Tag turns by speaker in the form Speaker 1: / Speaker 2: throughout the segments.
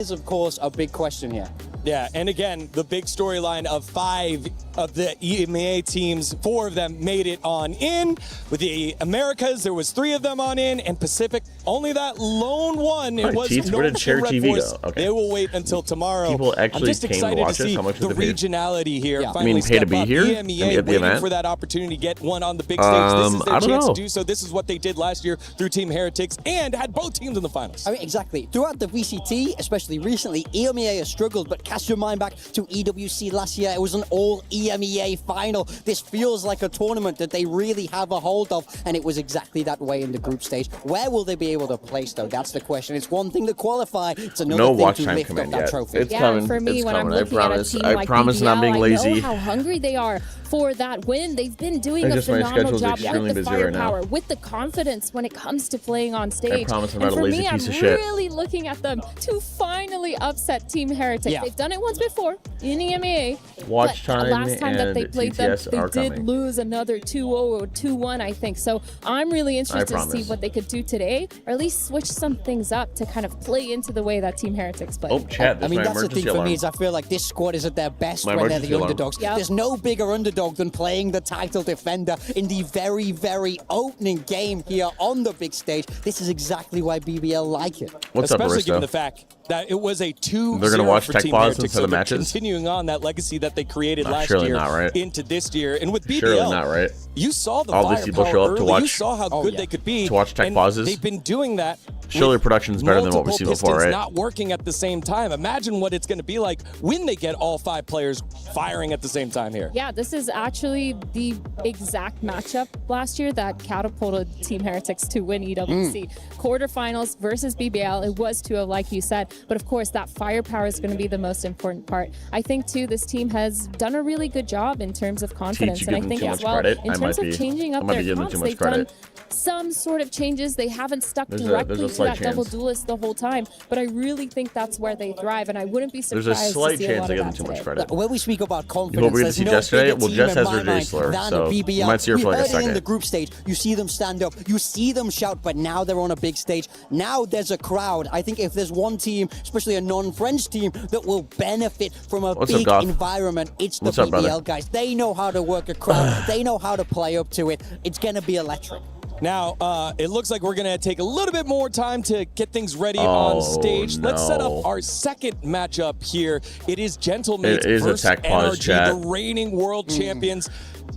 Speaker 1: Is, of course, a big question here.
Speaker 2: Yeah, and again, the big storyline of 5 of the EMEA teams, 4 of them made it on in. With the Americas, there was 3 of them on in, and Pacific, only that lone one. It was
Speaker 3: Cheats,
Speaker 2: no
Speaker 3: where did Cherry
Speaker 2: Red
Speaker 3: TV
Speaker 2: Force.
Speaker 3: go? Okay.
Speaker 2: They will wait until tomorrow.
Speaker 3: People actually
Speaker 2: I'm just
Speaker 3: came to
Speaker 2: excited
Speaker 3: watch
Speaker 2: to
Speaker 3: it?
Speaker 2: see
Speaker 3: How much
Speaker 2: the
Speaker 3: did they pay?
Speaker 2: regionality here.
Speaker 1: Yeah.
Speaker 2: Finally
Speaker 3: You mean pay to be
Speaker 2: step up.
Speaker 3: here?
Speaker 2: EMEA
Speaker 3: And be at the
Speaker 2: waiting
Speaker 3: event?
Speaker 2: for that opportunity to get one on the big stage. This is their
Speaker 3: I don't
Speaker 2: chance
Speaker 3: know.
Speaker 2: to do so. This is what they did last year through Team Heretics and had both teams in the finals.
Speaker 1: I mean, exactly. Throughout the VCT, especially recently, EMEA has struggled, but cast your mind back to EWC last year. It was an all EMEA final. This feels like a tournament that they really have a hold of, and it was exactly that way in the group stage. Where will they be able to place, though? That's the question. It's one thing to qualify, it's another
Speaker 3: No
Speaker 1: thing
Speaker 3: watch
Speaker 1: to
Speaker 3: time
Speaker 1: lift
Speaker 3: coming
Speaker 1: up that
Speaker 3: yet.
Speaker 1: trophy.
Speaker 3: It's
Speaker 4: Yeah,
Speaker 3: coming.
Speaker 4: for me,
Speaker 3: It's
Speaker 4: when
Speaker 3: coming.
Speaker 4: I'm looking
Speaker 3: I
Speaker 4: at a
Speaker 3: promise.
Speaker 4: team
Speaker 3: I
Speaker 4: like
Speaker 3: promise
Speaker 4: BBL,
Speaker 3: not being lazy.
Speaker 4: I know how hungry they are for that win. They've been doing
Speaker 3: It's
Speaker 4: a
Speaker 3: just my
Speaker 4: phenomenal
Speaker 3: schedule's
Speaker 4: job
Speaker 3: extremely
Speaker 4: with the
Speaker 3: busy right now.
Speaker 4: firepower, with the confidence when it comes to playing on stage.
Speaker 3: promise I'm
Speaker 4: and
Speaker 3: not a
Speaker 4: for
Speaker 3: lazy
Speaker 4: me,
Speaker 3: piece
Speaker 4: I'm
Speaker 3: of shit.
Speaker 4: really looking at them to finally upset Team Heretics.
Speaker 1: Yeah.
Speaker 4: They've done it once before in EMEA.
Speaker 3: Watch
Speaker 4: but
Speaker 3: time
Speaker 4: last time that they
Speaker 3: and
Speaker 4: played them,
Speaker 3: TTS
Speaker 4: they
Speaker 3: are
Speaker 4: did
Speaker 3: coming.
Speaker 4: lose another 2-0 or 2-1, I think. So I'm really interested to see
Speaker 3: promise.
Speaker 4: what they could do today, or at least switch some things up to kind of play into the way that Team Heretics play.
Speaker 3: Oh, chat.
Speaker 1: I
Speaker 3: This
Speaker 1: mean,
Speaker 3: is my
Speaker 1: that's the thing
Speaker 3: emergency
Speaker 1: for
Speaker 3: alarm.
Speaker 1: me is I feel like this squad is at their best
Speaker 3: My
Speaker 1: when they're
Speaker 3: emergency
Speaker 1: the
Speaker 3: alarm.
Speaker 1: underdogs.
Speaker 4: Yep.
Speaker 1: There's no bigger underdog than playing the title defender in the very, very opening game here on the big stage. This is exactly why BBL like it.
Speaker 3: What's up,
Speaker 2: Especially given the
Speaker 3: Aristo?
Speaker 2: fact that it was a 2-0
Speaker 3: They're gonna watch
Speaker 2: for
Speaker 3: Tech
Speaker 2: Team
Speaker 3: Pause
Speaker 2: Heretics,
Speaker 3: instead
Speaker 2: so
Speaker 3: of
Speaker 2: they're
Speaker 3: matches?
Speaker 2: continuing on that legacy that they created last
Speaker 3: surely
Speaker 2: year
Speaker 3: not, right?
Speaker 2: into this year. And with BBL,
Speaker 3: Surely not, right?
Speaker 2: you saw the
Speaker 3: All these people
Speaker 2: firepower
Speaker 3: show up to
Speaker 2: early. You
Speaker 3: watch-
Speaker 2: saw how good they could be.
Speaker 3: to watch Tech
Speaker 2: and
Speaker 3: Pauses?
Speaker 2: They've been doing that.
Speaker 3: Surely
Speaker 2: with
Speaker 3: production's better than what we've
Speaker 2: multiple
Speaker 3: seen before,
Speaker 2: pistons
Speaker 3: right?
Speaker 2: not working at the same time. Imagine what it's going to be like when they get all 5 players firing at the same time here.
Speaker 4: Yeah, this is actually the exact matchup last year that catapulted Team Heretics to win EWC. Quarterfinals versus BBL, it was 2-0 like you said, but of course that firepower is going to be the most important part. I think too this team has done a really good job in terms of confidence,
Speaker 3: you
Speaker 4: and I
Speaker 3: give them
Speaker 4: think
Speaker 3: too
Speaker 4: as
Speaker 3: much
Speaker 4: well
Speaker 3: credit?
Speaker 4: in
Speaker 3: I
Speaker 4: terms
Speaker 3: might
Speaker 4: of
Speaker 3: be-
Speaker 4: changing
Speaker 3: I
Speaker 4: up
Speaker 3: might be
Speaker 4: their
Speaker 3: giving them
Speaker 4: comps,
Speaker 3: too much
Speaker 4: they've done
Speaker 3: credit.
Speaker 4: some sort of changes. They haven't stuck
Speaker 3: There's a
Speaker 4: directly to
Speaker 3: slight
Speaker 4: that double
Speaker 3: chance.
Speaker 4: duelist the whole time, but I really think that's where they thrive, and I wouldn't be
Speaker 3: There's
Speaker 4: surprised
Speaker 3: a slight
Speaker 4: to see a
Speaker 3: chance
Speaker 4: lot
Speaker 3: I
Speaker 4: of
Speaker 3: give them
Speaker 4: that
Speaker 3: too much
Speaker 4: today.
Speaker 3: credit.
Speaker 1: When we speak about
Speaker 3: You
Speaker 1: confidence,
Speaker 3: hope we get to
Speaker 1: there's
Speaker 3: see
Speaker 1: no
Speaker 3: Jess today?
Speaker 1: bigger
Speaker 3: Well,
Speaker 1: team
Speaker 3: Jess
Speaker 1: in
Speaker 3: has
Speaker 1: my
Speaker 3: her J
Speaker 1: mind
Speaker 3: slur,
Speaker 1: than
Speaker 3: so
Speaker 1: the BBL.
Speaker 3: you might see her for like a
Speaker 1: heard it in
Speaker 3: second.
Speaker 1: the group stage. You see them stand up. You see them shout, but now they're on a big stage. Now there's a crowd. I think if there's one team, especially a non-French team, that will benefit from a
Speaker 3: What's up,
Speaker 1: big
Speaker 3: Goff?
Speaker 1: environment, it's the
Speaker 3: What's up,
Speaker 1: BBL
Speaker 3: brother?
Speaker 1: guys. They know how to work a crowd. They know how to play up to it. It's going to be electric.
Speaker 2: Now, it looks like we're going to take a little bit more time to get things ready
Speaker 3: Oh,
Speaker 2: on stage. Let's set
Speaker 3: no.
Speaker 2: up our second matchup here. It is Gentlemates
Speaker 3: It is a
Speaker 2: versus
Speaker 3: tech pause,
Speaker 2: NRG,
Speaker 3: chat.
Speaker 2: the reigning world champions.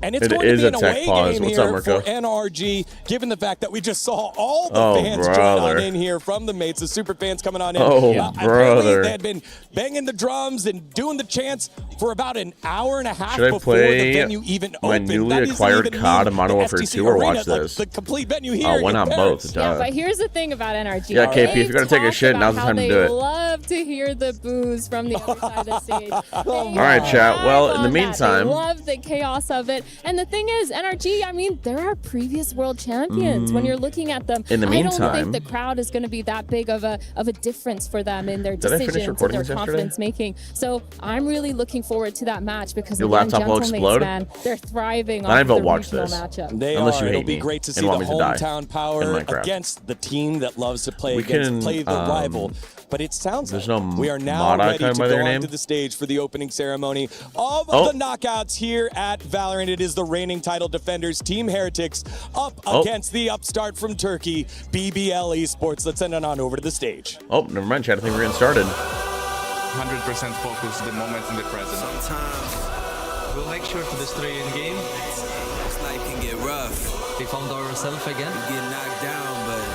Speaker 2: And it's
Speaker 3: It
Speaker 2: going to
Speaker 3: is
Speaker 2: be
Speaker 3: a
Speaker 2: an
Speaker 3: tech
Speaker 2: away
Speaker 3: pause.
Speaker 2: game
Speaker 3: What's up,
Speaker 2: here
Speaker 3: Marco?
Speaker 2: for NRG, given the fact that we just saw all the
Speaker 3: Oh,
Speaker 2: fans join
Speaker 3: brother.
Speaker 2: on in here from the mates, the super fans coming on in.
Speaker 3: Oh,
Speaker 2: Apparently
Speaker 3: brother.
Speaker 2: they had been banging the drums and doing the chants for about an hour and a half
Speaker 3: Should I
Speaker 2: before
Speaker 3: play
Speaker 2: the venue even
Speaker 3: my
Speaker 2: opened.
Speaker 3: newly
Speaker 2: That isn't
Speaker 3: acquired
Speaker 2: even
Speaker 3: COD
Speaker 2: mean
Speaker 3: Modern
Speaker 2: the
Speaker 3: Warfare
Speaker 2: STC
Speaker 3: 2 or
Speaker 2: Arena,
Speaker 3: watch
Speaker 2: like
Speaker 3: this?
Speaker 2: the complete venue here.
Speaker 3: Oh,
Speaker 2: in
Speaker 3: why
Speaker 2: your
Speaker 3: not
Speaker 2: Paris.
Speaker 3: both?
Speaker 4: Yeah,
Speaker 3: Duh.
Speaker 4: but here's the thing about NRG.
Speaker 3: Yeah, KP, if
Speaker 4: They've
Speaker 3: you're gonna take a
Speaker 4: talked
Speaker 3: shit,
Speaker 4: about
Speaker 3: now's the
Speaker 4: how
Speaker 3: time to
Speaker 4: they
Speaker 3: do it.
Speaker 4: love to hear the boos from the other side of the stage. All
Speaker 3: right, chat. Well, in the meantime-
Speaker 4: they love the chaos of it. And the thing is, NRG, I mean, there are previous world champions. When you're looking at them,
Speaker 3: In the
Speaker 4: I don't
Speaker 3: meantime-
Speaker 4: think the crowd is going to be that big of a difference for them in their
Speaker 3: Did I finish
Speaker 4: decisions and
Speaker 3: recording
Speaker 4: their
Speaker 3: this yesterday?
Speaker 4: confidence making. So I'm really looking forward to that match because
Speaker 3: Your
Speaker 4: again,
Speaker 3: laptop will
Speaker 4: Gentlemates,
Speaker 3: explode?
Speaker 4: man, they're thriving
Speaker 3: Then I
Speaker 4: off
Speaker 3: vote
Speaker 4: the
Speaker 3: watch
Speaker 4: regional
Speaker 3: this.
Speaker 4: matchup.
Speaker 2: They
Speaker 3: Unless
Speaker 2: are.
Speaker 3: you hate
Speaker 2: It'll be
Speaker 3: me
Speaker 2: great to
Speaker 3: and
Speaker 2: see the
Speaker 3: want me to die
Speaker 2: hometown power
Speaker 3: in Minecraft.
Speaker 2: against the team that loves to play
Speaker 3: We
Speaker 2: against
Speaker 3: can,
Speaker 2: play the rival. But it sounds
Speaker 3: there's
Speaker 2: like
Speaker 3: no
Speaker 2: we are now
Speaker 3: mod
Speaker 2: ready
Speaker 3: icon
Speaker 2: to
Speaker 3: by
Speaker 2: go
Speaker 3: their
Speaker 2: onto
Speaker 3: name?
Speaker 2: the stage for the opening ceremony of
Speaker 3: Oh.
Speaker 2: the knockouts here at Valorant. It is the reigning title defenders, Team Heretics, up
Speaker 3: Oh.
Speaker 2: against the upstart from Turkey, BBL Esports. Let's send it on over to the stage.
Speaker 3: Oh, never mind, chat. I think we're getting started.
Speaker 5: 100% focus the moment in the present.
Speaker 6: Sometimes
Speaker 5: We'll make sure to destroy in game.
Speaker 6: this life can get rough.
Speaker 5: We found ourselves again.
Speaker 6: You get knocked down, but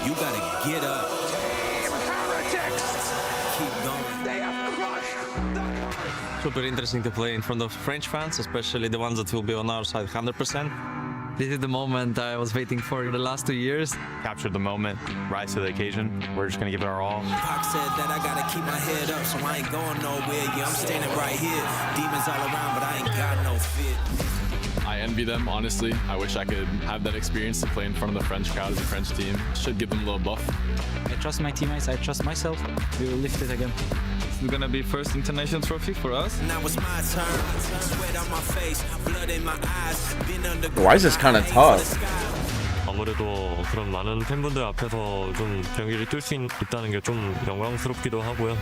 Speaker 6: you gotta get up. Keep going.
Speaker 5: Super interesting to play in front of French fans, especially the ones that will be on our side 100%. This is the moment I was waiting for the last 2 years.
Speaker 7: Capture the moment, rise to the occasion. We're just gonna give it our all.
Speaker 6: Pac said that I gotta keep my head up, so I ain't going nowhere. Yeah, I'm standing right here. Demons all around, but I ain't got no fear.
Speaker 7: I envy them, honestly. I wish I could have that experience to play in front of the French crowd as a French team. Should give them a little buff.
Speaker 8: I trust my teammates, I trust myself. We will lift it again.
Speaker 5: It's gonna be first international trophy for us.
Speaker 6: Now it's my turn. Sweat on my face, blood in my eyes. Been under
Speaker 3: Why is this kinda tough?
Speaker 7: Oh
Speaker 9: 아무래도 그런 많은 팬분들 앞에서 좀 경기를 뛸 수 있다는 게 좀 영광스럽기도 하고요.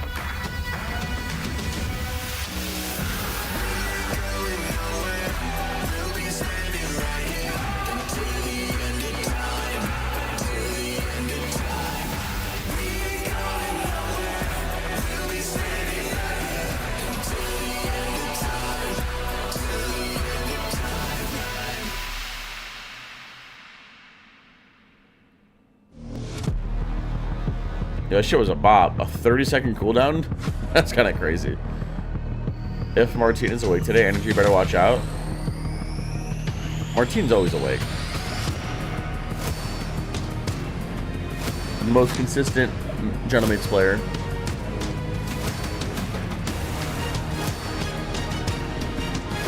Speaker 3: Yeah, that shit was a bop. A 30-second cooldown? That's kind of crazy. If Martine is awake today, NRG better watch out. Martine's always awake. The most consistent Gentleman's player.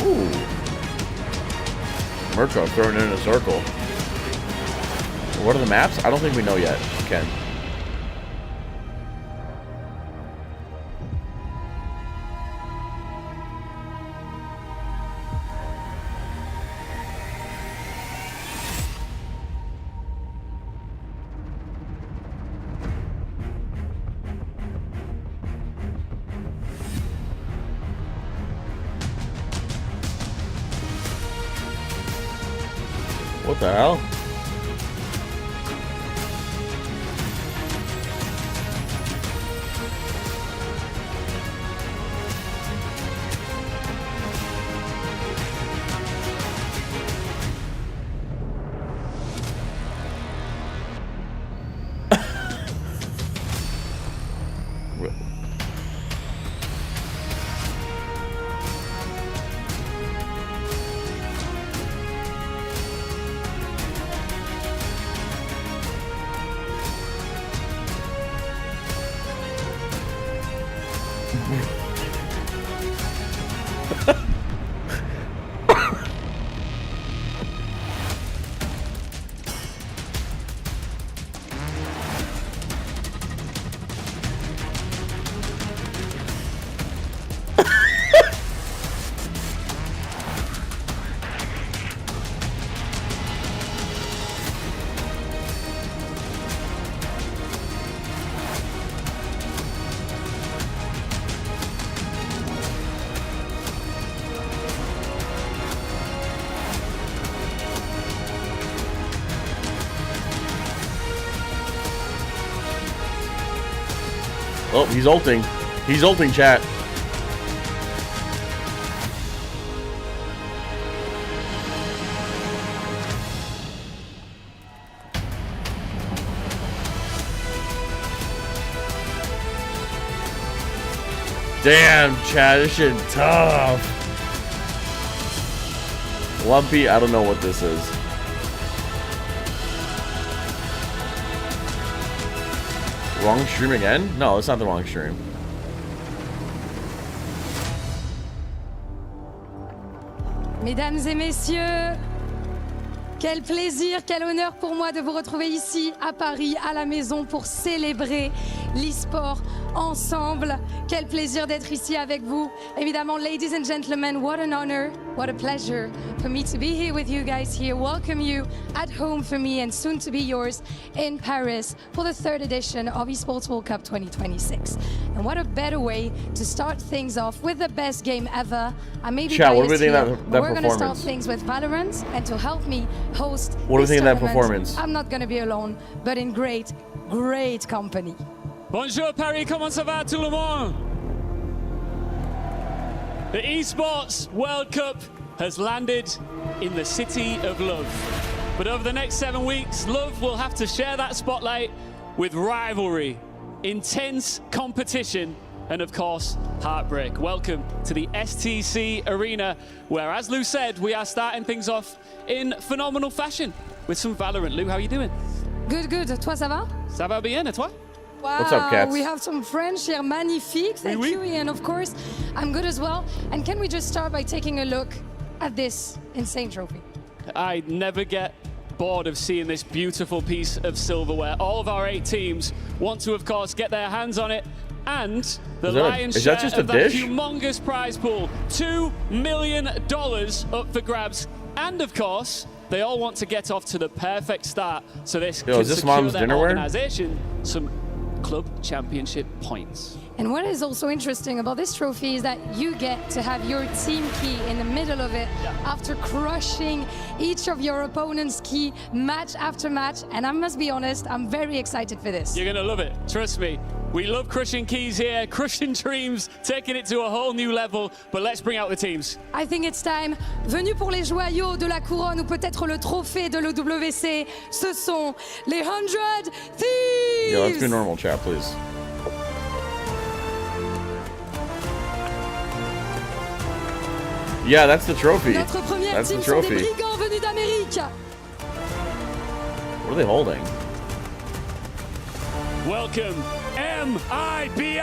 Speaker 3: Ooh. Murtro thrown in a circle. What are the maps? I don't think we know yet, Ken. What the hell? Oh, he's ulting. He's ulting, chat. Damn, chat, this shit tough. Lumpy, I don't know what this is. Wrong stream again? No, it's not the wrong stream.
Speaker 10: Mesdames et messieurs, quel plaisir, quel honneur pour moi de vous retrouver ici à Paris, à la maison, pour célébrer l'e-sport ensemble. Quel plaisir d'être ici avec vous. Évidemment, ladies and gentlemen, what an honor, what a pleasure for me to be here with you guys here. Welcome you at home for me and soon to be yours in Paris for the 3rd edition of Esports World Cup 2026. And what a better way to start things off with the best game ever. I may be
Speaker 3: Chat, what do we
Speaker 10: biased
Speaker 3: think
Speaker 10: here,
Speaker 3: of
Speaker 10: but
Speaker 3: that
Speaker 10: we're going to start
Speaker 3: performance?
Speaker 10: things with Valorant, and to help me host
Speaker 3: What do you
Speaker 10: this
Speaker 3: think of that
Speaker 10: tournament,
Speaker 3: performance?
Speaker 10: I'm not going to be alone, but in great, great company.
Speaker 11: Bonjour Paris, comment ça va tout le monde? The Esports World Cup has landed in the city of love. But over the next 7 weeks, love will have to share that spotlight with rivalry, intense competition, and of course, heartbreak. Welcome to the STC Arena, where, as Lou said, we are starting things off in phenomenal fashion with some Valorant. Lou, how are you doing?
Speaker 10: Good, good. Toi, ça va?
Speaker 11: Ça va bien, et toi?
Speaker 10: Wow,
Speaker 3: What's up, Cats?
Speaker 10: we have some French here. Magnifique. Thank you, Ian. Of course, I'm good as well. And can we just start by taking a look at this insane trophy?
Speaker 11: I never get bored of seeing this beautiful piece of silverware. All of our 8 teams want to, of course, get their hands on it. And the lion's share of that humongous prize pool, $2 million up for grabs. And, of course, They all want to get off to the perfect start, so this
Speaker 3: Yo,
Speaker 11: can
Speaker 3: is this
Speaker 11: secure
Speaker 3: mom's
Speaker 11: their
Speaker 3: dinnerware?
Speaker 11: organization some club championship points.
Speaker 10: And what is also interesting about this trophy is that you get to have your team key in the middle of it after crushing each of your opponent's key match after match. And I must be honest, I'm very excited for this.
Speaker 11: You're going to love it, trust me. We love crushing keys here, crushing dreams, taking it to a whole new level. But let's bring out the teams.
Speaker 10: I think it's time. Venu pour les joyaux de la couronne ou peut-être le trophée de l'EWC, ce sont les 100 Thieves!
Speaker 3: Yo, let's do normal chat, please. Yeah, that's the trophy.
Speaker 10: Notre première
Speaker 3: That's the
Speaker 10: team sont des
Speaker 3: trophy.
Speaker 10: brigands venus d'Amérique.
Speaker 3: What are they holding?
Speaker 11: Welcome, MIBR!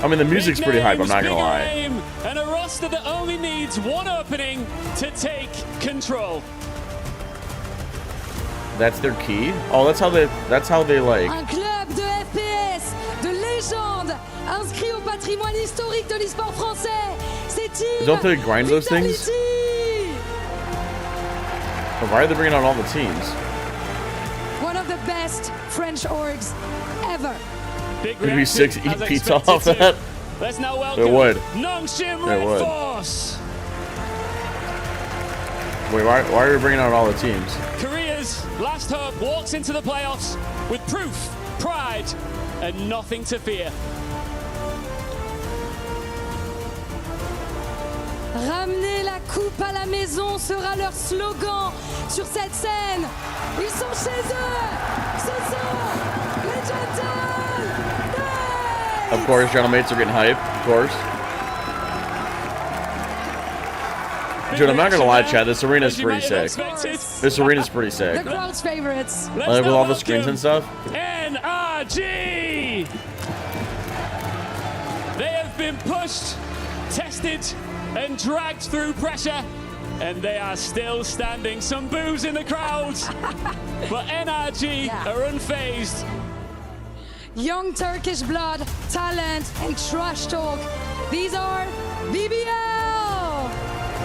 Speaker 3: I mean, the music's pretty hype, I'm not gonna
Speaker 11: Big
Speaker 3: lie.
Speaker 11: name, and a roster that only needs one opening to take control.
Speaker 3: That's their key? Oh, that's how they like.
Speaker 10: Un club de FPS, de légende, inscrit au patrimoine historique de l'e-sport français. C'est Team
Speaker 3: Don't they grind those things?
Speaker 10: Vitality.
Speaker 3: Why are they bringing out all the teams?
Speaker 10: One of the best French orgs ever.
Speaker 11: Big
Speaker 3: Maybe 6
Speaker 11: reaction,
Speaker 3: eat
Speaker 11: as
Speaker 3: pizza
Speaker 11: expected
Speaker 3: off
Speaker 11: to.
Speaker 3: that?
Speaker 11: Let's now
Speaker 3: They
Speaker 11: welcome
Speaker 3: would.
Speaker 11: Nongshim
Speaker 3: They
Speaker 11: Red
Speaker 3: would.
Speaker 11: Force.
Speaker 3: Wait, why are you bringing out all the teams?
Speaker 11: Korea's last hope walks into the playoffs with proof, pride, and nothing to fear.
Speaker 10: Ramener la coupe à la maison sera leur slogan sur cette scène. Ils sont chez eux. Ce sont les Gentle Knights.
Speaker 3: Of course, Gentlemates are getting hype. Of course. Dude, I'm not gonna lie, Chad. This arena's pretty sick. This arena's pretty sick.
Speaker 10: The crowd's favorites.
Speaker 3: Like with all the screens and stuff.
Speaker 11: NRG! They have been pushed, tested, and dragged through pressure, and they are still standing. Some boos in the crowds, but NRG are unfazed.
Speaker 10: Young Turkish blood, talent, and trash talk. These are BBL.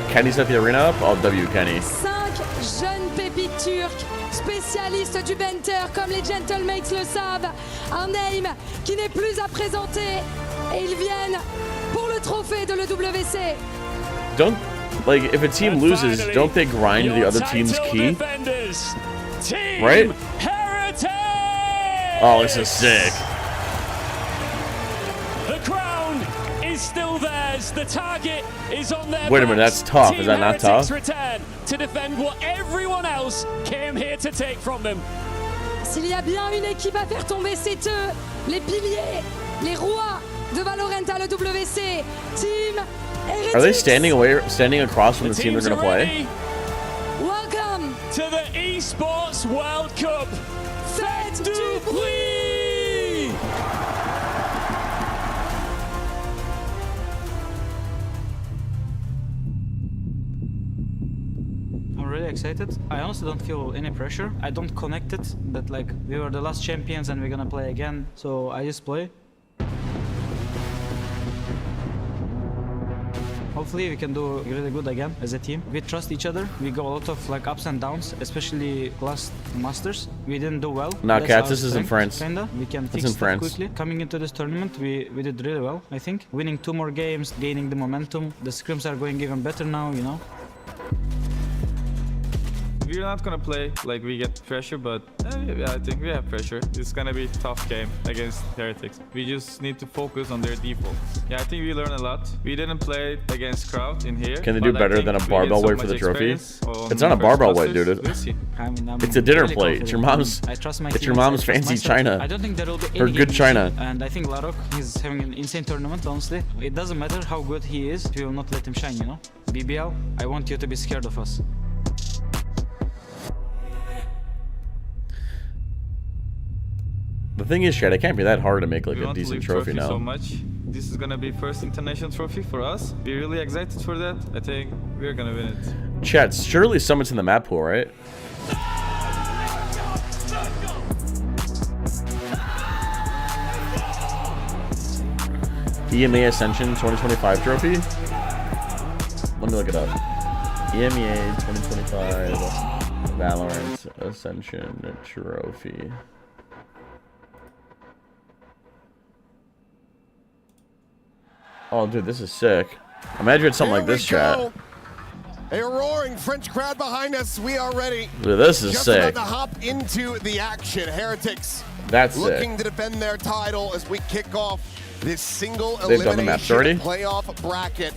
Speaker 3: Kenny set the arena up? Oh, W Kenny.
Speaker 10: 5 jeunes pépites turcs, spécialistes du banter comme les Gentlemates le savent. Un name qui n'est plus à présenter. Et ils viennent pour le trophée de l'EWC.
Speaker 3: Don't, like, if a team loses, don't they grind the other team's key?
Speaker 11: Team
Speaker 3: Right?
Speaker 11: Heritage!
Speaker 3: Oh, this is sick.
Speaker 11: The crown is still theirs. The target is on their
Speaker 3: Wait a minute,
Speaker 11: backs.
Speaker 3: that's tough.
Speaker 11: Team
Speaker 3: Is that not
Speaker 11: Heretics
Speaker 3: tough?
Speaker 11: return to defend what everyone else came here to take from them.
Speaker 10: S'il y a bien une équipe à faire tomber, c'est eux, les piliers, les rois de Valorant à l'EWC. Team Heretics.
Speaker 3: Are they standing across from the team they're gonna play?
Speaker 10: Welcome
Speaker 11: to the Esports World Cup. Faites du bruit!
Speaker 8: I'm really excited. I honestly don't feel any pressure. I don't connect it that like we were the last champions and we're gonna play again. So I just play. Hopefully we can do really good again as a team. We trust each other. We go a lot of like ups and downs, especially last Masters. We didn't do well.
Speaker 3: Now,
Speaker 8: That's
Speaker 3: Cats,
Speaker 8: our
Speaker 3: this is in
Speaker 8: strength,
Speaker 3: France.
Speaker 8: Kinda. We can
Speaker 3: It's
Speaker 8: fix
Speaker 3: in
Speaker 8: that
Speaker 3: France.
Speaker 8: quickly. Coming into this tournament, we did really well, I think. Winning 2 more games, gaining the momentum. The scrims are going even better now, you know.
Speaker 12: We're not gonna play like we get pressure, but yeah, I think we have pressure. It's gonna be a tough game against Heretics. We just need to focus on their default. Yeah, I think we learned a lot. We didn't play against crowd in here.
Speaker 3: Can they do
Speaker 12: but I
Speaker 3: better
Speaker 12: think
Speaker 3: than a
Speaker 12: we
Speaker 3: barbell
Speaker 12: get so
Speaker 3: weight for the
Speaker 12: much
Speaker 3: trophy?
Speaker 12: experience on
Speaker 3: It's not a
Speaker 12: first
Speaker 3: barbell weight,
Speaker 12: Masters.
Speaker 3: dude.
Speaker 12: We'll see.
Speaker 8: I mean, I'm
Speaker 3: It's a dinner
Speaker 8: really
Speaker 3: plate. It's your
Speaker 8: confident.
Speaker 3: mom's.
Speaker 8: I trust my
Speaker 3: It's your
Speaker 8: teammates,
Speaker 3: mom's
Speaker 8: I trust
Speaker 3: fancy
Speaker 8: myself.
Speaker 3: China.
Speaker 8: I don't think there will be
Speaker 3: Or
Speaker 8: any
Speaker 3: good
Speaker 8: game
Speaker 3: China.
Speaker 8: easy, and I think Larok is having an insane tournament. Honestly, it doesn't matter how good he is. We will not let him shine. You know, BBL. I want you to be scared of us.
Speaker 3: The thing is, Chad, it can't be that hard to make like
Speaker 12: We
Speaker 3: a
Speaker 12: want to
Speaker 3: decent
Speaker 12: leave
Speaker 3: trophy now.
Speaker 12: so much. This is gonna be first international trophy for us. We're really excited for that. I think we're gonna win it.
Speaker 3: Chad, surely someone's in the map pool, right? EMA Ascension 2025 trophy? Let me look it up. EMEA 2025 Valorant Ascension Trophy. Oh, dude, this is sick. Imagine it's something like this, chat.
Speaker 13: A roaring French crowd behind us. We are ready.
Speaker 3: Dude, this is
Speaker 13: just
Speaker 3: sick.
Speaker 13: about to hop into the action. Heretics
Speaker 3: That's
Speaker 13: looking
Speaker 3: sick.
Speaker 13: to defend their title as we kick off this single
Speaker 3: They've done the maps already?
Speaker 13: playoff bracket.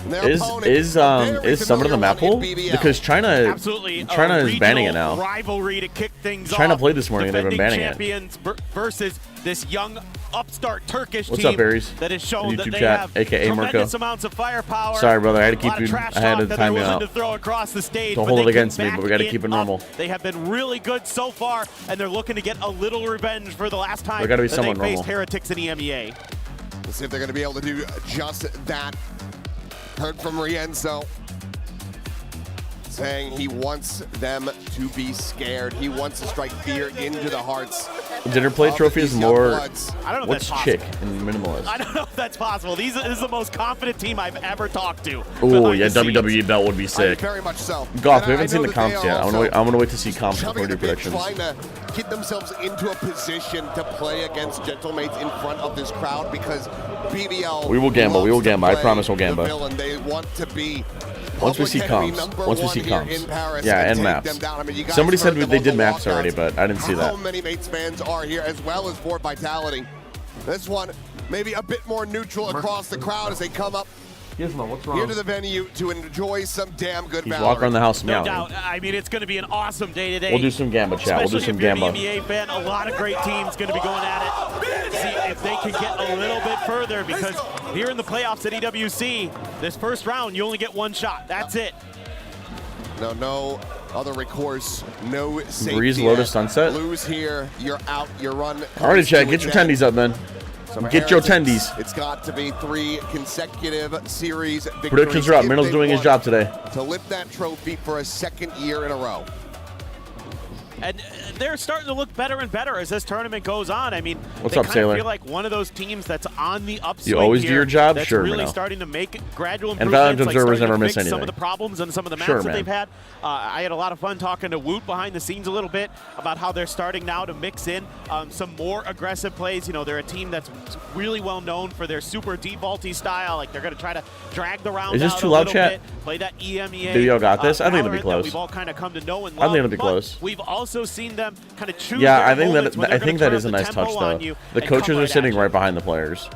Speaker 3: Is Summit on the map pool? Because China is banning it now.
Speaker 14: Rivalry to kick things
Speaker 3: China
Speaker 14: off.
Speaker 3: played this morning and they've been banning it.
Speaker 14: Champions versus this young upstart Turkish
Speaker 3: What's
Speaker 14: team
Speaker 3: up, Aries?
Speaker 14: that has shown that
Speaker 3: YouTube
Speaker 14: they
Speaker 3: chat,
Speaker 14: have
Speaker 3: aka
Speaker 14: tremendous
Speaker 3: Mirko.
Speaker 14: amounts of firepower.
Speaker 3: Sorry, brother, I had to
Speaker 14: a
Speaker 3: keep
Speaker 14: lot
Speaker 3: you.
Speaker 14: of trash
Speaker 3: I had
Speaker 14: talk
Speaker 3: to
Speaker 14: that
Speaker 3: time
Speaker 14: they're
Speaker 3: you
Speaker 14: willing
Speaker 3: out.
Speaker 14: to throw across the stage.
Speaker 3: Don't
Speaker 14: but
Speaker 3: hold
Speaker 14: they
Speaker 3: it against
Speaker 14: can
Speaker 3: me, but we
Speaker 14: back
Speaker 3: got to keep it normal.
Speaker 14: up. They have been really good so far, and they're looking to get a little revenge for the last time
Speaker 3: gotta be
Speaker 14: that they
Speaker 3: somewhat
Speaker 14: faced
Speaker 3: normal.
Speaker 14: Heretics in EMEA.
Speaker 13: Let's see if they're going to be able to do just that. Heard from Rienzo saying he wants them to be scared. He wants to strike fear into the hearts.
Speaker 3: Dinner plate trophy is more.
Speaker 14: I don't know if
Speaker 3: What's
Speaker 14: that's
Speaker 3: chick and minimalist?
Speaker 14: I don't know if that's possible. This is the most confident team I've ever talked to.
Speaker 3: Oh yeah, WWE belt would be sick.
Speaker 13: Very much so.
Speaker 3: Goth,
Speaker 13: And
Speaker 3: we
Speaker 13: I
Speaker 3: haven't seen
Speaker 13: know
Speaker 3: the
Speaker 13: that they
Speaker 3: comps
Speaker 13: are
Speaker 3: yet.
Speaker 13: also
Speaker 3: I'm gonna wait to see comps before we do
Speaker 13: jumping a bit,
Speaker 3: predictions.
Speaker 13: trying to get themselves into a position to play against Gentlemates in front of this crowd because BBL.
Speaker 3: We will gamble. We will
Speaker 13: loves to
Speaker 3: gamble. I
Speaker 13: play
Speaker 3: promise we'll
Speaker 13: the
Speaker 3: gamble.
Speaker 13: villain. They want to be.
Speaker 3: Once we see
Speaker 13: public enemy
Speaker 3: comps.
Speaker 13: number
Speaker 3: Once we
Speaker 13: one
Speaker 3: see
Speaker 13: here
Speaker 3: comps.
Speaker 13: in Paris
Speaker 3: Yeah, and
Speaker 13: take
Speaker 3: maps.
Speaker 13: them down. I mean, you guys
Speaker 3: Somebody said
Speaker 13: heard them
Speaker 3: they
Speaker 13: on
Speaker 3: did
Speaker 13: the
Speaker 3: maps
Speaker 13: walkouts.
Speaker 3: already, but I didn't see
Speaker 13: How
Speaker 3: that.
Speaker 13: many Mates fans are here, as well as for Vitality? This one, maybe a bit more neutral across the crowd as they come up
Speaker 3: what's
Speaker 13: here to the venue to enjoy some damn good
Speaker 3: He's
Speaker 13: Valorant.
Speaker 3: walking around the house
Speaker 14: No
Speaker 3: meowing.
Speaker 14: doubt. I mean, it's going to be an awesome day today.
Speaker 3: We'll do some Gamba, chat. We'll do some
Speaker 14: Especially if you're
Speaker 3: Gamba.
Speaker 14: an EMEA fan, a lot of great teams going to be going at it. See if they can get a little bit further because here in the playoffs at EWC, this first round, you only get one shot. That's it.
Speaker 13: No other recourse, no safety.
Speaker 3: Breeze, Lotus, Sunset.
Speaker 13: Lose here, you're out, you run.
Speaker 3: Alrighty, chat. Get your tendies up, man.
Speaker 13: So for
Speaker 3: Get your
Speaker 13: Heretics,
Speaker 3: tendies.
Speaker 13: It's got to be 3 consecutive series victories.
Speaker 3: Predictions are up.
Speaker 13: if
Speaker 3: Middle's
Speaker 13: they
Speaker 3: doing his
Speaker 13: want
Speaker 3: job today.
Speaker 13: to lift that trophy for a second year in a row.
Speaker 14: And they're starting to look better and better as this tournament goes on. I mean,
Speaker 3: What's
Speaker 14: they
Speaker 3: up,
Speaker 14: kind
Speaker 3: Sailor?
Speaker 14: of feel like one of those teams that's on the upswing.
Speaker 3: You always do
Speaker 14: here
Speaker 3: your job?
Speaker 14: that's
Speaker 3: Sure,
Speaker 14: really
Speaker 3: Mino.
Speaker 14: starting to make gradual
Speaker 3: And
Speaker 14: improvements.
Speaker 3: Valiant Observers
Speaker 14: starting
Speaker 3: never
Speaker 14: to
Speaker 3: miss
Speaker 14: fix some
Speaker 3: anything.
Speaker 14: of the problems and some of the maps
Speaker 3: Sure,
Speaker 14: that
Speaker 3: man.
Speaker 14: they've had. I had a lot of fun talking to Woot behind the scenes a little bit about how they're starting now to mix in some more aggressive plays. You know, they're a team that's really well known for their super defaulty style. Like they're going to try to drag the round
Speaker 3: Is this
Speaker 14: out
Speaker 3: too
Speaker 14: a
Speaker 3: loud,
Speaker 14: little
Speaker 3: chat?
Speaker 14: bit, play that EMEA.
Speaker 3: Video got this? I think it'll be
Speaker 14: Valorant that
Speaker 3: close.
Speaker 14: We've all kind of come to know and
Speaker 3: I
Speaker 14: love.
Speaker 3: think it'll be
Speaker 14: but
Speaker 3: close.
Speaker 14: We've also seen them kind of choose.
Speaker 3: Yeah,
Speaker 14: their
Speaker 3: I think
Speaker 14: moments
Speaker 3: that
Speaker 14: when they're
Speaker 3: I think
Speaker 14: gonna
Speaker 3: that is a
Speaker 14: turn up
Speaker 3: nice
Speaker 14: the
Speaker 3: touch
Speaker 14: tempo
Speaker 3: though.
Speaker 14: on you
Speaker 3: The
Speaker 14: and come
Speaker 3: coaches are
Speaker 14: right
Speaker 3: sitting
Speaker 14: at you.
Speaker 3: right behind the players.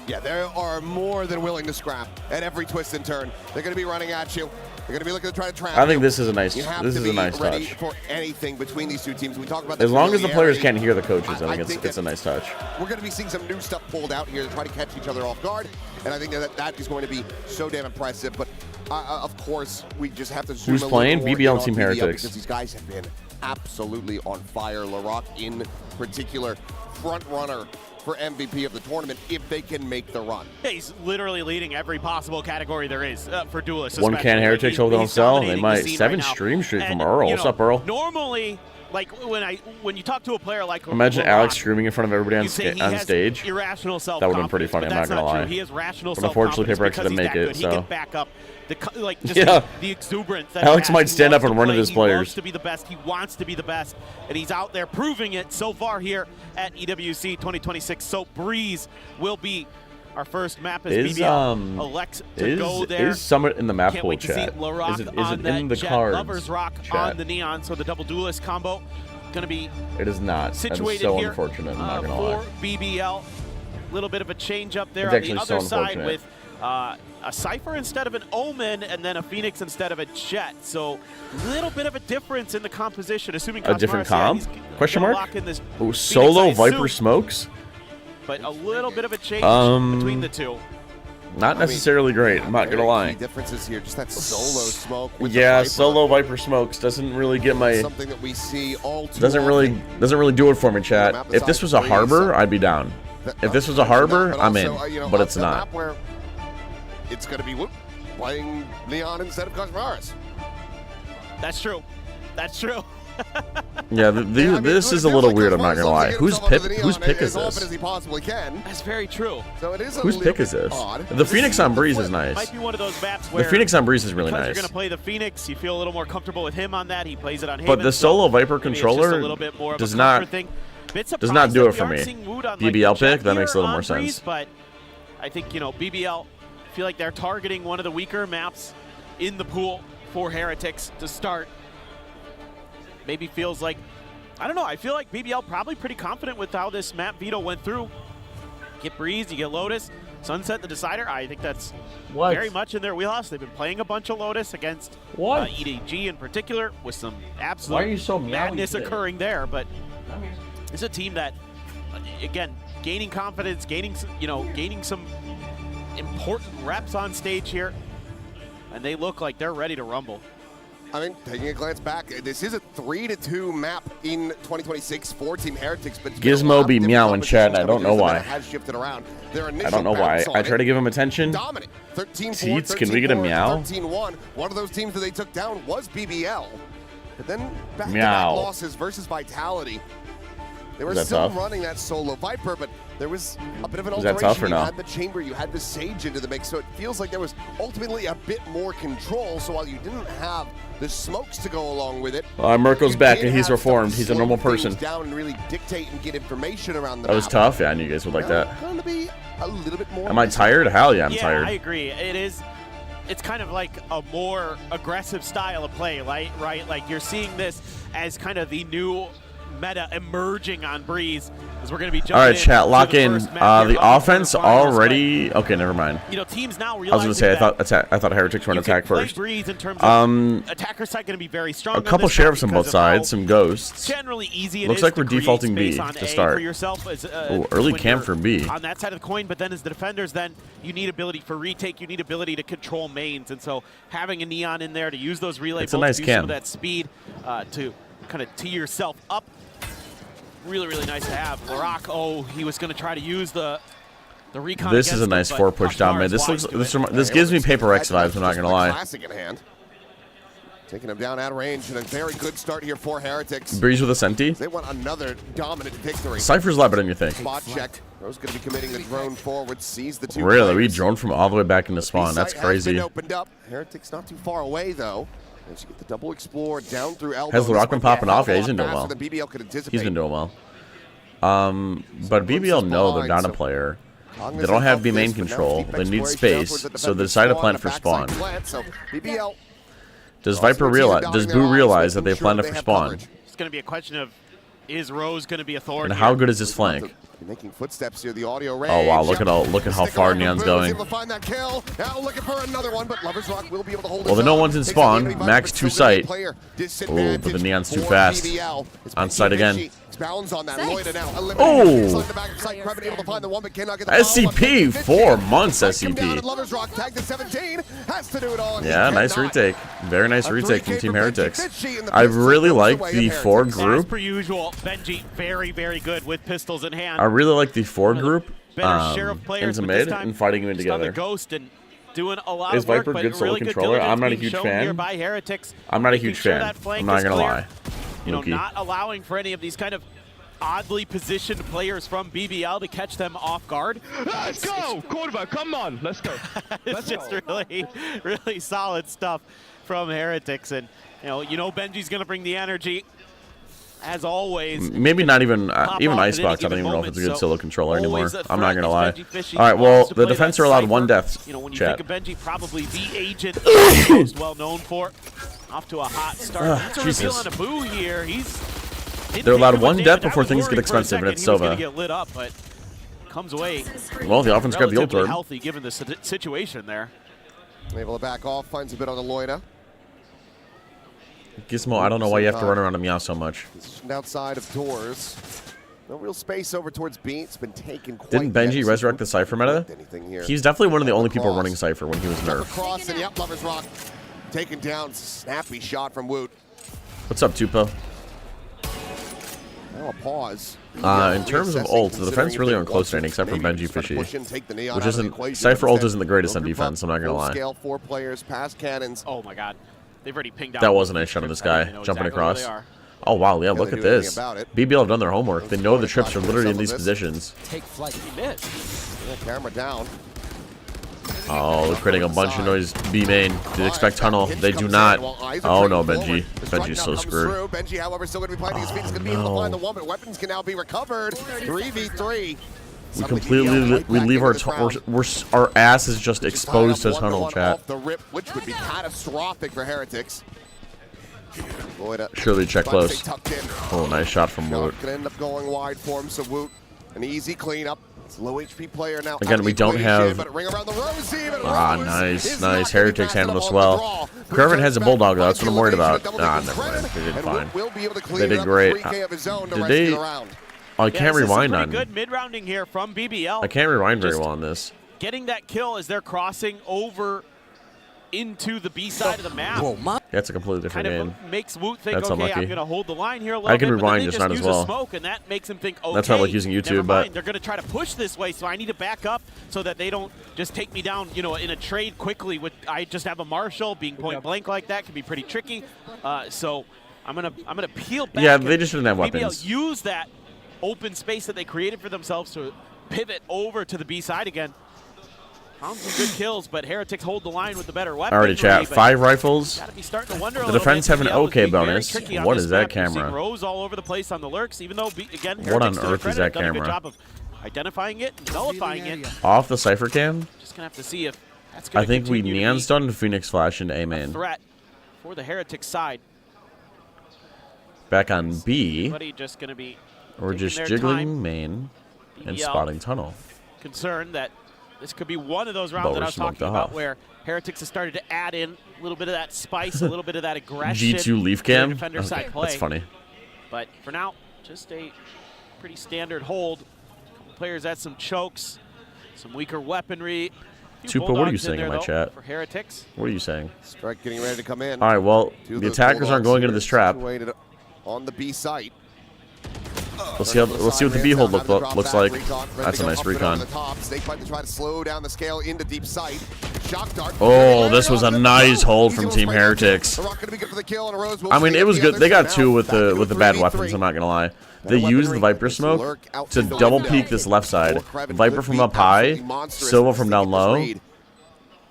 Speaker 13: Yeah, they are more than willing to scrap at every twist and turn. They're going to be running at you. They're going to be looking to try to trap
Speaker 3: I think
Speaker 13: you.
Speaker 3: this is a nice.
Speaker 13: You have
Speaker 3: This
Speaker 13: to
Speaker 3: is
Speaker 13: be
Speaker 3: a nice
Speaker 13: ready
Speaker 3: touch.
Speaker 13: for anything between these two teams. We talk about that
Speaker 3: As long as the players
Speaker 13: familiarity.
Speaker 3: can't hear the coaches, I
Speaker 13: I
Speaker 3: think
Speaker 13: think
Speaker 3: it's a nice touch.
Speaker 13: We're going to be seeing some new stuff pulled out here to try to catch each other off guard, and I think that is going to be so damn impressive. But of course, we just have to zoom
Speaker 3: Who's
Speaker 13: a little
Speaker 3: playing?
Speaker 13: more
Speaker 3: BBL
Speaker 13: in
Speaker 3: and Team
Speaker 13: on BBL
Speaker 3: Heretics.
Speaker 13: because these guys have been absolutely on fire. Larocque in particular, front runner for MVP of the tournament if they can make the run.
Speaker 14: Yeah, he's literally leading every possible category there is for duelists.
Speaker 3: One
Speaker 14: especially.
Speaker 3: can Heretics
Speaker 14: Like,
Speaker 3: hold on
Speaker 14: he's
Speaker 3: sell. They
Speaker 14: dominating
Speaker 3: might
Speaker 14: the scene
Speaker 3: 7
Speaker 14: right now.
Speaker 3: stream streak from
Speaker 14: And,
Speaker 3: Earl.
Speaker 14: you
Speaker 3: What's
Speaker 14: know,
Speaker 3: up, Earl?
Speaker 14: Normally, like when you talk to a player like
Speaker 3: Imagine
Speaker 14: LeBron,
Speaker 3: Alex screaming in front of everybody
Speaker 14: you say he
Speaker 3: on
Speaker 14: has
Speaker 3: stage.
Speaker 14: Irrational
Speaker 3: That would have been pretty funny.
Speaker 14: but
Speaker 3: I'm not
Speaker 14: that's
Speaker 3: gonna
Speaker 14: not
Speaker 3: lie.
Speaker 14: true. He has rational
Speaker 3: But unfortunately,
Speaker 14: self-confidence
Speaker 3: Paper X
Speaker 14: because
Speaker 3: didn't
Speaker 14: he's
Speaker 3: make
Speaker 14: that
Speaker 3: it.
Speaker 14: good. He
Speaker 3: So
Speaker 14: can back up just
Speaker 3: Yeah.
Speaker 14: the exuberance that
Speaker 3: Alex
Speaker 14: he has.
Speaker 3: might
Speaker 14: He
Speaker 3: stand up
Speaker 14: wants
Speaker 3: and
Speaker 14: to
Speaker 3: run at
Speaker 14: play.
Speaker 3: his
Speaker 14: He
Speaker 3: players.
Speaker 14: wants to be the best. He wants to be the best, and he's out there proving it so far here at EWC 2026. So Breeze will be our first map as BBL elects to go there.
Speaker 3: Is Summit in the map
Speaker 14: Can't
Speaker 3: pool,
Speaker 14: wait to see
Speaker 3: chat?
Speaker 14: Larocque
Speaker 3: Is it
Speaker 14: on that
Speaker 3: in the
Speaker 14: Jet
Speaker 3: cards?
Speaker 14: Lovers Rock
Speaker 3: chat?
Speaker 14: on the Neon, so the double duelist combo going to be
Speaker 3: It is not. That is
Speaker 14: situated
Speaker 3: so
Speaker 14: here
Speaker 3: unfortunate. I'm not gonna lie.
Speaker 14: for BBL. A little bit of a change up there
Speaker 3: It's
Speaker 14: on the
Speaker 3: actually so
Speaker 14: other side
Speaker 3: unfortunate.
Speaker 14: with a Cypher instead of an Omen and then a Phoenix instead of a Jet. So a little bit of a difference in the composition, assuming
Speaker 3: A different
Speaker 14: Cosmaris, yeah,
Speaker 3: comp?
Speaker 14: he's
Speaker 3: Question
Speaker 14: gonna
Speaker 3: mark?
Speaker 14: lock in this
Speaker 3: Oh,
Speaker 14: Phoenix,
Speaker 3: solo
Speaker 14: I
Speaker 3: Viper
Speaker 14: assume,
Speaker 3: smokes?
Speaker 14: but a little bit of a change between the two.
Speaker 3: Not necessarily great. I'm not gonna lie.
Speaker 13: Differences here, just that solo smoke. With the
Speaker 3: Yeah,
Speaker 13: Viper.
Speaker 3: solo Viper smokes doesn't really get my.
Speaker 13: Something that we see all too
Speaker 3: Doesn't really do it for me, chat.
Speaker 13: map
Speaker 3: If this was a
Speaker 13: besides
Speaker 3: harbor, I'd be down. If this was a harbor,
Speaker 13: But
Speaker 3: I'm in.
Speaker 13: also, you know,
Speaker 3: But it's
Speaker 13: a
Speaker 3: not.
Speaker 13: map where it's going to be playing Leon instead of Cosmaris.
Speaker 14: That's true. That's true.
Speaker 3: Yeah, this is a little weird. I'm not gonna lie. Whose pick is
Speaker 13: As
Speaker 3: this?
Speaker 13: he possibly can.
Speaker 14: That's very true.
Speaker 13: So it is a
Speaker 3: Whose
Speaker 13: little
Speaker 3: pick is
Speaker 13: bit
Speaker 3: this?
Speaker 13: odd.
Speaker 3: The Phoenix on Breeze is nice.
Speaker 14: Might be one of those maps where
Speaker 3: The Phoenix on Breeze is really
Speaker 14: because
Speaker 3: nice.
Speaker 14: You're gonna play the Phoenix. You feel a little more comfortable with him on that. He plays it on
Speaker 3: But
Speaker 14: Haven,
Speaker 3: the solo Viper
Speaker 14: maybe it's just a
Speaker 3: controller
Speaker 14: little bit more of a
Speaker 3: does
Speaker 14: comfort
Speaker 3: not
Speaker 14: thing. Bit
Speaker 3: do
Speaker 14: surprised
Speaker 3: it
Speaker 14: that
Speaker 3: for
Speaker 14: we
Speaker 3: me.
Speaker 14: aren't seeing Wood on,
Speaker 3: BBL
Speaker 14: like, the
Speaker 3: pick, that makes a little
Speaker 14: on
Speaker 3: more
Speaker 14: Breeze,
Speaker 3: sense.
Speaker 14: But I think, you know, BBL, I feel like they're targeting one of the weaker maps in the pool for Heretics to start. Maybe feels like, I don't know, I feel like BBL probably pretty confident with how this map veto went through. Get Breeze, you get Lotus, Sunset the Decider. I think that's very much in their wheelhouse. They've been playing a bunch of Lotus against EDG in particular with some absolute
Speaker 3: Why are you so
Speaker 14: madness
Speaker 3: today?
Speaker 14: occurring there. But it's a team that, again, gaining confidence, gaining some important reps on stage here, and they look like they're ready to rumble.
Speaker 13: I mean, taking a glance back, this is a 3-2 map in 2026 for Team Heretics. But
Speaker 3: Gizmo be meowing chat, and I don't know why.
Speaker 13: Has shifted around.
Speaker 3: I don't know why. I try to give him attention.
Speaker 13: Dominant. 13-4,
Speaker 3: Teats, can we get a meow?
Speaker 13: 13-1. One of those teams that they took down was BBL. But then back-to-back
Speaker 3: Meow.
Speaker 13: losses versus Vitality. They were
Speaker 3: Was that
Speaker 13: still
Speaker 3: tough?
Speaker 13: running that solo Viper, but there was a bit of an
Speaker 3: Was that
Speaker 13: alteration.
Speaker 3: tough or
Speaker 13: You
Speaker 3: no?
Speaker 13: had the Chamber, you had the Sage into the mix, so it feels like there was ultimately a bit more control. So while you didn't have the smokes to go along with it,
Speaker 3: Mirko's
Speaker 13: you
Speaker 3: back
Speaker 13: did
Speaker 3: and he's
Speaker 13: have stuff to
Speaker 3: reformed. He's a
Speaker 13: slow
Speaker 3: normal
Speaker 13: things
Speaker 3: person.
Speaker 13: down and really dictate and get information around the
Speaker 3: That was
Speaker 13: map.
Speaker 3: tough. Yeah, I knew you guys would like that.
Speaker 13: Going to be a little bit more.
Speaker 3: Am I tired? Hell yeah, I'm
Speaker 14: Yeah,
Speaker 3: tired.
Speaker 14: I agree. It is. It's kind of like a more aggressive style of play, right? Like you're seeing this as kind of the new meta emerging on Breeze, as we're going to be jumping
Speaker 3: All right,
Speaker 14: in
Speaker 3: chat,
Speaker 14: to
Speaker 3: lock
Speaker 14: the
Speaker 3: in.
Speaker 14: first map
Speaker 3: The
Speaker 14: here of
Speaker 3: offense
Speaker 14: quarterfinals.
Speaker 3: already. Okay, never mind.
Speaker 14: You know, teams now
Speaker 3: I was
Speaker 14: realizing
Speaker 3: gonna say
Speaker 14: that
Speaker 3: I thought Heretics were an
Speaker 14: you can
Speaker 3: attack
Speaker 14: play
Speaker 3: first.
Speaker 14: Breeze in terms of attacker side going to be very strong.
Speaker 3: A
Speaker 14: on
Speaker 3: couple
Speaker 14: this map
Speaker 3: sheriffs on
Speaker 14: because
Speaker 3: both
Speaker 14: of how
Speaker 3: sides, some ghosts.
Speaker 14: Generally easy it
Speaker 3: Looks
Speaker 14: is
Speaker 3: like
Speaker 14: to
Speaker 3: we're
Speaker 14: create
Speaker 3: defaulting B
Speaker 14: space on
Speaker 3: to
Speaker 14: A
Speaker 3: start.
Speaker 14: for yourself as,
Speaker 3: Ooh, early
Speaker 14: when
Speaker 3: camp
Speaker 14: you're
Speaker 3: for B.
Speaker 14: on that side of the coin, but then as the defenders, then you need ability for retake, you need ability to control mains, and so having a Neon in there to use those relay
Speaker 3: It's a
Speaker 14: bolts,
Speaker 3: nice
Speaker 14: to use some
Speaker 3: cam.
Speaker 14: of that speed to kind of tee yourself up. Really, really nice to have. Larak, he was going to try to use the recon.
Speaker 3: This is a
Speaker 14: against
Speaker 3: nice
Speaker 14: him, but
Speaker 3: 4 push down mid. This looks. This gives me Paper X vibes. I'm not gonna lie.
Speaker 13: Classic in hand. Taking him down out of range, and a very good start here for Heretics.
Speaker 3: Breeze with a Senti.
Speaker 13: They want another dominant victory.
Speaker 3: Cypher's a lot better than you think.
Speaker 13: Spot check. Rose going to be committing the drone forward, sees the two
Speaker 3: Really, we
Speaker 13: players.
Speaker 3: drone from all the way back into spawn. That's
Speaker 13: B-site has been
Speaker 3: crazy.
Speaker 13: opened up. Heretics not too far away, though. As you get the double explore down through elbow.
Speaker 3: Has Larak been popping off? Yeah, he's been doing
Speaker 13: Faster
Speaker 3: well.
Speaker 13: than BBL could anticipate.
Speaker 3: He's been doing well. But BBL know they're down a player. They don't have B main control. They need space, so they decide to plant for spawn.
Speaker 13: So BBL
Speaker 3: Does Viper realize? Does Boo realize that they planted for spawn?
Speaker 14: It's going to be a question of, is Rose going to be a thorn
Speaker 3: And
Speaker 14: here?
Speaker 3: how good is this flank?
Speaker 13: making footsteps here. The audio range.
Speaker 3: Oh wow! Look at how far Neon's going.
Speaker 13: Able to find that kill. Now looking for another one, but Lovers Rock will be able to hold
Speaker 3: Well,
Speaker 13: his
Speaker 3: the no
Speaker 13: own.
Speaker 3: one's in
Speaker 13: Takes
Speaker 3: spawn.
Speaker 13: the enemy
Speaker 3: Max
Speaker 13: but
Speaker 3: 2
Speaker 13: still gonna be
Speaker 3: sight.
Speaker 13: player
Speaker 3: Oh,
Speaker 13: disadvantage
Speaker 3: but the Neon's too
Speaker 13: for
Speaker 3: fast.
Speaker 13: BBL. It's
Speaker 3: On
Speaker 13: Becky
Speaker 3: sight again.
Speaker 13: Vinci. Bounds on that. Loida now eliminated.
Speaker 3: Oh!
Speaker 13: Inside the back of sight. Krebin able to find the one, but cannot get the follow-up.
Speaker 3: SCP, 4 months
Speaker 13: Come down
Speaker 3: SCP.
Speaker 13: and Lovers Rock tagged at 17. Has to do it all. and he
Speaker 3: Yeah, nice
Speaker 13: cannot.
Speaker 3: retake. Very nice retake from
Speaker 13: 3K
Speaker 3: Team
Speaker 13: for Benji
Speaker 3: Heretics.
Speaker 13: Fishy in the
Speaker 3: I
Speaker 13: pistol
Speaker 3: really
Speaker 13: goes
Speaker 3: like
Speaker 13: away
Speaker 3: the
Speaker 13: of
Speaker 3: 4
Speaker 13: Heretics.
Speaker 14: As
Speaker 3: group.
Speaker 14: per usual, Benji very, very good with pistols in hand.
Speaker 3: I really like the 4 group
Speaker 14: Better sheriff players,
Speaker 3: into
Speaker 14: but this
Speaker 3: mid
Speaker 14: time
Speaker 3: and fighting them
Speaker 14: just on the
Speaker 3: together.
Speaker 14: ghost and doing a lot
Speaker 3: Is
Speaker 14: of work,
Speaker 3: Viper
Speaker 14: but
Speaker 3: good solo
Speaker 14: really good
Speaker 3: controller? I'm not a
Speaker 14: diligence
Speaker 3: huge
Speaker 14: being shown
Speaker 3: fan.
Speaker 14: here by Heretics,
Speaker 3: I'm not a
Speaker 14: making
Speaker 3: huge
Speaker 14: sure
Speaker 3: fan.
Speaker 14: that flank
Speaker 3: I'm not
Speaker 14: is
Speaker 3: gonna
Speaker 14: clear.
Speaker 3: lie.
Speaker 14: You know,
Speaker 3: Low-key.
Speaker 14: not allowing for any of these kind of oddly positioned players from BBL to catch them off guard.
Speaker 15: Let's go! Cordoba, come on, let's go.
Speaker 14: It's just really, really solid stuff from Heretics, and you know Benji's gonna bring the energy. As always,
Speaker 3: Maybe not even
Speaker 14: pop
Speaker 3: even
Speaker 14: off at
Speaker 3: Icebox. I
Speaker 14: any
Speaker 3: don't even know if it's a
Speaker 14: given
Speaker 3: good solo controller anymore.
Speaker 14: always a
Speaker 3: I'm not
Speaker 14: threat
Speaker 3: gonna
Speaker 14: is
Speaker 3: lie.
Speaker 14: Benji Fishy.
Speaker 3: All right,
Speaker 14: He
Speaker 3: well
Speaker 14: wants to
Speaker 3: the
Speaker 14: play
Speaker 3: defense
Speaker 14: that
Speaker 3: are allowed
Speaker 14: Cypher.
Speaker 3: 1 death.
Speaker 14: You know, when you
Speaker 3: Chat.
Speaker 14: think of Benji, probably the agent that he's most well known for. Off to a hot start. That's a reveal
Speaker 3: Jesus.
Speaker 14: on a Boo here. He's
Speaker 3: They're allowed
Speaker 14: taking
Speaker 3: 1
Speaker 14: much
Speaker 3: death
Speaker 14: damage. I
Speaker 3: before
Speaker 14: was
Speaker 3: things get
Speaker 14: worried for a
Speaker 3: expensive, and
Speaker 14: second
Speaker 3: it's
Speaker 14: he was gonna
Speaker 3: Sova.
Speaker 14: get lit up, but comes away.
Speaker 3: Well, the offense grabbed the ult
Speaker 14: relatively
Speaker 3: orb.
Speaker 14: healthy given the situation there.
Speaker 13: Able to back off, finds a bit on the Loida.
Speaker 3: Gizmo, I don't know why you have to run around him Meow so much.
Speaker 13: Positioned outside of doors. No real space over towards B. It's been taken quite
Speaker 3: Didn't Benji
Speaker 13: yet, so
Speaker 3: resurrect the Cypher meta?
Speaker 13: anything here.
Speaker 3: He's definitely one of the only people
Speaker 13: Cross.
Speaker 3: running Cypher when he was nerfed.
Speaker 13: Cross and yep, Lovers Rock taken down. Snappy shot from Woot.
Speaker 3: What's up, Tupo?
Speaker 13: Now a pause.
Speaker 3: In terms of ult, the defense really aren't close to any except for Benji Fishy, which isn't Cypher ult isn't the greatest on defense. I'm not gonna lie.
Speaker 13: Scale 4 players, past cannons.
Speaker 14: Oh my God, they've already pinged out.
Speaker 3: That was a nice shot on this guy
Speaker 14: They know
Speaker 3: jumping
Speaker 14: exactly where
Speaker 3: across.
Speaker 14: they are.
Speaker 3: Oh wow, yeah, look at this.
Speaker 13: About it.
Speaker 3: BBL have done their homework. They know the trips are literally in these positions.
Speaker 1: Take flight. He missed.
Speaker 13: Camera down.
Speaker 3: Oh, creating a bunch of noise. B main. Did expect tunnel. They do not. Oh no, Benji. Benji's so screwed.
Speaker 13: Benji, however, still going to be playing his feet. He's going to be able to find the one, but weapons can now be recovered. 3v3.
Speaker 3: We completely leave our our ass is just exposed to tunnel, chat.
Speaker 13: Off the rip, which would be catastrophic for Heretics.
Speaker 3: Surely check close. Oh, nice shot from Woot.
Speaker 13: Gonna end up going wide for him, so Woot, an easy cleanup. It's a low HP player now.
Speaker 3: Again, we don't have. Nice. Heretics handle this well. Kervin has a bulldog though. That's what I'm worried about. Ah, never mind. They did fine. They did great. Did they? Oh, I can't rewind on.
Speaker 14: Good mid-rounding here from BBL.
Speaker 3: I can't rewind very well on this.
Speaker 14: Getting that kill as they're crossing over into the B side of the map.
Speaker 3: That's a completely different game.
Speaker 14: Makes Woot think,
Speaker 3: That's
Speaker 14: okay,
Speaker 3: unlucky.
Speaker 14: I'm going to hold the line here a little
Speaker 3: I can
Speaker 14: bit,
Speaker 3: rewind,
Speaker 14: but
Speaker 3: just
Speaker 14: then
Speaker 3: not
Speaker 14: they
Speaker 3: as
Speaker 14: use
Speaker 3: well.
Speaker 14: a smoke, and that makes him think, okay,
Speaker 3: That's why I like using YouTube, but
Speaker 14: they're going to try to push this way, so I need to back up so that they don't just take me down, you know, in a trade quickly. With I just have a Marshall being point blank like that can be pretty tricky. So I'm gonna peel back.
Speaker 3: Yeah, they just didn't have
Speaker 14: BBL
Speaker 3: weapons.
Speaker 14: use that open space that they created for themselves to pivot over to the B side again. Found some good kills, but Heretics hold the line with the better weapon.
Speaker 3: Already, chat. 5 rifles.
Speaker 14: The
Speaker 3: defense have an okay bonus. What is that camera?
Speaker 14: Rows all over the place on the lurks, even though again,
Speaker 3: What on
Speaker 14: Heretics, to their
Speaker 3: earth is
Speaker 14: credit,
Speaker 3: that
Speaker 14: have done a good
Speaker 3: camera?
Speaker 14: job of identifying it, and nullifying it.
Speaker 3: Off the Cypher cam?
Speaker 14: Just gonna have to see if that's gonna
Speaker 3: I think we
Speaker 14: continue to
Speaker 3: neon
Speaker 14: be
Speaker 3: stunned Phoenix Flash into A
Speaker 14: a
Speaker 3: main.
Speaker 14: threat for the Heretics side.
Speaker 3: Back on B.
Speaker 14: Buddy just gonna be
Speaker 3: We're
Speaker 14: taking
Speaker 3: just
Speaker 14: their
Speaker 3: jiggling
Speaker 14: time.
Speaker 3: main and
Speaker 14: BBL
Speaker 3: spotting tunnel.
Speaker 14: Concerned that this could be one of those rounds
Speaker 3: But
Speaker 14: that
Speaker 3: we're
Speaker 14: I was talking
Speaker 3: smoked
Speaker 14: about
Speaker 3: off.
Speaker 14: where Heretics has started to add in a little bit of that spice, a little bit of that aggression.
Speaker 3: G2 leaf
Speaker 14: to their
Speaker 3: cam?
Speaker 14: defender
Speaker 3: Okay,
Speaker 14: side play.
Speaker 3: that's funny.
Speaker 14: But for now, just a pretty standard hold. A couple players had some chokes, some weaker weaponry.
Speaker 3: Tupa, what are you saying in my chat?
Speaker 14: For Heretics.
Speaker 3: What are you saying?
Speaker 13: Strike getting ready to come in.
Speaker 3: All right, well,
Speaker 13: Two of
Speaker 3: the
Speaker 13: those
Speaker 3: attackers aren't
Speaker 13: Bulldogs
Speaker 3: going into
Speaker 13: here
Speaker 3: this trap.
Speaker 13: situated on the B site.
Speaker 3: Let's see what the B hold looks like. That's a nice recon.
Speaker 13: Snake bite to try to slow down the scale into deep sight. Shock dart.
Speaker 3: Oh, this was a nice hold from Team Heretics. I mean, it was good. They got 2 with the bad weapons. I'm not gonna lie. They used the Viper smoke to double peek this left side. Viper from up high, Silva from down low.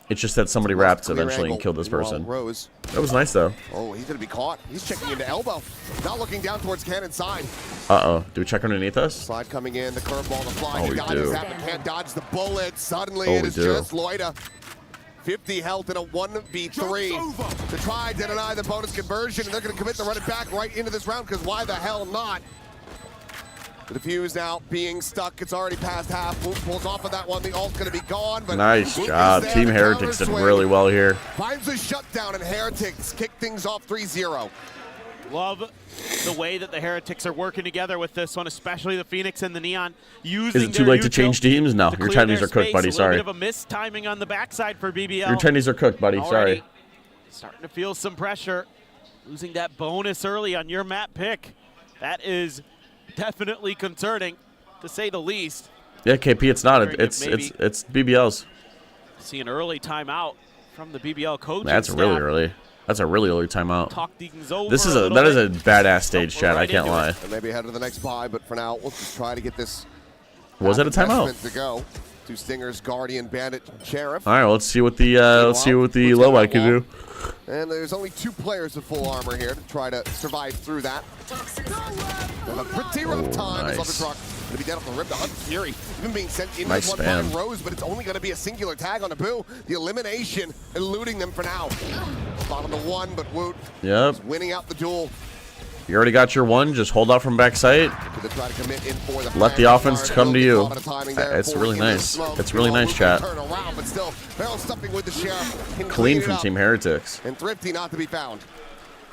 Speaker 3: It's just that somebody wrapped eventually and killed this person. That was nice though.
Speaker 13: Oh, he's gonna be caught. He's checking into elbow. Not looking down towards cannon side.
Speaker 3: Uh-oh. Do we check underneath us?
Speaker 13: Slide coming in, the curveball, the fly.
Speaker 3: Oh,
Speaker 13: He
Speaker 3: we
Speaker 13: got
Speaker 3: do.
Speaker 13: his happen, can't dodge the bullet. Suddenly
Speaker 3: Oh,
Speaker 13: it
Speaker 3: we
Speaker 13: is
Speaker 3: do.
Speaker 13: just Loida. 50 health in a 1v3 to try to deny the bonus conversion, and they're going to commit to run it back right into this round, because why the hell not? The defuse now being stuck. It's already past half. Woot pulls off of that one. The ult's going to be gone. But
Speaker 3: Nice
Speaker 13: Woot is
Speaker 3: job.
Speaker 13: there
Speaker 3: Team
Speaker 13: to
Speaker 3: Heretics did
Speaker 13: counter-swing.
Speaker 3: really well here.
Speaker 13: Finds a shutdown, and Heretics kick things off 3-0.
Speaker 14: Love the way that the Heretics are working together with this one, especially the Phoenix and the Neon. Using
Speaker 3: Is it too late to change teams? No, your tendies are cooked, buddy.
Speaker 14: A
Speaker 3: Sorry.
Speaker 14: little bit of a missed timing on the backside for BBL.
Speaker 3: Your tendies are cooked, buddy. Sorry.
Speaker 14: Already starting to feel some pressure. Losing that bonus early on your map pick. That is definitely concerning, to say the least.
Speaker 3: Yeah, KP, it's not.
Speaker 14: Wondering if
Speaker 3: It's BBL's.
Speaker 14: See an early timeout from the BBL coaching
Speaker 3: That's
Speaker 14: staff.
Speaker 3: really early. That's a really early timeout.
Speaker 14: Talk things over
Speaker 3: This is
Speaker 14: a little
Speaker 3: that is
Speaker 14: bit.
Speaker 3: a badass stage, chat. I can't lie.
Speaker 13: And maybe head to the next buy, but for now, we'll just try to get this.
Speaker 3: Was that a timeout?
Speaker 13: investment to go. 2 Stingers, Guardian, Bandit, Sheriff.
Speaker 3: All right, well, let's see what the low I can do.
Speaker 13: And there's only 2 players with full armor here to try to survive through that. Have a pretty rough time.
Speaker 3: nice.
Speaker 13: As Love the Truck going to be down off the rip. The Hunt Fury even being sent into
Speaker 3: Nice
Speaker 13: this one by
Speaker 3: spam.
Speaker 13: Rose, but it's only going to be a singular tag on Abu. The elimination eluding them for now. Bottom of 1, but Woot
Speaker 3: Yep.
Speaker 13: is winning out the duel.
Speaker 3: You already got your one. Just hold out from backside.
Speaker 13: To try to commit in for the
Speaker 3: Let the
Speaker 13: flank
Speaker 3: offense
Speaker 13: guard.
Speaker 3: come to
Speaker 13: A
Speaker 3: you.
Speaker 13: little bit of timing there
Speaker 3: It's
Speaker 13: for
Speaker 3: really
Speaker 13: in the
Speaker 3: nice.
Speaker 13: smoke.
Speaker 3: It's really nice,
Speaker 13: Woot
Speaker 3: chat.
Speaker 13: turn around, but still barrel stuffing with the Sheriff. Can
Speaker 3: Clean
Speaker 13: it
Speaker 3: from
Speaker 13: up.
Speaker 3: Team Heretics.
Speaker 13: And Thrifty not to be found.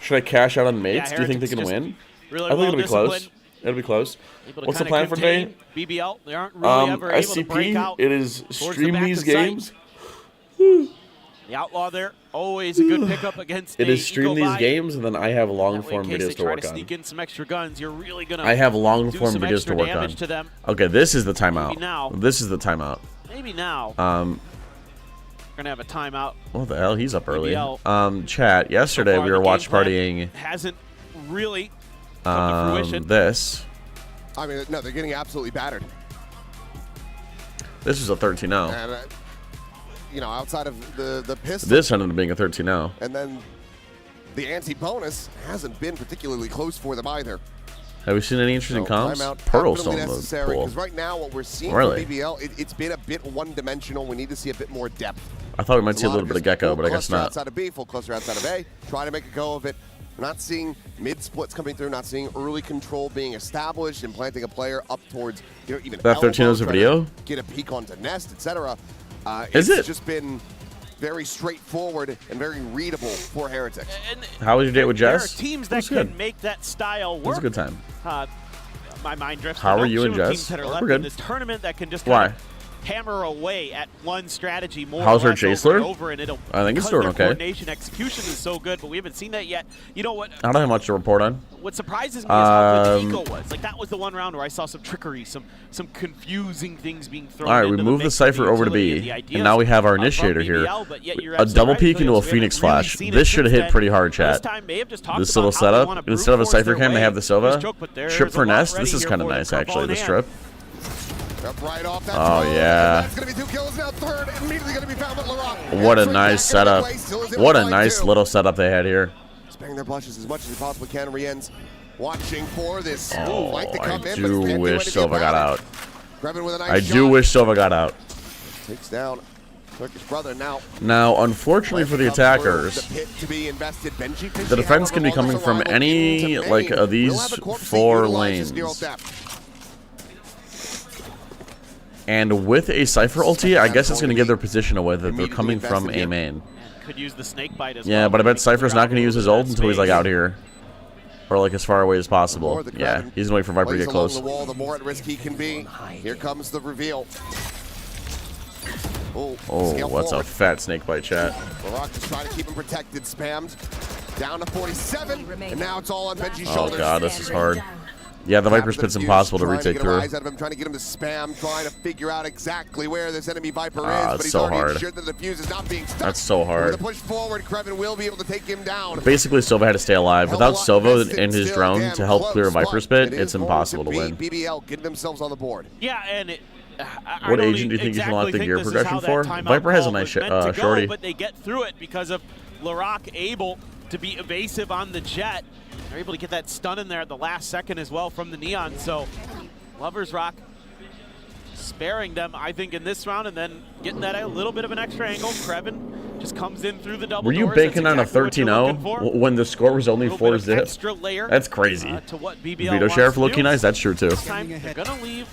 Speaker 3: Should I cash out on mates?
Speaker 14: Yeah,
Speaker 3: Do you think they can
Speaker 14: Heretics
Speaker 3: win?
Speaker 14: really
Speaker 3: I think
Speaker 14: well
Speaker 3: it'll be close.
Speaker 14: disciplined.
Speaker 3: It'll be close.
Speaker 14: Able to
Speaker 3: What's the
Speaker 14: kinda
Speaker 3: plan for today?
Speaker 14: contain BBL. They aren't really ever able to break
Speaker 3: SCP,
Speaker 14: out.
Speaker 3: it is
Speaker 14: towards the
Speaker 3: stream
Speaker 14: back
Speaker 3: these
Speaker 14: of the site.
Speaker 3: games.
Speaker 14: The Outlaw there, always a good pickup against
Speaker 3: It
Speaker 14: a
Speaker 3: is stream these
Speaker 14: Eco-Buy.
Speaker 3: games, and then I have long
Speaker 14: That way,
Speaker 3: form
Speaker 14: in case
Speaker 3: videos
Speaker 14: they
Speaker 3: to
Speaker 14: try
Speaker 3: work
Speaker 14: to
Speaker 3: on.
Speaker 14: sneak in some extra guns, you're really gonna
Speaker 3: I have long
Speaker 14: do
Speaker 3: form
Speaker 14: some
Speaker 3: videos
Speaker 14: extra
Speaker 3: to work
Speaker 14: damage
Speaker 3: on.
Speaker 14: to them.
Speaker 3: Okay, this is the timeout.
Speaker 14: Maybe now.
Speaker 3: This is the timeout.
Speaker 14: Maybe now.
Speaker 3: Um,
Speaker 14: We're gonna have a timeout.
Speaker 3: what the hell? He's up early.
Speaker 14: BBL.
Speaker 3: Chat. Yesterday
Speaker 14: So far,
Speaker 3: we were
Speaker 14: the
Speaker 3: watch
Speaker 14: game plan
Speaker 3: partying.
Speaker 14: Hasn't really come to fruition.
Speaker 3: This.
Speaker 13: I mean, no, they're getting absolutely battered.
Speaker 3: This is a 13-0.
Speaker 13: And, you know, outside of the pistol.
Speaker 3: This ended up being a 13-0.
Speaker 13: And then the anti-bonus hasn't been particularly close for them either.
Speaker 3: Have we seen any interesting comps?
Speaker 13: Timeout
Speaker 3: Pearl's
Speaker 13: definitely
Speaker 3: still
Speaker 13: necessary,
Speaker 3: cool.
Speaker 13: because right now what we're seeing
Speaker 3: Really?
Speaker 13: from BBL, it's been a bit one-dimensional. We need to see a bit more depth.
Speaker 3: I thought we might see a little bit of Gecko, but I guess
Speaker 13: Cluster
Speaker 3: not.
Speaker 13: outside of B, full cluster outside of A. Try to make a go of it. We're not seeing mid-splits coming through, not seeing early control being established and planting a player up towards, you know, even
Speaker 3: That 13 is a
Speaker 13: elbow,
Speaker 3: video?
Speaker 13: trying to get a peek onto Nest, etc.
Speaker 3: Is it?
Speaker 13: It's just been very straightforward and very readable for Heretics.
Speaker 3: How was your date with Jess?
Speaker 14: There are teams
Speaker 3: It
Speaker 14: that
Speaker 3: was
Speaker 14: can
Speaker 3: good.
Speaker 14: make that style
Speaker 3: It
Speaker 14: work.
Speaker 3: was a good time.
Speaker 14: My mind drifts.
Speaker 3: How
Speaker 14: but
Speaker 3: are
Speaker 14: no
Speaker 3: you and
Speaker 14: two
Speaker 3: Jess?
Speaker 14: teams that are
Speaker 3: We're
Speaker 14: left
Speaker 3: good.
Speaker 14: in this tournament that can just
Speaker 3: Why?
Speaker 14: kind of hammer away at one strategy more
Speaker 3: How's
Speaker 14: or
Speaker 3: her
Speaker 14: less over
Speaker 3: Chasler?
Speaker 14: and over, and it'll,
Speaker 3: I think it's
Speaker 14: because
Speaker 3: doing
Speaker 14: their
Speaker 3: okay.
Speaker 14: coordination execution is so good, but we haven't seen that yet. You know what?
Speaker 3: I don't have much to report on.
Speaker 14: What surprises me is how good the Eco was. Like, that was the one round where I saw some trickery, some confusing things being thrown.
Speaker 3: All right, we
Speaker 14: into
Speaker 3: moved the
Speaker 14: mix,
Speaker 3: Cypher over to
Speaker 14: utility
Speaker 3: B,
Speaker 14: and the
Speaker 3: and now we have our
Speaker 14: ideas,
Speaker 3: initiator
Speaker 14: from
Speaker 3: here.
Speaker 14: BBL, but yet you're
Speaker 3: A
Speaker 14: absolutely
Speaker 3: double
Speaker 14: right,
Speaker 3: peek into a
Speaker 14: Philips. We
Speaker 3: Phoenix
Speaker 14: haven't really
Speaker 3: Flash.
Speaker 14: seen it
Speaker 3: This should have
Speaker 14: since
Speaker 3: hit pretty
Speaker 14: then.
Speaker 3: hard, chat.
Speaker 14: This time may have just talked
Speaker 3: This little
Speaker 14: about how they
Speaker 3: setup.
Speaker 14: wanna
Speaker 3: Instead of a
Speaker 14: brute force
Speaker 3: Cypher
Speaker 14: their
Speaker 3: cam, they
Speaker 14: way.
Speaker 3: have the Sova.
Speaker 14: This joke, but there's
Speaker 3: Strip
Speaker 14: a
Speaker 3: for
Speaker 14: lot
Speaker 3: Nest.
Speaker 14: ready
Speaker 3: This is
Speaker 14: here
Speaker 3: kind of
Speaker 14: for them.
Speaker 3: nice,
Speaker 14: Curveball
Speaker 3: actually,
Speaker 14: in
Speaker 3: the
Speaker 14: hand.
Speaker 3: strip.
Speaker 13: Up right off that
Speaker 3: Oh,
Speaker 13: throw.
Speaker 3: yeah.
Speaker 13: That's going to be 2 kills now. Third, immediately going to be found by Larock.
Speaker 3: What a nice setup. What a nice little setup they had here.
Speaker 13: Sparing their blushes as much as they possibly can. Rien's watching for this.
Speaker 3: Oh,
Speaker 13: Like to
Speaker 3: I
Speaker 13: come in, but
Speaker 3: do
Speaker 13: can't do
Speaker 3: wish
Speaker 13: anything
Speaker 3: Silva got
Speaker 13: about
Speaker 3: out.
Speaker 13: it. Grevin with a nice
Speaker 3: I
Speaker 13: shot.
Speaker 3: do wish Silva got out.
Speaker 13: Takes down Turkish brother now.
Speaker 3: Now, unfortunately for the attackers,
Speaker 13: The pit to be invested. Benji
Speaker 3: the defense can be
Speaker 13: however,
Speaker 3: coming from
Speaker 13: arrival
Speaker 3: any
Speaker 13: into
Speaker 3: like
Speaker 13: Maine.
Speaker 3: of
Speaker 13: We'll
Speaker 3: these
Speaker 13: have a corpse
Speaker 3: 4
Speaker 13: utilize
Speaker 3: lanes.
Speaker 13: his neural depth.
Speaker 3: And with a Cypher ulti, I guess it's going to give their position away that they're coming from A main.
Speaker 14: Could use the snake bite as
Speaker 3: Yeah,
Speaker 14: well.
Speaker 3: but I bet Cypher's not going to use his ult until he's like out here. Or like as far away as possible. Yeah, he's going to wait for Viper to
Speaker 13: Plays
Speaker 3: get
Speaker 13: along
Speaker 3: close.
Speaker 13: the wall, the more at risk he can be. Here comes the reveal.
Speaker 3: Oh,
Speaker 13: scale
Speaker 3: what's
Speaker 13: forward.
Speaker 3: a fat snake bite, chat.
Speaker 13: Larock just trying to keep him protected. Spammed. Down to 47. And now it's all on Benji's
Speaker 3: Oh
Speaker 13: shoulders.
Speaker 3: god, this is hard. Yeah, the Viper's pit's impossible to
Speaker 13: Trying
Speaker 3: retake
Speaker 13: get
Speaker 3: through.
Speaker 13: eyes out of him, trying to get him to spam, trying to figure out exactly where this enemy Viper is,
Speaker 3: Ah,
Speaker 13: but
Speaker 3: it's
Speaker 13: he's
Speaker 3: so
Speaker 13: already
Speaker 3: hard.
Speaker 13: ensured that the fuse is not being stuck.
Speaker 3: That's so hard.
Speaker 13: With a push forward, Krevin will be able to take him down.
Speaker 3: Basically, Silva had to stay alive.
Speaker 13: Hell of a
Speaker 3: Without
Speaker 13: lot
Speaker 3: Silva
Speaker 13: invested,
Speaker 3: and his
Speaker 13: still
Speaker 3: drone
Speaker 13: damn
Speaker 3: to help
Speaker 13: close,
Speaker 3: clear
Speaker 13: but
Speaker 3: Viper's pit,
Speaker 13: it
Speaker 3: it's
Speaker 13: is going
Speaker 3: impossible to
Speaker 13: be
Speaker 3: win.
Speaker 13: BBL getting themselves on the board.
Speaker 14: Yeah, and I
Speaker 3: What
Speaker 14: don't
Speaker 3: agent do you think you can
Speaker 14: exactly
Speaker 3: unlock the
Speaker 14: think
Speaker 3: gear
Speaker 14: this is
Speaker 3: progression
Speaker 14: how that
Speaker 3: for?
Speaker 14: timeout
Speaker 3: Viper has a
Speaker 14: call
Speaker 3: nice
Speaker 14: was meant to go,
Speaker 3: shorty.
Speaker 14: but they get through it because of Larock able to be evasive on the jet. They're able to get that stun in there at the last second as well from the Neon. So Lovers Rock sparing them, I think, in this round, and then getting that a little bit of an extra angle. Krevin just comes in through the double
Speaker 3: Were you
Speaker 14: doors.
Speaker 3: banking
Speaker 14: That's
Speaker 3: on a
Speaker 14: exactly what you're looking
Speaker 3: 13-0
Speaker 14: for.
Speaker 3: when the score was only
Speaker 14: Little
Speaker 3: 4
Speaker 14: bit of
Speaker 3: zip?
Speaker 14: extra layer,
Speaker 3: That's crazy.
Speaker 14: to what BBL
Speaker 3: Vito
Speaker 14: wants
Speaker 3: Sheriff
Speaker 14: to
Speaker 3: looking
Speaker 14: do.
Speaker 3: nice. That's true too.
Speaker 14: This time they're gonna leave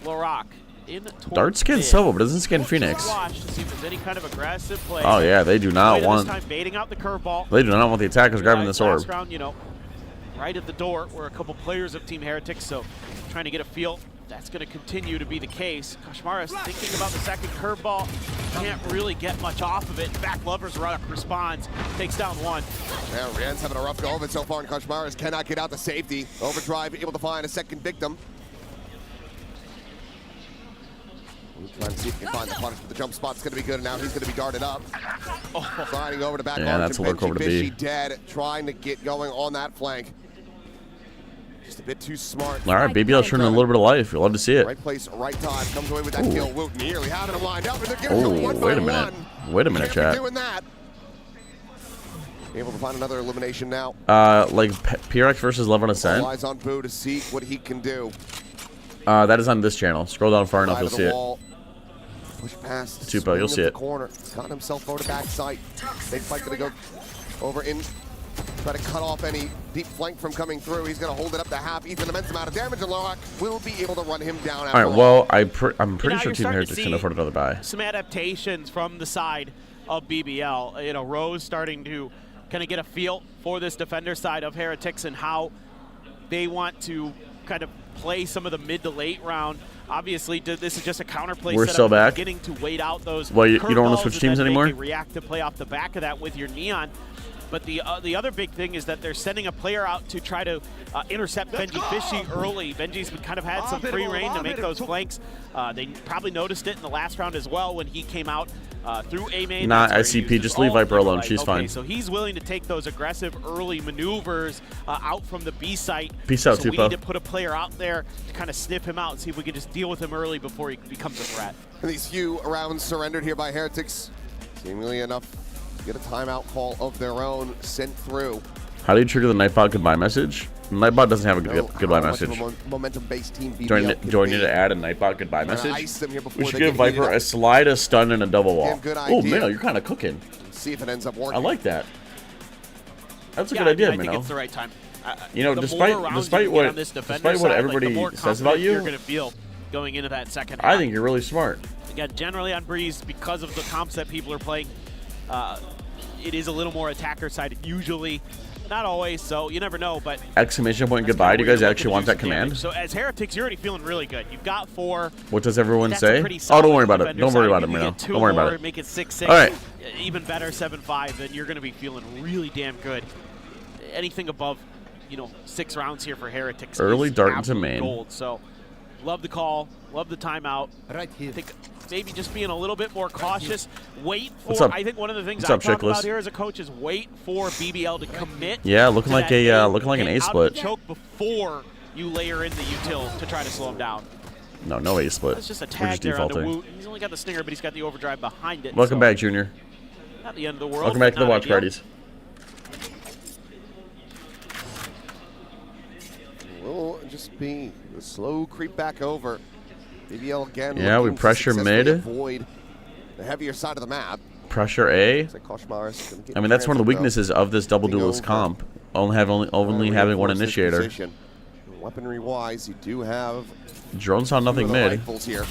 Speaker 14: Larock in
Speaker 3: Dart skins Silva, but doesn't skin Phoenix.
Speaker 14: Watch to see if there's any kind of aggressive play.
Speaker 3: Oh yeah, they do not
Speaker 14: This
Speaker 3: want.
Speaker 14: time baiting out the curveball.
Speaker 3: They do not want the attackers grabbing this orb.
Speaker 14: Last round, you know, right at the door were a couple players of Team Heretics, so trying to get a feel. That's going to continue to be the case. Koshmaris thinking about the second curveball. Can't really get much off of it. In fact, Lovers Rock responds, takes down one.
Speaker 13: Yeah, Rien's having a rough go of it so far, and Koshmaris cannot get out to safety. Overdrive able to find a second victim. We'll try and see if he can find the punishment. The jump spot's going to be good, and now he's going to be darted up. Sliding over to back
Speaker 3: Yeah,
Speaker 13: arch,
Speaker 3: that's a
Speaker 13: and
Speaker 3: lurk over to
Speaker 13: Fishy
Speaker 3: B.
Speaker 13: dead, trying to get going on that flank. Just a bit too smart.
Speaker 3: All right, BBL showing a little bit of life. You'll love to see it.
Speaker 13: Right place, right time. Comes away with that
Speaker 3: Ooh.
Speaker 13: kill. Woot nearly having him lined up, and they're giving him
Speaker 3: Oh,
Speaker 13: one
Speaker 3: wait
Speaker 13: by
Speaker 3: a minute.
Speaker 13: one.
Speaker 3: Wait a minute,
Speaker 13: Can't be
Speaker 3: chat.
Speaker 13: doing that. Able to find another elimination now.
Speaker 3: Like PRX versus Love on
Speaker 13: All
Speaker 3: Ascent.
Speaker 13: eyes on Boo to see what he can do.
Speaker 3: That is on this channel. Scroll down far enough,
Speaker 13: Side
Speaker 3: you'll
Speaker 13: of the
Speaker 3: see it.
Speaker 13: wall. Push past.
Speaker 3: Tupo,
Speaker 13: swing
Speaker 3: you'll
Speaker 13: of
Speaker 3: see
Speaker 13: the
Speaker 3: it.
Speaker 13: Corner. He's gotten himself over to backside. Big fight gonna go over in. Try to cut off any deep flank from coming through. He's gonna hold it up to half. He's an immense amount of damage, and Lorak will be able to run him down.
Speaker 3: All right, well, I'm pretty
Speaker 14: Now
Speaker 3: sure
Speaker 14: you're
Speaker 3: Team
Speaker 14: starting to
Speaker 3: Heretics can
Speaker 14: see
Speaker 3: afford another buy.
Speaker 14: some adaptations from the side of BBL. You know, Rose starting to kind of get a feel for this defender side of Heretics and how they want to kind of play some of the mid to late round. Obviously, this is just a counterplay
Speaker 3: We're
Speaker 14: setup.
Speaker 3: still back.
Speaker 14: Beginning to wait out those
Speaker 3: Well, you don't want to
Speaker 14: curveballs
Speaker 3: switch
Speaker 14: and
Speaker 3: teams
Speaker 14: then
Speaker 3: anymore?
Speaker 14: make a reactive play off the back of that with your Neon. But the other big thing is that they're sending a player out to try to intercept Benji Fishy early. Benji's kind of had some free reign to make those flanks. They probably noticed it in the last round as well when he came out through A main.
Speaker 3: Not SCP, just leave Viper alone. She's fine.
Speaker 14: So he's willing to take those aggressive early maneuvers out from the B site.
Speaker 3: Peace out,
Speaker 14: so we
Speaker 3: Tupo.
Speaker 14: need to put a player out there to kind of sniff him out and see if we can just deal with him early before he becomes a threat.
Speaker 13: And these few rounds surrendered here by Heretics, seemingly enough to get a timeout call of their own sent through.
Speaker 3: How do you trigger the Nightbot goodbye message? Nightbot doesn't have a goodbye message.
Speaker 13: Momentum-based team.
Speaker 3: Do I need to add a Nightbot goodbye message?
Speaker 13: Ice them here
Speaker 3: We should
Speaker 13: they
Speaker 3: give
Speaker 13: get heated
Speaker 3: Viper
Speaker 13: up.
Speaker 3: a slide, a stun, and a double wall.
Speaker 13: Good
Speaker 3: Oh,
Speaker 13: idea.
Speaker 3: man, you're kind of cooking.
Speaker 13: See if it ends up working.
Speaker 3: I like that. That's a
Speaker 14: Yeah,
Speaker 3: good idea,
Speaker 14: I think
Speaker 3: Mino.
Speaker 14: it's the right time.
Speaker 3: You know,
Speaker 14: The
Speaker 3: despite
Speaker 14: more rounds you can get
Speaker 3: what
Speaker 14: on this defender
Speaker 3: despite what
Speaker 14: side,
Speaker 3: everybody
Speaker 14: the more
Speaker 3: says about
Speaker 14: confident you're
Speaker 3: you,
Speaker 14: going to feel going into that second
Speaker 3: I
Speaker 14: half.
Speaker 3: think you're really smart.
Speaker 14: Again, generally on Breeze, because of the comps that people are playing, it is a little more attacker-sided usually. Not always, so you never know, but...
Speaker 3: Exclamation point goodbye. Do you guys actually want that command?
Speaker 14: So as Heretics, you're already feeling really good. You've got 4.
Speaker 3: What does everyone
Speaker 14: That's a
Speaker 3: say?
Speaker 14: pretty
Speaker 3: Oh, don't worry
Speaker 14: solid
Speaker 3: about it.
Speaker 14: defender
Speaker 3: Don't worry
Speaker 14: side.
Speaker 3: about it,
Speaker 14: You
Speaker 3: Mino.
Speaker 14: get 2
Speaker 3: Don't worry about
Speaker 14: more,
Speaker 3: it.
Speaker 14: Make it 6-6.
Speaker 3: All right.
Speaker 14: Even better, 7-5, then you're going to be feeling really damn good. Anything above, 6 rounds here for Heretics.
Speaker 3: Early
Speaker 14: is
Speaker 3: dart into
Speaker 14: absolute
Speaker 3: main.
Speaker 14: Gold. So, love the call, love the timeout. Right here. I think maybe just being a little bit more cautious. Wait for.
Speaker 3: What's up?
Speaker 14: I think one of the things
Speaker 3: What's
Speaker 14: I
Speaker 3: up,
Speaker 14: talk
Speaker 3: Chickless?
Speaker 14: about here as a coach is wait for BBL to commit.
Speaker 3: Yeah, looking
Speaker 14: to
Speaker 3: like
Speaker 14: that
Speaker 3: a
Speaker 14: A,
Speaker 3: looking like an
Speaker 14: get
Speaker 3: A
Speaker 14: out of
Speaker 3: split.
Speaker 14: the choke before you layer in the util to try to slow him down.
Speaker 3: No A split.
Speaker 14: It's just a
Speaker 3: We're
Speaker 14: tag
Speaker 3: just
Speaker 14: there on the
Speaker 3: defaulting.
Speaker 14: Woot. He's only got the stinger, but he's got the overdrive behind it.
Speaker 3: Welcome
Speaker 14: so
Speaker 3: back, Junior.
Speaker 14: Not the end of the world.
Speaker 3: Welcome back to the
Speaker 14: not
Speaker 3: watch
Speaker 14: ideal.
Speaker 3: parties.
Speaker 13: Will just be the slow creep back over. BBL again.
Speaker 3: Yeah, we
Speaker 13: looking to
Speaker 3: pressure
Speaker 13: successfully
Speaker 3: mid.
Speaker 13: Avoid the heavier side of the map.
Speaker 3: Pressure A.
Speaker 13: Looks like Koshmar's gonna get
Speaker 3: I mean, that's one of the
Speaker 13: transit, though.
Speaker 3: weaknesses of this double duelist comp. Only having one
Speaker 13: Reinforce his
Speaker 3: initiator.
Speaker 13: position. Weaponry-wise, you do have
Speaker 3: Drone saw nothing
Speaker 13: two of the
Speaker 3: mid.
Speaker 13: rifles here.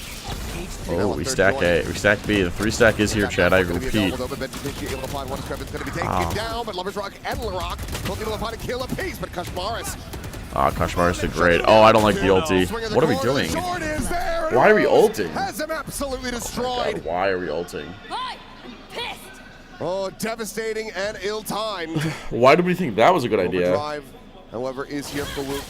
Speaker 3: Oh, we stack A. We stack B. The 3 stack is here, Chad. I repeat.
Speaker 13: Able to find one scrap. It's going to be taken
Speaker 3: Oh.
Speaker 13: down, but Lover's Rock and Larock both able to find a kill apiece, but Kashmaris.
Speaker 3: Ah, Koshmar did great. Oh, I don't like the ulti. What are we doing? Why are we ulting?
Speaker 13: Has him absolutely destroyed.
Speaker 3: God, why are we ulting?
Speaker 13: Oh, devastating and ill-timed.
Speaker 3: Why do we think that was a good idea?
Speaker 13: Overdrive, however, is here for Luke.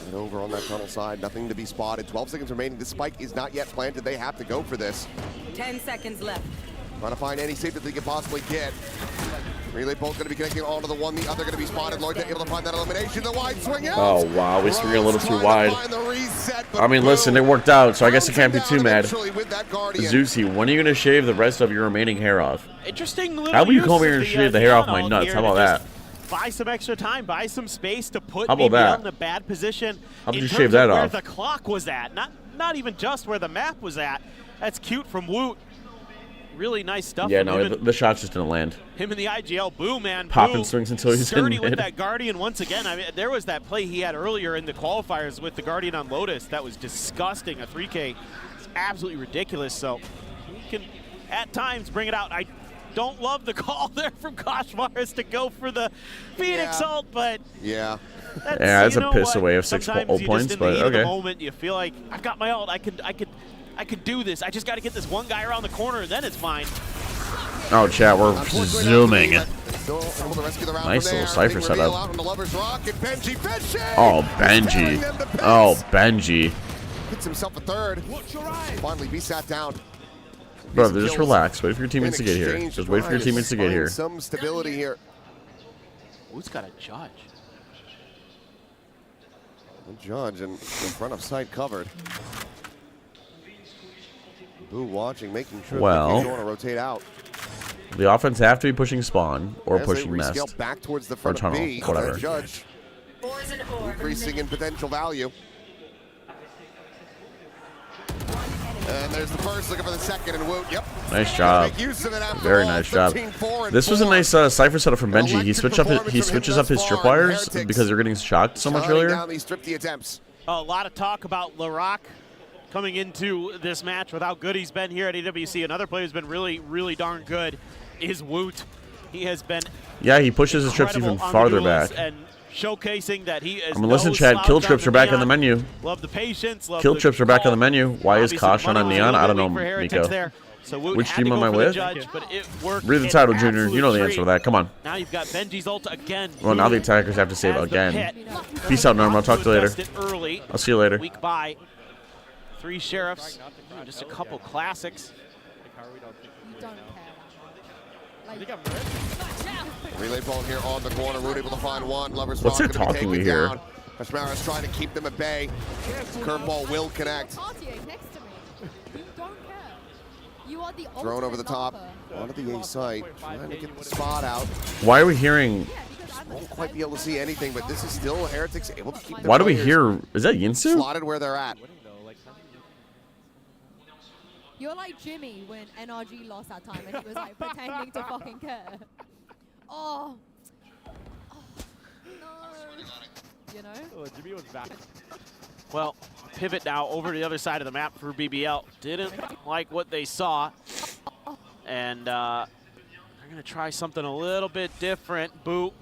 Speaker 13: And over on that tunnel side, nothing to be spotted. 12 seconds remaining. This spike is not yet planted. They have to go for this.
Speaker 16: 10 seconds left.
Speaker 13: Trying to find any safe that they can possibly get. Relay both going to be connecting onto the one, the other going to be spotted. Lorda able to find that elimination. The wide swing out.
Speaker 3: Oh, wow. We swing a little too wide.
Speaker 13: Find the reset, but
Speaker 3: I mean, listen, it worked out, so I guess I can't be too mad.
Speaker 13: eventually with that Guardian.
Speaker 3: Zeusy, when are you going to shave the rest of your remaining hair off?
Speaker 14: Interesting little
Speaker 3: How about you
Speaker 14: use
Speaker 3: come over
Speaker 14: of
Speaker 3: here and
Speaker 14: the,
Speaker 3: shave the hair off my
Speaker 14: Neon
Speaker 3: nuts?
Speaker 14: here
Speaker 3: How about
Speaker 14: to
Speaker 3: that?
Speaker 14: just buy some extra time, buy some space to put
Speaker 3: How about
Speaker 14: BBL
Speaker 3: that?
Speaker 14: in a bad position.
Speaker 3: How about
Speaker 14: in
Speaker 3: you
Speaker 14: terms
Speaker 3: shave that
Speaker 14: of where
Speaker 3: off?
Speaker 14: the clock was at, not even just where the map was at. That's cute from Woot. Really nice stuff.
Speaker 3: Yeah,
Speaker 14: from
Speaker 3: no,
Speaker 14: him,
Speaker 3: the shots just didn't land.
Speaker 14: him and the IGL. Boo, man.
Speaker 3: Popping
Speaker 14: Boo.
Speaker 3: swings until he's in
Speaker 14: sturdy with
Speaker 3: mid.
Speaker 14: that Guardian once again. I mean, there was that play he had earlier in the qualifiers with the Guardian on Lotus. That was disgusting. A 3K. It's absolutely ridiculous. So he can, at times, bring it out. I don't love the call there from Koshmaris to go for the Phoenix ult, but
Speaker 13: yeah,
Speaker 3: that's
Speaker 14: you
Speaker 3: a
Speaker 14: know
Speaker 3: piss
Speaker 14: what?
Speaker 3: away of 6
Speaker 14: Sometimes
Speaker 3: ult
Speaker 14: you
Speaker 3: points,
Speaker 14: just, in the
Speaker 3: but
Speaker 14: heat of the
Speaker 3: okay.
Speaker 14: moment, you feel like I've got my ult. I could do this. I just got to get this one guy around the corner, and then it's fine.
Speaker 3: Oh, chat, we're zooming.
Speaker 13: Nice
Speaker 3: little Cypher setup.
Speaker 13: Oh,
Speaker 3: Oh, Benji. Oh, Benji.
Speaker 13: Gets himself a third. Finally, be sat down.
Speaker 3: Brother, just relax. Wait for your teammates to get here. Just wait for your teammates to get here.
Speaker 13: Some stability here.
Speaker 14: Who's got a judge?
Speaker 13: The judge in front of sight covered. Boo watching, making sure
Speaker 3: Well,
Speaker 13: they don't want to rotate out.
Speaker 3: The offense have to be pushing spawn or
Speaker 13: As
Speaker 3: pushing
Speaker 13: they rescale
Speaker 3: nest
Speaker 13: back towards the
Speaker 3: or
Speaker 13: front
Speaker 3: tunnel,
Speaker 13: of B.
Speaker 3: whatever.
Speaker 13: The judge increasing in potential value. And there's the first, looking for the second, and Woot, yep.
Speaker 3: Nice job.
Speaker 13: Make use of it after
Speaker 3: Very
Speaker 13: all.
Speaker 3: nice job.
Speaker 13: 13-4 and
Speaker 3: This was a
Speaker 13: 4.
Speaker 3: nice Cypher setup from Benji. He switches up his
Speaker 13: thus
Speaker 3: strip
Speaker 13: far, and
Speaker 3: wires
Speaker 13: Heretics
Speaker 3: because they're getting shocked so much
Speaker 13: shutting
Speaker 3: earlier.
Speaker 13: down these thrifty attempts.
Speaker 14: A lot of talk about Larock coming into this match with how good he's been here at EWC. Another player who's been really, really darn good is Woot. He has been
Speaker 3: Yeah, he pushes his trips even
Speaker 14: incredible on the
Speaker 3: farther
Speaker 14: duels
Speaker 3: back.
Speaker 14: and showcasing that he is
Speaker 3: I mean, listen,
Speaker 14: no
Speaker 3: Chad,
Speaker 14: slouch
Speaker 3: kill
Speaker 14: on
Speaker 3: trips
Speaker 14: the
Speaker 3: are back on
Speaker 14: Neon.
Speaker 3: the menu.
Speaker 14: Love the patience. Love
Speaker 3: Kill
Speaker 14: the
Speaker 3: trips are back on the
Speaker 14: call.
Speaker 3: menu. Why is
Speaker 14: Obviously,
Speaker 3: Caution on
Speaker 14: money
Speaker 3: Neon?
Speaker 14: was a
Speaker 3: I don't
Speaker 14: little
Speaker 3: know,
Speaker 14: bit weak for Heretics
Speaker 3: Miko.
Speaker 14: there. So Woot
Speaker 3: Which
Speaker 14: had
Speaker 3: team
Speaker 14: to
Speaker 3: am
Speaker 14: go
Speaker 3: I
Speaker 14: for the
Speaker 3: with?
Speaker 14: judge, but it worked.
Speaker 3: Read the
Speaker 14: in
Speaker 3: title, Junior.
Speaker 14: absolute
Speaker 3: You know the answer
Speaker 14: treat.
Speaker 3: to that. Come on.
Speaker 14: Now you've got Benji's ult again.
Speaker 3: Well, now the attackers have to save
Speaker 14: Has the
Speaker 3: again.
Speaker 14: pit.
Speaker 3: Peace out, Norm. I'll talk to you later.
Speaker 14: It early.
Speaker 3: I'll see you later.
Speaker 14: Week by 3 sheriffs. Just a couple classics.
Speaker 13: Relay ball here on the corner. Root able to find one. Lovers
Speaker 3: What's
Speaker 13: Rock
Speaker 3: that
Speaker 13: gonna be
Speaker 3: talking we
Speaker 13: taken
Speaker 3: hear?
Speaker 13: down. Kashmara's trying to keep them at bay. Curveball will connect. Thrown over the top. Onto the A site. Trying to get the spot out.
Speaker 3: Why are we hearing?
Speaker 13: Won't quite be able to see anything, but this is still Heretics able to keep their
Speaker 3: Why do we
Speaker 13: players
Speaker 3: hear? Is that Yinsu?
Speaker 13: slotted where they're at.
Speaker 16: You're like Jimmy when NRG lost that time and he was like pretending to fucking care. Oh. No. You know?
Speaker 14: Oh, Jimmy was back. Well, pivot now over to the other side of the map for BBL. Didn't like what they saw. And they're going to try something a little bit different. Boot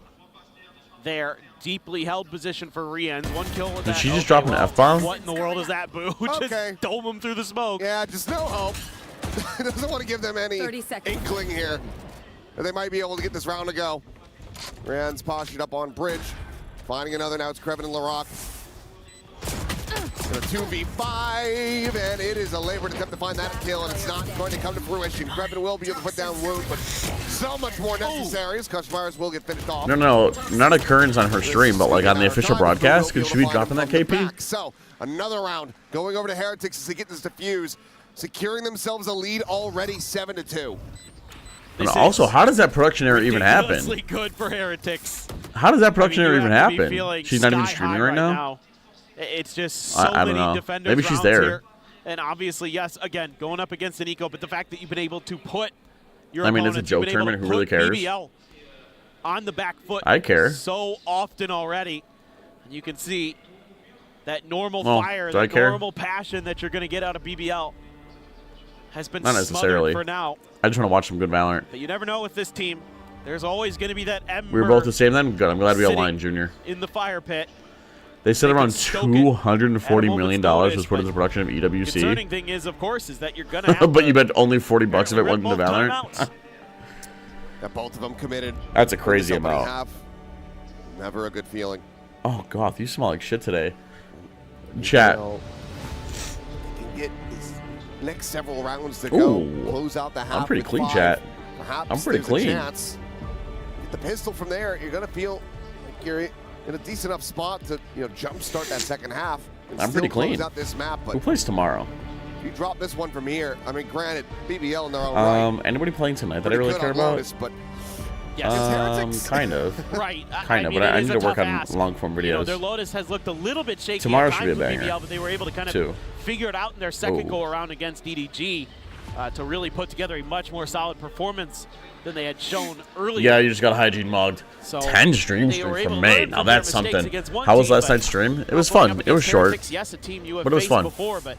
Speaker 14: there. Deeply held position for Rienz. 1 kill with that.
Speaker 3: Did she just drop an F-bomb?
Speaker 14: What in the world is that, Boo? Just dome him through the smoke.
Speaker 13: Yeah, just no hope. Doesn't want to give them any
Speaker 16: 30 seconds.
Speaker 13: inkling here. They might be able to get this round to go. Rand's postured up on bridge. Finding another now. It's Krevin and Larock. And a 2v5, and it is a labored attempt to find that kill, and it's not going to come to fruition. Krevin will be able to put down Woot, but so much more necessary as Kushmars will get finished off.
Speaker 3: No, not occurrence on her stream, but like on the official broadcast. Could she be dropping that KP?
Speaker 13: So another round going over to Heretics as they get this defuse, securing themselves a lead already 7-2.
Speaker 3: And also, how does that production error even happen?
Speaker 14: Ridiculously good for Heretics.
Speaker 3: How does that production error
Speaker 14: you
Speaker 3: even
Speaker 14: have to be
Speaker 3: happen?
Speaker 14: feeling
Speaker 3: She's not even
Speaker 14: sky
Speaker 3: streaming
Speaker 14: high
Speaker 3: right now.
Speaker 14: It's just so
Speaker 3: I don't
Speaker 14: many
Speaker 3: know.
Speaker 14: defenders.
Speaker 3: Maybe she's
Speaker 14: rounds
Speaker 3: there.
Speaker 14: Here. And obviously, yes, again, going up against an eco, but the fact that you've been able to put your
Speaker 3: I mean, it's a
Speaker 14: opponents,
Speaker 3: joke
Speaker 14: you've been able
Speaker 3: tournament.
Speaker 14: to
Speaker 3: Who really
Speaker 14: put
Speaker 3: cares?
Speaker 14: BBL on the back foot
Speaker 3: I care.
Speaker 14: so often already. And you can see that normal
Speaker 3: Well,
Speaker 14: fire,
Speaker 3: do I
Speaker 14: that
Speaker 3: care?
Speaker 14: normal passion that you're going to get out of BBL has been
Speaker 3: Not necessarily.
Speaker 14: smothered for now.
Speaker 3: I just want to watch some good Valorant.
Speaker 14: But you never know with this team. There's always going to be that ember
Speaker 3: We were both the same then? Good. I'm glad we
Speaker 14: sitting
Speaker 3: aligned, Junior.
Speaker 14: in the fire pit.
Speaker 3: They said around
Speaker 14: stoke it
Speaker 3: $240 million
Speaker 14: notice,
Speaker 3: was put into the production of EWC.
Speaker 14: Concerning thing is, of course, is that you're going to have
Speaker 3: But you bet only 40 bucks of it went into
Speaker 14: both
Speaker 3: Valorant?
Speaker 14: timeouts.
Speaker 13: Got both of them committed.
Speaker 3: That's a crazy
Speaker 13: in this opening
Speaker 3: amount.
Speaker 13: half. Never a good feeling.
Speaker 3: Oh, Goth, you smell like shit today. Chat.
Speaker 13: They can get these next several rounds to go.
Speaker 3: Ooh.
Speaker 13: Close out the half.
Speaker 3: I'm pretty
Speaker 13: with
Speaker 3: clean,
Speaker 13: 5.
Speaker 3: chat.
Speaker 13: Perhaps
Speaker 3: I'm pretty
Speaker 13: there's
Speaker 3: clean.
Speaker 13: A chance. Get the pistol from there. You're going to feel like you're in a decent enough spot to jumpstart that second half. And
Speaker 3: I'm pretty
Speaker 13: still close
Speaker 3: clean.
Speaker 13: out this map, but
Speaker 3: Who plays tomorrow?
Speaker 13: if you drop this one from here, I mean, granted, BBL in their own right.
Speaker 3: Anybody playing tonight that I
Speaker 13: Pretty
Speaker 3: really
Speaker 13: good
Speaker 3: care
Speaker 13: on
Speaker 3: about?
Speaker 13: Lotus, but against Heretics?
Speaker 3: Kind of.
Speaker 14: Right.
Speaker 3: Kind of,
Speaker 14: mean,
Speaker 3: but
Speaker 14: it
Speaker 3: I
Speaker 14: is
Speaker 3: need
Speaker 14: a
Speaker 3: to work
Speaker 14: tough
Speaker 3: on
Speaker 14: ask.
Speaker 3: long form
Speaker 14: You know,
Speaker 3: videos.
Speaker 14: their Lotus has looked a little bit shaky
Speaker 3: Tomorrow
Speaker 14: at
Speaker 3: should be a
Speaker 14: times with
Speaker 3: banger.
Speaker 14: BBL, but they were able to kind of
Speaker 3: Two.
Speaker 14: figure it out in their second
Speaker 3: Ooh.
Speaker 14: go around against DDG to really put together a much more solid performance than they had shown earlier.
Speaker 3: Yeah, you just got hygiene mugged.
Speaker 14: So
Speaker 3: 10 streams
Speaker 14: they were
Speaker 3: from
Speaker 14: able to
Speaker 3: May.
Speaker 14: learn
Speaker 3: Now
Speaker 14: from their
Speaker 3: that's
Speaker 14: mistakes
Speaker 3: something.
Speaker 14: against one
Speaker 3: How was
Speaker 14: team,
Speaker 3: last
Speaker 14: but
Speaker 3: night's stream? It was
Speaker 14: going
Speaker 3: fun.
Speaker 14: up
Speaker 3: It was
Speaker 14: against
Speaker 3: short.
Speaker 14: Heretics, yes, a team you have
Speaker 3: But it was
Speaker 14: faced
Speaker 3: fun.
Speaker 14: before, but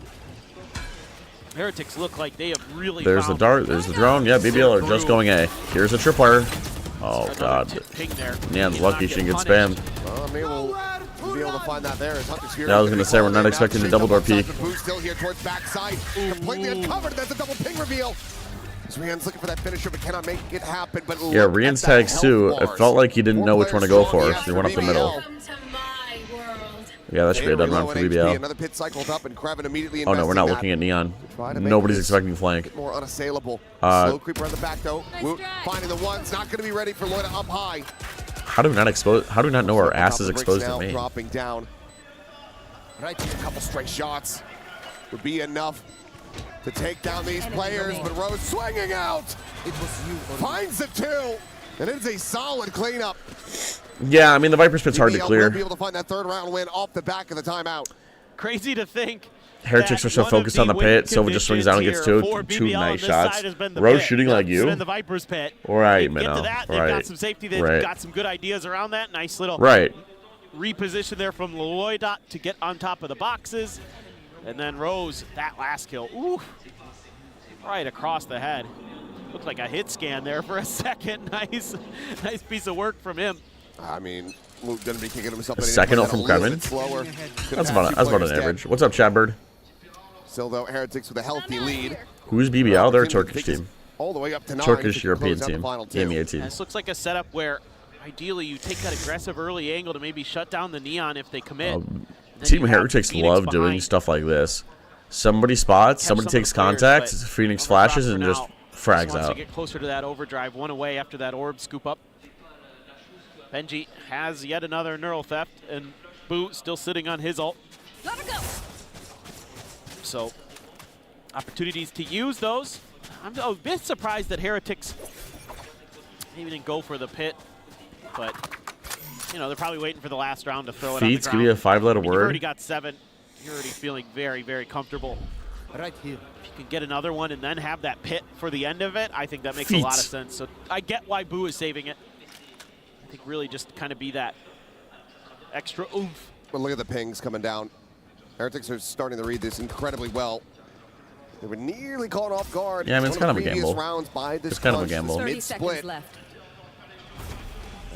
Speaker 14: Heretics look like they have really
Speaker 3: There's the
Speaker 14: found
Speaker 3: dart. There's the drone. Yeah, BBL are just going A. Here's a tripwire. Oh, God.
Speaker 14: ping there.
Speaker 3: Nian's lucky she didn't get spammed.
Speaker 13: Well, maybe we'll be able to find that there. As Hunter's here.
Speaker 3: Yeah, I was going to say, we're not expecting the double door peek.
Speaker 13: Boo's still here towards backside. Completely uncovered. That's a double ping reveal. Rian's looking for that finisher, but cannot make it happen. But
Speaker 3: Yeah, Rian's tags too. It felt like he didn't know which one to go for, so he went up the middle. Yeah, that should be a done run for BBL.
Speaker 13: Another pit cycled up, and Krevin immediately
Speaker 3: Oh no, we're not
Speaker 13: investing
Speaker 3: looking at Neon.
Speaker 13: Try to make
Speaker 3: Nobody's
Speaker 13: this
Speaker 3: expecting flank.
Speaker 13: more unassailable. Slow creeper on the back though. Woot finding the ones, not going to be ready for Loida up high.
Speaker 3: How do we not expose? How do we not know our ass is exposed
Speaker 13: now,
Speaker 3: to me?
Speaker 13: dropping down. And I think a couple straight shots would be enough to take down these players, but Rose swinging out. It was you. Finds the two, and it's a solid cleanup.
Speaker 3: Yeah, I mean the Viper's pit's hard to
Speaker 13: BBL will
Speaker 3: clear.
Speaker 13: be able to find that third round win off the back of the timeout.
Speaker 14: Crazy to think.
Speaker 3: Heretics are so focused on the pit. Silva just swings out and gets two nice shots. Rose shooting like you.
Speaker 14: In the Viper's pit.
Speaker 3: Right,
Speaker 14: Get to
Speaker 3: Minnow.
Speaker 14: that. They've got some safety. They've got some good ideas around that. Nice little reposition there from Loida to get on top of the boxes. And then Rose, that last kill. Ooh. Right across the head. Looked like a hit scan there for a second. Nice piece of work from him.
Speaker 13: I mean, Luke going to be kicking himself.
Speaker 3: A second ult from Krevin. That's about an average. What's up, Chadbird?
Speaker 13: Still, though, Heretics with a healthy lead.
Speaker 3: Who's BBL? They're a Turkish team.
Speaker 13: All the way up to 9.
Speaker 3: Turkish European team. EMEA team.
Speaker 14: This looks like a setup where ideally you take that aggressive early angle to maybe shut down the Neon if they commit.
Speaker 3: Team Heretics love doing stuff like this. Somebody spots, somebody takes contact, Phoenix flashes, and just frags out.
Speaker 14: To get closer to that overdrive, one away after that orb scoop up. Benji has yet another neural theft, and Boo still sitting on his ult.
Speaker 16: Gotta go.
Speaker 14: So, opportunities to use those. I'm a bit surprised that Heretics maybe didn't go for the pit, but you know they're probably waiting for the last round to throw it.
Speaker 3: Feats give you a 5-letter word.
Speaker 14: You've already got 7. You're already feeling very, very comfortable.
Speaker 6: Right here.
Speaker 14: If you can get another one and then have that pit for the end of it, I think that makes a lot of sense. So I get why Boo is saving it. I think really just kind of be that extra oomph.
Speaker 13: But look at the pings coming down. Heretics are starting to read this incredibly well. They were nearly caught off guard.
Speaker 3: Yeah, I mean, it's kind of a gamble.
Speaker 13: Rounds by this
Speaker 3: it's kind of a gamble.
Speaker 16: 30 seconds left.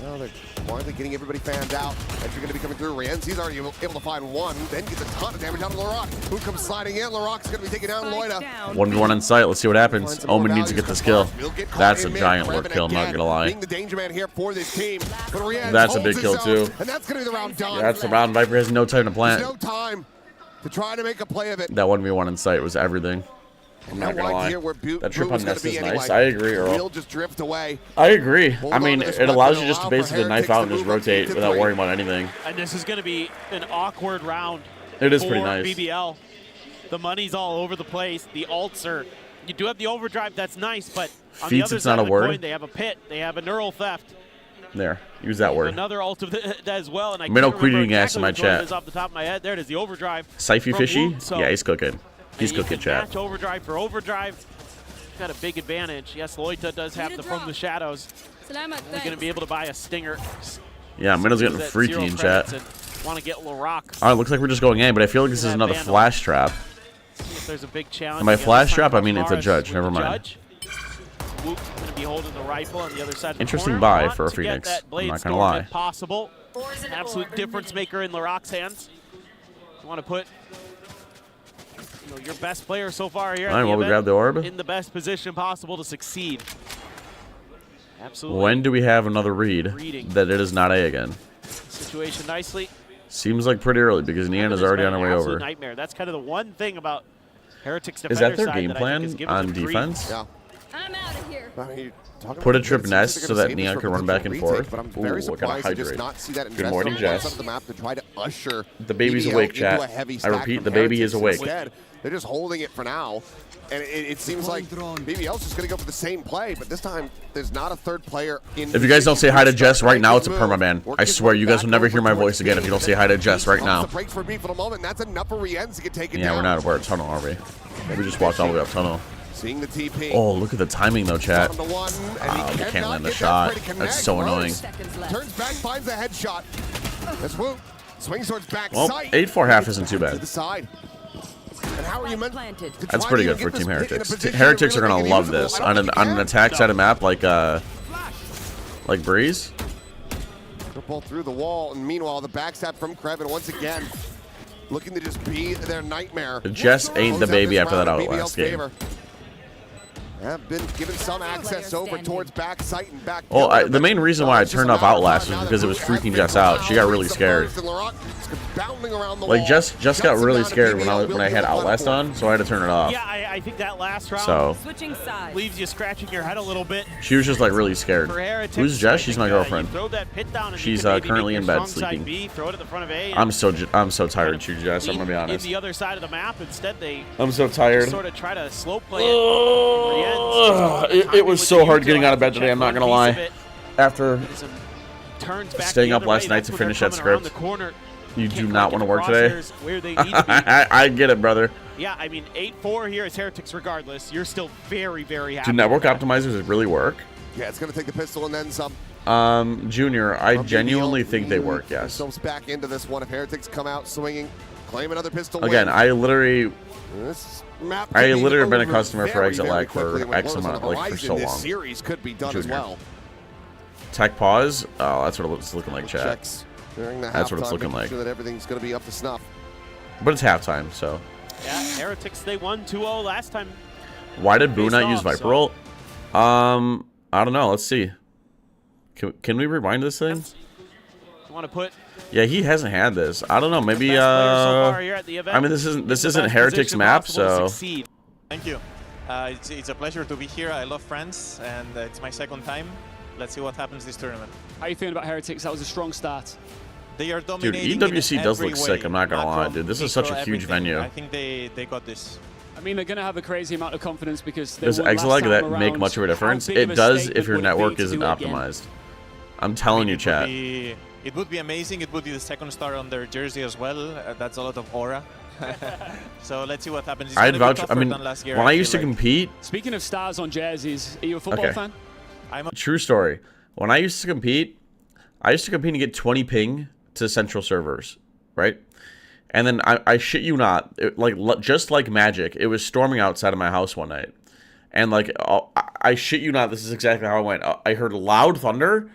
Speaker 13: Well, they're finally getting everybody fanned out. Entry going to be coming through. Rienzi's already able to find one, then gets a ton of damage out of Larock. Who comes sliding in? Larock's going to be taking down Loida.
Speaker 3: 1v1 in sight. Let's see what happens. Omen needs to get this kill. That's a giant lurk kill, I'm not going to lie.
Speaker 13: Being the danger man here for this team. But
Speaker 3: that's a big kill, too.
Speaker 13: And that's going to be the round done.
Speaker 3: That's the round. Viper has no time to plant.
Speaker 13: There's no time to try to make a play of it.
Speaker 3: That 1v1 in sight was everything. I'm not gonna lie. That trip on Nest is nice. I agree, Earl.
Speaker 13: We'll just drift away.
Speaker 3: I agree. I mean, it allows you just to basically knife out and just rotate without worrying about anything.
Speaker 14: And this is going to be an awkward round.
Speaker 3: It is pretty nice.
Speaker 14: BBL. The money's all over the place. The ults are. You do have the overdrive. That's nice, but on the other side of the coin, they have a pit. They have a neural theft.
Speaker 3: There, use that word.
Speaker 14: Another ult of that as well. And I
Speaker 3: Minnow
Speaker 14: can't remember
Speaker 3: eating ass in my chat.
Speaker 14: Off the top of my head, there it is. The overdrive.
Speaker 3: Syfy Fishy. Yeah, he's cooking. He's cooking, chat.
Speaker 14: Match overdrive for overdrive. Got a big advantage. Yes, Loita does have the from the shadows. They're going to be able to buy a stinger.
Speaker 3: Yeah, Minnow's getting freaky in chat.
Speaker 14: Want to get Larock.
Speaker 3: All right, looks like we're just going in, but I feel like this is another flash trap.
Speaker 14: See if there's a big challenge.
Speaker 3: And by flash trap, I mean it's a judge. Never mind.
Speaker 14: Whoop going to be holding the rifle on the other side of the
Speaker 3: Interesting
Speaker 14: corner.
Speaker 3: buy for a Phoenix. I'm not going to lie.
Speaker 14: Possible. An absolute difference maker in Larock's hands. You want to put your best player so far here.
Speaker 3: All right, well, we grab the orb.
Speaker 14: In the best position possible to succeed. Absolutely.
Speaker 3: When do we have another read that it is not A again?
Speaker 14: Situation nicely.
Speaker 3: Seems like pretty early because Neon is already on her way over.
Speaker 14: Nightmare. That's kind of the one thing about Heretics
Speaker 3: Is that their game plan on defense?
Speaker 13: Yeah.
Speaker 16: I'm out of here.
Speaker 13: I mean,
Speaker 3: put a trip nest so that Neon can run back and forth.
Speaker 13: But I'm very surprised to just not see that
Speaker 3: Good morning, Jess.
Speaker 13: the map to try to usher
Speaker 3: the baby's awake, chat. I repeat, the baby is awake.
Speaker 13: Instead, they're just holding it for now. And it seems like BBL's just going to go for the same play, but this time there's not a third player in.
Speaker 3: If you guys don't say hi to Jess right now, it's a permaban. I swear, you guys will never hear my voice again if you don't say hi to Jess right now.
Speaker 13: Breaks for B for the moment. That's enough for Rienzi to get taken down.
Speaker 3: Yeah, we're not where tunnel, are we? We just walked all the way up tunnel.
Speaker 13: Seeing the TP.
Speaker 3: Oh, look at the timing though, chat. We can't land the shot. That's so annoying.
Speaker 13: Turns back, finds a headshot. That's Whoop. Swings towards back
Speaker 3: well,
Speaker 13: sight.
Speaker 3: 8-4 half isn't too bad.
Speaker 13: To the side. And how are you meant to
Speaker 3: That's pretty good for Team Heretics. Heretics are gonna love this on an attack side of map like Breeze.
Speaker 13: Pull through the wall, and meanwhile the backstab from Krevin once again, looking to just be their nightmare.
Speaker 3: Jess ain't the baby after that Outlast game.
Speaker 13: Have been given some access over towards back sight and back.
Speaker 3: Well, the main reason why I turned off Outlast was because it was freaking Jess out. She got really scared. Like Jess got really scared when I had Outlast on, so I had to turn it off.
Speaker 14: Yeah, I think that last round
Speaker 16: switching sides
Speaker 14: leaves you scratching your head a little bit.
Speaker 3: She was just like really scared. Who's Jess? She's my girlfriend. She's currently in bed sleeping. I'm so tired, too, Jess. I'm gonna be honest.
Speaker 14: In the other side of the map, instead they.
Speaker 3: I'm so tired.
Speaker 14: Sort of try to slow play it.
Speaker 3: It was so hard getting out of bed today, I'm not gonna lie. After staying up last night to finish that script, you do not want to work today. I get it, brother.
Speaker 14: Yeah, I mean, 8-4 here is Heretics regardless. You're still very, very happy.
Speaker 3: Do network optimizers really work?
Speaker 13: Yeah, it's going to take the pistol and then some.
Speaker 3: Junior, I genuinely think they work, yes.
Speaker 13: Themselves back into this one. If Heretics come out swinging, claim another pistol
Speaker 3: again,
Speaker 13: win.
Speaker 3: I literally have been a customer for Exit Lag for X amount, like for so long.
Speaker 13: This series could be done as well.
Speaker 3: Tech pause. Oh, that's what it's looking like, chat.
Speaker 13: Checks during the
Speaker 3: that's what it's looking like.
Speaker 13: Sure that everything's going to be up to snuff.
Speaker 3: But it's halftime, so.
Speaker 14: Yeah, Heretics, they won 2-0 last time.
Speaker 3: Why did Boo not use Viper Ult? I don't know. Let's see. Can we rewind this thing?
Speaker 14: You want to put?
Speaker 3: Yeah, he hasn't had this. I don't know. Maybe. I mean, this isn't Heretics map, so.
Speaker 17: Thank you. It's a pleasure to be here. I love France, and it's my second time. Let's see what happens this tournament.
Speaker 11: How are you feeling about Heretics? That was a strong start.
Speaker 17: They are
Speaker 3: Dude,
Speaker 17: dominating.
Speaker 3: EWC does look sick. I'm not gonna lie, dude. This is such a huge venue.
Speaker 17: I think they got this.
Speaker 11: I mean, they're going to have a crazy amount of confidence because
Speaker 3: does Exelag that make much of a difference? It does if your network isn't optimized. I'm telling you, chat.
Speaker 17: It would be amazing. It would be the second star on their jersey as well. That's a lot of aura. So let's see what happens.
Speaker 3: I'd vouch. I mean, when I used to compete.
Speaker 11: Speaking of stars on jerseys, are you a football fan?
Speaker 3: True story. When I used to compete and get 20 ping to central servers, right? And then I shit you not, just like magic, it was storming outside of my house one night, and like I shit you not, this is exactly how it went. I heard loud thunder.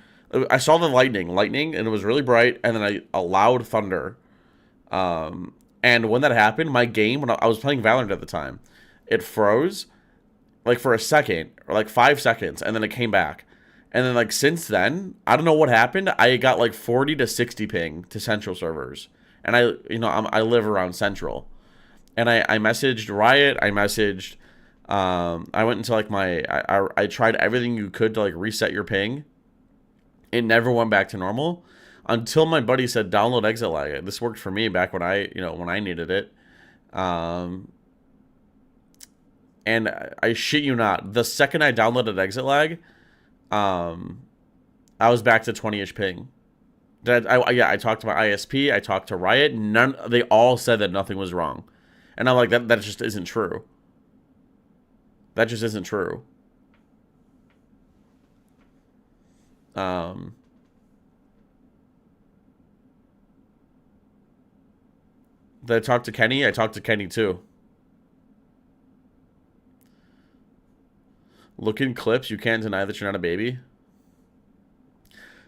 Speaker 3: I saw the lightning, and it was really bright, and then a loud thunder. And when that happened, my game, when I was playing Valorant at the time, it froze, like for a second, or like 5 seconds, and then it came back. And then like since then, I don't know what happened. I got like 40 to 60 ping to central servers, and I live around central, and I messaged Riot. I messaged. I went into like I tried everything you could to like reset your ping. It never went back to normal until my buddy said download Exelag. This worked for me back when I needed it. And I shit you not, the second I downloaded Exelag, I was back to 20-ish ping. I talked to my ISP, I talked to Riot, they all said that nothing was wrong. And I'm like, that just isn't true. That just isn't true. Did I talk to Kenny? I talked to Kenny too. Looking clips, you can't deny that you're not a baby.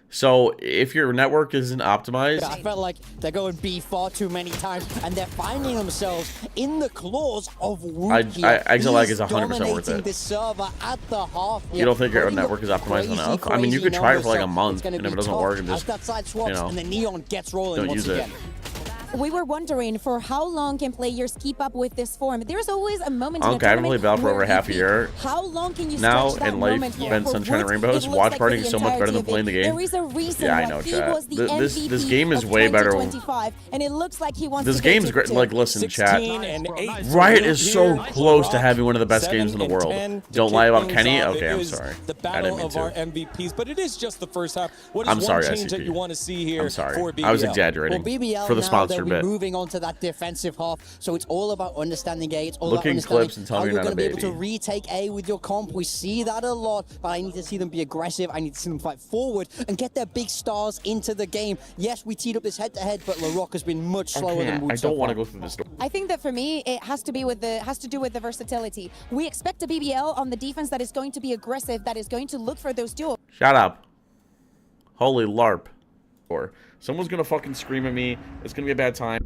Speaker 3: So if your network isn't optimized,
Speaker 1: I felt like they're going B far too many times, and they're finding themselves in the claws of Woot here.
Speaker 3: Exelag is 100% worth it.
Speaker 1: This server at the half.
Speaker 3: You don't think your network is optimized enough? I mean, you could try it for like a month, and if it doesn't work, just,
Speaker 1: that side swaps, and the Neon gets rolling
Speaker 3: don't
Speaker 1: once
Speaker 3: use
Speaker 1: again.
Speaker 18: We were wondering for how long can players keep up with this form. There's always a moment in a
Speaker 3: okay, I haven't played Valve for over half a year.
Speaker 18: How long can you
Speaker 3: now
Speaker 18: stretch that
Speaker 3: in life
Speaker 18: moment
Speaker 3: spent Sunshine and Rainbows, watch partying is so much better than playing the game.
Speaker 18: There is a reason
Speaker 3: yeah, I know,
Speaker 18: he
Speaker 3: chat.
Speaker 18: was the
Speaker 3: This
Speaker 18: MVP
Speaker 3: game is
Speaker 18: of
Speaker 3: way better.
Speaker 18: 2025, and it looks like he wants
Speaker 3: this
Speaker 18: to
Speaker 3: game's
Speaker 18: get
Speaker 3: great.
Speaker 18: to
Speaker 3: Like, listen, chat.
Speaker 2: And 8
Speaker 3: Riot is so close to having one of the best games in the world. Don't lie about Kenny. Okay, I'm sorry.
Speaker 2: The battle of our MVPs, but it is just the first half. What is
Speaker 3: I'm sorry,
Speaker 2: one change that
Speaker 3: SCP.
Speaker 2: you want to see here?
Speaker 3: I'm sorry.
Speaker 2: For BBL?
Speaker 3: I was exaggerating for the sponsor bit.
Speaker 1: Moving on to that defensive half, so it's all about understanding A. It's all
Speaker 3: Looking
Speaker 1: about
Speaker 3: clips and
Speaker 1: understanding how
Speaker 3: telling me
Speaker 1: you're
Speaker 3: you're not
Speaker 1: going
Speaker 3: a
Speaker 1: to be able
Speaker 3: baby.
Speaker 1: to retake A with your comp. We see that a lot, but I need to see them be aggressive. I need to see them fight forward and get their big stars into the game. Yes, we teed up this head-to-head, but LaRock has been much slower than Woot.
Speaker 3: I don't want to go through this.
Speaker 18: I think that for me, it has to do with the versatility. We expect a BBL on the defense that is going to be aggressive, that is going to look for those duels.
Speaker 3: Shut up. Holy LARP. Or someone's gonna fucking scream at me. It's gonna be a bad time.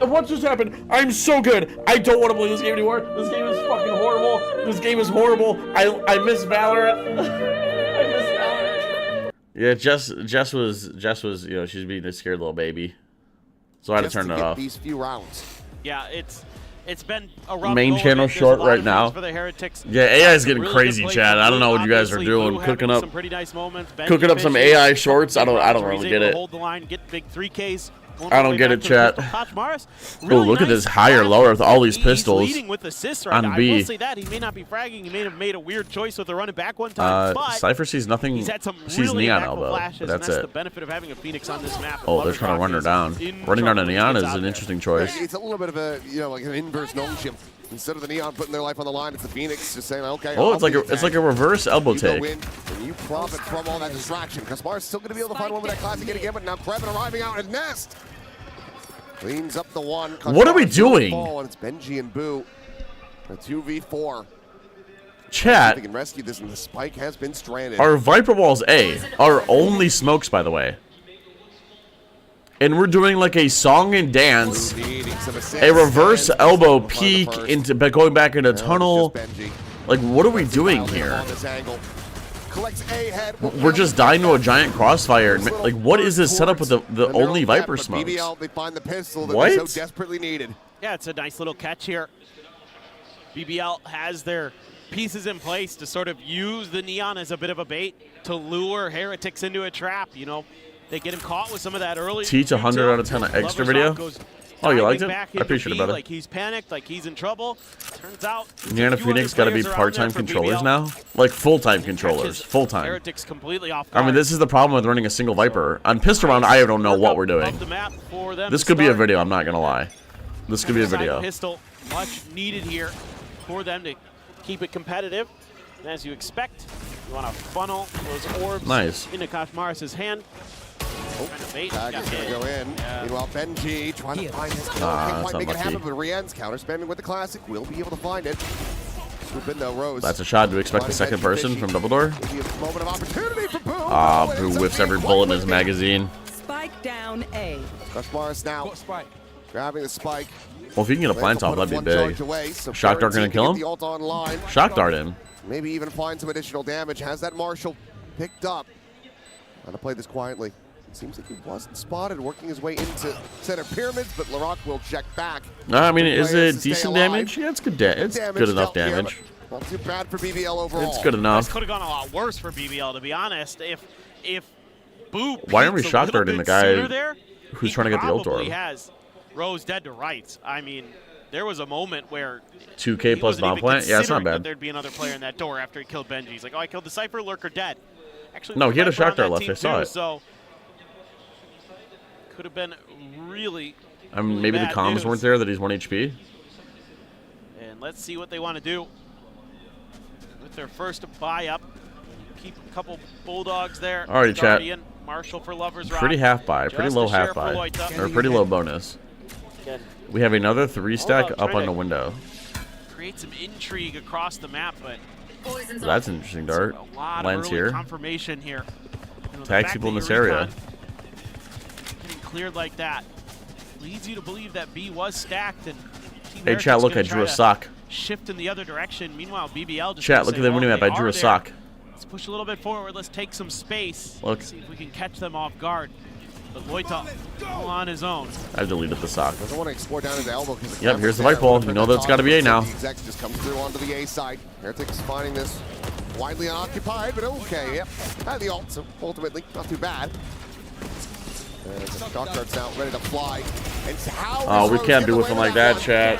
Speaker 3: What just happened? I'm so good. I don't want to play this game anymore. This game is fucking horrible. This game is horrible. I miss Valorant. I miss Valorant. Yeah, Jess was, you know, she's being a scared little baby. So I had to turn it off.
Speaker 13: These few rounds.
Speaker 14: Yeah, it's been a rough
Speaker 3: main
Speaker 14: go
Speaker 3: channel
Speaker 14: of it.
Speaker 3: short
Speaker 14: There's a lot
Speaker 3: right
Speaker 14: of
Speaker 3: now.
Speaker 14: things for the Heretics.
Speaker 3: Yeah, AI is getting
Speaker 14: Really
Speaker 3: crazy,
Speaker 14: good play
Speaker 3: Chad.
Speaker 14: from
Speaker 3: I don't know what you guys are
Speaker 14: Obviously,
Speaker 3: doing.
Speaker 14: Blue
Speaker 3: Cooking
Speaker 14: having
Speaker 3: up,
Speaker 14: some pretty nice moments.
Speaker 3: cooking up some AI shorts. I don't really
Speaker 14: He's
Speaker 3: get
Speaker 14: able to
Speaker 3: it.
Speaker 14: hold the line, get big 3Ks.
Speaker 3: I don't get it, chat.
Speaker 14: Oh,
Speaker 3: Look at this higher lower with all these pistols
Speaker 14: leading with assists right now.
Speaker 3: on
Speaker 14: I
Speaker 3: B.
Speaker 14: will say that he may not be fragging. He may have made a weird choice with the running back one time. But
Speaker 3: Cypher sees nothing.
Speaker 14: he's had some
Speaker 3: Sees
Speaker 14: really
Speaker 3: Neon
Speaker 14: impactful
Speaker 3: elbow.
Speaker 14: flashes,
Speaker 3: But that's
Speaker 14: and that's
Speaker 3: it.
Speaker 14: the benefit of having a Phoenix on this map.
Speaker 3: Oh, they're trying to run her down. Running down a Neon is an interesting choice.
Speaker 13: It's a little bit of a, like an inverse gnome chimp. Instead of the Neon putting their life on the line, it's the Phoenix just saying, okay.
Speaker 3: Oh, it's like a reverse elbow
Speaker 13: You go
Speaker 3: take.
Speaker 13: in and you profit from all that distraction. Kaspar's still going to be able to find one with that classic hit again, but now Krebin arriving out at Nest. Cleans up the one.
Speaker 3: What are we doing?
Speaker 13: And it's Benji and Boo. A 2v4.
Speaker 3: Chat.
Speaker 13: They can rescue this, and the spike has been stranded.
Speaker 3: Our Viper Walls A are only smokes, by the way. And we're doing like a song and dance, a reverse elbow peek into going back into tunnel. Like, what are we doing here? We're just dying to a giant crossfire. Like, what is this setup with the only Viper smokes?
Speaker 13: They find the pistol that
Speaker 3: What?
Speaker 13: they so desperately needed.
Speaker 14: Yeah, it's a nice little catch here. BBL has their pieces in place to sort of use the Neon as a bit of a bait to lure Heretics into a trap. You know, they get him caught with some of that early.
Speaker 3: Teach 100 out of 10 extra video. Oh, you liked it? I appreciate it, brother.
Speaker 14: Like he's panicked, like he's in trouble. Turns out
Speaker 3: Indiana Phoenix got to be part-time controllers now, like full-time controllers, full-time.
Speaker 14: Heretics completely off
Speaker 3: I mean, this is the problem with running a single Viper. On Pistol Round, I don't know what we're doing. This could be a video. I'm not gonna lie. This could be a video.
Speaker 14: Pistol, much needed here for them to keep it competitive. And as you expect, you want to funnel those orbs into Kashmaris' hand.
Speaker 13: Tag is going to go in. Meanwhile, Benji trying to find his kill. Can't quite make it happen, but Rian's counter spamming with the classic will be able to find it. Swoop in though, Rose.
Speaker 3: That's a shot. Do we expect a second person from Double Door?
Speaker 13: Moment of opportunity for Boo.
Speaker 3: Ah, Boo whiffs every bullet in his magazine.
Speaker 19: Spike down A.
Speaker 13: Kashmaris now grabbing the spike.
Speaker 3: Well, if he can get a plant off, that'd be big. Shock Dart gonna kill him? Shock Dart him.
Speaker 13: Maybe even find some additional damage. Has that Marshall picked up? Trying to play this quietly. It seems like he wasn't spotted, working his way into center pyramids, but Laroc will check back.
Speaker 3: I mean, is it decent damage? Yeah, it's good. It's good enough damage.
Speaker 13: Not too bad for BBL overall.
Speaker 3: It's good enough.
Speaker 14: This could have gone a lot worse for BBL, to be honest. If Boo
Speaker 3: Why aren't we shock darting the guy
Speaker 14: there,
Speaker 3: who's trying to get the ult orb?
Speaker 14: He has Rose dead to rights. I mean, there was a moment where
Speaker 3: 2K plus bomb plant? Yeah, it's not bad.
Speaker 14: There'd be another player in that door after he killed Benji. He's like, oh, I killed the Cypher, Lurker dead. Actually,
Speaker 3: no, he had a
Speaker 14: Viper on
Speaker 3: shock dart
Speaker 14: that
Speaker 3: left.
Speaker 14: team
Speaker 3: I saw
Speaker 14: too,
Speaker 3: it.
Speaker 14: So could have been really.
Speaker 3: I mean, maybe the comms
Speaker 14: news.
Speaker 3: weren't there that he's 1 HP.
Speaker 14: And let's see what they want to do with their first buy up. Keep a couple Bulldogs there.
Speaker 3: Alrighty, chat.
Speaker 14: Guardian, Marshall for Lovers
Speaker 3: Pretty
Speaker 14: Rock.
Speaker 3: half buy, pretty
Speaker 14: Just
Speaker 3: low
Speaker 14: a share
Speaker 3: half
Speaker 14: for
Speaker 3: buy,
Speaker 14: Loita.
Speaker 3: or pretty low bonus.
Speaker 14: Again,
Speaker 3: We have another 3-stack up on the window.
Speaker 14: create some intrigue across the map, but
Speaker 3: So that's an interesting dart.
Speaker 14: a lot
Speaker 3: Lands
Speaker 14: of early
Speaker 3: here.
Speaker 14: confirmation here. You know, the
Speaker 3: Tags
Speaker 14: fact
Speaker 3: people in
Speaker 14: that
Speaker 3: this area.
Speaker 14: getting cleared like that leads you to believe that B was stacked and Team
Speaker 3: Hey,
Speaker 14: Heretics
Speaker 3: chat, look,
Speaker 14: gonna
Speaker 3: I drew
Speaker 14: try
Speaker 3: a
Speaker 14: to
Speaker 3: sock.
Speaker 14: Shift in the other direction. Meanwhile, BBL just
Speaker 3: Chat,
Speaker 14: gonna
Speaker 3: look
Speaker 14: say,
Speaker 3: at the
Speaker 14: well,
Speaker 3: mini map.
Speaker 14: they
Speaker 3: I drew
Speaker 14: are
Speaker 3: a
Speaker 14: there.
Speaker 3: sock.
Speaker 14: Let's push a little bit forward. Let's take some space.
Speaker 3: Look.
Speaker 14: See if we can catch them off guard. But Loita all on his own.
Speaker 3: I've deleted the sock.
Speaker 13: Doesn't want to explore down his elbow.
Speaker 3: Yep, here's the Viper Ball. You know that's got to be A now.
Speaker 13: The execs just comes through onto the A side. Heretics finding this widely unoccupied, but okay. Yep, had the ult, so ultimately not too bad. And the shock dart's out, ready to fly. And how
Speaker 3: Oh, we can't be whiffing like that, chat.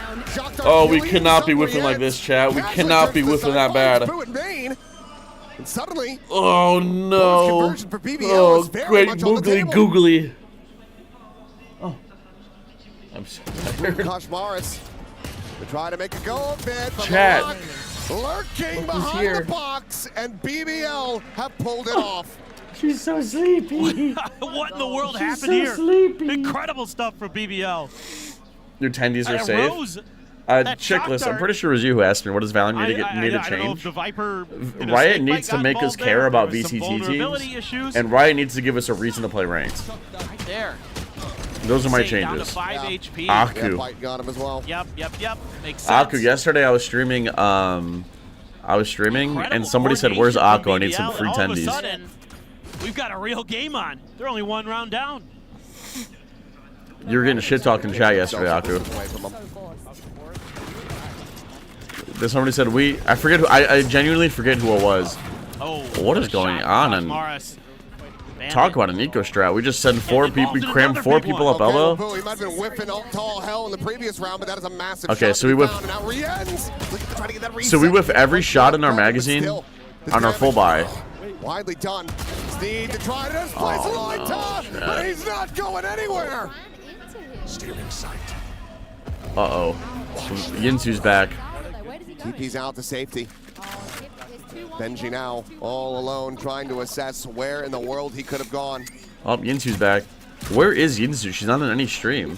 Speaker 3: Oh, we cannot be whiffing like this, chat. We cannot be whiffing that bad.
Speaker 13: And suddenly,
Speaker 3: oh no!
Speaker 13: conversion for BBL
Speaker 3: Oh,
Speaker 13: is very
Speaker 3: great
Speaker 13: much on the
Speaker 3: googly
Speaker 13: table.
Speaker 3: googly. Oh, I'm so tired.
Speaker 13: Kashmaris to try to make a go of it. But
Speaker 3: Chat.
Speaker 13: Laroc lurking
Speaker 3: Look who's
Speaker 13: behind
Speaker 3: here.
Speaker 13: the box, and BBL have pulled it off.
Speaker 3: She's so sleepy.
Speaker 14: What in the world
Speaker 3: She's
Speaker 14: happened
Speaker 3: so
Speaker 14: here?
Speaker 3: sleepy.
Speaker 14: Incredible stuff for BBL.
Speaker 3: Your tendies are
Speaker 14: And
Speaker 3: safe.
Speaker 14: Rose, that shock
Speaker 3: Checklist. I'm
Speaker 14: dart.
Speaker 3: pretty sure it was you who asked me what does Valiant need to
Speaker 14: I don't know if
Speaker 3: change.
Speaker 14: the Viper,
Speaker 3: Riot needs to make us care about VCT teams,
Speaker 14: issues.
Speaker 3: and Riot needs to give us a reason to play ranked.
Speaker 14: Right there.
Speaker 3: Those are my
Speaker 14: Saying down to
Speaker 3: changes.
Speaker 14: 5 HP.
Speaker 3: Aku.
Speaker 13: Fight got him as well.
Speaker 14: Yep. Makes sense.
Speaker 3: Aku. Yesterday I was streaming. And somebody said, "Where's Aku? I need some free
Speaker 14: All of a
Speaker 3: tendies."
Speaker 14: sudden, we've got a real game on. They're only one round down.
Speaker 3: You were getting shit talk in chat yesterday, Aku. Then somebody said I forget who. I genuinely forget who it was.
Speaker 14: Oh,
Speaker 3: what is going on? And talk about an eco strat. We just sent 4 people. We crammed 4 people up elbow.
Speaker 13: Boo, he might have been whiffing up to all hell in the previous round, but that is a massive
Speaker 3: Okay,
Speaker 13: shot
Speaker 3: so we
Speaker 13: to
Speaker 3: whiff.
Speaker 13: down, and now Rien's trying to get that
Speaker 3: So we
Speaker 13: reset.
Speaker 3: whiff every shot in our magazine on our full buy.
Speaker 13: Widely done. Steed to try to displace Loita, but he's not going anywhere. Steering sight.
Speaker 3: Uh-oh. Yinsu's back.
Speaker 13: TP's out to safety. Benji now all alone trying to assess where in the world he could have gone.
Speaker 3: Oh, Yinsu's back. Where is Yinsu? She's not on any stream.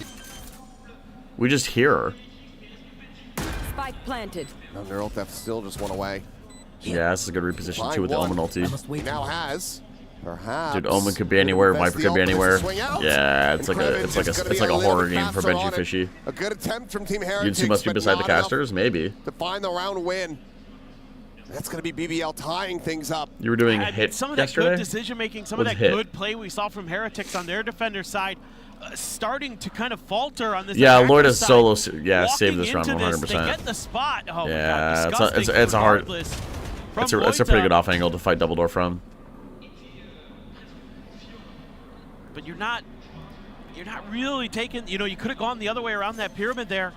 Speaker 3: We just hear her.
Speaker 19: Spike planted.
Speaker 13: No, Neural Theft still just one away.
Speaker 3: Yeah, this is a good reposition too with the Omen ulti.
Speaker 13: He now has, perhaps.
Speaker 3: Dude, Omen could be anywhere. Viper could be anywhere. Yeah, it's like a horror game for Benji Fishy.
Speaker 13: A good attempt from Team Heretics.
Speaker 3: Yunsu must be beside the casters, maybe.
Speaker 13: To find the round win. That's going to be BBL tying things up.
Speaker 3: You were doing hit
Speaker 14: some of
Speaker 3: yesterday?
Speaker 14: that good decision making, some of that good play we saw from Heretics on their defender side, starting to kind of falter on this.
Speaker 3: Yeah,
Speaker 14: Lord
Speaker 3: is solo. Yeah, save this round 100%.
Speaker 14: They get the spot. Oh,
Speaker 3: yeah,
Speaker 14: God,
Speaker 3: it's a hard. It's a pretty good off angle to fight double door from.
Speaker 14: But you're not really taking. You know, you could have gone the other way around that pyramid there.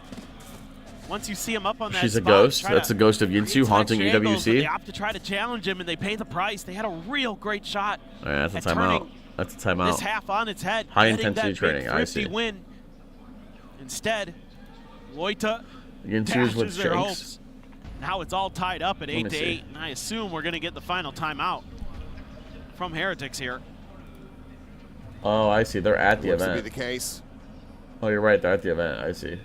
Speaker 14: Once you see him up on that
Speaker 3: She's
Speaker 14: spot,
Speaker 3: a ghost. That's a ghost of Yunsu haunting EWC.
Speaker 14: They opt to try to challenge him, and they pay the price. They had a real great shot.
Speaker 3: Yeah, that's a timeout. That's a timeout.
Speaker 14: This half on its head.
Speaker 3: High intensity training. I see.
Speaker 14: Win. Instead, Loita
Speaker 3: Yunsu's with
Speaker 14: their
Speaker 3: Shanks.
Speaker 14: hopes. Now it's all tied up at 8-8, and I assume we're going to get the final timeout from Heretics here.
Speaker 3: Oh, I see. They're at the event.
Speaker 13: To be the case.
Speaker 3: Oh, you're right. They're at the event. I see.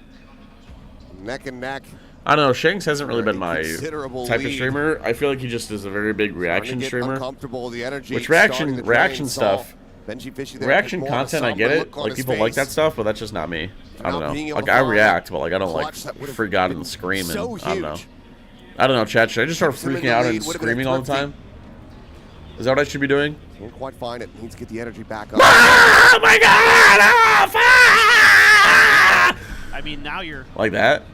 Speaker 13: Neck and neck.
Speaker 3: I don't know. Shanks hasn't really been my type of
Speaker 13: lead.
Speaker 3: streamer. I feel like he just is a very big reaction streamer.
Speaker 13: The energy
Speaker 3: Which reaction stuff, reaction content, I get it. Like people like that stuff, but that's just not me. I don't know. Like I react, but like I don't like freak out and scream and I don't know. I don't know, chat. Should I just start freaking out and screaming all the time? Is that what I should be doing?
Speaker 13: Can't quite find it. Needs to get the energy back up.
Speaker 3: Oh my God!
Speaker 14: I mean, now you're
Speaker 3: like that.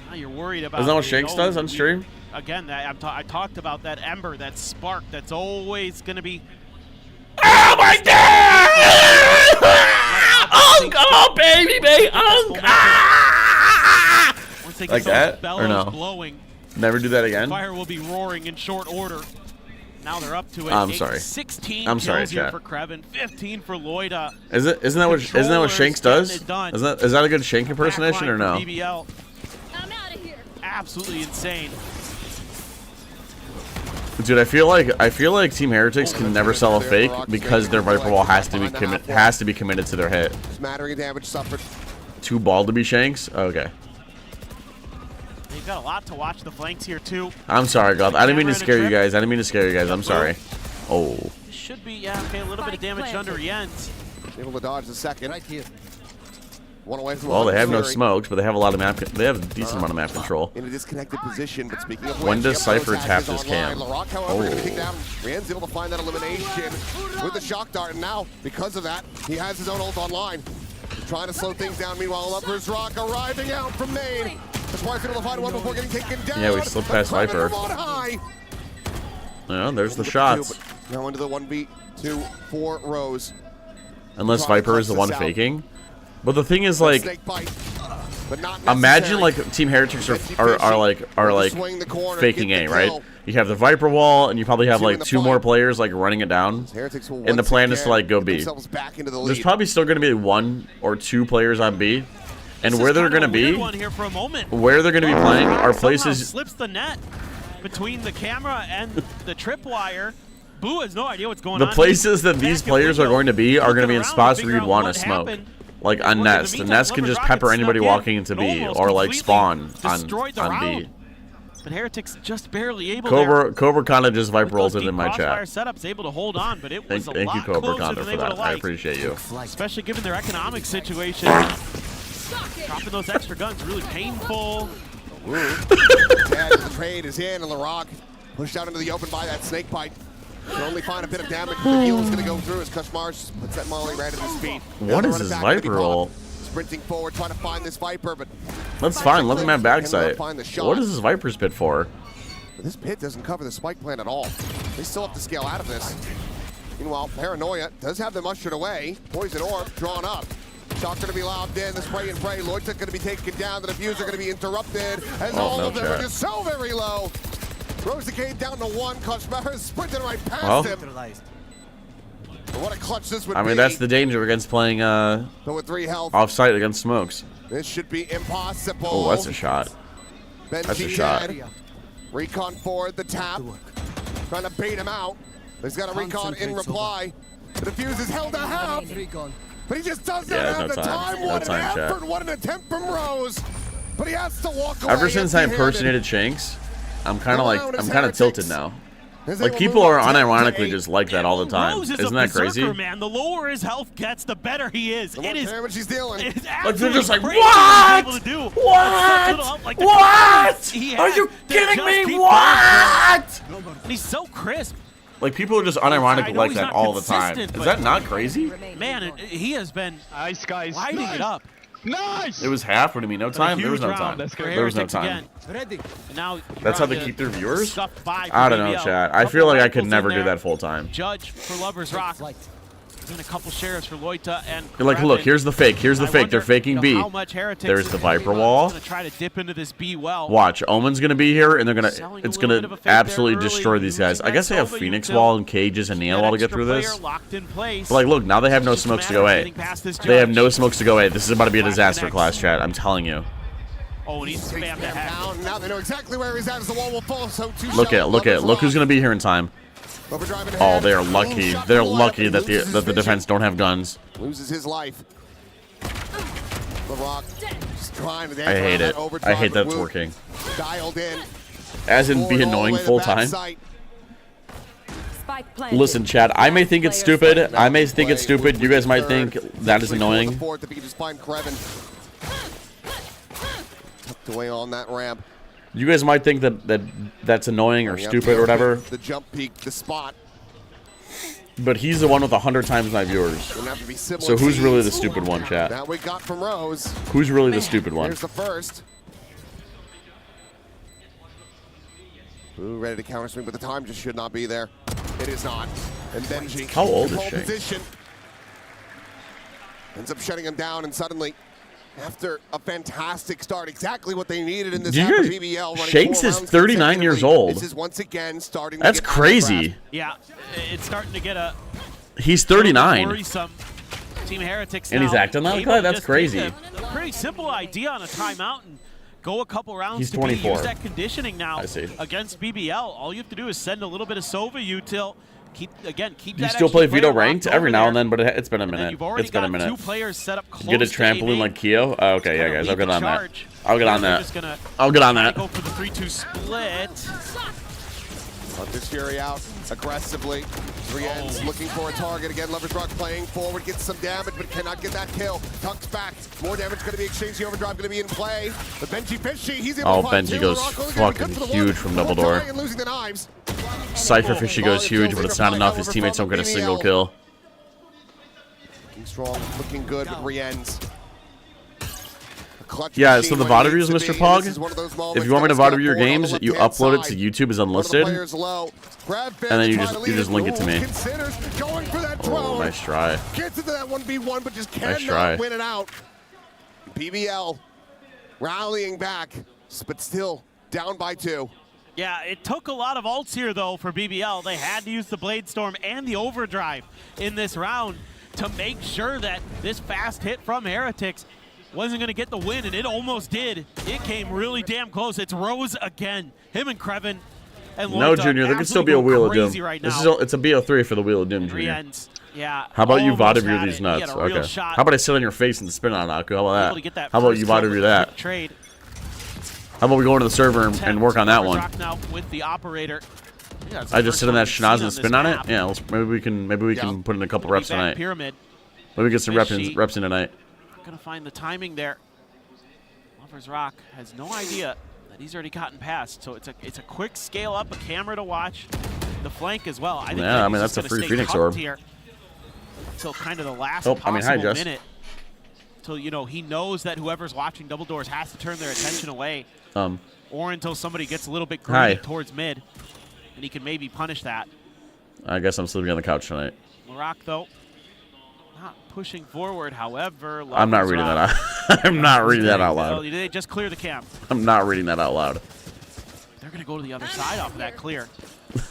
Speaker 14: Now you're worried about.
Speaker 3: Isn't that what Shanks does on stream?
Speaker 14: Again, I talked about that ember, that spark. That's always going to be.
Speaker 3: Oh my God! Oh, baby, like that or no?
Speaker 14: Blowing,
Speaker 3: never do that again.
Speaker 14: Fire will be roaring in short order. Now they're up to it.
Speaker 3: I'm sorry.
Speaker 14: 16
Speaker 3: I'm sorry,
Speaker 14: kills here
Speaker 3: chat.
Speaker 14: for Krevin, 15 for Loida.
Speaker 3: Isn't that what Shanks does? Is that a good Shank impersonation or no?
Speaker 14: BBL. I'm out of here. Absolutely insane.
Speaker 3: Dude, I feel like Team Heretics can never sell a fake because their Viper Wall has to be committed to their hit.
Speaker 13: Smattering of damage suffered.
Speaker 3: Too bald to be Shanks? Okay.
Speaker 14: They've got a lot to watch the flanks here too.
Speaker 3: I'm sorry, God. I didn't mean to scare you guys. I'm sorry. Oh.
Speaker 14: This should be a little bit of damage under Jens.
Speaker 13: Able to dodge the second. Right here. One away from
Speaker 3: well, they have no smokes, but they have a lot of map. They have a decent amount of map control.
Speaker 13: In a disconnected position, but speaking of
Speaker 3: when does Cypher tap his cam?
Speaker 13: LaRock, however, gonna kick down. Rian's able to find that elimination with the shock dart, and now because of that, he has his own ult online. He's trying to slow things down. Meanwhile, Lover's Rock arriving out from main. That's why he's able to find one before getting taken down.
Speaker 3: Yeah, we slipped past Viper. Yeah, there's the shots.
Speaker 13: Now into the 1v2 4 rows.
Speaker 3: Unless Viper is the one faking. But the thing is, like, imagine like Team Heretics are like faking A, right? You have the Viper wall, and you probably have like 2 more players like running it down, and the plan is to like go B. There's probably still going to be 1 or 2 players on B, and where they're going to be playing are places.
Speaker 14: Slips the net between the camera and the tripwire. Boo has no idea what's going on.
Speaker 3: The places that these players are going to be in spots where you'd want to smoke. Like on Nest. The Nest can just pepper anybody walking into B or like spawn on B.
Speaker 14: But Heretics just barely able
Speaker 3: Cobra kind of just Viper ulted in my chat.
Speaker 14: Setups able to hold on, but it was
Speaker 3: thank you, Cobra Conda, for that. I appreciate you.
Speaker 14: Especially given their economic situation. Dropping those extra guns really painful.
Speaker 13: The trade is in, and LaRock pushed out into the open by that snake bite. Can only find a bit of damage. The heal is going to go through as Kushmar puts that Molly right at his feet.
Speaker 3: What is this Viper roll?
Speaker 13: Sprinting forward, trying to find this Viper, but
Speaker 3: that's fine. Let them have backside. What is this Viper's pit for?
Speaker 13: But this pit doesn't cover the spike plan at all. They still have to scale out of this. Meanwhile, Paranoia does have them ushered away. Poison Orb drawn up. Shock going to be lobbed in. The spray and pray. Loita going to be taken down. The diffuser going to be interrupted. As all of them are just so very low. Throws the gate down to 1. Kushmar is sprinting right past him. But what a clutch this would be.
Speaker 3: I mean, that's the danger against playing
Speaker 13: with 3 health.
Speaker 3: Off-site against smokes.
Speaker 13: This should be impossible.
Speaker 3: Oh, that's a shot. That's a shot.
Speaker 13: Recon forward, the tap. Trying to bait him out. He's got a recon in reply. The defuse is held to half. But he just doesn't
Speaker 3: Yeah,
Speaker 13: have
Speaker 3: no
Speaker 13: the
Speaker 3: time.
Speaker 13: time.
Speaker 3: No
Speaker 13: What an
Speaker 3: time, chat.
Speaker 13: effort, what an attempt from Rose. But he has to walk away.
Speaker 3: Ever since I
Speaker 13: empty-handed.
Speaker 3: impersonated Shanks, I'm kind of
Speaker 13: The
Speaker 3: like,
Speaker 13: round is
Speaker 3: I'm kind of
Speaker 13: Heretics.
Speaker 3: tilted now.
Speaker 13: As they
Speaker 3: Like
Speaker 13: will
Speaker 3: people
Speaker 13: move
Speaker 3: are
Speaker 13: up 10 to
Speaker 3: unironically
Speaker 13: 8.
Speaker 3: just like that all the time.
Speaker 14: Rose is
Speaker 3: Isn't
Speaker 14: a
Speaker 3: that crazy?
Speaker 14: berserker, man. The lower his health gets, the better he is.
Speaker 13: The more damage he's dealing.
Speaker 14: It's
Speaker 3: Like they're just like,
Speaker 14: absolutely
Speaker 3: what?
Speaker 14: crazy to be able to do.
Speaker 3: What?
Speaker 14: Like the
Speaker 3: What?
Speaker 14: confidence he
Speaker 3: Are
Speaker 14: had
Speaker 3: you
Speaker 14: to
Speaker 3: kidding
Speaker 14: just
Speaker 3: me?
Speaker 14: keep
Speaker 3: What?
Speaker 14: going. And he's so crisp.
Speaker 3: Like people are just
Speaker 14: I
Speaker 3: unironically
Speaker 14: know
Speaker 3: like
Speaker 14: he's
Speaker 3: that
Speaker 14: not
Speaker 3: all the time.
Speaker 14: consistent,
Speaker 3: Is
Speaker 14: but-
Speaker 3: that not crazy?
Speaker 14: Man, he has been lighting it up.
Speaker 15: Nice!
Speaker 3: It was half. What do you mean? No time? There was no
Speaker 14: Huge
Speaker 3: time.
Speaker 14: round for
Speaker 3: There was no
Speaker 14: Heretics
Speaker 3: time.
Speaker 14: again. And now
Speaker 3: That's how they
Speaker 14: trying
Speaker 3: keep
Speaker 14: to
Speaker 3: their viewers?
Speaker 14: stuff by
Speaker 3: I don't know,
Speaker 14: BBL.
Speaker 3: chat. I
Speaker 14: Couple
Speaker 3: feel like I could
Speaker 14: rifles in
Speaker 3: never do
Speaker 14: there.
Speaker 3: that full time.
Speaker 14: Judge for Lovers Rock. And a couple shares for Loita and
Speaker 3: You're like, look, here's the fake. Here's the fake. They're faking B.
Speaker 14: how much Heretics
Speaker 3: There's
Speaker 14: is
Speaker 3: the Viper wall.
Speaker 14: gonna try to dip into this B well.
Speaker 3: Watch, Omen's gonna be here, and they're gonna.
Speaker 14: Selling a
Speaker 3: It's
Speaker 14: little bit
Speaker 3: gonna
Speaker 14: of a fake
Speaker 3: absolutely
Speaker 14: there early,
Speaker 3: destroy these guys. I
Speaker 14: losing
Speaker 3: guess they have
Speaker 14: that
Speaker 3: Phoenix
Speaker 14: Sova
Speaker 3: Wall and Cages and Neon Wall to get
Speaker 14: extra
Speaker 3: through this.
Speaker 14: player locked in place.
Speaker 3: But like, look, now they have no
Speaker 14: Just a
Speaker 3: smokes to
Speaker 14: matter
Speaker 3: go
Speaker 14: of
Speaker 3: A.
Speaker 14: getting past this
Speaker 3: They have
Speaker 14: judge.
Speaker 3: no smokes to go A. This is about to be a
Speaker 14: Black
Speaker 3: disaster
Speaker 14: connects.
Speaker 3: class, chat. I'm telling you.
Speaker 14: Oh, and he's spammed the heck.
Speaker 13: Down. Now they know exactly where he's at as the wall will fall. So two
Speaker 3: Look who's gonna be here in time.
Speaker 13: Overdrive in
Speaker 3: Oh,
Speaker 13: hand.
Speaker 3: they are lucky.
Speaker 13: Clean shot
Speaker 3: They're
Speaker 13: from the lineup,
Speaker 3: lucky
Speaker 13: and
Speaker 3: that
Speaker 13: he loses
Speaker 3: the
Speaker 13: his vision.
Speaker 3: defense don't have guns.
Speaker 13: Loses his life. The Rock just trying to dance
Speaker 3: I hate
Speaker 13: around
Speaker 3: it.
Speaker 13: that overdrive,
Speaker 3: I hate
Speaker 13: but
Speaker 3: that it's
Speaker 13: Woot
Speaker 3: working.
Speaker 13: Dialed in.
Speaker 3: As in be
Speaker 13: Forward all the
Speaker 3: annoying
Speaker 13: way to
Speaker 3: full
Speaker 13: back
Speaker 3: time.
Speaker 13: sight.
Speaker 19: Spike planted.
Speaker 3: Listen, Chad, I may think it's stupid. I may think it's stupid. You guys might think that is annoying.
Speaker 13: Fourth, if he can just find Krevin. Tucked away on that ramp.
Speaker 3: You guys might think that's annoying or
Speaker 13: You have
Speaker 3: stupid
Speaker 13: to
Speaker 3: or whatever.
Speaker 13: The jump peak, the spot.
Speaker 3: But he's the one with 100 times my viewers.
Speaker 13: Gonna have to be similar
Speaker 3: So who's really the
Speaker 13: teams.
Speaker 3: stupid one, chat?
Speaker 13: That we got from Rose.
Speaker 3: Who's really the stupid one?
Speaker 13: Here's the first. Ooh, ready to counter swing, but the time just should not be there. It is not. And Benji.
Speaker 3: How old
Speaker 13: in
Speaker 3: is
Speaker 13: pole
Speaker 3: she?
Speaker 13: Position. Ends up shutting him down, and suddenly, after a fantastic start, exactly what they needed in this
Speaker 3: Do you
Speaker 13: half of
Speaker 3: guys-
Speaker 13: BBL. running
Speaker 3: Shanks
Speaker 13: 4
Speaker 3: is
Speaker 13: rounds
Speaker 3: 39 years
Speaker 13: consecutively.
Speaker 3: old.
Speaker 13: This is once again starting to
Speaker 3: That's
Speaker 13: get
Speaker 3: crazy.
Speaker 14: Yeah, it's starting to get a
Speaker 3: He's 39.
Speaker 14: worrisome. Team Heretics
Speaker 3: And he's
Speaker 14: now
Speaker 3: acting like
Speaker 14: able
Speaker 3: that?
Speaker 14: to
Speaker 3: That's
Speaker 14: just
Speaker 3: crazy.
Speaker 14: take a pretty simple idea on a timeout and go a couple rounds
Speaker 3: He's
Speaker 14: to
Speaker 3: 24.
Speaker 14: use that conditioning now
Speaker 3: I see.
Speaker 14: against BBL. All you have to do is send a little bit of Sova util. Keep
Speaker 3: You
Speaker 14: that
Speaker 3: still
Speaker 14: extra
Speaker 3: play
Speaker 14: player
Speaker 3: Veto ranked
Speaker 14: locked
Speaker 3: every
Speaker 14: over
Speaker 3: now
Speaker 14: there.
Speaker 3: and then, but it's been a
Speaker 14: And then
Speaker 3: minute.
Speaker 14: you've already
Speaker 3: It's been a
Speaker 14: got
Speaker 3: minute.
Speaker 14: two players set up close
Speaker 3: Get a
Speaker 14: to
Speaker 3: trampoline
Speaker 14: A
Speaker 3: like Keo? Oh, okay, yeah, guys, I'll get on that.
Speaker 14: charge.
Speaker 3: I'll get on
Speaker 14: They're
Speaker 3: that.
Speaker 14: just gonna
Speaker 3: I'll get on
Speaker 14: try to
Speaker 3: that.
Speaker 14: Go for the 3-2 split.
Speaker 13: Hunter's Fury out aggressively. Three ends looking for a target again. Lovers Rock playing forward, gets some damage, but cannot get that kill. Tucks back. More damage going to be exchanged. The overdrive going to be in play. But Benji Fishy, he's able
Speaker 3: Oh,
Speaker 13: to find
Speaker 3: Benji
Speaker 13: two.
Speaker 3: goes
Speaker 13: Rock only gonna be good
Speaker 3: fucking
Speaker 13: for the
Speaker 3: huge
Speaker 13: one.
Speaker 3: from
Speaker 13: Double
Speaker 3: double door.
Speaker 13: tie and losing the knives.
Speaker 3: Cypher Fishy goes huge, but it's not enough. His teammates don't get a single kill.
Speaker 13: Looking strong, looking good, but re-ends.
Speaker 3: Yeah, so the VOD reviews, Mr. Pog, if you want me to VOD review your games, you upload it to YouTube as unlisted, and then you just link it to me. Oh, nice try.
Speaker 13: Gets into that 1v1, but just
Speaker 3: Nice try.
Speaker 13: cannot win it out. BBL rallying back, but still down by 2.
Speaker 14: Yeah, it took a lot of ults here, though, for BBL. They had to use the Blade Storm and the Overdrive in this round to make sure that this fast hit from Heretics wasn't going to get the win, and it almost did. It came really damn close. It's Rose again. Him and Krevin and
Speaker 3: No,
Speaker 14: Loita
Speaker 3: Junior, there could still be a
Speaker 14: absolutely
Speaker 3: Wheel
Speaker 14: go
Speaker 3: of Doom.
Speaker 14: crazy right
Speaker 3: This
Speaker 14: now.
Speaker 3: is it's a BO3 for the Wheel of Doom, Junior.
Speaker 14: Re-ends. Yeah.
Speaker 3: How about you
Speaker 14: almost
Speaker 3: VOD review
Speaker 14: had
Speaker 3: these
Speaker 14: it. He
Speaker 3: nuts?
Speaker 14: had a real
Speaker 3: Okay.
Speaker 14: shot.
Speaker 3: How about I sit on your face and spin on Aku? How
Speaker 14: Able
Speaker 3: about
Speaker 14: to get
Speaker 3: that?
Speaker 14: that
Speaker 3: How about
Speaker 14: first
Speaker 3: you
Speaker 14: kill
Speaker 3: VOD
Speaker 14: with
Speaker 3: review
Speaker 14: the
Speaker 3: that?
Speaker 14: Trade.
Speaker 3: How about we go into the server and work on that one?
Speaker 14: Rock now with the operator. Yeah, that's the
Speaker 3: I just
Speaker 14: first
Speaker 3: sit on
Speaker 14: one
Speaker 3: that
Speaker 14: we've seen
Speaker 3: schnoz
Speaker 14: on
Speaker 3: and spin
Speaker 14: this
Speaker 3: on it.
Speaker 14: map.
Speaker 3: Yeah, maybe we can put in a couple reps
Speaker 14: Back
Speaker 3: tonight.
Speaker 14: Pyramid.
Speaker 3: Maybe get some
Speaker 14: Fishy.
Speaker 3: reps in tonight.
Speaker 14: Gonna find the timing there. Lovers Rock has no idea that he's already gotten past, so it's a quick scale up, a camera to watch, the flank as well. I think
Speaker 3: Yeah, I mean,
Speaker 14: he's
Speaker 3: that's a
Speaker 14: just
Speaker 3: free
Speaker 14: gonna stay
Speaker 3: Phoenix
Speaker 14: cupped
Speaker 3: orb.
Speaker 14: here until kind of the last
Speaker 3: Oh, I mean, hi,
Speaker 14: possible
Speaker 3: Jess.
Speaker 14: minute. Until he knows that whoever's watching Double Doors has to turn their attention away, or until somebody gets a little bit
Speaker 3: Hi.
Speaker 14: greedy towards mid, and he can maybe punish that.
Speaker 3: I guess I'm sleeping on the couch tonight.
Speaker 14: Rock though, not pushing forward. However,
Speaker 3: I'm not
Speaker 14: Lovers
Speaker 3: reading
Speaker 14: Rock-
Speaker 3: that out. I'm not reading that out
Speaker 14: Well,
Speaker 3: loud.
Speaker 14: they just clear the camp.
Speaker 3: I'm not reading that out loud.
Speaker 14: They're going to go to the other side off of that clear.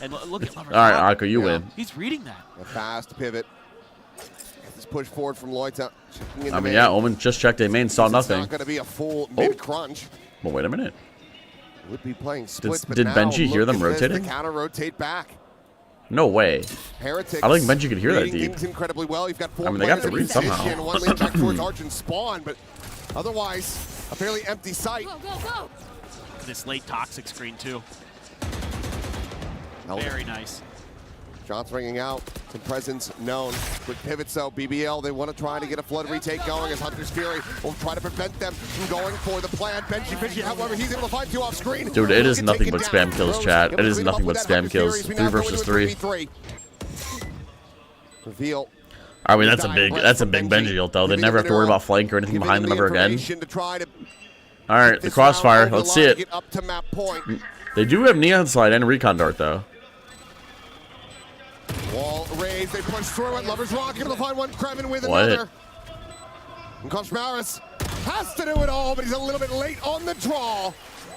Speaker 14: And look at Lovers
Speaker 3: All right,
Speaker 14: Rock.
Speaker 3: Aku, you win.
Speaker 14: He's reading that.
Speaker 13: A fast pivot. This push forward from Loita. Checking in
Speaker 3: I
Speaker 13: the
Speaker 3: mean,
Speaker 13: main.
Speaker 3: yeah, Omen just checked a main, saw
Speaker 13: It's
Speaker 3: nothing.
Speaker 13: not going to be a full
Speaker 3: Oh.
Speaker 13: mid-crunch.
Speaker 3: Well, wait a minute.
Speaker 13: Would be playing splits, but
Speaker 3: did
Speaker 13: now
Speaker 3: Benji hear
Speaker 13: look
Speaker 3: them
Speaker 13: at this,
Speaker 3: rotating?
Speaker 13: The counter rotate back.
Speaker 3: No way.
Speaker 13: Heretics
Speaker 3: I don't think Benji could hear that
Speaker 13: reading
Speaker 3: deep.
Speaker 13: things incredibly well. You've got 4
Speaker 3: I mean, they got
Speaker 13: players
Speaker 3: the read
Speaker 13: in position,
Speaker 3: somehow.
Speaker 13: one lean back towards Arch and Spawn, but otherwise, a fairly empty site.
Speaker 14: This late toxic screen too.
Speaker 13: Held
Speaker 14: Very
Speaker 13: it.
Speaker 14: nice.
Speaker 13: Shots ringing out. Some presence known. Quick pivots though. BBL, they want to try to get a flood retake going as Hunter's Fury will try to prevent them from going for the plan. Benji Fishy, however, he's able to find 2 off screen.
Speaker 3: Dude, it is
Speaker 13: Can
Speaker 3: nothing
Speaker 13: take
Speaker 3: but
Speaker 13: it
Speaker 3: spam
Speaker 13: down.
Speaker 3: kills,
Speaker 13: Rose
Speaker 3: chat.
Speaker 13: able
Speaker 3: It
Speaker 13: to
Speaker 3: is
Speaker 13: clean up
Speaker 3: nothing
Speaker 13: with
Speaker 3: but
Speaker 13: that
Speaker 3: spam
Speaker 13: Hunter's
Speaker 3: kills.
Speaker 13: Fury. We
Speaker 3: 3
Speaker 13: now go
Speaker 3: versus
Speaker 13: into a
Speaker 3: 3.
Speaker 13: 3v3. Reveal.
Speaker 3: I mean, that's a big Benji ult though. They never have to worry about flank or anything behind them ever again. All right, the crossfire. Let's see it. They do have neon slide and recon dart though.
Speaker 13: Wall raised, they push through it. Lover's Rock able to find one, Krevin with
Speaker 3: What?
Speaker 13: another. And Coach Maris has to do it all, but he's a little bit late on the draw.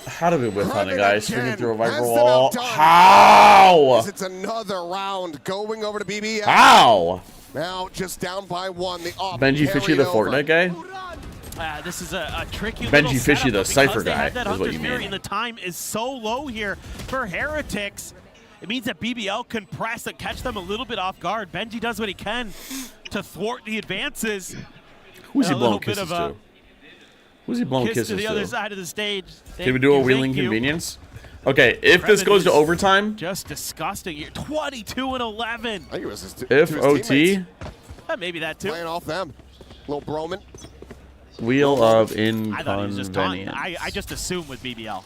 Speaker 3: How do we whip on the guy swinging through a
Speaker 13: Has
Speaker 3: Viper
Speaker 13: them
Speaker 3: wall?
Speaker 13: outdone.
Speaker 3: How?
Speaker 13: As it's another round going over to BBL.
Speaker 3: How?
Speaker 13: Now just down by 1. The op
Speaker 3: Benji Fishy, the
Speaker 13: carried over.
Speaker 3: Fortnite guy?
Speaker 14: This is a tricky
Speaker 3: Benji
Speaker 14: little
Speaker 3: Fishy,
Speaker 14: setup,
Speaker 3: the
Speaker 14: but
Speaker 3: Cypher
Speaker 14: because they
Speaker 3: guy,
Speaker 14: have that
Speaker 3: is what you
Speaker 14: Hunter's Fury
Speaker 3: mean.
Speaker 14: And the time is so low here for Heretics. It means that BBL can press and catch them a little bit off guard. Benji does what he can to thwart the advances.
Speaker 3: Who's he
Speaker 14: A little
Speaker 3: blowing
Speaker 14: bit
Speaker 3: kisses
Speaker 14: of a
Speaker 3: to? Who's he blowing
Speaker 14: kiss
Speaker 3: kisses
Speaker 14: to the
Speaker 3: to?
Speaker 14: other side of the stage.
Speaker 3: Can we do a wheeling convenience? Okay, if this
Speaker 14: Krevin
Speaker 3: goes to
Speaker 14: is
Speaker 3: overtime,
Speaker 14: just disgusting here. 22-11.
Speaker 13: I think it was his
Speaker 3: if
Speaker 13: to his
Speaker 3: OT,
Speaker 13: teammates.
Speaker 14: Maybe that too.
Speaker 13: Playing off them. Little Broman.
Speaker 3: wheel of
Speaker 14: I thought he was just taunting.
Speaker 3: inconvenience.
Speaker 14: I just assumed with BBL.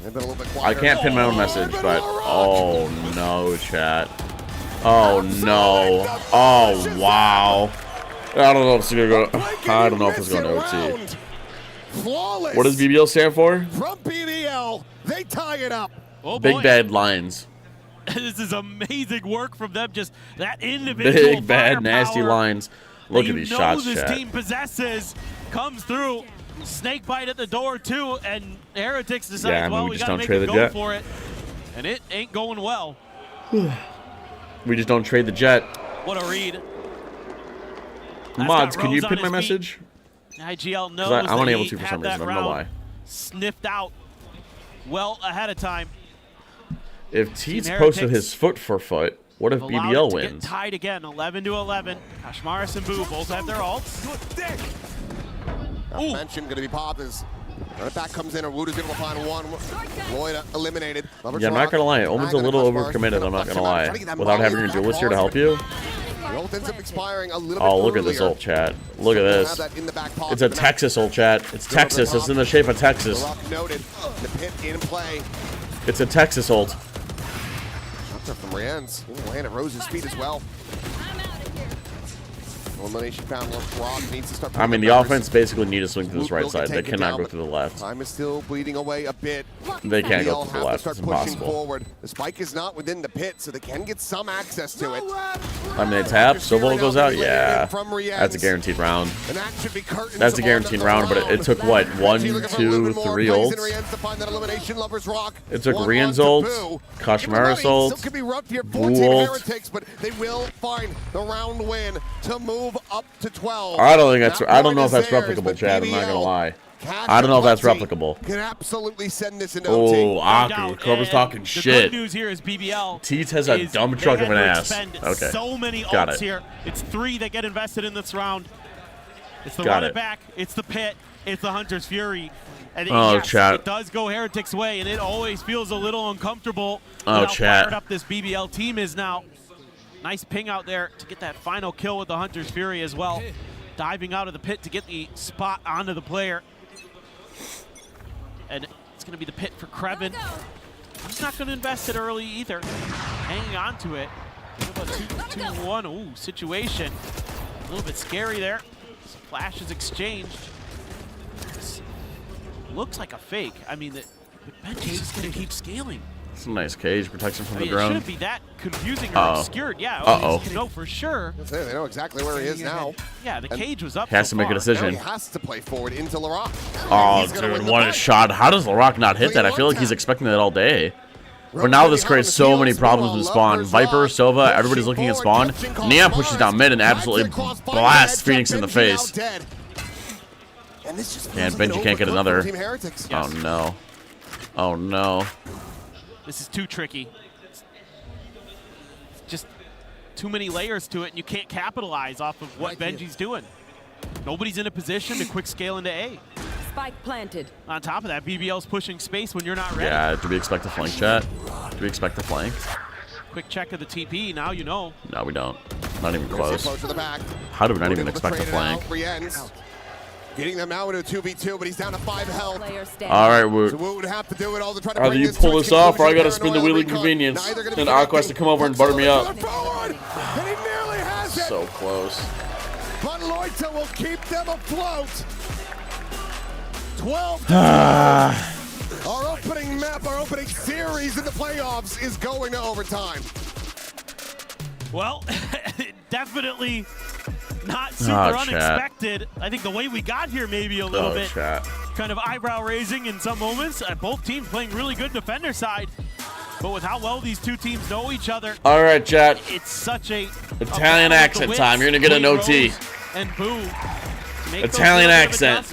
Speaker 13: They've been a little bit
Speaker 3: I
Speaker 13: quieter.
Speaker 3: can't pin my own message, but oh no, chat. Oh no. Oh wow. I don't know if it's gonna go. I don't know if it's going to OT.
Speaker 13: Flawless.
Speaker 3: What does BBL stand for?
Speaker 13: From BBL, they tie it up.
Speaker 14: Oh
Speaker 3: Big
Speaker 14: boy.
Speaker 3: Bad Lines.
Speaker 14: This is amazing work from them. Just that individual
Speaker 3: Big bad nasty
Speaker 14: firepower
Speaker 3: lines. Look
Speaker 14: that
Speaker 3: at these
Speaker 14: you know
Speaker 3: shots,
Speaker 14: this
Speaker 3: chat.
Speaker 14: team possesses comes through. Snake bite at the door too, and Heretics decides,
Speaker 3: Yeah, I mean,
Speaker 14: well,
Speaker 3: we
Speaker 14: we
Speaker 3: just
Speaker 14: gotta
Speaker 3: don't
Speaker 14: make
Speaker 3: trade
Speaker 14: a
Speaker 3: the
Speaker 14: go
Speaker 3: jet.
Speaker 14: for it, and it ain't going well.
Speaker 3: We just don't trade the jet.
Speaker 14: What a read!
Speaker 3: Mods,
Speaker 14: got
Speaker 3: can you
Speaker 14: Rose on
Speaker 3: pin my
Speaker 14: his feet.
Speaker 3: message?
Speaker 14: IGL knows
Speaker 3: I'm
Speaker 14: that
Speaker 3: unable
Speaker 14: he
Speaker 3: to for
Speaker 14: had
Speaker 3: some
Speaker 14: that
Speaker 3: reason. I don't know
Speaker 14: round
Speaker 3: why.
Speaker 14: sniffed out well ahead of time.
Speaker 3: If Teats
Speaker 14: Team
Speaker 3: posted
Speaker 14: Heretics
Speaker 3: his foot for foot, what if
Speaker 14: allowed it
Speaker 3: BBL
Speaker 14: to
Speaker 3: wins?
Speaker 14: Get tied again, 11-11. Kashmaris and Boo both have their ults.
Speaker 13: Mention going to be popped as right back comes in, and Wood is able to find one. Lloyd eliminated.
Speaker 3: Yeah, I'm not gonna lie. Omen's a little overcommitted. I'm not gonna lie. Without having your duelist here to help you.
Speaker 13: The ult ends up expiring a little
Speaker 3: Oh,
Speaker 13: bit
Speaker 3: look at this
Speaker 13: earlier.
Speaker 3: ult, chat. Look at
Speaker 13: Have
Speaker 3: this.
Speaker 13: that in the back pocket,
Speaker 3: It's a
Speaker 13: but now-
Speaker 3: Texas ult, chat. It's Texas. It's in the shape of Texas.
Speaker 13: The Rock noted. The pit in play.
Speaker 3: It's a Texas ult.
Speaker 13: Shots are from Rian's. Land at Rose's feet as well. Elimination found. Rock needs to start.
Speaker 3: I mean, the
Speaker 13: putting
Speaker 3: offense basically need to swing to this
Speaker 13: Will
Speaker 3: right
Speaker 13: get
Speaker 3: side. They
Speaker 13: taken
Speaker 3: cannot
Speaker 13: down,
Speaker 3: go
Speaker 13: but
Speaker 3: through the left.
Speaker 13: Time is still bleeding away a bit.
Speaker 3: They can't go
Speaker 13: BBL
Speaker 3: to the
Speaker 13: have
Speaker 3: left.
Speaker 13: To start
Speaker 3: It's
Speaker 13: pushing
Speaker 3: impossible.
Speaker 13: forward. The spike is not within the pit, so they can get some access to it.
Speaker 3: I mean, they tap. Silvo goes out. Yeah.
Speaker 13: From Rian's.
Speaker 3: That's a guaranteed round.
Speaker 13: And that should be curtains
Speaker 3: That's a
Speaker 13: on
Speaker 3: guaranteed
Speaker 13: the
Speaker 3: round, but it took what? One,
Speaker 13: Benji looking for a little
Speaker 3: two,
Speaker 13: bit more.
Speaker 3: three
Speaker 13: Plays in
Speaker 3: ults.
Speaker 13: Rian's to find that elimination. Lover's Rock.
Speaker 3: It took
Speaker 13: 1-1
Speaker 3: Rian's
Speaker 13: to
Speaker 3: ult,
Speaker 13: Boo.
Speaker 3: Kashmaris
Speaker 13: Still
Speaker 3: ult,
Speaker 13: could be rough here.
Speaker 3: Boo
Speaker 13: 14
Speaker 3: ult.
Speaker 13: Heretics, but they will find the round win to move up to 12.
Speaker 3: I don't think that's.
Speaker 13: That
Speaker 3: I don't know if
Speaker 13: point
Speaker 3: that's
Speaker 13: is theirs,
Speaker 3: replicable,
Speaker 13: but
Speaker 3: Chad. I'm not gonna
Speaker 13: BBL
Speaker 3: lie. I don't know if that's replicable.
Speaker 13: Can absolutely send this into
Speaker 3: Oh,
Speaker 13: OT.
Speaker 3: Aku. Cobra's talking
Speaker 14: The
Speaker 3: shit.
Speaker 14: good news here is BBL.
Speaker 3: Teats has a
Speaker 14: is
Speaker 3: dumb
Speaker 14: they
Speaker 3: truck
Speaker 14: had
Speaker 3: of an
Speaker 14: to
Speaker 3: ass.
Speaker 14: expend
Speaker 3: Okay.
Speaker 14: So many
Speaker 3: Got
Speaker 14: ults
Speaker 3: it.
Speaker 14: here. It's 3 that get invested in this round. It's the
Speaker 3: Got
Speaker 14: run
Speaker 3: it.
Speaker 14: it back. It's the pit. It's the Hunter's Fury. And
Speaker 3: Oh,
Speaker 14: yes,
Speaker 3: chat.
Speaker 14: it does go Heretics' way, and it always feels a little uncomfortable.
Speaker 3: Oh,
Speaker 14: with how
Speaker 3: chat.
Speaker 14: fired up this BBL team is now. Nice ping out there to get that final kill with the Hunter's Fury as well. Diving out of the pit to get the spot onto the player. And it's going to be the pit for Krevin. He's not going to invest it early either. Hanging on to it. A 2-1 situation. A little bit scary there. Some flashes exchanged. This looks like a fake. I mean, the bench is just going to keep scaling.
Speaker 3: It's a nice cage. Protects him from
Speaker 14: I mean,
Speaker 3: the
Speaker 14: it
Speaker 3: drone.
Speaker 14: shouldn't be that confusing or
Speaker 3: Uh-oh.
Speaker 14: obscured. Yeah,
Speaker 3: Uh-oh.
Speaker 14: you know for sure.
Speaker 13: They know exactly where he is now.
Speaker 14: Yeah, the cage was up.
Speaker 3: He has
Speaker 14: so
Speaker 3: to make a
Speaker 14: far.
Speaker 3: decision.
Speaker 13: Now he has to play forward into LaRock.
Speaker 3: Oh,
Speaker 13: He's gonna
Speaker 3: dude,
Speaker 13: win the
Speaker 3: what a
Speaker 13: fight.
Speaker 3: shot. How does LaRock not hit that? I feel like he's expecting that all day. But now this creates so many problems with spawn. Viper, Sova, everybody's looking at spawn. Neon pushes down mid and absolutely blasts Phoenix in the face.
Speaker 13: And this just
Speaker 3: And
Speaker 13: feels like
Speaker 3: Benji
Speaker 13: an
Speaker 3: can't get
Speaker 13: overcooked
Speaker 3: another.
Speaker 13: for Team Heretics.
Speaker 3: Oh no. Oh no.
Speaker 14: This is too tricky. just too many layers to it, and you can't capitalize off of what Benji's doing. Nobody's in a position to quick scale into A.
Speaker 19: Spike planted.
Speaker 14: On top of that, BBL's pushing space when you're not ready.
Speaker 3: Yeah, do we expect a flank, chat? Do we expect a flank?
Speaker 14: Quick check of the TP, now you know.
Speaker 3: No, we don't. Not even close.
Speaker 13: Close to the back.
Speaker 3: How do we not even expect a flank?
Speaker 13: Getting them now into a 2v2, but he's down to 5 health.
Speaker 3: All right, Woot.
Speaker 13: So Woot would have to do it all to try to
Speaker 3: Either
Speaker 13: bring
Speaker 3: you
Speaker 13: this
Speaker 3: pull
Speaker 13: to
Speaker 3: this
Speaker 13: its
Speaker 3: off, or I
Speaker 13: conclusion.
Speaker 3: gotta spin the wheel of convenience. Then Aqua has to come over and butter me up.
Speaker 13: Forward, and he nearly has it.
Speaker 3: So close.
Speaker 13: But Loita will keep them afloat. 12. Our opening map, our opening series in the playoffs is going to overtime.
Speaker 14: Well, definitely not super unexpected. I think the way we got here maybe a little bit kind of eyebrow raising in some moments. Both teams playing really good defender side, but with how well these two teams know each other.
Speaker 3: All right, chat.
Speaker 14: It's such a
Speaker 3: Italian accent time. You're gonna get an OT.
Speaker 14: And Boo.
Speaker 3: Italian accent.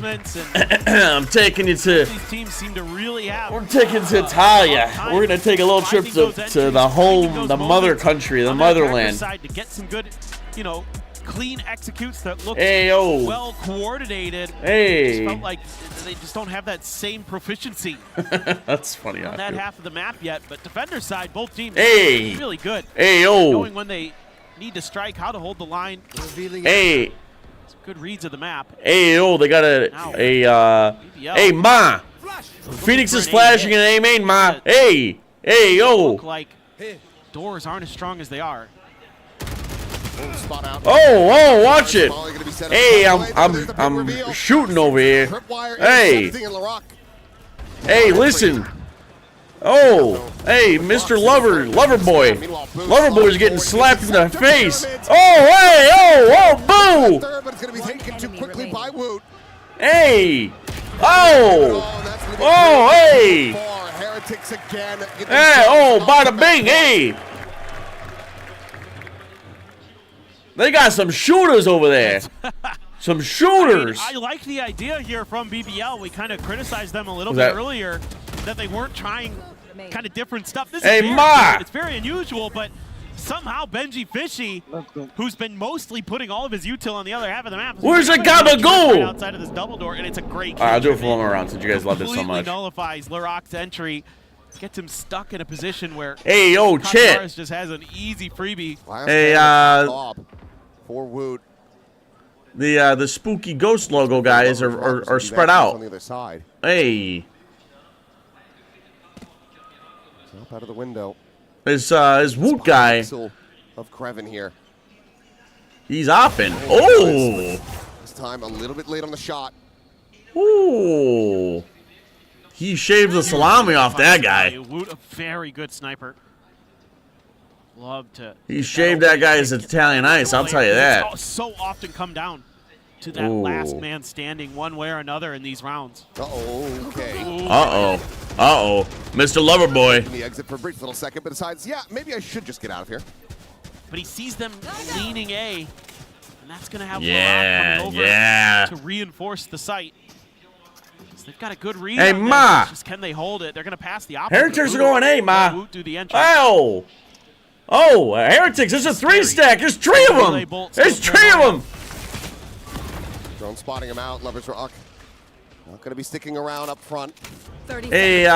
Speaker 3: I'm taking you to.
Speaker 14: These teams seem to really have.
Speaker 3: We're taking to Italia. We're gonna take a little trip to the home, the mother country, the motherland.
Speaker 14: To get some good, you know, clean executes that look well coordinated.
Speaker 3: Hey.
Speaker 14: It felt like they just don't have that same proficiency.
Speaker 3: That's funny.
Speaker 14: On that half of the map yet, but defender side, both teams really good.
Speaker 3: Hey, yo.
Speaker 14: Knowing when they need to strike, how to hold the line.
Speaker 3: Hey.
Speaker 14: Some good reads of the map.
Speaker 3: Hey, yo, they got hey, ma. Phoenix is flashing and A main, ma. Hey, yo.
Speaker 14: Look like doors aren't as strong as they are.
Speaker 3: Oh, watch it. Hey, I'm shooting over here. Hey. Hey, listen. Oh, hey, Mr. Loverboy. Loverboy's getting slapped in the face. Oh, hey, oh, boo.
Speaker 13: But it's going to be taken too quickly by Woot.
Speaker 3: Hey. Oh, hey.
Speaker 13: Heretics again.
Speaker 3: Hey, oh, bada bing, hey. They got some shooters over there. Some shooters.
Speaker 14: I like the idea here from BBL. We kind of criticized them a little bit earlier that they weren't trying kind of different stuff. This is it's very unusual, but somehow Benji Fishy, who's been mostly putting all of his util on the other half of the map,
Speaker 3: where's the gabagool?
Speaker 14: Right outside of this double door, and it's a great.
Speaker 3: I'll do it for one more round since you guys loved it so
Speaker 14: Completely
Speaker 3: much.
Speaker 14: nullifies Laroc's entry. Gets him stuck in a position where
Speaker 3: hey, yo, Chit
Speaker 14: just has an easy freebie.
Speaker 3: Hey,
Speaker 13: for Woot.
Speaker 3: The spooky ghost logo guys are spread out.
Speaker 13: On the other side.
Speaker 3: Hey.
Speaker 13: Up out of the window.
Speaker 3: His Woot guy.
Speaker 13: Of Kreven here.
Speaker 3: He's opping. Oh.
Speaker 13: This time a little bit late on the shot.
Speaker 3: Ooh. He shaved the salami off that guy.
Speaker 14: Woot, a very good sniper. Love to.
Speaker 3: He shaved that guy's Italian ice, I'll tell you that.
Speaker 14: It's so often come down to that last man standing one way or another in these rounds.
Speaker 13: Okay.
Speaker 3: Mr. Loverboy.
Speaker 13: The exit for a brief little second, but decides, yeah, maybe I should just get out of here.
Speaker 14: But he sees them leaning A, and that's going to have coming over to reinforce the site. They've got a good read.
Speaker 3: Hey, ma.
Speaker 14: Just can they hold it? They're going to pass the opposite.
Speaker 3: Heretics are going A, ma.
Speaker 14: Woot do the entry.
Speaker 3: Oh, Heretics. There's a 3-stack. There's 3 of them. There's 3 of them.
Speaker 13: Drone spotting him out. Lover's Rock. Not going to be sticking around up front.
Speaker 3: Hey,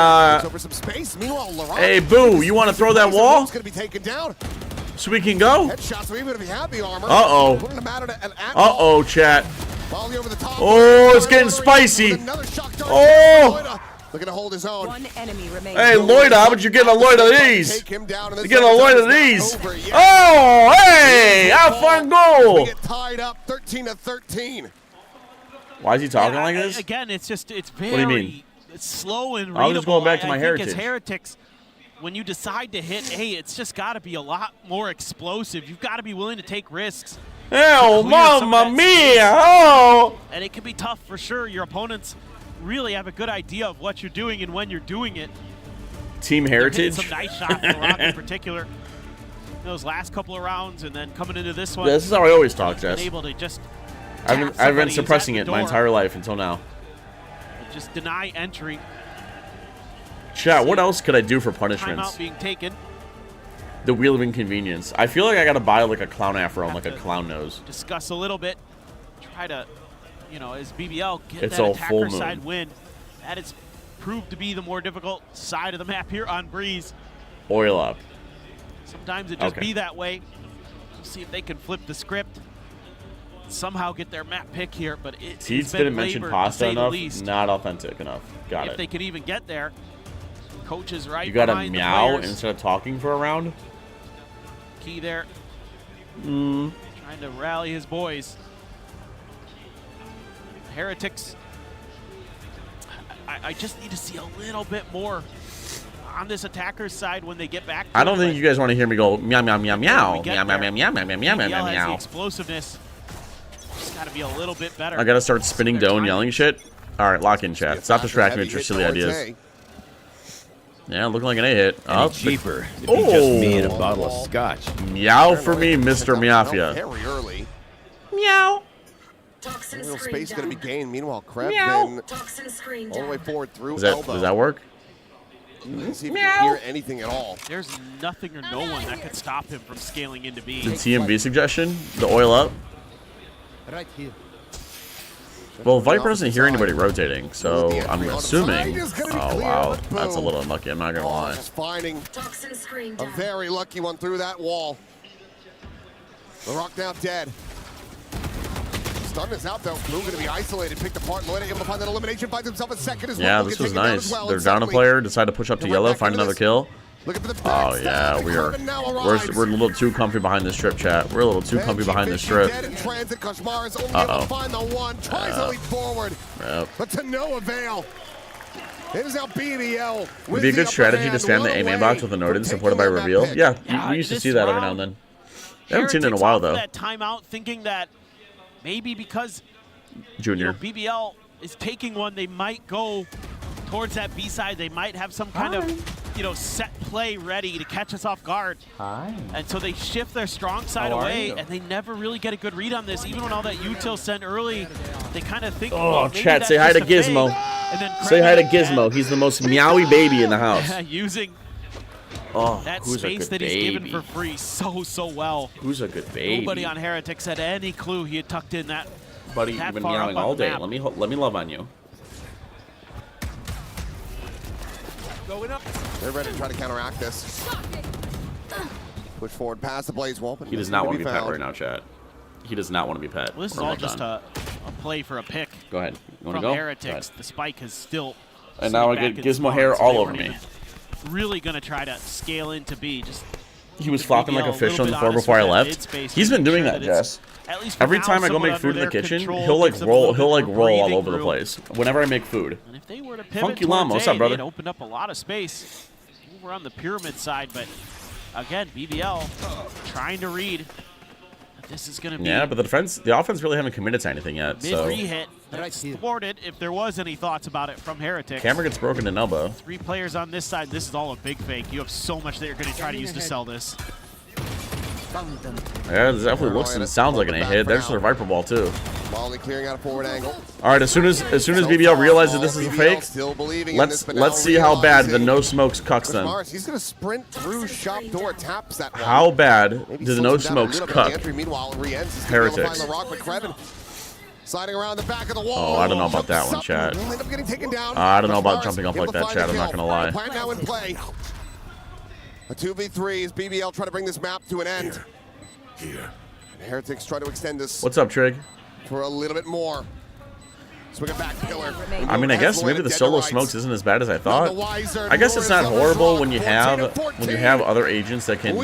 Speaker 13: over some space. Meanwhile, Laurent,
Speaker 3: hey, Boo, you want to throw that wall?
Speaker 13: It's going to be taken down.
Speaker 3: So we can go?
Speaker 13: Headshots, so even if he had the armor.
Speaker 3: Chat.
Speaker 13: Over the top.
Speaker 3: Oh, it's getting spicy. Oh.
Speaker 13: Looking to hold his own.
Speaker 19: One enemy remains.
Speaker 3: Hey, Lloyd, how about you get a Lloyd of these?
Speaker 13: Take him down.
Speaker 3: You get a Lloyd of these. Oh, hey, have fun goal.
Speaker 13: We get tied up 13-13.
Speaker 3: Why is he talking like this?
Speaker 14: Again, it's very
Speaker 3: what do you mean?
Speaker 14: slow and readable.
Speaker 3: I was just going back to my heritage.
Speaker 14: As Heretics, when you decide to hit A, it's just got to be a lot more explosive. You've got to be willing to take risks.
Speaker 3: Oh, mamma mia! Oh!
Speaker 14: And it can be tough for sure. Your opponents really have a good idea of what you're doing and when you're doing it.
Speaker 3: Team Heritage.
Speaker 14: Some nice shots, Rock in particular. Those last couple of rounds, and then coming into this one.
Speaker 3: Yeah, this is how I always talk, Jess.
Speaker 14: Able to just
Speaker 3: I've been suppressing it my entire life until now.
Speaker 14: Just deny entry.
Speaker 3: Chat, what else could I do for punishments?
Speaker 14: Timeout being taken.
Speaker 3: The wheel of inconvenience. I feel like I gotta buy like a clown afro and like a clown nose.
Speaker 14: Discuss a little bit. Try to, you know, as BBL get
Speaker 3: It's
Speaker 14: that
Speaker 3: all full
Speaker 14: attacker
Speaker 3: moon.
Speaker 14: side win. That is proved to be the more difficult side of the map here on Breeze.
Speaker 3: Oil up.
Speaker 14: Sometimes it just
Speaker 3: Okay.
Speaker 14: be that way. We'll see if they can flip the script. Somehow get their map pick here, but it's
Speaker 3: Seeds
Speaker 14: been
Speaker 3: didn't mention
Speaker 14: labored,
Speaker 3: pasta
Speaker 14: to say the
Speaker 3: enough.
Speaker 14: least.
Speaker 3: Not authentic enough. Got
Speaker 14: If
Speaker 3: it.
Speaker 14: they could even get there. Coach is right
Speaker 3: You gotta
Speaker 14: behind the
Speaker 3: meow
Speaker 14: players.
Speaker 3: instead of talking for a round?
Speaker 14: Key there.
Speaker 3: Mm.
Speaker 14: Trying to rally his boys. Heretics. I just need to see a little bit more on this attacker's side when they get back to
Speaker 3: I don't
Speaker 14: it,
Speaker 3: think you guys want to hear me go meow meow meow meow
Speaker 14: we get
Speaker 3: meow meow
Speaker 14: there,
Speaker 3: meow meow meow meow meow
Speaker 14: BBL
Speaker 3: meow
Speaker 14: has the
Speaker 3: meow.
Speaker 14: explosiveness. Just got to be a little bit better.
Speaker 3: I gotta start spinning dough and yelling shit. All right, lock in chat. Stop distracting me with your silly ideas. Yeah, looking like an A hit.
Speaker 20: Any cheaper. It'd be just me and a bottle of scotch.
Speaker 3: Meow for me, Mr. Meowfia.
Speaker 13: Very early.
Speaker 3: Meow.
Speaker 13: A little space going to be gained. Meanwhile, Krebs
Speaker 3: Meow.
Speaker 13: been all the way forward through
Speaker 3: Does
Speaker 13: elbow.
Speaker 3: that work?
Speaker 13: See if you can hear anything at all.
Speaker 14: There's nothing or no one that could stop him from scaling into B.
Speaker 3: The TMV suggestion? The oil up?
Speaker 20: Right here.
Speaker 3: Well, Viper doesn't hear anybody rotating, so I'm assuming. Oh wow, that's a little unlucky. I'm not gonna lie.
Speaker 13: Just finding a very lucky one through that wall. The Rock now dead. Stun is out though. Blue going to be isolated, picked apart. Lloyd able to find that elimination, finds himself a second as well.
Speaker 3: Yeah,
Speaker 13: Will
Speaker 3: this
Speaker 13: get
Speaker 3: was
Speaker 13: taken down
Speaker 3: nice.
Speaker 13: as well,
Speaker 3: They're
Speaker 13: and
Speaker 3: down a
Speaker 13: suddenly
Speaker 3: player, decide to push up to
Speaker 13: right
Speaker 3: yellow,
Speaker 13: back
Speaker 3: find
Speaker 13: into
Speaker 3: another
Speaker 13: this.
Speaker 3: kill.
Speaker 13: Looking for the
Speaker 3: Oh yeah, we're a little too comfy behind this strip, chat. We're a little too comfy behind this strip.
Speaker 13: Dead in transit. Kashmar is only able to find the one. Tries to leap forward,
Speaker 3: Yep.
Speaker 13: but to no avail. It is now BBL.
Speaker 3: Would be a good strategy to spam the A-main box with a Norden supported by reveal. Yeah, we used to see that every now and then. I haven't seen it in a while though.
Speaker 14: That timeout, thinking that maybe because
Speaker 3: Junior.
Speaker 14: BBL is taking one, they might go towards that B side. They might have some kind of, set play ready to catch us off guard.
Speaker 20: Hi.
Speaker 14: And so they shift their strong side
Speaker 20: How are
Speaker 14: away,
Speaker 20: you?
Speaker 14: and they never really get a good read on this. Even when all that util sent early, they kind of think,
Speaker 3: Oh,
Speaker 14: maybe
Speaker 3: chat,
Speaker 14: that's
Speaker 3: say hi
Speaker 14: just
Speaker 3: to
Speaker 14: a fake.
Speaker 3: Gizmo.
Speaker 14: And then
Speaker 3: Say hi to
Speaker 14: Kraven
Speaker 3: Gizmo. He's the most meowy baby in the house.
Speaker 14: using
Speaker 3: Oh,
Speaker 14: that
Speaker 3: who's a
Speaker 14: space
Speaker 3: good
Speaker 14: that he's given
Speaker 3: baby?
Speaker 14: for free so well.
Speaker 3: Who's a good baby?
Speaker 14: Nobody on Heretics had any clue he had tucked in that.
Speaker 3: Buddy,
Speaker 14: that
Speaker 3: you've been
Speaker 14: far up
Speaker 3: meowing
Speaker 14: on
Speaker 3: all
Speaker 14: the
Speaker 3: day.
Speaker 14: map.
Speaker 3: Let me love on you.
Speaker 13: Going up. They're ready to try to counteract this. Push forward past the Blaze Wall.
Speaker 3: He does not want to be pet right now, chat. He does not want to be pet.
Speaker 14: Well, this is
Speaker 3: We're
Speaker 14: all
Speaker 3: almost
Speaker 14: just
Speaker 3: done.
Speaker 14: a play for a pick.
Speaker 3: Go ahead. You want
Speaker 14: From
Speaker 3: to go?
Speaker 14: Heretics. The spike is still.
Speaker 3: And now I
Speaker 14: sitting
Speaker 3: get
Speaker 14: back in
Speaker 3: Gizmo
Speaker 14: spawn,
Speaker 3: hair
Speaker 14: so
Speaker 3: all
Speaker 14: they
Speaker 3: over
Speaker 14: weren't
Speaker 3: me.
Speaker 14: even Really gonna try to scale into B. Just
Speaker 3: He was
Speaker 14: keep
Speaker 3: flopping like
Speaker 14: BBL
Speaker 3: a fish
Speaker 14: little
Speaker 3: on the
Speaker 14: bit
Speaker 3: floor
Speaker 14: honest
Speaker 3: before I
Speaker 14: with that
Speaker 3: left.
Speaker 14: mid-space,
Speaker 3: He's been
Speaker 14: making
Speaker 3: doing
Speaker 14: sure
Speaker 3: that,
Speaker 14: it's,
Speaker 3: Jess.
Speaker 14: at least for
Speaker 3: Every
Speaker 14: now,
Speaker 3: time I go
Speaker 14: somewhat
Speaker 3: make food in
Speaker 14: under
Speaker 3: the
Speaker 14: their
Speaker 3: kitchen,
Speaker 14: control,
Speaker 3: he'll like
Speaker 14: gives them a little
Speaker 3: roll
Speaker 14: bit more
Speaker 3: all
Speaker 14: breathing
Speaker 3: over the
Speaker 14: room.
Speaker 3: place whenever I make food.
Speaker 14: And if they were to pivot
Speaker 3: Funky
Speaker 14: towards
Speaker 3: Llama, what's
Speaker 14: A,
Speaker 3: up, brother?
Speaker 14: they'd open up a lot of space. We're on the pyramid side, but again, BBL trying to read. This is going to be
Speaker 3: Yeah, but the offense really haven't committed to anything yet. So
Speaker 14: mid-re-hit. That's thwarted if there was any thoughts about it from Heretics.
Speaker 3: camera gets broken in elbow.
Speaker 14: 3 players on this side. This is all a big fake. You have so much that you're going to try to use to sell this.
Speaker 3: Yeah, it definitely looks and sounds like an A hit. There's their Viper ball too.
Speaker 13: Molly clearing out a forward angle.
Speaker 3: All right, as soon as BBL realizes this is a fake,
Speaker 13: Still believing in
Speaker 3: let's
Speaker 13: this, but now
Speaker 3: see how bad the
Speaker 13: realizing
Speaker 3: no smokes cucks them.
Speaker 13: Mars, he's going to sprint through shop door, taps that one.
Speaker 3: How bad
Speaker 13: Maybe
Speaker 3: do the
Speaker 13: slows
Speaker 3: no
Speaker 13: him down a
Speaker 3: smokes
Speaker 13: little bit. The
Speaker 3: cuck
Speaker 13: entry, meanwhile, re-ends. He's gonna be able to
Speaker 3: Heretics?
Speaker 13: find the rock, but Krevin sliding around the back of the wall.
Speaker 3: Oh, I don't know about that one, chat.
Speaker 13: Will end up getting taken down.
Speaker 3: I don't know about
Speaker 13: Mars
Speaker 3: jumping up
Speaker 13: able
Speaker 3: like
Speaker 13: to
Speaker 3: that,
Speaker 13: find
Speaker 3: chat.
Speaker 13: the
Speaker 3: I'm not
Speaker 13: kill.
Speaker 3: gonna lie.
Speaker 13: Plan now in play. A 2v3 is BBL trying to bring this map to an end. Here. Heretics try to extend this
Speaker 3: What's up, Trig?
Speaker 13: for a little bit more. Swing it back, pillar.
Speaker 3: I mean, I guess maybe the solo smokes isn't as bad as I thought. I guess it's not horrible when you have other agents that can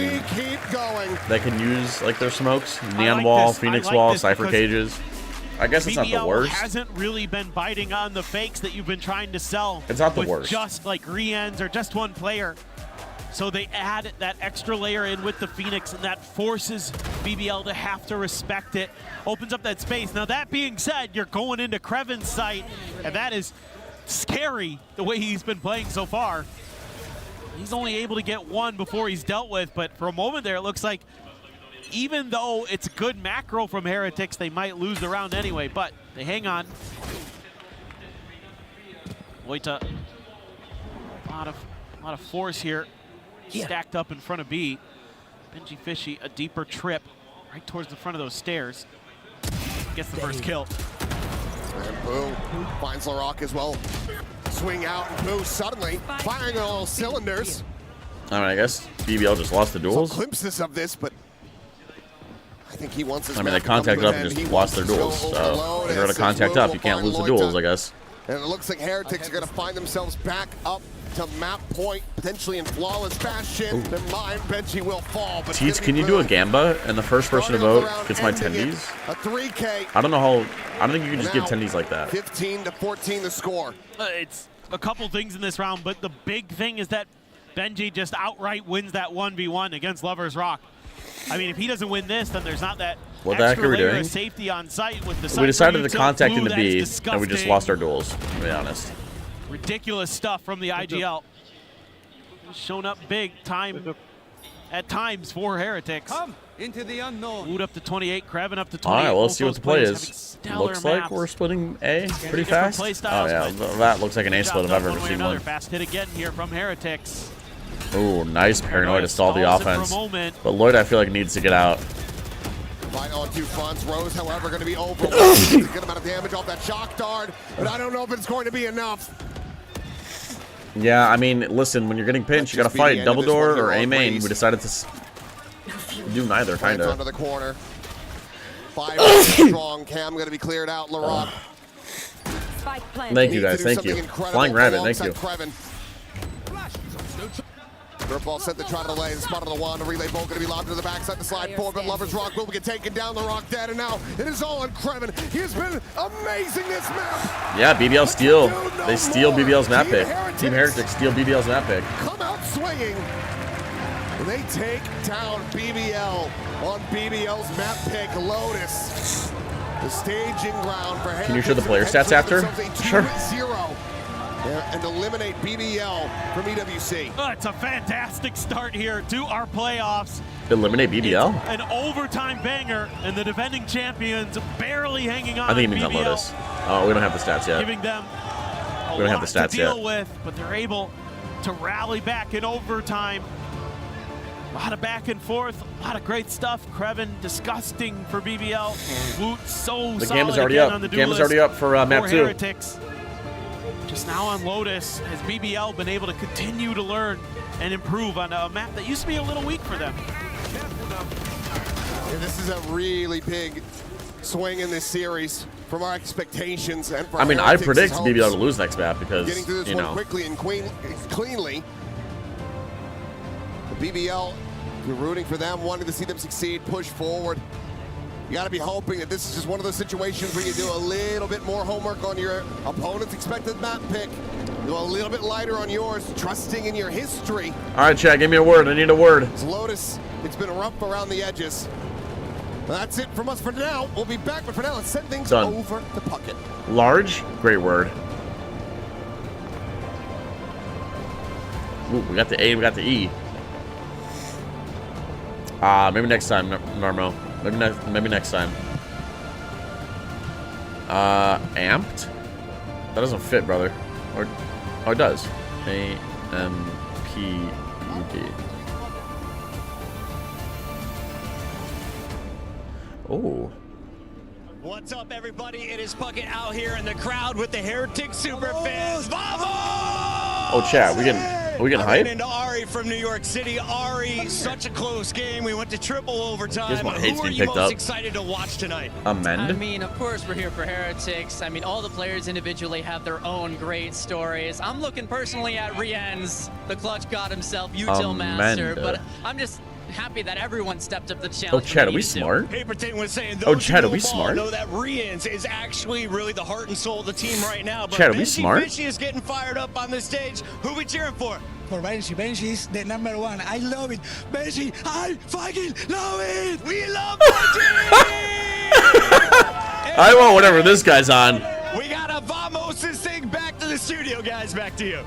Speaker 3: use like their smokes, Neon Wall, Phoenix Wall, Cypher Cages. I guess it's not the
Speaker 14: BBL
Speaker 3: worst.
Speaker 14: hasn't really been biting on the fakes that you've been trying to sell.
Speaker 3: It's not the
Speaker 14: with
Speaker 3: worst.
Speaker 14: Just like re-ends or just one player. So they add that extra layer in with the Phoenix, and that forces BBL to have to respect it. Opens up that space. Now that being said, you're going into Krevin's site, and that is scary the way he's been playing so far. He's only able to get one before he's dealt with, but for a moment there, it looks like even though it's good macro from Heretics, they might lose the round anyway, but they hang on. Loita, a lot of force here, stacked up in front of B. Benji Fishy, a deeper trip right towards the front of those stairs. Gets the first kill.
Speaker 13: And Boo finds LaRock as well. Swing out, and Boo suddenly firing on all cylinders.
Speaker 3: I mean, I guess BBL just lost the duels.
Speaker 13: Some glimpses of this, but I think he wants his
Speaker 3: I mean, they
Speaker 13: map to come
Speaker 3: contacted
Speaker 13: to
Speaker 3: up
Speaker 13: an
Speaker 3: and
Speaker 13: end.
Speaker 3: just
Speaker 13: He
Speaker 3: lost their
Speaker 13: wants to
Speaker 3: duels.
Speaker 13: go
Speaker 3: So
Speaker 13: overload
Speaker 3: if you're
Speaker 13: as
Speaker 3: gonna contact
Speaker 13: Boo
Speaker 3: up,
Speaker 13: will
Speaker 3: you can't
Speaker 13: find
Speaker 3: lose the
Speaker 13: Loita.
Speaker 3: duels, I guess.
Speaker 13: And it looks like Heretics are going to find themselves back up to map point, potentially in flawless fashion. The mind Benji will fall. But
Speaker 3: Teats, can you do a Gamba and the first person to vote gets my tendies?
Speaker 13: A 3K.
Speaker 3: I don't know how. I don't think you can just give tendies like that.
Speaker 13: 15-14 the score.
Speaker 14: It's a couple things in this round, but the big thing is that Benji just outright wins that 1v1 against Lover's Rock. I mean, if he doesn't win this, then there's not that
Speaker 3: What the heck are we
Speaker 14: layer
Speaker 3: doing?
Speaker 14: of safety on site with the
Speaker 3: We decided to
Speaker 14: Cypher
Speaker 3: contact
Speaker 14: Blue
Speaker 3: into
Speaker 14: that
Speaker 3: B,
Speaker 14: is
Speaker 3: and we just
Speaker 14: disgusting.
Speaker 3: lost our duels, to be honest.
Speaker 14: Ridiculous stuff from the IGL. Shown up big time at times for Heretics.
Speaker 20: Come into the unknown.
Speaker 14: Wood up to 28, Kraven up to 28.
Speaker 3: All right, well, let's
Speaker 14: Both
Speaker 3: see what
Speaker 14: those
Speaker 3: the play
Speaker 14: players
Speaker 3: is.
Speaker 14: having stellar
Speaker 3: Looks like
Speaker 14: maps.
Speaker 3: we're splitting A pretty
Speaker 14: different
Speaker 3: fast.
Speaker 14: play
Speaker 3: Oh
Speaker 14: styles,
Speaker 3: yeah,
Speaker 14: but
Speaker 3: that looks like an A split if I've ever
Speaker 14: one way or
Speaker 3: seen
Speaker 14: another.
Speaker 3: one.
Speaker 14: Fast hit again here from Heretics.
Speaker 3: Ooh, nice paranoid to stall the
Speaker 14: stalls it for a
Speaker 3: offense.
Speaker 14: moment.
Speaker 3: But Lloyd, I feel like needs to get out.
Speaker 13: Right on two fronts. Rose, however, going to be overwhelmed. A good amount of damage off that shock dart, but I don't know if it's going to be enough.
Speaker 3: Yeah, I mean, listen, when you're getting pinched, you gotta
Speaker 13: just be the
Speaker 3: fight
Speaker 13: end
Speaker 3: double
Speaker 13: of this
Speaker 3: door
Speaker 13: one here
Speaker 3: or A
Speaker 13: on
Speaker 3: main.
Speaker 13: Breeze.
Speaker 3: We decided to do neither, kind
Speaker 13: Plants onto
Speaker 3: of.
Speaker 13: the corner. 5 strong. Cam going to be cleared out. LaRock.
Speaker 3: Thank you guys, thank you. Flying Rabbit, thank you.
Speaker 13: Dirtball sent the try to delay. The spot of the wand. The relay ball going to be lobbed to the backside. The slide forward, but Lover's Rock will get taken down. LaRock dead, and now it is all on Kreven. He has been amazing this map.
Speaker 3: Yeah, BBL steal. They steal BBL's map pick. Team Heretics steal BBL's map pick.
Speaker 13: Come out swinging. They take down BBL on BBL's map pick. Lotus. The staging ground for Heretics.
Speaker 3: Can you show the player stats after? Sure.
Speaker 13: 2-0. And eliminate BBL from EWC.
Speaker 14: It's a fantastic start here to our playoffs.
Speaker 3: Eliminate BBL?
Speaker 14: It's an overtime banger, and the defending champions barely hanging on.
Speaker 3: I think it means on
Speaker 14: BBL
Speaker 3: Lotus. Oh, we don't have the stats yet.
Speaker 14: giving them
Speaker 3: We don't have the
Speaker 14: lot
Speaker 3: stats
Speaker 14: to deal
Speaker 3: yet.
Speaker 14: with, but they're able to rally back in overtime. A lot of back and forth, a lot of great stuff. Kreven, disgusting for BBL. Woot, so
Speaker 3: The
Speaker 14: solid
Speaker 3: game is already
Speaker 14: again
Speaker 3: up.
Speaker 14: on the
Speaker 3: The game is
Speaker 14: duelist
Speaker 3: already up for map
Speaker 14: for
Speaker 3: 2.
Speaker 14: Heretics. Just now on Lotus, has BBL been able to continue to learn and improve on a map that used to be a little weak for them.
Speaker 13: And this is a really big swing in this series from our expectations and from
Speaker 3: I mean, I
Speaker 13: Heretics'
Speaker 3: predict
Speaker 13: hopes.
Speaker 3: BBL to lose next map because,
Speaker 13: Getting through this
Speaker 3: you
Speaker 13: one
Speaker 3: know.
Speaker 13: quickly and cleanly. The BBL, you're rooting for them, wanting to see them succeed, push forward. You got to be hoping that this is just one of those situations where you do a little bit more homework on your opponent's expected map pick. Go a little bit lighter on yours, trusting in your history.
Speaker 3: All right, chat, give me a word. I need a word.
Speaker 13: As Lotus, it's been rough around the edges. That's it from us for now. We'll be back, but for now, let's send things
Speaker 3: Done.
Speaker 13: over to Puckett.
Speaker 3: Large, great word. Ooh, we got the A, we got the E. Maybe next time, Normo. Maybe next time. Amped? That doesn't fit, brother. Or, oh, it does. A-M-P-U-D. Oh.
Speaker 21: What's up, everybody? It is Puckett out here in the crowd with the Heretic super fans. Vamos!
Speaker 3: Oh, chat, we getting
Speaker 21: I ran
Speaker 3: hype?
Speaker 21: into Ari from New York City. Ari, such a close game. We went to triple overtime.
Speaker 3: This one hates
Speaker 21: Who are
Speaker 3: getting
Speaker 21: you
Speaker 3: picked
Speaker 21: most
Speaker 3: up.
Speaker 21: excited to watch tonight?
Speaker 3: Amend?
Speaker 22: I mean, of course we're here for Heretics. I mean, all the players individually have their own great stories. I'm looking personally at Rien's, the clutch god himself, util master,
Speaker 3: Amend.
Speaker 22: but I'm just happy that everyone stepped up to the challenge.
Speaker 3: Oh, Chad,
Speaker 22: we
Speaker 3: are we
Speaker 22: needed to.
Speaker 3: smart?
Speaker 21: Paper Tin was saying
Speaker 3: Oh,
Speaker 21: those
Speaker 3: Chad,
Speaker 21: who
Speaker 3: are we
Speaker 21: know ball
Speaker 3: smart?
Speaker 21: know that Rien's is actually really the heart and soul of the team right now. But
Speaker 3: Chad, are we
Speaker 21: Benji
Speaker 3: smart?
Speaker 21: Fishy is getting fired up on the stage. Who we cheering for?
Speaker 23: For Benji. Benji is the #1. I love it. Benji, I fucking love it.
Speaker 21: We love Benji!
Speaker 3: I want whatever this guy's on.
Speaker 21: We got a Vamos this thing back to the studio, guys. Back to you.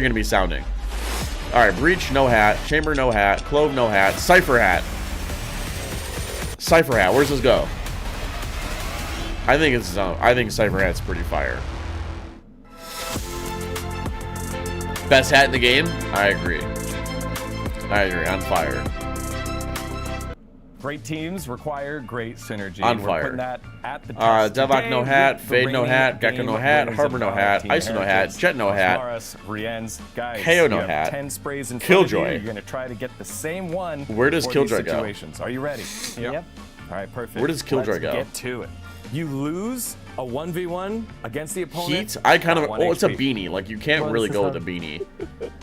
Speaker 3: probably going to be sounding. All right, Breach, no hat. Chamber, no hat. Clove, no hat. Cypher hat. Cypher hat. Where's this go? I think Cyber Hat's pretty fire. Best hat in the game? I agree. On fire.
Speaker 5: Great teams require great synergy.
Speaker 3: On
Speaker 5: We're
Speaker 3: fire.
Speaker 5: putting that at the test
Speaker 3: Devok
Speaker 5: today
Speaker 3: no hat,
Speaker 5: with the
Speaker 3: Fade no
Speaker 5: reigning
Speaker 3: hat, Gecko
Speaker 5: game
Speaker 3: no hat,
Speaker 5: winners
Speaker 3: Harbor
Speaker 5: of
Speaker 3: no
Speaker 5: our
Speaker 3: hat,
Speaker 5: Team
Speaker 3: ISO no hat,
Speaker 5: Heretics.
Speaker 3: Jet no hat,
Speaker 5: Osmaris, Rienz, guys,
Speaker 3: KO no
Speaker 5: you have
Speaker 3: hat,
Speaker 5: 10 sprays in front of you.
Speaker 3: Killjoy.
Speaker 5: You're going to try to get the same one.
Speaker 3: Where does
Speaker 5: for
Speaker 3: Killjoy
Speaker 5: these
Speaker 3: go?
Speaker 5: situations. Are you ready?
Speaker 15: Yep.
Speaker 5: All right, perfect.
Speaker 3: Where does Killjoy
Speaker 5: Let's
Speaker 3: go?
Speaker 5: Get to it. You lose a 1v1 against the opponent.
Speaker 3: Heat? I kind of.
Speaker 5: at 1
Speaker 3: Oh, it's a
Speaker 5: HP.
Speaker 3: beanie. Like you can't really go with a beanie.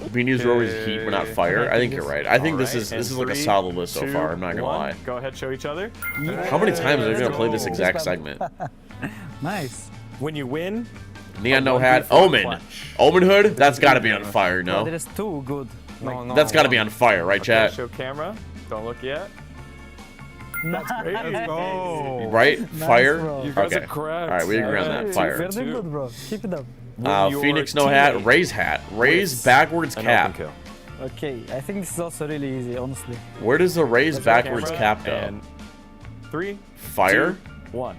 Speaker 3: Beanies are always heat, but not fire. I think you're right. I think this is like a solid list so far. I'm not gonna lie.
Speaker 5: Go ahead, show each other.
Speaker 3: How many times are we gonna play this exact segment?
Speaker 8: Nice.
Speaker 5: When you win,
Speaker 3: Neon no hat. Omen. Omen hood. That's got to be on fire.
Speaker 8: No,
Speaker 3: No.
Speaker 8: that is too good. Like,
Speaker 3: That's got to be on fire, right,
Speaker 5: okay,
Speaker 3: chat?
Speaker 5: show camera. Don't look yet. That's great.
Speaker 8: Let's
Speaker 5: go.
Speaker 3: Right? Fire?
Speaker 8: bro.
Speaker 5: You guys
Speaker 3: Okay.
Speaker 5: are correct.
Speaker 3: All right, we agree on that. Fire.
Speaker 8: Very good, bro. Keep it up.
Speaker 3: Phoenix no hat. Ray's hat. Ray's backwards
Speaker 5: An
Speaker 3: cap.
Speaker 5: open kill.
Speaker 8: Okay, I think this is also really easy, honestly.
Speaker 3: Where does the Ray's
Speaker 5: Let's go
Speaker 3: backwards
Speaker 5: camera,
Speaker 3: cap go?
Speaker 5: and 3,
Speaker 3: Fire?
Speaker 5: 2, 1.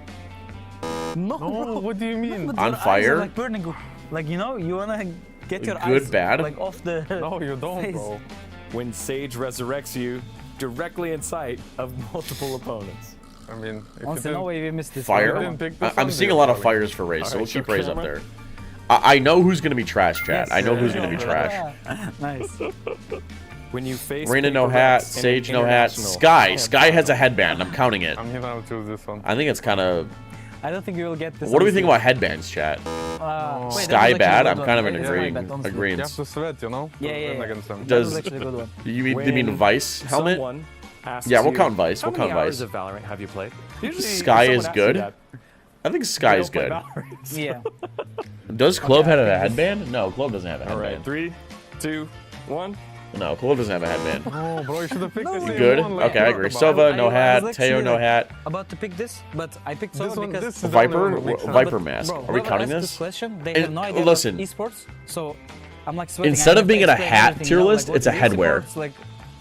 Speaker 8: No,
Speaker 5: What do you mean?
Speaker 8: but
Speaker 3: On
Speaker 8: your eyes
Speaker 3: fire?
Speaker 8: are, like burning. Like, you know, you wanna get your
Speaker 3: Good,
Speaker 8: eyes
Speaker 3: bad?
Speaker 8: like off the
Speaker 5: No, you don't,
Speaker 8: face.
Speaker 5: bro. When Sage resurrects you directly in sight of multiple opponents.
Speaker 15: I mean, if
Speaker 8: Honestly, no way we missed this.
Speaker 3: Fire?
Speaker 15: didn't pick this
Speaker 3: I'm
Speaker 15: one,
Speaker 3: seeing a
Speaker 15: dude,
Speaker 3: lot of
Speaker 15: probably.
Speaker 3: fires for Ray, so
Speaker 5: All
Speaker 3: we'll
Speaker 5: right, show
Speaker 3: keep Ray's up
Speaker 5: camera.
Speaker 3: there. I know who's going to be trash, chat. I know who's going to be trash.
Speaker 8: Nice.
Speaker 5: When you face
Speaker 3: Reyna no
Speaker 5: paper
Speaker 3: hat,
Speaker 5: reps in
Speaker 3: Sage
Speaker 5: an
Speaker 3: no hat,
Speaker 5: international-
Speaker 3: Sky. Sky has a headband. I'm counting it.
Speaker 15: I'm gonna choose this one.
Speaker 3: I think it's kind of.
Speaker 8: I don't think we will get this.
Speaker 3: What do we think about headbands, chat?
Speaker 8: Wait,
Speaker 3: Sky
Speaker 8: that was actually
Speaker 3: bad?
Speaker 8: a
Speaker 3: I'm
Speaker 8: good
Speaker 3: kind of
Speaker 8: one.
Speaker 3: in
Speaker 8: That was my bet, honestly.
Speaker 15: You
Speaker 3: agreement.
Speaker 15: have to sweat, you know?
Speaker 8: Yeah, yeah,
Speaker 15: Win
Speaker 8: yeah.
Speaker 15: against them.
Speaker 8: That was
Speaker 3: Does
Speaker 8: actually a good one.
Speaker 3: you
Speaker 5: When
Speaker 3: mean Vice helmet?
Speaker 5: someone asks
Speaker 3: Yeah, we'll
Speaker 5: you,
Speaker 3: count Vice.
Speaker 5: How
Speaker 3: We'll count
Speaker 5: many hours
Speaker 3: Vice.
Speaker 5: of Valorant have you played? Usually,
Speaker 3: Sky
Speaker 5: if
Speaker 3: is
Speaker 5: someone asks you
Speaker 3: good.
Speaker 5: that,
Speaker 3: I think Sky
Speaker 5: they
Speaker 3: is
Speaker 5: don't play
Speaker 3: good.
Speaker 5: Valorant.
Speaker 8: Yeah.
Speaker 3: Does Clove have a headband? No, Clove doesn't have a
Speaker 5: All right,
Speaker 3: headband.
Speaker 5: 3, 2, 1.
Speaker 3: No, Clove doesn't have a headband.
Speaker 15: Oh, bro, you should have picked this.
Speaker 3: Good.
Speaker 15: one, like,
Speaker 3: Okay, I
Speaker 15: talk
Speaker 3: agree.
Speaker 15: about
Speaker 3: Sova
Speaker 15: it.
Speaker 3: no
Speaker 8: I was
Speaker 3: hat.
Speaker 8: actually,
Speaker 3: Teo no
Speaker 8: like,
Speaker 3: hat.
Speaker 8: About to pick this, but I picked
Speaker 15: This
Speaker 8: Sova
Speaker 15: one,
Speaker 8: because
Speaker 15: this is the only one
Speaker 3: Viper.
Speaker 15: that makes sense.
Speaker 3: Viper mask.
Speaker 8: bro,
Speaker 3: Are we
Speaker 8: whoever
Speaker 3: counting
Speaker 8: asked
Speaker 3: this?
Speaker 8: this question, they
Speaker 3: And-
Speaker 8: have no idea
Speaker 3: listen.
Speaker 8: about esports, so I'm like sweating.
Speaker 3: Instead
Speaker 8: I
Speaker 3: of being
Speaker 8: have
Speaker 3: in
Speaker 8: to
Speaker 3: a
Speaker 8: explain
Speaker 3: hat
Speaker 8: everything,
Speaker 3: tier
Speaker 8: you know,
Speaker 3: list,
Speaker 8: like,
Speaker 3: it's a
Speaker 8: what
Speaker 3: headwear.
Speaker 8: esports, like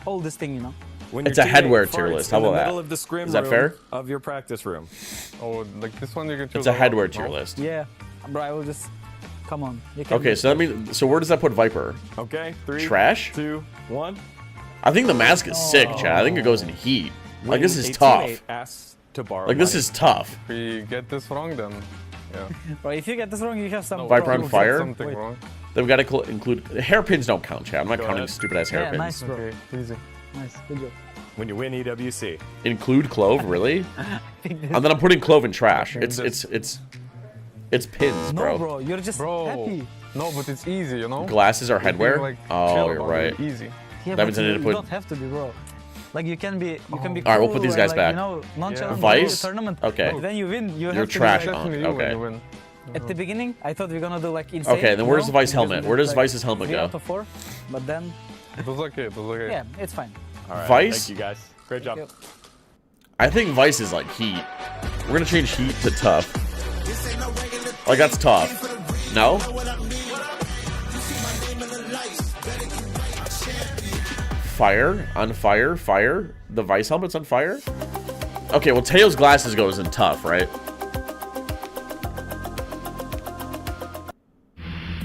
Speaker 8: all this thing, you know.
Speaker 5: When
Speaker 3: It's
Speaker 5: your
Speaker 3: a
Speaker 5: teammate
Speaker 3: headwear tier
Speaker 5: farts
Speaker 3: list. How
Speaker 5: in the
Speaker 3: about that?
Speaker 5: middle of the scrim
Speaker 3: Is that
Speaker 5: room
Speaker 3: fair?
Speaker 5: Of your practice room.
Speaker 15: Oh, like this one you can choose.
Speaker 3: It's a
Speaker 15: all,
Speaker 3: headwear
Speaker 15: no?
Speaker 3: tier list.
Speaker 8: Yeah, bro, I will just come on. You can
Speaker 3: Okay, so that means. So where does that put Viper?
Speaker 5: Okay, 3,
Speaker 3: Trash?
Speaker 5: 2, 1.
Speaker 3: I think the mask is sick, chat. I think it goes in heat. Like this is tough.
Speaker 5: To borrow
Speaker 3: Like this
Speaker 5: money.
Speaker 3: is tough.
Speaker 15: If we get this wrong, then yeah.
Speaker 8: Bro, if you get this wrong, you have some.
Speaker 3: Viper on
Speaker 8: problems.
Speaker 3: fire?
Speaker 15: Something
Speaker 8: Wait.
Speaker 15: wrong.
Speaker 3: Then we gotta include hairpins. Don't count, chat. I'm not
Speaker 5: Go
Speaker 3: counting
Speaker 5: ahead.
Speaker 3: stupid ass
Speaker 8: Yeah,
Speaker 3: hairpins.
Speaker 8: nice, bro.
Speaker 15: Okay, easy.
Speaker 8: Nice, good job.
Speaker 5: When you win EWC.
Speaker 3: Include Clove, really? And then I'm putting Clove in trash. It's pins,
Speaker 8: No, bro, you're just happy.
Speaker 15: No, but it's easy, you know.
Speaker 3: Glasses are
Speaker 15: Being,
Speaker 3: headwear.
Speaker 15: like,
Speaker 3: Oh,
Speaker 15: chill
Speaker 3: you're
Speaker 15: about it,
Speaker 3: right.
Speaker 15: Easy.
Speaker 8: Yeah,
Speaker 3: That
Speaker 8: but
Speaker 3: means I need to
Speaker 8: you
Speaker 3: put-
Speaker 8: don't have to be, bro. Like you can be
Speaker 3: All right, we'll put these
Speaker 8: cool
Speaker 3: guys
Speaker 8: and,
Speaker 3: back.
Speaker 8: You know, nonchalant
Speaker 3: Vice?
Speaker 8: tournament.
Speaker 3: Okay.
Speaker 8: But then you win. You
Speaker 3: You're
Speaker 8: have to
Speaker 3: trash
Speaker 8: be like,
Speaker 3: on.
Speaker 15: Definitely you when
Speaker 3: Okay.
Speaker 15: you win.
Speaker 8: At the beginning, I thought we were gonna do like insane.
Speaker 3: Okay, then
Speaker 8: you
Speaker 3: where's
Speaker 8: know?
Speaker 3: the Vice
Speaker 8: Because
Speaker 3: helmet?
Speaker 8: we
Speaker 3: Where
Speaker 8: did,
Speaker 3: does
Speaker 8: like,
Speaker 3: Vice's helmet
Speaker 8: 3
Speaker 3: go?
Speaker 8: out of 4, but then
Speaker 15: It was okay. It was okay.
Speaker 8: yeah, it's fine.
Speaker 5: All right,
Speaker 3: Vice?
Speaker 5: Thank you guys. Great job.
Speaker 8: Thank
Speaker 3: I think Vice is like heat. We're gonna change heat to tough. Like that's tough. No? Fire? On fire? Fire? The Vice helmet's on fire? Okay, well Teo's glasses goes in tough, right?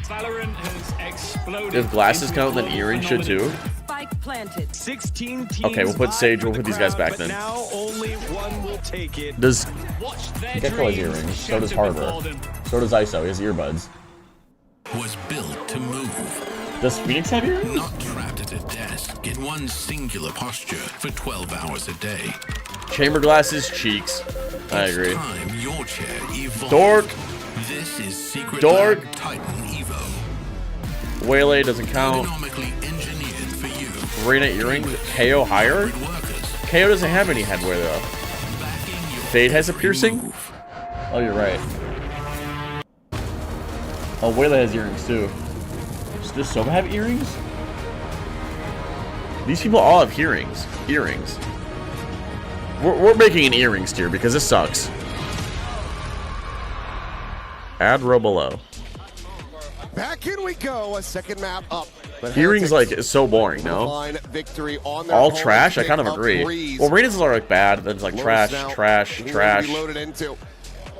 Speaker 11: Valorant has exploded.
Speaker 3: If glasses
Speaker 11: into
Speaker 3: count, then
Speaker 11: global
Speaker 3: earrings should too.
Speaker 11: phenomenon.
Speaker 19: Spike planted.
Speaker 21: 16 teams.
Speaker 3: Okay, we'll put Sage, we'll put these guys back
Speaker 21: but
Speaker 3: then.
Speaker 21: now only one will take it.
Speaker 3: Does
Speaker 11: Watch their
Speaker 3: Gecko has
Speaker 11: dreams
Speaker 3: earrings? So does
Speaker 11: shattered
Speaker 3: Harbor.
Speaker 11: before them.
Speaker 3: So does ISO. He has earbuds.
Speaker 7: Was built to move.
Speaker 3: Does Phoenix have earrings?
Speaker 7: Not trapped at a desk in one singular posture for 12 hours a day.
Speaker 3: Chamber glasses, cheeks. I agree.
Speaker 7: Time your chair evolves.
Speaker 3: Dork.
Speaker 7: This is Secret
Speaker 3: Dork.
Speaker 7: Lab Titan Evo.
Speaker 3: Waylay doesn't count.
Speaker 7: Ergonomically engineered for you.
Speaker 3: Reyna earrings. KO higher? KO doesn't have any headwear though. Fade has a piercing? Oh, you're right. Oh, Waylay has earrings too. Does Sova have earrings? These people all have earrings. Earrings. We're making an earrings tier because this sucks. Add row below.
Speaker 13: Back in we go, a second map up. But
Speaker 3: Earrings
Speaker 13: Heretics
Speaker 3: like is so boring, no?
Speaker 13: find victory on their
Speaker 3: All
Speaker 13: home
Speaker 3: trash? I
Speaker 13: state
Speaker 3: kind of
Speaker 13: of
Speaker 3: agree.
Speaker 13: Breeze.
Speaker 3: Well, Reyna's are like bad. Then it's like
Speaker 13: Lotus
Speaker 3: trash,
Speaker 13: now
Speaker 3: trash,
Speaker 13: will be
Speaker 3: trash.
Speaker 13: loaded into.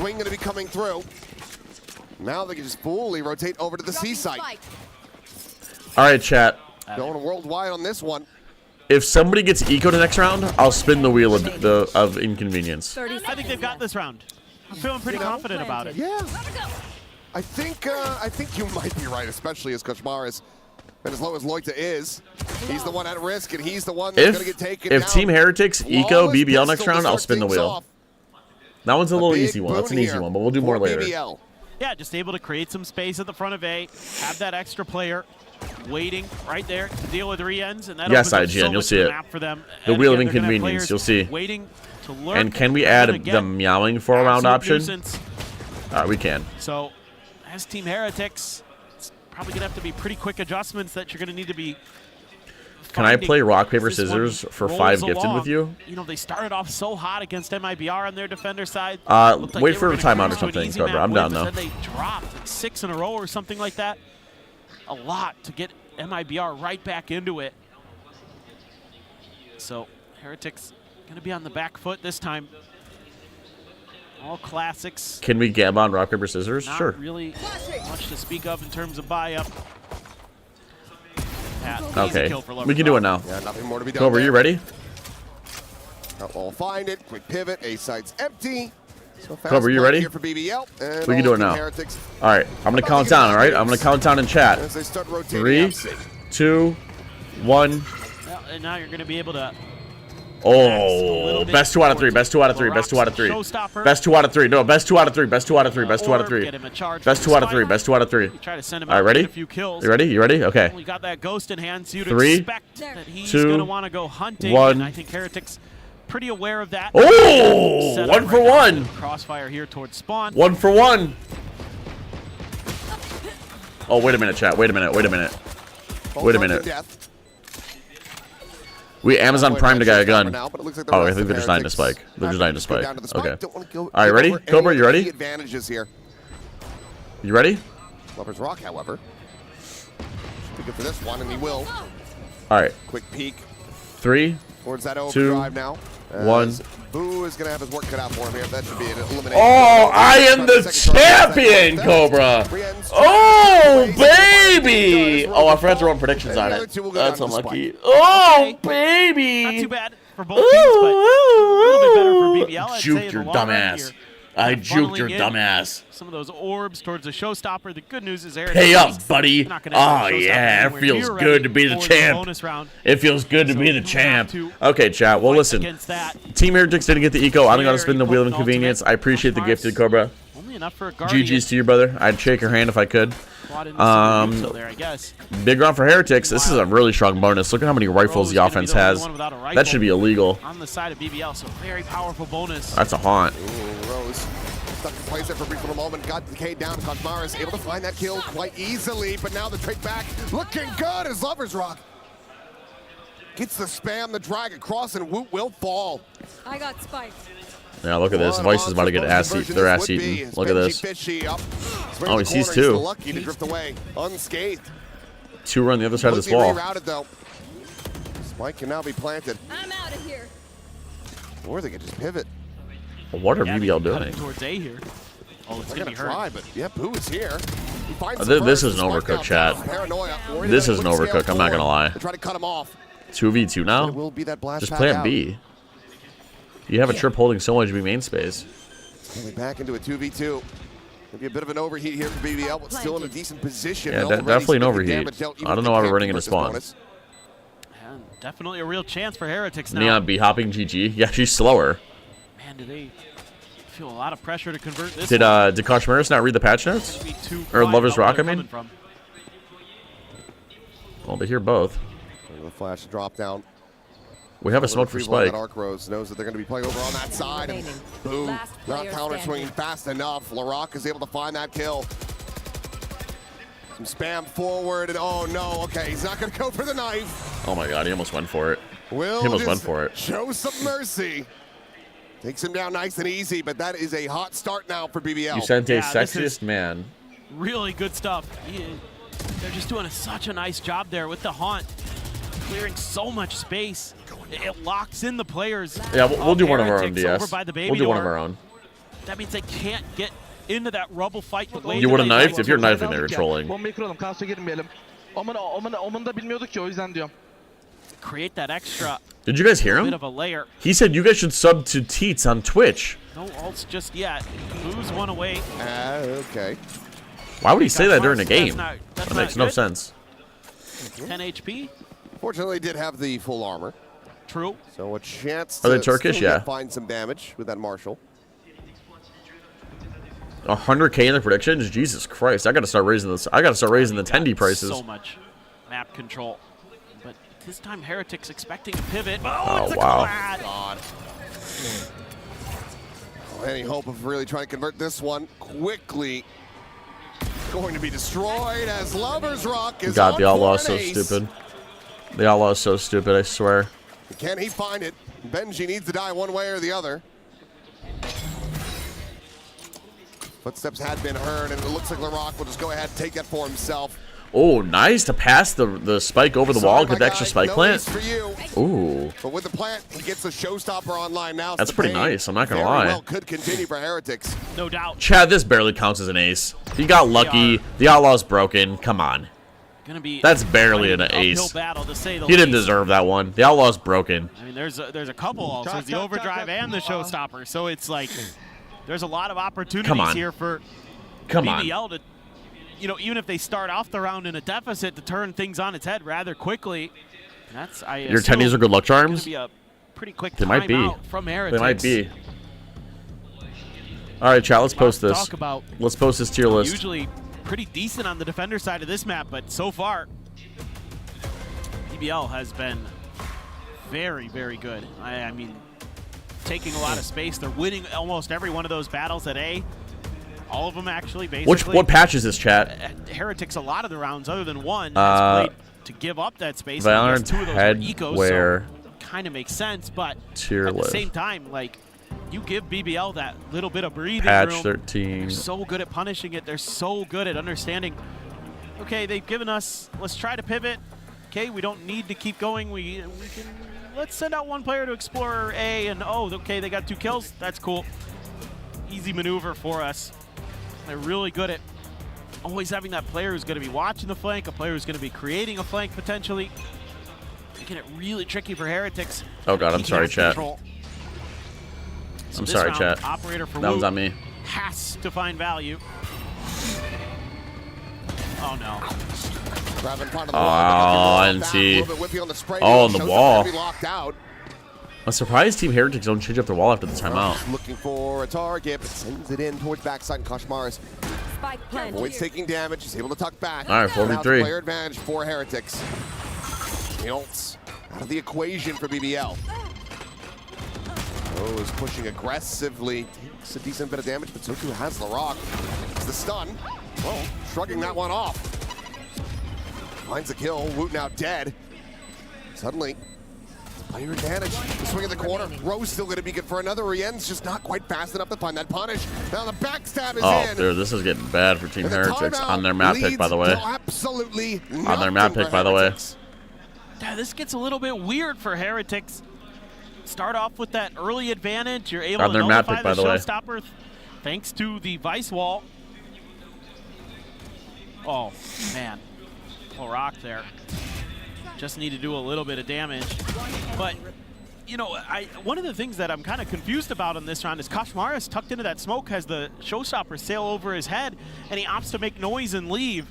Speaker 13: swing going to be coming through. Now they can just fully rotate over to the C site.
Speaker 3: All right, chat.
Speaker 13: Going worldwide on this one.
Speaker 3: If somebody gets eco to next round, I'll spin the wheel of inconvenience.
Speaker 14: I think they've got this round. I'm feeling pretty confident about it.
Speaker 13: Yeah. I think you might be right, especially as Coach Morris, and as low as Loita is, he's the one at risk, and he's the one that's going to get taken
Speaker 3: If
Speaker 13: down.
Speaker 3: Team Heretics eco BBL next round, I'll spin the wheel. That one's a little easy one. That's an easy one, but we'll do more later.
Speaker 14: Yeah, just able to create some space at the front of A, have that extra player waiting right there to deal with re-ends, and that
Speaker 3: Yes,
Speaker 14: opens up
Speaker 3: IGN,
Speaker 14: so
Speaker 3: you'll
Speaker 14: much
Speaker 3: see
Speaker 14: of
Speaker 3: it.
Speaker 14: the map for them.
Speaker 3: The
Speaker 14: And
Speaker 3: wheel
Speaker 14: again,
Speaker 3: of
Speaker 14: they're gonna have
Speaker 3: inconvenience,
Speaker 14: players
Speaker 3: you'll see.
Speaker 14: waiting to lurk.
Speaker 3: And can we add
Speaker 14: again,
Speaker 3: the meowing 4-round option?
Speaker 14: nuisance.
Speaker 3: We can.
Speaker 14: So, as Team Heretics, it's probably going to have to be pretty quick adjustments that you're going to need to be.
Speaker 3: Can I play rock, paper,
Speaker 14: as this one
Speaker 3: scissors for
Speaker 14: rolls
Speaker 3: 5 gifted
Speaker 14: along.
Speaker 3: with you?
Speaker 14: You know, they started off so hot against MIBR on their defender side. Looked like
Speaker 3: Wait
Speaker 14: they
Speaker 3: for
Speaker 14: were
Speaker 3: a
Speaker 14: gonna
Speaker 3: timeout or
Speaker 14: cruise to an
Speaker 3: something,
Speaker 14: easy
Speaker 3: Cobra.
Speaker 14: map
Speaker 3: I'm
Speaker 14: win,
Speaker 3: down
Speaker 14: but
Speaker 3: though.
Speaker 14: Then they dropped like 6 in a row or something like that. A lot to get MIBR right back into it. So Heretics going to be on the back foot this time. All classics.
Speaker 3: Can we gab on rock, paper, scissors?
Speaker 14: Not
Speaker 3: Sure.
Speaker 14: really much to speak of in terms of buy-up.
Speaker 3: Okay. We can do it now.
Speaker 13: Yeah, nothing more to be done.
Speaker 3: Cobra, you ready?
Speaker 13: We'll find it. Quick pivot. A side's empty. So fast
Speaker 3: Cobra, you
Speaker 13: play
Speaker 3: ready?
Speaker 13: here for BBL, and
Speaker 3: We can do
Speaker 13: all
Speaker 3: it now.
Speaker 13: Heretics
Speaker 3: All right. I'm going to count down, all right? I'm going to count down in chat.
Speaker 13: as they start rotating
Speaker 3: 3,
Speaker 13: FC.
Speaker 3: 2, 1.
Speaker 14: Well, and now you're going to be able to.
Speaker 3: Oh, best 2 out of 3. Best 2 out of 3. Best 2 out of 3. Best 2 out of 3. No, best 2 out of 3. Best 2 out of 3. Best 2 out of 3. Best 2 out of 3. Best 2 out of 3.
Speaker 14: Try to send him
Speaker 3: All right,
Speaker 14: out,
Speaker 3: ready?
Speaker 14: get a few kills.
Speaker 3: You ready? You ready? Okay.
Speaker 14: Only got that ghost in hand, so you'd
Speaker 3: 3,
Speaker 14: expect that he's
Speaker 3: 2,
Speaker 14: going to want to go hunting.
Speaker 3: 1.
Speaker 14: And I think Heretics pretty aware of that.
Speaker 3: Oh,
Speaker 14: Set up
Speaker 3: 1 for
Speaker 14: right now.
Speaker 3: 1.
Speaker 14: Crossfire here towards spawn.
Speaker 3: 1 for 1. Oh, wait a minute, chat. Wait a minute. Wait a minute. Wait a minute. We Amazon Prime the guy a gun. Oh, I think they're just dying to spike. They're just dying to spike. Okay. All right, ready? Cobra, you ready?
Speaker 13: Advantages here.
Speaker 3: You ready?
Speaker 13: Lover's Rock, however, should be good for this one, and he will.
Speaker 3: All right.
Speaker 13: Quick peek
Speaker 3: 3,
Speaker 13: towards that
Speaker 3: 2,
Speaker 13: overdrive now.
Speaker 3: 1.
Speaker 13: Boo is going to have his work cut out for him here. That should be an elimination.
Speaker 3: Oh, I am the champion, Cobra. Oh, baby. Oh, I forgot to run predictions on it. That's unlucky. Oh, baby.
Speaker 14: Not too bad for both teams, but a little bit better for BBL. I'd say
Speaker 3: Juked
Speaker 14: in
Speaker 3: your
Speaker 14: the long run
Speaker 3: dumbass.
Speaker 14: here.
Speaker 3: I juked your
Speaker 14: Funneling in
Speaker 3: dumbass.
Speaker 14: Some of those orbs towards the showstopper. The good news is Heretics.
Speaker 3: Pay up, buddy.
Speaker 14: not gonna have
Speaker 3: Oh,
Speaker 14: a showstopper
Speaker 3: yeah. It
Speaker 14: anywhere
Speaker 3: feels
Speaker 14: near
Speaker 3: good to be
Speaker 14: ready
Speaker 3: the
Speaker 14: for
Speaker 3: champ.
Speaker 14: bonus round.
Speaker 3: It feels good to be the champ. Okay, chat. Well, listen.
Speaker 14: against that.
Speaker 3: Team Heretics didn't get the eco. I don't got to spin the wheel of inconvenience. I appreciate the gifted, Cobra.
Speaker 14: Only enough for a Guardian.
Speaker 3: GG's to you, brother. I'd shake your hand if I could.
Speaker 14: There, I guess.
Speaker 3: Big round for Heretics. This is a really strong bonus. Look at how many rifles the offense has. That should be illegal.
Speaker 14: On the side of BBL, so very powerful bonus.
Speaker 3: That's a haunt.
Speaker 13: Ooh, Rose stuck in place there for a brief little moment. Got the K down. Kosmaris able to find that kill quite easily, but now the trade back looking good as Lover's Rock gets the spam, the drag across, and Woot will fall.
Speaker 16: I got spiked.
Speaker 3: Yeah, look at this. Vice is about to get ass eaten. They're ass eaten. Look at this. Oh, he sees 2.
Speaker 13: Lucky to drift away unscathed.
Speaker 3: 2 are on the other side of this
Speaker 13: Would be
Speaker 3: wall.
Speaker 13: rerouted, though. Spike can now be planted.
Speaker 16: I'm out of here.
Speaker 13: Or they can just pivot.
Speaker 3: What are BBL doing?
Speaker 14: Towards A here. Oh, it's
Speaker 13: They're
Speaker 14: gonna be
Speaker 13: try,
Speaker 14: hurt.
Speaker 13: but yeah, Boo is here. He finds
Speaker 3: This is an overcooked, chat. This is an overcooked. I'm not gonna lie.
Speaker 13: Try to cut him off.
Speaker 3: 2v2 now?
Speaker 13: It will be that blast
Speaker 3: Just
Speaker 13: pack
Speaker 3: plan
Speaker 13: out.
Speaker 3: B. You have a trip holding so much B main space.
Speaker 13: Coming back into a 2v2. Maybe a bit of an overheat here for BBL, but still in a decent position.
Speaker 3: Yeah,
Speaker 13: and already
Speaker 3: definitely an
Speaker 13: some
Speaker 3: overheat.
Speaker 13: damage dealt even
Speaker 3: I don't
Speaker 13: if
Speaker 3: know
Speaker 13: they
Speaker 3: why we're
Speaker 13: can't
Speaker 3: running into
Speaker 13: convert this
Speaker 3: spawn.
Speaker 13: bonus.
Speaker 14: And definitely a real chance for Heretics now.
Speaker 3: Neon B hopping GG. Yeah, she's slower.
Speaker 14: Man, do they feel a lot of pressure to convert this
Speaker 3: Did
Speaker 14: one.
Speaker 3: Koshmaris not read the patch notes? Or Lover's Rock, I mean? Well, they hear both.
Speaker 13: The flash drop down.
Speaker 3: We have a smoke for Spike.
Speaker 13: That Arc Rose knows that they're going to be playing over on that side. And boom, not counter swinging fast enough. Larock is able to find that kill. Some spam forward, and oh no, okay, he's not going to go for the knife.
Speaker 3: Oh my god, he almost went for it.
Speaker 13: Will
Speaker 3: He almost went
Speaker 13: just
Speaker 3: for it.
Speaker 13: show some mercy. Takes him down nice and easy, but that is a hot start now for BBL.
Speaker 3: You sent a sexiest man.
Speaker 14: Really good stuff. They're just doing such a nice job there with the haunt. Clearing so much space. It locks in the players.
Speaker 3: Yeah, we'll do one of our own
Speaker 14: Heretics over
Speaker 3: DS.
Speaker 14: by the baby
Speaker 3: We'll do one
Speaker 14: door.
Speaker 3: of our own.
Speaker 14: That means they can't get into that rubble fight the way
Speaker 3: You
Speaker 14: that
Speaker 3: would have
Speaker 14: they
Speaker 3: knifed?
Speaker 14: like
Speaker 3: If you're
Speaker 14: to.
Speaker 3: knifing, they were trolling.
Speaker 9: Bombayı kıralım. Kaos'a girmeyelim. Omen da bilmiyorduk ki o yüzden diyorum.
Speaker 14: create that extra.
Speaker 3: Did you guys hear him?
Speaker 14: Bit of a layer.
Speaker 3: He said you guys should sub to Teats on Twitch.
Speaker 14: No ults just yet. Moves one away.
Speaker 13: Okay.
Speaker 3: Why would he say that during a game?
Speaker 14: That
Speaker 3: makes no sense.
Speaker 14: 10 HP.
Speaker 13: Fortunately, did have the full armor.
Speaker 14: True.
Speaker 13: So a chance
Speaker 3: Are
Speaker 13: to
Speaker 3: they Turkish?
Speaker 13: still
Speaker 3: Yeah.
Speaker 13: find some damage with that Marshall.
Speaker 3: 100K in the predictions? Jesus Christ! I gotta start raising this. I gotta start raising the Tendy prices.
Speaker 14: So much map control, but this time Heretics expecting a pivot.
Speaker 3: Oh,
Speaker 14: it's a
Speaker 3: wow.
Speaker 14: clad.
Speaker 13: God. Any hope of really trying to convert this one quickly going to be destroyed as Lovers Rock is
Speaker 3: God,
Speaker 13: on
Speaker 3: the Outlaw
Speaker 13: for
Speaker 3: is
Speaker 13: an
Speaker 3: so
Speaker 13: ace.
Speaker 3: stupid. The Outlaw is so stupid, I swear.
Speaker 13: Can he find it? Benji needs to die one way or the other. Footsteps had been heard, and it looks like LaRock will just go ahead and take that for himself.
Speaker 3: Oh, nice to pass the spike over the wall, get the extra spike plant.
Speaker 13: For you.
Speaker 3: Ooh.
Speaker 13: But with the plant, he gets the showstopper online now.
Speaker 3: That's
Speaker 13: so
Speaker 3: pretty
Speaker 13: the pain
Speaker 3: nice, I'm not gonna
Speaker 13: very
Speaker 3: lie.
Speaker 13: well could continue for Heretics.
Speaker 14: No doubt.
Speaker 3: Chad, this barely counts as an ace. He got lucky. The Outlaw's broken. Come on.
Speaker 14: Gonna be
Speaker 3: That's barely an
Speaker 14: uphill
Speaker 3: ace.
Speaker 14: battle, to say the
Speaker 3: He didn't
Speaker 14: least.
Speaker 3: deserve that one. The Outlaw's broken.
Speaker 14: I mean, there's a couple also. There's the overdrive and the showstopper. So it's like there's a lot of opportunities
Speaker 3: Come on.
Speaker 14: here for
Speaker 3: Come on.
Speaker 14: BBL to, you know, even if they start off the round in a deficit, to turn things on its head rather quickly. And that's
Speaker 3: Your tendies are good luck charms?
Speaker 14: Be a pretty quick
Speaker 3: They might be.
Speaker 14: timeout from
Speaker 3: They
Speaker 14: Heretics.
Speaker 3: might be. All right, chat. Let's post this.
Speaker 14: Talk about
Speaker 3: Let's post this tier list.
Speaker 14: usually pretty decent on the defender side of this map, but so far, BBL has been very, very good. I mean, taking a lot of space. They're winning almost every one of those battles at A. All of them, actually, basically.
Speaker 3: What patch is this, chat?
Speaker 14: Heretics, a lot of the rounds, other than one, has played to give up that space. And I guess
Speaker 3: Valorant
Speaker 14: two of those were ecos,
Speaker 3: headwear
Speaker 14: so kind of makes sense, but
Speaker 3: tier
Speaker 14: at the
Speaker 3: list.
Speaker 14: same time, like, you give BBL that little bit of breathing
Speaker 3: Patch
Speaker 14: room.
Speaker 3: 13.
Speaker 14: They're so good at punishing it. They're so good at understanding, okay, they've given us, let's try to pivot. Okay, we don't need to keep going. We can, let's send out one player to explore A, and oh, okay, they got 2 kills. That's cool. Easy maneuver for us. They're really good at always having that player who's going to be watching the flank, a player who's going to be creating a flank potentially. Making it really tricky for Heretics.
Speaker 3: Oh god, I'm sorry, chat.
Speaker 14: So
Speaker 3: I'm
Speaker 14: this
Speaker 3: sorry,
Speaker 14: round,
Speaker 3: chat.
Speaker 14: Operator for
Speaker 3: That was
Speaker 14: Wu
Speaker 3: on me.
Speaker 14: has to find value. Oh no.
Speaker 3: Oh, NT. Oh, on the wall. I'm surprised Team Heretics don't change up the wall after the timeout.
Speaker 13: Looking for a target, but sends it in towards backside, and Koshmaris avoids taking damage. He's able to tuck back.
Speaker 3: All right, 4v3.
Speaker 13: Now the player advantage for Heretics. The ults out of the equation for BBL. Oh, is pushing aggressively. Takes a decent bit of damage, but so too has LaRock. It's the stun. Oh, shrugging that one off. Finds the kill. Woot now dead. Suddenly, player advantage. The swing in the corner. Rose still going to be good for another. Rien's just not quite fast enough to find that punish. Now the backstab is
Speaker 3: Oh,
Speaker 13: in.
Speaker 3: dude, this is getting bad for Team
Speaker 13: And the
Speaker 3: Heretics
Speaker 13: timeout
Speaker 3: on their map pick, by the way.
Speaker 13: leads to absolutely
Speaker 3: On their map
Speaker 13: nothing
Speaker 3: pick,
Speaker 13: for
Speaker 3: by the way.
Speaker 13: Heretics.
Speaker 14: Yeah, this gets a little bit weird for Heretics. Start off with that early advantage. You're able
Speaker 3: On
Speaker 14: to
Speaker 3: their map
Speaker 14: nullify
Speaker 3: pick, by
Speaker 14: the
Speaker 3: the way.
Speaker 14: showstopper thanks to the Vice Wall. Oh, man. LaRock there. Just need to do a little bit of damage. But, you know, one of the things that I'm kind of confused about in this round is Koshmaris tucked into that smoke, has the showstopper sail over his head, and he opts to make noise and leave.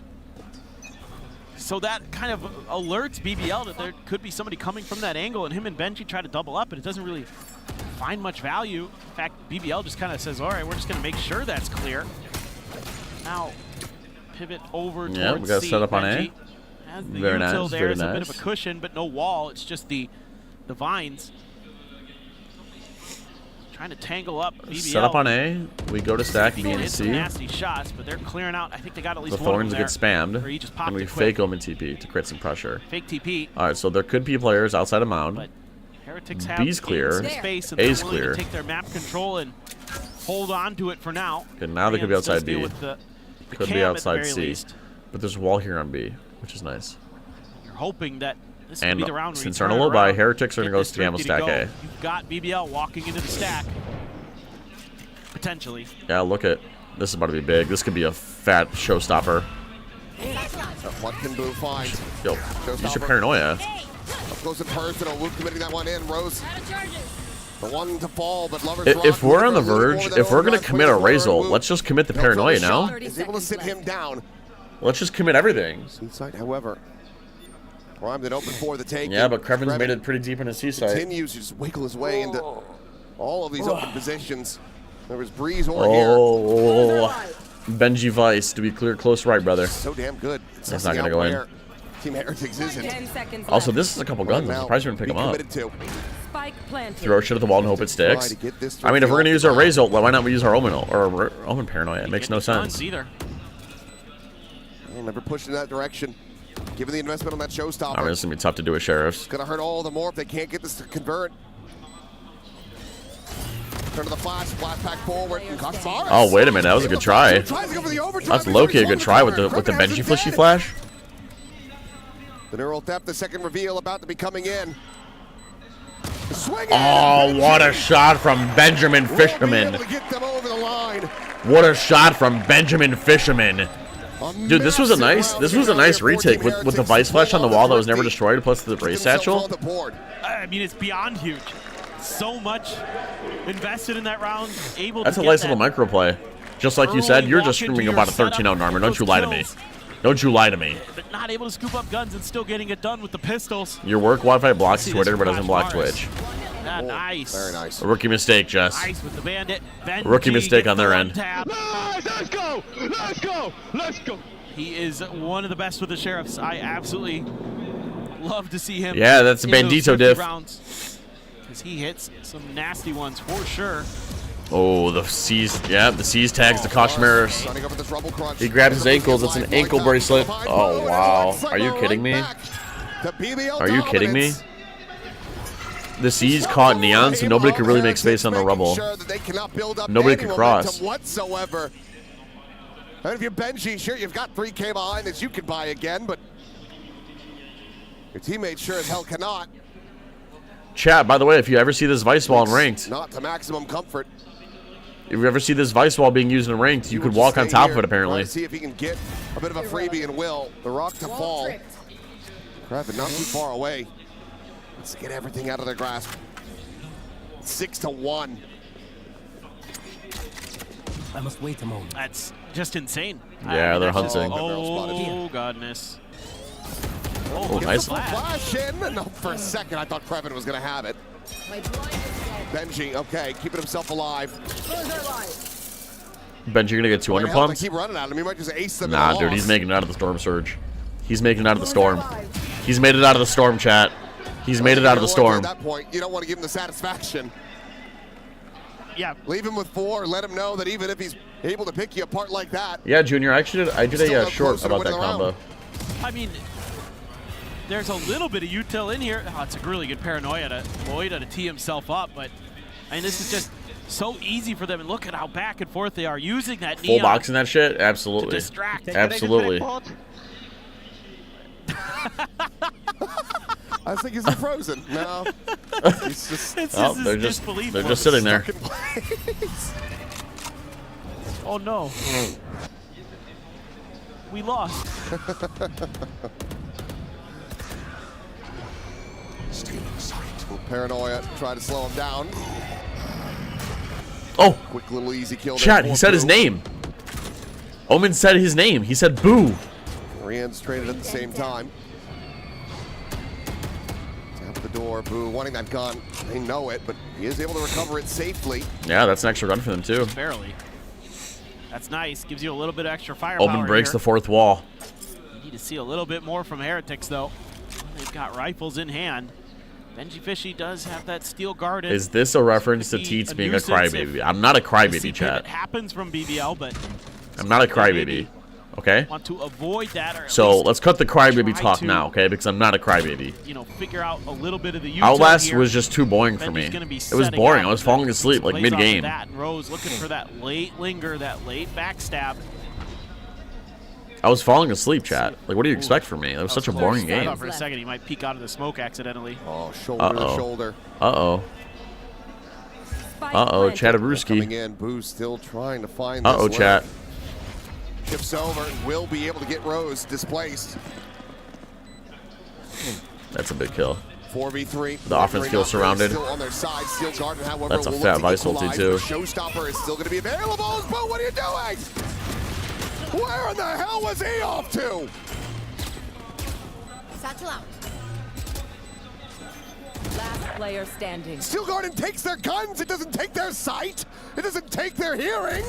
Speaker 14: So that kind of alerts BBL that there could be somebody coming from that angle, and him and Benji try to double up, and it doesn't really find much value. In fact, BBL just kind of says, all right, we're just going to make sure that's clear. Now, pivot over towards
Speaker 3: Yeah, we got
Speaker 14: C.
Speaker 3: set up on
Speaker 14: Benji
Speaker 3: A.
Speaker 14: has the
Speaker 3: Very
Speaker 14: util
Speaker 3: nice,
Speaker 14: there
Speaker 3: very
Speaker 14: as a bit
Speaker 3: nice.
Speaker 14: of a cushion, but no wall. It's just the vines. Trying to tangle up BBL.
Speaker 3: Set up on A. We go to stack B and
Speaker 14: It's
Speaker 3: C.
Speaker 14: nasty shots, but they're clearing out. I think they got at least
Speaker 3: The
Speaker 14: one of
Speaker 3: thorns
Speaker 14: them
Speaker 3: get spammed,
Speaker 14: there, where he just popped
Speaker 3: and we
Speaker 14: it quick.
Speaker 3: fake them in TP to create some pressure.
Speaker 14: Fake TP.
Speaker 3: All right, so there could be players outside of Mound.
Speaker 14: Heretics have
Speaker 3: B's clear.
Speaker 14: some space, and
Speaker 3: A's
Speaker 14: they're willing
Speaker 3: clear.
Speaker 14: to take their map control and hold on to it for now.
Speaker 3: Okay, now they could be
Speaker 14: Rams does
Speaker 3: outside
Speaker 14: deal
Speaker 3: B.
Speaker 14: with the
Speaker 3: Could be
Speaker 14: cam at the
Speaker 3: outside
Speaker 14: very
Speaker 3: C.
Speaker 14: least.
Speaker 3: But there's a wall here on B, which is nice.
Speaker 14: You're hoping that this could
Speaker 3: And
Speaker 14: be the round where
Speaker 3: since
Speaker 14: you
Speaker 3: they're
Speaker 14: turn
Speaker 3: on a
Speaker 14: it
Speaker 3: low buy,
Speaker 14: around,
Speaker 3: Heretics are
Speaker 14: get
Speaker 3: going
Speaker 14: this
Speaker 3: to go
Speaker 14: tricky
Speaker 3: stack
Speaker 14: to go.
Speaker 3: A.
Speaker 14: You've got BBL walking into the stack. Potentially.
Speaker 3: Yeah, look at this is about to be big. This could be a fat showstopper.
Speaker 13: What can Boo find?
Speaker 3: Yo, use your paranoia.
Speaker 13: Up close and personal. Luke committing that one in. Rose. The one to fall, but Lover's
Speaker 3: If we're on the verge, if we're gonna commit a Razor, let's just commit the paranoia now.
Speaker 13: Is able to sit him down.
Speaker 3: Let's just commit everything.
Speaker 13: Seaside, however, primed and open for the take.
Speaker 3: Yeah, but Krevin's made it pretty deep in his Seaside.
Speaker 13: Continues to just wiggle his way into all of these open positions. There was Breeze over here.
Speaker 3: Oh, Benji Vice, to be clear, close right, brother.
Speaker 13: So damn good.
Speaker 3: That's not gonna go in.
Speaker 13: Team Heretics isn't.
Speaker 3: Also, this is a couple guns. I'm surprised we didn't pick them up.
Speaker 19: Spike planted.
Speaker 3: Throw shit at the wall and hope it sticks. I mean, if we're gonna use our Razor, why not we use our Omen or Omen Paranoia? It makes no sense.
Speaker 14: Either.
Speaker 13: Well, never pushed in that direction. Given the investment on that showstopper.
Speaker 3: I mean, it's gonna be tough to do with Sheriffs.
Speaker 13: It's gonna hurt all the more if they can't get this to convert. Turn to the flash back forward.
Speaker 3: Oh, wait a minute, that was a good try. That's low-key a good try with the Benji Flishy Flash.
Speaker 13: The neural theft, the second reveal about to be coming in.
Speaker 3: Oh, what a shot from Benjamin Fisherman. What a shot from Benjamin Fisherman. Dude, this was a nice retake with the Vice Flash on the wall that was never destroyed, plus the Race Satchel.
Speaker 14: I mean, it's beyond huge. So much invested in that round.
Speaker 3: That's a nice little micro play. Just like you said, you're just screaming about a 13-0 armor. Don't you lie to me. Don't you lie to me.
Speaker 14: But not able to scoop up guns and still getting it done with the pistols.
Speaker 3: Your work Wi-Fi blocks Twitter, but doesn't block Twitch.
Speaker 14: Nice.
Speaker 13: Very nice.
Speaker 3: A rookie mistake, Jess.
Speaker 14: Nice with the bandit.
Speaker 3: A rookie mistake on their end.
Speaker 14: Nice, let's go! Let's go! Let's go! He is one of the best with the Sheriffs. I absolutely love to see him.
Speaker 3: Yeah, that's a Bandito diff.
Speaker 14: Because he hits some nasty ones for sure.
Speaker 3: Oh, the C's, yeah, the C's tags the Kashmiras. He grabs his ankles, it's an ankle bracelet. Oh, wow. Are you kidding me? Are you kidding me? The C's caught Neon, so nobody could really make space on the rubble. Nobody could cross.
Speaker 13: Whatsoever. And if you're Benji, sure, you've got 3K behind that you can buy again, but your teammates sure as hell cannot.
Speaker 3: Chat, by the way, if you ever see this Vice Wall in Ranked,
Speaker 13: not to maximum comfort.
Speaker 3: If you ever see this Vice Wall being used in Ranked, you could walk on top of it, apparently.
Speaker 13: See if he can get a bit of a freebie and will. The rock to fall. Kravin not too far away. Let's get everything out of their grasp. 6-1.
Speaker 20: I must wait a moment.
Speaker 14: That's just insane.
Speaker 3: Yeah, they're hunting.
Speaker 14: Oh, godness.
Speaker 3: Oh, nice.
Speaker 13: Flash in. No, for a second, I thought Kravin was going to have it. Benji, okay, keeping himself alive.
Speaker 3: Benji gonna get 200 pumps?
Speaker 13: Keep running at him. He might just ace them.
Speaker 3: Nah, dude, he's making it out of the storm surge. He's making it out of the storm. He's made it out of the storm, chat. He's made it out of the storm.
Speaker 13: At that point, you don't want to give him the satisfaction.
Speaker 14: Yeah.
Speaker 13: Leave him with 4. Let him know that even if he's able to pick you apart like that.
Speaker 3: Yeah, Junior, I did a short about that combo.
Speaker 14: I mean, there's a little bit of util in here. Oh, it's a really good paranoia to Lloyd to tee himself up, but I mean, this is just so easy for them. And look at how back and forth they are using that neon.
Speaker 3: Full boxing that shit? Absolutely.
Speaker 14: To distract.
Speaker 3: Absolutely.
Speaker 13: I think he's frozen. No. He's just,
Speaker 3: they're just sitting there.
Speaker 14: Oh no. We lost.
Speaker 13: Paranoia, try to slow him down.
Speaker 3: Oh,
Speaker 13: quick little easy kill.
Speaker 3: Chat, he said his name. Omen said his name. He said boo.
Speaker 13: Rian's traded at the same time. Tap the door, boo, wanting that gun. They know it, but he is able to recover it safely.
Speaker 3: Yeah, that's an extra gun for them too.
Speaker 14: Barely. That's nice. Gives you a little bit of extra firepower.
Speaker 3: Omen breaks
Speaker 14: here.
Speaker 3: the 4th wall.
Speaker 14: You need to see a little bit more from Heretics, though. They've got rifles in hand. Benji Fishy does have that steel guarded.
Speaker 3: Is this a reference to Teats being a crybaby? I'm not a crybaby, chat.
Speaker 14: It happens from BBL, but
Speaker 3: I'm not a crybaby. Okay?
Speaker 14: Want to avoid that, or
Speaker 3: so let's cut the crybaby talk now, okay? Because I'm not a crybaby.
Speaker 14: You know, figure out a little bit of the
Speaker 3: Outlast was just too boring for me. It was boring. I was falling asleep like mid-game.
Speaker 14: Rose looking for that late linger, that late backstab.
Speaker 3: I was falling asleep, chat. Like, what do you expect from me? That was such a boring game.
Speaker 14: For a second, he might peek out of the smoke accidentally.
Speaker 13: Oh, shoulder to shoulder.
Speaker 3: Uh-oh. Uh-oh, Chatterooski.
Speaker 13: Coming in, Boo still trying to find
Speaker 3: this chat.
Speaker 13: Shifts over and will be able to get Rose displaced.
Speaker 3: That's a big kill.
Speaker 13: 4v3.
Speaker 3: The offense feels surrounded.
Speaker 13: Still on their side. Steel Garden, however,
Speaker 3: That's a
Speaker 13: will
Speaker 3: fat
Speaker 13: look to
Speaker 3: Vice ulti,
Speaker 13: equalize.
Speaker 3: too.
Speaker 13: Showstopper is still going to be available. But what are you doing? Where in the hell was he off to?
Speaker 16: Satchel out.
Speaker 19: Last player standing.
Speaker 13: Steel Garden takes their guns. It doesn't take their sight. It doesn't take their hearing.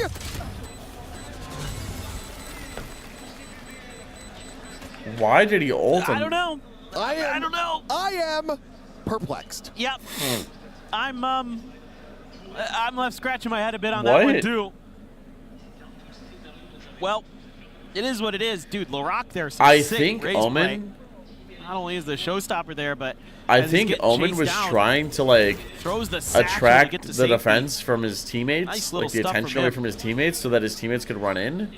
Speaker 3: Why did he ult him?
Speaker 14: I don't know.
Speaker 13: I don't know. I am perplexed.
Speaker 14: Yep. I'm left scratching my head a bit on that one too. Well, it is what it is, dude. Larock there's
Speaker 3: I think Omen.
Speaker 14: Not only is the showstopper there, but
Speaker 3: I think Omen was trying to like attract the defense from his teammates, like the attention away from his teammates, so that his teammates could run in.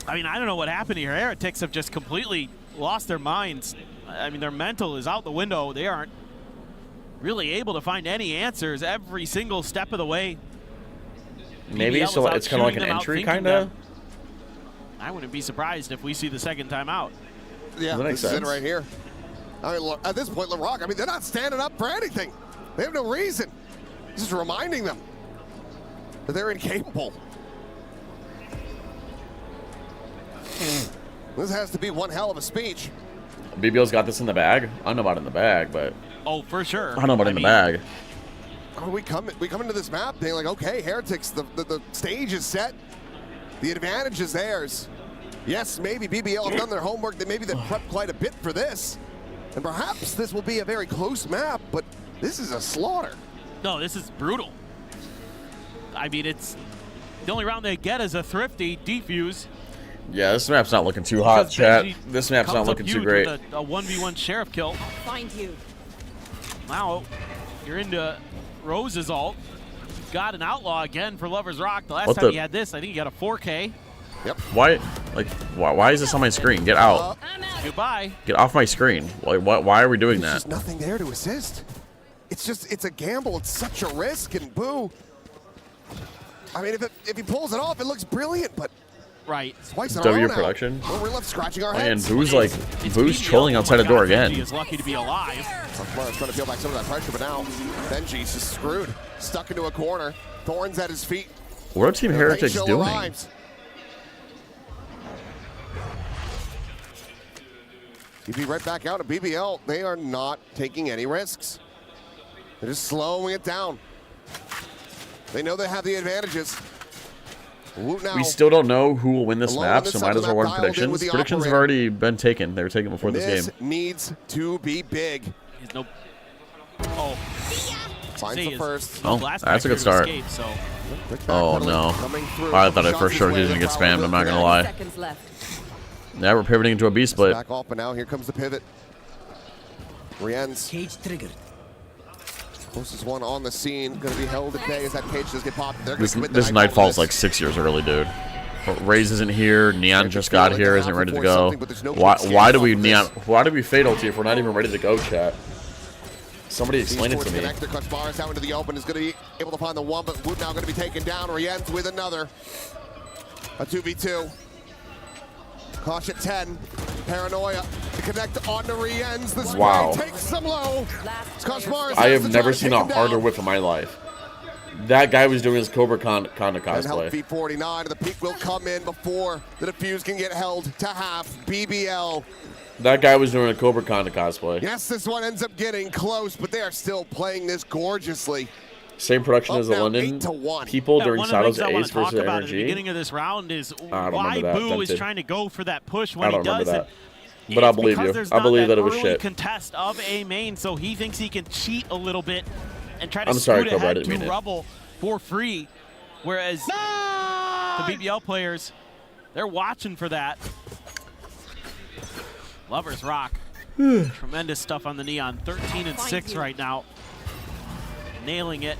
Speaker 14: I mean, I don't know what happened here. Heretics have just completely lost their minds. I mean, their mental is out the window. They aren't really able to find any answers every single step of the way.
Speaker 3: Maybe
Speaker 14: BBL
Speaker 3: so
Speaker 14: was
Speaker 3: it's kind of like an
Speaker 14: out
Speaker 3: entry,
Speaker 14: shooting them
Speaker 3: kind of.
Speaker 14: I wouldn't be surprised if we see the second time out.
Speaker 13: Yeah, this is it right here. I mean, at this point, Larock, I mean, they're not standing up for anything. They have no reason. This is reminding them that they're incapable. This has to be one hell of a speech.
Speaker 3: BBL's got this in the bag. I don't know about in the bag, but
Speaker 14: oh, for sure.
Speaker 3: I don't know about in the bag.
Speaker 13: We come into this map being like, okay, Heretics, the stage is set. The advantage is theirs. Yes, maybe BBL have done their homework. Maybe they've prepped quite a bit for this. And perhaps this will be a very close map, but this is a slaughter.
Speaker 14: No, this is brutal. I mean, it's the only round they get is a thrifty defuse.
Speaker 3: Yeah, this map's not looking too hot, chat. This map's not
Speaker 14: Comes up
Speaker 3: looking too
Speaker 14: huge
Speaker 3: great.
Speaker 14: with a 1v1 sheriff kill.
Speaker 19: Find you.
Speaker 14: Now you're into Rose's ult. Got an outlaw again for Lover's Rock. The last time he had this, I think he got a 4K.
Speaker 13: Yep.
Speaker 3: Why is this on my screen? Get out.
Speaker 14: Goodbye.
Speaker 3: Get off my screen. Why are we doing
Speaker 13: There's
Speaker 3: that?
Speaker 13: just nothing there to assist. It's a gamble. It's such a risk, and Boo. I mean, if he pulls it off, it looks brilliant, but
Speaker 14: right.
Speaker 13: Twice in a row
Speaker 3: W
Speaker 13: now.
Speaker 3: production.
Speaker 13: Well, we're left scratching our
Speaker 3: And
Speaker 13: heads.
Speaker 3: Boo's trolling outside the door again.
Speaker 14: Benji is lucky to be alive.
Speaker 13: Tomorrow's trying to peel back some of that pressure, but now Benji's just screwed. Stuck into a corner. Thorns at his feet.
Speaker 3: What are Team Heretics
Speaker 13: Rachel
Speaker 3: doing?
Speaker 13: arrives. He'd be right back out of BBL. They are not taking any risks. They're just slowing it down. They know they have the advantages. Woot now.
Speaker 3: We still don't know who will win this
Speaker 13: Alone
Speaker 3: map,
Speaker 13: on
Speaker 3: so
Speaker 13: this
Speaker 3: might
Speaker 13: side
Speaker 3: as
Speaker 13: of the
Speaker 3: well
Speaker 13: map,
Speaker 3: run
Speaker 13: dialed in
Speaker 3: predictions.
Speaker 13: with the
Speaker 3: Predictions have
Speaker 13: operator.
Speaker 3: already been taken. They were taken before this
Speaker 13: This
Speaker 3: game.
Speaker 13: needs to be big.
Speaker 14: He's no. Oh.
Speaker 13: Finds the first.
Speaker 3: Oh, that's a good start.
Speaker 14: Escape, so.
Speaker 3: Oh no. I thought at first sure he was going to get spammed, I'm not going to lie. Now we're pivoting into a B split.
Speaker 13: Back off, but now here comes the pivot. Rien's
Speaker 20: cage triggered.
Speaker 13: Closest one on the scene, going to be held at bay as that cage does get popped. They're going to commit the
Speaker 3: This Nightfall's like 6 years early, dude. Raze isn't here. Neon just got here, isn't ready to go. Why do we Neon? Why do we fade ulti if we're not even ready to go, chat? Somebody explain it to me.
Speaker 13: Connector cuts Bars out into the open, is going to be able to find the one, but Wood now going to be taken down. Rien's with another. A 2v2. Caution 10. Paranoia to connect on to Rien's. The spray
Speaker 3: Wow.
Speaker 13: takes some low.
Speaker 3: I have never seen a harder whip in my life. That guy was doing his Cobra Conda
Speaker 13: And help
Speaker 3: cosplay.
Speaker 13: V49. The peak will come in before the defuse can get held to half. BBL.
Speaker 3: That guy was doing a Cobra Conda cosplay.
Speaker 13: Yes, this one ends up getting close, but they are still playing this gorgeously.
Speaker 3: Same production as the
Speaker 13: now
Speaker 3: London
Speaker 13: 8-1.
Speaker 3: people
Speaker 14: Yeah,
Speaker 3: during
Speaker 14: one of the
Speaker 3: Shadow's
Speaker 14: things I want
Speaker 3: Ace
Speaker 14: to talk
Speaker 3: versus
Speaker 14: about at the
Speaker 3: NRG.
Speaker 14: beginning of this round is
Speaker 3: I don't
Speaker 14: why
Speaker 3: remember that.
Speaker 14: Boo is
Speaker 3: Vented.
Speaker 14: trying to go for that push
Speaker 3: I
Speaker 14: when he
Speaker 3: don't remember
Speaker 14: does
Speaker 3: that.
Speaker 14: it.
Speaker 3: But I
Speaker 14: It's
Speaker 3: believe
Speaker 14: because
Speaker 3: you.
Speaker 14: there's
Speaker 3: I
Speaker 14: not
Speaker 3: believe that it was
Speaker 14: early
Speaker 3: shit.
Speaker 14: contest of A main, so he thinks he can cheat a little bit and try to
Speaker 3: I'm sorry,
Speaker 14: scoot
Speaker 3: Cobra, I
Speaker 14: ahead
Speaker 3: didn't mean
Speaker 14: to
Speaker 3: it.
Speaker 14: Rubble for free, whereas the BBL players, they're watching for that. Lovers Rock. Tremendous stuff on the Neon. 13 and 6 right now. Nailing it.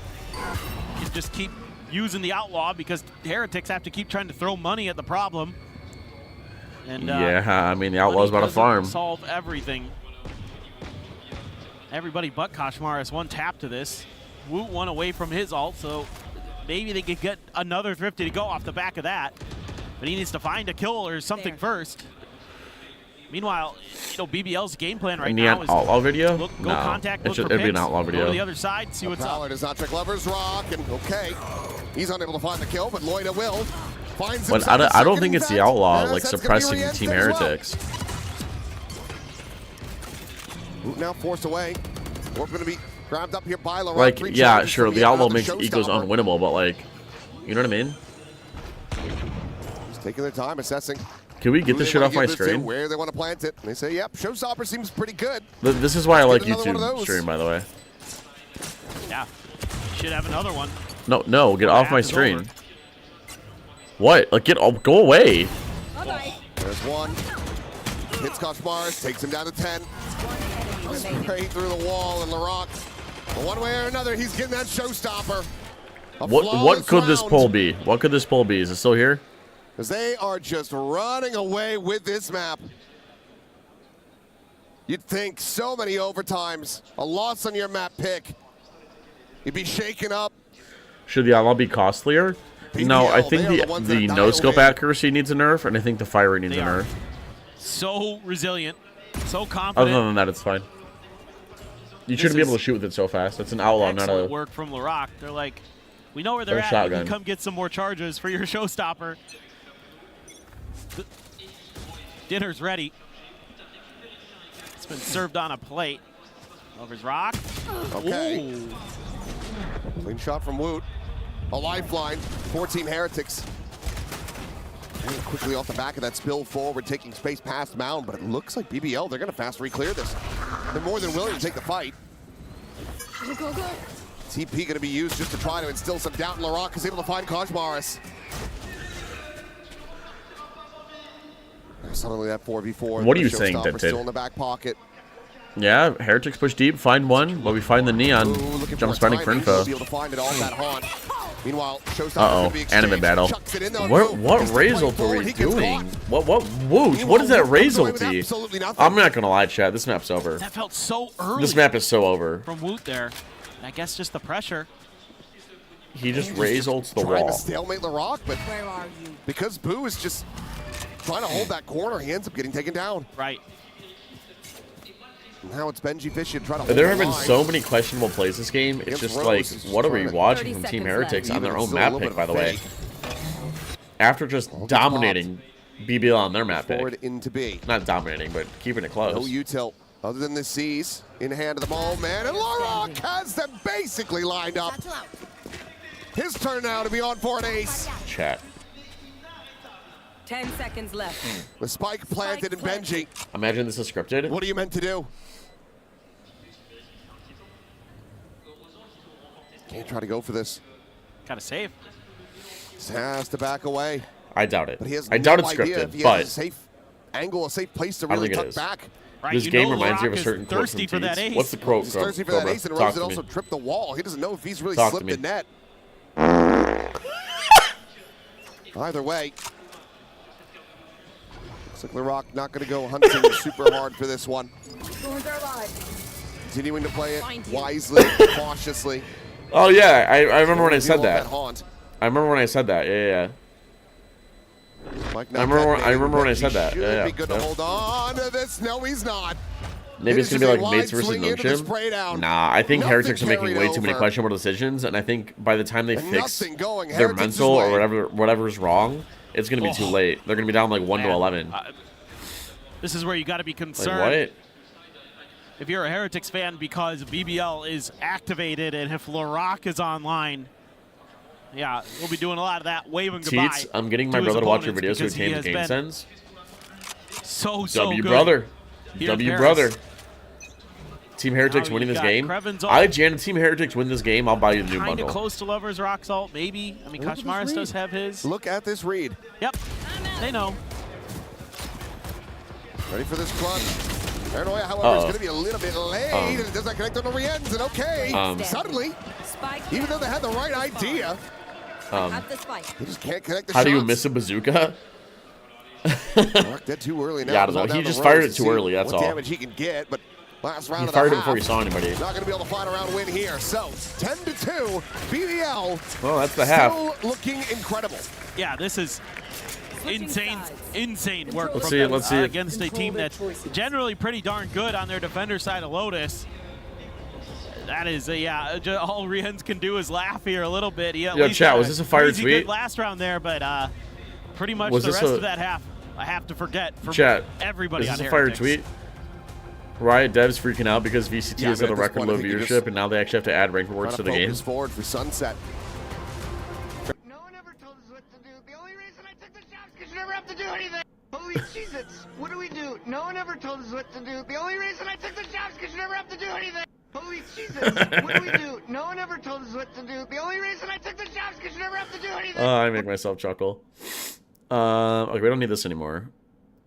Speaker 14: You just keep using the outlaw because Heretics have to keep trying to throw money at the problem. And
Speaker 3: Yeah, I mean the Outlaw's
Speaker 14: money
Speaker 3: about to farm.
Speaker 14: doesn't solve everything. Everybody but Kashmar has one tap to this. Woot one away from his ult, so maybe they could get another Thrifty to go off the back of that. But he needs to find a kill or something first. Meanwhile, you know, BBL's game plan right
Speaker 3: A
Speaker 14: now
Speaker 3: Neon
Speaker 14: is
Speaker 3: Outlaw video?
Speaker 14: go
Speaker 3: No.
Speaker 14: contact, look
Speaker 3: It'd
Speaker 14: for
Speaker 3: be an
Speaker 14: picks,
Speaker 3: Outlaw
Speaker 14: go
Speaker 3: video.
Speaker 14: to the other side, see what's
Speaker 13: Prowler
Speaker 14: up.
Speaker 13: does not check Lover's Rock, and okay, he's unable to find the kill, but Loida will. Finds
Speaker 3: But
Speaker 13: himself
Speaker 3: I
Speaker 13: a
Speaker 3: don't
Speaker 13: second
Speaker 3: think it's the
Speaker 13: event.
Speaker 3: Outlaw,
Speaker 13: Yes,
Speaker 3: like,
Speaker 13: that's gonna be
Speaker 3: suppressing
Speaker 13: Rien's
Speaker 3: Team
Speaker 13: thing as well.
Speaker 3: Heretics.
Speaker 13: Boot now forced away. We're going to be grabbed up here by Laurent.
Speaker 3: Like,
Speaker 13: 3
Speaker 3: yeah,
Speaker 13: charges
Speaker 3: sure,
Speaker 13: from
Speaker 3: the Outlaw
Speaker 13: other
Speaker 3: makes Ecos
Speaker 13: showstopper.
Speaker 3: unwinnable, but, like, you know what I mean?
Speaker 13: Just taking their time, assessing.
Speaker 3: Can we get
Speaker 13: who
Speaker 3: this
Speaker 13: they
Speaker 3: shit
Speaker 13: wanna
Speaker 3: off my
Speaker 13: give this to,
Speaker 3: screen?
Speaker 13: Where they want to plant it. And they say, yep, Showstopper seems pretty good.
Speaker 3: This is why I like
Speaker 13: Get another one of
Speaker 3: YouTube
Speaker 13: those.
Speaker 3: stream, by the way.
Speaker 14: Yeah, should have another one.
Speaker 3: No, get off my
Speaker 14: half is
Speaker 3: screen.
Speaker 14: over.
Speaker 3: What? Like, go away.
Speaker 13: There's one. Hits Koshmars, takes him down to 10. Straight through the wall, and Laurent, one way or another, he's getting that Showstopper.
Speaker 3: What could this poll be? What could this poll be? Is it still here?
Speaker 13: Because they are just running away with this map. You'd think so many overtimes, a loss on your map pick. You'd be shaken up.
Speaker 3: Should the Outlaw be costlier? No, I think
Speaker 13: they are the ones that
Speaker 3: the
Speaker 13: dialed
Speaker 3: no-scope
Speaker 13: in.
Speaker 3: accuracy needs a nerf, and I think the firing needs
Speaker 14: They
Speaker 3: a
Speaker 14: are.
Speaker 3: nerf.
Speaker 14: So resilient, so
Speaker 3: Other
Speaker 14: confident.
Speaker 3: than that, it's fine. You
Speaker 14: This
Speaker 3: shouldn't be able
Speaker 14: is
Speaker 3: to shoot with it so fast. It's an Outlaw, not
Speaker 14: Excellent
Speaker 3: a...
Speaker 14: work from Laroc. They're like, we know where they're
Speaker 3: Or
Speaker 14: at.
Speaker 3: shotgun.
Speaker 14: You can come get some more charges for your Showstopper. Dinner's ready. It's been served on a plate. Lover's Rock.
Speaker 13: Okay.
Speaker 14: Ooh.
Speaker 13: Clean shot from Woot. A lifeline for Team Heretics. And quickly off the back of that spill forward, taking space past Mound, but it looks like BBL, they're going to fast re-clear this. They're more than willing to take the fight. TP going to be used just to try to instill some doubt in Laroc is able to find Kajmaris. Suddenly that 4v4.
Speaker 3: What are you
Speaker 13: the
Speaker 3: saying,
Speaker 13: Showstopper
Speaker 3: Dented?
Speaker 13: Still in the back pocket.
Speaker 3: Yeah, Heretics push deep, find one, but we find the Neon. Jump spending for info.
Speaker 13: Be able to find it all that haunt. Meanwhile, Showstopper's
Speaker 3: Uh-oh,
Speaker 13: gonna be exchanged.
Speaker 3: anime battle.
Speaker 13: Chucks it in there.
Speaker 3: What raise ult are we doing? What whoosh? What is that raise ulti? I'm not gonna lie, chat. This map's over.
Speaker 14: That felt so early.
Speaker 3: This map is so over.
Speaker 14: From Woot there. I guess just the pressure.
Speaker 3: He just raise ults the
Speaker 13: trying
Speaker 3: wall.
Speaker 13: to stalemate Laroc, but because Boo is just trying to hold that corner, he ends up getting taken down.
Speaker 14: Right.
Speaker 13: Now it's Benji Fishy trying to hold
Speaker 3: There
Speaker 13: the
Speaker 3: have been
Speaker 13: line.
Speaker 3: so many questionable plays this game. It's
Speaker 13: Against
Speaker 3: just
Speaker 13: Rose,
Speaker 3: like,
Speaker 13: he's just
Speaker 3: what are we
Speaker 13: trying to-
Speaker 3: watching from Team Heretics on their
Speaker 13: Even
Speaker 3: own
Speaker 13: still a
Speaker 3: map
Speaker 13: little
Speaker 3: pick,
Speaker 13: bit
Speaker 3: by
Speaker 13: of
Speaker 3: the
Speaker 13: a
Speaker 3: way? After just dominating BBL on their map
Speaker 13: Forward
Speaker 3: pick.
Speaker 13: into B.
Speaker 3: Not dominating, but keeping it close.
Speaker 13: No util other than the C's in hand of the ball man, and Laroc has them basically lined up. His turn now to be on for an ace.
Speaker 3: Chat.
Speaker 19: 10 seconds left.
Speaker 13: The spike planted in Benji.
Speaker 3: Imagine this is scripted.
Speaker 13: What are you meant to do? Can't try to go for this.
Speaker 14: Gotta save.
Speaker 13: Just has to back away.
Speaker 3: I doubt it.
Speaker 13: But he has
Speaker 3: I doubt
Speaker 13: no
Speaker 3: it's
Speaker 13: idea if
Speaker 3: scripted,
Speaker 13: he has
Speaker 3: but
Speaker 13: a safe angle, a safe place to
Speaker 3: I don't
Speaker 13: really
Speaker 3: think it
Speaker 13: tuck
Speaker 3: is.
Speaker 13: back.
Speaker 14: Right,
Speaker 3: This
Speaker 14: you
Speaker 3: game
Speaker 14: know
Speaker 3: reminds me of a
Speaker 14: Laroc is
Speaker 3: certain quote
Speaker 14: thirsty
Speaker 3: from
Speaker 14: for that
Speaker 3: Teats.
Speaker 14: ace.
Speaker 3: What's the quote?
Speaker 13: He's thirsty for that
Speaker 3: Cobra?
Speaker 13: ace, and
Speaker 3: Talk
Speaker 13: Rose
Speaker 3: to
Speaker 13: had
Speaker 3: me.
Speaker 13: also tripped the wall. He doesn't know if he's really
Speaker 3: Talk to
Speaker 13: slipped
Speaker 3: me.
Speaker 13: the net. Either way, looks like Laroc not going to go hunting super hard for this one. Continuing to play it wisely, cautiously.
Speaker 3: Oh yeah, I remember when I said that.
Speaker 13: Haunt.
Speaker 3: I remember when I said that. Yeah.
Speaker 13: Mike
Speaker 3: I remember when I said that.
Speaker 13: Should
Speaker 3: Yeah.
Speaker 13: be good to hold on to this. No, he's not.
Speaker 3: Maybe
Speaker 13: It
Speaker 3: it's
Speaker 13: is
Speaker 3: gonna be
Speaker 13: just a
Speaker 3: like
Speaker 13: wide
Speaker 3: Mates versus
Speaker 13: swing into the
Speaker 3: No
Speaker 13: spray down.
Speaker 3: Nah, I think
Speaker 13: Nothing
Speaker 3: Heretics are making
Speaker 13: carried
Speaker 3: way too many
Speaker 13: over.
Speaker 3: questionable decisions, and I think by the time they
Speaker 13: And
Speaker 3: fix
Speaker 13: nothing going
Speaker 3: their
Speaker 13: Heretics'
Speaker 3: mental or
Speaker 13: way.
Speaker 3: whatever's wrong, it's gonna be too late. They're gonna be down like 1 to
Speaker 14: Man,
Speaker 3: 11.
Speaker 14: This is where you got to be concerned.
Speaker 3: Like what?
Speaker 14: If you're a Heretics fan, because BBL is activated and if Laroc is online, yeah, we'll be doing a lot of that waving goodbye.
Speaker 3: Teats, I'm getting my
Speaker 14: to his
Speaker 3: brother to watch your
Speaker 14: opponents
Speaker 3: videos so
Speaker 14: because
Speaker 3: he
Speaker 14: he
Speaker 3: can
Speaker 14: has
Speaker 3: game
Speaker 14: been
Speaker 3: sense.
Speaker 14: So
Speaker 3: W
Speaker 14: good
Speaker 3: brother.
Speaker 14: here in
Speaker 3: W
Speaker 14: Paris.
Speaker 3: brother. Team Heretics
Speaker 14: Now
Speaker 3: winning
Speaker 14: you've
Speaker 3: this
Speaker 14: got
Speaker 3: game.
Speaker 14: Kreven's ult.
Speaker 3: I Jan, Team Heretics win this game. I'll buy you the new
Speaker 14: Kind of
Speaker 3: bundle.
Speaker 14: close to Lover's Rock Salt, maybe. I mean,
Speaker 13: Look at this
Speaker 14: Kashmaris
Speaker 13: read.
Speaker 14: does have his.
Speaker 13: Look at this read.
Speaker 14: Yep, they know.
Speaker 13: Ready for this clutch. Paranoia, however, is going to be a little bit late, and it does not connect on the Riens, and okay, suddenly, even though they had the right idea, they just can't connect the
Speaker 3: How
Speaker 13: shots.
Speaker 3: do you miss a bazooka?
Speaker 13: Laroc dead too early now.
Speaker 3: Yeah, I don't know.
Speaker 13: Hold down
Speaker 3: He
Speaker 13: the
Speaker 3: just
Speaker 13: road
Speaker 3: fired
Speaker 13: to
Speaker 3: it too
Speaker 13: see
Speaker 3: early, that's
Speaker 13: what
Speaker 3: all.
Speaker 13: damage he can get, but last round
Speaker 3: He
Speaker 13: of the
Speaker 3: fired it
Speaker 13: half,
Speaker 3: before he saw anybody.
Speaker 13: not going to be able to find a round win here. So 10-2, BBL.
Speaker 3: Well, that's the half.
Speaker 13: Still looking incredible.
Speaker 14: Yeah, this is insane work
Speaker 3: Let's
Speaker 14: from
Speaker 3: see it,
Speaker 14: them,
Speaker 3: let's see it.
Speaker 14: against a team that's generally pretty darn good on their defender side of Lotus. That is, yeah, all Riens can do is laugh here a little bit. He at least
Speaker 3: chat,
Speaker 14: had
Speaker 3: was this a fire
Speaker 14: crazy
Speaker 3: tweet?
Speaker 14: Good last round there, but pretty much
Speaker 3: Was
Speaker 14: the
Speaker 3: this
Speaker 14: rest
Speaker 3: a-
Speaker 14: of that half, I have to forget for
Speaker 3: Chat,
Speaker 14: everybody
Speaker 3: is
Speaker 14: on
Speaker 3: this a fire
Speaker 14: Heretics.
Speaker 3: tweet? Riot devs freaking out because VCT
Speaker 13: Yeah,
Speaker 3: has got
Speaker 13: but
Speaker 3: a
Speaker 13: at this
Speaker 3: record
Speaker 13: point, I
Speaker 3: low
Speaker 13: think you just
Speaker 3: viewership, and now they actually have to add rank rewards to the game.
Speaker 13: Focus forward for Sunset.
Speaker 9: Because you never have to do anything. Holy Jesus, what do we do? No one ever told us what to do. The only reason I took the jobs because you never have to do anything. Holy Jesus, what do we do? No one ever told us what to do. The only reason I took the jobs because you never have to do anything.
Speaker 3: I make myself chuckle. Okay, we don't need this anymore.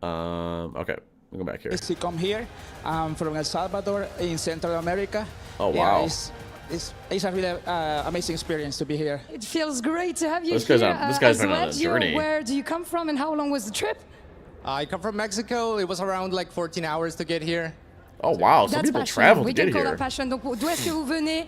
Speaker 3: Okay, we'll go back here.
Speaker 23: To come here from El Salvador in Central America.
Speaker 3: Oh, wow.
Speaker 23: It's a really amazing experience to be here.
Speaker 10: It feels great to have you
Speaker 3: This guy's
Speaker 10: here.
Speaker 3: on- this guy's
Speaker 10: as
Speaker 3: been on
Speaker 10: well.
Speaker 3: a journey.
Speaker 10: Where do you come from and how long was the trip?
Speaker 12: I come from Mexico. It was around like 14 hours to get here.
Speaker 3: Oh wow, some
Speaker 10: That's
Speaker 3: people
Speaker 10: passion.
Speaker 3: travel
Speaker 10: We
Speaker 3: to
Speaker 10: can
Speaker 3: get
Speaker 10: call
Speaker 3: here.
Speaker 10: that passion. Donc, d'où est-ce que vous venez?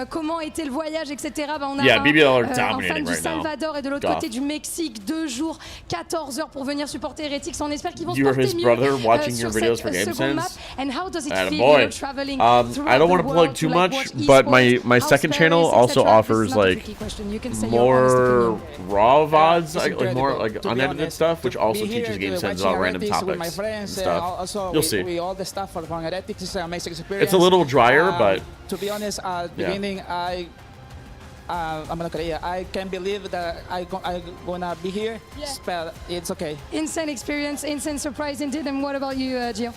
Speaker 10: Comment était le voyage, etc. Ben, on a
Speaker 3: Yeah, BBL are
Speaker 10: un
Speaker 3: dominating
Speaker 10: fan du
Speaker 3: right now.
Speaker 10: Salvador et de l'autre
Speaker 3: Goff.
Speaker 10: côté du Mexique, 2 jours, 14 heures pour venir supporter Heretics. On espère qu'ils vont se
Speaker 3: You were
Speaker 10: porter
Speaker 3: his
Speaker 10: mieux
Speaker 3: brother watching your
Speaker 10: sur
Speaker 3: videos
Speaker 10: cette
Speaker 3: for Game
Speaker 10: seconde map.
Speaker 3: Sense.
Speaker 10: And how does it
Speaker 3: Atta
Speaker 10: feel,
Speaker 3: boy.
Speaker 10: you know, traveling
Speaker 3: I
Speaker 10: throughout
Speaker 3: don't want
Speaker 10: the
Speaker 3: to
Speaker 10: world
Speaker 3: plug too
Speaker 10: to,
Speaker 3: much,
Speaker 10: like, watch
Speaker 3: but my
Speaker 10: esports,
Speaker 3: second
Speaker 10: house
Speaker 3: channel
Speaker 10: parties,
Speaker 3: also
Speaker 10: etc.
Speaker 3: offers
Speaker 10: This is not a
Speaker 3: like
Speaker 10: tricky question. You can say your honest
Speaker 3: more
Speaker 10: opinion.
Speaker 3: raw VODs,
Speaker 23: It's
Speaker 3: like more
Speaker 23: incredible,
Speaker 3: like
Speaker 23: to be
Speaker 3: unedited
Speaker 23: honest.
Speaker 3: stuff, which
Speaker 23: To
Speaker 3: also
Speaker 23: be here
Speaker 3: teaches Game Sense
Speaker 23: watching
Speaker 3: about random
Speaker 23: Heretics with my
Speaker 3: topics
Speaker 23: friends,
Speaker 3: and stuff.
Speaker 23: also
Speaker 3: You'll see.
Speaker 23: with all the stuff from Heretics, it's an amazing experience.
Speaker 3: It's a little drier, but
Speaker 23: to be honest, at the
Speaker 3: yeah.
Speaker 23: beginning, I'm not gonna. Yeah, I can't believe that I'm gonna be here.
Speaker 10: Yeah.
Speaker 23: But it's okay.
Speaker 10: Insane experience, insane surprise indeed. And what about you, Gio?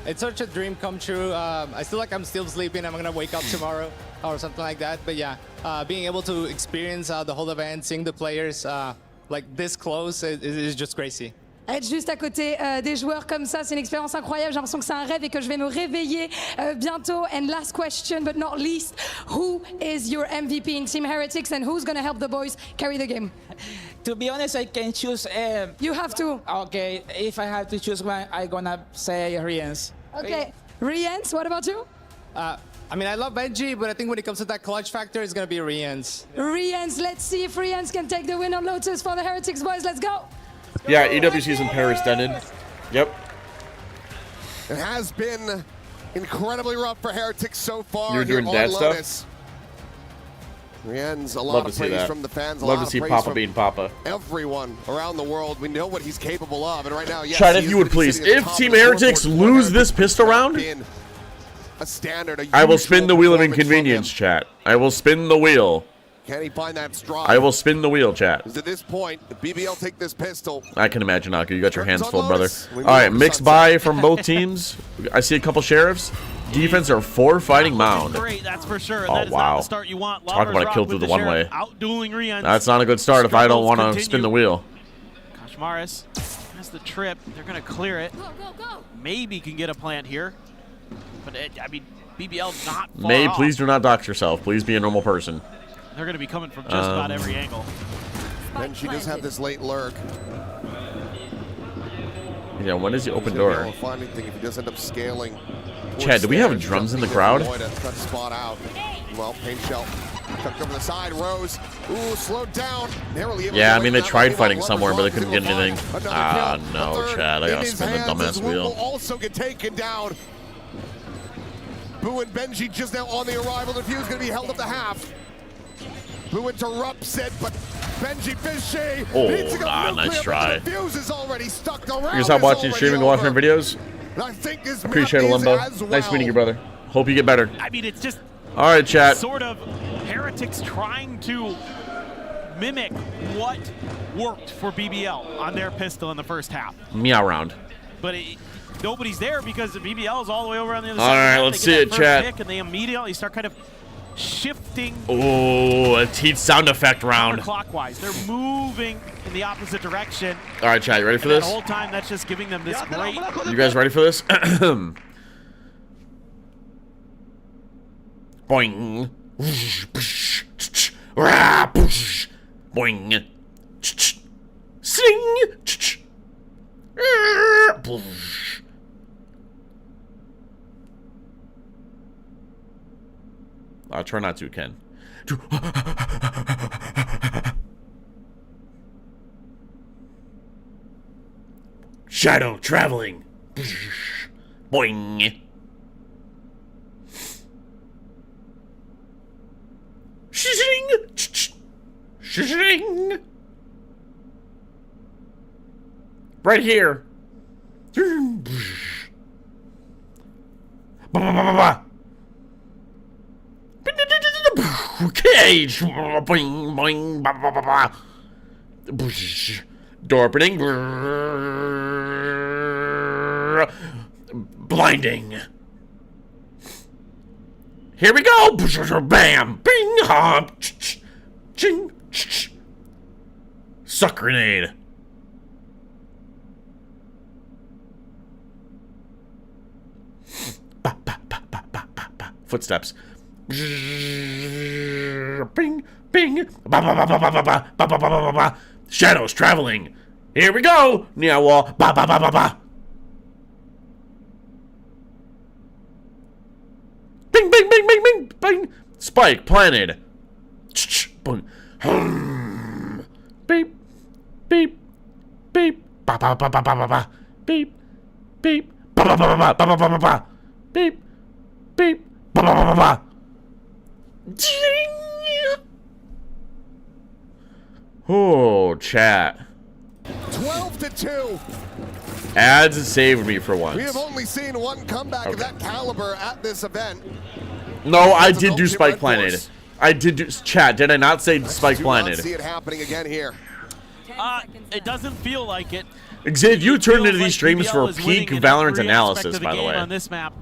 Speaker 12: It's such a dream come true. I feel like I'm still sleeping. I'm gonna wake up tomorrow or something like that. But yeah, being able to experience the whole event, seeing the players like this close is just crazy.
Speaker 10: Être juste à côté des joueurs comme ça, c'est une expérience incroyable. J'ai l'impression que c'est un rêve et que je vais me réveiller bientôt. And last question, but not least, who is your MVP in Team Heretics and who's going to help the boys carry the game?
Speaker 23: To be honest, I can choose.
Speaker 10: You have to.
Speaker 23: Okay, if I have to choose one, I'm gonna say Riens.
Speaker 10: Okay, Riens, what about you?
Speaker 12: I mean, I love Benji, but I think when it comes to that clutch factor, it's gonna be Riens.
Speaker 10: Riens, let's see if Riens can take the win on Lotus for the Heretics boys. Let's go.
Speaker 3: Yeah, EWC's in Paris, Denon. Yep.
Speaker 13: It has been incredibly rough for Heretics so far.
Speaker 3: You're doing
Speaker 13: here
Speaker 3: dad
Speaker 13: on
Speaker 3: stuff?
Speaker 13: Lotus. Riens, a
Speaker 3: Love
Speaker 13: lot
Speaker 3: to
Speaker 13: of
Speaker 3: see
Speaker 13: praise
Speaker 3: that.
Speaker 13: from the fans. A
Speaker 3: Love
Speaker 13: lot
Speaker 3: to
Speaker 13: of
Speaker 3: see
Speaker 13: praise
Speaker 3: Papa
Speaker 13: from
Speaker 3: being Papa.
Speaker 13: everyone around the world. We know what he's capable of, and right now, yes,
Speaker 3: Chat,
Speaker 13: he
Speaker 3: if
Speaker 13: is
Speaker 3: you would
Speaker 13: gonna be
Speaker 3: please,
Speaker 13: sitting at the
Speaker 3: if
Speaker 13: top
Speaker 3: Team
Speaker 13: of the
Speaker 3: Heretics
Speaker 13: scoreboard for
Speaker 3: lose this
Speaker 13: Heretics.
Speaker 3: pistol round,
Speaker 13: Been a standard,
Speaker 3: I will spin the wheel of
Speaker 13: usual performance from him.
Speaker 3: inconvenience, chat. I will spin the wheel.
Speaker 13: Can he find that stride?
Speaker 3: I will spin the wheel, chat.
Speaker 13: At this point, the BBL take this pistol.
Speaker 3: I can imagine, Aku. You got your hands
Speaker 13: on
Speaker 3: full, brother.
Speaker 13: Lotus. We
Speaker 3: All right,
Speaker 13: move
Speaker 3: mixed
Speaker 13: Sunset.
Speaker 3: buy from both teams. I see a couple sheriffs. Defense are 4 fighting mound.
Speaker 14: Great, that's for sure.
Speaker 3: Oh,
Speaker 14: That is
Speaker 3: wow.
Speaker 14: not the start you want.
Speaker 3: Talk
Speaker 14: Lovers
Speaker 3: about a
Speaker 14: Rock
Speaker 3: kill
Speaker 14: with
Speaker 3: through the
Speaker 14: the
Speaker 3: one-way.
Speaker 14: Sheriff Outdueling Riens.
Speaker 3: That's not a good start if I don't want to
Speaker 14: Struggles
Speaker 3: spin the
Speaker 14: continue.
Speaker 3: wheel.
Speaker 14: Kashmaris has the trip. They're going to clear it. Maybe can get a plant here. But, I mean, BBL not far
Speaker 3: May,
Speaker 14: off.
Speaker 3: please do not dox yourself. Please be a normal person.
Speaker 14: They're going to be coming from just about every angle.
Speaker 13: Then she does have this late lurk.
Speaker 3: Yeah, when is the open
Speaker 13: He's gonna be
Speaker 3: door?
Speaker 13: able to find anything if he does end up scaling.
Speaker 3: Chad, do we have drums in the crowd?
Speaker 13: That's got to spot out. Well, Paint Shell tucked over the side. Rose, ooh, slowed down. Narrowly able
Speaker 3: Yeah,
Speaker 13: to
Speaker 3: I mean, they
Speaker 13: win that
Speaker 3: tried
Speaker 13: one.
Speaker 3: fighting
Speaker 13: Lovers
Speaker 3: somewhere, but they
Speaker 13: Rock
Speaker 3: couldn't
Speaker 13: able
Speaker 3: get
Speaker 13: to find
Speaker 3: anything.
Speaker 13: another
Speaker 3: Ah,
Speaker 13: kill.
Speaker 3: no,
Speaker 13: A third
Speaker 3: Chad. I
Speaker 13: in
Speaker 3: gotta
Speaker 13: his
Speaker 3: spin the
Speaker 13: hands
Speaker 3: dumbass
Speaker 13: as Woot
Speaker 3: wheel.
Speaker 13: will also get taken down. Boo and Benji just now on the arrival. The view's going to be held up to half. Boo interrupts it, but Benji Fishy needs to go nuclear,
Speaker 3: nice
Speaker 13: but
Speaker 3: try.
Speaker 13: the fuse is already stuck around.
Speaker 3: You guys stop watching streaming and watching our videos?
Speaker 13: And I think this
Speaker 3: Appreciate it,
Speaker 13: map is
Speaker 3: Limbo.
Speaker 13: as well.
Speaker 3: Nice meeting you, brother. Hope you get better.
Speaker 14: I mean, it's just
Speaker 3: All right, chat.
Speaker 14: sort of Heretics trying to mimic what worked for BBL on their pistol in the first half.
Speaker 3: Meow round.
Speaker 14: But nobody's there because the BBL is all the way over on the other
Speaker 3: All
Speaker 14: side.
Speaker 3: right,
Speaker 14: They
Speaker 3: let's
Speaker 14: get
Speaker 3: see
Speaker 14: that
Speaker 3: it,
Speaker 14: first
Speaker 3: chat.
Speaker 14: pick, and they immediately start kind of shifting
Speaker 3: Oh, a teeth sound effect round.
Speaker 14: clockwise. They're moving in the opposite direction.
Speaker 3: All right, chat, you ready for
Speaker 14: And
Speaker 3: this?
Speaker 14: The whole time, that's just giving them this great.
Speaker 3: You guys ready for this? Boing. Boing. Sing. I'll try not to, Ken. Shadow traveling. Boing. Shing. Shing. Right here. Cage. Boing, boing, ba, ba, ba, ba. Door opening. Blinding. Here we go. Bam. Bing. Hop. Ching. Suck grenade. Footsteps. Bing, bing. Ba, ba, ba, ba, ba, ba, ba, ba, ba, ba, ba. Shadows traveling. Here we go. Near wall. Ba, ba, ba, ba, ba. Bing, bing, bing, bing, bing, bing. Spike planted. Boom. Beep, beep, beep. Ba, ba, ba, ba, ba, ba, ba. Beep, beep. Ba, ba, ba, ba, ba, ba, ba, ba, ba. Beep, beep. Ba, ba, ba, ba, ba. Oh, chat.
Speaker 13: 12-2.
Speaker 3: Ads saved me for once.
Speaker 13: We have only seen one comeback of that caliber at this event.
Speaker 3: No, I did do Spike Planted. I did do. Chat, did I not say Spike Planted?
Speaker 13: See it happening again here.
Speaker 14: It doesn't feel like it.
Speaker 3: Xavier, you turned into these streams for peak Valorant analysis, by the way.
Speaker 14: On this map.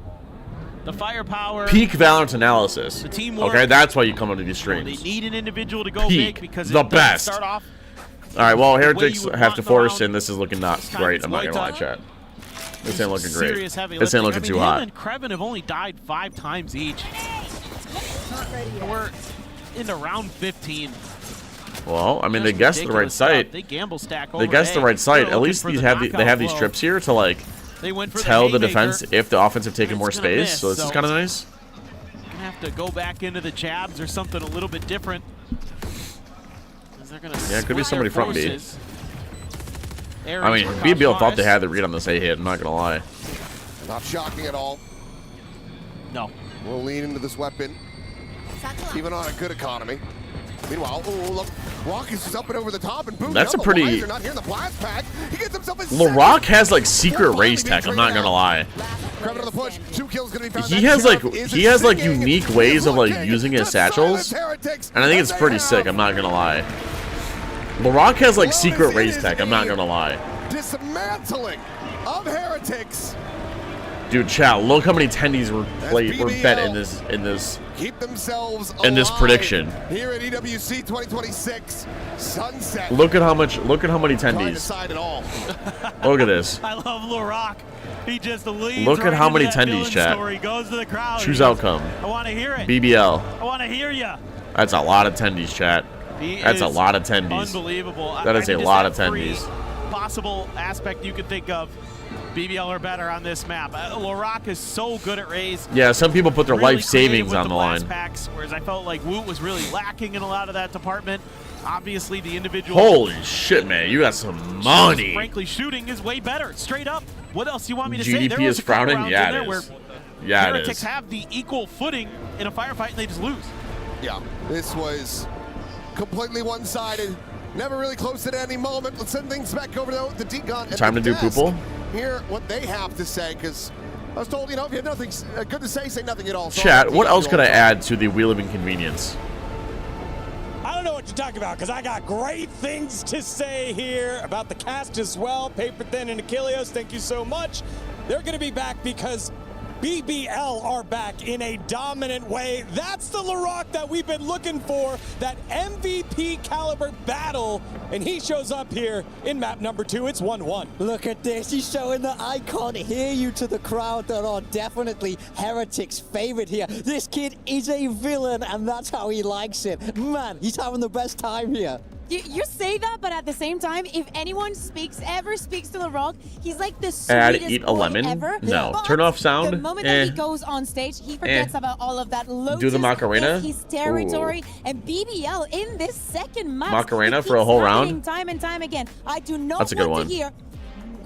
Speaker 14: The firepower.
Speaker 3: Peak Valorant analysis.
Speaker 14: The teamwork.
Speaker 3: Okay, that's why you come into these streams.
Speaker 14: They need an individual to go
Speaker 3: Peak,
Speaker 14: big because
Speaker 3: the
Speaker 14: it
Speaker 3: best.
Speaker 14: Start off
Speaker 3: all right, well, Heretics have to force, and this is looking not great. I'm not gonna lie, chat. This ain't looking great. This ain't looking too hot.
Speaker 14: Him and Krevin have only died 5 times each. We're into round 15.
Speaker 3: Well, I mean, they guessed the right site.
Speaker 14: They gamble stack over.
Speaker 3: They guessed the right site. At least they have these trips here to like tell the defense if the offense have taken more space. So this is kind of nice.
Speaker 14: Gonna have to go back into the jabs or something a little bit different.
Speaker 3: Yeah, it could be somebody from B. I mean, BBL thought they had the read on this A hit. I'm not gonna lie.
Speaker 13: Not shocking at all.
Speaker 14: No.
Speaker 13: We'll lean into this weapon, even on a good economy. Meanwhile, oh look, Rock is just up and over the top, and boom.
Speaker 3: That's a pretty.
Speaker 13: Not here in the blast pack. He gets himself a
Speaker 3: LaRock has like secret race tech. I'm not gonna lie.
Speaker 13: Krevin on the push. 2 kills gonna be found.
Speaker 3: He has like unique ways of like using his satchels, and I think it's pretty sick. I'm not gonna lie. LaRock has like secret race tech. I'm not gonna lie.
Speaker 13: Dismantling of Heretics.
Speaker 3: Dude, chat, look how many tendies were bet in this
Speaker 13: Keep themselves
Speaker 3: in this prediction.
Speaker 13: Here at EWC 2026 Sunset.
Speaker 3: Look at how many tendies. Look at this.
Speaker 14: I love LaRock. He just leads
Speaker 3: Look at how many
Speaker 14: into that
Speaker 3: tendies,
Speaker 14: villain
Speaker 3: chat.
Speaker 14: story, goes to the crowd.
Speaker 3: Choose outcome.
Speaker 14: I want to hear it.
Speaker 3: BBL.
Speaker 14: I want to hear you.
Speaker 3: That's a lot of tendies, chat. That's a lot of tendies.
Speaker 14: Unbelievable.
Speaker 3: That is a lot of tendies.
Speaker 14: Possible aspect you could think of. BBL are better on this map. LaRock is so good at Raze.
Speaker 3: Yeah, some people put their
Speaker 14: Really
Speaker 3: life savings
Speaker 14: creative
Speaker 3: on the line.
Speaker 14: packs, whereas I felt like Woot was really lacking in a lot of that department. Obviously, the individual.
Speaker 3: Holy shit, man! You got some money.
Speaker 14: Frankly, shooting is way better. Straight up. What else do you want me to say?
Speaker 3: GDP is frowning. Yeah, it is. Yeah, it
Speaker 14: Heretics
Speaker 3: is.
Speaker 14: have the equal footing in a firefight, and they just lose.
Speaker 13: Yeah, this was completely one-sided. Never really close at any moment. Let's send things back over to the D-Gun.
Speaker 3: Time to do poople.
Speaker 13: Hear what they have to say, because I was told, you know, if you have nothing good to say nothing at all. So
Speaker 3: Chat, what else could I add to the Wheel of Inconvenience?
Speaker 2: I don't know what you're talking about, because I got great things to say here about the cast as well. Paper Thin and Achilleos, thank you so much. They're going to be back because BBL are back in a dominant way. That's the LaRock that we've been looking for, that MVP caliber battle, and he shows up here in map number 2. It's 1-1.
Speaker 1: Look at this. He's showing that I can't hear you to the crowd that are definitely Heretics' favorite here. This kid is a villain, and that's how he likes it. Man, he's having the best time here.
Speaker 18: You say that, but at the same time, if anyone ever speaks to LaRock, he's like the
Speaker 3: Add
Speaker 18: sweetest
Speaker 3: eat a
Speaker 18: boy
Speaker 3: lemon?
Speaker 18: ever.
Speaker 3: No.
Speaker 18: But
Speaker 3: Turn off sound?
Speaker 18: the moment that he goes on stage, he forgets about all of that. Lotus
Speaker 3: Do the Macarena?
Speaker 18: is his territory, and BBL in this second match.
Speaker 3: Macarena
Speaker 18: it
Speaker 3: for a
Speaker 18: keeps
Speaker 3: whole
Speaker 18: happening
Speaker 3: round?
Speaker 18: Time and time again. I do not
Speaker 3: That's a good
Speaker 18: want
Speaker 3: one.
Speaker 18: to hear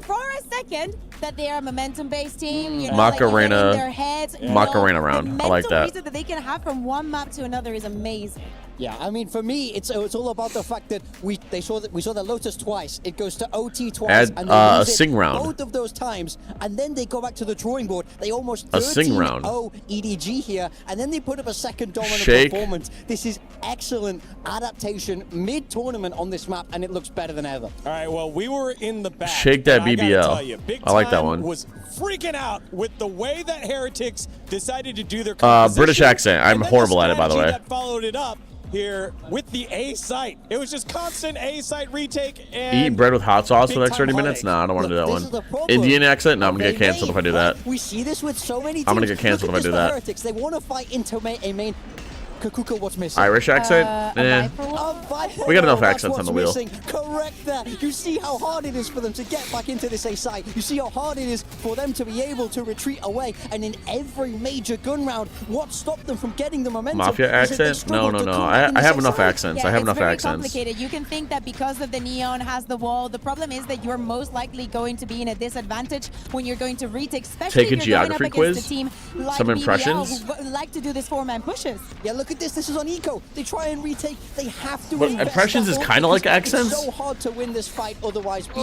Speaker 18: for a second that they are a momentum-based team. You know,
Speaker 3: Macarena.
Speaker 18: like in their heads.
Speaker 3: Macarena round.
Speaker 18: The
Speaker 3: I like that.
Speaker 18: reason that they can have from one map to another is amazing.
Speaker 1: Yeah, I mean, for me, it's all about the fact that we saw the Lotus twice. It goes to OT twice,
Speaker 3: Add,
Speaker 1: and they lose
Speaker 3: a sing
Speaker 1: it
Speaker 3: round.
Speaker 1: both of those times, and then they go back to the drawing board. They almost
Speaker 3: A sing round.
Speaker 1: 13-0 EDG here, and then they put up a second dominant
Speaker 3: Shake.
Speaker 1: performance. This is excellent adaptation mid-tournament on this map, and it looks better than ever.
Speaker 2: All right, well, we were in the back.
Speaker 3: Shake that
Speaker 2: and I gotta
Speaker 3: BBL.
Speaker 2: tell you, Big
Speaker 3: I like that
Speaker 2: Time
Speaker 3: one.
Speaker 2: Was freaking out with the way that Heretics decided to do their
Speaker 3: British accent. I'm
Speaker 2: and then
Speaker 3: horrible
Speaker 2: the
Speaker 3: at it, by the way.
Speaker 2: strategy that followed it up here with the A site. It was just constant A site retake and
Speaker 3: Eat bread with hot sauce for the
Speaker 2: big
Speaker 3: next 30
Speaker 2: time
Speaker 3: minutes?
Speaker 2: heartache.
Speaker 3: Nah, I don't want to do that
Speaker 1: This
Speaker 3: one.
Speaker 1: is the problem.
Speaker 3: Indian accent? No, I'm going to get canceled if I do that.
Speaker 1: We see this with so many teams.
Speaker 3: I'm gonna get canceled
Speaker 1: Look
Speaker 3: if I
Speaker 1: at
Speaker 3: do
Speaker 1: this for
Speaker 3: that.
Speaker 1: Heretics. They want to fight into a main. Kakuka, what's missing?
Speaker 3: Irish accent? Eh. We got enough
Speaker 1: That's
Speaker 3: accents on
Speaker 1: what's
Speaker 3: the wheel.
Speaker 1: missing. Correct that. You see how hard it is for them to get back into this A site. You see how hard it is for them to be able to retreat away. And in every major gun round, what stopped them from getting the momentum?
Speaker 3: Mafia
Speaker 1: is that they
Speaker 3: accent? No,
Speaker 1: struggled
Speaker 3: no,
Speaker 1: to
Speaker 3: no.
Speaker 1: come back in
Speaker 3: I
Speaker 1: this
Speaker 3: have
Speaker 1: A
Speaker 3: enough
Speaker 1: site.
Speaker 3: accents. I have enough
Speaker 18: it's very
Speaker 3: accents.
Speaker 18: complicated. You can think that because of the Neon has the wall, the problem is that you're most likely going to be in a disadvantage when you're going to retake, especially
Speaker 3: Take a
Speaker 18: if you're going up
Speaker 3: geography
Speaker 18: against
Speaker 3: quiz?
Speaker 18: a team like
Speaker 3: Some
Speaker 18: BBL,
Speaker 3: impressions?
Speaker 18: who like to do this four-man pushes.
Speaker 1: Yeah, look at this. This is on Eco. They try and retake. They have to.
Speaker 3: But
Speaker 1: invest
Speaker 3: impressions
Speaker 1: that
Speaker 3: is
Speaker 1: one
Speaker 3: kinda like
Speaker 1: because
Speaker 3: accents?
Speaker 1: It's so hard to win this fight. Otherwise, BBL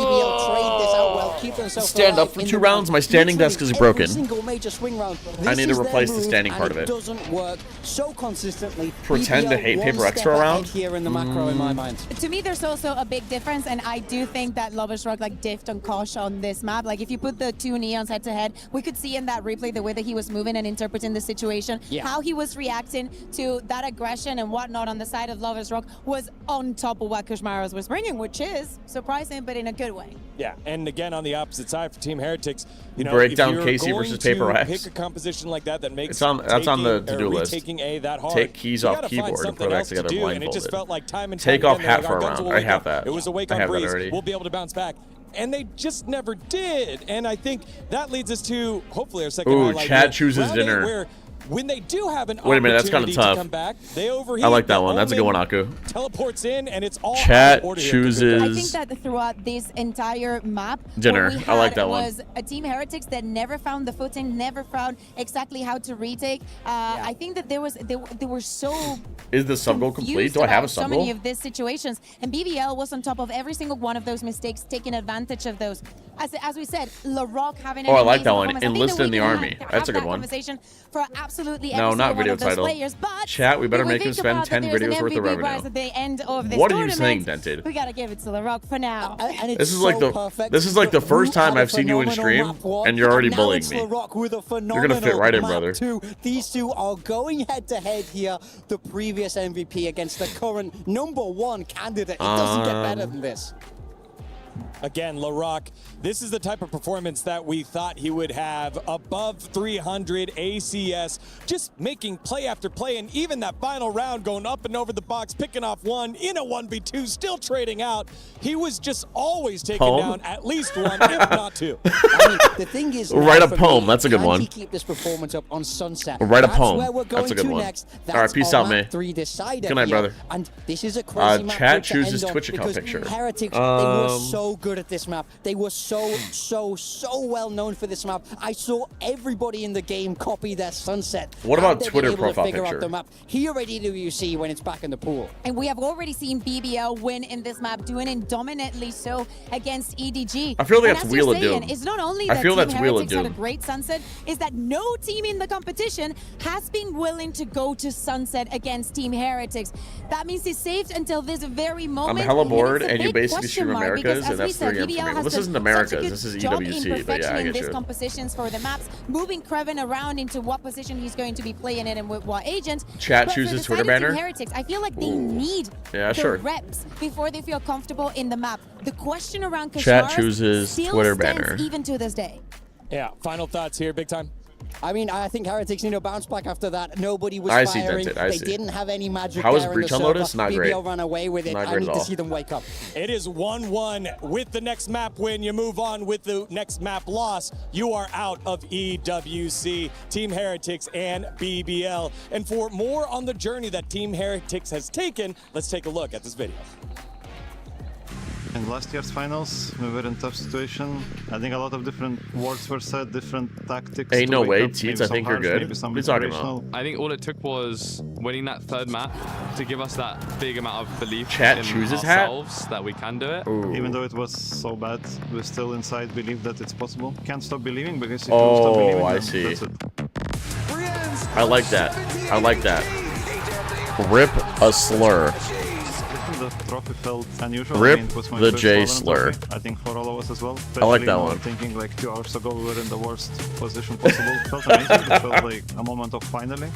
Speaker 1: trade this out well, keep themselves
Speaker 3: Stand
Speaker 1: alive
Speaker 3: up for
Speaker 1: in
Speaker 3: 2
Speaker 1: the
Speaker 3: rounds. My standing
Speaker 1: Literally
Speaker 3: desk is
Speaker 1: every
Speaker 3: broken.
Speaker 1: single major swing round.
Speaker 3: I need to
Speaker 1: This is their
Speaker 3: replace the
Speaker 1: move,
Speaker 3: standing
Speaker 1: and
Speaker 3: part of it.
Speaker 1: Doesn't work so consistently.
Speaker 3: Pretend to
Speaker 1: BBL
Speaker 3: hate
Speaker 1: one
Speaker 3: paper
Speaker 1: step
Speaker 3: extra
Speaker 1: ahead
Speaker 3: round?
Speaker 1: here in the macro, in my mind.
Speaker 18: To me, there's also a big difference, and I do think that Lovers Rock like diffed on Kosh on this map. Like if you put the two Neons head to head, we could see in that replay the way that he was moving and interpreting the situation, how he was reacting to that aggression and whatnot on the side of Lovers Rock was on top of what Kushmaros was bringing, which is surprising, but in a good way.
Speaker 2: Yeah, and again on the opposite side for Team Heretics, you know,
Speaker 3: Break
Speaker 2: if
Speaker 3: down
Speaker 2: you're
Speaker 3: Casey
Speaker 2: going
Speaker 3: versus
Speaker 2: to
Speaker 3: Paper X.
Speaker 2: pick a composition like that makes
Speaker 3: It's on. That's on the to-do list.
Speaker 2: retaking A that hard.
Speaker 3: Take keys
Speaker 2: you
Speaker 3: off
Speaker 2: gotta find
Speaker 3: keyboard and
Speaker 2: something
Speaker 3: put it back
Speaker 2: else to
Speaker 3: together
Speaker 2: do, and it just
Speaker 3: blindfolded.
Speaker 2: felt like time and
Speaker 3: Take
Speaker 2: time
Speaker 3: off
Speaker 2: again,
Speaker 3: hat
Speaker 2: like,
Speaker 3: for
Speaker 2: our
Speaker 3: a
Speaker 2: guns
Speaker 3: round.
Speaker 2: will
Speaker 3: I
Speaker 2: wake
Speaker 3: have
Speaker 2: up.
Speaker 3: that.
Speaker 2: It was a wake
Speaker 3: I
Speaker 2: on
Speaker 3: have that
Speaker 2: breeze.
Speaker 3: already.
Speaker 2: We'll be able to bounce back. And they just never did. And I think that leads us to hopefully our second
Speaker 3: Ooh,
Speaker 2: highlight.
Speaker 3: Chad
Speaker 2: here.
Speaker 3: chooses
Speaker 2: Round eight,
Speaker 3: dinner.
Speaker 2: where when they do have an
Speaker 3: Wait a minute, that's kinda
Speaker 2: opportunity
Speaker 3: tough.
Speaker 2: to come back, they overheat.
Speaker 3: I like that
Speaker 2: The
Speaker 3: one. That's a good one,
Speaker 2: Omen
Speaker 3: Aku.
Speaker 2: Teleports in, and it's all
Speaker 3: Chat
Speaker 2: out of order here.
Speaker 3: chooses
Speaker 18: I think that throughout this entire map,
Speaker 3: dinner.
Speaker 18: what we
Speaker 3: I like
Speaker 18: had
Speaker 3: that one.
Speaker 18: was a Team Heretics that never found the footing, never found exactly how to retake. I think that they were so
Speaker 3: Is the sub goal complete?
Speaker 18: confused
Speaker 3: Do I have a
Speaker 18: about so
Speaker 3: sub
Speaker 18: many
Speaker 3: goal?
Speaker 18: of these situations, and BBL was on top of every single one of those mistakes, taking advantage of those. As we said, LaRock having an
Speaker 3: Oh, I like that
Speaker 18: amazing
Speaker 3: one.
Speaker 18: performance. I think
Speaker 3: Enlisted
Speaker 18: that
Speaker 3: in
Speaker 18: we
Speaker 3: the
Speaker 18: can
Speaker 3: army.
Speaker 18: have
Speaker 3: That's a good
Speaker 18: that
Speaker 3: one.
Speaker 18: Conversation for absolutely
Speaker 3: No,
Speaker 18: every
Speaker 3: not
Speaker 18: single one
Speaker 3: video
Speaker 18: of those
Speaker 3: title.
Speaker 18: players, but
Speaker 3: Chat, we better
Speaker 18: when
Speaker 3: make him
Speaker 18: think
Speaker 3: spend
Speaker 18: about
Speaker 3: 10
Speaker 18: that there's an
Speaker 3: videos worth of
Speaker 18: MVP
Speaker 3: revenue.
Speaker 18: prize at the end of this
Speaker 3: What are you
Speaker 18: tournament,
Speaker 3: saying, Dented?
Speaker 18: We gotta give it to LaRock for now.
Speaker 1: And it's
Speaker 3: This is like the first time I've seen you in stream, and you're already bullying me. You're gonna fit right in, brother.
Speaker 1: These two are going head to head here. The previous MVP against the current #1 candidate. It doesn't get better than this.
Speaker 2: Again, LaRock, this is the type of performance that we thought he would have. Above 300 ACS, just making play after play, and even that final round going up and over the box, picking off one in a 1v2, still trading out. He was just always taking
Speaker 3: Poem?
Speaker 2: down at least one, if not two.
Speaker 1: I mean, the thing is,
Speaker 3: We'll write
Speaker 1: now
Speaker 3: a
Speaker 1: for
Speaker 3: poem.
Speaker 1: me,
Speaker 3: That's a good
Speaker 1: can
Speaker 3: one.
Speaker 1: he keep this performance up on Sunset?
Speaker 3: We'll write a
Speaker 1: That's
Speaker 3: poem.
Speaker 1: where we're going
Speaker 3: That's a good
Speaker 1: to
Speaker 3: one.
Speaker 1: next.
Speaker 3: All right,
Speaker 1: That's
Speaker 3: peace
Speaker 1: our
Speaker 3: out,
Speaker 1: map
Speaker 3: mate.
Speaker 1: 3 decider
Speaker 3: Good night,
Speaker 1: here.
Speaker 3: brother.
Speaker 1: And this is a crazy map
Speaker 3: chat
Speaker 1: to
Speaker 3: chooses
Speaker 1: end on
Speaker 3: Twitch account
Speaker 1: because
Speaker 3: picture.
Speaker 1: Heretics, they were so good at this map. They were so well known for this map. I saw everybody in the game copy their Sunset.
Speaker 3: What about
Speaker 1: They've been
Speaker 3: Twitter
Speaker 1: able to
Speaker 3: profile
Speaker 1: figure
Speaker 3: picture?
Speaker 1: out the map here at EWC when it's back in the pool.
Speaker 18: And we have already seen BBL win in this map, doing it dominantly so against EDG.
Speaker 3: I feel like
Speaker 18: And
Speaker 3: that's
Speaker 18: as you're
Speaker 3: Wheel of
Speaker 18: saying,
Speaker 3: Doom.
Speaker 18: It's not only
Speaker 3: I
Speaker 18: that
Speaker 3: feel
Speaker 18: Team
Speaker 3: that's Wheel of
Speaker 18: Heretics had a
Speaker 3: Doom.
Speaker 18: great Sunset, is that no team in the competition has been willing to go to Sunset against Team Heretics. That means it's saved until this very moment.
Speaker 3: I'm hella bored,
Speaker 18: it's a
Speaker 3: and you
Speaker 18: big
Speaker 3: basically
Speaker 18: question
Speaker 3: stream
Speaker 18: mark
Speaker 3: Americas,
Speaker 18: because,
Speaker 3: and
Speaker 18: as we
Speaker 3: that's
Speaker 18: said,
Speaker 3: 3M for
Speaker 18: BBL
Speaker 3: me.
Speaker 18: has
Speaker 3: This
Speaker 18: done
Speaker 3: isn't
Speaker 18: such a
Speaker 3: Americas,
Speaker 18: good
Speaker 3: this is
Speaker 18: job in
Speaker 3: EWC, but yeah, I
Speaker 18: perfectioning
Speaker 3: get
Speaker 18: these
Speaker 3: you.
Speaker 18: compositions for the maps, moving Kreven around into what position he's going to be playing in and with what agent.
Speaker 3: Chat
Speaker 18: But for
Speaker 3: chooses
Speaker 18: the
Speaker 3: Twitter
Speaker 18: side of Team
Speaker 3: banner?
Speaker 18: Heretics, I feel like they need
Speaker 3: Yeah,
Speaker 18: the
Speaker 3: sure.
Speaker 18: reps before they feel comfortable in the map. The question around
Speaker 3: Chat
Speaker 18: Kushmaros
Speaker 3: chooses
Speaker 18: still
Speaker 3: Twitter
Speaker 18: stands
Speaker 3: banner.
Speaker 18: even to this day.
Speaker 2: Yeah, final thoughts here, big time.
Speaker 1: I mean, I think Heretics need a bounce back after that. Nobody was
Speaker 3: I see,
Speaker 1: firing.
Speaker 3: Dented, I
Speaker 1: They
Speaker 3: see.
Speaker 1: didn't have any magic
Speaker 3: How was
Speaker 1: there in the
Speaker 3: Breach on
Speaker 1: server.
Speaker 3: Lotus? Not great.
Speaker 1: BBL ran away with it.
Speaker 3: Not
Speaker 1: I
Speaker 3: great
Speaker 1: need
Speaker 3: at
Speaker 1: to
Speaker 3: all.
Speaker 1: see them wake up.
Speaker 2: It is 1-1 with the next map win. You move on with the next map loss. You are out of EWC, Team Heretics, and BBL. And for more on the journey that Team Heretics has taken, let's take a look at this video.
Speaker 6: In last year's finals, we were in a tough situation. I think a lot of different words were said, different tactics.
Speaker 3: Ain't no way,
Speaker 6: Teats.
Speaker 3: Teats. I think you're good. What are you talking about?
Speaker 17: I think all it took was winning that third map to give us that big amount of belief
Speaker 3: Chat
Speaker 17: in
Speaker 3: chooses hat?
Speaker 17: ourselves that we can do it.
Speaker 6: Even though it was so bad, we still inside believe that it's possible. Can't stop believing because if you stop believing,
Speaker 3: I
Speaker 6: then
Speaker 3: see.
Speaker 6: that's it.
Speaker 3: I like that. I like that. Rip a slur.
Speaker 6: The trophy felt unusual.
Speaker 3: Rip
Speaker 6: it was my
Speaker 3: the
Speaker 6: first
Speaker 3: J
Speaker 6: Valorant
Speaker 3: slur.
Speaker 6: trophy, I think for all of us as well.
Speaker 3: I like that
Speaker 6: Especially,
Speaker 3: one.
Speaker 6: Thinking like 2 hours ago we were in the worst position possible. It felt amazing. It felt like a moment of finally.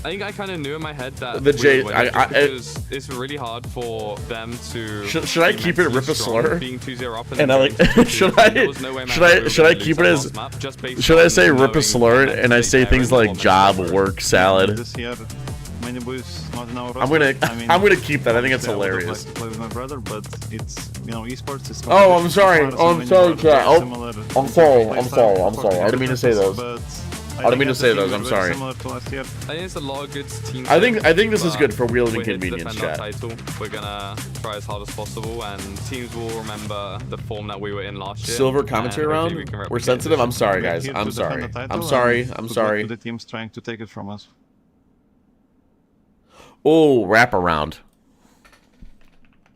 Speaker 17: I think I kind of knew in my head that
Speaker 3: The
Speaker 17: we
Speaker 3: J-
Speaker 17: would win
Speaker 3: I-
Speaker 17: just because it's really hard for them to.
Speaker 3: Should I
Speaker 17: be
Speaker 3: keep it
Speaker 17: mentally
Speaker 3: rip a
Speaker 17: strong,
Speaker 3: slur?
Speaker 17: being 2-0 up
Speaker 3: And I like. Should I? Should I keep it as? Should I say rip a slur and I say things like job, work, salad?
Speaker 6: This year, many boys not in our
Speaker 3: I'm gonna.
Speaker 6: roster. I mean,
Speaker 3: I'm gonna keep that. I think it's
Speaker 6: obviously I would have
Speaker 3: hilarious.
Speaker 6: liked to play with my brother, but it's esports. It's
Speaker 3: Oh, I'm
Speaker 6: competition.
Speaker 3: sorry.
Speaker 6: So
Speaker 3: Oh, I'm
Speaker 6: many
Speaker 3: sorry,
Speaker 6: brothers
Speaker 3: chat.
Speaker 6: are
Speaker 3: Oh,
Speaker 6: similar
Speaker 3: I'm sorry.
Speaker 6: play
Speaker 3: I'm
Speaker 6: style
Speaker 3: sorry. I'm
Speaker 6: for
Speaker 3: sorry. I didn't mean to say those.
Speaker 6: but
Speaker 3: I didn't mean to
Speaker 6: think
Speaker 3: say
Speaker 6: the
Speaker 3: those.
Speaker 6: team
Speaker 3: I'm
Speaker 6: is very
Speaker 3: sorry.
Speaker 6: similar to last year.
Speaker 17: I think it's a lot of good team.
Speaker 3: I think this is
Speaker 17: but
Speaker 3: good for wheels and
Speaker 17: we're here to
Speaker 3: convenience,
Speaker 17: defend our
Speaker 3: chat.
Speaker 17: title. We're gonna try as hard as possible, and teams will remember the form that we were in last year.
Speaker 3: Silver
Speaker 17: and
Speaker 3: commentary
Speaker 17: hopefully
Speaker 3: round.
Speaker 17: we can
Speaker 3: We're
Speaker 17: replicate
Speaker 3: sensitive. I'm
Speaker 17: this.
Speaker 3: sorry,
Speaker 6: We're
Speaker 3: guys.
Speaker 6: here
Speaker 3: I'm
Speaker 6: to defend
Speaker 3: sorry.
Speaker 6: the title
Speaker 3: I'm
Speaker 6: and
Speaker 3: sorry. I'm
Speaker 6: good luck
Speaker 3: sorry.
Speaker 6: to the teams trying to take it from us.
Speaker 3: Oh, wrap around.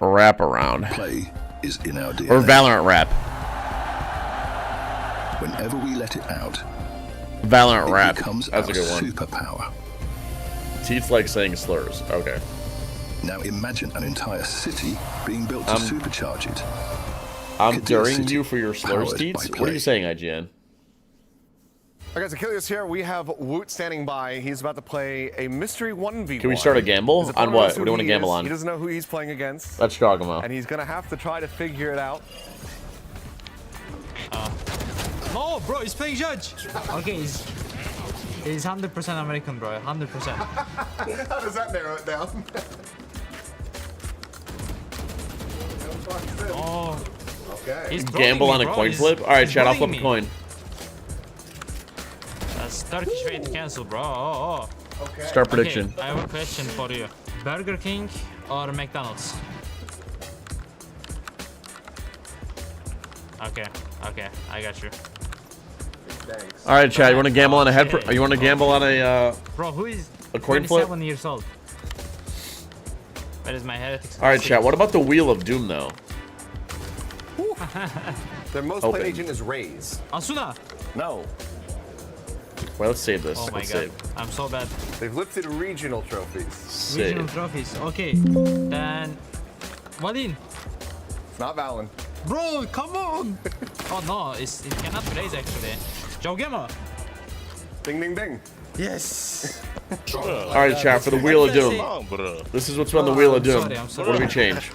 Speaker 3: Wrap around.
Speaker 22: Play is in our DNA.
Speaker 3: Or Valorant rap.
Speaker 22: Whenever we let it out,
Speaker 3: Valorant
Speaker 22: it
Speaker 3: rap.
Speaker 22: becomes
Speaker 3: That's a
Speaker 22: our
Speaker 3: good one.
Speaker 22: superpower.
Speaker 3: Teats like saying slurs. Okay.
Speaker 22: Now imagine an entire city being built to supercharge it.
Speaker 3: I'm
Speaker 22: Kadir
Speaker 3: during
Speaker 22: City,
Speaker 3: you for your slurs,
Speaker 22: powered
Speaker 3: Teats.
Speaker 22: by
Speaker 3: What are you
Speaker 22: play.
Speaker 3: saying, IGN?
Speaker 13: All right, guys, Achilles here. We have Woot standing by. He's about to play a mystery 1v1.
Speaker 3: Can we start a gamble?
Speaker 13: His
Speaker 3: On
Speaker 13: opponent
Speaker 3: what?
Speaker 13: knows who
Speaker 3: What do you want to
Speaker 13: he
Speaker 3: gamble
Speaker 13: is.
Speaker 3: on?
Speaker 13: He doesn't know who he's playing against.
Speaker 3: Let's talk about.
Speaker 13: And he's going to have to try to figure it out.
Speaker 8: No, bro, he's playing judge. Okay, he's 100% American, bro. 100%.
Speaker 13: How does that narrow it down?
Speaker 8: Oh.
Speaker 13: Okay.
Speaker 8: He's
Speaker 3: Gamble on a coin flip? Alright, chat, I'll flip a coin.
Speaker 8: That's Turkish way to cancel, bro. Oh.
Speaker 13: Okay.
Speaker 3: Start prediction.
Speaker 8: Okay, I have a question for you. Burger King or McDonald's? Okay, I got you.
Speaker 13: Thanks.
Speaker 3: Alright, chat, you want to gamble on a head? You want to gamble on a
Speaker 8: Bro, who is
Speaker 3: a coin flip?
Speaker 8: 27 years old? That is my heretics.
Speaker 3: Alright, chat, what about the Wheel of Doom, though?
Speaker 13: Their most
Speaker 3: Open.
Speaker 13: played agent is Raze.
Speaker 8: Asuna!
Speaker 13: No.
Speaker 3: Well, let's save this.
Speaker 8: Oh my
Speaker 3: Let's
Speaker 8: god,
Speaker 3: save.
Speaker 8: I'm so bad.
Speaker 13: They've lifted regional trophies.
Speaker 8: Regional
Speaker 3: Save.
Speaker 8: trophies, okay. Then, Valin.
Speaker 13: It's not Valen.
Speaker 8: Bro, come on! Oh no, it cannot raise actually. Joe Gamer.
Speaker 13: Ding, ding, ding.
Speaker 8: Yes.
Speaker 3: Alright, chat, for the Wheel of Doom. This is what's on the Wheel of Doom.
Speaker 8: I'm sorry.
Speaker 3: What do we change?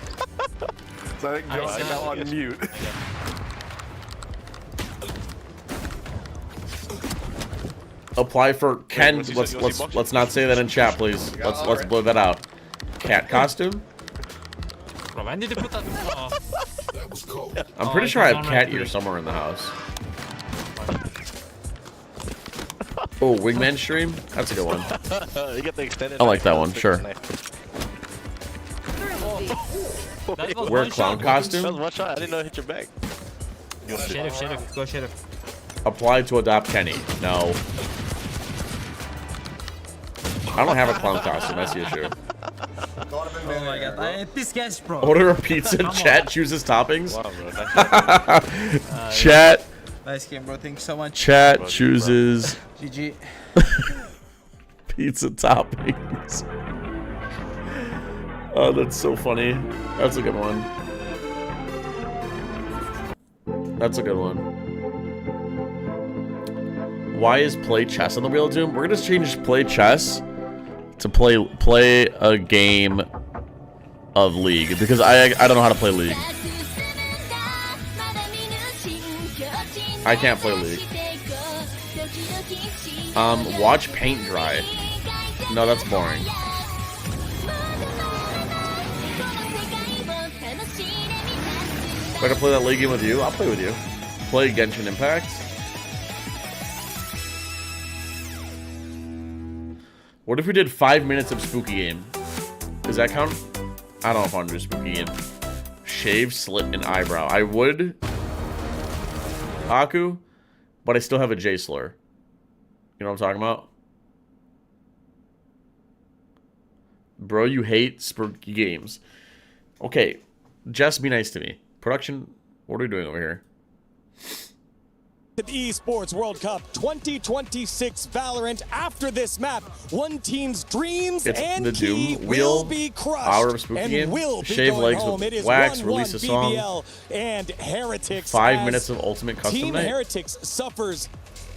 Speaker 13: So I think Joe's now on mute.
Speaker 3: Apply for Ken. Let's not say that in chat, please. Let's blow that out. Cat costume?
Speaker 8: Bro, when did you put that? Oh.
Speaker 3: I'm pretty sure I have cat ear somewhere in the house. Oh, Wingman stream? That's a good one.
Speaker 21: You get the extended.
Speaker 3: I like that one, sure. Wear a clown costume?
Speaker 21: That was one shot. I didn't know it hit your back.
Speaker 8: Sheriff, go Sheriff.
Speaker 3: Apply to adopt Kenny. No. I don't have a clown costume, that's the issue.
Speaker 8: Oh my god, I this guess, bro.
Speaker 3: Order a pizza,
Speaker 8: Come
Speaker 3: chat
Speaker 8: on.
Speaker 3: chooses toppings.
Speaker 21: Wow, bro.
Speaker 3: Chat.
Speaker 8: Nice game, bro. Thanks so much.
Speaker 3: Chat chooses
Speaker 8: GG.
Speaker 3: pizza toppings. Oh, that's so funny. That's a good one. That's a good one. Why is play chess on the Wheel of Doom? We're gonna change play chess to play a game of League because I don't know how to play League. I can't play League. Watch paint dry. No, that's boring. If I can play that League game with you, I'll play with you. Play Genshin Impact. What if we did 5 minutes of spooky game? Does that count? I don't know if I want to do spooky game. shave, slit, and eyebrow. I would, Aku, but I still have a J slur. You know what I'm talking about? Bro, you hate spooky games. Okay, just be nice to me. Production, what are we doing over here?
Speaker 2: The Esports World Cup 2026 Valorant. After this map, one team's dreams
Speaker 3: It's
Speaker 2: and
Speaker 3: the
Speaker 2: key
Speaker 3: Doom
Speaker 2: will
Speaker 3: wheel,
Speaker 2: be crushed
Speaker 3: hour of spooky
Speaker 2: and
Speaker 3: game,
Speaker 2: will be
Speaker 3: shave
Speaker 2: going
Speaker 3: legs
Speaker 2: home.
Speaker 3: with
Speaker 2: It is
Speaker 3: wax,
Speaker 2: 1-1
Speaker 3: release a song.
Speaker 2: BBL and Heretics.
Speaker 3: 5
Speaker 2: as
Speaker 3: minutes of ultimate custom
Speaker 2: Team
Speaker 3: night.
Speaker 2: Heretics suffers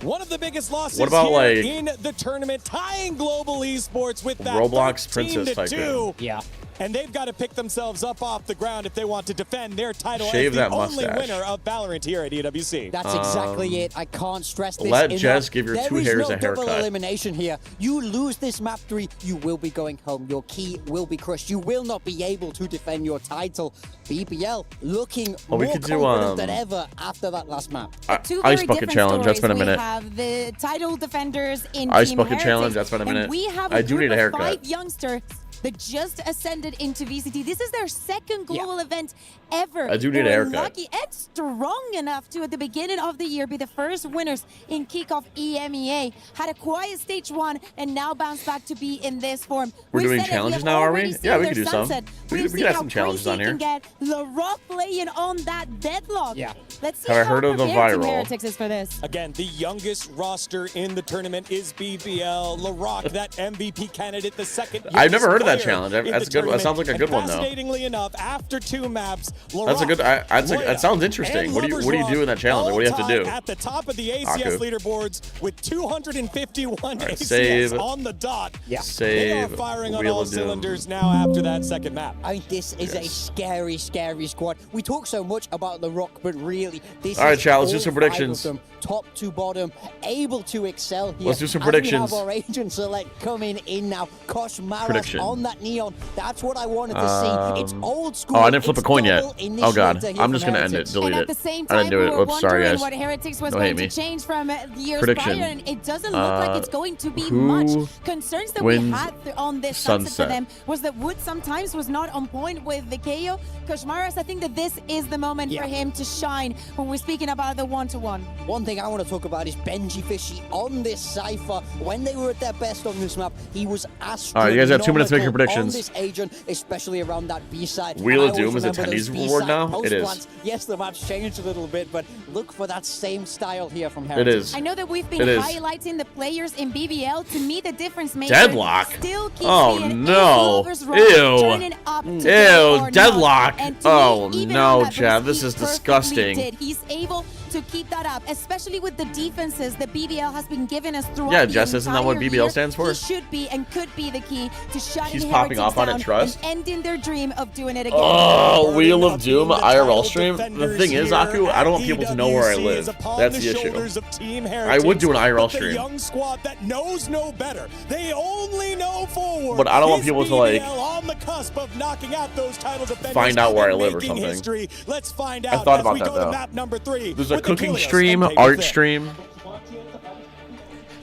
Speaker 2: one of the biggest losses
Speaker 3: What about,
Speaker 2: here
Speaker 3: like,
Speaker 2: in the tournament, tying global esports with that
Speaker 3: Roblox
Speaker 2: 13
Speaker 3: Princess
Speaker 2: to
Speaker 3: Tycoon?
Speaker 2: 2. Yeah. And they've got to pick themselves up off the ground if they want to defend their title
Speaker 3: Shave
Speaker 2: as the
Speaker 3: that
Speaker 2: only
Speaker 3: mustache.
Speaker 2: winner of Valorant here at EWC.
Speaker 1: That's exactly it. I can't stress this
Speaker 3: let
Speaker 1: enough.
Speaker 3: Jess give your
Speaker 1: There
Speaker 3: 2
Speaker 1: is
Speaker 3: hairs
Speaker 1: no
Speaker 3: a
Speaker 1: double
Speaker 3: haircut.
Speaker 1: elimination here. You lose this map 3, you will be going home. Your key will be crushed. You will not be able to defend your title. BBL looking
Speaker 3: Oh, we
Speaker 1: more
Speaker 3: could do,
Speaker 1: confident than ever after that last map.
Speaker 18: Two
Speaker 3: Ice
Speaker 18: very
Speaker 3: Bucket
Speaker 18: different
Speaker 3: Challenge, that's been a
Speaker 18: stories.
Speaker 3: minute.
Speaker 18: We have the title defenders in
Speaker 3: Ice
Speaker 18: Team
Speaker 3: Bucket
Speaker 18: Heretics,
Speaker 3: Challenge, that's been a minute.
Speaker 18: And we have
Speaker 3: I
Speaker 18: a
Speaker 3: do
Speaker 18: group
Speaker 3: need a
Speaker 18: of
Speaker 3: haircut.
Speaker 18: 5 youngsters that just ascended into VCT. This is their second global event ever.
Speaker 3: I do need
Speaker 18: They
Speaker 3: a
Speaker 18: were
Speaker 3: haircut.
Speaker 18: lucky and strong enough to, at the beginning of the year, be the first winners in kickoff EMEA. Had a quiet stage 1 and now bounced back to be in this form.
Speaker 3: We're
Speaker 18: We've
Speaker 3: doing
Speaker 18: said it, we
Speaker 3: challenges
Speaker 18: have
Speaker 3: now, are
Speaker 18: already
Speaker 3: we?
Speaker 18: seen
Speaker 3: Yeah, we
Speaker 18: their
Speaker 3: could do some.
Speaker 18: sunset.
Speaker 3: We
Speaker 18: We've
Speaker 3: could
Speaker 18: seen
Speaker 3: have
Speaker 18: how
Speaker 3: some challenges
Speaker 18: crazy
Speaker 3: on
Speaker 18: it
Speaker 3: here.
Speaker 18: can get. LaRock playing on that deadlock.
Speaker 2: Yeah.
Speaker 18: Let's see
Speaker 3: Have I
Speaker 18: how
Speaker 3: heard of the
Speaker 18: prepared Team
Speaker 3: viral?
Speaker 18: Heretics is for this.
Speaker 2: Again, the youngest roster in the tournament is BBL. LaRock, that MVP candidate, the second
Speaker 3: I've never heard of that
Speaker 2: player
Speaker 3: challenge.
Speaker 2: in
Speaker 3: That's
Speaker 2: the
Speaker 3: good. That
Speaker 2: tournament.
Speaker 3: sounds like a good one, though.
Speaker 2: Fascinatingly enough, after 2 maps,
Speaker 3: That's a good. That sounds interesting. What do you do in that challenge? What do you have to do?
Speaker 2: At the top of the ACS
Speaker 3: Aku.
Speaker 2: leaderboards with 251 ACS
Speaker 3: save.
Speaker 2: on the dot.
Speaker 1: Yeah.
Speaker 2: They are
Speaker 3: Save.
Speaker 2: firing on
Speaker 3: Wheel
Speaker 2: all
Speaker 3: of Doom.
Speaker 2: cylinders now after that second map.
Speaker 1: I think this is a scary, scary squad. We talk so much about the Rock, but really, this
Speaker 3: All right,
Speaker 1: is
Speaker 3: chat, let's do
Speaker 1: all
Speaker 3: some
Speaker 1: 5
Speaker 3: predictions.
Speaker 1: of them, top to bottom, able to excel here.
Speaker 3: Let's do some
Speaker 1: As we
Speaker 3: predictions.
Speaker 1: have our agent select coming in now. Kosh Maras
Speaker 3: Prediction.
Speaker 1: on that neon. That's what I wanted to see. It's old school.
Speaker 3: Oh, I didn't flip a
Speaker 1: It's
Speaker 3: coin yet.
Speaker 1: double
Speaker 3: Oh god,
Speaker 1: initiator here
Speaker 3: I'm just
Speaker 1: from
Speaker 3: gonna end it.
Speaker 1: Heretics.
Speaker 3: Delete
Speaker 18: And
Speaker 3: it.
Speaker 18: at the same
Speaker 3: I
Speaker 18: time,
Speaker 3: didn't do
Speaker 18: we
Speaker 3: it.
Speaker 18: were
Speaker 3: Whoops, sorry
Speaker 18: wondering
Speaker 3: guys.
Speaker 18: what Heretics was
Speaker 3: Don't
Speaker 18: going
Speaker 3: hate
Speaker 18: to
Speaker 3: me.
Speaker 18: change from years
Speaker 3: Prediction.
Speaker 18: prior, and it doesn't look like it's going to be
Speaker 3: who
Speaker 18: much. Concerns that we
Speaker 3: wins
Speaker 18: had on this sunset for
Speaker 3: sunset?
Speaker 18: them was that Wood sometimes was not on point with the KO. Koshmaras, I think that this is the moment for him to shine when we're speaking about the one-to-one.
Speaker 1: One thing I want to talk about is Benji Fishy on this Cypher. When they were at their best on this map, he was astronomical.
Speaker 3: All right, you guys have 2 minutes to make your
Speaker 1: on
Speaker 3: predictions.
Speaker 1: this agent, especially around that B side.
Speaker 3: Wheel
Speaker 1: And
Speaker 3: of
Speaker 1: I always
Speaker 3: Doom is a
Speaker 1: remember those
Speaker 3: tennies reward
Speaker 1: B-side
Speaker 3: now? It is.
Speaker 1: post-plants. Yes, the map's changed a little bit, but look for that same style here from
Speaker 3: It
Speaker 1: Heretics.
Speaker 3: is.
Speaker 18: I know that we've been
Speaker 3: It is.
Speaker 18: highlighting the players in BBL. To me, the difference maker
Speaker 3: Deadlock.
Speaker 18: still keeps
Speaker 3: Oh
Speaker 18: being
Speaker 3: no.
Speaker 18: Lovers Rock
Speaker 3: Ew.
Speaker 18: turning up to
Speaker 3: Ew.
Speaker 18: get or
Speaker 3: Deadlock.
Speaker 18: not. And to
Speaker 3: Oh
Speaker 18: me, even
Speaker 3: no,
Speaker 18: on that
Speaker 3: Chad.
Speaker 18: boost,
Speaker 3: This
Speaker 18: he
Speaker 3: is
Speaker 18: perfectly
Speaker 3: disgusting.
Speaker 18: did. He's able to keep that up, especially with the defenses that BBL has been giving us throughout
Speaker 3: Yeah,
Speaker 18: the
Speaker 3: Jess, isn't that what
Speaker 18: entire
Speaker 3: BBL
Speaker 18: year.
Speaker 3: stands for?
Speaker 18: He should be and could be the key to shutting
Speaker 3: He's
Speaker 18: Heretics
Speaker 3: popping off on it,
Speaker 18: down
Speaker 3: trust.
Speaker 18: and ending their dream of doing it again.
Speaker 3: Oh, Wheel of Doom IRL stream. The thing is, Aku, I don't want people to know where I live. That's the issue. I would do an IRL
Speaker 2: The
Speaker 3: stream,
Speaker 2: young squad that knows no better. They only know forward.
Speaker 3: but I don't want
Speaker 2: Is
Speaker 3: people to like
Speaker 2: BBL on the cusp of knocking out those title defenders
Speaker 3: find out where I
Speaker 2: and
Speaker 3: live or
Speaker 2: making
Speaker 3: something.
Speaker 2: history. Let's find
Speaker 3: I
Speaker 2: out
Speaker 3: thought
Speaker 2: as
Speaker 3: about
Speaker 2: we
Speaker 3: that,
Speaker 2: go to
Speaker 3: though.
Speaker 2: map number 3.
Speaker 3: There's a
Speaker 2: with
Speaker 3: cooking
Speaker 2: Achilles
Speaker 3: stream,
Speaker 2: and
Speaker 3: art
Speaker 2: Pegasus.
Speaker 3: stream.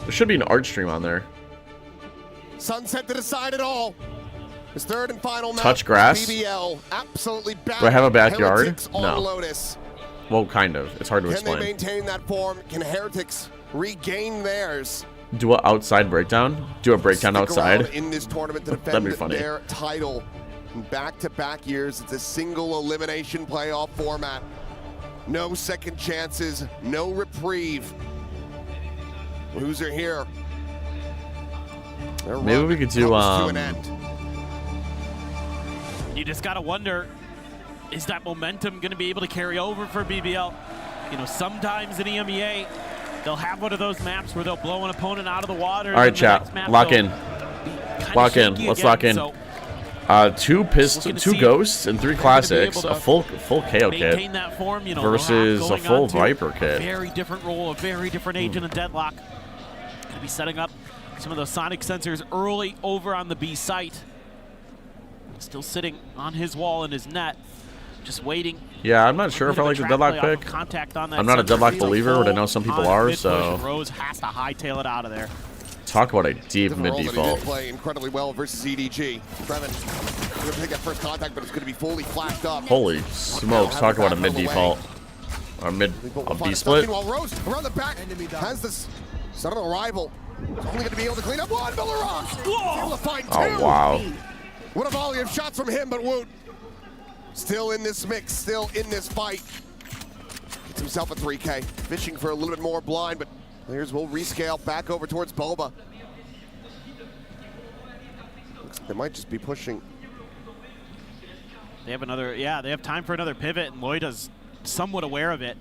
Speaker 3: There should be an art stream on there.
Speaker 13: Sunset to decide it all. His third and final map.
Speaker 3: Touch grass?
Speaker 13: BBL absolutely back.
Speaker 3: Do I have a backyard?
Speaker 13: Heretics on
Speaker 3: No.
Speaker 13: Lotus.
Speaker 3: Well, kind of. It's hard to
Speaker 13: Can
Speaker 3: explain.
Speaker 13: they maintain that form? Can Heretics regain theirs?
Speaker 3: Do a outside breakdown? Do a breakdown
Speaker 13: Stick
Speaker 3: outside?
Speaker 13: around in this tournament to
Speaker 3: That'd
Speaker 13: defend
Speaker 3: be funny.
Speaker 13: their title. In back-to-back years, it's a single elimination playoff format. No second chances, no reprieve. Loser here. Their
Speaker 3: Maybe
Speaker 13: run
Speaker 3: we could do
Speaker 13: comes to an end.
Speaker 14: You just gotta wonder, is that momentum gonna be able to carry over for BBL? You know, sometimes in EMEA, they'll have one of those maps where they'll blow an opponent out of the water.
Speaker 3: All right,
Speaker 14: and then the
Speaker 3: chat.
Speaker 14: next map
Speaker 3: Lock
Speaker 14: they'll
Speaker 3: in.
Speaker 14: kinda
Speaker 3: Lock in.
Speaker 14: shaky
Speaker 3: Let's
Speaker 14: again,
Speaker 3: lock in.
Speaker 14: so
Speaker 3: Two ghosts and 3 classics, a full KO
Speaker 14: maintain
Speaker 3: kit
Speaker 14: that form, you know, they'll have
Speaker 3: versus a
Speaker 14: going
Speaker 3: full
Speaker 14: on to
Speaker 3: Viper
Speaker 14: a
Speaker 3: kit.
Speaker 14: very different role, a very different agent in Deadlock. Gonna be setting up some of those sonic sensors early over on the B site. Still sitting on his wall in his net, just waiting.
Speaker 3: Yeah, I'm not sure if I like the Deadlock pick.
Speaker 14: Contact on that
Speaker 3: I'm not a
Speaker 14: sensor.
Speaker 3: Deadlock
Speaker 14: Really
Speaker 3: believer, but I know
Speaker 14: full
Speaker 3: some people
Speaker 14: on
Speaker 3: are,
Speaker 14: mid push,
Speaker 3: so.
Speaker 14: and Rose has to hightail it out of there.
Speaker 3: Talk about a deep
Speaker 13: Different
Speaker 3: mid
Speaker 13: role that he
Speaker 3: default.
Speaker 13: did play incredibly well versus EDG. Trevin going to take that first contact, but it's going to be fully flashed up.
Speaker 3: Holy smokes! Talk about a mid default. Or mid B split.
Speaker 13: Meanwhile, Rose around the back has this sudden arrival. He's only going to be able to clean up one. Millerok able to find two.
Speaker 3: Oh wow!
Speaker 13: What a volley of shots from him, but Woot still in this mix, still in this fight. Gets himself a 3K, fishing for a little bit more blind, but players will rescale back over towards Boba. Looks like they might just be pushing.
Speaker 14: They have another, yeah, they have time for another pivot, and Lloyd is somewhat aware of it.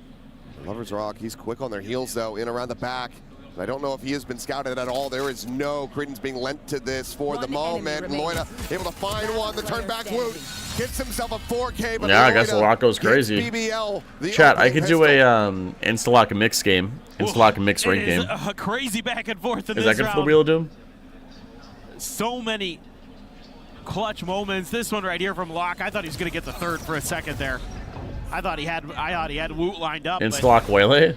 Speaker 13: Lovers Rock, he's quick on their heels, though, in around the back. And I don't know if he has been scouted at all. There is no credence being lent to this for the moment. Loida able to find one. The turn back Woot gets himself a 4K. But
Speaker 3: Yeah, I guess Lock goes crazy.
Speaker 13: BBL,
Speaker 3: Chat, I could do a Insta-Lock mix game. Insta-Lock mix rank game.
Speaker 14: A crazy back and forth in
Speaker 3: Is
Speaker 14: this
Speaker 3: that good
Speaker 14: round.
Speaker 3: for the Wheel of Doom?
Speaker 14: So many clutch moments. This one right here from Locke. I thought he was going to get the third for a second there. I thought he had Woot lined up.
Speaker 3: Insta-Lock Waylay?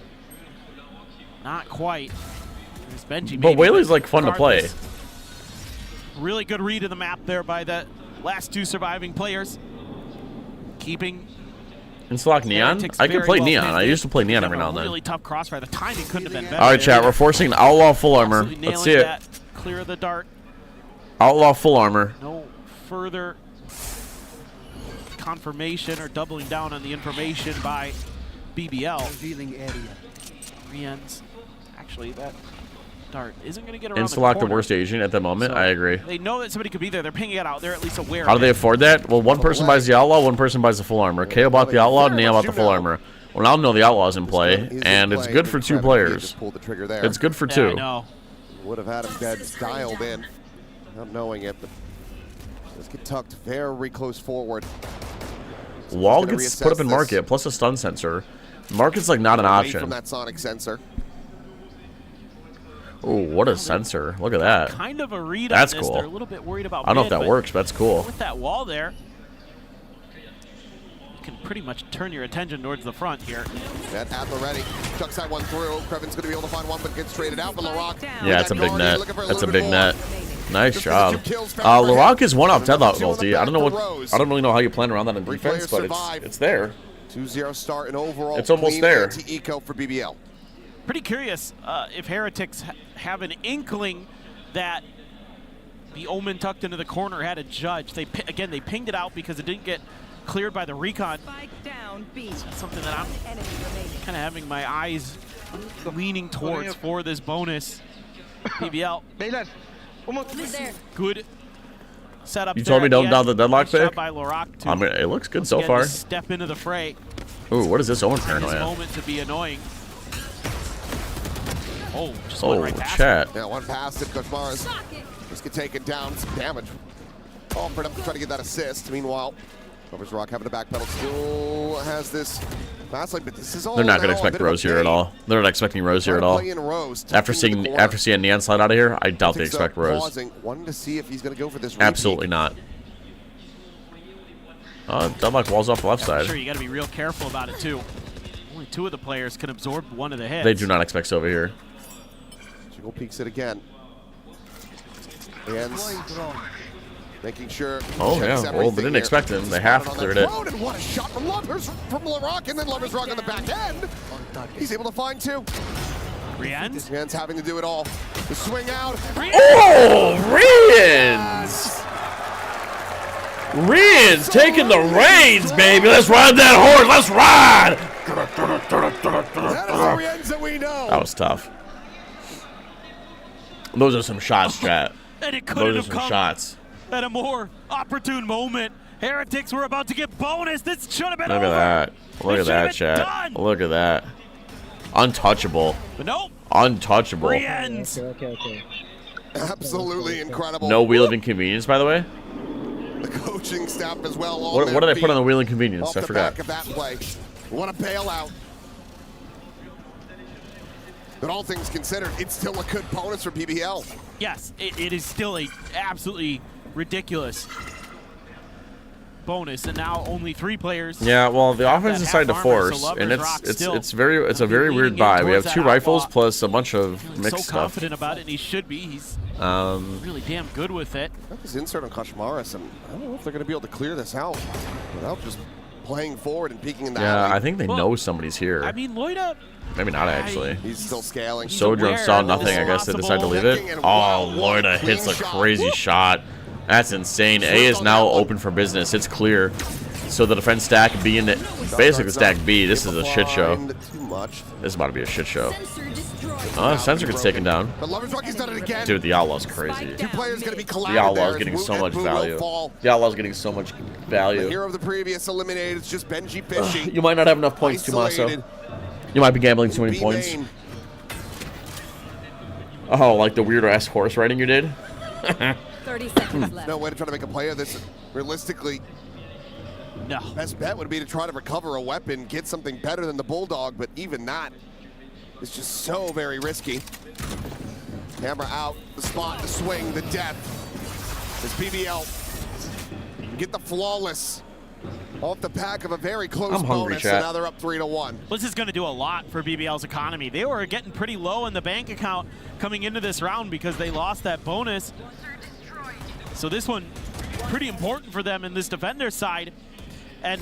Speaker 14: Not quite. There's Benji.
Speaker 3: But Waylay's like fun to play.
Speaker 14: Really good read of the map there by the last two surviving players. Keeping
Speaker 3: Insta-Lock Neon? I can play Neon. I used to play Neon every now and then.
Speaker 14: really tough crossfire. The timing couldn't have been better.
Speaker 3: All right, chat. We're forcing Outlaw full armor.
Speaker 14: Absolutely
Speaker 3: Let's see
Speaker 14: nailing
Speaker 3: it.
Speaker 14: that. Clear the dart.
Speaker 3: Outlaw full armor.
Speaker 14: No further confirmation or doubling down on the information by BBL.
Speaker 20: Revealing area.
Speaker 14: Rien's. Actually, that dart isn't going to get around
Speaker 3: Insta-Lock the
Speaker 14: corner.
Speaker 3: worst agent at the moment.
Speaker 14: So
Speaker 3: I agree.
Speaker 14: They know that somebody could be there. They're pinging it out. They're at least aware.
Speaker 3: How do
Speaker 14: of
Speaker 3: they
Speaker 14: it.
Speaker 3: afford that? Well, one person buys the Outlaw, one person buys the full armor. KO bought the Outlaw, Neon bought the full armor. Well, now know the Outlaw's in play, and it's good for two players. It's good for two.
Speaker 14: I know.
Speaker 13: Would have had him dead dialed in, not knowing it, but let's get tucked very close forward. So
Speaker 3: Wall
Speaker 13: gonna
Speaker 3: gets put up in
Speaker 13: reassess
Speaker 3: market,
Speaker 13: this.
Speaker 3: plus a stun sensor. Market's like not an
Speaker 13: Away
Speaker 3: option.
Speaker 13: from that sonic sensor.
Speaker 3: Oh, what a sensor. Look at that.
Speaker 14: Kind of a read
Speaker 3: That's
Speaker 14: on this.
Speaker 3: cool.
Speaker 14: They're a little bit worried about
Speaker 3: I don't know if
Speaker 14: mid,
Speaker 3: that
Speaker 14: but
Speaker 3: works, but that's cool.
Speaker 14: With that wall there, you can pretty much turn your attention towards the front here.
Speaker 13: That Adler ready. Chucks that one through. Krevin's going to be able to find one, but gets traded out. But Larock.
Speaker 3: Yeah, it's a big net. That's a big net. Nice job. Larock is one up Deadlock multi. I don't know what. I don't really know how you plan around that in defense, but it's there.
Speaker 13: 2-0 start and overall.
Speaker 3: It's almost
Speaker 13: clean
Speaker 3: there.
Speaker 13: Anti-eco for BBL.
Speaker 14: Pretty curious if Heretics have an inkling that the Omen tucked into the corner had a judge. They pinged it out because it didn't get cleared by the recon.
Speaker 19: Down B.
Speaker 14: Something that I'm kind of having my eyes leaning towards for this bonus. BBL. Good setup.
Speaker 3: You told me don't down the Deadlock
Speaker 14: pick.
Speaker 3: pick?
Speaker 14: By Larock to
Speaker 3: I mean, it looks good so far.
Speaker 14: Step into the fray.
Speaker 3: Ooh, what is this Owen
Speaker 14: This
Speaker 3: paranoia?
Speaker 14: moment to be annoying. Oh, just went
Speaker 3: Oh,
Speaker 14: right past
Speaker 3: chat.
Speaker 13: Yeah, one pass to Koshmaras. Just get taken down. Some damage. Oh, for them to try to get that assist. Meanwhile, Lovers Rock having to backpedal. Still has this fast lane, but this is all.
Speaker 3: They're not going to
Speaker 13: now a
Speaker 3: expect
Speaker 13: bit of a
Speaker 3: Rose here at
Speaker 13: game.
Speaker 3: all. They're not expecting Rose here at all.
Speaker 13: Play in Rose,
Speaker 3: After
Speaker 13: tucked into the
Speaker 3: seeing
Speaker 13: corner.
Speaker 3: Neon slide out of here, I doubt they
Speaker 13: Heretics
Speaker 3: expect
Speaker 13: are
Speaker 3: Rose.
Speaker 13: pausing, wanting to see if he's going to go for this.
Speaker 3: Absolutely not. Deadlock walls off the left side.
Speaker 14: Sure, you got to be real careful about it too. Only two of the players can absorb one of the hits.
Speaker 3: They do not expect Sova here.
Speaker 13: Jiggle peeks it again. Ends. Making sure.
Speaker 3: Oh, yeah. Well, they didn't expect him. They half cleared it.
Speaker 13: And what a shot from Lovers from Larock, and then Lovers Rock on the back end. He's able to find two.
Speaker 14: Rien's?
Speaker 13: Rien's having to do it all. The swing out.
Speaker 3: Oh, Rien's! Rien's taking the reins, baby. Let's ride that horse. Let's ride.
Speaker 13: That is the Rien's that we know.
Speaker 3: That was tough. Those are some shots, chat.
Speaker 14: And it couldn't
Speaker 3: Those are
Speaker 14: have
Speaker 3: some
Speaker 14: come
Speaker 3: shots.
Speaker 14: at a more opportune moment. Heretics were about to get bonus. This should have been
Speaker 3: Look
Speaker 14: over.
Speaker 3: at that. Look
Speaker 14: It
Speaker 3: at
Speaker 14: should have
Speaker 3: that,
Speaker 14: been
Speaker 3: chat.
Speaker 14: done.
Speaker 3: Look at that. Untouchable.
Speaker 14: But nope.
Speaker 3: Untouchable.
Speaker 14: Rien's.
Speaker 13: Absolutely incredible.
Speaker 3: No wheel of inconvenience, by the way.
Speaker 13: The coaching staff as well.
Speaker 3: What did I put on the wheel of inconvenience?
Speaker 13: Off
Speaker 3: I
Speaker 13: the
Speaker 3: forgot.
Speaker 13: back of that play. What a bailout. But all things considered, it's still a good bonus for BBL.
Speaker 14: Yes, it is still a absolutely ridiculous bonus, and now only 3 players.
Speaker 3: Yeah, well, the
Speaker 14: have
Speaker 3: offense
Speaker 14: that
Speaker 3: decided to
Speaker 14: half armor,
Speaker 3: force,
Speaker 14: so
Speaker 3: and
Speaker 14: Lovers Rock still
Speaker 3: it's a very weird buy. We have
Speaker 14: towards
Speaker 3: 2
Speaker 14: that
Speaker 3: rifles
Speaker 14: outlaw.
Speaker 3: plus a bunch of mixed
Speaker 14: so
Speaker 3: stuff.
Speaker 14: confident about it, and he should be. He's really damn good with it.
Speaker 13: His insert on Kashmaris, and I don't know if they're going to be able to clear this out without just playing forward and peeking in the alley.
Speaker 3: Yeah, I think they know somebody's here.
Speaker 14: I mean, Loida.
Speaker 3: Maybe not actually.
Speaker 13: He's still scaling.
Speaker 3: Sojourn saw nothing. I guess they decided to leave it. Oh, Loida hits a crazy shot. That's insane. A is now open for business. It's clear. So the defense stack B in it, basically stack B. This is a shit show. This is about to be a shit show. Oh, sensor gets taken down.
Speaker 13: But Lovers Rock, he's done it again.
Speaker 3: Dude, the Outlaw's crazy.
Speaker 13: 2 players going to be
Speaker 3: The
Speaker 13: collided
Speaker 3: Outlaw's
Speaker 13: there.
Speaker 3: getting
Speaker 13: Woot
Speaker 3: so
Speaker 13: and
Speaker 3: much
Speaker 13: Boo will
Speaker 3: value.
Speaker 13: fall.
Speaker 3: The Outlaw's getting so much
Speaker 13: The
Speaker 3: value.
Speaker 13: hero of the previous eliminated is just Benji fishing.
Speaker 3: You might not have enough points, Tommaso. You might be gambling too many points.
Speaker 13: B-main.
Speaker 3: Oh, like the weird ass horse riding you did?
Speaker 19: 30 seconds left.
Speaker 13: No way to try to make a play of this. Realistically,
Speaker 14: no.
Speaker 13: Best bet would be to try to recover a weapon, get something better than the Bulldog, but even that is just so very risky. Camera out, the spot, the swing, the death. As BBL get the flawless off the back of a very close
Speaker 3: I'm hungry,
Speaker 13: bonus,
Speaker 3: chat.
Speaker 13: and now they're up 3-1.
Speaker 14: This is going to do a lot for BBL's economy. They were getting pretty low in the bank account coming into this round because they lost that bonus. So this one, pretty important for them in this defender side. And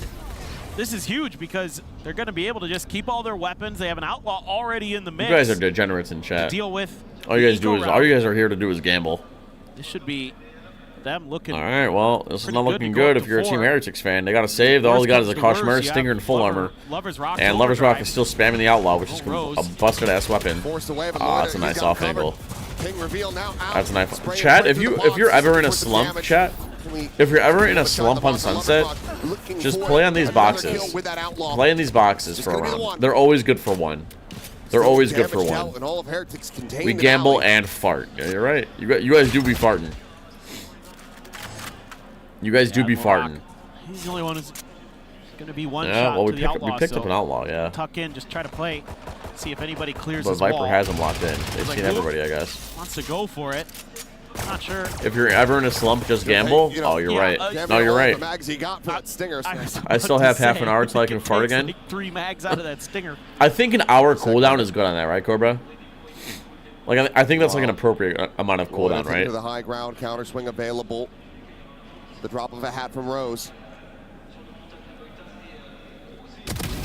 Speaker 14: this is huge because they're going to be able to just keep all their weapons. They have an outlaw already in the mix.
Speaker 3: You guys are degenerates in chat.
Speaker 14: Deal with
Speaker 3: All you guys are here to do is gamble.
Speaker 14: This should be them looking.
Speaker 3: All right, well, this is
Speaker 14: pretty
Speaker 3: not
Speaker 14: good
Speaker 3: looking
Speaker 14: to go
Speaker 3: good
Speaker 14: up
Speaker 3: if you're a
Speaker 14: to
Speaker 3: Team
Speaker 14: 4.
Speaker 3: Heretics fan. They got to save. All they got is a Kashmir, Stinger, and full armor.
Speaker 14: Lovers Rock.
Speaker 3: And Lovers Rock is still spamming the Outlaw, which is
Speaker 14: Rose.
Speaker 3: a busted-ass weapon.
Speaker 13: Forced away, but
Speaker 3: Ah, that's a
Speaker 13: Loida,
Speaker 3: nice
Speaker 13: he's got
Speaker 3: off
Speaker 13: covered.
Speaker 3: angle.
Speaker 13: King reveal now out.
Speaker 3: That's a nice.
Speaker 13: Spraying
Speaker 3: Chat,
Speaker 13: right
Speaker 3: if
Speaker 13: through the
Speaker 3: you're
Speaker 13: box,
Speaker 3: ever in a
Speaker 13: puts the
Speaker 3: slump,
Speaker 13: damage.
Speaker 3: chat, if you're ever in a slump on Sunset, just play on these boxes. Play in these boxes for a round. They're always good for 1. They're always good for 1.
Speaker 13: And all of Heretics contained
Speaker 3: We
Speaker 13: in
Speaker 3: gamble
Speaker 13: alley.
Speaker 3: and fart. Yeah, you're right. You guys do be farting. You guys do be farting.
Speaker 14: He's the only one who's going to be one
Speaker 3: Yeah,
Speaker 14: shot
Speaker 3: well,
Speaker 14: to the outlaw.
Speaker 3: we picked up
Speaker 14: so
Speaker 3: an Outlaw, yeah.
Speaker 14: Tuck in, just try to play, see if anybody clears
Speaker 3: But
Speaker 14: his
Speaker 3: Viper
Speaker 14: wall.
Speaker 3: has him locked in. They've
Speaker 14: Like,
Speaker 3: seen
Speaker 14: Luke
Speaker 3: everybody, I guess.
Speaker 14: Wants to go for it. I'm not sure.
Speaker 3: If you're ever in a slump, just gamble. Oh, you're right. No, you're right.
Speaker 13: The mags he got for that stinger.
Speaker 3: I still have half an hour till I can fart again.
Speaker 14: Like 3 mags out of that stinger.
Speaker 3: I think an hour cooldown is good on that, right, Cobra? Like, I think that's like an appropriate amount of cooldown, right?
Speaker 13: To the high ground, counter swing available. The drop of a hat from Rose.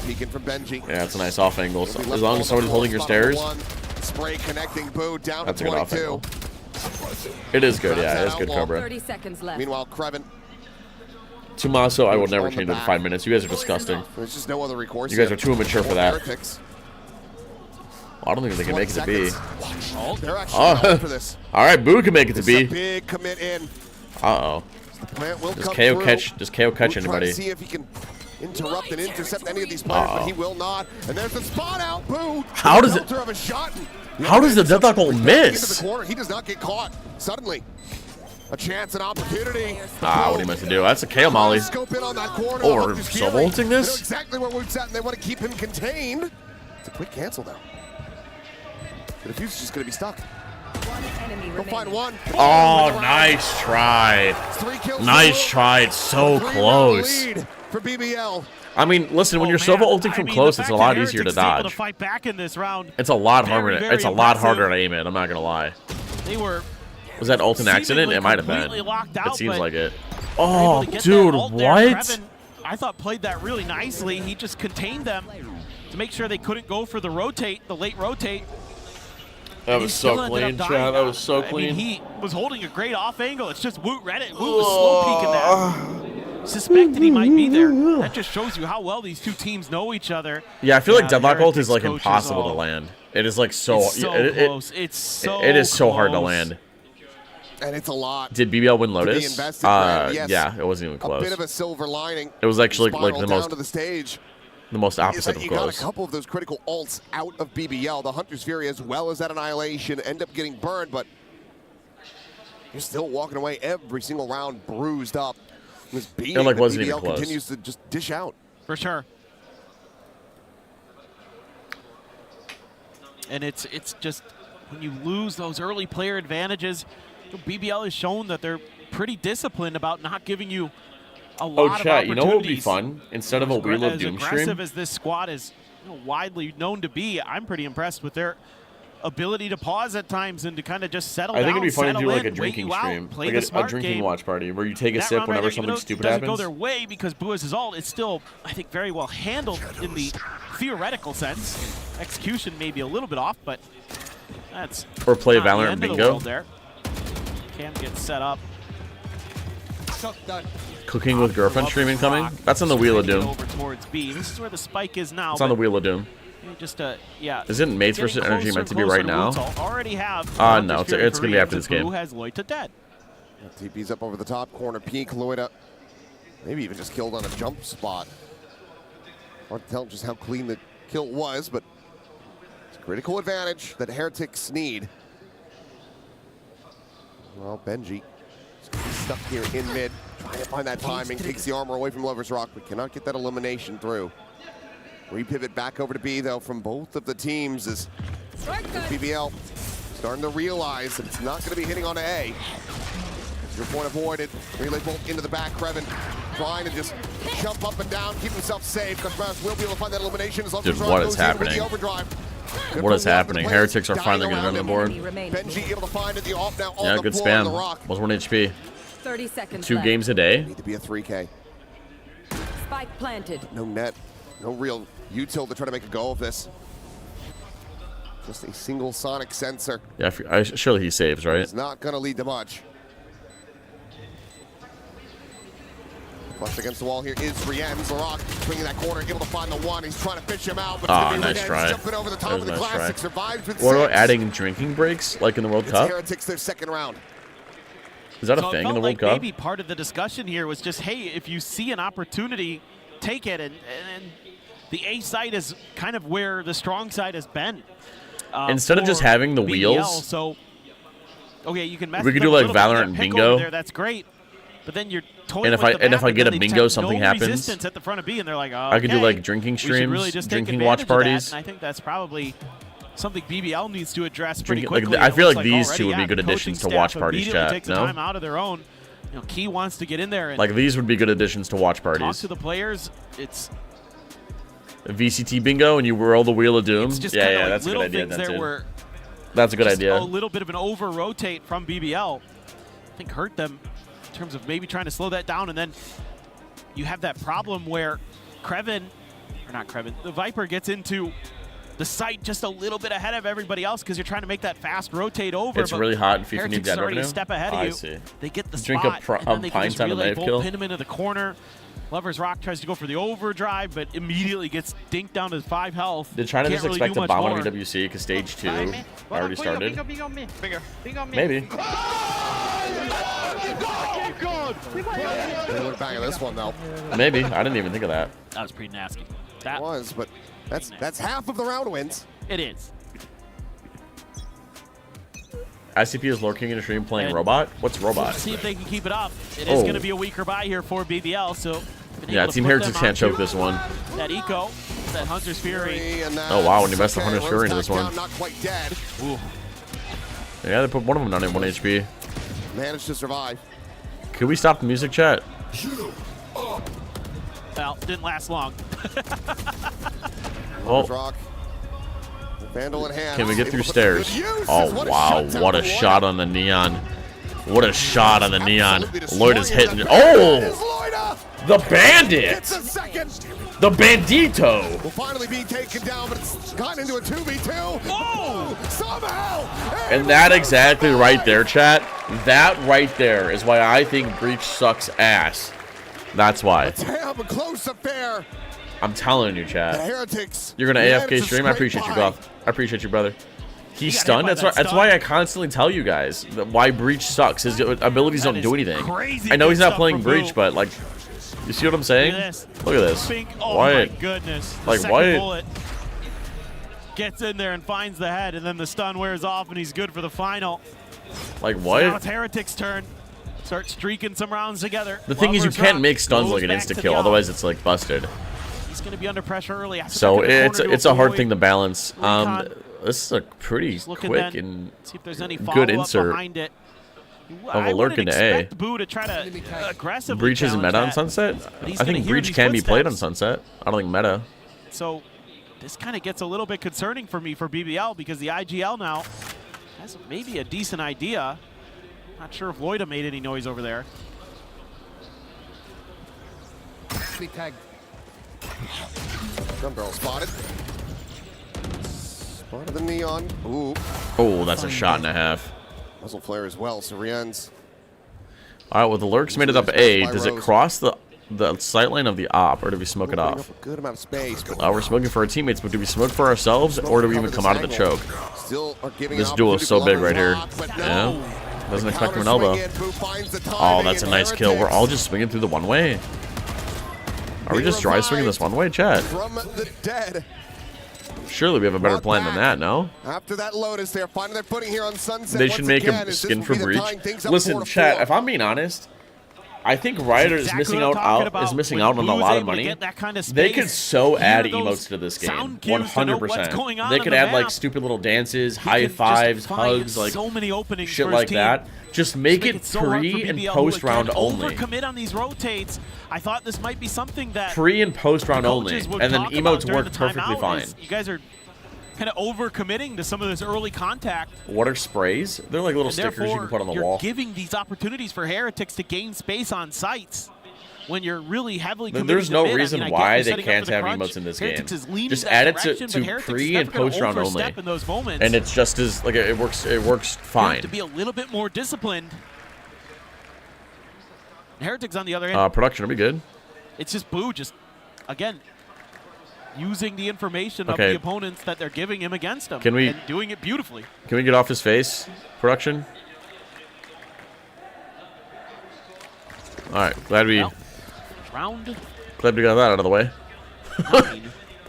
Speaker 13: Peeking from Benji.
Speaker 3: Yeah, it's a nice off angle. So, as long as somebody's holding your stairs,
Speaker 13: Spray connecting Boo down
Speaker 3: that's
Speaker 13: to
Speaker 3: a good off
Speaker 13: 22.
Speaker 3: angle. It is good, yeah, it is good, Cobra.
Speaker 19: 30 seconds left.
Speaker 13: Meanwhile, Kreven.
Speaker 3: Tommaso, I will never change it in 5 minutes. You guys are disgusting.
Speaker 13: There's just no other recourse.
Speaker 3: You guys
Speaker 13: here.
Speaker 3: are too immature for that.
Speaker 13: Heretics.
Speaker 3: I don't think they can make it to B.
Speaker 13: They're actually going for this.
Speaker 3: All right, Boo can make it to
Speaker 13: This is a
Speaker 3: B.
Speaker 13: big commit in.
Speaker 3: Uh-oh.
Speaker 13: Plant will
Speaker 3: Does
Speaker 13: come
Speaker 3: KO
Speaker 13: through.
Speaker 3: catch? Does KO catch
Speaker 13: We'll try to
Speaker 3: anybody?
Speaker 13: see if he can interrupt and intercept any of these players, but he will not. And there's the spot out. Boo.
Speaker 3: How does it?
Speaker 13: Filter of a shot.
Speaker 3: How does the deadlock bolt
Speaker 13: Into
Speaker 3: miss?
Speaker 13: the corner. He does not get caught. Suddenly, a chance, an opportunity.
Speaker 3: Ah, what he meant to do? That's a KO molly.
Speaker 13: Scope in on that corner.
Speaker 3: Or
Speaker 13: Hunter's
Speaker 3: sub
Speaker 13: healing.
Speaker 3: ulting
Speaker 13: They know
Speaker 3: this?
Speaker 13: exactly where Woot's at, and they want to keep him contained. It's a quick cancel now. The defuse is just going to be stuck. He'll find one.
Speaker 3: Oh, nice try.
Speaker 13: 3 kills.
Speaker 3: Nice try. It's so close.
Speaker 13: Lead for BBL.
Speaker 3: I mean, listen, when you're Sova ulting from close, it's a lot easier to
Speaker 14: Heretics able
Speaker 3: dodge.
Speaker 14: to fight back in this round.
Speaker 3: It's a lot
Speaker 14: Very,
Speaker 3: harder.
Speaker 14: very
Speaker 3: It's a lot
Speaker 14: impressive.
Speaker 3: harder to aim it. I'm not gonna lie.
Speaker 14: They were
Speaker 3: Was that ult an accident?
Speaker 14: seemingly
Speaker 3: It might have been.
Speaker 14: completely locked out,
Speaker 3: It seems
Speaker 14: but
Speaker 3: like it.
Speaker 14: able
Speaker 3: Oh,
Speaker 14: to get
Speaker 3: dude,
Speaker 14: that ult there.
Speaker 3: what?
Speaker 14: Kreven, I thought played that really nicely. He just contained them to make sure they couldn't go for the rotate, the late rotate.
Speaker 3: That
Speaker 14: And
Speaker 3: was
Speaker 14: he still
Speaker 3: so
Speaker 14: ended up
Speaker 3: clean,
Speaker 14: dying.
Speaker 3: Chad. That was so
Speaker 14: I
Speaker 3: clean.
Speaker 14: mean, he was holding a great off angle. It's just Woot read it. Woot was slow peeking that. Suspected he might be there. That just shows you how well these two teams know each other.
Speaker 3: Yeah, I feel like deadlock ult is
Speaker 14: Heretics
Speaker 3: like
Speaker 14: coaches
Speaker 3: impossible to
Speaker 14: all-
Speaker 3: land. It is like so.
Speaker 14: It's so close. It's so
Speaker 3: It is so hard to
Speaker 14: close.
Speaker 3: land.
Speaker 13: And it's a lot.
Speaker 3: Did BBL win
Speaker 13: to be
Speaker 3: Lotus?
Speaker 13: invested, Brad. Yes.
Speaker 3: Yeah, it wasn't even
Speaker 13: A
Speaker 3: close.
Speaker 13: bit of a silver lining.
Speaker 3: It was actually like
Speaker 13: Spiral
Speaker 3: the
Speaker 13: down
Speaker 3: most
Speaker 13: to the stage.
Speaker 3: the most
Speaker 13: Is
Speaker 3: opposite
Speaker 13: that
Speaker 3: of
Speaker 13: you got a
Speaker 3: close.
Speaker 13: couple of those critical ults out of BBL. The Hunter's Fury as well as that Annihilation end up getting burned, but you're still walking away every single round bruised up. This beating
Speaker 3: It, like,
Speaker 13: that
Speaker 3: wasn't
Speaker 13: BBL
Speaker 3: even close.
Speaker 13: continues to just dish out.
Speaker 14: For sure. And it's just when you lose those early player advantages, BBL has shown that they're pretty disciplined about not giving you a lot
Speaker 3: chat,
Speaker 14: of
Speaker 3: you know what would be
Speaker 14: opportunities.
Speaker 3: fun? Instead of a Wheel of Doom
Speaker 14: As aggressive
Speaker 3: stream,
Speaker 14: as this squad is widely known to be, I'm pretty impressed with their ability to pause at times and to kind of just settle
Speaker 3: I think
Speaker 14: down,
Speaker 3: it'd be fun to
Speaker 14: settle
Speaker 3: do like a
Speaker 14: in,
Speaker 3: drinking
Speaker 14: wait you
Speaker 3: stream,
Speaker 14: out, play
Speaker 3: like
Speaker 14: the
Speaker 3: a
Speaker 14: smart
Speaker 3: drinking
Speaker 14: game.
Speaker 3: watch party where you take a
Speaker 14: That
Speaker 3: sip
Speaker 14: round
Speaker 3: whenever
Speaker 14: right there,
Speaker 3: something
Speaker 14: even though
Speaker 3: stupid
Speaker 14: it doesn't
Speaker 3: happens.
Speaker 14: go their way because Bua's ult, it's still, I think, very well handled in the theoretical sense. Execution may be a little bit off, but that's
Speaker 3: Or play
Speaker 14: not the
Speaker 3: Valorant
Speaker 14: end of the
Speaker 3: Bingo.
Speaker 14: world there. Cam gets set up.
Speaker 3: Cooking with girlfriend stream incoming. That's on the Wheel of Doom.
Speaker 14: Over towards B. This is where the spike is now.
Speaker 3: It's on the Wheel of Doom.
Speaker 14: Just yeah.
Speaker 3: Isn't Mates versus
Speaker 14: getting
Speaker 3: NRG meant to be
Speaker 14: closer
Speaker 3: right now?
Speaker 14: Wootz already have
Speaker 3: No, it's gonna be after this game.
Speaker 14: Who has Loita dead?
Speaker 13: TP's up over the top corner. Peek, Loita, maybe even just killed on a jump spot. Hard to tell just how clean the kill was, but it's a critical advantage that Heretics need. Well, Benji is gonna be stuck here in mid, trying to find that timing, takes the armor away from Lover's Rock, but cannot get that elimination through. Repivot back over to B, though, from both of the teams as BBL starting to realize that it's not going to be hitting on A. Your point avoided. Relay bolt into the back. Krevin trying to just jump up and down, keep himself safe. Cosmos will be able to find that elimination as long as
Speaker 3: Dude, what is happening? What is happening? Heretics are finally going to get on the board.
Speaker 13: Benji able to find it. The off now on
Speaker 3: Yeah,
Speaker 13: the
Speaker 3: good
Speaker 13: floor on the
Speaker 3: spam.
Speaker 13: rock.
Speaker 3: Was 1 HP.
Speaker 19: 30 seconds
Speaker 3: 2
Speaker 19: left.
Speaker 3: games a day.
Speaker 13: Need to be a 3K.
Speaker 19: Spike planted.
Speaker 13: No net. No real util to try to make a go of this. Just a single sonic sensor.
Speaker 3: Yeah, surely he saves, right?
Speaker 13: It's not going to lead to much. Flushed against the wall here is Rienz. Laroc swinging that corner, able to find the one. He's trying to fish him out, but
Speaker 3: Oh,
Speaker 13: it's
Speaker 3: nice
Speaker 13: Rienz
Speaker 3: try.
Speaker 13: jumping over the top of the
Speaker 3: Nice
Speaker 13: Classic.
Speaker 3: try.
Speaker 13: Survives with
Speaker 3: What about
Speaker 13: 6.
Speaker 3: adding drinking breaks like in the World
Speaker 13: It's
Speaker 3: Cup?
Speaker 13: Heretics their second round.
Speaker 3: Is that a
Speaker 14: So it
Speaker 3: thing in
Speaker 14: felt
Speaker 3: the World
Speaker 14: like
Speaker 3: Cup?
Speaker 14: maybe part of the discussion here was just, hey, if you see an opportunity, take it. And the A side is kind of where the strong side has been.
Speaker 3: Instead of just
Speaker 14: for
Speaker 3: having the
Speaker 14: BBL,
Speaker 3: wheels,
Speaker 14: so okay, you can mess
Speaker 3: we
Speaker 14: with
Speaker 3: could
Speaker 14: them
Speaker 3: do
Speaker 14: a
Speaker 3: like
Speaker 14: little bit,
Speaker 3: Valorant
Speaker 14: that pick
Speaker 3: Bingo.
Speaker 14: over there, that's great. But then you're toying
Speaker 3: And if
Speaker 14: with
Speaker 3: I-
Speaker 14: the
Speaker 3: and if
Speaker 14: map,
Speaker 3: I get
Speaker 14: then
Speaker 3: a
Speaker 14: they just
Speaker 3: bingo,
Speaker 14: have
Speaker 3: something
Speaker 14: no
Speaker 3: happens.
Speaker 14: resistance at the front of B, and they're like,
Speaker 3: I could do, like,
Speaker 14: okay,
Speaker 3: drinking
Speaker 14: we should really
Speaker 3: streams,
Speaker 14: just take
Speaker 3: drinking watch
Speaker 14: advantage of that.
Speaker 3: parties.
Speaker 14: And I think that's probably something BBL needs to address pretty
Speaker 3: Drinking- like,
Speaker 14: quickly.
Speaker 3: I
Speaker 14: It
Speaker 3: feel
Speaker 14: looks
Speaker 3: like these
Speaker 14: already,
Speaker 3: two would be
Speaker 14: yeah,
Speaker 3: good
Speaker 14: the
Speaker 3: additions to
Speaker 14: coaching
Speaker 3: watch
Speaker 14: staff
Speaker 3: parties,
Speaker 14: immediately
Speaker 3: chat,
Speaker 14: takes
Speaker 3: no?
Speaker 14: the time out of their own. Key wants to get in there and
Speaker 3: like these would be good additions to watch
Speaker 14: talk
Speaker 3: parties.
Speaker 14: to the players. It's
Speaker 3: A VCT bingo and you roll the Wheel of Doom.
Speaker 14: just
Speaker 3: Yeah,
Speaker 14: kinda
Speaker 3: yeah,
Speaker 14: like
Speaker 3: that's a good
Speaker 14: little
Speaker 3: idea.
Speaker 14: things
Speaker 3: That's
Speaker 14: there
Speaker 3: it.
Speaker 14: were
Speaker 3: That's a good
Speaker 14: just
Speaker 3: idea.
Speaker 14: a little bit of an over rotate from BBL. I think hurt them in terms of maybe trying to slow that down, and then you have that problem where the Viper gets into the site just a little bit ahead of everybody else because you're trying to make that fast rotate over.
Speaker 3: It's
Speaker 14: but
Speaker 3: really hot and FIFA
Speaker 14: Heretics
Speaker 3: needs that
Speaker 14: already
Speaker 3: revenue.
Speaker 14: a step ahead of
Speaker 3: I
Speaker 14: you.
Speaker 3: see.
Speaker 14: They get the
Speaker 3: Drink
Speaker 14: spot, and then they can
Speaker 3: pint
Speaker 14: just
Speaker 3: on a
Speaker 14: relay
Speaker 3: knife
Speaker 14: bolt,
Speaker 3: kill.
Speaker 14: pin him into the corner. Lover's Rock tries to go for the overdrive, but immediately gets dinked down to 5 health.
Speaker 3: Did China
Speaker 14: Can't
Speaker 3: just
Speaker 14: really
Speaker 3: expect
Speaker 14: do
Speaker 3: a
Speaker 14: much
Speaker 3: bomb
Speaker 14: more.
Speaker 3: on EWC because stage 2 already started? Maybe.
Speaker 13: They look back at this one though.
Speaker 3: Maybe. I didn't even think of that.
Speaker 14: That was pretty nasty.
Speaker 13: That was, but that's half of the round wins.
Speaker 14: It is.
Speaker 3: ICP is lurking in a stream playing Robot? What's Robot?
Speaker 14: See if they can keep it up. It is
Speaker 3: Oh.
Speaker 14: going to be a weaker buy here for BBL, so been
Speaker 3: Yeah,
Speaker 14: able to
Speaker 3: Team
Speaker 14: put
Speaker 3: Heretics
Speaker 14: them
Speaker 3: can't
Speaker 14: onto
Speaker 3: choke this one.
Speaker 14: That eco, that Hunter's Fury.
Speaker 3: Oh wow, when you messed the Hunter's Fury into this one.
Speaker 13: Not quite dead.
Speaker 3: Yeah, they put one of them down at 1 HP.
Speaker 13: Managed to survive.
Speaker 3: Could we stop the music, chat?
Speaker 14: Well, didn't last long.
Speaker 13: Lover's Rock. Vandal in hand.
Speaker 3: Can we get
Speaker 13: Able
Speaker 3: through
Speaker 13: to put the good
Speaker 3: stairs?
Speaker 13: use.
Speaker 3: Oh
Speaker 13: What a
Speaker 3: wow,
Speaker 13: shutdown
Speaker 3: what a
Speaker 13: from
Speaker 3: shot on the neon. What a shot on the neon. Lloyd is hitting. Oh! The bandit!
Speaker 13: It's a second.
Speaker 3: The bandito!
Speaker 13: Will finally be taken down, but it's gotten into a 2v2. Oh! Somehow!
Speaker 3: And that exactly right there, chat. That right there is why I think Breach sucks ass. That's why.
Speaker 13: Damn, a close affair.
Speaker 3: I'm telling you,
Speaker 13: The
Speaker 3: chat.
Speaker 13: Heretics.
Speaker 3: You're gonna
Speaker 13: managed
Speaker 3: AFK
Speaker 13: to
Speaker 3: stream? I
Speaker 13: scrape
Speaker 3: appreciate you,
Speaker 13: by.
Speaker 3: Goth. I appreciate you, brother. He's
Speaker 14: got hit
Speaker 3: stunned.
Speaker 14: by
Speaker 3: That's
Speaker 14: that
Speaker 3: why. That's
Speaker 14: stun.
Speaker 3: why I constantly tell you guys that why Breach sucks. His abilities
Speaker 14: That
Speaker 3: don't do
Speaker 14: is
Speaker 3: anything.
Speaker 14: crazy
Speaker 3: I know
Speaker 14: good
Speaker 3: he's not
Speaker 14: stuff
Speaker 3: playing
Speaker 14: from
Speaker 3: Breach,
Speaker 14: Boo.
Speaker 3: but like, you see what I'm saying?
Speaker 14: Look at this.
Speaker 3: Look at this.
Speaker 14: Bink. Oh
Speaker 3: Wyatt.
Speaker 14: my goodness. The
Speaker 3: Like
Speaker 14: second
Speaker 3: Wyatt.
Speaker 14: bullet gets in there and finds the head, and then the stun wears off, and he's good for the final.
Speaker 3: Like
Speaker 14: Now
Speaker 3: what?
Speaker 14: it's Heretics' turn. Start streaking some rounds together.
Speaker 3: The thing is, you
Speaker 14: Lover's
Speaker 3: can't
Speaker 14: Rock
Speaker 3: make stuns
Speaker 14: goes
Speaker 3: like an
Speaker 14: back
Speaker 3: insta
Speaker 14: to
Speaker 3: kill,
Speaker 14: the
Speaker 3: otherwise it's like busted.
Speaker 14: He's going to be under pressure early.
Speaker 3: So it's a hard thing to balance.
Speaker 14: Recon.
Speaker 3: This is a pretty
Speaker 14: Looking
Speaker 3: quick
Speaker 14: then,
Speaker 3: and
Speaker 14: see if there's any
Speaker 3: good
Speaker 14: follow-up
Speaker 3: insert.
Speaker 14: behind it.
Speaker 3: of a lurk into A.
Speaker 14: Boo to try to aggressively
Speaker 3: Breach isn't meta on
Speaker 14: that,
Speaker 3: Sunset?
Speaker 14: but he's
Speaker 3: I
Speaker 14: gonna
Speaker 3: think
Speaker 14: hear
Speaker 3: Breach
Speaker 14: these
Speaker 3: can be played on
Speaker 14: footsteps.
Speaker 3: Sunset. I don't think meta.
Speaker 14: So this kind of gets a little bit concerning for me for BBL because the IGL now has maybe a decent idea. Not sure if Loida made any noise over there.
Speaker 13: Tagged. Gun barrel spotted. Spotted the neon. Ooh.
Speaker 3: Oh, that's a shot and a half.
Speaker 13: Muzzle flare as well. So Rien's.
Speaker 3: All right, well, the lurk's made it up A. Does it cross the sight line of the op, or do we smoke it off?
Speaker 13: A good amount of space.
Speaker 3: We're smoking for our teammates, but do we smoke for ourselves, or do we even come out of the choke?
Speaker 13: Still are giving
Speaker 3: This duel is so big right here. Yeah. Doesn't expect him an elbow. Oh, that's a nice kill. We're all just swinging through the one-way. Are we just dry swinging this one-way, chat?
Speaker 13: From the dead.
Speaker 3: Surely we have a better plan than that, no?
Speaker 13: After that Lotus, they're finding their footing here on Sunset.
Speaker 3: They should make a skin for Breach. Listen, chat, if I'm being honest, I think Riot is missing out on a lot of money. They could so add emotes to this game, 100%. They could add like stupid little dances, high fives, hugs, like
Speaker 14: so many openings
Speaker 3: shit
Speaker 14: for
Speaker 3: like
Speaker 14: his
Speaker 3: that.
Speaker 14: team.
Speaker 3: Just make it pre and post round only.
Speaker 14: Overcommit on these rotates. I thought this might be something that
Speaker 3: Pre and post round only,
Speaker 14: coaches would
Speaker 3: and then
Speaker 14: talk about
Speaker 3: emotes
Speaker 14: during
Speaker 3: work
Speaker 14: the
Speaker 3: perfectly
Speaker 14: timeout
Speaker 3: fine.
Speaker 14: is You guys are kind of overcommitting to some of this early contact.
Speaker 3: What are sprays? They're like little
Speaker 14: And
Speaker 3: stickers you can put on the
Speaker 14: you're
Speaker 3: wall.
Speaker 14: giving these opportunities for Heretics to gain space on sites when you're really heavily committed.
Speaker 3: There's
Speaker 14: to
Speaker 3: no
Speaker 14: mid.
Speaker 3: reason
Speaker 14: I mean, I get
Speaker 3: why
Speaker 14: you're
Speaker 3: they
Speaker 14: setting up
Speaker 3: can't
Speaker 14: for the
Speaker 3: have
Speaker 14: crunch.
Speaker 3: emotes in this
Speaker 14: Heretics
Speaker 3: game.
Speaker 14: is leaning
Speaker 3: Just
Speaker 14: that
Speaker 3: add it
Speaker 14: direction,
Speaker 3: to
Speaker 14: but Heretics
Speaker 3: pre
Speaker 14: is
Speaker 3: and
Speaker 14: not gonna
Speaker 3: post round only,
Speaker 14: overstep in those moments.
Speaker 3: and it's just as like it works. It works
Speaker 14: You
Speaker 3: fine.
Speaker 14: have to be a little bit more disciplined. Heretics on the other end.
Speaker 3: Production will be good.
Speaker 14: It's just Boo just, again, using the information
Speaker 3: Okay.
Speaker 14: of the opponents that they're giving him against him.
Speaker 3: Can we-
Speaker 14: and doing it beautifully.
Speaker 3: Can we get off his face, production? All right, glad we
Speaker 14: Round.
Speaker 3: got that out of the way.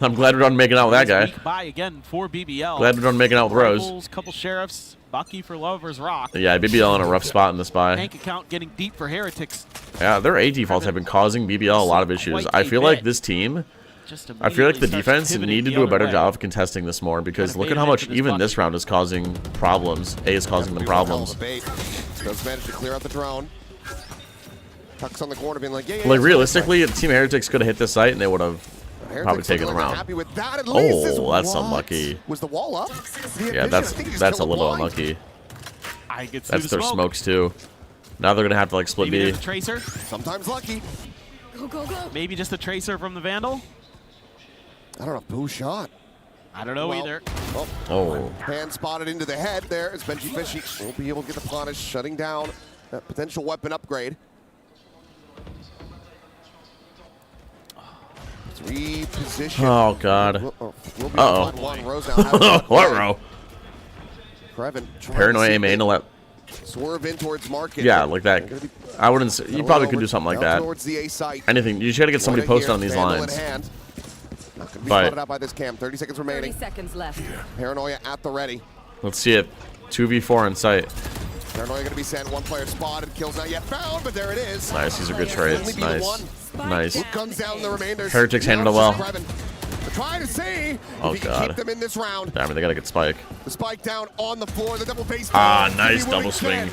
Speaker 3: I'm glad we're done making out with that guy.
Speaker 14: Week by again for BBL.
Speaker 3: Glad we're done making out with Rose.
Speaker 14: Rivals, couple sheriffs, Bucky for Lovers Rock.
Speaker 3: Yeah, BBL in a rough spot in this buy.
Speaker 14: Bank account getting deep for Heretics.
Speaker 3: Yeah, their A defaults have been causing BBL a lot of issues. I feel like this team, I feel like the defense need to do a better job of contesting this more because look at how much even this round is causing problems. A is causing them problems.
Speaker 13: Does manage to clear out the drone. Tucks on the corner, being like, yeah.
Speaker 3: Like realistically, Team Heretics could have hit this site and they would have probably taken the round.
Speaker 13: Happy with that, at least.
Speaker 3: Oh, that's unlucky.
Speaker 13: Was the wall up?
Speaker 3: Yeah, that's a little unlucky. That's their smokes too. Now they're gonna have to like split
Speaker 14: Maybe
Speaker 3: B.
Speaker 14: there's a tracer.
Speaker 13: Sometimes lucky.
Speaker 16: Go, go, go.
Speaker 14: Maybe just a tracer from the Vandal.
Speaker 13: I don't know. Boo shot.
Speaker 14: I don't know either.
Speaker 3: Oh.
Speaker 13: Hand spotted into the head there as Benji Fishy won't be able to get the punish, shutting down that potential weapon upgrade. Reposition.
Speaker 3: Oh God.
Speaker 13: Uh-oh.
Speaker 3: What row?
Speaker 13: Kreven
Speaker 3: Paranoia main to let.
Speaker 13: Swerve in towards market.
Speaker 3: Yeah, like that. I wouldn't say, you probably could do something like that.
Speaker 13: Towards the A site.
Speaker 3: Anything. You just gotta get somebody posted on these
Speaker 13: Vandal in
Speaker 3: lines.
Speaker 13: hand. Not gonna be
Speaker 3: But-
Speaker 13: spotted out by this cam. 30 seconds remaining.
Speaker 19: 30 seconds left.
Speaker 13: Paranoia at the ready.
Speaker 3: Let's see it. 2v4 in sight.
Speaker 13: Paranoia gonna be sent. One player spotted. Kills not yet found, but there it is.
Speaker 3: Nice. These are good trades. Nice. Nice.
Speaker 13: Who comes down the remainder?
Speaker 3: Heretics handled it well.
Speaker 13: They're trying to see
Speaker 3: Oh
Speaker 13: if he can
Speaker 3: God.
Speaker 13: keep them in this round.
Speaker 3: Damn it, they got a good spike.
Speaker 13: The spike down on the floor. The double face.
Speaker 3: Ah, nice double swing.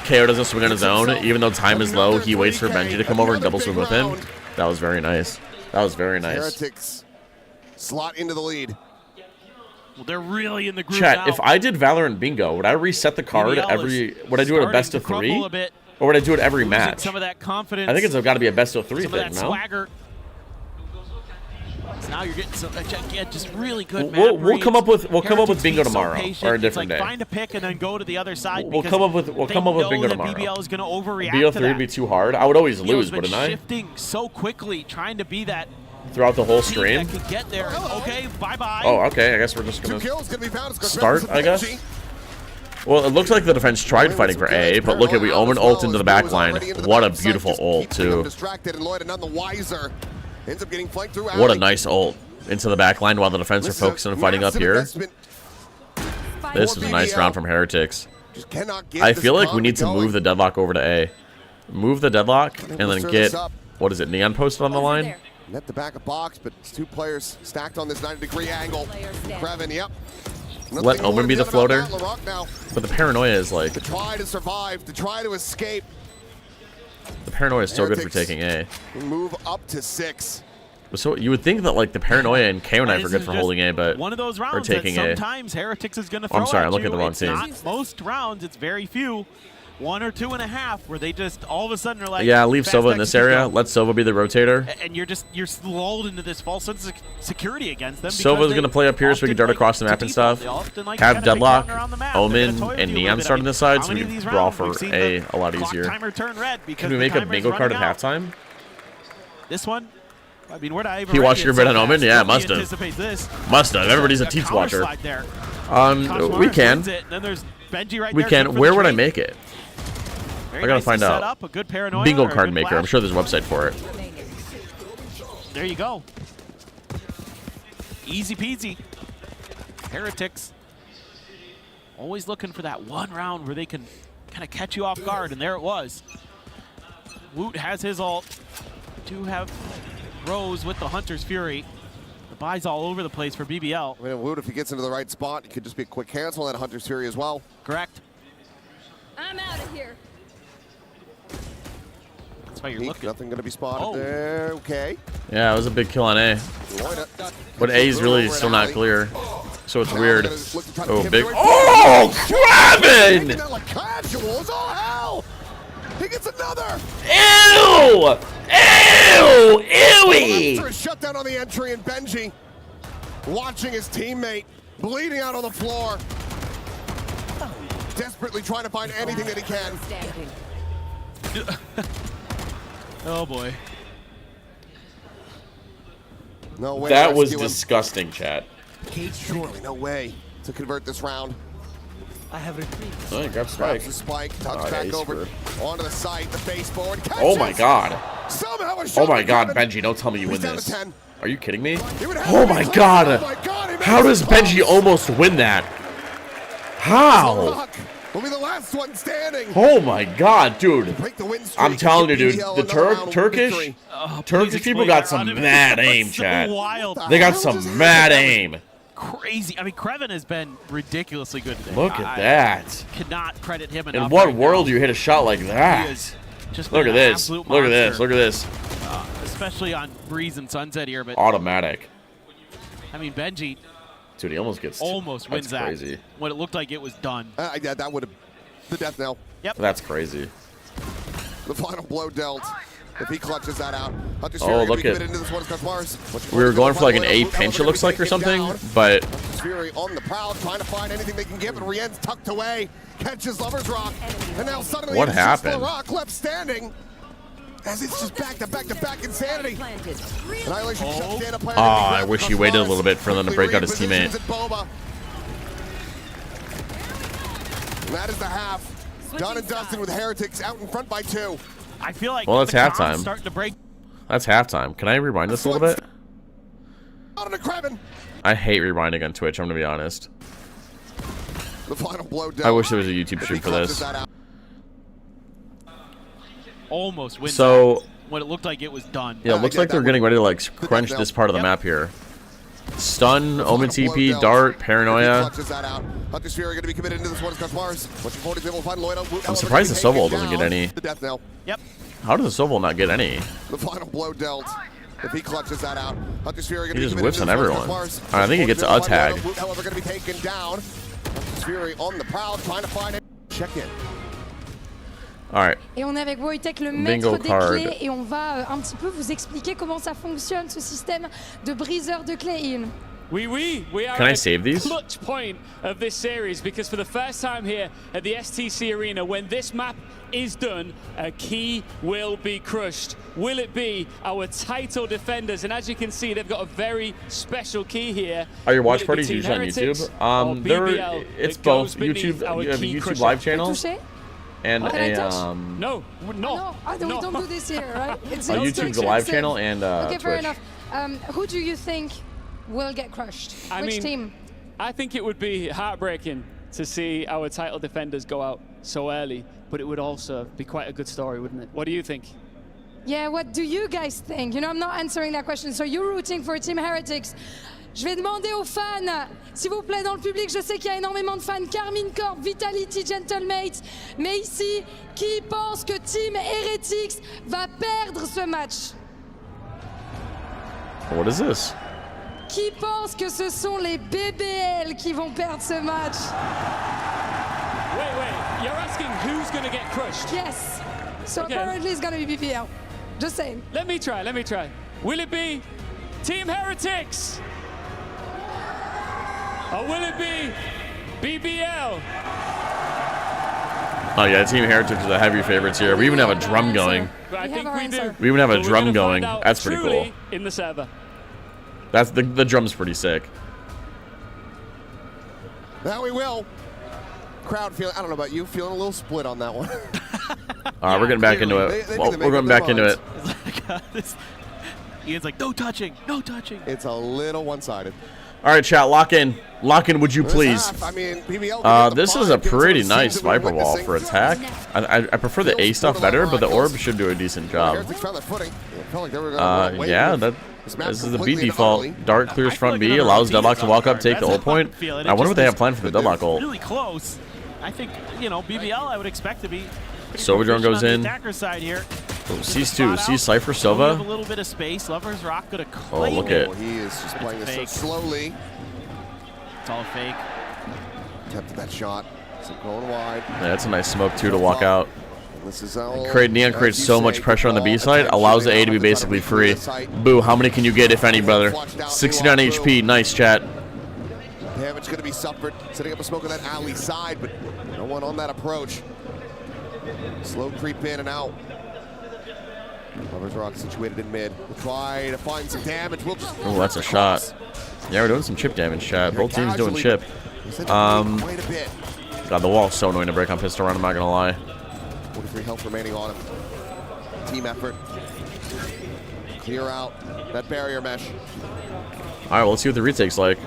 Speaker 3: KO doesn't swing on his own. Even though time is low, he waits for Benji to come over and double swing with him. That was very nice. That was very nice.
Speaker 13: Heretics slot into the lead.
Speaker 14: Well, they're really in the groove
Speaker 3: Chat,
Speaker 14: now.
Speaker 3: if I did Valorant Bingo, would I reset the card
Speaker 14: BBL
Speaker 3: every...
Speaker 14: is
Speaker 3: Would I do it a best of
Speaker 14: starting to
Speaker 3: 3?
Speaker 14: crumble a bit.
Speaker 3: Or would I do it every
Speaker 14: Losing
Speaker 3: match?
Speaker 14: some of that confidence.
Speaker 3: I think it's got to be a best of 3
Speaker 14: some
Speaker 3: thing,
Speaker 14: of that
Speaker 3: no?
Speaker 14: swagger. So now you're getting some, just really good
Speaker 3: We'll
Speaker 14: map
Speaker 3: come up with
Speaker 14: Heretics
Speaker 3: Bingo
Speaker 14: being so
Speaker 3: tomorrow
Speaker 14: patient.
Speaker 3: or a
Speaker 14: It's
Speaker 3: different
Speaker 14: like
Speaker 3: day.
Speaker 14: Find a pick and then go to the other side.
Speaker 3: We'll
Speaker 14: because
Speaker 3: come up with
Speaker 14: they
Speaker 3: Bingo
Speaker 14: know that
Speaker 3: tomorrow.
Speaker 14: BBL is going to overreact
Speaker 3: 3
Speaker 14: to
Speaker 3: would
Speaker 14: that.
Speaker 3: be too hard. I would always
Speaker 14: BBL
Speaker 3: lose,
Speaker 14: has been
Speaker 3: wouldn't I?
Speaker 14: shifting so quickly, trying to be that
Speaker 3: Throughout the whole
Speaker 14: team
Speaker 3: stream?
Speaker 14: that could get there. Okay, bye-bye.
Speaker 3: Oh, okay. I guess we're just going
Speaker 13: 2 kills gonna be found. It's
Speaker 3: start, I guess. Well, it looks like the defense tried fighting for A, but look at we Omen ult into the back line. What a beautiful ult, too.
Speaker 13: Distracted and Lloyd none the wiser. Ends up getting flanked through
Speaker 3: What a
Speaker 13: alley.
Speaker 3: nice ult into the back line while the defense are focusing on fighting up
Speaker 13: Massive
Speaker 3: here.
Speaker 13: investment.
Speaker 3: This is a nice round from Heretics.
Speaker 13: Just cannot get
Speaker 3: I
Speaker 13: this
Speaker 3: feel like we
Speaker 13: combo
Speaker 3: need to
Speaker 13: going.
Speaker 3: move the deadlock over to A. Move the deadlock and then
Speaker 13: stir
Speaker 3: get,
Speaker 13: this up.
Speaker 3: what is it, Neon posted on the line?
Speaker 13: Net the back of box, but it's 2 players stacked on this 90-degree angle. Kreven, yep.
Speaker 3: let Omen be the floater. But the paranoia is like...
Speaker 13: To try to survive, to try to escape.
Speaker 3: The paranoia is so good for taking A.
Speaker 13: Move up to 6.
Speaker 3: So you would think that like the paranoia and KO knife are good for holding A, but
Speaker 14: one of those rounds
Speaker 3: or taking
Speaker 14: that sometimes Heretics is going to
Speaker 3: Oh,
Speaker 14: throw
Speaker 3: I'm sorry,
Speaker 14: at
Speaker 3: I'm looking
Speaker 14: you.
Speaker 3: at the wrong
Speaker 14: It's
Speaker 3: team.
Speaker 14: not most rounds, it's very few. 1 or 2.5 where they just all of a sudden are like,
Speaker 3: yeah, leave
Speaker 14: fast
Speaker 3: Sova in this area.
Speaker 14: execute.
Speaker 3: Let Sova be the rotator.
Speaker 14: And you're lulled into this false sense of security against them.
Speaker 3: Sova's going to play up here so we can dart across the map and stuff. Have Deadlock, Omen, and Neon start on this side so we can draw for A a lot easier. Can we make a bingo card at halftime?
Speaker 14: This one? I mean, where did I even
Speaker 3: He watched your bid on Omen? Yeah, must have. Must have. Everybody's a Teats watcher. We can. We can. Where would I make it? I gotta find out. Bingo card maker. I'm sure there's a website for it.
Speaker 14: There you go. Easy peasy. Heretics. Always looking for that one round where they can kind of catch you off guard, and there it was. Woot has his ult. Do have Rose with the Hunter's Fury. The buys all over the place for BBL.
Speaker 13: I mean, Woot, if he gets into the right spot, it could just be a quick cancel on that Hunter's Fury as well.
Speaker 14: Correct.
Speaker 16: I'm out of here.
Speaker 14: That's why you're
Speaker 13: Neek,
Speaker 14: looking.
Speaker 13: Nothing going to be spotted there. Okay.
Speaker 3: Yeah, it was a big kill on A. But A is really still not clear. So it's weird. Oh, big. Oh, Kravin!
Speaker 13: Oh, hell! He gets another!
Speaker 3: Ew! Ew! Ewy!
Speaker 13: After a shutdown on the entry, and Benji watching his teammate bleeding out on the floor. Desperately trying to find anything that he can.
Speaker 14: Oh boy.
Speaker 13: No way.
Speaker 3: That was disgusting, chat.
Speaker 13: Surely no way to convert this round.
Speaker 20: I have retrieved.
Speaker 3: Oh, he grabbed
Speaker 13: Grabs
Speaker 3: Spike.
Speaker 13: the spike, tucks back over onto the site, the baseboard.
Speaker 3: Oh my god.
Speaker 13: Somehow
Speaker 3: Oh my god, Benji, don't tell me you win this. Are you kidding me? Oh my god. How does Benji almost win that? How?
Speaker 13: Will be the last one standing.
Speaker 3: Oh my god, dude. I'm telling you, dude, the Turkish people got some mad aim, chat. They got some mad aim.
Speaker 14: Crazy. I mean, Krevin has been ridiculously good today.
Speaker 3: Look at that.
Speaker 14: Cannot credit him enough.
Speaker 3: In what
Speaker 14: right
Speaker 3: world
Speaker 14: now.
Speaker 3: do you hit a shot like that?
Speaker 14: Just
Speaker 3: Look at this. Look at this. Look at this.
Speaker 14: Especially on Breeze and Sunset here, but
Speaker 3: Automatic.
Speaker 14: I mean, Benji.
Speaker 3: Dude, he almost gets.
Speaker 14: Almost wins that.
Speaker 3: Crazy.
Speaker 14: When it looked like it was done.
Speaker 13: Yeah, that would have the death knell.
Speaker 14: Yep.
Speaker 3: That's crazy.
Speaker 13: The final blow dealt. If he clutches that out,
Speaker 3: oh, look at. We were going for like an A pinch, it looks like, or something, but.
Speaker 13: Fury on the prowl, trying to find anything they can get, but Rien's tucked away, catches Lover's Rock, and now suddenly
Speaker 3: what
Speaker 13: it's just
Speaker 3: happened?
Speaker 13: Rock left standing. As it's just back to back insanity. Annihilation shuts down a player.
Speaker 3: Oh, I wish he waited a little bit for them to break out his teammate.
Speaker 13: And that is the half. Don and Dustin with Heretics out in front by 2.
Speaker 14: I feel like
Speaker 3: well, that's halftime.
Speaker 14: Starting to break.
Speaker 3: That's halftime. Can I rewind this a little bit?
Speaker 13: On to Krevin.
Speaker 3: I hate rewinding on Twitch, I'm gonna be honest.
Speaker 13: The final blow down.
Speaker 3: I wish there was a YouTube stream for this.
Speaker 14: Almost wins
Speaker 3: so
Speaker 14: that when it looked like it was done.
Speaker 3: Yeah, it looks like they're getting ready to like crunch this part of the map here. Stun, Omen TP, Dart, Paranoia.
Speaker 13: I'm surprised
Speaker 3: the Sobol doesn't get any.
Speaker 13: The death knell.
Speaker 14: Yep.
Speaker 3: How does the Sobol not get any?
Speaker 13: The final blow dealt. If he clutches that out,
Speaker 3: he just whips on everyone. I think he gets a tag.
Speaker 13: However, going to be taken down. Fury on the prowl, trying to find it. Check in.
Speaker 3: Alright.
Speaker 10: Et on est avec Wojtek, le maître des clés, et on va un petit peu vous expliquer comment ça fonctionne, ce système de briseur de clés, Ian.
Speaker 11: We are
Speaker 3: Can I
Speaker 11: at
Speaker 3: save these?
Speaker 11: Clutch point of this series, because for the first time here at the STC Arena, when this map is done, a key will be crushed. Will it be our title defenders? And as you can see, they've got a very special key here.
Speaker 3: Are your watch parties usually on YouTube? It's both. YouTube. You have a YouTube live channel and a
Speaker 11: no,
Speaker 10: we don't do this here, right? It's
Speaker 3: YouTube's a live channel and
Speaker 10: okay,
Speaker 3: Twitch.
Speaker 10: fair enough. Who do you think will get crushed? Which team?
Speaker 11: I think it would be heartbreaking to see our title defenders go out so early, but it would also be quite a good story, wouldn't it? What do you think?
Speaker 10: Yeah, what do you guys think? You know, I'm not answering that question. So you're rooting for Team Heretics. Je vais demander aux fans, s'il vous plaît, dans le public, je sais qu'il y a énormément de fans, Carmine Corp, Vitality, Gentlemate, mais ici, qui pense que Team Heretics va perdre ce match?
Speaker 3: What is this?
Speaker 10: Qui pense que ce sont les BBL qui vont perdre ce match?
Speaker 11: Wait, you're asking who's going to get crushed?
Speaker 10: Yes. So
Speaker 11: Okay.
Speaker 10: apparently it's going to be BBL. Just saying.
Speaker 11: Let me try. Will it be Team Heretics? Or will it be BBL?
Speaker 3: Oh yeah, Team Heretics are the heavy favorites here. We even have a drum going.
Speaker 11: I think we do.
Speaker 3: We even have a
Speaker 11: But we're
Speaker 3: drum
Speaker 11: gonna
Speaker 3: going.
Speaker 11: find out
Speaker 3: That's pretty
Speaker 11: truly
Speaker 3: cool.
Speaker 11: In the server.
Speaker 3: That's the drum's pretty sick.
Speaker 13: Now we will. Crowd feeling, I don't know about you, feeling a little split on that one.
Speaker 3: All right, we're getting back into it. Well, we're going back into it.
Speaker 14: Ian's like, no touching, no touching.
Speaker 13: It's a little one-sided.
Speaker 3: All right, chat, lock in. Lock in, would you please?
Speaker 13: I mean, PBL
Speaker 3: This is a pretty nice Viper wall for attack. I prefer the A stuff better, but the orb should do a decent job.
Speaker 13: Heretics found their footing. It felt like they were gonna run away
Speaker 3: Yeah,
Speaker 13: with
Speaker 3: this is the B default. Dark clears front B, allows Deadlock to walk up, take the ult point. I wonder what they have planned for the Deadlock ult.
Speaker 14: Really close. I think, you know, BBL I would expect to be pretty
Speaker 3: Silverdrone
Speaker 14: proficient
Speaker 3: goes
Speaker 14: on the
Speaker 3: in.
Speaker 14: attacker side here.
Speaker 3: Oh, sees two. Sees Cypher
Speaker 14: We have a
Speaker 3: Silva.
Speaker 14: little bit of space. Lover's Rock gonna
Speaker 3: Oh,
Speaker 14: claim
Speaker 3: look
Speaker 14: it.
Speaker 3: at.
Speaker 13: He is just playing this so slowly.
Speaker 14: It's all fake.
Speaker 13: Attempted that shot. So going wide.
Speaker 3: Yeah, that's a nice smoke too to walk out.
Speaker 13: This is all,
Speaker 3: Neon creates so much pressure on the B side, allows the A to be basically free. Boo, how many can you get, if any, brother? 69 HP, nice chat.
Speaker 13: Damage going to be suffered. Setting up a smoke on that alley side, but no one on that approach. Slow creep in and out. Lover's Rock situated in mid. We'll try to find some damage. We'll just.
Speaker 3: Oh, that's a shot. Yeah, we're doing some chip damage, chat. Both teams doing chip. God, the wall's so annoying to break on pistol round, I'm not gonna lie.
Speaker 13: 43 health remaining on him. Team effort. Clear out that barrier mesh.
Speaker 3: All right, well, let's see what the retake's like.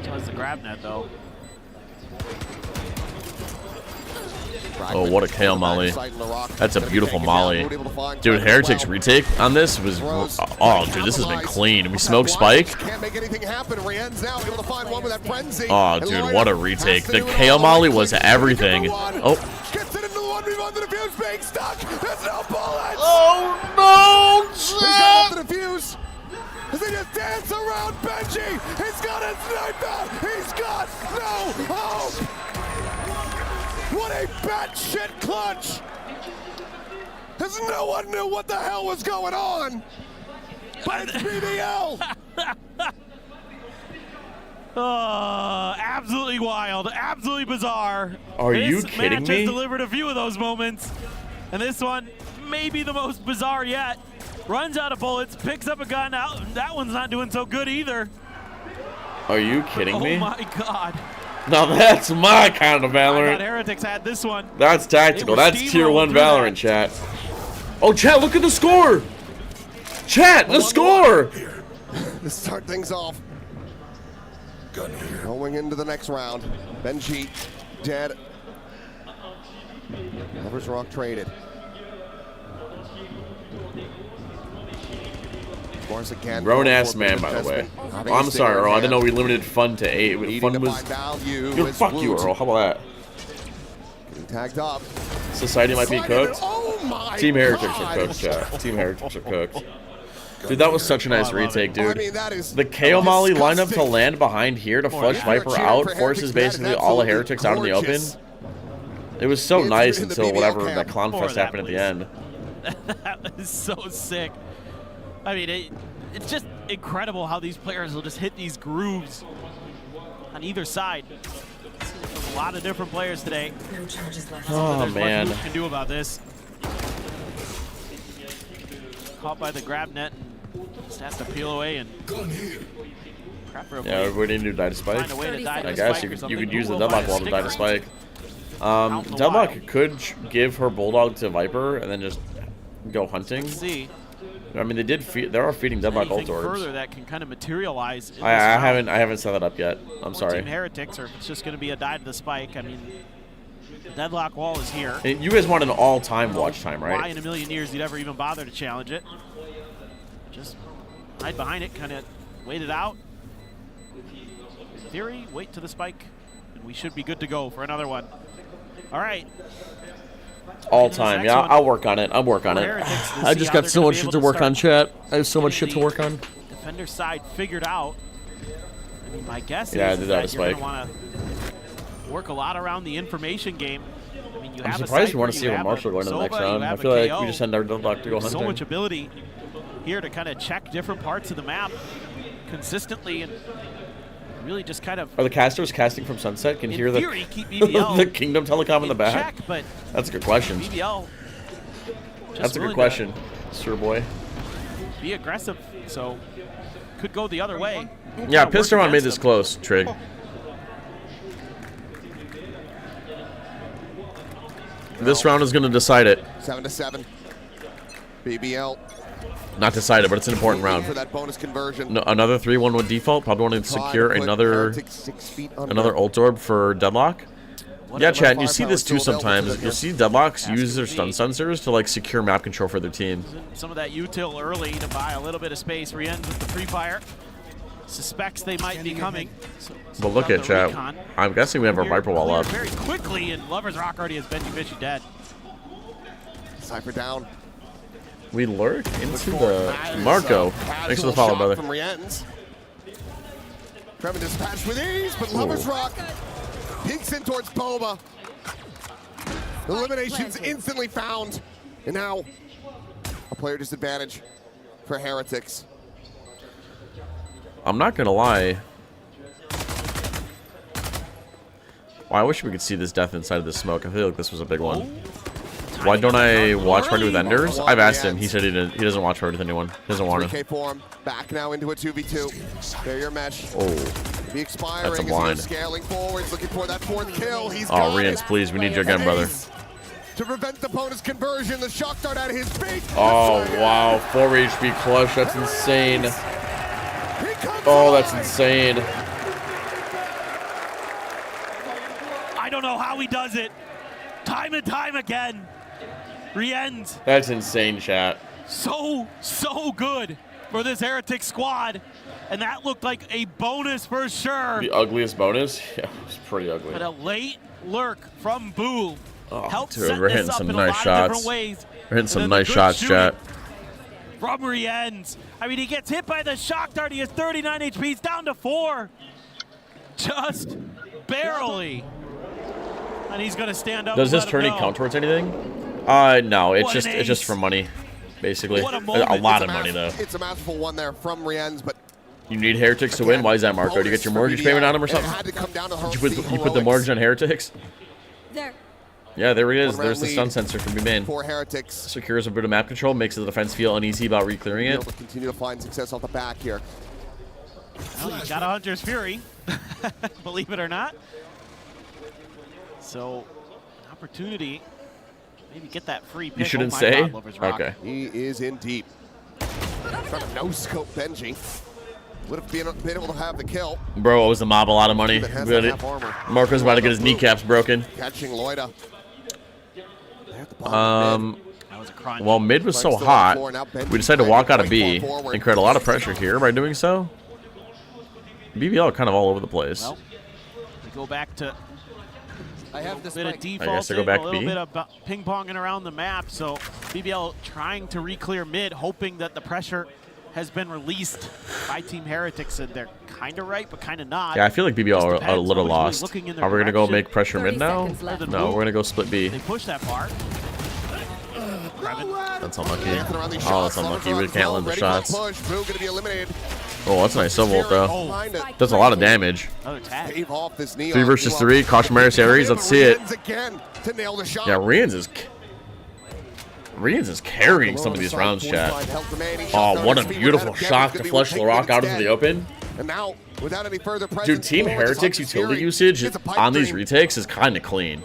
Speaker 14: Towards the grab net though.
Speaker 3: Oh, what a KO molly. That's a beautiful molly. Dude, Heretic's retake on this was... Oh, dude, this has been clean. We smoke Spike.
Speaker 13: Can't make anything happen. Rien's now able to find one with that frenzy.
Speaker 3: Oh, dude, what a retake. The KO molly was everything. Oh.
Speaker 13: Gets it into the 1v1, the defuse being stuck. There's no bullets.
Speaker 3: Oh, no,
Speaker 13: He's got the defuse. As they just dance around Benji. He's got a sniper. He's got no hope. What a batshit clutch! As no one knew what the hell was going on! But it's BBL!
Speaker 14: Oh, absolutely wild, absolutely bizarre.
Speaker 3: Are you kidding
Speaker 14: match
Speaker 3: me?
Speaker 14: has delivered a few of those moments, and this one may be the most bizarre yet. Runs out of bullets, picks up a gun out. That one's not doing so good either.
Speaker 3: Are you kidding me?
Speaker 14: Oh my god.
Speaker 3: Now that's my kind of
Speaker 14: I thought
Speaker 3: Valorant.
Speaker 14: Heretics had this one.
Speaker 3: That's tactical.
Speaker 14: They were
Speaker 3: That's tier 1
Speaker 14: steamrolling through
Speaker 3: Valorant, chat. Oh, chat, look at the score! Chat, the score!
Speaker 13: To start things off. Going into the next round. Benji dead. Lover's Rock traded. Again,
Speaker 3: Grown-ass man, by the way. Oh, I'm sorry, Earl. I didn't know we limited fun to 8. Fun was... Dude, fuck you, Earl. How about that?
Speaker 13: Getting tagged up.
Speaker 3: Society might be cooked.
Speaker 13: Oh
Speaker 3: Team Heretics are cooked, chat. Team Heretics are cooked. Dude, that was such a nice retake, dude. The KO Molly lineup to land behind here to flush Viper out forces basically all the Heretics out in the open. It was so nice until whatever that clown fest happened at the end.
Speaker 14: That was so sick. I mean, it's just incredible how these players will just hit these grooves on either side. A lot of different players today.
Speaker 3: Oh, man.
Speaker 14: What can do about this? Caught by the grab net. Just has to peel away and crap for a
Speaker 3: Yeah, everybody need to die to Spike.
Speaker 14: Find a way to die to
Speaker 3: I guess
Speaker 14: Spike
Speaker 3: you
Speaker 14: or
Speaker 3: could use the
Speaker 14: something.
Speaker 3: Deadlock wall to die to Spike. Deadlock could give her Bulldog to Viper and then just go hunting.
Speaker 14: See.
Speaker 3: I mean, they did. They are feeding Deadlock ult orbs.
Speaker 14: Further that can kind of materialize. In
Speaker 3: I haven't set that up yet. I'm sorry.
Speaker 14: Team Heretics, or if it's just going to be a die to the Spike. I mean, Deadlock wall is here.
Speaker 3: And you guys want an all-time watch time, right?
Speaker 14: Why in a million years you'd ever even bother to challenge it? Just hide behind it, kind of wait it out. In theory, wait to the spike, and we should be good to go for another one. All right.
Speaker 3: All time, yeah. I'll work on it. I'll work on it. I just got so much shit to work on, chat. I have so much shit to work on.
Speaker 14: Defender side figured out. I mean, my guess is
Speaker 3: I did that
Speaker 14: you're going to want to work a lot around the information game. I mean,
Speaker 3: I'm surprised we want to see what Marshall going to the next round. I feel like we just send our luck to go hunting.
Speaker 14: So much ability here to kind of check different parts of the map consistently and really just kind of.
Speaker 3: Are the casters casting from Sunset? Can hear
Speaker 14: theory, keep BBL
Speaker 3: the Kingdom Telecom in the back?
Speaker 14: Check, but
Speaker 3: that's a good question.
Speaker 14: BBL.
Speaker 3: That's a good question, sir boy.
Speaker 14: Be aggressive, so could go the other way.
Speaker 3: Yeah, Piston made this close, Trig. This round is going to decide it.
Speaker 13: 7-7. BBL.
Speaker 3: Not decided, but it's an important round.
Speaker 13: For that bonus conversion.
Speaker 3: No, another 3-1 with default. Probably want to secure another ult orb for Deadlock. Yeah, Chad, and you see this too sometimes. You'll see Deadlocks use their stun sensors to like secure map control for their team.
Speaker 14: Some of that util early to buy a little bit of space. Rienz with the free fire. Suspects they might be coming.
Speaker 3: But look at chat.
Speaker 14: Recon.
Speaker 3: I'm guessing we have our Viper Wall up.
Speaker 14: Very quickly, and Lover's Rock already has Benji Fishy dead.
Speaker 13: Cypher down.
Speaker 3: We lurk into the Marco. Thanks for the follow, brother.
Speaker 13: From Rienz. Trevor dispatched with ease, but Lover's Rock peeks in towards Boba. Eliminations instantly found. And now a player disadvantage for Heretics.
Speaker 3: I'm not gonna lie. Well, I wish we could see this death inside of the smoke. I feel like this was a big one. Why don't I watch party with Enders? I've asked him. He said he doesn't watch party with anyone. He doesn't want to.
Speaker 13: 3K for him. Back now into a 2v2. Barrier mesh.
Speaker 3: Oh.
Speaker 13: The expiring
Speaker 3: That's a blind.
Speaker 13: is scaling forwards, looking for that fourth kill. He's
Speaker 3: Oh, Rienz, please. We need you again, brother.
Speaker 13: To prevent the bonus conversion, the shock dart out of his feet.
Speaker 3: Oh, wow. 4 HP clutch. That's insane. Oh, that's insane.
Speaker 14: I don't know how he does it. Time and time again. Rienz.
Speaker 3: That's insane, chat.
Speaker 14: So good for this Heretic squad. And that looked like a bonus for sure.
Speaker 3: The ugliest bonus? Yeah, it was pretty ugly.
Speaker 14: But a late lurk from Boo.
Speaker 3: Oh, dude, we're hitting some nice shots. We're hitting some nice shots, chat.
Speaker 14: From Rienz. I mean, he gets hit by the shock dart. He has 39 HP. He's down to 4. Just barely. And he's going to stand up.
Speaker 3: Does this tourney count towards anything? No, it's just for money, basically.
Speaker 14: What a
Speaker 3: a lot of money, though.
Speaker 13: It's a masterful one there from Rienz, but
Speaker 3: you need Heretics to win? Why is that, Marco? Do you get your mortgage payment on him or something? You put the mortgage on Heretics?
Speaker 16: There.
Speaker 3: Yeah, there he is. There's the stun sensor from B-Main.
Speaker 13: For Heretics.
Speaker 3: Secures a bit of map control, makes the defense feel uneasy about re-clearing it.
Speaker 13: Continue to find success off the back here.
Speaker 14: Well, you got a Hunter's Fury, believe it or not. So, opportunity, maybe get that free pick.
Speaker 3: You shouldn't say?
Speaker 14: Okay.
Speaker 13: He is in deep. Trying to no-scope Benji. Would have been able to have the kill.
Speaker 3: Bro, it was the mob a lot of money. Marco's about to get his kneecaps broken.
Speaker 13: Catching Loida.
Speaker 3: Well, mid was so hot, we decided to walk out of B and create a lot of pressure here by doing so. BBL kind of all over the place.
Speaker 14: Well, we go back to
Speaker 1: I have this
Speaker 14: bit of
Speaker 3: I guess
Speaker 14: defaulting,
Speaker 3: I go back
Speaker 14: a little
Speaker 3: B.
Speaker 14: bit of ping-ponging around the map. So BBL trying to re-clear mid, hoping that the pressure has been released by Team Heretics, and they're kind of right, but kind of not.
Speaker 3: Yeah, I feel like BBL are a little
Speaker 14: Really
Speaker 3: lost. Are we going to go make pressure mid now? No, we're going to go split B.
Speaker 14: They push that far.
Speaker 3: That's unlucky. Oh, that's unlucky. We can't land the shots. Oh, that's a nice sub-ult, though. Does a lot of damage. 3 versus 3. Caution Maris Ares. Let's see it. Yeah, Rienz is carrying some of these rounds, chat. Oh, what a beautiful shot to flush the rock out into the open.
Speaker 13: And now, without any further
Speaker 3: Dude, Team Heretics utility usage on these retakes is kind of clean.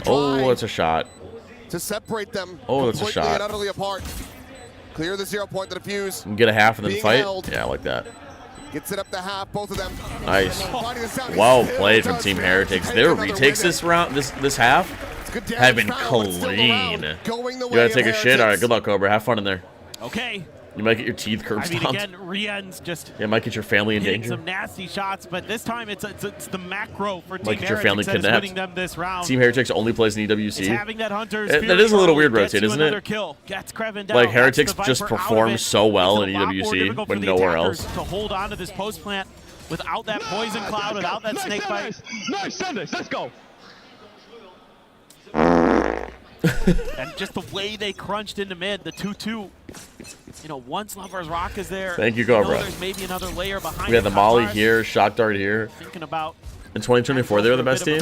Speaker 3: Oh, that's a shot.
Speaker 13: To separate them
Speaker 3: that's a
Speaker 13: completely
Speaker 3: shot.
Speaker 13: and utterly apart. Clear the 0 point, the defuse.
Speaker 3: Get a half and then
Speaker 13: Being
Speaker 3: fight.
Speaker 13: held.
Speaker 3: Yeah, I like that.
Speaker 13: Gets it up to half, both of them.
Speaker 3: Nice. Well played from Team Heretics. Their retakes this round, this half, have been clean. You gotta take a shit? All right, good luck, Cobra. Have fun in there.
Speaker 14: Okay,
Speaker 3: You might get your teeth curb
Speaker 14: I mean,
Speaker 3: stomped.
Speaker 14: again, Rien's just
Speaker 3: Yeah, might get your family in
Speaker 14: hitting
Speaker 3: danger.
Speaker 14: some nasty shots, but this time it's the macro for
Speaker 3: Might
Speaker 14: Team
Speaker 3: get your family
Speaker 14: Heretics that is
Speaker 3: kidnapped.
Speaker 14: winning them this round.
Speaker 3: Team Heretics only plays in EWC.
Speaker 14: It's having that Hunter's
Speaker 3: That is a little weird
Speaker 14: gets
Speaker 3: rotate,
Speaker 14: you
Speaker 3: isn't
Speaker 14: another
Speaker 3: it?
Speaker 14: Kill. Gets Kreven down.
Speaker 3: Like
Speaker 14: Gets
Speaker 3: Heretics
Speaker 14: the
Speaker 3: just
Speaker 14: Viper out of
Speaker 3: perform
Speaker 14: it.
Speaker 3: so well
Speaker 14: It's
Speaker 3: in
Speaker 14: a lot more
Speaker 3: EWC,
Speaker 14: difficult
Speaker 3: but
Speaker 14: for the
Speaker 3: nowhere
Speaker 14: attackers
Speaker 3: else.
Speaker 14: to hold on to this post plant without that poison cloud, without that snake bite.
Speaker 4: Nice, Sanders, let's go.
Speaker 14: And just the way they crunched into mid, the 2-2. You know, once Lover's Rock is there,
Speaker 3: Thank you,
Speaker 14: know
Speaker 3: Cobra.
Speaker 14: there's maybe another layer behind
Speaker 3: We had
Speaker 14: it.
Speaker 3: the Molly
Speaker 14: Kazmar's
Speaker 3: here, Shock Dart here.
Speaker 14: Thinking about
Speaker 3: In 2024, they were the best team.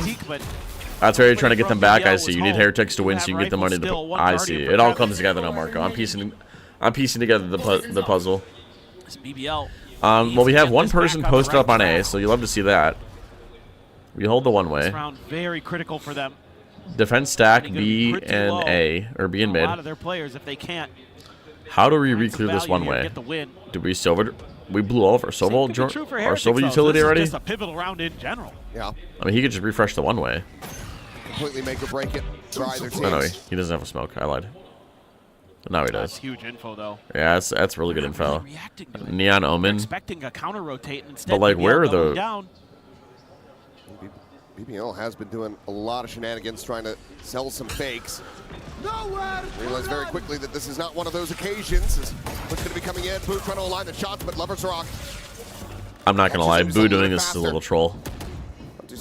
Speaker 3: That's why you're trying to get them back. I see. You need Heretics to win so you can get the money. I see. It all comes together now, Marco. I'm piecing together the puzzle.
Speaker 14: This BBL.
Speaker 3: Well, we have one person posted up on A, so you'll love to see that. We hold the one way.
Speaker 14: This round very critical for them.
Speaker 3: Defense stack
Speaker 14: Pretty
Speaker 3: B
Speaker 14: pretty
Speaker 3: and
Speaker 14: low.
Speaker 3: A, or B and
Speaker 14: A
Speaker 3: mid.
Speaker 14: lot of their players, if they can't,
Speaker 3: How do we
Speaker 14: some
Speaker 3: re-clear this
Speaker 14: value
Speaker 3: one
Speaker 14: here,
Speaker 3: way?
Speaker 14: get the win.
Speaker 3: Did we silver? We blew all of our silver,
Speaker 14: Could be true for
Speaker 3: our
Speaker 14: Heretics,
Speaker 3: silver
Speaker 14: though.
Speaker 3: utility
Speaker 14: This is
Speaker 3: already?
Speaker 14: just a pivotal round in general.
Speaker 13: Yeah.
Speaker 3: I mean, he could just refresh the one way.
Speaker 13: Completely make or break it for either team.
Speaker 3: Oh, no, he doesn't have a smoke. I lied. Now he
Speaker 14: That's
Speaker 3: does.
Speaker 14: huge info, though.
Speaker 3: Yeah, that's really good info. Neon Omen.
Speaker 14: Expecting a counter rotate and instead.
Speaker 3: But like,
Speaker 14: BBL
Speaker 3: where are
Speaker 14: doubling
Speaker 3: the?
Speaker 14: down.
Speaker 13: BBL has been doing a lot of shenanigans trying to sell some fakes. Realize very quickly that this is not one of those occasions. What's going to be coming in? Boo trying to align the shots, but Lover's Rock.
Speaker 3: I'm not gonna lie. Boo doing this is a little troll.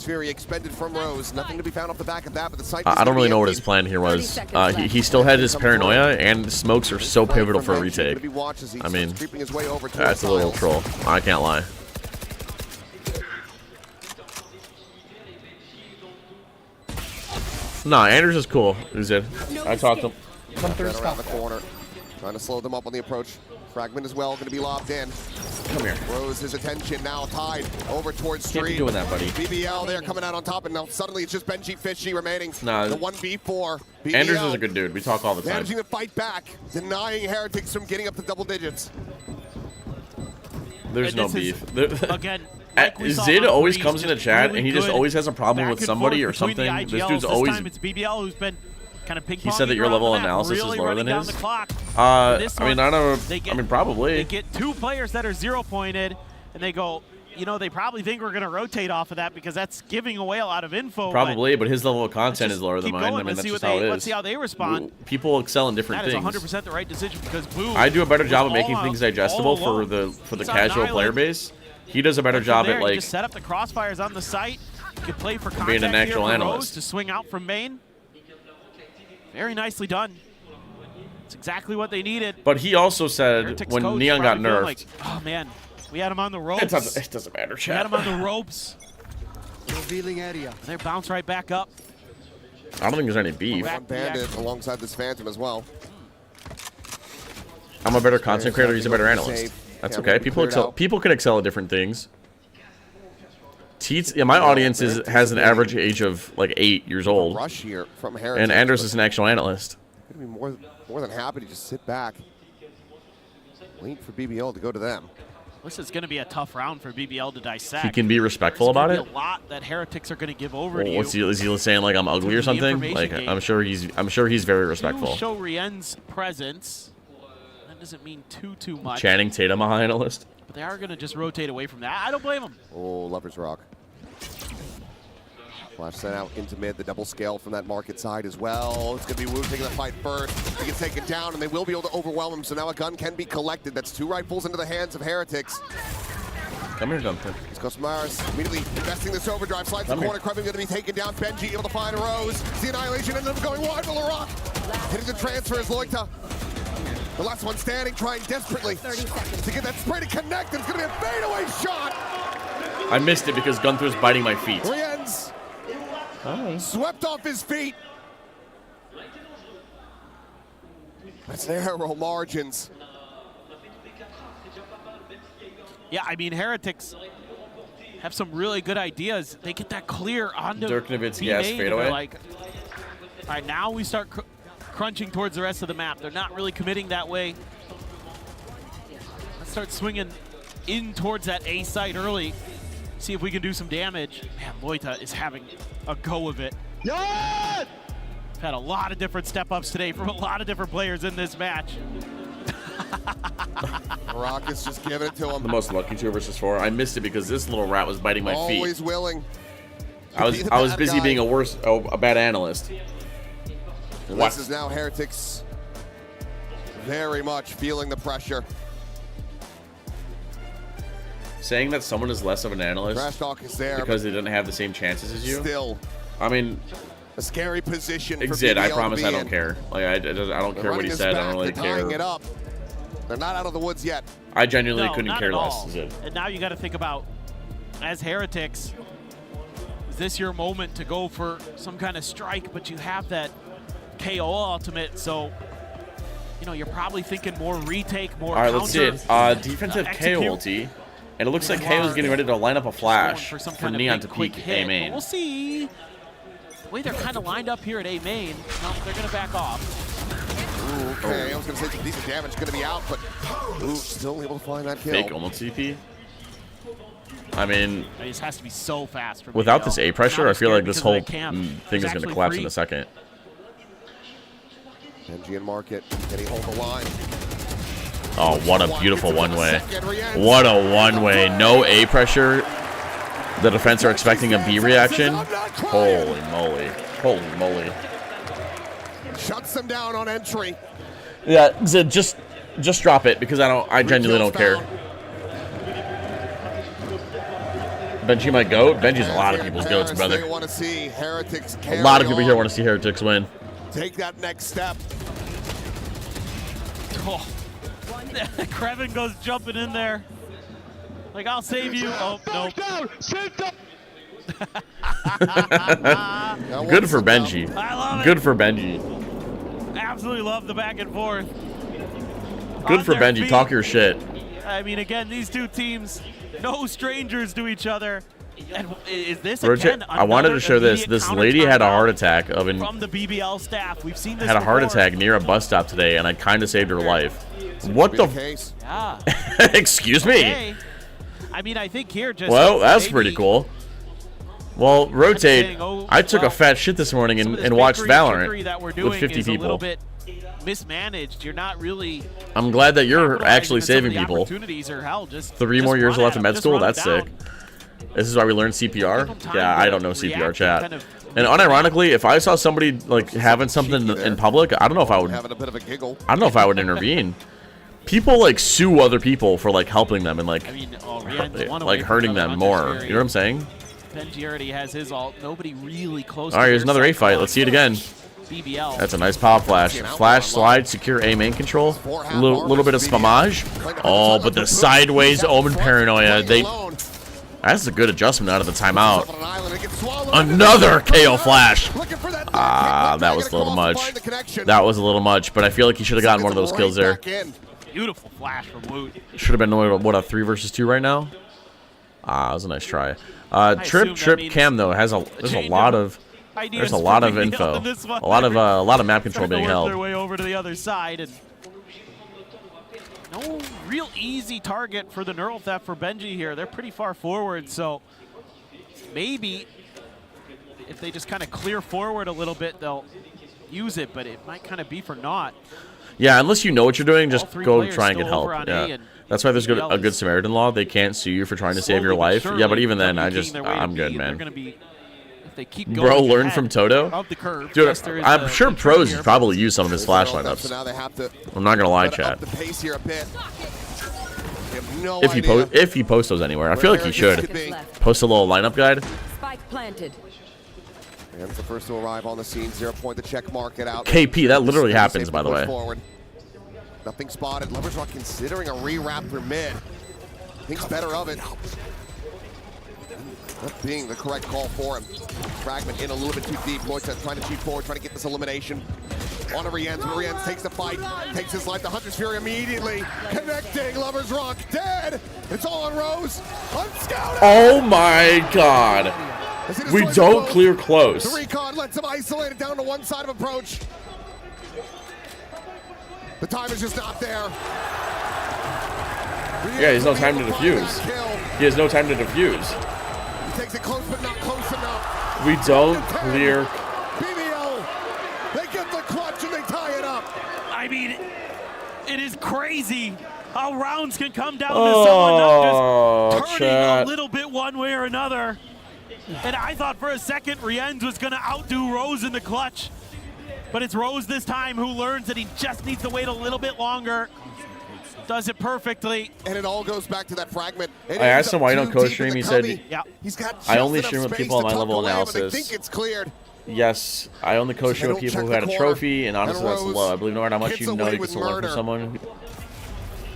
Speaker 13: Fury expended from Rose. Nothing to be found off the back of that, but the site.
Speaker 3: I don't really know what his plan here was. He still had his paranoia, and the smokes are so pivotal for a retake. I mean, that's a little troll. I can't lie. Nah, Anders is cool. He's it. I talked to him.
Speaker 13: Around the corner, trying to slow them up on the approach. Fragment as well, going to be lobbed in.
Speaker 3: Come here.
Speaker 13: Rose's attention now tied over towards Street.
Speaker 3: Can't be doing that, buddy.
Speaker 13: BBL there coming out on top, and now suddenly it's just Benji Fishy remaining.
Speaker 3: Nah.
Speaker 13: The 1v4. BBL
Speaker 3: Anders is a good dude. We talk all the time.
Speaker 13: managing to fight back, denying Heretics from getting up to double digits.
Speaker 3: There's
Speaker 14: And
Speaker 3: no
Speaker 14: this is,
Speaker 3: beef.
Speaker 14: again, like we saw
Speaker 3: Zid
Speaker 14: on
Speaker 3: always
Speaker 14: Breeze,
Speaker 3: comes in the
Speaker 14: just
Speaker 3: chat,
Speaker 14: really
Speaker 3: and he just
Speaker 14: good
Speaker 3: always has a problem
Speaker 14: back
Speaker 3: with
Speaker 14: and
Speaker 3: somebody or
Speaker 14: forth between
Speaker 3: something.
Speaker 14: the
Speaker 3: This
Speaker 14: IGLs.
Speaker 3: dude's
Speaker 14: This
Speaker 3: always.
Speaker 14: time it's BBL who's been kind of ping-ponging
Speaker 3: He said that your
Speaker 14: around
Speaker 3: level
Speaker 14: the
Speaker 3: of
Speaker 14: map,
Speaker 3: analysis
Speaker 14: really
Speaker 3: is lower
Speaker 14: running
Speaker 3: than
Speaker 14: down
Speaker 3: his.
Speaker 14: the clock.
Speaker 3: I mean, I don't.
Speaker 14: They get,
Speaker 3: I mean, probably.
Speaker 14: They get two players that are 0-pointed, and they go, you know, they probably think we're going to rotate off of that because that's giving away a lot of info.
Speaker 3: Probably, but his level of content is lower than mine. I mean, that's just how it is.
Speaker 14: Let's see how they respond.
Speaker 3: People excel in different
Speaker 14: That is
Speaker 3: things.
Speaker 14: 100% the right decision because Boo.
Speaker 3: I do a better job of
Speaker 14: was
Speaker 3: making
Speaker 14: all
Speaker 3: things
Speaker 14: out,
Speaker 3: digestible
Speaker 14: all
Speaker 3: for
Speaker 14: alone.
Speaker 3: the
Speaker 14: He's on
Speaker 3: casual
Speaker 14: an
Speaker 3: player
Speaker 14: island.
Speaker 3: base. He does a better
Speaker 14: From
Speaker 3: job
Speaker 14: there,
Speaker 3: at
Speaker 14: you
Speaker 3: like
Speaker 14: just set up the crossfires on the site. You can play for
Speaker 3: being
Speaker 14: contact
Speaker 3: an actual
Speaker 14: here for
Speaker 3: analyst.
Speaker 14: Rose to swing out from main. Very nicely done. It's exactly what they needed.
Speaker 3: But he also said
Speaker 14: Heretics
Speaker 3: when
Speaker 14: coach
Speaker 3: Neon got
Speaker 14: probably feeling
Speaker 3: nerfed.
Speaker 14: like, oh man, we had him on the ropes.
Speaker 3: It doesn't matter,
Speaker 14: We had
Speaker 3: chat.
Speaker 14: him on the ropes.
Speaker 23: Revealing area.
Speaker 14: They bounce right back up.
Speaker 3: I don't think there's any beef.
Speaker 13: One bandit alongside this Phantom as well.
Speaker 3: I'm a better content creator. He's a better analyst.
Speaker 13: Save.
Speaker 3: That's
Speaker 13: Yeah,
Speaker 3: okay.
Speaker 13: we
Speaker 3: People
Speaker 13: cleared
Speaker 3: excel.
Speaker 13: out.
Speaker 3: People can excel at different things. Teats, yeah, my audience has an average age of like 8 years old.
Speaker 13: Rush here from Heretics.
Speaker 3: And Anders
Speaker 13: but
Speaker 3: is an actual analyst.
Speaker 13: Gonna be more than happy to just sit back, wait for BBL to go to them.
Speaker 14: This is going to be a tough round for BBL to dissect.
Speaker 3: He can be respectful
Speaker 14: There's gonna
Speaker 3: about
Speaker 14: be
Speaker 3: it.
Speaker 14: A lot that Heretics are going to give over to
Speaker 3: Well,
Speaker 14: you.
Speaker 3: is he saying like I'm ugly or
Speaker 14: the
Speaker 3: something?
Speaker 14: information
Speaker 3: Like
Speaker 14: game.
Speaker 3: I'm sure he's very
Speaker 14: You
Speaker 3: respectful.
Speaker 14: show Rien's presence. That doesn't mean too much.
Speaker 3: Channing Tatum, a high analyst.
Speaker 14: But they are going to just rotate away from that. I don't blame them.
Speaker 13: Oh, Lover's Rock. Flash sent out into mid, the double scale from that market side as well. It's going to be Wu taking the fight first. He gets taken down, and they will be able to overwhelm him, so now a gun can be collected. That's 2 rifles into the hands of Heretics.
Speaker 3: Come here, Gunther.
Speaker 13: Let's go Mars. Immediately investing this overdrive. Slides to the corner. Kreven going to be taken down. Benji able to find Rose. The Annihilation ended up going wide for LaRock. Hitting the transfer is Loita. The last one standing, trying desperately to get that spray to connect. It's going to be a fadeaway shot.
Speaker 3: I missed it because Gunther's biting my feet.
Speaker 13: Rien's swept off his feet. That's narrow margins.
Speaker 14: Yeah, I mean, Heretics have some really good ideas. They get that clear onto
Speaker 3: Dirk Nowitzki
Speaker 14: B
Speaker 3: ass
Speaker 14: main, and
Speaker 3: fadeaway.
Speaker 14: they're like, all right, now we start crunching towards the rest of the map. They're not really committing that way. Let's start swinging in towards that A site early. See if we can do some damage. Man, Loita is having a go of it.
Speaker 23: Yes!
Speaker 14: Had a lot of different step-ups today from a lot of different players in this match.
Speaker 13: Rockets just giving it to him.
Speaker 3: The most lucky 2 versus 4. I missed it because this little rat was biting my feet.
Speaker 13: Always willing.
Speaker 3: I was busy being a bad analyst.
Speaker 13: And this is now Heretics very much feeling the pressure.
Speaker 3: Saying that someone is less of an analyst
Speaker 13: Trash talk is there
Speaker 3: because they didn't have the same chances as you.
Speaker 13: Still,
Speaker 3: I mean,
Speaker 13: a scary position.
Speaker 3: Exit.
Speaker 13: For
Speaker 3: I
Speaker 13: BBL
Speaker 3: promise
Speaker 13: to
Speaker 3: I
Speaker 13: be
Speaker 3: don't
Speaker 13: in.
Speaker 3: care. Like I don't care what he said. I don't really care.
Speaker 13: It up. They're not out of the woods yet.
Speaker 3: I genuinely
Speaker 14: No,
Speaker 3: couldn't
Speaker 14: not
Speaker 3: care
Speaker 14: at
Speaker 3: less.
Speaker 14: all.
Speaker 3: Is it?
Speaker 14: And now you got to think about, as Heretics, is this your moment to go for some kind of strike? But you have that KO ultimate, so you know you're probably thinking more retake, more.
Speaker 3: All right, let's see it. Defensive KO
Speaker 14: execute.
Speaker 3: ulti, and it looks like KO is getting ready to line up a flash for
Speaker 14: kind of
Speaker 3: Neon
Speaker 14: big,
Speaker 3: to
Speaker 14: quick
Speaker 3: peek
Speaker 14: hit.
Speaker 3: A main.
Speaker 14: But we'll see. The way they're kind of lined up here at A main, no, they're going to back off.
Speaker 13: Ooh, okay, I was going to say some decent damage going to be out, but still able to find that kill.
Speaker 3: Fake almost CP. I mean,
Speaker 14: It just has to be so fast. For
Speaker 3: without
Speaker 14: BBL.
Speaker 3: this A pressure,
Speaker 14: Not
Speaker 3: I feel
Speaker 14: scared
Speaker 3: like this
Speaker 14: because
Speaker 3: whole
Speaker 14: of that camp.
Speaker 3: thing is
Speaker 14: It's
Speaker 3: going to
Speaker 14: actually
Speaker 3: collapse
Speaker 14: free.
Speaker 3: in a second.
Speaker 13: NG and Market, can he hold the line?
Speaker 3: Oh, what a beautiful one-way. What a one-way. No A pressure. The defense are expecting a B reaction. Holy moly. Holy moly.
Speaker 13: Shuts them down on entry.
Speaker 3: Yeah, Zid, just drop it because I genuinely don't care. Benji my goat. Benji's a lot of people's goats, brother.
Speaker 13: They want to see Heretics
Speaker 3: A lot of people here want to see Heretics win.
Speaker 13: take that next step.
Speaker 14: Oh. Krevin goes jumping in there. Like, I'll save you. Oh, no.
Speaker 3: Good for Benji.
Speaker 14: I love it.
Speaker 3: Good for Benji.
Speaker 14: Absolutely love the back and forth.
Speaker 3: Good
Speaker 14: On
Speaker 3: for
Speaker 14: their
Speaker 3: Benji.
Speaker 14: feet.
Speaker 3: Talk your shit.
Speaker 14: I mean, again, these two teams, no strangers to each other. And is this
Speaker 3: Rotate.
Speaker 14: again
Speaker 3: I wanted to
Speaker 14: another
Speaker 3: show this.
Speaker 14: immediate
Speaker 3: This
Speaker 14: counter
Speaker 3: lady had a
Speaker 14: timeout
Speaker 3: heart attack
Speaker 14: from the BBL staff? We've seen this
Speaker 3: had a heart
Speaker 14: before.
Speaker 3: attack near a bus stop today, and I kind of saved her life. What the?
Speaker 14: Yeah.
Speaker 3: Excuse me.
Speaker 14: Okay. I mean, I think here just.
Speaker 3: Well, that's
Speaker 14: maybe
Speaker 3: pretty cool. Well, Rotate.
Speaker 14: saying, oh,
Speaker 3: I took a
Speaker 14: well,
Speaker 3: fat shit this morning
Speaker 14: some of this
Speaker 3: and watched
Speaker 14: victory
Speaker 3: Valorant
Speaker 14: that we're
Speaker 3: with
Speaker 14: doing
Speaker 3: 50
Speaker 14: is a little
Speaker 3: people.
Speaker 14: bit mismanaged. You're not really.
Speaker 3: I'm glad that you're
Speaker 14: capitalizing
Speaker 3: actually
Speaker 14: on some of
Speaker 3: saving
Speaker 14: the
Speaker 3: people.
Speaker 14: opportunities or hell, just
Speaker 3: 3 more years
Speaker 14: run
Speaker 3: left
Speaker 14: at
Speaker 3: in
Speaker 14: 'em,
Speaker 3: med
Speaker 14: just
Speaker 3: school.
Speaker 14: run
Speaker 3: That's sick.
Speaker 14: down.
Speaker 3: This is why we learned CPR. Yeah, I don't know CPR
Speaker 14: react
Speaker 3: chat.
Speaker 14: and kind
Speaker 3: And unironically, if I saw somebody like having something in public, I don't know if I would.
Speaker 13: Having a bit of a giggle.
Speaker 3: I don't know if I would intervene. People like sue other people for like helping them and like like hurting them more. You know what I'm saying?
Speaker 14: Benji already has his ult. Nobody really close.
Speaker 3: All right, here's another A fight. Let's see it again.
Speaker 14: BBL.
Speaker 3: That's a nice pop flash. Flash, slide, secure A main control. Little bit of spamage. Oh, but the sideways Omen Paranoia. That's a good adjustment out of the timeout. Another KO flash. Ah, that was a little much. That was a little much, but I feel like he should have gotten one of those kills there.
Speaker 14: Beautiful flash from Woot.
Speaker 3: Should have been what a 3 versus 2 right now. Ah, that was a nice try. Trip Cam though there's a lot of info, a lot of map control being held.
Speaker 14: Their way over to the other side, and no real easy target for the Neural Theft for Benji here. They're pretty far forward, so maybe if they just kind of clear forward a little bit, they'll use it, but it might kind of be for naught.
Speaker 3: Yeah, unless you know what you're doing, just
Speaker 14: three
Speaker 3: go
Speaker 14: players
Speaker 3: try and get
Speaker 14: still
Speaker 3: help.
Speaker 14: over on A,
Speaker 3: Yeah.
Speaker 14: and
Speaker 3: That's why there's
Speaker 14: BBL
Speaker 3: a good Samaritan law. They can't sue you for trying to save your life. Yeah, but even then, I'm good, man.
Speaker 14: If they keep
Speaker 3: Bro,
Speaker 14: going
Speaker 3: learn
Speaker 14: ahead
Speaker 3: from Toto.
Speaker 14: of the curve.
Speaker 3: Dude,
Speaker 14: Yes, there is
Speaker 3: I'm
Speaker 14: a
Speaker 3: sure
Speaker 14: good
Speaker 3: pros
Speaker 14: here.
Speaker 3: probably use some of his flash
Speaker 13: So
Speaker 3: lineups.
Speaker 13: now they have to
Speaker 3: I'm not gonna lie,
Speaker 13: up
Speaker 3: chat.
Speaker 13: the pace here a bit. You have no
Speaker 3: If he posts those anywhere, I feel like he should post a little lineup guide.
Speaker 19: Spike planted.
Speaker 13: And the first to arrive on the scene, 0 point the check market out.
Speaker 3: KP, that literally happens, by the way.
Speaker 13: Forward. Nothing spotted. Lovers Rock considering a re-wrap through mid. Thinks better of it. That being the correct call for him. Fragment in a little bit too deep. Lloyd's trying to cheat forward, trying to get this elimination. On to Rienz. Rienz takes the fight, takes his life. The Hunter's Fury immediately connecting. Lovers Rock dead. It's all on Rose. Unscouted.
Speaker 3: Oh my god. We don't clear close.
Speaker 13: The recon lets him isolate it down to one side of approach. The time is just not there.
Speaker 3: Yeah, he has no time to defuse. He has no time to defuse.
Speaker 13: He takes it close, but not close enough.
Speaker 3: We don't clear.
Speaker 13: BBL, they get the clutch and they tie it up.
Speaker 14: I mean, It is crazy how rounds can come down to someone not just turning a little bit one way or another. And I thought for a second Rienz was going to outdo Rose in the clutch. But it's Rose this time who learns that he just needs to wait a little bit longer. Does it perfectly.
Speaker 13: And it all goes back to that fragment.
Speaker 3: I asked him why you don't co-stream. He said,
Speaker 13: he's got
Speaker 3: I only stream with people on my level analysis.
Speaker 13: I think it's cleared.
Speaker 3: Yes, I only co-stream with people who had a trophy, and honestly, that's low. I believe no matter how much you know, you can still learn from someone.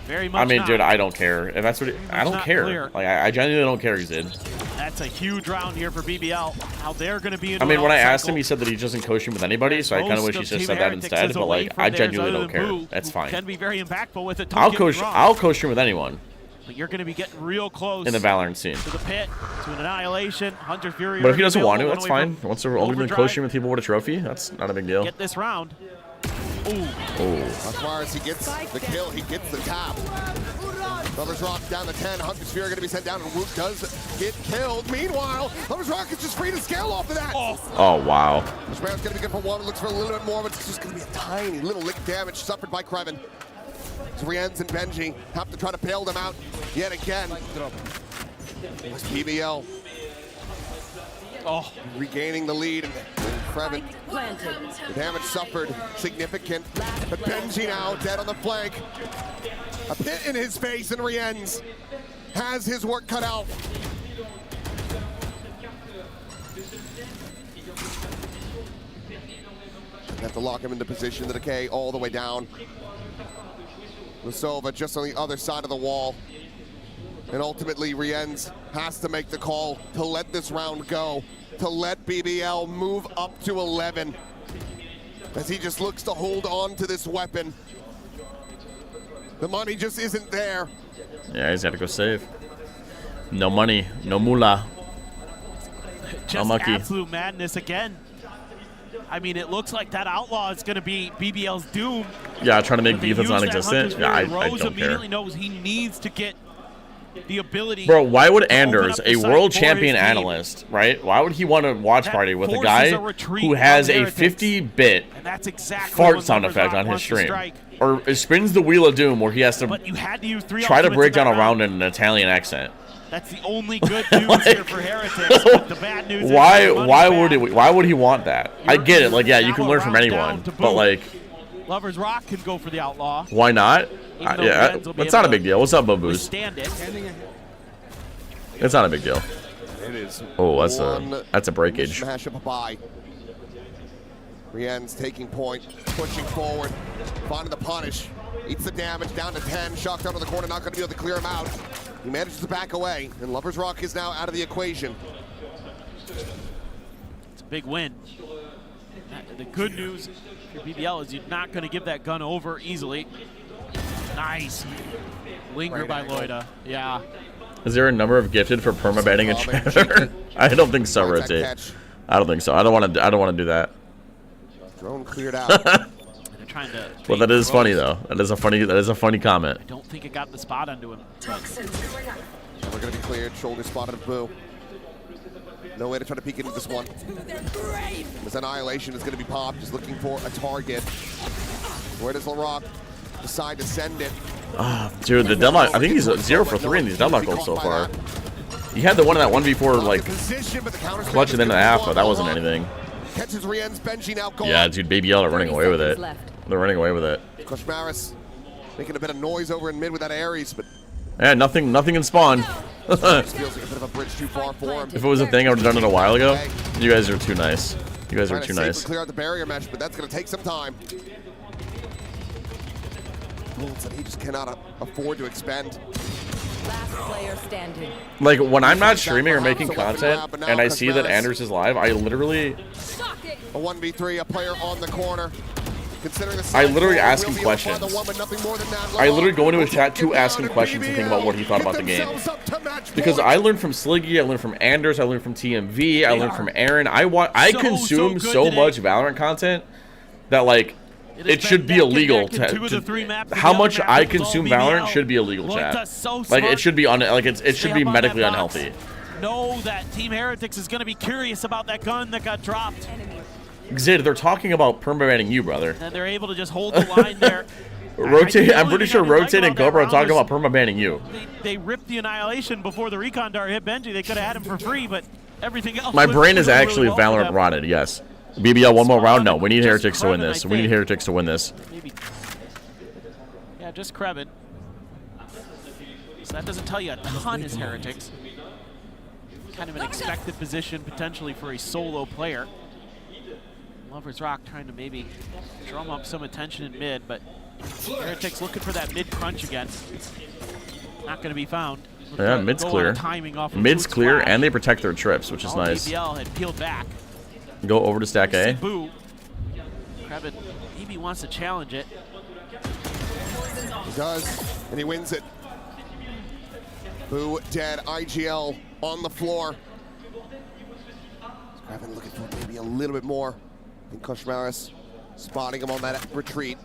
Speaker 14: Very much.
Speaker 3: I mean,
Speaker 14: not.
Speaker 3: dude, I don't care. If that's what I don't care.
Speaker 14: Clear.
Speaker 3: Like, I genuinely don't care, Zid.
Speaker 14: That's a huge round here for BBL. How they're going to be in
Speaker 3: I mean, when I asked him, he said that he doesn't co-stream with anybody, so I kind of wish he just said that instead. But like, I genuinely don't care. That's fine.
Speaker 14: Can be very impactful with it.
Speaker 3: I'll co-stream with anyone.
Speaker 14: But you're going to be getting real close
Speaker 3: in the Valorant scene.
Speaker 14: To the pit, to an annihilation, Hunter Fury.
Speaker 3: But if he doesn't want to, that's fine. He wants to only been co-stream with people with a trophy. That's not a big deal.
Speaker 14: Get this round. Ooh.
Speaker 13: As far as he gets the kill, he gets the top. Lovers Rock down to 10. Hunter Fury going to be sent down, and Root does get killed. Meanwhile, Lovers Rock is just free to scale off of that.
Speaker 3: Oh wow.
Speaker 13: This round's going to be good for one. Looks for a little bit more, but it's just going to be a tiny little lick damage suffered by Kreven. Rienz and Benji have to try to bail them out yet again. It's PBL. Regaining the lead, and Kreven. The damage suffered significant, but Benji now dead on the flank. A pit in his face, and Rienz has his work cut out. Have to lock him into position. The decay all the way down. Lusova just on the other side of the wall. And ultimately, Rienz has to make the call to let this round go, to let BBL move up to 11, as he just looks to hold on to this weapon. The money just isn't there.
Speaker 3: Yeah, he's got to go save. No money, no moolah.
Speaker 14: Just absolute madness again. I mean, it looks like that outlaw is going to be BBL's doom.
Speaker 3: Yeah, trying to make defense non-existent. Yeah, I
Speaker 14: Rose
Speaker 3: don't
Speaker 14: immediately
Speaker 3: care.
Speaker 14: knows he needs to get the ability.
Speaker 3: Bro, why would Anders, a world champion analyst, right? Why would he want to watch party with a guy who has a 50-bit fart sound effect on his stream? Or spins the wheel of doom where he has to try to break down a round in an Italian accent.
Speaker 14: That's the only good news here for Heretics. But the bad news
Speaker 3: why would he want that? I get it. Like, yeah, you can learn from anyone, but like,
Speaker 14: Lovers Rock can go for the outlaw.
Speaker 3: why not? Yeah, that's not a big deal. What's up, Bobos?
Speaker 14: Stand it.
Speaker 3: It's not a big deal.
Speaker 13: It is.
Speaker 3: Oh, that's a breakage.
Speaker 13: Smash up a buy. Rienz taking point, pushing forward, finding the punish. Eats the damage down to 10. Shocked out of the corner, not going to be able to clear him out. He manages to back away, and Lovers Rock is now out of the equation.
Speaker 14: It's a big win. The good news for BBL is you're not going to give that gun over easily. Nice. Linger by Loida. Yeah.
Speaker 3: Is there a number of gifted for permabanning a chatter? I don't think so, Rotate. I don't think so. I don't want to do that.
Speaker 13: Drone cleared out.
Speaker 14: They're trying to.
Speaker 3: Well, that is funny though. That is a funny comment.
Speaker 14: I don't think it got the spot onto him.
Speaker 13: We're going to be cleared. Shoulder spotted of Boo. No way to try to peek into this one. This Annihilation is going to be popped. Just looking for a target. Where does LaRock decide to send it?
Speaker 3: Dude, the deadlock. I think he's 0 for 3 in these deadlock goals so far. He had the one in that 1v4 like clutch at the end of the half, but that wasn't anything.
Speaker 13: Catches Rienz, Benji now gone.
Speaker 3: Yeah, dude, Baby L are running away with it. They're running away with it.
Speaker 13: Koshmaris making a bit of noise over in mid with that Ares, but
Speaker 3: yeah, nothing in spawn.
Speaker 13: feels like a bit of a bridge too far for him.
Speaker 3: If it was a thing, I would have done it a while ago. You guys are too nice. You guys are too nice.
Speaker 13: Clear out the barrier mesh, but that's going to take some time. He just cannot afford to expend.
Speaker 19: Last player standing.
Speaker 3: Like, when I'm not streaming or making content and I see that Anders is live, I literally...
Speaker 13: A 1v3, a player on the corner.
Speaker 3: I literally ask him questions. I literally go into his chat to ask him questions and think about what he thought about the game. Because I learned from Sliggy, I learned from Anders, I learned from TMV, I learned from Aaron. I consume so much Valorant content that, like, it should be illegal to how much I consume Valorant should be illegal, chat. Like, it should be it should be medically unhealthy.
Speaker 14: Know that Team Heretics is going to be curious about that gun that got dropped.
Speaker 3: Zid, they're talking about permabanning you, brother.
Speaker 14: And they're able to just hold the line there.
Speaker 3: Rotate. I'm pretty sure Rotate and Cobra are talking about permabanning you.
Speaker 14: They ripped the Annihilation before the Recon Dart hit Benji. They could have had him for free, but everything else.
Speaker 3: My brain is
Speaker 14: was
Speaker 3: actually
Speaker 14: really well
Speaker 3: Valorant rotted. Yes. BBL, one more round. No, we need Heretics to win this. We need Heretics to win this.
Speaker 14: Maybe. Yeah, just Krebin. So that doesn't tell you a ton as Heretics. Kind of an expected position potentially for a solo player. Lover's Rock trying to maybe drum up some attention in mid, but Heretics looking for that mid crunch again. Not going to be found.
Speaker 3: Yeah, mid's clear. Mid's clear, and they protect their trips, which is nice.
Speaker 14: BBL had peeled back.
Speaker 3: Go over to stack A.
Speaker 14: Boo. Krebin maybe wants to challenge it.
Speaker 13: He does, and he wins it. Boo dead. IGL on the floor. Krebin looking for maybe a little bit more. And Koshmaris spotting him on that retreat.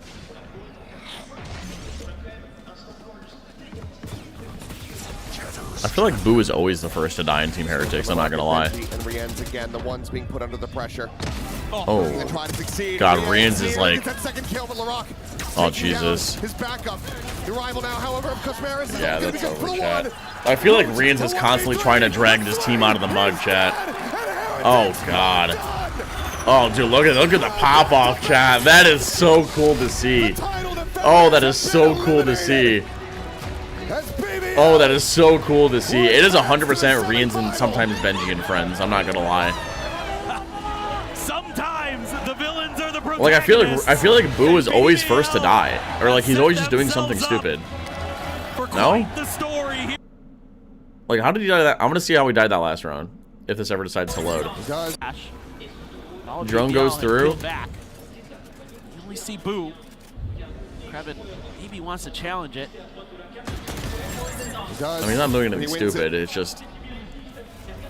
Speaker 3: I feel like Boo is always the first to die in Team Heretics, I'm not gonna lie.
Speaker 13: And Rienz again, the ones being put under the pressure.
Speaker 3: Oh. God, Rienz is like... Oh, Jesus.
Speaker 13: His backup. The rival now, however, of Koshmaris is
Speaker 3: yeah, that's over, chat. I feel like Rienz is constantly trying to drag this team out of the mud, chat. Oh, God. Oh, dude, look at the pop-off, chat. That is so cool to see. Oh, that is so cool to see. Oh, that is so cool to see. It is 100% Rienz and sometimes Benji and friends. I'm not gonna lie.
Speaker 14: Sometimes the villains are the protagonists.
Speaker 3: Like I feel like Boo is always first to die, or like he's always just doing something stupid. No? Like how did he die that? I'm gonna see how he died that last round. If this ever decides to load. Drone goes through.
Speaker 14: You only see Boo. Krebin maybe wants to challenge it.
Speaker 3: I mean, he's not doing anything stupid. It's just...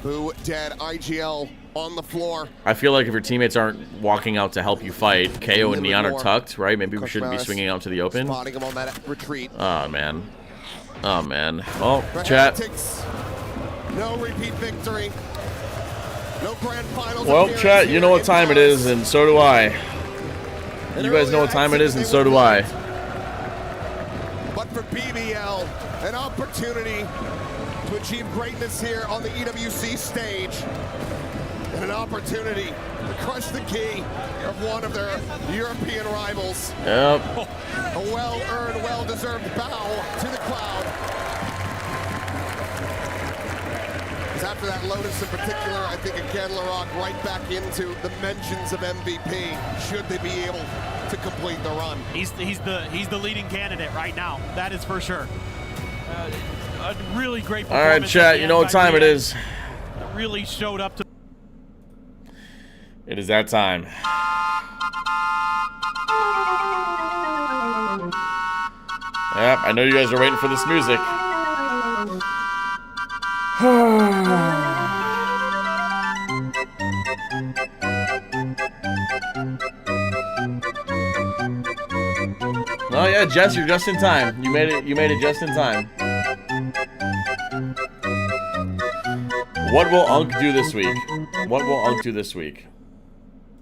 Speaker 13: Boo dead. IGL on the floor.
Speaker 3: I feel like if your teammates aren't walking out to help you fight, KO and Neon are tucked, right? Maybe we shouldn't be swinging out to the open.
Speaker 13: Spotting him on that retreat.
Speaker 3: Oh, man. Oh, man. Oh, chat.
Speaker 13: No repeat victory. No grand finals.
Speaker 3: Well, chat, you know what time it is, and so do I. You guys know what time it is, and so do I.
Speaker 13: But for BBL, an opportunity to achieve greatness here on the EWC stage, and an opportunity to crush the key of one of their European rivals.
Speaker 3: Yep.
Speaker 13: A well-earned, well-deserved bow to the crowd. Because after that Lotus in particular, I think again, Larocque right back into the mentions of MVP, should they be able to complete the run.
Speaker 14: He's the leading candidate right now. That is for sure. A really great performance.
Speaker 3: All right, chat, you know what time it is.
Speaker 14: Really showed up to.
Speaker 3: It is that time. Yep, I know you guys are waiting for this music. Oh yeah, Jess, you're just in time. You made it just in time. What will Unk do this week? What will Unk do this week?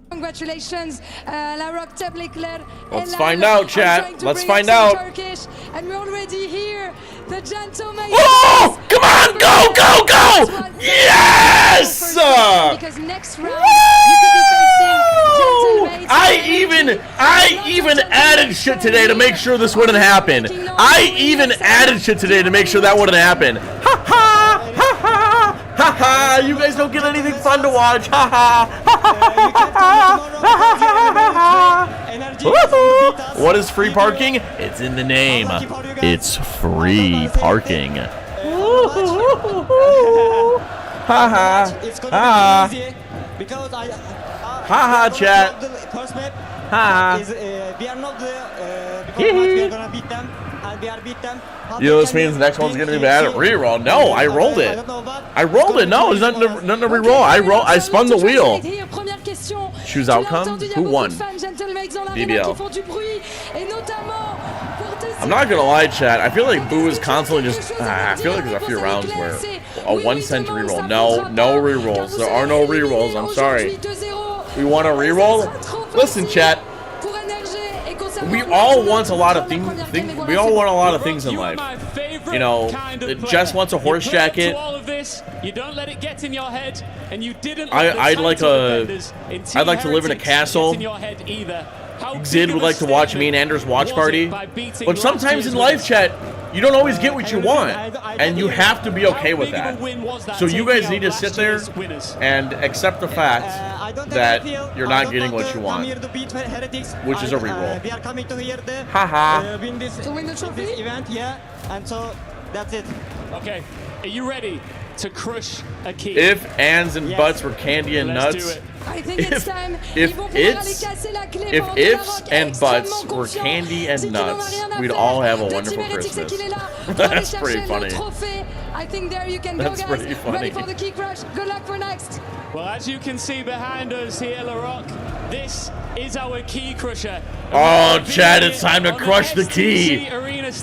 Speaker 10: Congratulations, Larocque, Leclerc.
Speaker 3: Let's find out, chat. Let's find out.
Speaker 10: Turkish, and we're already here. The gentleman.
Speaker 3: Oh! Come on! Go! Go! Go! Yes!
Speaker 10: Because next round you could be facing
Speaker 3: I even added shit today to make sure this wouldn't happen. I even added shit today to make sure that wouldn't happen. Ha ha! Ha ha! Ha ha! You guys don't get anything fun to watch. Ha ha! What is free parking? It's in the name. It's free parking. Ha ha! Ha! Haha, chat. Ha.
Speaker 20: We are not because we are gonna beat them, and we are beat them.
Speaker 3: You know, this means the next one's gonna be bad at reroll. No, I rolled it. I rolled it. No, it's nothing to reroll. I spun the wheel. Choose outcome. Who won? BBL. I'm not gonna lie, chat. I feel like Boo is constantly just. I feel like there's a few rounds where a 1 cent reroll. No rerolls. There are no rerolls. I'm sorry. We want a reroll? Listen, chat. we all want a lot of things. We all want a lot of things in life. You know, Jess wants a horse jacket.
Speaker 11: You don't let it get in your head, and you didn't.
Speaker 3: I'd like to live in a castle. Zid would like to watch me and Anders watch party. But sometimes in live chat, you don't always get what you want, and you have to be okay with that. So you guys need to sit there and accept the fact that you're not getting what you want, which is a reroll. Haha.
Speaker 20: To win the trophy? This event, yeah. And so that's it.
Speaker 11: Okay, are you ready to crush a key?
Speaker 3: If ands and buts were candy and nuts.
Speaker 10: I think it's time.
Speaker 3: If ifs and buts were candy and nuts, we'd all have a wonderful Christmas. That's pretty funny.
Speaker 10: I think there you can go, guys.
Speaker 3: Pretty funny.
Speaker 10: Ready for the key crush. Good luck for next.
Speaker 11: Well, as you can see behind us here, LaRock, this is our key crusher.
Speaker 3: Oh, Chad, it's time to crush the key.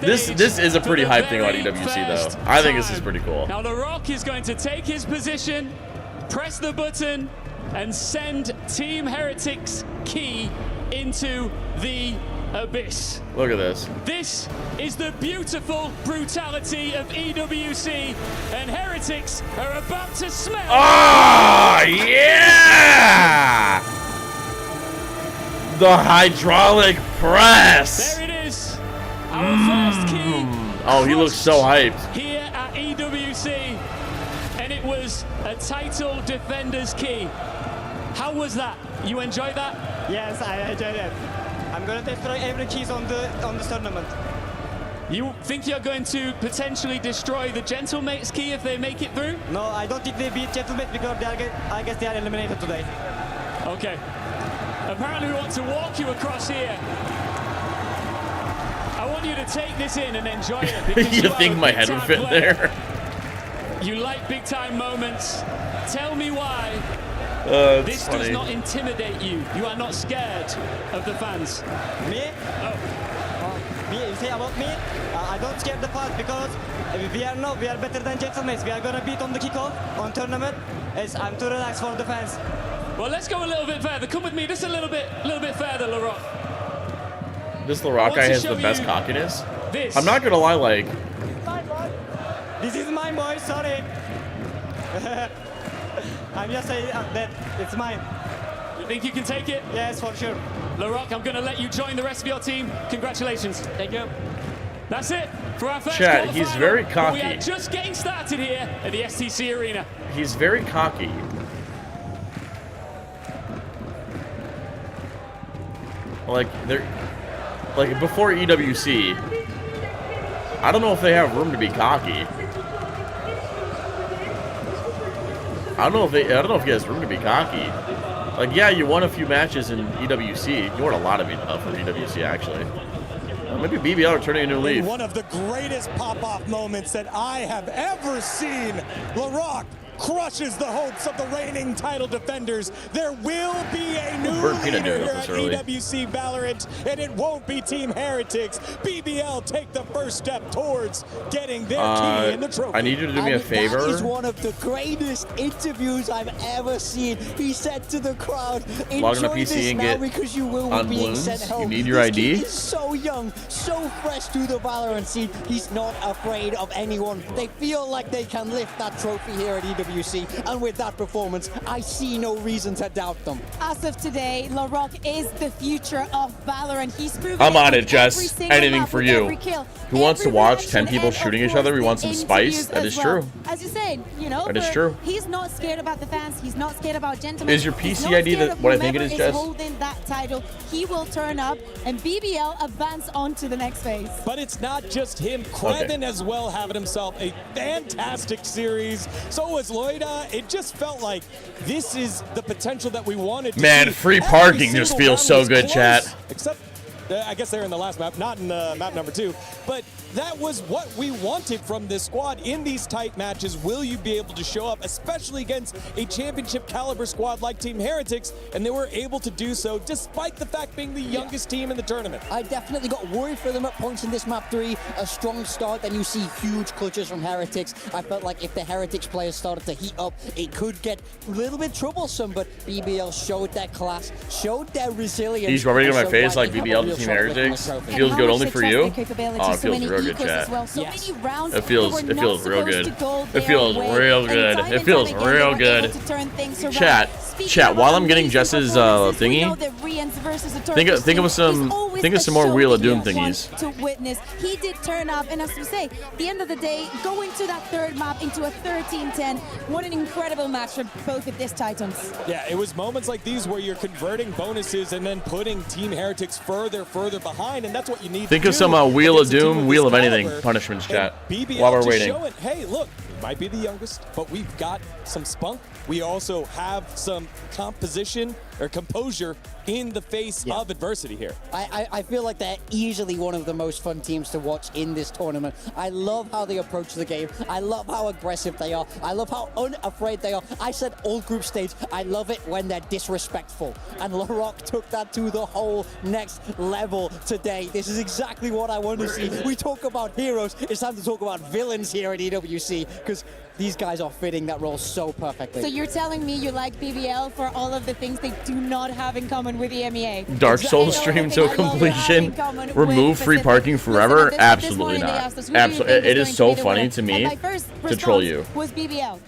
Speaker 3: This is a pretty hype thing on EWC, though. I think this is pretty cool.
Speaker 11: Now, LaRock is going to take his position, press the button, and send Team Heretics key into the abyss.
Speaker 3: Look at this.
Speaker 11: This is the beautiful brutality of EWC, and Heretics are about to smell.
Speaker 3: Oh, yeah! The hydraulic press.
Speaker 11: There it is. Our first key.
Speaker 3: Oh, he looks so hyped.
Speaker 11: Here at EWC, and it was a title defender's key. How was that? You enjoyed that?
Speaker 20: Yes, I enjoyed it. I'm gonna destroy every keys on this tournament.
Speaker 11: You think you're going to potentially destroy the Gentlemates key if they make it through?
Speaker 20: No, I don't think they beat Gentlemates because I guess they are eliminated today.
Speaker 11: Okay. Apparently we want to walk you across here. I want you to take this in and enjoy it. Because
Speaker 3: You think my head would fit there?
Speaker 11: You like big time moments. Tell me why. This
Speaker 3: funny.
Speaker 11: does not intimidate you. You are not scared of the fans.
Speaker 20: Me?
Speaker 11: Oh.
Speaker 20: Me? You say about me? I don't scare the fans because we are better than Gentlemates. We are gonna beat on the kickoff on tournament. I'm too relaxed for the fans.
Speaker 11: Well, let's go a little bit further. Come with me, just a little bit further, LaRock.
Speaker 3: This LaRock guy has the best cockiness.
Speaker 11: This.
Speaker 3: I'm not gonna lie, like.
Speaker 20: This is mine, boys. Sorry. I'm just saying that it's mine.
Speaker 11: You think you can take it?
Speaker 20: Yes, for sure.
Speaker 11: LaRock, I'm going to let you join the rest of your team. Congratulations.
Speaker 20: Thank you.
Speaker 11: That's it for our first
Speaker 3: Chad, he's
Speaker 11: quarterfinal.
Speaker 3: very
Speaker 11: But
Speaker 3: cocky.
Speaker 11: we are just getting started here at the STC Arena.
Speaker 3: He's very cocky. Like before EWC, I don't know if they have room to be cocky. I don't know if he has room to be cocky. Like, yeah, you won a few matches in EWC. You won a lot of from EWC, actually. Maybe BBL are turning a new leaf.
Speaker 2: One of the greatest pop-off moments that I have ever seen. LaRock crushes the hopes of the reigning title defenders. There will be a new leader here at EWC Valorant, and it won't be Team Heretics. BBL take the first step towards getting their key in the trophy.
Speaker 3: I need you to do me a favor.
Speaker 1: That is one of the greatest interviews I've ever seen. He said to the crowd,
Speaker 3: Log on to
Speaker 1: enjoy
Speaker 3: PC
Speaker 1: this
Speaker 3: and
Speaker 1: now
Speaker 3: get
Speaker 1: because you will be being sent home.
Speaker 3: You need your ID?
Speaker 1: This kid is so young, so fresh to the Valorant scene. He's not afraid of anyone. They feel like they can lift that trophy here at EWC. And with that performance, I see no reason to doubt them.
Speaker 18: As of today, LaRock is the future of Valorant. He's proven
Speaker 3: I'm on it,
Speaker 18: every
Speaker 3: Jess.
Speaker 18: single
Speaker 3: Anything
Speaker 18: map
Speaker 3: for
Speaker 18: with
Speaker 3: you.
Speaker 18: every kill,
Speaker 3: Who wants to
Speaker 18: every
Speaker 3: watch 10
Speaker 18: reaction,
Speaker 3: people
Speaker 18: and,
Speaker 3: shooting
Speaker 18: of
Speaker 3: each other? We
Speaker 18: course,
Speaker 3: want
Speaker 18: the
Speaker 3: some spice.
Speaker 18: interviews
Speaker 3: That
Speaker 18: as
Speaker 3: is
Speaker 18: well.
Speaker 3: true.
Speaker 18: As you said, you know,
Speaker 3: That is true.
Speaker 18: He's not scared about the fans. He's not scared about gentlemen.
Speaker 3: Is your
Speaker 18: He's
Speaker 3: PC
Speaker 18: not
Speaker 3: ID
Speaker 18: scared
Speaker 3: that
Speaker 18: of
Speaker 3: what I think it
Speaker 18: whomever
Speaker 3: is, Jess?
Speaker 18: holding that title. He will turn up, and BBL advance on to the next phase.
Speaker 2: But it's not just him. Kreven as well having himself a fantastic series. So was Loida. It just felt like this is the potential that we wanted to
Speaker 3: Man,
Speaker 2: see.
Speaker 3: free
Speaker 2: Every
Speaker 3: parking just
Speaker 2: single
Speaker 3: feels
Speaker 2: round
Speaker 3: so
Speaker 2: was
Speaker 3: good,
Speaker 2: close,
Speaker 3: chat.
Speaker 2: Except, I guess they're in the last map, not in map number 2. but that was what we wanted from this squad in these tight matches. Will you be able to show up, especially against a championship caliber squad like Team Heretics? And they were able to do so despite the fact being the youngest team in the tournament.
Speaker 1: I definitely got worried for them at points in this map 3. A strong start, then you see huge clutches from Heretics. I felt like if the Heretics players started to heat up, it could get a little bit troublesome, but BBL showed their class, showed their resilience.
Speaker 3: He's rubbing it in my face like BBL to Team Heretics. Feels good only for you. Oh, it feels real good, chat. It feels real good. It feels real good. It feels real good. Chat. While I'm getting Jess's thingy, think of some more Wheel of Doom thingies.
Speaker 18: To witness, he did turn up, and as we say, at the end of the day, going to that third map into a 13-10. What an incredible match for both of these Titans.
Speaker 2: Yeah, it was moments like these where you're converting bonuses and then putting Team Heretics further behind, and that's what you need.
Speaker 3: Think
Speaker 2: to
Speaker 3: of some Wheel of Doom, Wheel of anything punishments, chat. While we're waiting.
Speaker 2: Showing, hey, look, we might be the youngest, but we've got some spunk. We also have some composition or composure in the face of adversity here.
Speaker 1: I feel like they're easily one of the most fun teams to watch in this tournament. I love how they approach the game. I love how aggressive they are. I love how unafraid they are. I said all group stage, I love it when they're disrespectful. And LaRock took that to the whole next level today. This is exactly what I want to see. We talk about heroes. It's time to talk about villains here at EWC, because these guys are fitting that role so perfectly.
Speaker 18: So you're telling me you like BBL for all of the things they do not have in common with EMEA?
Speaker 3: Dark Souls stream to completion. Remove free parking forever? Absolutely not. It is so funny to me to troll you.
Speaker 18: Was BBL.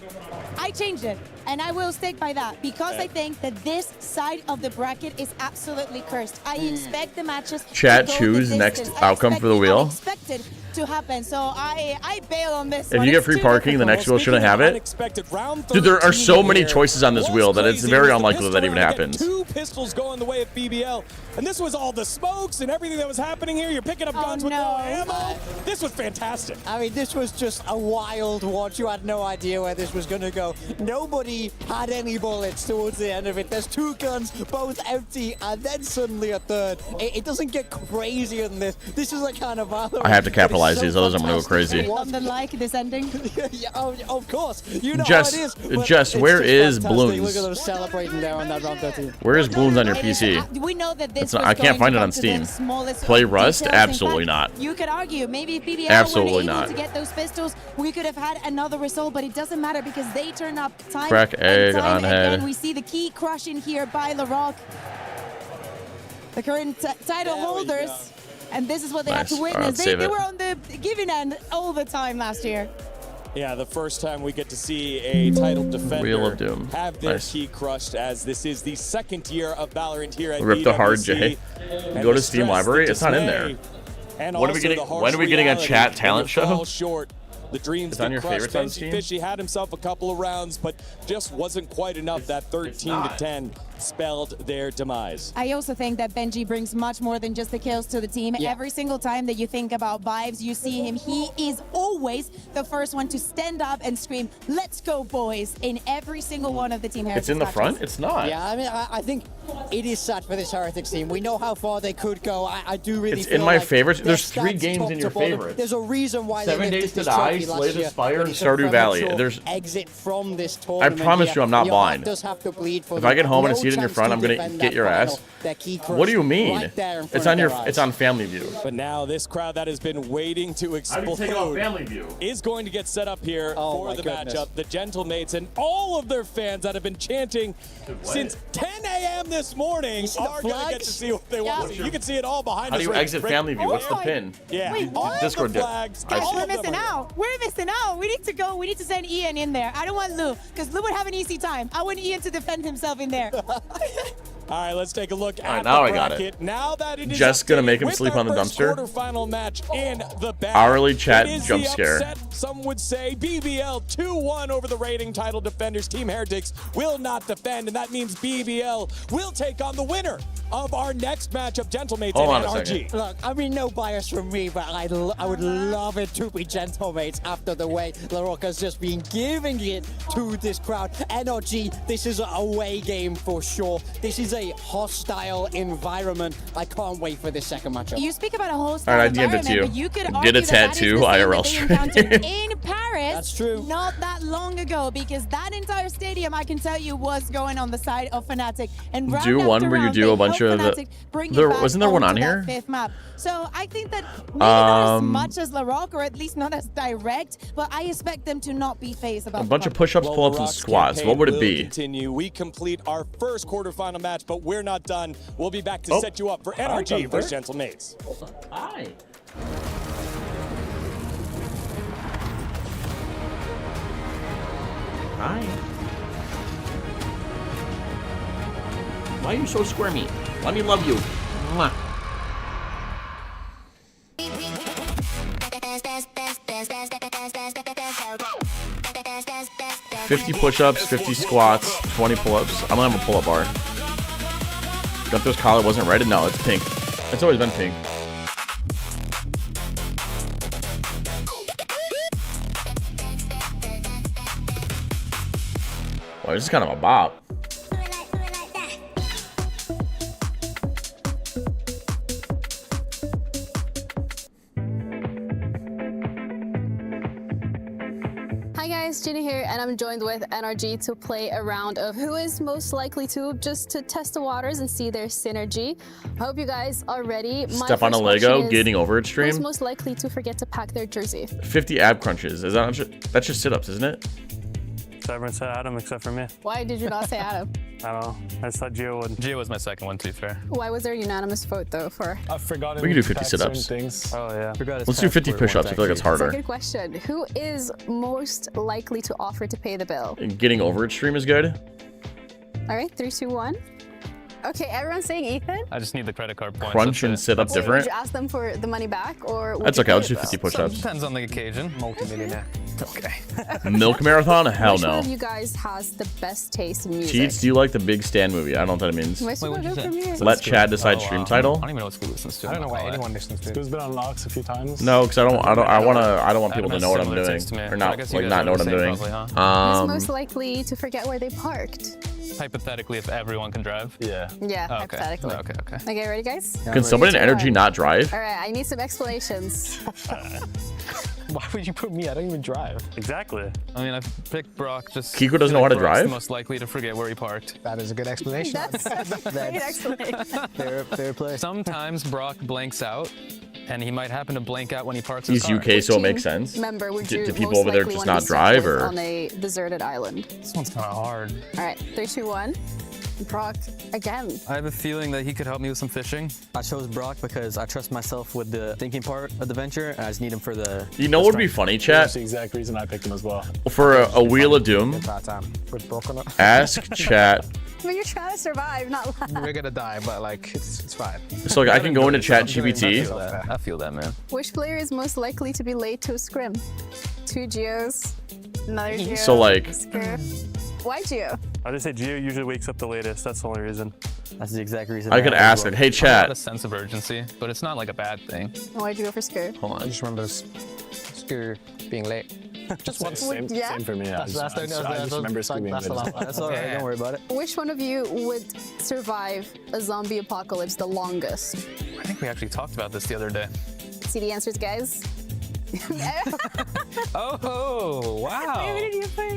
Speaker 18: I changed it, and I will stick by that, because I think that this side of the bracket is absolutely cursed. I expect the matches
Speaker 3: Chat,
Speaker 18: to go
Speaker 3: choose
Speaker 18: the
Speaker 3: next
Speaker 18: distance.
Speaker 3: outcome for the wheel.
Speaker 18: Expected to happen, so I bail on this.
Speaker 3: If you get free parking, the next wheel shouldn't have it. Dude, there are so many choices on this wheel that it's very unlikely that even happens.
Speaker 2: 2 pistols going the way of BBL, and this was all the smokes and everything that was happening here. You're picking up guns with no ammo. This was fantastic.
Speaker 1: I mean, this was just a wild watch. You had no idea where this was going to go. Nobody had any bullets towards the end of it. There's 2 guns, both empty, and then suddenly a third. It doesn't get crazier than this. This is a kind of Valorant.
Speaker 3: I have to capitalize these, otherwise I'm going to go crazy.
Speaker 18: London like this ending?
Speaker 1: Yeah, of course. You know
Speaker 3: Jess,
Speaker 1: how it is.
Speaker 3: Jess, where is Bloons?
Speaker 1: Look at them celebrating there on that round 13.
Speaker 3: Where is Bloons on your PC?
Speaker 18: We know that this
Speaker 3: I can't find it on Steam. Play Rust? Absolutely not.
Speaker 18: You could argue maybe if BBL
Speaker 3: Absolutely
Speaker 18: weren't able
Speaker 3: not.
Speaker 18: to get those pistols, we could have had another result, but it doesn't matter because they turn up time
Speaker 3: Crack egg
Speaker 18: and time
Speaker 3: on
Speaker 18: again.
Speaker 3: head.
Speaker 18: We see the key crushing here by LaRock, the current title holders, and this is what they had to
Speaker 3: Nice.
Speaker 18: witness.
Speaker 3: Alright,
Speaker 18: They were on the giving end all the time last year.
Speaker 2: Yeah, the first time we get to see a title defender
Speaker 3: Wheel of Doom.
Speaker 2: have their
Speaker 3: Nice.
Speaker 2: key crushed, as this is the 2nd year of Valorant here at
Speaker 3: Rip the hard
Speaker 2: EWC.
Speaker 3: J.
Speaker 2: And
Speaker 3: Go to
Speaker 2: the
Speaker 3: Steam
Speaker 2: stress,
Speaker 3: Library.
Speaker 2: the
Speaker 3: It's not in there.
Speaker 2: dismay, and
Speaker 3: When are we
Speaker 2: also
Speaker 3: getting-
Speaker 2: the harsh
Speaker 3: when are we getting a
Speaker 2: reality
Speaker 3: chat
Speaker 2: when
Speaker 3: talent
Speaker 2: you
Speaker 3: show?
Speaker 2: fall short. The dreams
Speaker 3: It's on
Speaker 2: get
Speaker 3: your
Speaker 2: crushed.
Speaker 3: favorites on Steam?
Speaker 2: Fishy had himself a couple of rounds, but just wasn't quite enough. That 13-10 spelled their demise.
Speaker 18: I also think that Benji brings much more than just the kills to the team.
Speaker 1: Yeah.
Speaker 18: Every single time that you think about vibes, you see him. He is always the first one to stand up and scream, "Let's go, boys!" in every single one of the team.
Speaker 3: It's in the front? It's not.
Speaker 1: Yeah, I mean, I think it is sad for this Heretics team. We know how far they could go. I do really
Speaker 3: It's
Speaker 1: feel
Speaker 3: in my
Speaker 1: like
Speaker 3: favorites.
Speaker 1: their
Speaker 3: There's 3
Speaker 1: stats
Speaker 3: games
Speaker 1: top
Speaker 3: in
Speaker 1: to
Speaker 3: your
Speaker 1: bottom.
Speaker 3: favorites.
Speaker 1: There's a reason why
Speaker 3: 7
Speaker 1: they
Speaker 3: Days
Speaker 1: lifted
Speaker 3: to
Speaker 1: this
Speaker 3: Die,
Speaker 1: trophy last
Speaker 3: Slay the
Speaker 1: year,
Speaker 3: Spire,
Speaker 1: but
Speaker 3: and
Speaker 1: it's a
Speaker 3: Stardew Valley.
Speaker 1: premature
Speaker 3: There's-
Speaker 1: exit from this
Speaker 3: I
Speaker 1: tournament.
Speaker 3: promise
Speaker 1: here.
Speaker 3: you I'm not
Speaker 1: Your heart
Speaker 3: blind.
Speaker 1: does have to bleed for
Speaker 3: If
Speaker 1: them.
Speaker 3: I get home and
Speaker 1: No
Speaker 3: I see it in your
Speaker 1: chance
Speaker 3: front,
Speaker 1: to
Speaker 3: I'm gonna
Speaker 1: defend
Speaker 3: get
Speaker 1: that
Speaker 3: your
Speaker 1: final.
Speaker 3: ass.
Speaker 1: Their key
Speaker 3: What do you
Speaker 1: crushed
Speaker 3: mean?
Speaker 1: right there in
Speaker 3: It's
Speaker 1: front
Speaker 3: on
Speaker 1: of
Speaker 3: your.
Speaker 1: their eyes.
Speaker 3: It's on Family View.
Speaker 2: But now this crowd that has been waiting to
Speaker 3: How do you take it off
Speaker 2: explode
Speaker 3: Family View?
Speaker 2: is going to get set up here
Speaker 1: Oh
Speaker 2: for
Speaker 1: my
Speaker 2: the
Speaker 1: goodness.
Speaker 2: matchup. The Gentlemates and all of their fans that have been chanting since 10 a.m. this morning
Speaker 1: see the
Speaker 2: are going to get
Speaker 1: flags?
Speaker 2: to see what they want to see. You can see it all behind
Speaker 3: How
Speaker 2: us.
Speaker 3: do you
Speaker 2: right-
Speaker 3: exit
Speaker 2: right-
Speaker 3: Family View? What's the
Speaker 18: Oh,
Speaker 3: pin?
Speaker 2: Yeah.
Speaker 18: Wait,
Speaker 2: all
Speaker 18: what?
Speaker 3: Discord
Speaker 2: the
Speaker 3: dip.
Speaker 2: flags.
Speaker 3: I-
Speaker 18: Guys,
Speaker 2: all
Speaker 18: we're
Speaker 2: of them
Speaker 18: missing
Speaker 2: are here.
Speaker 18: out. We're missing out. We need to go. We need to send Ian in there. I don't want Lou, because Lou would have an easy time. I want Ian to defend himself in there.
Speaker 2: All right, let's take a look at
Speaker 3: now
Speaker 2: the
Speaker 3: I got it.
Speaker 2: bracket. Now that it is
Speaker 3: Just gonna
Speaker 2: updated
Speaker 3: make him
Speaker 2: with
Speaker 3: sleep
Speaker 2: our
Speaker 3: on the
Speaker 2: first
Speaker 3: dumpster?
Speaker 2: quarterfinal match in the bag.
Speaker 3: Hourly chat
Speaker 2: It is
Speaker 3: jump
Speaker 2: the
Speaker 3: scare.
Speaker 2: upset, some would say BBL 2-1 over the reigning title defenders. Team Heretics will not defend, and that means BBL will take on the winner of our next matchup, Gentlemates
Speaker 3: Hold on
Speaker 2: and
Speaker 3: a
Speaker 2: NRG.
Speaker 3: second.
Speaker 1: Look, I mean, no bias from me, but I would love it to be Gentlemates after the way LaRock has just been giving it to this crowd. NRG, this is an away game for sure. This is a hostile environment. I can't wait for this second matchup.
Speaker 18: You speak about a hostile
Speaker 3: All right, I'd give it
Speaker 18: environment,
Speaker 3: to
Speaker 18: but
Speaker 3: you.
Speaker 18: you could
Speaker 3: Get
Speaker 18: argue
Speaker 3: a
Speaker 18: that that is
Speaker 3: tattoo,
Speaker 18: the same
Speaker 3: IRL
Speaker 18: that they encountered
Speaker 3: stream.
Speaker 18: in Paris.
Speaker 1: That's true.
Speaker 18: Not that long ago, because that entire stadium, I can tell you, was going on the side of Fnatic. And round
Speaker 3: Do
Speaker 18: after
Speaker 3: one where you
Speaker 18: round,
Speaker 3: do
Speaker 18: they
Speaker 3: a bunch
Speaker 18: helped
Speaker 3: of
Speaker 18: Fnatic
Speaker 3: the.
Speaker 18: bring it
Speaker 3: There
Speaker 18: back
Speaker 3: wasn't there one on
Speaker 18: onto that
Speaker 3: here?
Speaker 18: fifth map. So I think that maybe not as
Speaker 3: Um,
Speaker 18: much as LaRock, or at least not as direct, but I expect them to not be phased about
Speaker 3: A
Speaker 18: the
Speaker 3: bunch of
Speaker 18: content.
Speaker 3: push-ups,
Speaker 2: Well,
Speaker 3: pull-ups, and
Speaker 2: Rock's
Speaker 3: squats. What would it
Speaker 2: campaign will
Speaker 3: be?
Speaker 2: Continue. We complete our first quarterfinal match, but we're not done. We'll be back to
Speaker 3: Oh.
Speaker 2: set you up for
Speaker 3: Hi,
Speaker 2: NRG
Speaker 3: Gunther.
Speaker 2: versus Gentlemates.
Speaker 3: Hi. Hi. Why are you so squirmy? Let me love you. Mwah. $50 push-ups, 50 squats, 20 pull-ups. I'm gonna have a pull-up bar. Gunther's collar wasn't red. No, it's pink. It's always been pink. Well, this is kind of a bop.
Speaker 4: Hi guys, Ginny here, and I'm joined with NRG to play a round of who is most likely to, just to test the waters and see their synergy. I hope you guys are ready.
Speaker 3: Step on a Lego, getting over it stream.
Speaker 4: Who's most likely to forget to pack their jersey?
Speaker 3: 50 ab crunches. Is that that's just sit-ups, isn't it?
Speaker 5: So everyone said Adam except for me.
Speaker 4: Why did you not say Adam?
Speaker 5: I don't know. I just thought Gio would.
Speaker 17: Gio was my second one, to be fair.
Speaker 4: Why was there a unanimous vote though for?
Speaker 5: I forgot.
Speaker 3: We can do 50 sit-ups.
Speaker 5: Oh yeah.
Speaker 3: Let's do 50 push-ups. I feel like it's harder.
Speaker 4: Second question: who is most likely to offer to pay the bill?
Speaker 3: Getting over it stream is good.
Speaker 4: All right, 3, 2, 1. Okay, everyone's saying Ethan.
Speaker 17: I just need the credit card points.
Speaker 3: Crunch and sit up
Speaker 4: Wait,
Speaker 3: different.
Speaker 4: Would you ask them for the money back, or?
Speaker 3: That's okay. I'll just do 50 push-ups.
Speaker 17: Depends on the occasion. Multi-millionaire. Okay.
Speaker 3: Milk marathon? Hell
Speaker 4: Which one
Speaker 3: no.
Speaker 4: of you guys has the best taste in music?
Speaker 3: Cheats, do you like the Big Stan movie? I don't know what that means.
Speaker 4: Wait, what did you say?
Speaker 3: Let Chad decide stream title.
Speaker 17: I don't even know what school listens to.
Speaker 5: I don't know why anyone listens to. Who's been on locks a few times?
Speaker 3: No, because I don't want people to know what I'm
Speaker 17: Similar
Speaker 3: doing,
Speaker 17: taste to me.
Speaker 3: or
Speaker 17: I
Speaker 3: not
Speaker 17: guess you
Speaker 3: like
Speaker 17: guys
Speaker 3: not know
Speaker 17: are
Speaker 3: what
Speaker 17: the
Speaker 3: I'm
Speaker 17: same
Speaker 3: doing.
Speaker 17: probably, huh?
Speaker 4: Who's most likely to forget where they parked?
Speaker 17: Hypothetically, if everyone can drive.
Speaker 5: Yeah.
Speaker 4: Yeah,
Speaker 17: Oh, okay.
Speaker 4: hypothetically.
Speaker 17: Okay.
Speaker 4: Okay, ready, guys?
Speaker 3: Can somebody in NRG not drive?
Speaker 4: All right, I need some explanations.
Speaker 5: Why would you put me? I don't even drive. Exactly.
Speaker 17: I mean, I've picked Brock just.
Speaker 3: Kiko doesn't know how to
Speaker 17: Brock's
Speaker 3: drive?
Speaker 17: the most likely to forget where he parked.
Speaker 5: That is a good explanation.
Speaker 4: That's a great explanation.
Speaker 5: Fair play.
Speaker 17: Sometimes Brock blanks out, and he might happen to blank out when he parks
Speaker 3: He's
Speaker 17: his car.
Speaker 3: UK, so it makes sense.
Speaker 4: Member, would
Speaker 3: Do
Speaker 4: you
Speaker 3: people
Speaker 4: most
Speaker 3: over there
Speaker 4: likely
Speaker 3: just
Speaker 4: wanna
Speaker 3: not
Speaker 4: be stuck
Speaker 3: drive,
Speaker 4: with
Speaker 3: or?
Speaker 4: on a deserted island?
Speaker 17: This one's kind of hard.
Speaker 4: All right, 3, 2, 1. Brock again.
Speaker 17: I have a feeling that he could help me with some fishing.
Speaker 20: I chose Brock because I trust myself with the thinking part of the venture, and I just need him for the.
Speaker 3: You know what would be funny, chat?
Speaker 5: That's the exact reason I picked him as well.
Speaker 3: For a Wheel of Doom,
Speaker 5: With Brock on it.
Speaker 3: ask chat.
Speaker 4: I mean, you're trying to survive, not laugh.
Speaker 5: We're gonna die, but like it's fine.
Speaker 3: So like, I can go into chat GPT.
Speaker 17: I feel that, man.
Speaker 4: Which player is most likely to be late to a scrim? 2 Geos, another Geo.
Speaker 3: So, like-
Speaker 4: Screw. Why Geo?
Speaker 5: I just say Gio usually wakes up the latest. That's the only reason.
Speaker 20: That's the exact reason.
Speaker 3: I could ask like, hey
Speaker 17: I got a
Speaker 3: chat.
Speaker 17: sense of urgency, but it's not like a bad thing.
Speaker 4: And why'd you go for Screw?
Speaker 3: Hold
Speaker 5: I
Speaker 3: on.
Speaker 5: just remember Screw being late. Just once.
Speaker 4: Would- yeah?
Speaker 5: Same for me. I just remember Screw being late.
Speaker 20: That's all right. Don't worry about it.
Speaker 4: Which one of you would survive a zombie apocalypse the longest?
Speaker 17: I think we actually talked about this the other day.
Speaker 4: See the answers, guys?
Speaker 17: Oh, wow.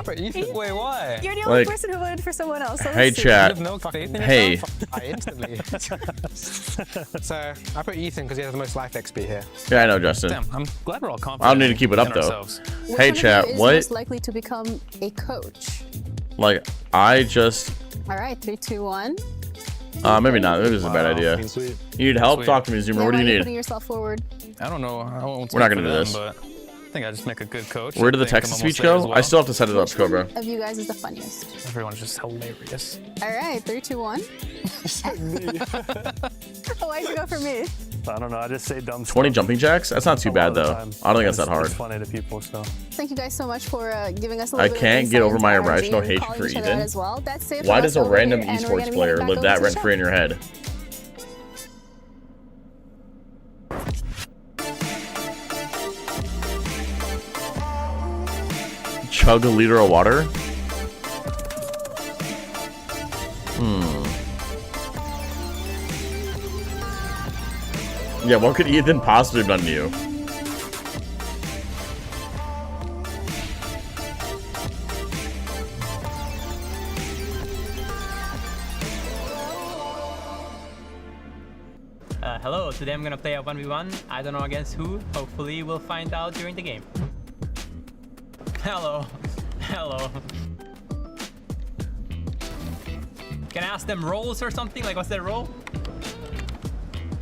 Speaker 17: Wait, why?
Speaker 4: You're the only
Speaker 3: Like-
Speaker 4: person who voted for someone else. So
Speaker 3: Hey
Speaker 4: let's see.
Speaker 3: chat.
Speaker 17: You have no faith in
Speaker 3: Hey.
Speaker 17: yourself?
Speaker 5: I instantly. So I put Ethan because he has the most life XP here.
Speaker 3: Yeah, I know, Justin.
Speaker 17: Damn, I'm glad we're all confident.
Speaker 3: I don't need to keep it up
Speaker 17: in
Speaker 3: though.
Speaker 17: ourselves.
Speaker 4: Which
Speaker 3: Hey
Speaker 4: one
Speaker 3: chat,
Speaker 4: of you is
Speaker 3: what?
Speaker 4: most likely to become a coach?
Speaker 3: Like, I just.
Speaker 4: All right, 3, 2, 1.
Speaker 3: Maybe not. Maybe this is a bad idea.
Speaker 5: Sweet.
Speaker 3: You need help?
Speaker 17: Sweet.
Speaker 3: Talk to me, Zoomer.
Speaker 4: Yeah,
Speaker 3: What do
Speaker 4: why
Speaker 3: you
Speaker 4: are putting
Speaker 3: need?
Speaker 4: yourself forward?
Speaker 17: I don't know. I won't
Speaker 3: We're not
Speaker 17: speak
Speaker 3: gonna
Speaker 17: for
Speaker 3: do
Speaker 17: them,
Speaker 3: this.
Speaker 17: But I think I just make a good coach.
Speaker 3: Where did
Speaker 17: I
Speaker 3: the
Speaker 17: think I'm
Speaker 3: Texas
Speaker 17: almost
Speaker 3: speech
Speaker 17: there
Speaker 3: go?
Speaker 17: as well.
Speaker 3: I still have to set it up,
Speaker 4: Which one
Speaker 3: Cobra.
Speaker 4: of you guys is the funniest?
Speaker 17: Everyone's just hilarious.
Speaker 4: All right, 3, 2, 1. Why'd you go for me?
Speaker 5: I don't know. I just say dumb stuff.
Speaker 3: 20 jumping jacks? That's not too
Speaker 5: a lot
Speaker 3: bad
Speaker 5: of the
Speaker 3: though.
Speaker 5: time.
Speaker 3: I don't think that's that
Speaker 5: It's
Speaker 3: hard.
Speaker 5: funny to people, so.
Speaker 4: Thank you guys so much for giving us a
Speaker 3: I
Speaker 4: little bit
Speaker 3: can't
Speaker 4: of
Speaker 3: get over
Speaker 4: insight
Speaker 3: my
Speaker 4: into
Speaker 3: irrational
Speaker 4: NRG,
Speaker 3: hatred
Speaker 4: calling
Speaker 3: for
Speaker 4: each other
Speaker 3: Ethan.
Speaker 4: out as well. That's it for
Speaker 3: Why
Speaker 4: us
Speaker 3: does a
Speaker 4: over
Speaker 3: random
Speaker 4: here, and we're
Speaker 3: esports
Speaker 4: gonna be
Speaker 3: player
Speaker 4: heading back
Speaker 3: live
Speaker 4: over
Speaker 3: that
Speaker 4: to the
Speaker 3: rent free in your head? Chug a liter of water? Yeah, what could Ethan possibly have done to you?
Speaker 7: Hello, today I'm gonna play a 1v1. I don't know against who. Hopefully we'll find out during the game. Hello. Hello. Can I ask them roles or something? Like, what's their role?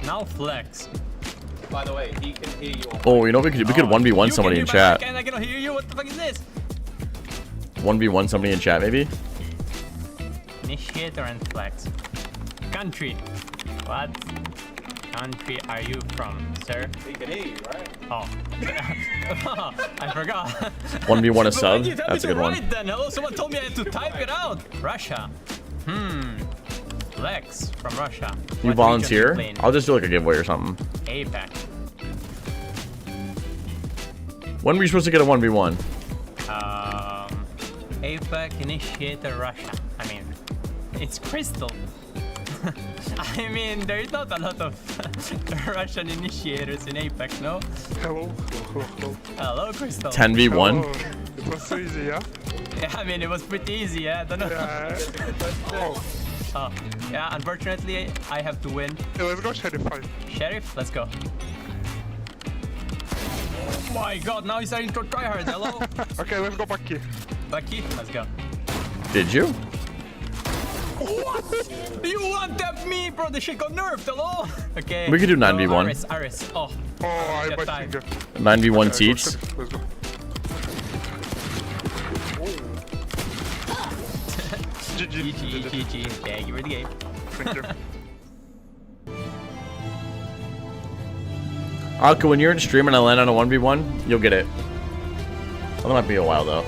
Speaker 7: Now flex. By the way, he can hear you.
Speaker 3: Oh, you know we could 1v1 somebody in chat.
Speaker 7: I cannot hear you. What the fuck is this?
Speaker 3: 1v1 somebody in chat, maybe?
Speaker 7: Initiator and flex. Country. What country are you from, sir?
Speaker 2: He can hear you, right?
Speaker 7: Oh. I forgot.
Speaker 3: 1v1 a sub?
Speaker 7: You tell
Speaker 3: That's a
Speaker 7: me
Speaker 3: good
Speaker 7: to
Speaker 3: one.
Speaker 7: write then. Hello, someone told me I had to type it out. Russia. Flex from Russia.
Speaker 3: You
Speaker 7: What
Speaker 3: volunteer?
Speaker 7: region you
Speaker 3: I'll just do like a giveaway or something.
Speaker 7: APAC.
Speaker 3: When were you supposed to get a 1v1?
Speaker 7: APAC initiator Russia. I mean, it's Crystal. I mean, there's not a lot of Russian initiators in APAC, no?
Speaker 5: Hello.
Speaker 7: Hello, Crystal.
Speaker 3: 10v1?
Speaker 5: Hello. It was so easy, yeah?
Speaker 7: Yeah, I mean, it was pretty easy, yeah? I don't know.
Speaker 5: Yeah.
Speaker 7: Oh, yeah, unfortunately, I have to win.
Speaker 5: Yeah, let's go Sheriff 5.
Speaker 7: Sheriff, let's go. Oh my god, now he's starting to try hard, hello?
Speaker 5: Okay, let's go Bucky.
Speaker 7: Bucky, let's go.
Speaker 3: Did you?
Speaker 7: What? You want that me, bro? The shit got nerfed, hello? Okay.
Speaker 3: We could do 9v1.
Speaker 7: Iris. Oh.
Speaker 5: I
Speaker 7: got time.
Speaker 3: 9v1 teach.
Speaker 5: Let's go.
Speaker 7: GG. Thank you for the game.
Speaker 5: Thank you.
Speaker 3: Alka, when you're in stream and I land on a 1v1, you'll get it. That might be a while though.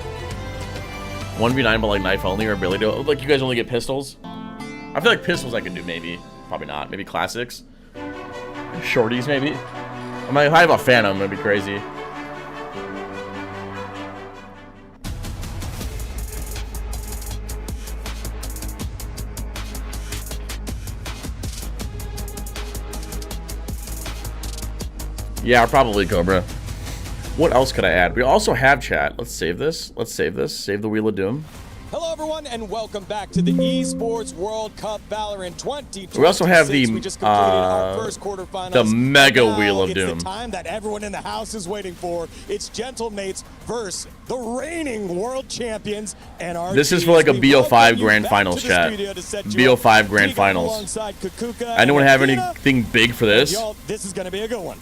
Speaker 3: 1v9 but like knife only or ability to, like you guys only get pistols? I feel like pistols I could do maybe. Probably not. Maybe classics. Shorties maybe. I might have a Phantom, it'd be crazy. Yeah, probably Cobra. What else could I add? We also have chat. Let's save this. Save the Wheel of Doom.
Speaker 2: Hello, everyone, and welcome back to the Esports World Cup Valorant 2026.
Speaker 3: We also have the
Speaker 2: We just completed our first quarterfinals.
Speaker 3: the Mega
Speaker 2: Now
Speaker 3: Wheel of
Speaker 2: it's
Speaker 3: Doom.
Speaker 2: the time that everyone in the house is waiting for. It's Gentlemates versus the reigning world champions, NRG.
Speaker 3: This is for like a
Speaker 2: We
Speaker 3: BO5
Speaker 2: welcome you
Speaker 3: Grand
Speaker 2: back
Speaker 3: Finals
Speaker 2: to the
Speaker 3: chat.
Speaker 2: studio to set you up.
Speaker 3: BO5 Grand
Speaker 2: We got
Speaker 3: Finals.
Speaker 2: alongside Kukuka
Speaker 3: Anyone
Speaker 2: and
Speaker 3: have
Speaker 2: Athena.
Speaker 3: anything big for this?
Speaker 2: Y'all, this is going to be a good one.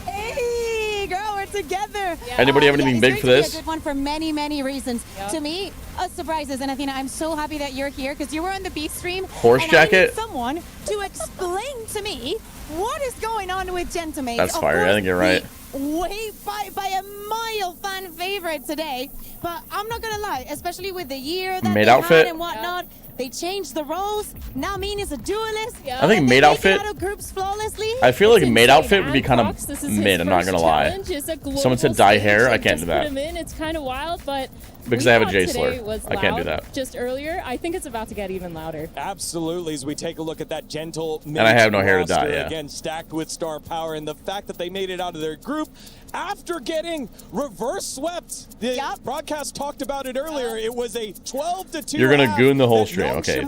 Speaker 18: Hey, girl, we're together.
Speaker 3: Anybody have anything
Speaker 18: it's
Speaker 3: big
Speaker 18: going
Speaker 3: for
Speaker 18: to be
Speaker 3: this?
Speaker 18: a good one for many, many reasons. To me, surprises. And Athena, I'm so happy that you're here because you were on the beef stream.
Speaker 3: Horse
Speaker 18: and
Speaker 3: jacket?
Speaker 18: I need someone to explain to me what is going on with Gentlemates.
Speaker 3: That's
Speaker 18: Of
Speaker 3: fire. I
Speaker 18: course,
Speaker 3: think you're right.
Speaker 18: Way by a mile fan favorite today. But I'm not gonna lie, especially with the year that
Speaker 3: Maid
Speaker 18: they
Speaker 3: outfit?
Speaker 18: had and whatnot. They changed the roles. Now Mean is a duelist.
Speaker 3: I think maid outfit.
Speaker 18: Out of groups flawlessly.
Speaker 3: I feel like
Speaker 18: It's
Speaker 3: maid
Speaker 18: insane.
Speaker 3: outfit would be kind
Speaker 18: Fox, this
Speaker 3: of
Speaker 18: is his
Speaker 3: mid. I'm not
Speaker 18: first
Speaker 3: gonna lie.
Speaker 18: challenge. It's a global
Speaker 3: Someone said dye hair.
Speaker 18: stage.
Speaker 3: I can't do
Speaker 9: Put
Speaker 3: that.
Speaker 9: him in. It's kind of wild, but
Speaker 3: Because
Speaker 9: we
Speaker 3: I have a
Speaker 9: thought
Speaker 3: J
Speaker 9: today
Speaker 3: slur.
Speaker 9: was
Speaker 3: I can't do
Speaker 9: loud
Speaker 3: that.
Speaker 9: Just earlier, I think it's about to get even louder.
Speaker 2: Absolutely, as we take a look at that Gentle
Speaker 3: And I have no hair to dye,
Speaker 2: roster,
Speaker 3: yeah.
Speaker 2: again stacked with star power, and the fact that they made it out of their group after getting reverse swept. The broadcast talked about it earlier. It was a 12-2.
Speaker 3: You're gonna goon the whole stream. Okay.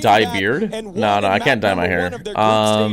Speaker 3: Dye beard? No, I can't dye my hair.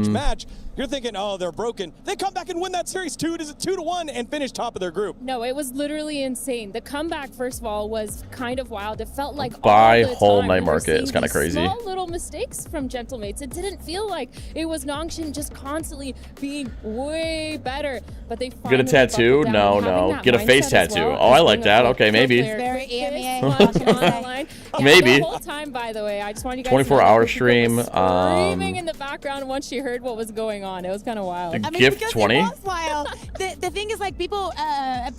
Speaker 2: Match. You're thinking, oh, they're broken. They come back and win that series 2-1 and finish top of their group.
Speaker 9: No, it was literally insane. The comeback, first of all, was kind of wild. It felt like
Speaker 3: Buy
Speaker 9: all the
Speaker 3: whole
Speaker 9: time
Speaker 3: night
Speaker 9: we were
Speaker 3: market. It's
Speaker 9: seeing
Speaker 3: kinda
Speaker 9: these
Speaker 3: crazy.
Speaker 9: Small little mistakes from Gentlemates. It didn't feel like it was Nongshin just constantly being way better. But they
Speaker 3: Get a
Speaker 9: finally
Speaker 3: tattoo?
Speaker 9: buckled down
Speaker 3: No,
Speaker 9: and having
Speaker 3: no.
Speaker 9: that
Speaker 3: Get a face
Speaker 9: mindset as
Speaker 3: tattoo.
Speaker 9: well
Speaker 3: Oh, I
Speaker 9: as
Speaker 3: like
Speaker 9: being
Speaker 3: that.
Speaker 9: a
Speaker 3: Okay, maybe.
Speaker 18: Very EMEA.
Speaker 9: Yeah,
Speaker 3: 'Maybe.
Speaker 9: the whole time, by the way, I just want you guys
Speaker 3: 24-hour
Speaker 9: to know that
Speaker 3: stream,
Speaker 9: Kukuka was screaming in the background once she heard what was going on. It was kind of wild.
Speaker 18: I mean,
Speaker 3: Gift
Speaker 18: because
Speaker 3: 20?
Speaker 18: It was wild. The thing is, like, people,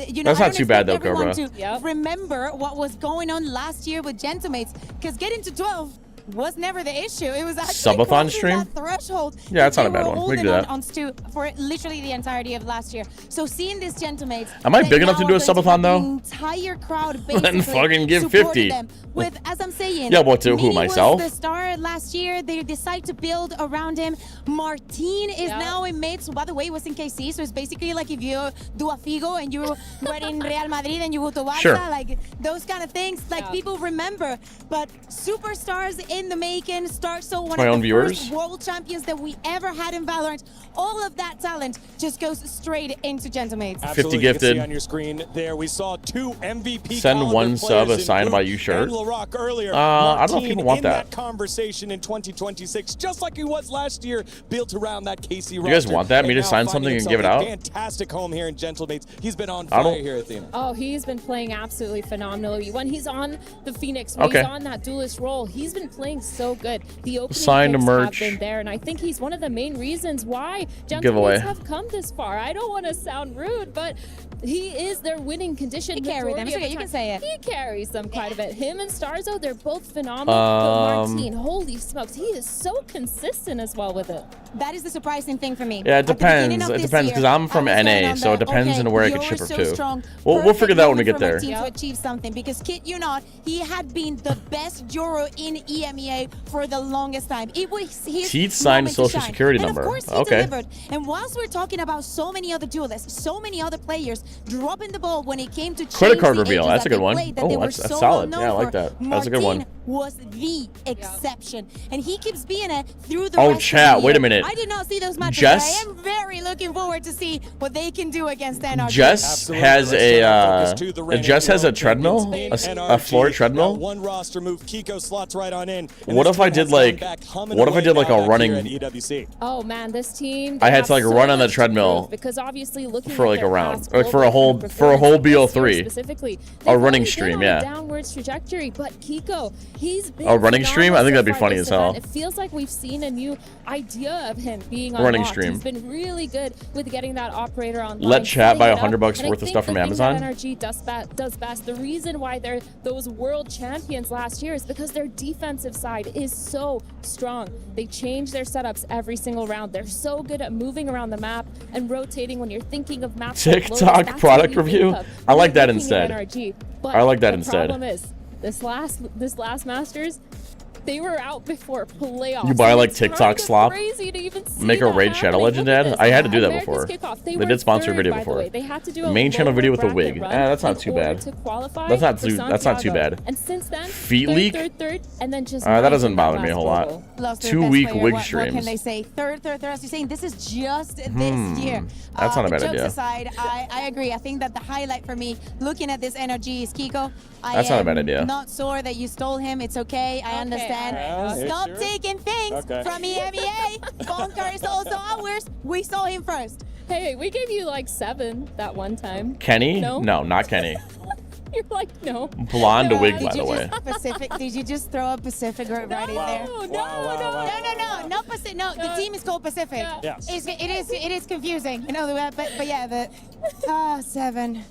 Speaker 18: you know,
Speaker 3: That's
Speaker 18: I
Speaker 3: not
Speaker 18: don't
Speaker 3: too bad,
Speaker 18: expect
Speaker 3: though,
Speaker 18: everyone
Speaker 3: Cobra.
Speaker 18: to remember what was going on last year with Gentlemates, because getting to 12 was never the issue. It was actually
Speaker 3: Subathon
Speaker 18: crossing
Speaker 3: stream?
Speaker 18: that threshold.
Speaker 3: Yeah, that's not a
Speaker 18: they
Speaker 3: bad
Speaker 18: were
Speaker 3: one. We can
Speaker 18: holding
Speaker 3: do
Speaker 18: on
Speaker 3: that.
Speaker 18: Stu for literally the entirety of last year. So seeing these gentlemen,
Speaker 3: Am I big enough to do a subathon though?
Speaker 18: The entire crowd
Speaker 3: Then
Speaker 18: basically
Speaker 3: fucking give
Speaker 18: supported
Speaker 3: 50.
Speaker 18: them. With, as I'm saying,
Speaker 3: Yeah, what to? Who,
Speaker 18: Mini
Speaker 3: myself?
Speaker 18: was the star last year. They decide to build around him. Martin is now in mid. So by the way, it was in KC. So it's basically like if you do a Figo and you were in Real Madrid and you go to Barca,
Speaker 3: Sure.
Speaker 18: like those kind of things. Like people remember. But superstars in the making. Starso, one
Speaker 3: My
Speaker 18: of
Speaker 3: own
Speaker 18: the
Speaker 3: viewers.
Speaker 18: first world champions that we ever had in Valorant. All of that talent just goes straight into Gentlemates.
Speaker 3: 50
Speaker 2: You can
Speaker 3: gifted.
Speaker 2: see on your screen there, we saw 2 MVP
Speaker 3: Send
Speaker 2: caliber
Speaker 3: one sub,
Speaker 2: players
Speaker 3: a signed
Speaker 2: in
Speaker 3: by
Speaker 2: Boot
Speaker 3: you shirt.
Speaker 2: and LaRock earlier.
Speaker 3: I don't know if
Speaker 2: Martin
Speaker 3: people want
Speaker 2: in
Speaker 3: that.
Speaker 2: conversation in 2026, just like he was last year, built around that KC
Speaker 3: You guys
Speaker 2: roster,
Speaker 3: want that? Me
Speaker 2: and
Speaker 3: to
Speaker 2: now
Speaker 3: sign
Speaker 2: finding
Speaker 3: something and
Speaker 2: himself
Speaker 3: give it
Speaker 2: a
Speaker 3: out?
Speaker 2: Fantastic home here in Gentlemates. He's been on
Speaker 3: I
Speaker 2: fire
Speaker 3: don't-
Speaker 2: here, Athena.
Speaker 9: Oh, he's been playing absolutely phenomenal. When he's on the Phoenix, when
Speaker 3: Okay.
Speaker 9: he's on that duelist role, he's been playing so good. The opening
Speaker 3: Signed
Speaker 9: picks
Speaker 3: merch.
Speaker 9: have been there, and I think he's one of the main reasons why
Speaker 3: Giveaway.
Speaker 9: Gentlemen have come this far. I don't want to sound rude, but he is their winning condition.
Speaker 18: He carried them.
Speaker 9: majority
Speaker 18: It's
Speaker 9: of
Speaker 18: okay,
Speaker 9: the
Speaker 18: you can
Speaker 9: time.
Speaker 18: say it.
Speaker 9: He carries them quite a bit. Him and Starzo, they're both phenomenal. But Martin, holy smokes, he is so consistent as well with it.
Speaker 18: That is the surprising thing for me.
Speaker 3: Yeah, it
Speaker 18: At the beginning
Speaker 3: depends.
Speaker 18: of
Speaker 3: It
Speaker 18: this
Speaker 3: depends
Speaker 18: year,
Speaker 3: because I'm from
Speaker 18: I was going
Speaker 3: NA,
Speaker 18: on
Speaker 3: so it
Speaker 18: the,
Speaker 3: depends
Speaker 18: okay,
Speaker 3: on where I could
Speaker 18: you're
Speaker 3: ship her
Speaker 18: so
Speaker 3: to.
Speaker 18: strong.
Speaker 3: We'll
Speaker 18: Perfect
Speaker 3: figure that out when we
Speaker 18: moment
Speaker 3: get
Speaker 18: for
Speaker 3: there.
Speaker 18: my team to achieve something because kid you not, he had been the best Euro in EMEA for the longest time. It was his
Speaker 3: Teeth signed
Speaker 18: moment to
Speaker 3: social
Speaker 18: shine.
Speaker 3: security
Speaker 18: and
Speaker 3: number.
Speaker 18: Of course he
Speaker 3: Okay.
Speaker 18: delivered. And whilst we're talking about so many other duelists, so many other players dropping the ball when it came to
Speaker 3: Credit
Speaker 18: change
Speaker 3: card
Speaker 18: the
Speaker 3: reveal.
Speaker 18: edges
Speaker 3: That's a
Speaker 18: that
Speaker 3: good
Speaker 18: they
Speaker 3: one.
Speaker 18: played, that
Speaker 3: Oh,
Speaker 18: they were
Speaker 3: that's
Speaker 18: so
Speaker 3: solid.
Speaker 18: well
Speaker 3: Yeah, I
Speaker 18: known
Speaker 3: like
Speaker 18: for.
Speaker 3: that. That's a good one.
Speaker 18: Martin was the exception, and he keeps being it through the
Speaker 3: Oh,
Speaker 18: rest of
Speaker 3: chat,
Speaker 18: the
Speaker 3: wait a
Speaker 18: year.
Speaker 3: minute.
Speaker 18: I did not see those matches,
Speaker 3: Jess-
Speaker 18: but I am very looking forward to see what they can do against NRG.
Speaker 3: Jess has Jess has a treadmill, a floor treadmill.
Speaker 2: One roster move, Kiko slots right on in. and
Speaker 3: What
Speaker 2: this
Speaker 3: if I
Speaker 2: team
Speaker 3: did
Speaker 2: has gone
Speaker 3: like,
Speaker 2: back humming
Speaker 3: what if I
Speaker 2: away
Speaker 3: did like
Speaker 2: now
Speaker 3: a
Speaker 2: back here
Speaker 3: running?
Speaker 2: at EWC?
Speaker 9: Oh man, this team.
Speaker 3: I
Speaker 9: they
Speaker 3: had
Speaker 9: have
Speaker 3: to like
Speaker 9: so
Speaker 3: run on the
Speaker 9: much to
Speaker 3: treadmill
Speaker 9: prove because obviously looking
Speaker 3: for
Speaker 9: at
Speaker 3: like a
Speaker 9: their
Speaker 3: round,
Speaker 9: past
Speaker 3: like for a
Speaker 9: global
Speaker 3: whole
Speaker 9: performance this year
Speaker 3: BO3,
Speaker 9: specifically,
Speaker 3: a
Speaker 9: they've
Speaker 3: running
Speaker 9: only been
Speaker 3: stream,
Speaker 9: on a
Speaker 3: yeah.
Speaker 9: downwards trajectory, but Kiko, he's been
Speaker 3: A running stream? I think that'd be
Speaker 9: phenomenal
Speaker 3: funny
Speaker 9: so
Speaker 3: as
Speaker 9: far
Speaker 3: hell.
Speaker 9: this event. It feels like we've seen a new idea of him being
Speaker 3: Running
Speaker 9: unlocked.
Speaker 3: stream.
Speaker 9: He's been really good with getting that operator online.
Speaker 3: Let chat buy
Speaker 9: setting it up.
Speaker 3: $100
Speaker 9: And I
Speaker 3: worth of
Speaker 9: think
Speaker 3: stuff from
Speaker 9: the thing that
Speaker 3: Amazon.
Speaker 9: NRG does best. The reason why they're those world champions last year is because their defensive side is so strong. They change their setups every single round. They're so good at moving around the map and rotating when you're thinking of maps. like Lotus,
Speaker 3: TikTok
Speaker 9: that's
Speaker 3: product
Speaker 9: what you think
Speaker 3: review?
Speaker 9: of
Speaker 3: I
Speaker 9: when
Speaker 3: like
Speaker 9: you're
Speaker 3: that
Speaker 9: thinking of
Speaker 3: instead.
Speaker 9: NRG. But
Speaker 3: I like that
Speaker 9: the
Speaker 3: instead.
Speaker 9: problem is this last Masters, they were out before playoffs.
Speaker 3: You buy
Speaker 9: and
Speaker 3: like
Speaker 9: it's
Speaker 3: TikTok
Speaker 9: kinda
Speaker 3: slop,
Speaker 9: crazy to even see
Speaker 3: make a
Speaker 9: that
Speaker 3: raid shadow
Speaker 9: happening.
Speaker 3: legend
Speaker 9: Look at
Speaker 3: ad.
Speaker 9: this.
Speaker 3: I had to do that
Speaker 9: America's
Speaker 3: before.
Speaker 9: Kickoff,
Speaker 3: They
Speaker 9: were
Speaker 3: did sponsor a
Speaker 9: third,
Speaker 3: video
Speaker 9: by the
Speaker 3: before.
Speaker 9: way. They had to do a
Speaker 3: Main channel
Speaker 9: lower
Speaker 3: video with a
Speaker 9: bracket
Speaker 3: wig.
Speaker 9: run
Speaker 3: That's not
Speaker 9: in
Speaker 3: too
Speaker 9: order
Speaker 3: bad.
Speaker 9: to qualify
Speaker 3: That's not
Speaker 9: for
Speaker 3: too. That's not too
Speaker 9: Santiago.
Speaker 3: bad.
Speaker 9: And since then,
Speaker 3: Feet leak.
Speaker 9: third, and then just
Speaker 3: That doesn't
Speaker 9: ninth in
Speaker 3: bother
Speaker 9: that
Speaker 3: me a whole
Speaker 9: last
Speaker 3: lot.
Speaker 9: global.
Speaker 18: Lost their
Speaker 3: 2
Speaker 18: best
Speaker 3: week
Speaker 18: player.
Speaker 3: wig
Speaker 18: What
Speaker 3: streams.
Speaker 18: can they say? Third, as you're saying, this is just this year.
Speaker 3: That's not a bad
Speaker 18: jokes
Speaker 3: idea.
Speaker 18: aside, I agree. I think that the highlight for me, looking at this NRG, is Kiko.
Speaker 3: That's not a bad idea.
Speaker 18: Not sore that you stole him. It's okay. I understand.
Speaker 2: Yeah,
Speaker 18: Stop
Speaker 2: sure.
Speaker 18: taking things
Speaker 2: Okay.
Speaker 18: from EMEA. Bunker is also ours. We saw him first.
Speaker 9: Hey, we gave you like 7 that one time.
Speaker 3: Kenny?
Speaker 9: No,
Speaker 3: No, not Kenny.
Speaker 9: You're like no.
Speaker 3: Blonde wig, by
Speaker 18: Did
Speaker 3: the
Speaker 18: you
Speaker 3: way.
Speaker 18: just Pacific? Did you just throw a Pacific right in there? No, not Pacific. No, the team is called Pacific.
Speaker 2: Yes.
Speaker 18: It is confusing. You know, but yeah, 7.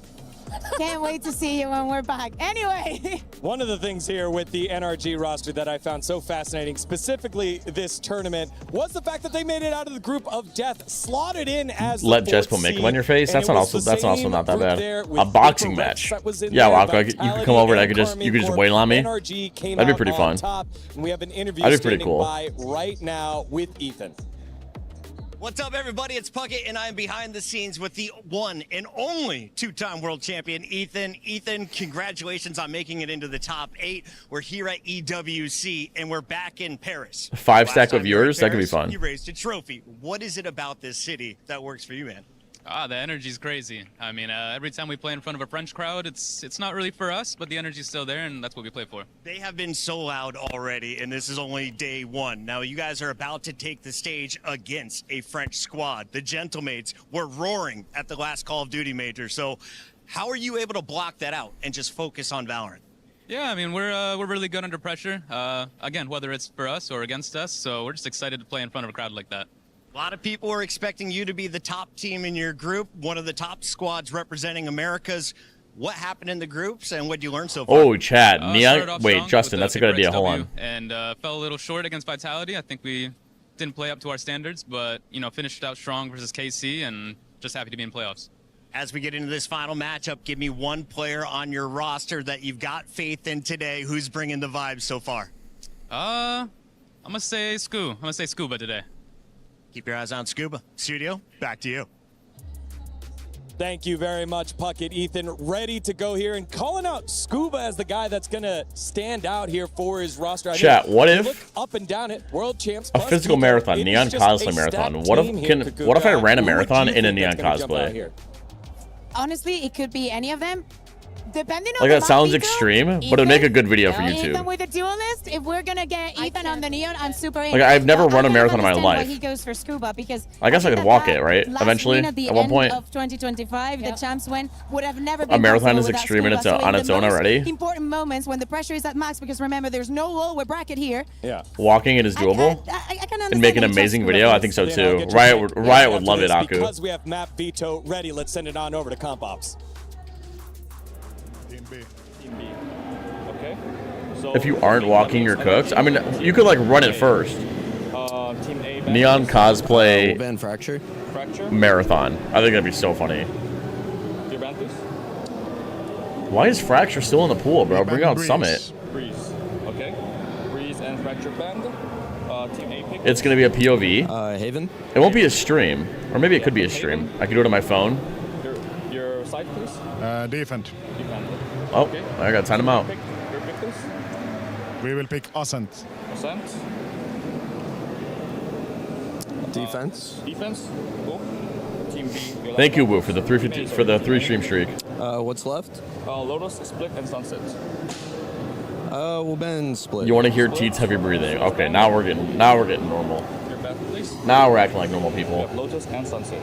Speaker 18: Can't wait to see you when we're back. Anyway.
Speaker 2: One of the things here with the NRG roster that I found so fascinating, specifically this tournament, was the fact that they made it out of the group of death, slotted in as
Speaker 3: Let
Speaker 2: the
Speaker 3: Jess
Speaker 2: fourth
Speaker 3: put makeup
Speaker 2: seed,
Speaker 3: on your face.
Speaker 2: and
Speaker 3: That's
Speaker 2: it
Speaker 3: not
Speaker 2: was
Speaker 3: also
Speaker 2: the
Speaker 3: that's also
Speaker 2: same
Speaker 3: not that
Speaker 2: group
Speaker 3: bad.
Speaker 2: there with
Speaker 3: A boxing
Speaker 2: Viper
Speaker 3: match.
Speaker 2: Rex that was in
Speaker 3: Yeah,
Speaker 2: there,
Speaker 3: Waka, you could come over and you could just wail on me.
Speaker 2: NRG came
Speaker 3: That'd be
Speaker 2: out
Speaker 3: pretty
Speaker 2: on
Speaker 3: fun.
Speaker 2: top, and we have an interview
Speaker 3: That'd be pretty
Speaker 2: standing
Speaker 3: cool.
Speaker 2: by right now with Ethan.
Speaker 21: What's up, everybody? It's Puckett, and I'm behind the scenes with the one and only 2-time world champion, Ethan. Ethan, congratulations on making it into the top 8. We're here at EWC, and we're back in Paris.
Speaker 3: 5 stack
Speaker 21: Last time
Speaker 3: of
Speaker 21: you were in
Speaker 3: viewers. That could be
Speaker 21: Paris,
Speaker 3: fun.
Speaker 21: You raised a trophy. What is it about this city that works for you, man?
Speaker 6: The energy's crazy. I mean, every time we play in front of a French crowd, it's not really for us, but the energy's still there, and that's what we play for.
Speaker 21: They have been so loud already, and this is only day 1. Now, you guys are about to take the stage against a French squad. The Gentlemates were roaring at the last Call of Duty major. So how are you able to block that out and just focus on Valorant?
Speaker 6: Yeah, I mean, we're really good under pressure. Again, whether it's for us or against us, so we're just excited to play in front of a crowd like that.
Speaker 21: A lot of people are expecting you to be the top team in your group, one of the top squads representing Americas. what happened in the groups and what you learned so far?
Speaker 3: Oh, Chad.
Speaker 6: Started
Speaker 3: Neon.
Speaker 6: off
Speaker 3: Wait,
Speaker 6: strong
Speaker 3: Justin,
Speaker 6: with
Speaker 3: that's a
Speaker 6: the
Speaker 3: good idea.
Speaker 6: Paper
Speaker 3: Hold
Speaker 6: XW
Speaker 3: on.
Speaker 6: And fell a little short against Vitality. I think we didn't play up to our standards, but, you know, finished out strong versus KC and just happy to be in playoffs.
Speaker 21: As we get into this final matchup, give me one player on your roster that you've got faith in today. Who's bringing the vibes so far?
Speaker 6: I'm going to say Scoo. I'm going to say Scuba today.
Speaker 21: Keep your eyes on Scuba. Studio, back to you.
Speaker 2: Thank you very much, Puckett. Ethan, ready to go here and calling out Scuba as the guy that's going to stand out here for his roster.
Speaker 3: Chat, what if
Speaker 2: look up and down it, world champs
Speaker 3: a physical marathon, neon cosplay marathon? What if I ran a marathon in a neon cosplay?
Speaker 18: Honestly, it could be any of them. Depending on
Speaker 3: Like,
Speaker 18: the
Speaker 3: that sounds
Speaker 18: map, Pico,
Speaker 3: extreme, but it'd make a good video for
Speaker 18: Ethan
Speaker 3: YouTube.
Speaker 18: with the duelist, if we're gonna get Ethan on the neon, I'm super in.
Speaker 3: Like, I've never
Speaker 18: But
Speaker 3: run a
Speaker 18: I
Speaker 3: marathon in my
Speaker 18: understand why
Speaker 3: life.
Speaker 18: He goes for Scuba because
Speaker 3: I guess I could
Speaker 18: think
Speaker 3: walk
Speaker 18: that
Speaker 3: it, right?
Speaker 18: last
Speaker 3: Eventually,
Speaker 18: win at the
Speaker 3: one
Speaker 18: end
Speaker 3: point.
Speaker 18: of 2025, the champs win would have never been
Speaker 3: A marathon
Speaker 18: possible
Speaker 3: is
Speaker 18: without
Speaker 3: extreme in
Speaker 18: Scuba.
Speaker 3: its-
Speaker 18: So
Speaker 3: on
Speaker 18: in
Speaker 3: its
Speaker 18: the
Speaker 3: own
Speaker 18: most
Speaker 3: already.
Speaker 18: Important moments when the pressure is at max, because remember, there's no lower bracket here.
Speaker 2: Yeah.
Speaker 3: Walking it is doable.
Speaker 18: I can understand
Speaker 3: And make an
Speaker 18: that you
Speaker 3: amazing
Speaker 18: trust
Speaker 3: video.
Speaker 18: Scuba
Speaker 3: I think so
Speaker 2: Then I'll
Speaker 3: too.
Speaker 2: get you
Speaker 3: Riot
Speaker 2: back
Speaker 3: would
Speaker 2: after
Speaker 3: love it,
Speaker 2: this.
Speaker 3: Aku.
Speaker 2: Because we have Map Veto ready, let's send it on over to Comp Ops.
Speaker 12: Team B.
Speaker 15: Okay.
Speaker 3: If you aren't walking, you're cooked. I mean, you could like run it first.
Speaker 15: Team A.
Speaker 3: Neon cosplay
Speaker 15: Van Fracture.
Speaker 3: marathon. I think that'd be so funny.
Speaker 15: Your band, please.
Speaker 3: Why is Fracture still in the pool, bro? Bring out Summit.
Speaker 15: Breeze. Okay. Breeze and Fracture band. Team A pick.
Speaker 3: It's gonna be a POV.
Speaker 15: Haven.
Speaker 3: It won't be a stream, or maybe it could be a stream. I could do it on my phone.
Speaker 15: Your side, please.
Speaker 12: Defend.
Speaker 15: Defend.
Speaker 3: Oh,
Speaker 15: Okay.
Speaker 3: I got time out.
Speaker 15: Your pick, please.
Speaker 12: We will pick Ascent.
Speaker 15: Ascent.
Speaker 22: Defense.
Speaker 15: Defense. Cool. Team B.
Speaker 3: Thank you, Woo, for the three stream streak.
Speaker 22: What's left?
Speaker 15: Lotus, Split, and Sunset.
Speaker 22: We'll ban Split.
Speaker 3: You want to hear Teats heavy breathing? Okay, now we're getting normal.
Speaker 15: Your band, please.
Speaker 3: Now we're acting like normal people.
Speaker 15: Lotus and Sunset.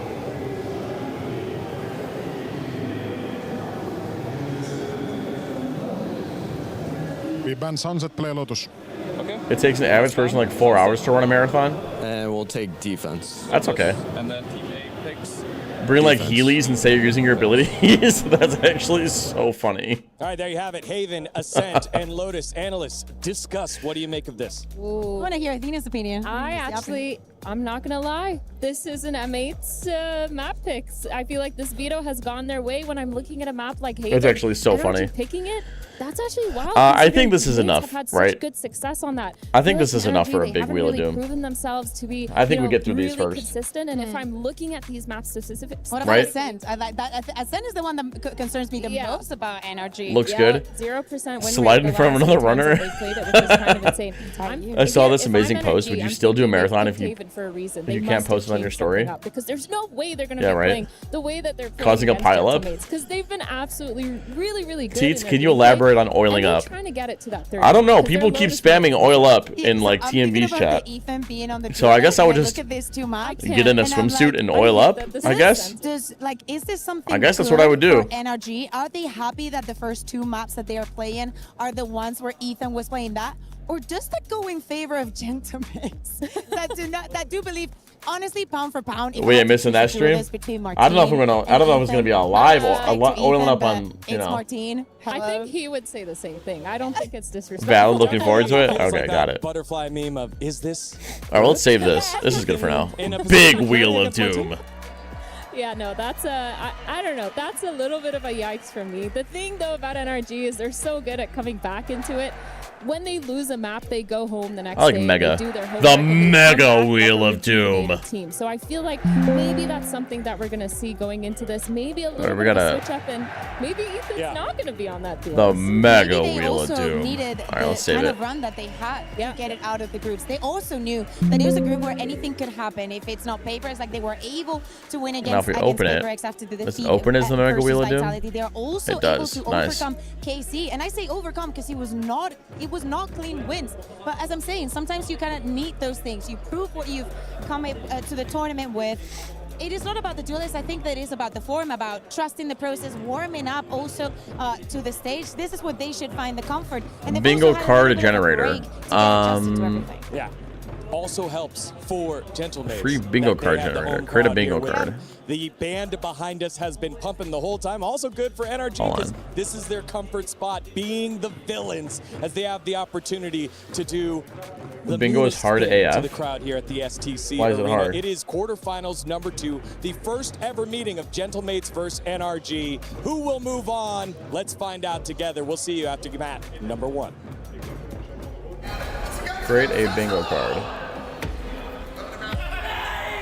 Speaker 12: We ban Sunset, play Lotus.
Speaker 15: Okay.
Speaker 3: It takes an average person like 4 hours to run a marathon.
Speaker 22: And we'll take defense.
Speaker 3: That's okay.
Speaker 15: And then Team A picks.
Speaker 3: Bring like Heelys and say you're using your abilities. That's actually so funny.
Speaker 2: All right, there you have it. Haven, Ascent, and Lotus analysts discuss. What do you make of this?
Speaker 18: I want to hear Athena's opinion.
Speaker 9: I'm not gonna lie. This is an M8's map picks. I feel like this veto has gone their way when I'm looking at a map like Haven.
Speaker 3: It's actually so
Speaker 9: NRG
Speaker 3: funny.
Speaker 9: Picking it, that's actually wild.
Speaker 3: I think this is
Speaker 9: considering
Speaker 3: enough,
Speaker 9: teams have had
Speaker 3: right?
Speaker 9: Such good success on that.
Speaker 3: I think
Speaker 9: feel
Speaker 3: this
Speaker 9: like
Speaker 3: is enough
Speaker 9: NRG,
Speaker 3: for a
Speaker 9: they
Speaker 3: big
Speaker 9: haven't
Speaker 3: Wheel of
Speaker 9: really
Speaker 3: Doom.
Speaker 9: proven themselves to be.
Speaker 3: I think we
Speaker 9: you know,
Speaker 3: get through these
Speaker 9: really
Speaker 3: first.
Speaker 9: consistent. And if I'm looking at these maps specifically,
Speaker 18: What about Ascent? I like that. Ascent is the one that concerns me the most about NRG.
Speaker 3: Looks good.
Speaker 9: 0% win
Speaker 3: Slide
Speaker 9: rate
Speaker 3: in front of
Speaker 9: the
Speaker 3: another
Speaker 9: last
Speaker 3: runner.
Speaker 9: times that they played it, which is kind of insane.
Speaker 3: I saw this
Speaker 9: If
Speaker 3: amazing
Speaker 9: I'm
Speaker 3: post.
Speaker 9: NRG,
Speaker 3: Would you
Speaker 9: I'm
Speaker 3: still do a
Speaker 9: thinking they
Speaker 3: marathon
Speaker 9: picked
Speaker 3: if you
Speaker 9: Haven for a reason.
Speaker 3: if
Speaker 9: They
Speaker 3: you can't
Speaker 9: must have
Speaker 3: post it on your
Speaker 9: changed
Speaker 3: story?
Speaker 9: something up, because there's no way they're going to
Speaker 3: Yeah,
Speaker 9: be
Speaker 3: right.
Speaker 9: playing the way that they're playing
Speaker 3: Causing a pileup?
Speaker 9: because they've been absolutely really good.
Speaker 3: Teats,
Speaker 9: in
Speaker 3: can
Speaker 9: their
Speaker 3: you
Speaker 9: gameplay,
Speaker 3: elaborate on oiling
Speaker 9: and they're
Speaker 3: up?
Speaker 9: trying to get it to that 30,
Speaker 3: I don't know.
Speaker 9: because
Speaker 3: People
Speaker 9: their
Speaker 3: keep
Speaker 9: Lotus
Speaker 3: spamming
Speaker 9: gameplay-
Speaker 3: oil up in like
Speaker 18: I'm thinking
Speaker 3: TMV's
Speaker 18: about
Speaker 3: chat.
Speaker 18: the Ethan being on the
Speaker 3: So I guess I would
Speaker 18: and
Speaker 3: just
Speaker 18: look at these two maps.
Speaker 3: get in a
Speaker 18: and I'm
Speaker 3: swimsuit
Speaker 18: like,
Speaker 3: and oil up, I guess.
Speaker 18: Is this something?
Speaker 3: I guess that's what I would do.
Speaker 18: For NRG, are they happy that the first two maps that they are playing are the ones where Ethan was playing that, or does that go in favor of gentlemen that do believe? Honestly, pound for pound. if I
Speaker 3: Wait,
Speaker 18: had
Speaker 3: I'm
Speaker 18: to
Speaker 3: missing
Speaker 18: choose
Speaker 3: that
Speaker 18: between
Speaker 3: stream?
Speaker 18: this between
Speaker 3: I don't know if we're gonna. I don't know if it's gonna be a live or oiling up on you
Speaker 18: It's
Speaker 3: know.
Speaker 18: Martine.
Speaker 9: I think he would say the same thing. I don't think it's disrespectful.
Speaker 3: Valid, looking forward to it.
Speaker 2: It's
Speaker 3: Okay,
Speaker 2: like
Speaker 3: got
Speaker 2: that
Speaker 3: it.
Speaker 2: Butterfly meme of, is this?
Speaker 3: All right, well, let's save this. This is good for now. Big Wheel of Doom.
Speaker 9: Yeah, no, that's I don't know. That's a little bit of a yikes for me. The thing though about NRG is they're so good at coming back into it. When they lose a map, they go home the next
Speaker 3: I like
Speaker 9: day.
Speaker 3: Mega.
Speaker 9: They do their
Speaker 3: The
Speaker 9: homework and they come
Speaker 3: Mega
Speaker 9: back
Speaker 3: Wheel
Speaker 9: like a
Speaker 3: of Doom.
Speaker 9: rejuvenated team. So I feel like maybe that's something that we're gonna see going into this. Maybe a little
Speaker 3: we
Speaker 9: bit of
Speaker 3: gotta-
Speaker 9: a switch up, and maybe Ethan's not gonna be on that duel.
Speaker 3: The Mega
Speaker 18: Maybe they
Speaker 3: Wheel of
Speaker 18: also
Speaker 3: Doom.
Speaker 18: needed
Speaker 3: All right, let's
Speaker 18: the
Speaker 3: save
Speaker 18: kind
Speaker 3: it.
Speaker 18: of run that they had to get it out of the groups. They also knew that it was a group where anything could happen. If it's not Paper, it's like they were able to win
Speaker 3: Now
Speaker 18: against,
Speaker 3: if we open
Speaker 18: Paper
Speaker 3: it,
Speaker 18: X after the
Speaker 3: let's
Speaker 18: defeat
Speaker 3: open as the Mega
Speaker 18: versus
Speaker 3: Wheel of Doom.
Speaker 18: Vitality. They are also
Speaker 3: It
Speaker 18: able
Speaker 3: does.
Speaker 18: to
Speaker 3: Nice.
Speaker 18: overcome KC, and I say overcome because it was not clean wins. But as I'm saying, sometimes you kind of need those things. You prove what you've come to the tournament with. It is not about the duelist. I think that it is about the form, about trusting the process, warming up also to the stage. This is what they should find the comfort. And they've
Speaker 3: Bingo
Speaker 18: also had a
Speaker 3: card
Speaker 18: little bit of a
Speaker 3: generator.
Speaker 18: break to get adjusted to everything.
Speaker 2: Yeah. also helps for Gentlemaids.
Speaker 3: Free bingo
Speaker 2: that they
Speaker 3: card
Speaker 2: have the
Speaker 3: generator.
Speaker 2: home
Speaker 3: Create a
Speaker 2: crowd
Speaker 3: bingo
Speaker 2: here with
Speaker 3: card.
Speaker 2: them. The band behind us has been pumping the whole time. Also good for NRG because this is their comfort spot, being the villains, as they have the opportunity to do the
Speaker 3: bingo is hard
Speaker 2: spin
Speaker 3: AF.
Speaker 2: to the crowd here at the STC
Speaker 3: Why is it
Speaker 2: Arena.
Speaker 3: hard?
Speaker 2: It is quarterfinals number 2, the first ever meeting of Gentlemaids versus NRG. Who will move on? Let's find out together. We'll see you after map number 1.
Speaker 3: Create a bingo card.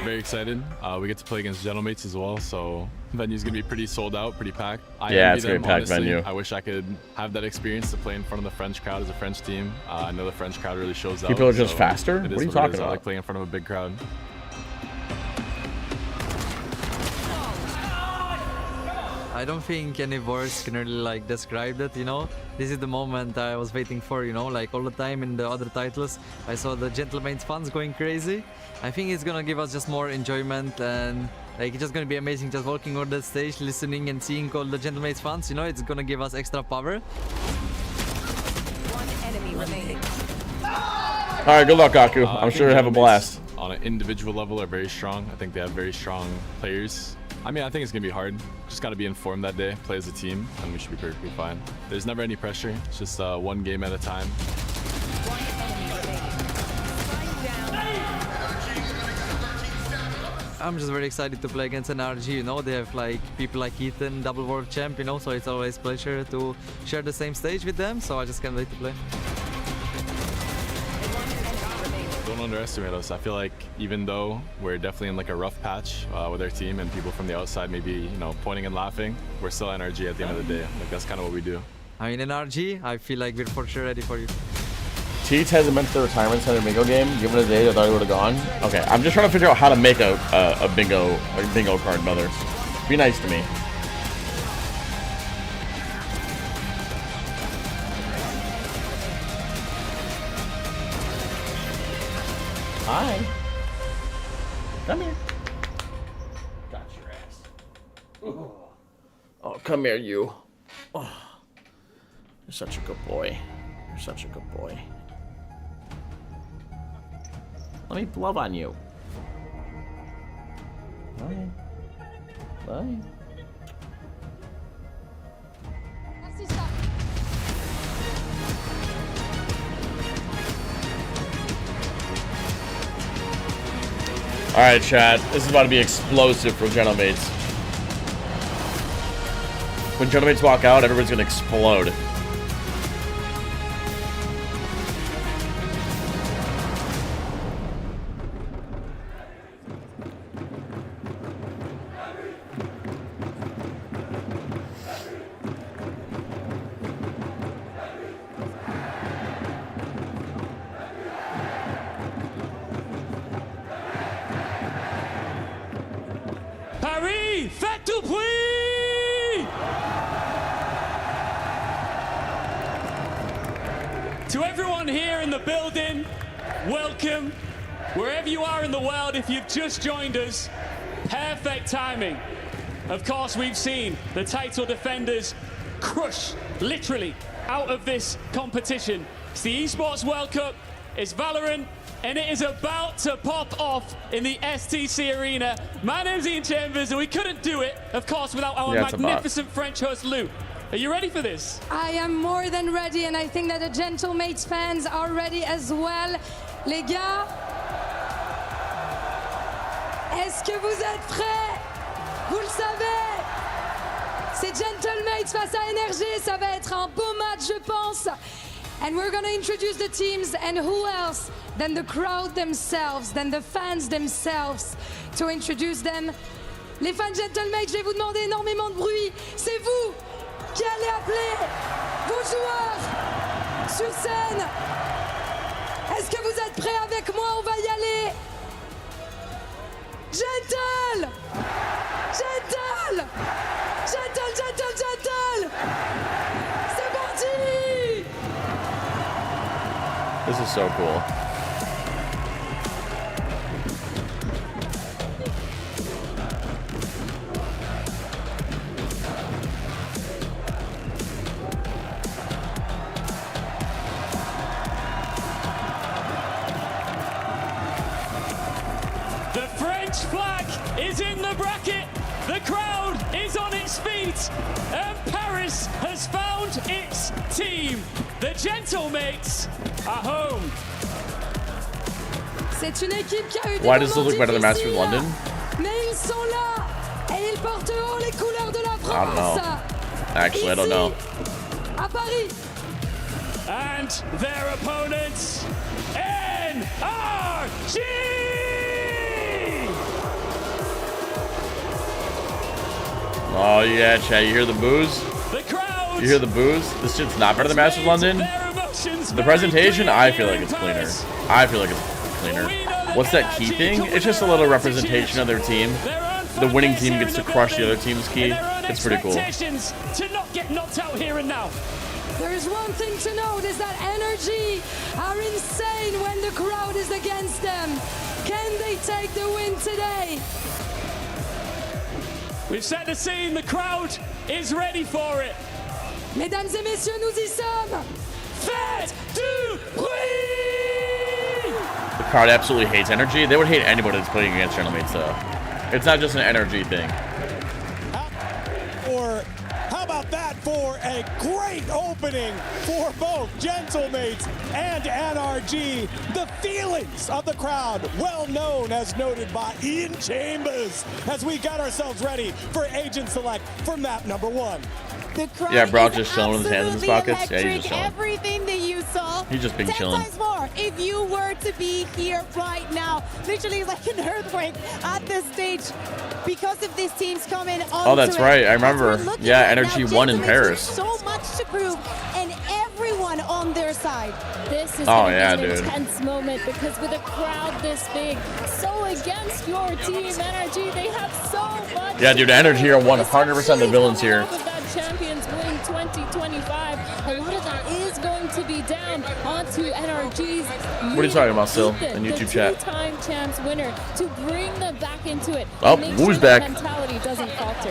Speaker 8: Very excited. We get to play against Gentlemates as well, so venue's gonna be pretty sold out, pretty packed.
Speaker 3: Yeah, it's gonna be packed venue.
Speaker 8: I wish I could have that experience to play in front of the French crowd as a French team. I know the French crowd really shows out.
Speaker 3: People are just
Speaker 8: so
Speaker 3: faster?
Speaker 8: it is
Speaker 3: What are you
Speaker 8: it
Speaker 3: talking
Speaker 8: is. I
Speaker 3: about?
Speaker 8: like playing in front of a big crowd.
Speaker 16: I don't think any words can really like describe that, you know. This is the moment I was waiting for, you know, like all the time in the other titles. I saw the Gentleman's fans going crazy. I think it's gonna give us just more enjoyment, and like it's just gonna be amazing just walking on the stage, listening and seeing all the Gentleman's fans, you know, it's gonna give us extra power.
Speaker 19: One enemy remaining.
Speaker 3: All right, good luck, Aku. I'm sure you'll have a blast.
Speaker 8: On an individual level are very strong. I think they have very strong players. I mean, I think it's gonna be hard. Just gotta be informed that day, play as a team, and we should be perfectly fine. There's never any pressure. It's just one game at a time.
Speaker 16: I'm just very excited to play against NRG, you know, they have like people like Ethan, double world champ, you know, so it's always a pleasure to share the same stage with them, so I just can't wait to play.
Speaker 8: Don't underestimate us. I feel like even though we're definitely in like a rough patch with our team and people from the outside maybe, you know, pointing and laughing, we're still NRG at the end of the day. Like that's kind of what we do.
Speaker 16: I mean, NRG, I feel like we're for sure ready for you.
Speaker 3: Teats hasn't been to the retirement center bingo game. Given a day, I thought he would have gone. Okay, I'm just trying to figure out how to make a bingo card, brothers. Be nice to me. Hi. Come here. Got your ass. Oh, come here, you. Oh, you're such a good boy. You're such a good boy. Let me love on you. Bye. Bye. All right, chat. This is about to be explosive for Gentlemates. When Gentlemates walk out, everybody's gonna explode.
Speaker 11: Paris, faites du bruit! To everyone here in the building, welcome. Wherever you are in the world, if you've just joined us, perfect timing. Of course, we've seen the title defenders crush, literally, out of this competition. It's the Esports World Cup, it's Valorant, and it is about to pop off in the STC Arena. My name's Ian Chambers, and we couldn't do it, of course, without our magnificent French host, Lou. Are you ready for this?
Speaker 10: I am more than ready, and I think that the Gentlemates fans are ready as well. Les gars, est-ce que vous êtes prêts? Vous le savez, c'est Gentlemates face à NRG, ça va être un beau match, je pense. And we're gonna introduce the teams, and who else than the crowd themselves, than the fans themselves, to introduce them. Les fans Gentlemates, je vais vous demander énormément de bruit. C'est vous qui allez appeler vos joueurs sur scène. Est-ce que vous êtes prêts avec moi? On va y aller. Gentle! Gentle! Gentle, gentle, gentle! C'est parti!
Speaker 3: This is so cool.
Speaker 11: French flag is in the bracket. The crowd is on its feet. And Paris has found its team. The Gentlemates are home.
Speaker 10: C'est une équipe qui a eu des
Speaker 3: Why does it
Speaker 10: moments
Speaker 3: look better than Masters
Speaker 10: difficiles,
Speaker 3: London?
Speaker 10: mais ils sont là et ils portent haut les couleurs de la
Speaker 3: I don't know.
Speaker 10: France.
Speaker 3: Actually, I don't know.
Speaker 10: À Paris.
Speaker 11: And their opponents, NRG!
Speaker 3: Oh yeah, Chad, you hear the boos?
Speaker 11: The crowd.
Speaker 3: You hear the boos? This shit's not better than Masters London. The presentation, I feel like it's cleaner. I feel like it's cleaner. What's that key thing? It's just a little representation of their team. The winning team gets to crush the other team's key. It's pretty cool.
Speaker 11: To not get knocked out here and now.
Speaker 10: There is one thing to note is that NRG are insane when the crowd is against them. Can they take the win today?
Speaker 11: We've set the scene. The crowd is ready for it.
Speaker 10: Mesdames et messieurs, nous y sommes.
Speaker 11: Faites du bruit!
Speaker 3: The crowd absolutely hates NRG. They would hate anybody that's playing against Gentlemates, though. It's not just an NRG thing.
Speaker 2: Or how about that for a great opening for both Gentlemates and NRG. The feelings of the crowd, well known as noted by Ian Chambers, as we got ourselves ready for Agent Select for map number 1.
Speaker 18: The crowd
Speaker 3: Yeah, Brock
Speaker 18: is
Speaker 3: just chilling with his hands in his
Speaker 18: absolutely
Speaker 3: pockets. Yeah, he's just chilling.
Speaker 18: Everything that you saw.
Speaker 3: He's just been
Speaker 18: 10
Speaker 3: chilling.
Speaker 18: times more if you were to be here right now. Literally like an earthquake at this stage because of these teams coming on.
Speaker 3: Oh, that's right. I remember. Yeah, NRG won in Paris.
Speaker 18: So much to prove, and everyone on their side.
Speaker 9: This is
Speaker 3: Oh,
Speaker 9: going to
Speaker 3: yeah,
Speaker 9: be an
Speaker 3: dude.
Speaker 9: intense moment because with a crowd this big, so against your team, NRG, they have so much.
Speaker 3: Yeah, dude, NRG are 100% the villains here.
Speaker 9: Off of that Champions Win 2025, a lot of that is going to be down onto NRG's.
Speaker 3: What are you talking about, Sil, in
Speaker 9: the
Speaker 3: YouTube chat?
Speaker 9: two-time champs winner to bring them back into it.
Speaker 3: Oh,
Speaker 9: make
Speaker 3: Woo's
Speaker 9: sure
Speaker 3: back.
Speaker 9: that mentality doesn't falter.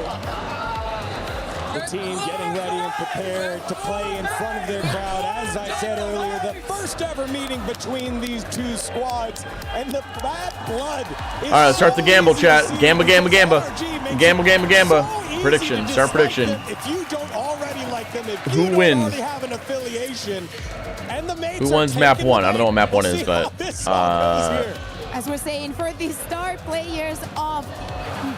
Speaker 2: The team getting ready and prepared to play in front of their crowd. As I said earlier, the first ever meeting between these two squads, and the bad blood is
Speaker 3: All right, let's start the gamble, chat.
Speaker 2: easy.
Speaker 3: Gamble, gamble, gamble.
Speaker 2: NRG
Speaker 3: Gamble, gamble, gamble.
Speaker 2: so easy
Speaker 3: Prediction.
Speaker 2: to
Speaker 3: Start
Speaker 2: dislike
Speaker 3: prediction.
Speaker 2: them if you don't already like them, if
Speaker 3: Who
Speaker 2: you don't
Speaker 3: wins?
Speaker 2: already have an affiliation. And the mates
Speaker 3: Who
Speaker 2: are
Speaker 3: wins map
Speaker 2: taking
Speaker 3: 1?
Speaker 2: the
Speaker 3: I don't know what map 1
Speaker 2: lead.
Speaker 3: is,
Speaker 2: We'll see
Speaker 3: but
Speaker 2: how this song goes here.
Speaker 18: As we're saying, for the star players of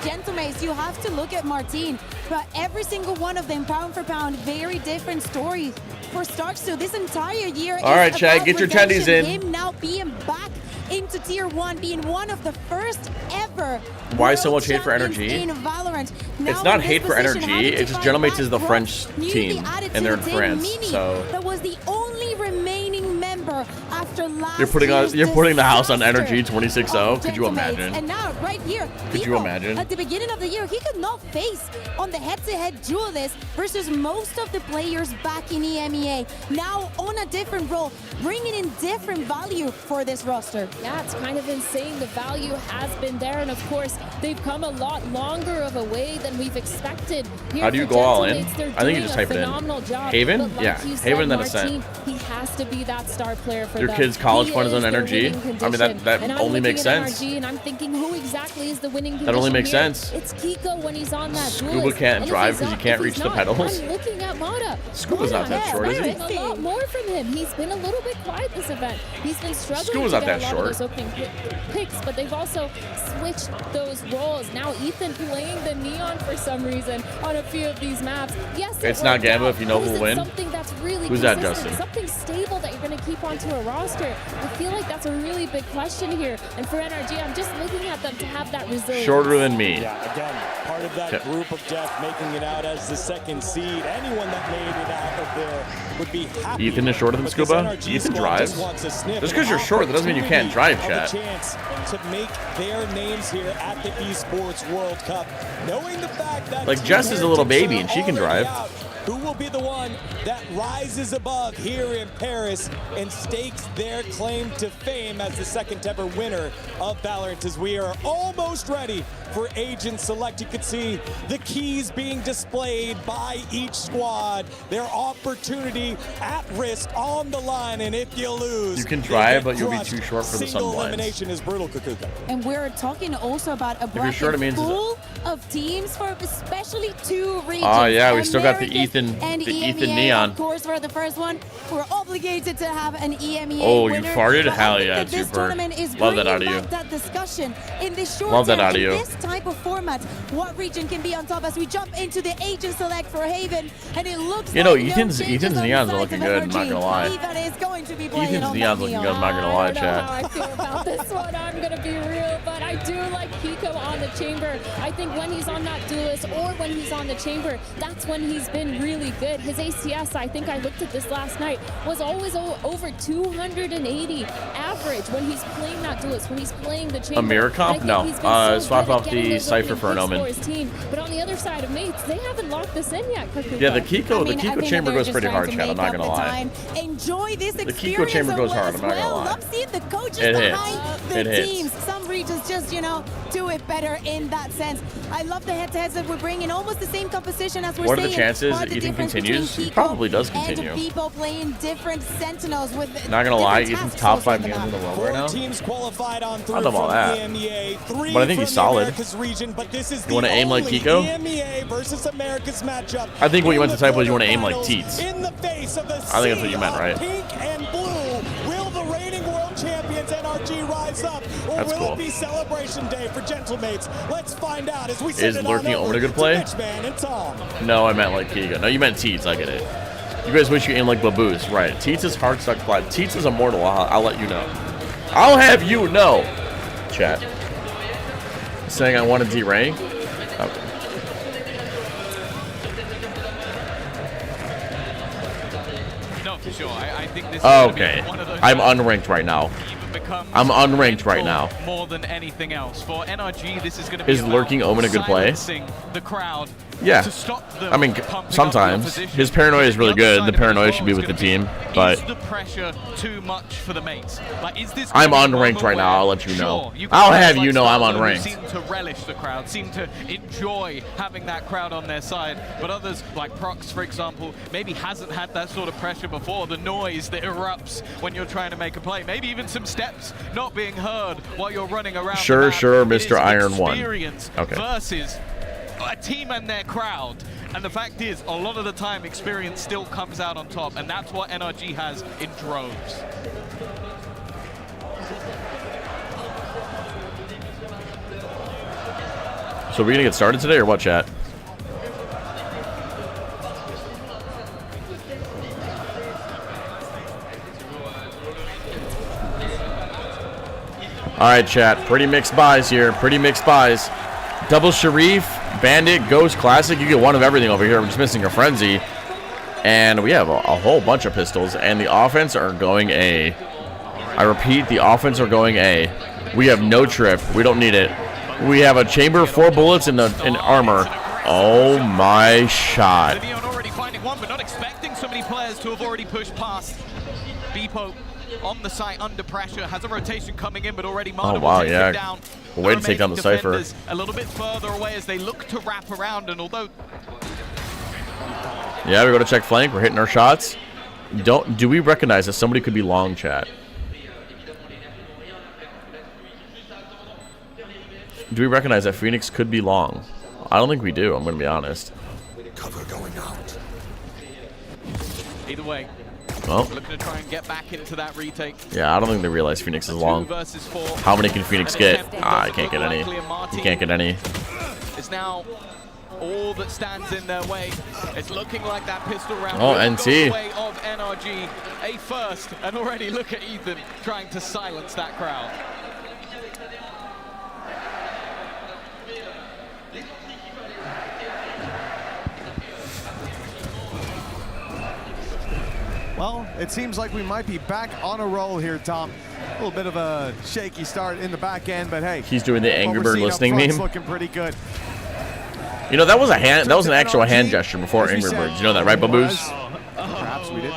Speaker 18: Gentlemates, you have to look at Martin. But every single one of them, pound for pound, very different story. For Starks, so this entire year
Speaker 3: All right,
Speaker 18: is
Speaker 3: Chad,
Speaker 18: about
Speaker 3: get your
Speaker 18: redemption.
Speaker 3: tendies in.
Speaker 18: Him now being back into Tier 1, being one of the first ever
Speaker 3: Why so
Speaker 18: world
Speaker 3: much hate for
Speaker 18: champions
Speaker 3: NRG?
Speaker 18: in Valorant. Now
Speaker 3: It's not
Speaker 18: in this
Speaker 3: hate for
Speaker 18: position,
Speaker 3: NRG.
Speaker 18: having to
Speaker 3: It's just
Speaker 18: fight
Speaker 3: Gentlemates
Speaker 18: back,
Speaker 3: is the
Speaker 18: Brock
Speaker 3: French
Speaker 18: newly
Speaker 3: team,
Speaker 18: added
Speaker 3: and
Speaker 18: to
Speaker 3: they're
Speaker 18: the
Speaker 3: in
Speaker 18: team,
Speaker 3: France.
Speaker 18: Mini,
Speaker 3: So
Speaker 18: that was the only remaining member after last
Speaker 3: you're putting the house on
Speaker 18: disaster
Speaker 3: NRG 26-0. Could you
Speaker 18: Gentlemates.
Speaker 3: imagine?
Speaker 18: And now, right here,
Speaker 3: Could you
Speaker 18: Vivo,
Speaker 3: imagine?
Speaker 18: At the beginning of the year, he could not face on the head-to-head duelist versus most of the players back in EMEA. Now on a different role, bringing in different value for this roster.
Speaker 9: Yeah, it's kind of insane. The value has been there, and of course, they've come a lot longer of a way than we've expected. Here
Speaker 3: How do you
Speaker 9: for
Speaker 3: go all in?
Speaker 9: Gentlemates, they're
Speaker 3: I think you
Speaker 9: doing
Speaker 3: just
Speaker 9: a
Speaker 3: type it in.
Speaker 9: phenomenal job.
Speaker 3: Haven?
Speaker 9: But like
Speaker 3: Yeah,
Speaker 9: you said,
Speaker 3: Haven, then
Speaker 9: Martin,
Speaker 3: Ascent.
Speaker 9: he has to be that star player for
Speaker 3: Your
Speaker 9: them.
Speaker 3: kid's college
Speaker 9: He
Speaker 3: fund is on
Speaker 9: their
Speaker 3: NRG?
Speaker 9: winning
Speaker 3: I mean,
Speaker 9: condition.
Speaker 3: that
Speaker 9: And I'm
Speaker 3: only
Speaker 9: looking
Speaker 3: makes
Speaker 9: at
Speaker 3: sense.
Speaker 9: NRG, and I'm thinking, who exactly is the winning condition
Speaker 3: That only makes
Speaker 9: here?
Speaker 3: sense.
Speaker 9: It's Kiko when he's on that
Speaker 3: Scuba
Speaker 9: duelist.
Speaker 3: can't
Speaker 9: And if
Speaker 3: drive
Speaker 9: he's
Speaker 3: 'cause he
Speaker 9: not-
Speaker 3: can't
Speaker 9: if
Speaker 3: reach
Speaker 9: he's
Speaker 3: the
Speaker 9: not,
Speaker 3: pedals.
Speaker 9: I'm looking at Mata.
Speaker 3: Scuba's not that short, is he?
Speaker 9: We're expecting a lot more from him. He's been a little bit quiet this event. He's been struggling
Speaker 3: Scuba's
Speaker 9: to
Speaker 3: not
Speaker 9: get
Speaker 3: that
Speaker 9: a lot of
Speaker 3: short.
Speaker 9: those opening picks, but they've also switched those roles. Now Ethan playing the Neon for some reason on a few of these maps. Yes,
Speaker 3: It's not Gamba
Speaker 9: out,
Speaker 3: if you know
Speaker 9: but
Speaker 3: who
Speaker 9: is
Speaker 3: will
Speaker 9: it
Speaker 3: win.
Speaker 9: something that's really
Speaker 3: Who's that,
Speaker 9: consistent,
Speaker 3: Justin?
Speaker 9: something stable that you're going to keep onto a roster? I feel like that's a really big question here. And for NRG, I'm just looking at them to have that resilience.
Speaker 3: Shorter than me.
Speaker 2: Yeah, again, part of that
Speaker 3: Okay.
Speaker 2: group of death making it out as the second seed. Anyone that made it out of there would be happy.
Speaker 3: Ethan is shorter than
Speaker 2: But this
Speaker 3: Scuba?
Speaker 2: NRG
Speaker 3: Ethan
Speaker 2: squad
Speaker 3: drives?
Speaker 2: just wants a sniff
Speaker 3: Just
Speaker 2: and
Speaker 3: 'cause you're short, that doesn't mean you can't drive,
Speaker 2: opportunity
Speaker 3: chat.
Speaker 2: of a chance to make their names here at the Esports World Cup. Knowing the fact that
Speaker 3: Like,
Speaker 2: Team
Speaker 3: Jess is a little
Speaker 2: Heretics
Speaker 3: baby
Speaker 2: are
Speaker 3: and she can
Speaker 2: already
Speaker 3: drive.
Speaker 2: out, who will be the one that rises above here in Paris and stakes their claim to fame as the second ever winner of Valorant, as we are almost ready for Agent Select. You can see the keys being displayed by each squad, their opportunity at risk on the line, and if you lose,
Speaker 3: you can try, but you'll be too short for the sun blinds.
Speaker 2: Elimination is brutal, Kukuka.
Speaker 18: And we're talking also about a bracket full of teams for especially 2 regions.
Speaker 3: Oh yeah, we still got the
Speaker 18: Americas
Speaker 3: Ethan Neon.
Speaker 18: Of course, for the first one, we're obligated to have an EMEA
Speaker 3: Oh,
Speaker 18: winner.
Speaker 3: you farted?
Speaker 18: But
Speaker 3: Hell
Speaker 18: I think
Speaker 3: yeah,
Speaker 18: that this
Speaker 3: super.
Speaker 18: tournament is
Speaker 3: Love that
Speaker 18: bringing
Speaker 3: out of you.
Speaker 18: back that discussion in this short
Speaker 3: Love that
Speaker 18: term,
Speaker 3: out of you.
Speaker 18: in this type of format. What region can be on top as we jump into the Agent Select for Haven, and it looks
Speaker 3: You know,
Speaker 18: like
Speaker 3: Ethan's Neons are looking good, I'm not gonna lie.
Speaker 18: Ethan is going to be playing
Speaker 3: Ethan's
Speaker 18: on
Speaker 3: Neon's
Speaker 18: that
Speaker 3: looking
Speaker 18: neon.
Speaker 3: good, I'm not gonna lie,
Speaker 9: I don't know how I
Speaker 3: chat.
Speaker 9: feel about this one. I'm gonna be real, but I do like Pico on the chamber. I think when he's on that duelist or when he's on the chamber, that's when he's been really good. His ACS, I think I looked at this last night, was always over 280 average when he's playing that duelist, when he's playing the chamber.
Speaker 3: Mirror comp? No. Swap off the Cypher for an Omen.
Speaker 9: But on the other side of mates, they haven't locked this in yet.
Speaker 3: Yeah, the Kiko chamber goes pretty hard, chat. I'm not gonna lie.
Speaker 18: Enjoy this
Speaker 3: The
Speaker 18: experience.
Speaker 3: Kiko chamber goes hard. I'm not gonna lie.
Speaker 18: Love seeing the coaches
Speaker 3: It hits.
Speaker 18: behind the
Speaker 3: It hits.
Speaker 18: teams. Some regions just, do it better in that sense. I love the head-to-heads that we're bringing, almost the same composition as we're
Speaker 3: What are
Speaker 18: saying.
Speaker 3: the chances
Speaker 18: But the
Speaker 3: Ethan
Speaker 18: difference
Speaker 3: continues?
Speaker 18: between
Speaker 3: He
Speaker 18: Kiko
Speaker 3: probably does continue.
Speaker 18: And people playing different Sentinels with
Speaker 3: Not gonna lie,
Speaker 18: different
Speaker 3: Ethan's
Speaker 18: tasks
Speaker 3: top
Speaker 18: also
Speaker 3: 5
Speaker 18: on the
Speaker 3: games in
Speaker 18: map.
Speaker 3: the world right now.
Speaker 2: Teams qualified on
Speaker 3: I
Speaker 2: through
Speaker 3: don't know about
Speaker 2: from
Speaker 3: that.
Speaker 2: EMEA, 3
Speaker 3: But I think he's
Speaker 2: from the
Speaker 3: solid.
Speaker 2: Americas region, but this is
Speaker 3: You wanna aim like
Speaker 2: only
Speaker 3: Kiko?
Speaker 2: EMEA versus America's matchup.
Speaker 3: I think what you
Speaker 2: in
Speaker 3: meant to
Speaker 2: the
Speaker 3: type was you want to aim like
Speaker 2: quarterfinals.
Speaker 3: Teats.
Speaker 2: In the face of the
Speaker 3: I think that's what you meant, right?
Speaker 2: pink and blue, will the reigning world champions NRG rise up, or
Speaker 3: That's
Speaker 2: will
Speaker 3: cool.
Speaker 2: it be celebration day for Gentlemates? Let's find out as we
Speaker 3: Is
Speaker 2: send it
Speaker 3: Lurking
Speaker 2: on over
Speaker 3: Omen a good
Speaker 2: to
Speaker 3: play?
Speaker 2: Mitchman and Tom.
Speaker 3: No, I meant like Kiko. No, you meant Teats. I get it. You guys wish you aim like Baboos. Right. Teats is hard stuck flat. Teats is immortal. I'll let you know. I'll have you know. Chat. Saying I want to D-rank? Okay.
Speaker 13: No, for sure. I think this is
Speaker 3: Okay.
Speaker 13: one of those
Speaker 3: I'm unranked right now. I'm unranked right now.
Speaker 13: More than anything else. For NRG, this is going to be
Speaker 3: Is Lurking Omen a good play?
Speaker 13: silencing the crowd
Speaker 3: Yeah.
Speaker 13: to stop them
Speaker 3: I mean,
Speaker 13: pumping up the
Speaker 3: sometimes.
Speaker 13: opposition.
Speaker 3: His paranoia is really good. The paranoia should be with the team, but
Speaker 13: Is the pressure too much for the mates? Like, is this
Speaker 3: I'm
Speaker 13: gonna be a
Speaker 3: unranked
Speaker 13: moment
Speaker 3: right now. I'll
Speaker 13: where,
Speaker 3: let you know.
Speaker 13: sure,
Speaker 3: I'll
Speaker 13: guys
Speaker 3: have
Speaker 13: like
Speaker 3: you know I'm
Speaker 13: Starlo who
Speaker 3: unranked.
Speaker 13: seem to relish the crowd, seem to enjoy having that crowd on their side, but others, like Prox, for example, maybe hasn't had that sort of pressure before. The noise that erupts when you're trying to make a play, maybe even some steps not being heard while you're running around.
Speaker 3: Sure,
Speaker 13: the map.
Speaker 3: sure,
Speaker 13: It is
Speaker 3: Mr. Iron One.
Speaker 13: experience
Speaker 3: Okay.
Speaker 13: versus a team and their crowd. And the fact is, a lot of the time, experience still comes out on top, and that's what NRG has in droves.
Speaker 3: So we're gonna get started today or what, chat? All right, chat. Pretty mixed buys here. Pretty mixed buys. Double Sharif, Bandit, Ghost, Classic. You get one of everything over here. We're just missing a Frenzy. And we have a whole bunch of pistols. And the offense are going A. I repeat, the offense are going A. We have no trip. We don't need it. We have a chamber, 4 bullets, and armor. Oh my shot.
Speaker 13: Leon already finding one, but not expecting so many players to have already pushed past. Beepo on the site under pressure, has a rotation coming in, but already Marta
Speaker 3: Oh wow,
Speaker 13: will take
Speaker 3: yeah.
Speaker 13: him down.
Speaker 3: Way to take down the Cypher.
Speaker 13: Defenders a little bit further away as they look to wrap around, and although
Speaker 3: Yeah, we go to check flank. We're hitting our shots. Do we recognize that somebody could be long, chat? Do we recognize that Phoenix could be long? I don't think we do. I'm going to be honest.
Speaker 13: cover going out. Either way,
Speaker 3: Well,
Speaker 13: looking to try and get back into that retake.
Speaker 3: yeah, I don't think they realize Phoenix is long.
Speaker 13: 2 versus 4.
Speaker 3: How many can Phoenix get? I can't get any. He can't get any.
Speaker 13: It's now all that stands in their way. It's looking like that pistol round
Speaker 3: Oh,
Speaker 13: will go
Speaker 3: NT.
Speaker 13: the way of NRG. A first, and already look at Ethan trying to silence that crowd.
Speaker 14: Well, it seems like we might be back on a roll here, Tom. A little bit of a shaky start in the back end, but hey.
Speaker 3: He's doing the Angry
Speaker 14: what we're
Speaker 3: Bird
Speaker 14: seeing up
Speaker 3: listening
Speaker 14: front's
Speaker 3: meme.
Speaker 14: looking pretty good.
Speaker 3: You know, that was a hand. That was an actual hand gesture before Angry Birds. You know that, right, Baboos?
Speaker 14: Perhaps we did.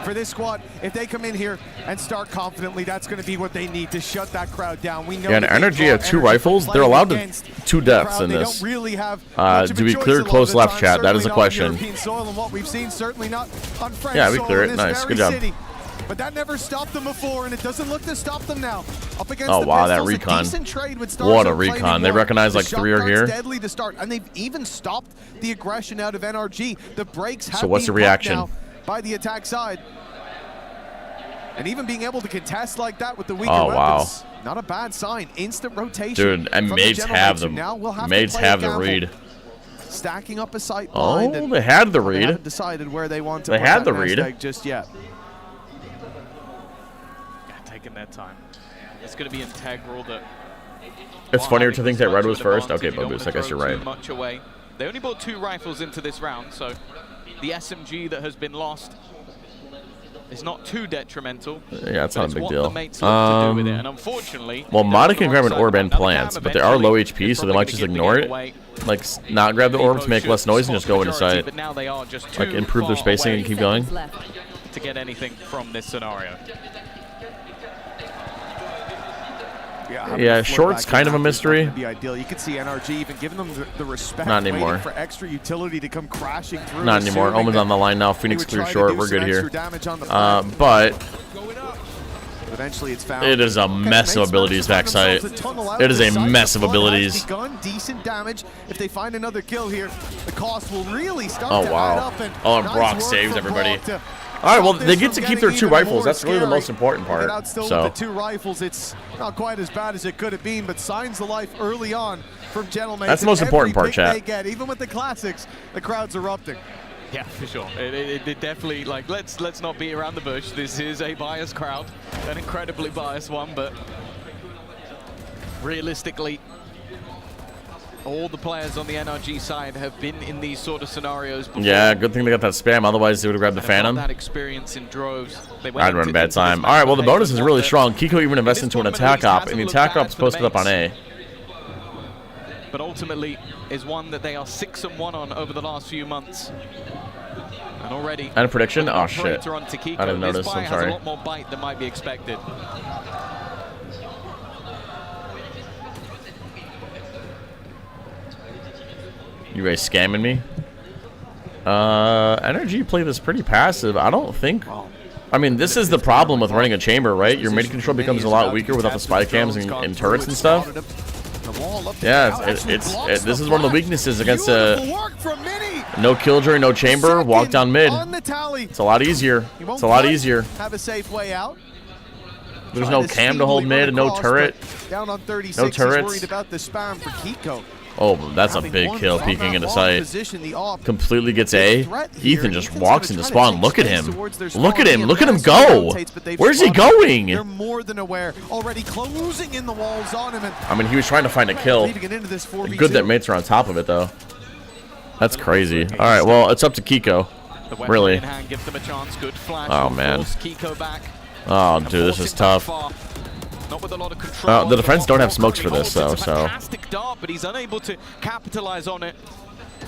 Speaker 14: For this squad, if they come in here and start confidently, that's going to be what they need to shut that crowd down. We know.
Speaker 3: Yeah, and NRG have 2 rifles. They're allowed to 2 deaths in this. Do we clear close left, chat? That is a question. Yeah, we clear it. Nice, good job.
Speaker 14: But that never stopped them before, and it doesn't look to stop them now. Up against
Speaker 3: oh wow, that recon! What a recon! They recognize like 3 are here.
Speaker 14: Deadly to start, and they've even stopped the aggression out of NRG. The brakes have
Speaker 3: so what's the reaction
Speaker 14: now by the attack side, and even being able to contest like that with the weaker weapons, not a bad sign. Instant rotation.
Speaker 3: Dude, and mates have them. Mates have the read.
Speaker 14: Stacking up a sight.
Speaker 3: Oh, they had the read.
Speaker 14: They haven't decided where they want to.
Speaker 3: They
Speaker 14: put
Speaker 3: had
Speaker 14: that
Speaker 3: the
Speaker 14: nest
Speaker 3: read
Speaker 14: egg just yet.
Speaker 13: Taking their time. It's going to be integral that.
Speaker 3: It's funnier to think that red was first. Okay, Baboos, I guess you're right.
Speaker 13: Much away. They only brought 2 rifles into this round, so the SMG that has been lost is not too detrimental.
Speaker 3: Yeah, it's not a big deal.
Speaker 13: And unfortunately,
Speaker 3: well, Mata can grab an orb and plants, but they are low HP, so they might just ignore it. Like, not grab the orb to make less noise and just go into sight. Like, improve their spacing and keep going.
Speaker 13: To get anything from this scenario.
Speaker 3: Yeah, short's kind of a mystery.
Speaker 14: Be ideal. You could see NRG even giving them the respect.
Speaker 3: Not anymore.
Speaker 14: For extra utility to come crashing through.
Speaker 3: Not anymore. Omen's on the line now. Phoenix clear short. We're good here. But
Speaker 14: eventually it's found.
Speaker 3: It is a mess of abilities backside. It is a mess of abilities.
Speaker 14: Decent damage. If they find another kill here, the cost will really start.
Speaker 3: Oh wow. Oh, and Brock saves everybody. All right, well, they get to keep their 2 rifles. That's really the most important part.
Speaker 14: So with the 2 rifles, it's not quite as bad as it could have been, but signs of life early on from Gentlemen.
Speaker 3: That's the most important part, chat.
Speaker 14: They get, even with the classics, the crowd's erupting.
Speaker 13: Yeah, for sure. It definitely, like, let's not beat around the bush. This is a biased crowd, an incredibly biased one, but realistically, all the players on the NRG side have been in these sort of scenarios before.
Speaker 3: Yeah, good thing they got that spam. Otherwise, they would have grabbed the Phantom.
Speaker 13: That experience in droves.
Speaker 3: I'd run a bad time. All right, well, the bonus is really strong. Kiko even invests into an attack op, and the attack op's posted up on A.
Speaker 13: But ultimately, is one that they are 6-1 on over the last few months. And already.
Speaker 3: And a prediction? Oh, shit.
Speaker 13: I
Speaker 3: didn't notice. I'm sorry.
Speaker 13: Has a lot more bite than might be expected.
Speaker 3: You guys scamming me? NRG play this pretty passive. I don't think. I mean, this is the problem with running a chamber, right? Your mid control becomes a lot weaker without the spy cams and turrets and stuff. Yeah, this is one of the weaknesses against no killjoy, no chamber, walk down mid. It's a lot easier. It's a lot easier.
Speaker 14: Have a safe way out.
Speaker 3: There's no cam to hold mid and no turret.
Speaker 14: Down on 36,
Speaker 3: no turrets.
Speaker 14: Worried about the spam for Kiko.
Speaker 3: Oh, that's a big kill, peeking into sight. Completely gets A. Ethan just walks into spawn. Look at him. Look at him. Look at him go. Where's he going?
Speaker 14: They're more than aware. Already closing in the walls on him.
Speaker 3: I mean, he was trying to find a kill. Good that mates are on top of it, though. That's crazy. All right, well, it's up to Kiko. Really. Oh, man. Oh, dude, this is tough.
Speaker 13: Not with a lot of control.
Speaker 3: The defense don't have smokes for this, though, so.
Speaker 13: Fantastic dart, but he's unable to capitalize on it.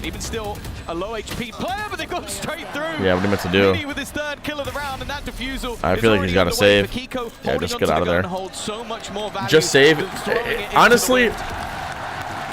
Speaker 13: Even still, a low HP player, but they go straight through.
Speaker 3: Yeah, what are you meant to do?
Speaker 13: With his 3rd kill of the round, and that defusal
Speaker 3: I feel like he's got to save. Yeah, just get out of there. Just save. Honestly,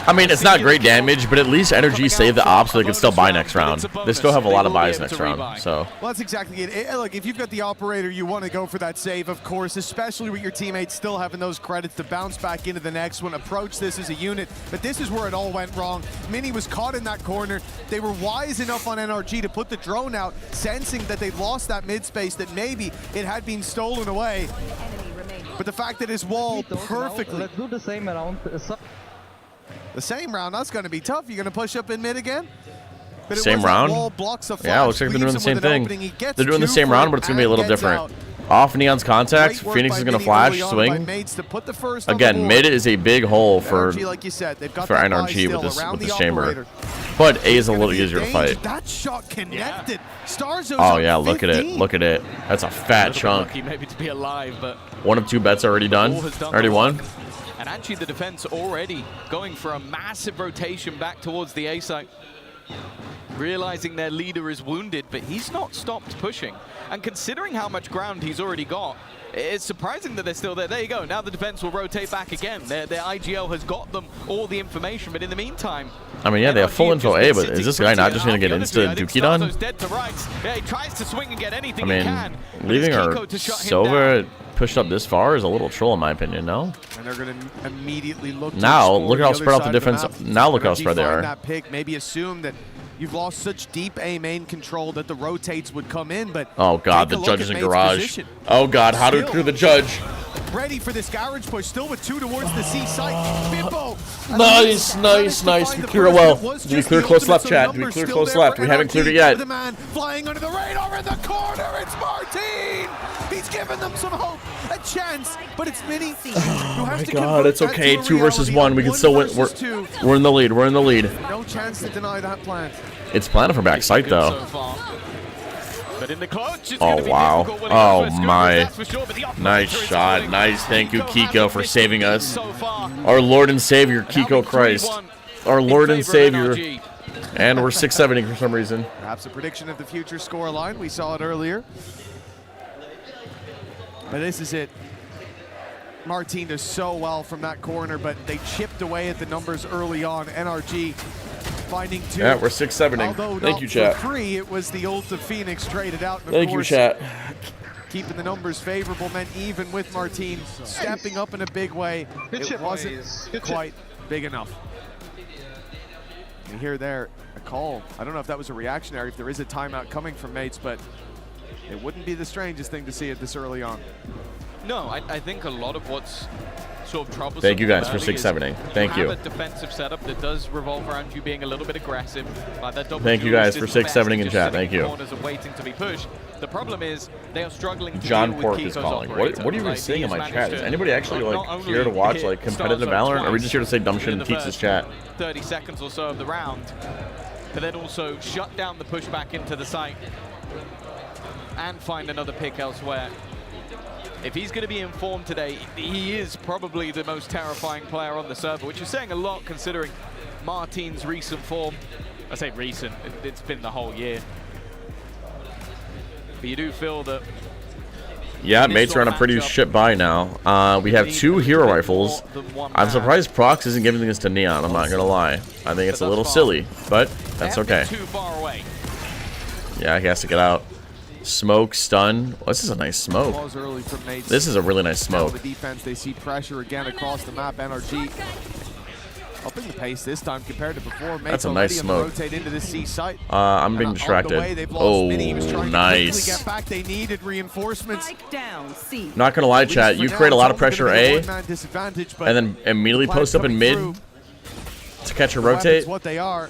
Speaker 3: I mean, it's not great damage, but at least NRG saved the op so they can still buy next round. They still have a lot of buys next round, so.
Speaker 14: Well, that's exactly it. Look, if you've got the operator, you want to go for that save, of course, especially with your teammates still having those credits to bounce back into the next one, approach this as a unit. But this is where it all went wrong. Mini was caught in that corner. They were wise enough on NRG to put the drone out, sensing that they lost that mid space, that maybe it had been stolen away. But the fact that his wall perfectly.
Speaker 1: Let's do the same around.
Speaker 14: The same round, that's going to be tough. You're going to push up in mid again?
Speaker 3: Same round? Yeah, looks like they're doing the same thing. They're doing the same round, but it's going to be a little different. Off Neon's contact, Phoenix is going to flash, swing. Again, mid is a big hole for NRG with this chamber. But A is a little easier to fight.
Speaker 14: That shot connected.
Speaker 3: Oh yeah, look at it. Look at it. That's a fat chunk.
Speaker 13: Maybe to be alive, but
Speaker 3: 1 of 2 bets already done. Already won.
Speaker 13: And actually the defense already going for a massive rotation back towards the A site. Realizing their leader is wounded, but he's not stopped pushing. And considering how much ground he's already got, it's surprising that they're still there. There you go. Now the defense will rotate back again. Their IGL has got them all the information, but in the meantime,
Speaker 3: I mean, yeah, they have full info A, but is this guy not just going to get insta dookie done?
Speaker 13: Yeah, he tries to swing and get anything
Speaker 3: I
Speaker 13: he can.
Speaker 3: mean, leaving our Sova pushed up this far is a little troll in my opinion, no?
Speaker 14: And they're going to immediately look
Speaker 3: now, look at how spread out the difference. Now look how spread they are.
Speaker 14: That pick, maybe assume that you've lost such deep A main control that the rotates would come in, but
Speaker 3: oh god, the judge is in garage. Oh god, how to clear the judge?
Speaker 14: Ready for this garage push, still with 2 towards the C site. Bimbo.
Speaker 3: Nice. We clear it well. Do we clear close left, chat? Do we clear close left? We haven't cleared it yet.
Speaker 14: The man flying under the radar in the corner. It's Martin. He's giving them some hope, a chance, but it's Mini.
Speaker 3: Oh my god, it's okay. 2 versus 1. We can still win. We're in the lead. We're in the lead.
Speaker 14: No chance to deny that plant.
Speaker 3: It's planted for back sight though.
Speaker 13: But in the clutch,
Speaker 3: oh wow. Oh my. Nice shot. Nice. Thank you, Kiko, for saving us. Our Lord and Savior, Kiko Christ. Our Lord and Savior. And we're 6-7ing for some reason.
Speaker 14: Perhaps a prediction of the future scoreline. We saw it earlier. But this is it. Martin does so well from that corner, but they chipped away at the numbers early on. NRG finding 2.
Speaker 3: Yeah, we're 6-7ing. Thank you, chat.
Speaker 14: For 3, it was the ult of Phoenix traded out. And
Speaker 3: Thank you, chat.
Speaker 14: Keeping the numbers favorable meant even with Martin stepping up in a big way, it wasn't quite big enough. You hear there a call. I don't know if that was a reactionary, if there is a timeout coming from mates, but it wouldn't be the strangest thing to see it this early on.
Speaker 13: No, I think a lot of what's sort of troublesome.
Speaker 3: Thank you guys for 6-7ing. Thank you.
Speaker 13: Have a defensive setup that does revolve around you being a little bit aggressive. Like that double
Speaker 3: Thank you guys for 6-7ing in chat. Thank you.
Speaker 13: Corners and waiting to be pushed. The problem is they are struggling to
Speaker 3: John
Speaker 13: deal
Speaker 3: Pork
Speaker 13: with
Speaker 3: is
Speaker 13: Kiko's
Speaker 3: calling.
Speaker 13: operator.
Speaker 3: What are you even seeing in my chat? Is anybody actually like here to watch like competitive Valorant? Or are we just here to say dumb shit in Teeks' chat?
Speaker 13: 30 seconds or so of the round, but then also shut down the pushback into the site and find another pick elsewhere. If he's going to be informed today, he is probably the most terrifying player on the server, which is saying a lot considering Martin's recent form. I say recent, it's been the whole year. But you do feel that...
Speaker 3: Yeah, mates are on a pretty shit buy now. We have 2 hero rifles. I'm surprised Prox isn't giving this to Neon, I'm not going to lie. I think it's a little silly, but that's okay.
Speaker 13: Too far away.
Speaker 3: Yeah, he has to get out. Smoke, stun. Oh, this is a nice smoke. This is a really nice smoke.
Speaker 14: The defense, they see pressure again across the map. NRG upping the pace this time compared to before.
Speaker 3: That's a nice smoke.
Speaker 14: Rotate into the C site.
Speaker 3: I'm being distracted. Oh, nice.
Speaker 14: Get back. They needed reinforcements.
Speaker 3: Not gonna lie, chat. You create a lot of pressure A, and then immediately post up in mid to catch a rotate.
Speaker 14: What they are.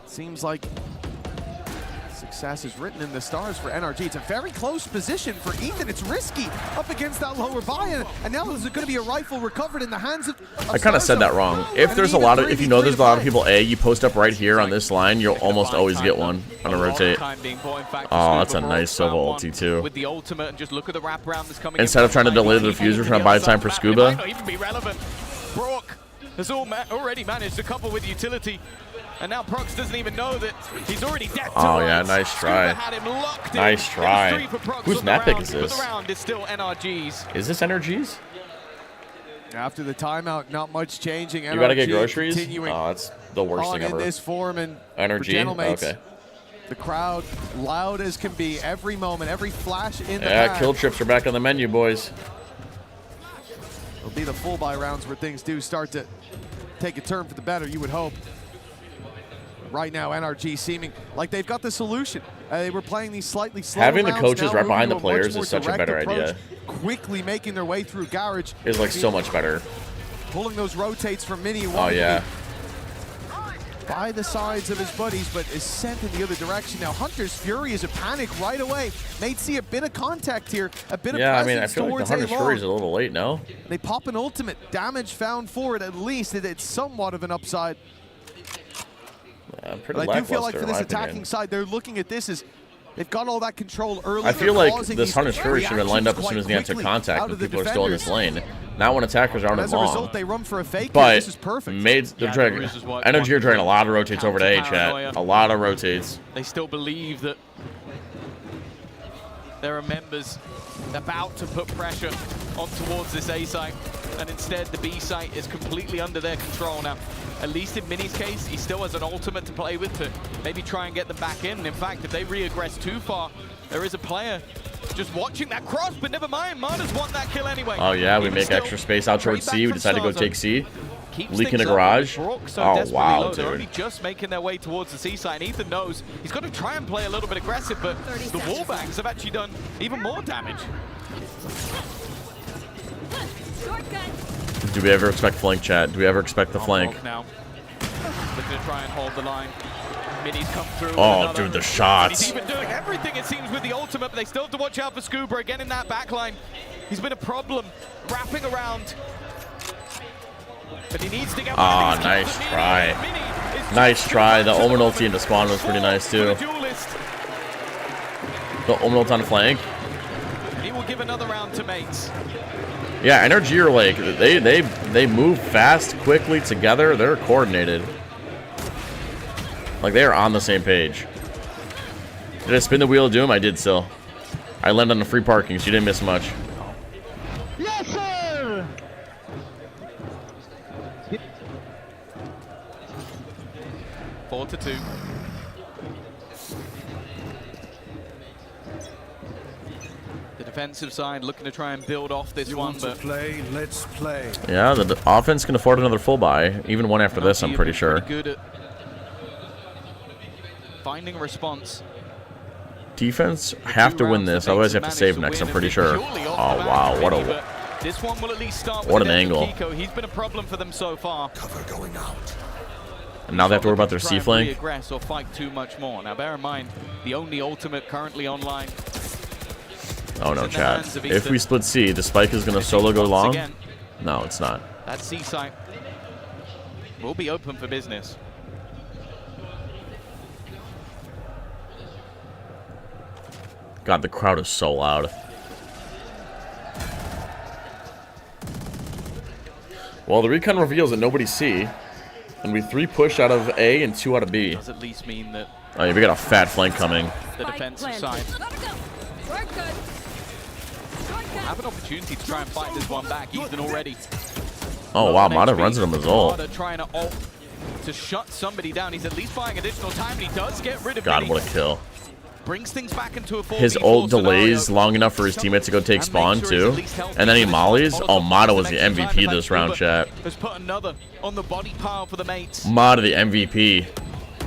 Speaker 14: Seems like success is written in the stars for NRG. It's a very close position for Ethan. It's risky up against that lower buy, and now there's going to be a rifle recovered in the hands of
Speaker 3: I kind of said that wrong. If there's a lot of, if you know there's a lot of people A, you post up right here on this line, you'll almost always get one on a rotate. Oh, that's a nice Sova ulti too.
Speaker 13: With the ultimate and just look at the wraparound that's coming.
Speaker 3: Instead of trying to delay the diffuser, trying to buy time for Scuba.
Speaker 13: It might not even be relevant. Brock has already managed to couple with utility. And now Prox doesn't even know that he's already dead.
Speaker 3: Oh yeah, nice try. Nice try. Whose map pick is this?
Speaker 13: The round is still NRG's.
Speaker 3: Is this NRG's?
Speaker 14: After the timeout, not much changing.
Speaker 3: You gotta get groceries? Oh, that's the worst thing ever.
Speaker 14: In this form and
Speaker 3: NRG? Okay.
Speaker 14: The crowd loud as can be every moment, every flash in the
Speaker 3: Yeah, kill trips are back on the menu, boys.
Speaker 14: It'll be the full buy rounds where things do start to take a turn for the better, you would hope. Right now, NRG seeming like they've got the solution. They were playing these slightly slower
Speaker 3: Having the
Speaker 14: rounds,
Speaker 3: coaches right behind the
Speaker 14: a
Speaker 3: players is such a better idea.
Speaker 14: Quickly making their way through garage.
Speaker 3: It's like so much better.
Speaker 14: Pulling those rotates from Mini.
Speaker 3: Oh yeah.
Speaker 14: By the sides of his buddies, but is sent in the other direction. Now Hunter's Fury is a panic right away. May see a bit of contact here, a bit of presence.
Speaker 3: Yeah, I mean, I feel like the Hunter's Fury is a little late, no?
Speaker 14: They pop an ultimate. Damage found for it, at least. It's somewhat of an upside.
Speaker 3: Yeah,
Speaker 14: but I do feel like for this attacking side, they're looking at this as They've got all that control early.
Speaker 3: I feel like this Hunter's Fury should have been lined up as soon as they entered contact when people are still in this lane. Not when attackers are on it
Speaker 14: as a
Speaker 3: long.
Speaker 14: result, they run for a fake.
Speaker 3: But
Speaker 14: This is perfect.
Speaker 3: NRG are trying a lot of rotates over to A, chat. A lot of rotates.
Speaker 13: They still believe that there are members about to put pressure on towards this A site, and instead the B site is completely under their control now. At least in Mini's case, he still has an ultimate to play with to maybe try and get them back in. And in fact, if they re-aggress too far, there is a player just watching that cross, but never mind, Marta's won that kill anyway.
Speaker 3: Oh yeah, we make extra space out towards C. We decide to go take C. Leak in the garage. Oh wow,
Speaker 13: They're
Speaker 3: dude.
Speaker 13: only just making their way towards the C side, and Ethan knows he's got to try and play a little bit aggressive, but the wallbangs have actually done even more damage.
Speaker 3: Do we ever expect flank, chat? Do we ever expect the flank?
Speaker 13: Now, looking to try and hold the line. Mini's come through.
Speaker 3: Oh, dude, the shots.
Speaker 13: He's even doing everything, it seems, with the ultimate, but they still have to watch out for Scuba again in that backline. He's been a problem wrapping around. But he needs to get one of these
Speaker 3: nice
Speaker 13: kills.
Speaker 3: try. Nice try. The Omen ulti into spawn was pretty nice, too. The Omen ult on the flank.
Speaker 13: He will give another round to mates.
Speaker 3: Yeah, NRG are like, they move fast, quickly together. They're coordinated. Like, they are on the same page. Did I spin the wheel of doom? I did still. I landed on the free parking, so you didn't miss much.
Speaker 1: Yes, sir!
Speaker 13: 4-2. The defensive side looking to try and build off this one, but
Speaker 1: Let's play.
Speaker 3: Yeah, the offense can afford another full buy. Even one after this, I'm pretty sure.
Speaker 13: good at finding a response.
Speaker 3: Defense have to win this, otherwise they have to save next, I'm pretty sure. Oh, wow, what a...
Speaker 13: This one will at least start
Speaker 3: What
Speaker 13: with
Speaker 3: an angle.
Speaker 13: Kiko. He's been a problem for them so far.
Speaker 1: Cover going out.
Speaker 3: And now they have to worry about their
Speaker 13: Try
Speaker 3: C
Speaker 13: and
Speaker 3: flank.
Speaker 13: re-aggress or fight too much more. Now bear in mind, the only ultimate currently online.
Speaker 3: Oh no,
Speaker 13: in the hands
Speaker 3: chat.
Speaker 13: of
Speaker 3: If
Speaker 13: Ethan.
Speaker 3: we split C, the spike is gonna solo go
Speaker 13: Once
Speaker 3: long?
Speaker 13: again.
Speaker 3: No, it's not.
Speaker 13: That C site will be open for business.
Speaker 3: God, the crowd is so loud. Well, the recon reveals that nobody's C, and we 3 push out of A and 2 out of B.
Speaker 13: Does at least mean that
Speaker 3: Oh yeah, we got a fat flank coming.
Speaker 13: the defensive side have an opportunity to try and fight this one back. Ethan already.
Speaker 3: Oh wow, Mata runs at him as well.
Speaker 13: Mata trying to ult to shut somebody down. He's at least buying additional time, and he does get rid of
Speaker 3: God,
Speaker 13: Mini.
Speaker 3: what a kill.
Speaker 13: Brings things back into a 4v4
Speaker 3: His ult delays
Speaker 13: scenario.
Speaker 3: long enough for his teammates to go take spawn too. And then he mollies. Oh, Mata was the MVP this round, chat.
Speaker 13: Has put another on the body pile for the mates.
Speaker 3: Mata the MVP.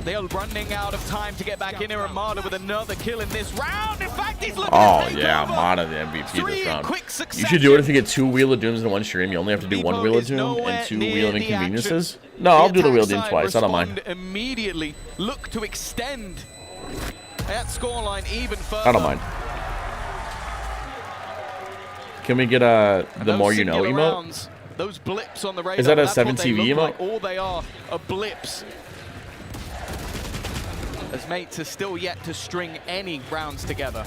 Speaker 13: They are running out of time to get back in here, and Mata with another kill in this round. In fact, he's looking
Speaker 3: Oh
Speaker 13: to take
Speaker 3: yeah,
Speaker 13: over.
Speaker 3: Mata the MVP this
Speaker 13: in
Speaker 3: round.
Speaker 13: quick
Speaker 3: You should do it if you get 2 Wheel of Dooms in one stream. You only have to do 1 Wheel of Doom and 2 Wheel of Inconveniences. No, I'll do the Wheel of Doom twice. I don't mind.
Speaker 13: Immediately look to extend that scoreline even further.
Speaker 3: I don't mind. Can we get the more you know
Speaker 13: singular
Speaker 3: emote?
Speaker 13: rounds, those blips on the radar,
Speaker 3: Is that a
Speaker 13: that's what
Speaker 3: 7
Speaker 13: they
Speaker 3: TV
Speaker 13: look
Speaker 3: emote?
Speaker 13: like. All they are blips. As mates are still yet to string any rounds together.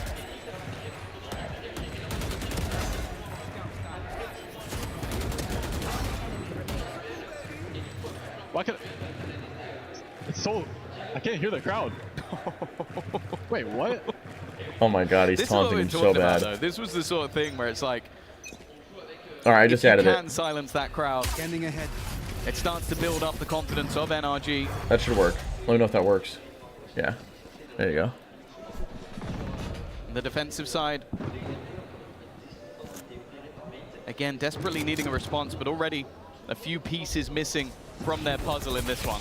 Speaker 15: Why can it's so I can't hear the crowd. Wait, what?
Speaker 3: Oh my god, he's
Speaker 13: This is what
Speaker 3: taunting
Speaker 13: we're
Speaker 3: him so
Speaker 13: talking about,
Speaker 3: bad.
Speaker 13: though. This was the sort of thing where it's like,
Speaker 3: Alright, I just
Speaker 13: if
Speaker 3: added
Speaker 13: you
Speaker 3: it.
Speaker 13: can silence that crowd, it starts to build up the confidence of NRG.
Speaker 3: That should work. Let me know if that works. Yeah. There you go.
Speaker 13: The defensive side, again, desperately needing a response, but already a few pieces missing from their puzzle in this one.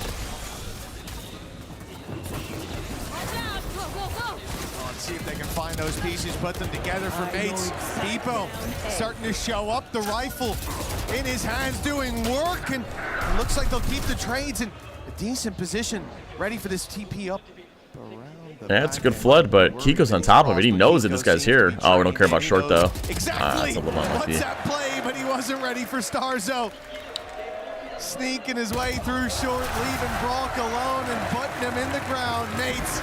Speaker 14: Let's see if they can find those pieces, put them together for mates. Depot starting to show up, the rifle in his hands doing work, and it looks like they'll keep the trades in a decent position, ready for this TP up around the
Speaker 3: Yeah, it's a good flood, but Kiko's on top of it. He knows that this guy's here. Oh, we don't care about short, though.
Speaker 14: Exactly
Speaker 3: That's a little unlucky.
Speaker 14: what's that play, but he wasn't ready for Starzo. Sneaking his way through short, leaving Brock alone and putting him in the ground. Mates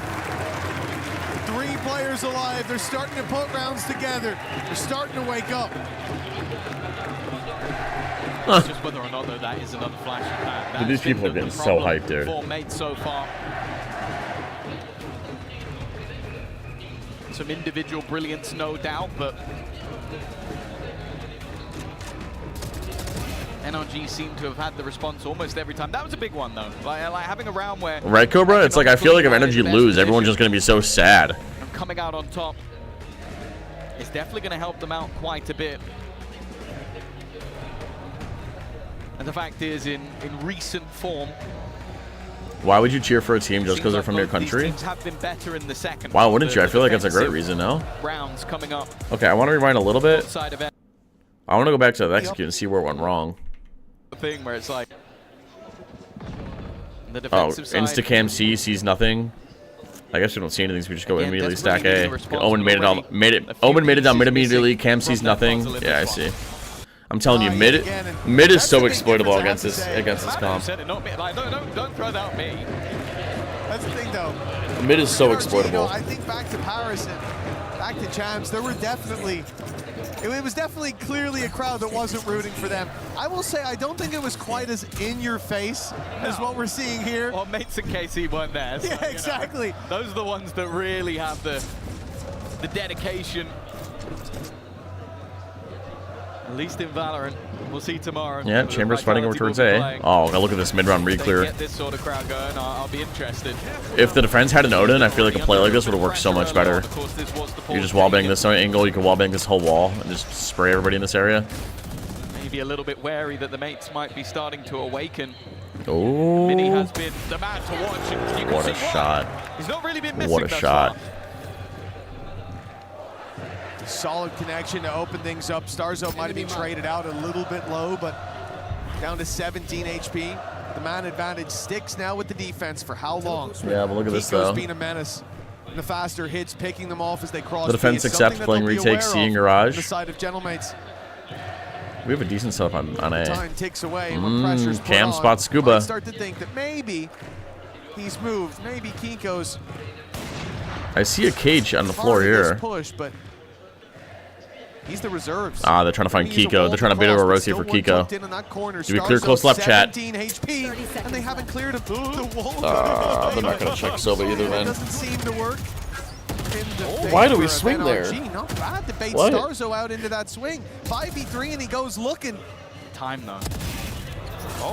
Speaker 14: 3 players alive. They're starting to put rounds together. They're starting to wake up.
Speaker 13: It's just whether or not though that is another flash in hand.
Speaker 3: Dude, these people are getting so hyped, dude.
Speaker 13: For mates so far. Some individual brilliance, no doubt, but NRG seem to have had the response almost every time. That was a big one though. Like having a round where
Speaker 3: Right, Cobra? It's like I feel like if NRG lose, everyone's just gonna be so sad.
Speaker 13: and coming out on top is definitely going to help them out quite a bit. And the fact is, in recent form,
Speaker 3: Why would you cheer for a team just because they're from your country?
Speaker 13: have been better in the second.
Speaker 3: Why wouldn't you? I feel like that's a great reason, no?
Speaker 13: Rounds coming up.
Speaker 3: Okay, I want to rewind a little bit.
Speaker 13: Side of it.
Speaker 3: I want to go back to the execute and see where it went wrong.
Speaker 13: The thing where it's like the
Speaker 3: Oh,
Speaker 13: defensive side.
Speaker 3: Instacam C sees nothing. I guess we don't see anything, so we just go immediately stack A. Omen made it down. Omen made it down mid immediately. Cam sees nothing. Yeah, I see. I'm telling you, mid is so exploitable against this comp.
Speaker 13: Don't throw that at me.
Speaker 14: That's the thing, though.
Speaker 3: Mid is so
Speaker 14: NRG,
Speaker 3: exploitable.
Speaker 14: I think back to Paris and back to Champs, there were definitely, it was definitely clearly a crowd that wasn't rooting for them. I will say, I don't think it was quite as in your face as what we're seeing here.
Speaker 13: Well, Mates and KC weren't there. So,
Speaker 14: yeah, exactly.
Speaker 13: You know, those are the ones that really have the dedication. At least in Valorant. We'll see tomorrow.
Speaker 3: Yeah, Chambers fighting over towards A. Oh, look at this mid-round re-clear.
Speaker 13: Get this sort of crowd going, I'll be interested.
Speaker 3: If the defense had an Odin, I feel like a play like this would have worked so much better. You just wallbang this angle, you can wallbang this whole wall, and just spray everybody in this area.
Speaker 13: Maybe a little bit wary that the Mates might be starting to awaken.
Speaker 3: Oh.
Speaker 13: Mini has been the man to watch. And you can
Speaker 3: What a
Speaker 13: see
Speaker 3: shot.
Speaker 13: He's not really been missing
Speaker 3: What a
Speaker 13: thus
Speaker 3: shot.
Speaker 13: far.
Speaker 14: Solid connection to open things up. Starzo might have been traded out a little bit low, but down to 17 HP. The man advantage sticks now with the defense for how long?
Speaker 3: Yeah, but look at this,
Speaker 14: Kiko's
Speaker 3: though.
Speaker 14: being a menace. And the faster hits, picking them off as they cross.
Speaker 3: The defense accepts playing retake C in garage.
Speaker 14: The side of Gentlemates.
Speaker 3: We have a decent setup on A.
Speaker 14: Time ticks away when pressure's put
Speaker 3: Cam
Speaker 14: on.
Speaker 3: spots Scuba.
Speaker 14: Might start to think that maybe he's moved. Maybe Kiko's
Speaker 3: I see a cage on the floor here.
Speaker 14: push, but he's the reserves.
Speaker 3: Ah, they're trying to find Kiko. They're trying to bait over rotate for Kiko. Do we clear close left, chat?
Speaker 14: 17 HP, and they haven't cleared the wall.
Speaker 3: They're not gonna check Soba either then.
Speaker 14: Doesn't seem to work.
Speaker 3: Why do we swing there?
Speaker 14: NRG, not bad to bait
Speaker 3: What?
Speaker 14: Starzo out into that swing. 5v3 and he goes looking.
Speaker 13: Time though.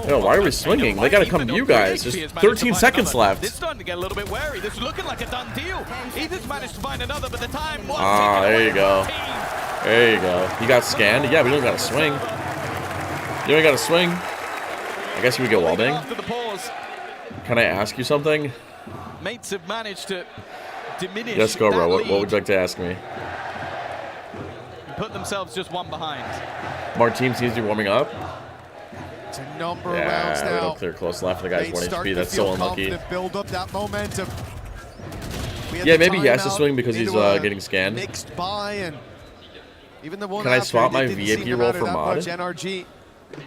Speaker 3: Yo, why are we swinging? They gotta come to you guys. There's 13 seconds left.
Speaker 13: This is starting to get a little bit wary. This is looking like a done deal. Ethan's managed to find another, but the time was
Speaker 3: Ah, there you go. There you go. You got scanned? Yeah, we don't gotta swing. You don't gotta swing. I guess we get wallbang.
Speaker 13: After the pause,
Speaker 3: Can I ask you something?
Speaker 13: Mates have managed to diminish
Speaker 3: Yes, Cobra.
Speaker 13: that
Speaker 3: What
Speaker 13: lead
Speaker 3: would you like to ask me?
Speaker 13: and put themselves just one behind.
Speaker 3: Martine seems to be warming up.
Speaker 14: It's a number of rounds
Speaker 3: Yeah, we
Speaker 14: now.
Speaker 3: don't clear close left. The guy's
Speaker 14: They
Speaker 3: 1
Speaker 14: start
Speaker 3: HP.
Speaker 14: to
Speaker 3: That's
Speaker 14: feel
Speaker 3: so unlucky.
Speaker 14: confident, build up that momentum. We had
Speaker 3: Yeah,
Speaker 14: the
Speaker 3: maybe he has to
Speaker 14: timeout
Speaker 3: swing because he's
Speaker 14: into a
Speaker 3: getting scanned.
Speaker 14: Mixed buy, and even the one
Speaker 3: Can I
Speaker 14: after,
Speaker 3: swap
Speaker 14: it
Speaker 3: my
Speaker 14: didn't
Speaker 3: VIP
Speaker 14: seem to
Speaker 3: roll
Speaker 14: matter
Speaker 3: for
Speaker 14: that
Speaker 3: mod?
Speaker 14: much. NRG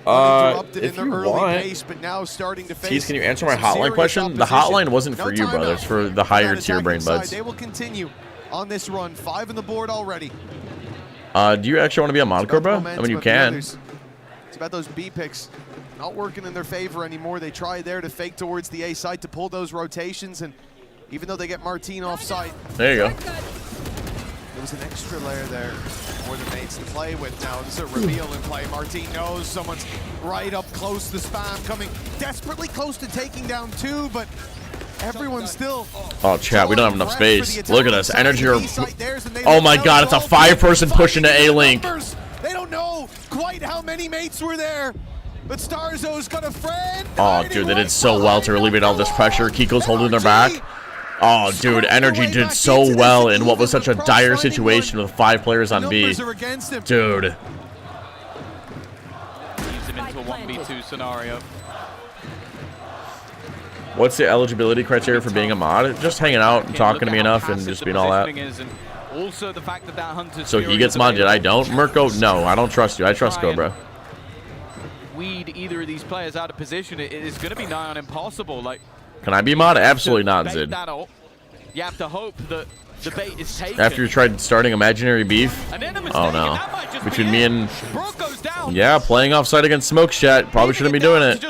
Speaker 14: uninterrupted
Speaker 3: If
Speaker 14: in
Speaker 3: you
Speaker 14: their early
Speaker 3: want.
Speaker 14: pace, but now starting to face
Speaker 3: Tease, can you answer my
Speaker 14: some
Speaker 3: hotline
Speaker 14: serious
Speaker 3: question? The
Speaker 14: opposition.
Speaker 3: hotline wasn't for
Speaker 14: No
Speaker 3: you, brother.
Speaker 14: timeout
Speaker 3: It's for the
Speaker 14: on
Speaker 3: higher
Speaker 14: that
Speaker 3: tier
Speaker 14: attacking
Speaker 3: brain
Speaker 14: side.
Speaker 3: buds.
Speaker 14: They will continue on this run. 5 on the board already.
Speaker 3: Do you actually want to be a mod, Cobra? I mean, you can.
Speaker 14: It's about those B picks not working in their favor anymore. They try there to fake towards the A side to pull those rotations, and even though they get Martine off site,
Speaker 3: There you go.
Speaker 14: there was an extra layer there for the Mates to play with. Now this is a reveal in play. Martine knows someone's right up close to spam, coming desperately close to taking down 2, but everyone's still.
Speaker 3: Oh, chat, we don't have enough space. Look at us. Energy are... Oh my god, it's a 5-person push into A-Link.
Speaker 14: They don't know quite how many Mates were there, but Starzo's got a friend.
Speaker 3: Oh, dude, they did so well to alleviate all this pressure. Kiko's holding their back. Oh, dude, Energy did so well in what was such a dire situation with 5 players on B. Dude.
Speaker 13: Leaves him into a 1v2 scenario.
Speaker 3: What's the eligibility criteria for being a mod? Just hanging out and talking to me enough and just being all that.
Speaker 13: Also, the fact that Hunter's
Speaker 3: So he gets modded, I don't? Mirko, no, I don't trust you. I trust Cobra.
Speaker 13: Weed either of these players out of position, it is going to be nigh on impossible. Like,
Speaker 3: Can I be mod? Absolutely not,
Speaker 13: bait
Speaker 3: Zid.
Speaker 13: that ult. You have to hope that The bait is taken.
Speaker 3: After you tried starting imaginary beef? Oh no. Between me and... Yeah, playing offside against Smoke Chat. Probably shouldn't be doing it.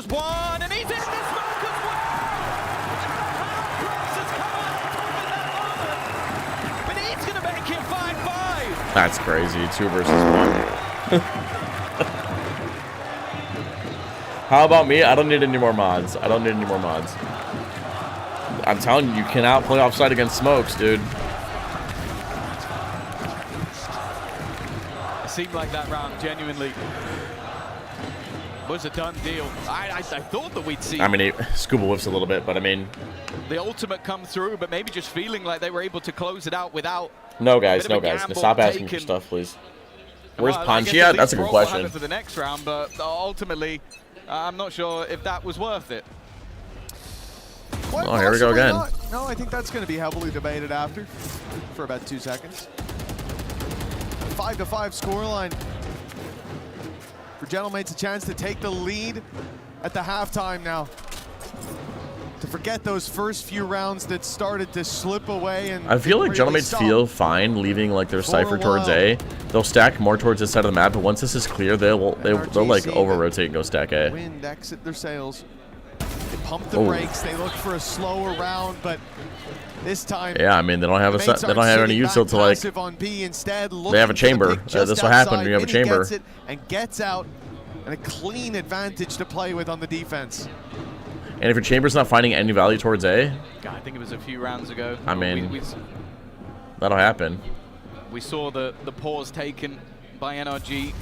Speaker 3: That's crazy. 2 versus 1. How about me? I don't need any more mods. I don't need any more mods. I'm telling you, you cannot play offside against Smokes, dude.
Speaker 13: It seemed like that round genuinely was a done deal. I thought that we'd see.
Speaker 3: I mean, Scuba whiffs a little bit, but I mean...
Speaker 13: The ultimate come through, but maybe just feeling like they were able to close it out without...
Speaker 3: No, guys, no, guys. Stop asking for stuff, please. Where's Punchy at? That's a good question.
Speaker 13: For the next round, but ultimately, I'm not sure if that was worth it.
Speaker 14: Oh,
Speaker 3: here we go again.
Speaker 14: No, I think that's going to be heavily debated after for about 2 seconds. 5-5 scoreline. For Gentlemates, a chance to take the lead at the halftime now. To forget those first few rounds that started to slip away. And
Speaker 3: I feel like Gentlemates feel fine leaving like their cipher towards A. They'll stack more towards this side of the map, but once this is clear, they'll like over rotate and go stack A.
Speaker 14: Wind exit their sails. They pump the brakes. They look for a slower round, but this time,
Speaker 3: yeah, I mean they don't have any util to like. They have a chamber. This will happen when you have a chamber.
Speaker 14: And gets out, and a clean advantage to play with on the defense.
Speaker 3: And if your chamber's not finding any value towards A,
Speaker 13: I think it was a few rounds ago.
Speaker 3: I mean, that'll happen.
Speaker 13: We saw the pause taken by NRG.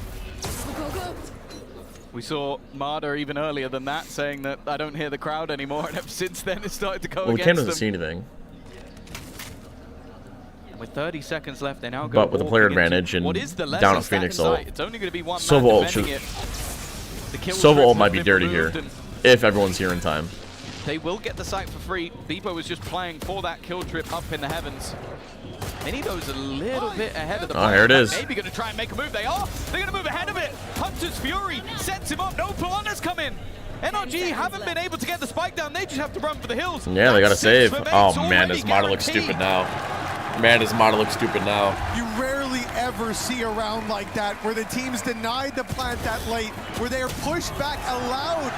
Speaker 13: We saw Marder even earlier than that saying that I don't hear the crowd anymore, and ever since then it started to go against them.
Speaker 3: Well, the cam doesn't see anything.
Speaker 13: With 30 seconds left, they now go.
Speaker 3: But with a player advantage and down at Phoenix ult,
Speaker 13: it's only going to be one
Speaker 3: Sova ult should. Sova ult might be dirty here, if everyone's here in time.
Speaker 13: They will get the site for free. Bebo was just playing for that kill trip up in the heavens. Many goes a little bit ahead of the
Speaker 3: here it is.
Speaker 13: Maybe going to try and make a move. They are. They're going to move ahead of it. Hunter's Fury sets him up. No Piranha's come in. NRG haven't been able to get the spike down. They just have to run for the hills.
Speaker 3: Yeah, they got to save. Oh, man, this model looks stupid now. Man, this model looks stupid now.
Speaker 14: You rarely ever see a round like that where the team's denied the plant that late, where they are pushed back, allowed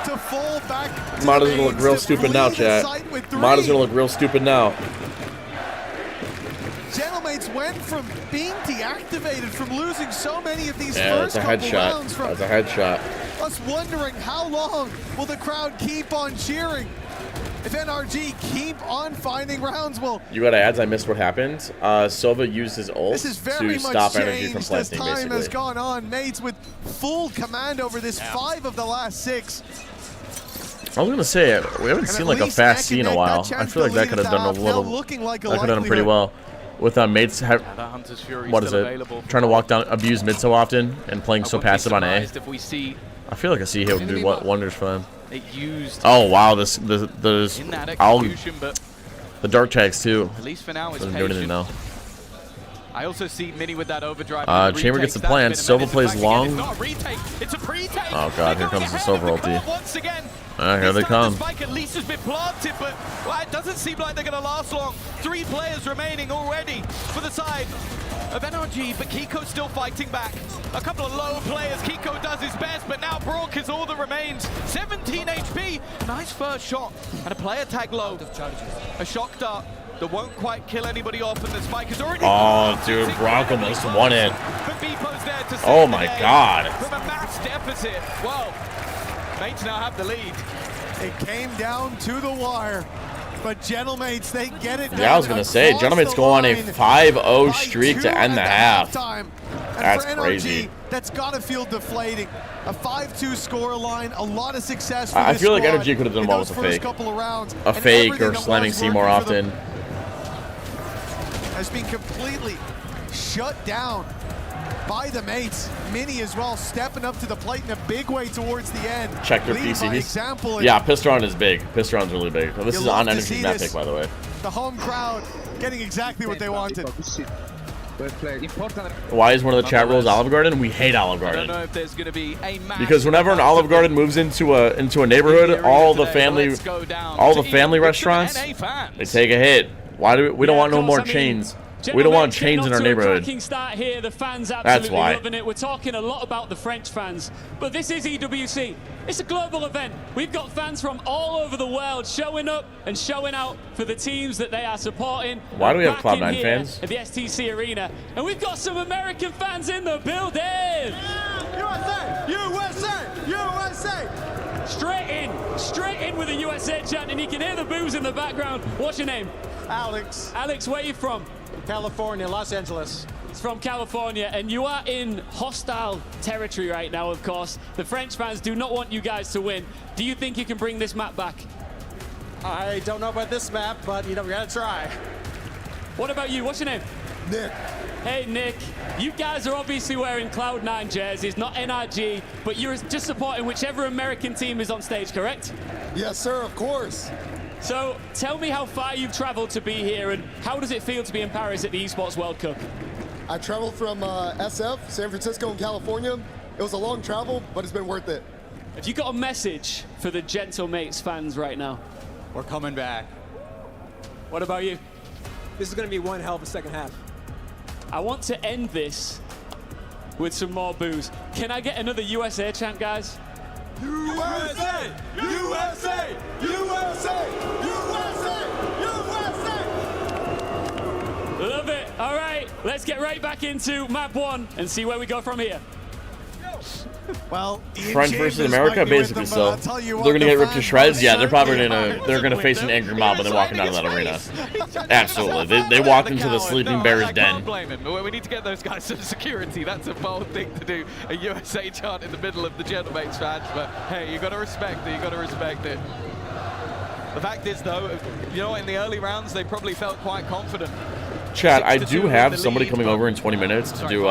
Speaker 14: to fall back.
Speaker 3: Model's gonna look real stupid now, chat. Model's gonna look real stupid now.
Speaker 14: Gentlemates went from being deactivated, from losing so many of these
Speaker 3: first
Speaker 14: couple rounds.
Speaker 3: That's a headshot.
Speaker 14: Us wondering how long will the crowd keep on cheering? If NRG keep on finding rounds, well...
Speaker 3: You got ads? I missed what happened. Sova used his ult to stop NRG from planting,
Speaker 14: time
Speaker 3: basically.
Speaker 14: has gone on. Mates with full command over this 5 of the last 6.
Speaker 3: I was gonna say we haven't seen like a fast C in a while. I feel like that could have done a little. That could have done pretty well. With Mates, what is it? Trying to walk down, abuse mid so often, and playing so passive on A. I feel like a C hit would do wonders for them. Oh wow, the dark tags too.
Speaker 13: At least for now,
Speaker 3: doesn't do anything now.
Speaker 13: I also see Mini with that overdrive.
Speaker 3: Chamber gets the plan. Sova plays long.
Speaker 13: It's a pre-take.
Speaker 3: Oh god, here comes the Sova ulti.
Speaker 13: Once again.
Speaker 3: Here they come.
Speaker 13: The spike at least has been planted, but well, it doesn't seem like they're going to last long. 3 players remaining already for the side of NRG, but Kiko's still fighting back. A couple of low players. Kiko does his best, but now Brock is all that remains. 17 HP. Nice first shot. And a player tag low. A shock dart that won't quite kill anybody off, and the spike is already...
Speaker 3: Oh, dude, Brock almost won it. Oh my god.
Speaker 13: From a mass deficit. Whoa. Mates now have the lead.
Speaker 14: It came down to the wire, but Gentlemates, they get it.
Speaker 3: Yeah, I was gonna say, Gentlemates go on a 5-0 streak to end the half. That's crazy.
Speaker 14: That's gotta feel deflating. A 5-2 score line, a lot of success. For
Speaker 3: I feel like NRG could have done well with a fake. A fake or slamming C more often.
Speaker 14: Has been completely shut down by the Mates. Mini as well, stepping up to the plate in a big way towards the end.
Speaker 3: Check their PCs. Yeah, Pistron is big. Pistron's really big. This is on NRG's map pick, by the way.
Speaker 14: The home crowd getting exactly what they wanted.
Speaker 3: Why is one of the chat rules Olive Garden? We hate Olive Garden.
Speaker 13: I don't know if there's going to be a
Speaker 3: because whenever an Olive Garden moves into a neighborhood, all the family restaurants, they take a hit. Why do we don't want no more chains? We don't want chains in our neighborhood.
Speaker 11: Start here. The fans absolutely
Speaker 3: That's why.
Speaker 11: loving it. We're talking a lot about the French fans, but this is EWC. It's a global event. We've got fans from all over the world showing up and showing out for the teams that they are supporting.
Speaker 3: Why do we have
Speaker 11: Back in
Speaker 3: Cloud9
Speaker 11: here
Speaker 3: fans?
Speaker 11: at the STC Arena, and we've got some American fans in the building.
Speaker 14: USA! USA! USA!
Speaker 11: Straight in with the USA chant, and you can hear the boos in the background. What's your name?
Speaker 5: Alex.
Speaker 11: Alex, where are you from?
Speaker 5: California, Los Angeles.
Speaker 11: It's from California, and you are in hostile territory right now, of course. The French fans do not want you guys to win. Do you think you can bring this map back?
Speaker 5: I don't know about this map, but we gotta try.
Speaker 11: What about you? What's your name?
Speaker 5: Nick.
Speaker 11: Hey, Nick. You guys are obviously wearing Cloud9 jerseys, not NRG, but you're just supporting whichever American team is on stage, correct?
Speaker 17: Yes, sir, of course.
Speaker 11: So tell me how far you've traveled to be here, and how does it feel to be in Paris at the Esports World Cup?
Speaker 17: I traveled from SF, San Francisco, and California. It was a long travel, but it's been worth it.
Speaker 11: Have you got a message for the Gentlemates fans right now?
Speaker 5: We're coming back.
Speaker 11: What about you?
Speaker 5: This is gonna be one hell of a second half.
Speaker 11: I want to end this with some more boos. Can I get another USA chant, guys?
Speaker 17: USA! USA! USA! USA! USA!
Speaker 11: Love it. All right, let's get right back into map 1 and see where we go from here.
Speaker 14: Well,
Speaker 3: French versus America, basically. So they're gonna get ripped to shreds. Yeah, they're probably gonna face an angry mob when they're walking out of that arena. Absolutely, they walked into the sleeping bear's den.
Speaker 13: Can't blame him. We need to get those guys some security. That's a bold thing to do. A USA chant in the middle of the Gentlemates fans, but hey, you got to respect it. You got to respect it. The fact is, though, in the early rounds they probably felt quite confident.
Speaker 3: Chat, I do have somebody coming over in 20 minutes to do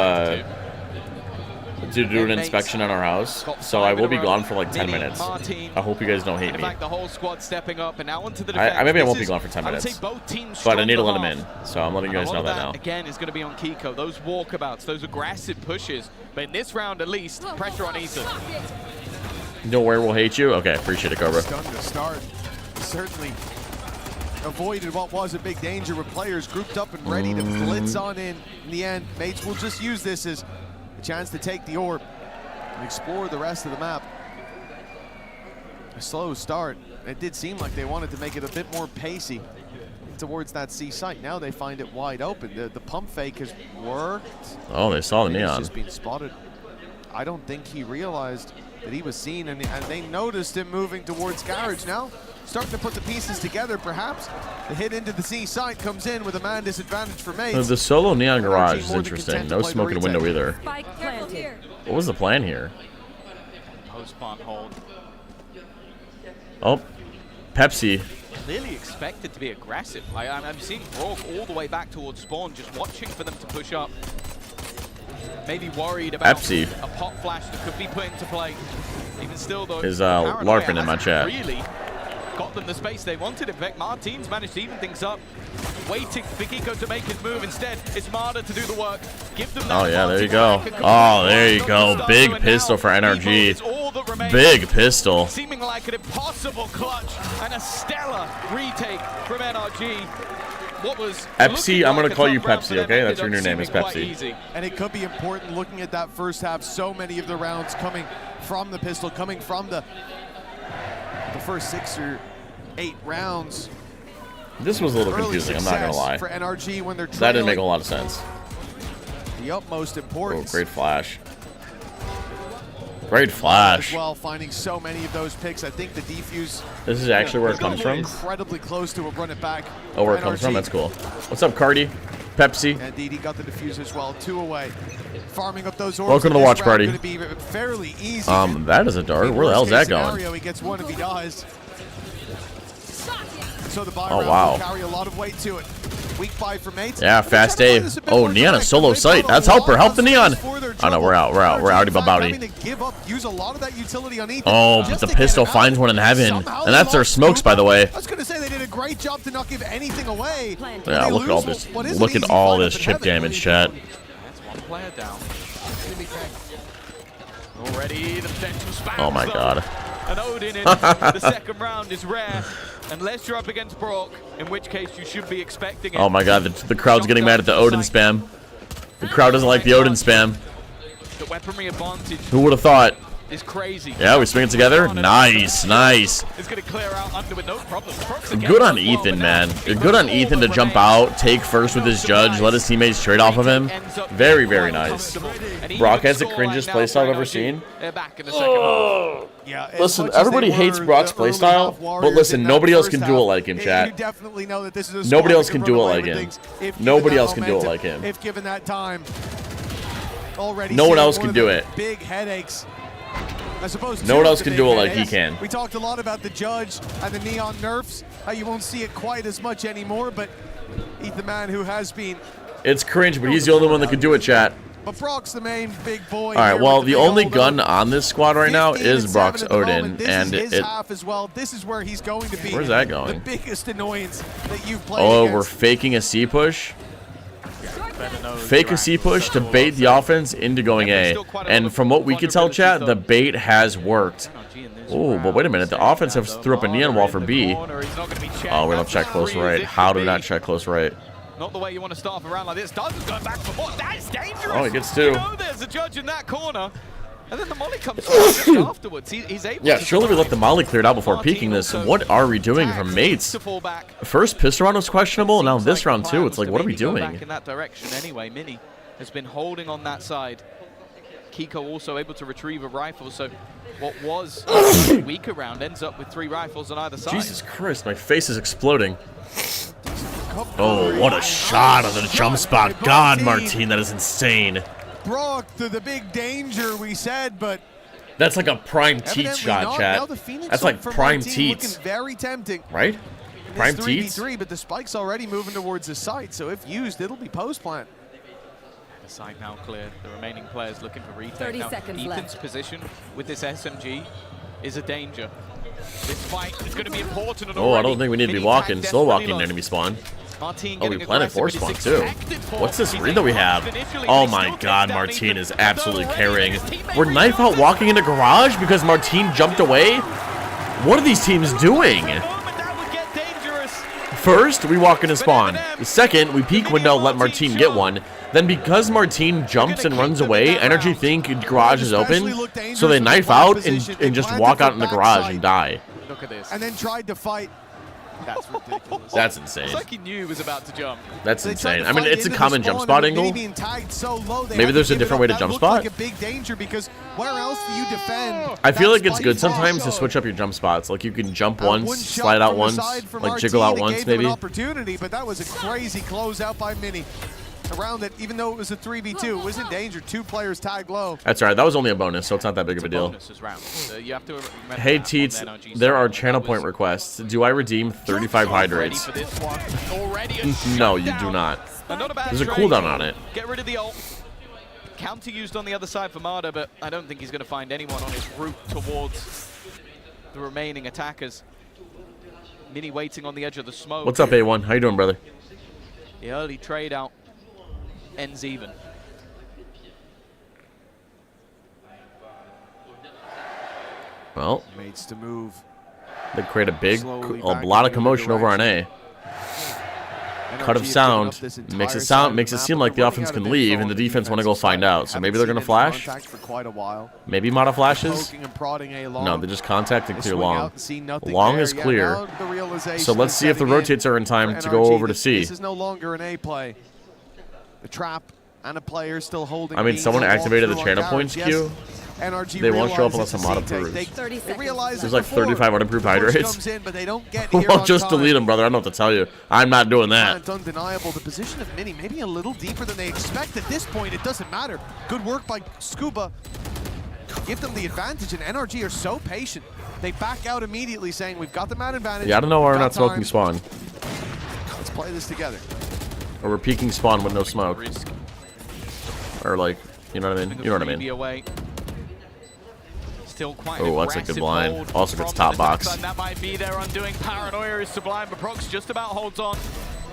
Speaker 3: an inspection on our house, so I will be gone for like 10 minutes. I hope you guys don't hate me.
Speaker 13: In fact, the whole squad stepping up and now onto the defense.
Speaker 3: Maybe I won't be gone for 10 minutes, but I need to let him in, so I'm letting you guys know that now.
Speaker 13: Again, is going to be on Kiko. Those walkabouts, those aggressive pushes, but in this round at least, pressure on Ethan.
Speaker 3: Nowhere will hate you. Okay, appreciate it, Cobra.
Speaker 14: Stunned to start. Certainly avoided what was a big danger with players grouped up and ready to blitz on in. In the end, mates will just use this as a chance to take the orb and explore the rest of the map. A slow start. It did seem like they wanted to make it a bit more pacey towards that C site. Now they find it wide open. The pump fake has worked.
Speaker 3: Oh, they saw the neon.
Speaker 14: He's just been spotted. I don't think he realized that he was seen, and they noticed him moving towards garage now. Starting to put the pieces together, perhaps. The hit into the C site comes in with a man disadvantage for mates.
Speaker 3: The solo neon garage is interesting. No smoke in the window either. What was the plan here?
Speaker 13: Post-spawn hold.
Speaker 3: Oh, Pepsi.
Speaker 13: Clearly expected to be aggressive. I'm seeing Rourke all the way back towards spawn, just watching for them to push up. Maybe worried about
Speaker 3: Pepsi
Speaker 13: a pop flash that could be put into play. Even still, though,
Speaker 3: is LARPing in my chat.
Speaker 13: Really got them the space they wanted. In fact, Martins managed to even things up. Waiting for Kiko to make his move. Instead, it's Marta to do the work. Give them that.
Speaker 3: Oh, yeah, there you go. Oh, there you go. Big pistol for NRG. Big pistol.
Speaker 13: Seeming like an impossible clutch and a stellar retake from NRG. What was
Speaker 3: Pepsi, I'm going to call you Pepsi, okay? That's your new name, is Pepsi.
Speaker 14: And it could be important looking at that first half. So many of the rounds coming from the pistol, coming from the first 6 or 8 rounds.
Speaker 3: This was a little confusing, I'm not going to lie.
Speaker 14: For NRG when they're
Speaker 3: that didn't make a lot of sense.
Speaker 14: The utmost importance.
Speaker 3: Oh, great flash. Great flash.
Speaker 14: As well, finding so many of those picks. I think the defuse.
Speaker 3: This is actually where it comes from.
Speaker 14: Incredibly close to a run it back.
Speaker 3: Oh, where it comes from? That's cool. What's up, Cardi? Pepsi.
Speaker 14: And Didi got the defuse as well. 2 away. Farming up those orbs.
Speaker 3: Welcome to the watch party.
Speaker 14: Going to be fairly easy.
Speaker 3: That is a dart. Where the hell is that going?
Speaker 14: He gets one if he dies. So the buy
Speaker 3: oh,
Speaker 14: round
Speaker 3: wow.
Speaker 14: will carry a lot of weight to it. Weak buy for mates.
Speaker 3: Yeah, fast A. Oh, Neon a solo site. That's Helper. Help the Neon. Oh, no, we're out. We're out. We're outy babouty. Oh, but the pistol finds one in heaven. And that's their smokes, by the way.
Speaker 14: I was going to say they did a great job to not give anything away.
Speaker 3: Yeah, look at all this. Look at all this chip damage, chat.
Speaker 13: That's one player down. Already the potential spam.
Speaker 3: Oh my god.
Speaker 13: and Odin in the second round is rare, unless you're up against Brock, in which case you should be expecting it.
Speaker 3: Oh my god, the crowd's getting mad at the Odin spam. The crowd doesn't like the Odin spam.
Speaker 13: The weaponry advantage
Speaker 3: Who would have thought?
Speaker 13: is crazy.
Speaker 3: Yeah, we swing it together. Nice, nice.
Speaker 13: It's going to clear out under with no problem.
Speaker 3: Good on Ethan, man. Good on Ethan to jump out, take first with his judge, let his teammates trade off of him. Very, very nice. Brock has the cringiest playstyle I've ever seen. Listen, everybody hates Brock's playstyle, but listen, nobody else can do it like him, chat. Nobody else can do it like him. Nobody else can do it like him.
Speaker 14: If given that time. Already
Speaker 3: no one else can do it.
Speaker 14: Big headaches. I suppose
Speaker 3: no one else can do it like he can.
Speaker 14: We talked a lot about the judge and the neon nerfs. How you won't see it quite as much anymore, but he's the man who has been.
Speaker 3: It's cringe, but he's the only one that can do it, chat.
Speaker 14: But Brock's the main big boy.
Speaker 3: All right, well, the only gun on this squad right now is Brock's Odin, and
Speaker 14: this is half as well. This is where he's going to be.
Speaker 3: Where's that going?
Speaker 14: The biggest annoyance that you've played.
Speaker 3: Oh,
Speaker 14: against.
Speaker 3: we're faking a C push. Fake a C push to bait the offense into going A. And from what we can tell, chat, the bait has worked. Oh, but wait a minute. The offense has threw up a neon wall for B. Oh, we don't check close right. How do we not check close right?
Speaker 13: Not the way you want to start off a round like this. Dozens going back for four. That is dangerous.
Speaker 3: Oh, he gets two.
Speaker 13: You know there's a judge in that corner. And then the molly comes afterwards. He's able
Speaker 3: Yeah,
Speaker 13: to
Speaker 3: surely we let the molly cleared out before peeking this. What are we doing from mates? First pistol round was questionable, now this round too. It's like, what are we doing?
Speaker 13: Back in that direction anyway. Mini has been holding on that side. Kiko also able to retrieve a rifle, so what was a weaker round ends up with 3 rifles on either side.
Speaker 3: Jesus Christ, my face is exploding. Oh, what a shot on the jump spot. God, Martine, that is insane.
Speaker 14: Brock to the big danger, we said, but
Speaker 3: that's like a prime teats shot, chat. That's like prime teats.
Speaker 14: Very tempting.
Speaker 3: Right? Prime teats?
Speaker 14: 3v3, but the spike's already moving towards the site, so if used, it'll be post plant.
Speaker 13: The site now clear. The remaining players looking for retake.
Speaker 19: 30
Speaker 13: now,
Speaker 19: seconds
Speaker 13: Ethan's
Speaker 19: left.
Speaker 13: Position with this SMG is a danger. This fight is going to be important.
Speaker 3: Oh, I don't think we need to be walking. Slow walking enemy spawn. Oh, we planted force spawn too. What's this read that we have? Oh my god, Martine is absolutely carrying. We're knife out walking into garage because Martine jumped away? What are these teams doing? First, we walk into spawn. Second, we peek window, let Martine get one. Then because Martine jumps and runs away, NRG think garage is open, so they knife out and just walk out in the garage and die.
Speaker 13: Look at this.
Speaker 14: And then tried to fight. That's ridiculous.
Speaker 3: That's insane.
Speaker 13: It's like he knew he was about to jump.
Speaker 3: That's insane. I mean, it's a common jump spot angle. Maybe there's a different way to jump spot.
Speaker 14: A big danger because where else do you defend?
Speaker 3: I feel like it's good sometimes to switch up your jump spots. Like you can jump once, slide out once, like jiggle out once maybe.
Speaker 14: Opportunity, but that was a crazy closeout by Mini. Around it, even though it was a 3v2, it was in danger. 2 players tagged low.
Speaker 3: That's all right. That was only a bonus, so it's not that big of a deal. Hey, Teats, there are channel point requests. Do I redeem 35 hydrates? No, you do not. There's a cooldown on it.
Speaker 13: Get rid of the ult. Counter used on the other side for Marder, but I don't think he's going to find anyone on his route towards the remaining attackers. Mini waiting on the edge of the smoke.
Speaker 3: What's up, A1? How you doing, brother?
Speaker 13: The early trade out ends even.
Speaker 3: Well,
Speaker 14: mates to move.
Speaker 3: They create a lot of commotion over on A. Cut of sound makes it seem like the offense can leave and the defense want to go find out. So maybe they're gonna flash. Maybe Mata flashes. No, they just contact and clear long. Long is clear. So let's see if the rotates are in time to go over to C.
Speaker 14: This is no longer an A play. The trap and a player still holding.
Speaker 3: I mean, someone activated the channel points queue.
Speaker 14: NRG
Speaker 3: they won't show up unless I'm unapproved. There's like 35 unapproved hydrates. Well, just delete them, brother. I don't know what to tell you. I'm not doing that.
Speaker 14: It's undeniable. The position of Mini maybe a little deeper than they expect. At this point, it doesn't matter. Good work by Scuba. Give them the advantage, and NRG are so patient. They back out immediately, saying, we've got the man advantage.
Speaker 3: Yeah, I don't know why we're not smoking spawn.
Speaker 14: Let's play this together.
Speaker 3: Or we're peeking spawn with no smoke. Or like, you know what I mean? You know what I mean? Oh, that's a good blind. Also gets top box.
Speaker 13: That might be their undoing. Paranoia is sublime, but Prox just about holds on.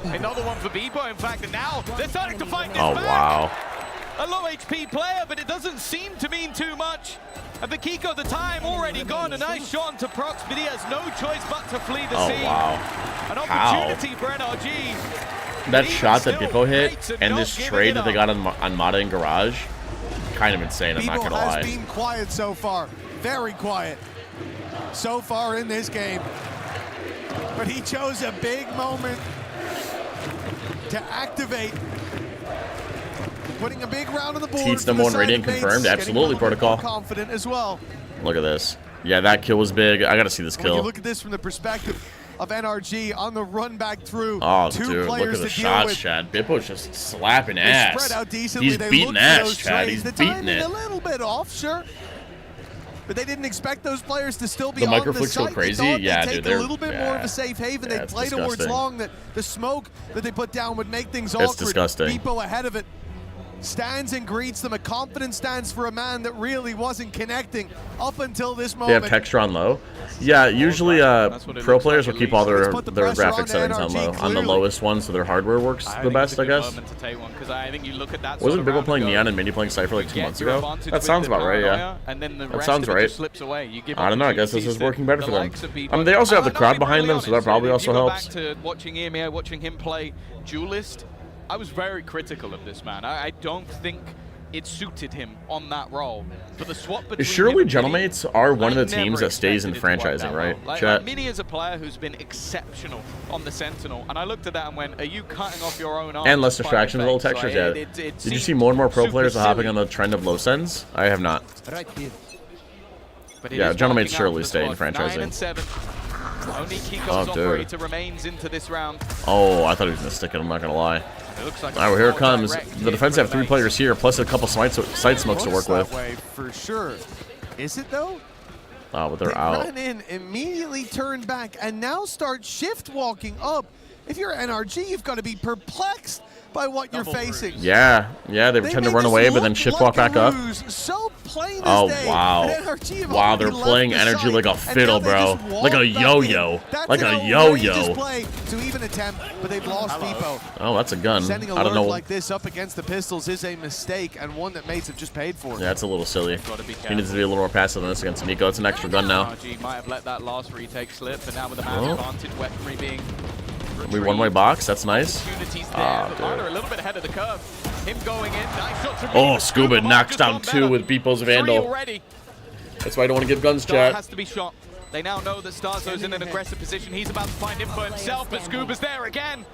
Speaker 13: Another one for Bebo, in fact, and now they're starting to find this
Speaker 3: Oh, wow.
Speaker 13: a low HP player, but it doesn't seem to mean too much. And the Kiko, the time already gone. A nice shot onto Prox, but he has no choice but to flee the scene.
Speaker 3: Wow.
Speaker 13: An opportunity for NRG.
Speaker 3: That shot that Bippo hit and this trade that they got on Mata and Garage, kind of insane, I'm not going to lie.
Speaker 14: Bippo has been quiet so far. Very quiet so far in this game. But he chose a big moment to activate. Putting a big round on the board.
Speaker 3: Teats number 1 Radiant confirmed. Absolutely, Protocol.
Speaker 14: Confident as well.
Speaker 3: Look at this. Yeah, that kill was big. I got to see this
Speaker 14: When you
Speaker 3: kill.
Speaker 14: look at this from the perspective of NRG on the run back through.
Speaker 3: Oh,
Speaker 14: two
Speaker 3: dude, look
Speaker 14: players
Speaker 3: at the
Speaker 14: to deal
Speaker 3: shots,
Speaker 14: with.
Speaker 3: Chad. Bippo's just slapping
Speaker 14: They
Speaker 3: ass.
Speaker 14: spread out decently.
Speaker 3: He's
Speaker 14: They
Speaker 3: beating
Speaker 14: look for
Speaker 3: ass,
Speaker 14: those
Speaker 3: Chad.
Speaker 14: trades.
Speaker 3: He's
Speaker 14: The
Speaker 3: beating
Speaker 14: timing
Speaker 3: it.
Speaker 14: a little bit off, sure. But they didn't expect those players to still be
Speaker 3: The
Speaker 14: on the
Speaker 3: microflicks go
Speaker 14: site.
Speaker 3: crazy?
Speaker 14: They thought
Speaker 3: Yeah,
Speaker 14: they'd
Speaker 3: dude,
Speaker 14: take
Speaker 3: they're-
Speaker 14: a little bit more of a safe haven.
Speaker 3: Yeah,
Speaker 14: They'd
Speaker 3: it's
Speaker 14: play towards
Speaker 3: disgusting.
Speaker 14: long. That the smoke that they put down would make things
Speaker 3: It's
Speaker 14: awkward.
Speaker 3: disgusting.
Speaker 14: Bippo ahead of it. Stands and greets them. A confident stance for a man that really wasn't connecting up until this
Speaker 3: They
Speaker 14: moment.
Speaker 3: have texture on low. Yeah, usually pro players will keep all their graphic settings on low, on the lowest one, so their hardware works the best, I guess. Wasn't Bippo playing Neon and Mini playing Cypher like 2 months ago? That sounds about right, yeah. That sounds right. I don't know, I guess this is working better for them. I mean, they also have the crowd behind them, so that probably also helps.
Speaker 13: Back to watching EMEA, watching him play Duelist, I was very critical of this man. I don't think it suited him on that role. But the swap between
Speaker 3: Surely
Speaker 13: him and Mini,
Speaker 3: Gentlemates are one of the
Speaker 13: I
Speaker 3: teams
Speaker 13: never
Speaker 3: that stays in
Speaker 13: expected it to work
Speaker 3: franchising,
Speaker 13: that
Speaker 3: right?
Speaker 13: well.
Speaker 3: Chat.
Speaker 13: Mini is a player who's been exceptional on the Sentinel, and I looked at that and went, are you cutting off your own arm?
Speaker 3: And less
Speaker 13: to find
Speaker 3: distractions with little
Speaker 13: effects?
Speaker 3: textures,
Speaker 13: Like,
Speaker 3: yeah.
Speaker 13: it
Speaker 3: Did you see
Speaker 13: seemed
Speaker 3: more and more pro
Speaker 13: super
Speaker 3: players are hopping
Speaker 13: silly.
Speaker 3: on the trend of low sends? I have not.
Speaker 13: Right here. But it
Speaker 3: Yeah,
Speaker 13: is
Speaker 3: Gentlemates
Speaker 13: working out
Speaker 3: surely
Speaker 13: for the
Speaker 3: stay in
Speaker 13: squad. 9 and
Speaker 3: franchising.
Speaker 13: 7. Only Kiko's
Speaker 3: Oh, dude.
Speaker 13: operator remains into this round.
Speaker 3: Oh, I thought he was going to stick it, I'm not going to lie.
Speaker 13: It looks like
Speaker 3: All right, well, here it
Speaker 13: well
Speaker 3: comes.
Speaker 13: directed
Speaker 3: The defense have 3 players here, plus a couple side smokes to work
Speaker 14: Looks
Speaker 3: with.
Speaker 14: that way for sure. Is it though?
Speaker 3: Oh, but they're
Speaker 14: They
Speaker 3: out.
Speaker 14: ran in, immediately turned back, and now start shift walking up. If you're NRG, you've got to be perplexed by what you're facing.
Speaker 3: Yeah, they pretend to run away, but then shift walk back up.
Speaker 14: So plain as
Speaker 3: Oh,
Speaker 14: day.
Speaker 3: wow.
Speaker 14: But NRG have
Speaker 3: Wow, they're
Speaker 14: already
Speaker 3: playing
Speaker 14: left the
Speaker 3: energy
Speaker 14: site,
Speaker 3: like a
Speaker 14: and
Speaker 3: fiddle,
Speaker 14: now they
Speaker 3: bro.
Speaker 14: just walk
Speaker 3: Like a
Speaker 14: back
Speaker 3: yo-yo.
Speaker 14: in. That's
Speaker 3: Like
Speaker 14: an
Speaker 3: a yo-yo.
Speaker 14: outrageous play to even attempt, but they've lost Bippo.
Speaker 3: Oh, that's a gun.
Speaker 14: Sending a
Speaker 3: I don't
Speaker 14: lurk
Speaker 3: know.
Speaker 14: like this up against the pistols is a mistake, and one that mates have just paid for.
Speaker 3: Yeah, it's a little silly. He needs to be a little more passive than this against Nico. It's an extra gun now.
Speaker 13: NRG might have let that last retake slip, but now with the man
Speaker 3: Oh.
Speaker 13: advantage, weaponry being
Speaker 3: We one-way box. That's nice.
Speaker 13: opportunities there,
Speaker 3: Ah,
Speaker 13: but Miner a
Speaker 3: dude.
Speaker 13: little bit ahead of the curve. Him going in, nice shot to
Speaker 3: Oh,
Speaker 13: Mini.
Speaker 3: Scuba knocks
Speaker 13: just
Speaker 3: down
Speaker 13: gone
Speaker 3: 2
Speaker 13: better.
Speaker 3: with Beepo's
Speaker 13: 3
Speaker 3: Vandal.
Speaker 13: already.
Speaker 3: That's why I don't want to give guns,
Speaker 13: Star
Speaker 3: chat.
Speaker 13: has to be shot. They now know that Starzo's in an aggressive position. He's about to find him for himself, but Scuba's there again.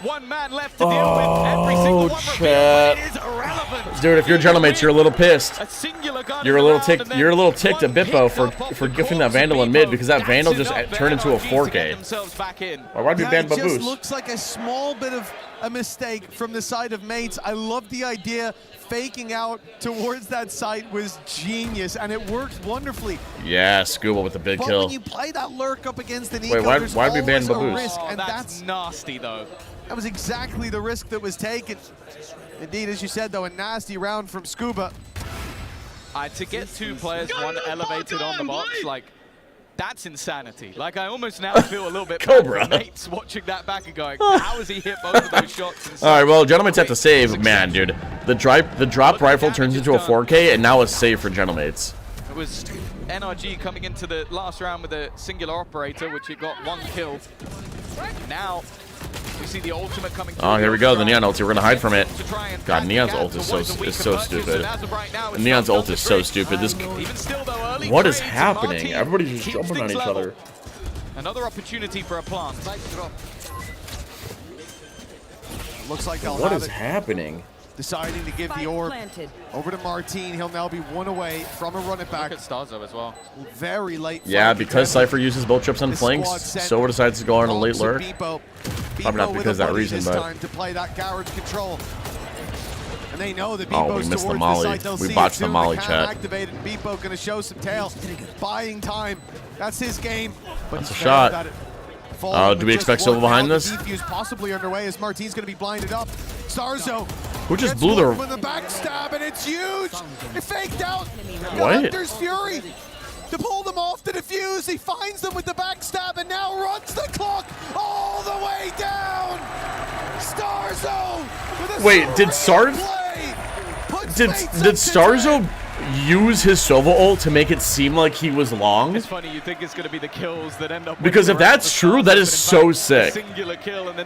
Speaker 13: One man left to deal with. Every single one revealed,
Speaker 3: chat.
Speaker 13: but it is irrelevant.
Speaker 3: Dude, if you're Gentlemates, you're a little pissed.
Speaker 13: A singular gun
Speaker 3: You're a
Speaker 13: in
Speaker 3: little
Speaker 13: the round,
Speaker 3: ticked.
Speaker 13: and then
Speaker 3: You're a little ticked at
Speaker 13: one
Speaker 3: Bippo
Speaker 13: picked up
Speaker 3: for
Speaker 13: off the
Speaker 3: gifting that
Speaker 13: corpse of
Speaker 3: Vandal in
Speaker 13: Bippo.
Speaker 3: mid because that
Speaker 13: That's
Speaker 3: Vandal just
Speaker 13: enough for
Speaker 3: turned into a
Speaker 13: NRG to get
Speaker 3: 4K.
Speaker 13: themselves back in.
Speaker 3: Or why'd we ban
Speaker 14: It just
Speaker 3: Baboose?
Speaker 14: looks like a small bit of a mistake from the side of mates. I love the idea. Faking out towards that site was genius, and it worked wonderfully.
Speaker 3: Yeah, Scuba with the big
Speaker 14: But
Speaker 3: kill.
Speaker 14: when you play that lurk up against the Nico,
Speaker 3: Wait,
Speaker 14: there's
Speaker 3: why'd we ban
Speaker 14: always a
Speaker 3: Baboose?
Speaker 14: risk, and
Speaker 13: That's nasty, though.
Speaker 14: that was exactly the risk that was taken. Indeed, as you said, though, a nasty round from Scuba.
Speaker 13: To get 2 players, one elevated on the box, like, that's insanity. Like, I almost now feel a little bit bad
Speaker 3: Cobra.
Speaker 13: for mates watching that back and going, how has he hit both of those shots?
Speaker 3: All right, well, Gentlemates have to save. Man, dude, the drop rifle turns into a 4K, and now it's save for Gentlemates.
Speaker 13: It was NRG coming into the last round with a singular operator, which he got 1 kill. Now, we see the ultimate coming through.
Speaker 3: Oh, here we go. The Neon ulti. We're gonna hide from it.
Speaker 13: To try and
Speaker 3: God,
Speaker 13: back
Speaker 3: Neon's
Speaker 13: the
Speaker 3: ult
Speaker 13: gap
Speaker 3: is
Speaker 13: towards
Speaker 3: so
Speaker 13: the weaker
Speaker 3: stupid.
Speaker 13: purchase, and as of right now, it's
Speaker 3: Neon's
Speaker 13: not
Speaker 3: ult
Speaker 13: done
Speaker 3: is
Speaker 13: to
Speaker 3: so
Speaker 13: three.
Speaker 3: stupid. This.
Speaker 13: Even still, though, early
Speaker 3: What is
Speaker 13: trades,
Speaker 3: happening?
Speaker 13: Martin
Speaker 3: Everybody's just
Speaker 13: keeps
Speaker 3: jumping on
Speaker 13: things
Speaker 3: each
Speaker 13: level.
Speaker 3: other.
Speaker 13: Another opportunity for a plant.
Speaker 14: Looks like they'll
Speaker 3: What
Speaker 14: have
Speaker 3: is
Speaker 14: it.
Speaker 3: happening?
Speaker 14: Deciding to give the orb over to Martin. He'll now be 1 away from a run it back.
Speaker 13: Look at Starzo as well.
Speaker 14: Very late.
Speaker 3: Yeah,
Speaker 14: flank
Speaker 3: because
Speaker 14: attempt.
Speaker 3: Cypher uses both trips on
Speaker 14: The
Speaker 3: flanks,
Speaker 14: squad sent
Speaker 3: Sova decides to go on a late
Speaker 14: Prox and
Speaker 3: lurk.
Speaker 14: Bippo.
Speaker 3: Probably not
Speaker 14: Bippo
Speaker 3: because
Speaker 14: with
Speaker 3: of that
Speaker 14: a buddy
Speaker 3: reason,
Speaker 14: this
Speaker 3: but
Speaker 14: time to play that garage control. And they know that
Speaker 3: Oh, we
Speaker 14: Bippo's
Speaker 3: missed the
Speaker 14: towards
Speaker 3: molly.
Speaker 14: side. They'll
Speaker 3: We
Speaker 14: see
Speaker 3: botched
Speaker 14: it
Speaker 3: the
Speaker 14: soon.
Speaker 3: molly,
Speaker 14: They
Speaker 3: chat.
Speaker 14: can't activate it. Bippo gonna show some tail. Buying time. That's his game. But
Speaker 3: That's a
Speaker 14: he's
Speaker 3: shot.
Speaker 14: failed at it.
Speaker 3: Do
Speaker 14: Falling
Speaker 3: we
Speaker 14: with
Speaker 3: expect
Speaker 14: just
Speaker 3: Sova
Speaker 14: one
Speaker 3: behind
Speaker 14: now.
Speaker 3: this?
Speaker 14: The defuse possibly underway as Martin's gonna be blinded up. Starzo.
Speaker 3: Who just
Speaker 14: gets
Speaker 3: blew their-
Speaker 14: one with a backstab, and it's huge. It faked out.
Speaker 3: What?
Speaker 14: Hunter's Fury to pull them off the defuse. He finds them with the backstab and now runs the clock all the way down. Starzo with a
Speaker 3: Wait, did
Speaker 14: surreal
Speaker 3: Sarge?
Speaker 14: play.
Speaker 3: did Starzo use his Sova ult to make it seem like he was long?
Speaker 13: It's funny, you think it's going to be the kills that end up...
Speaker 3: Because if that's true, that is so sick.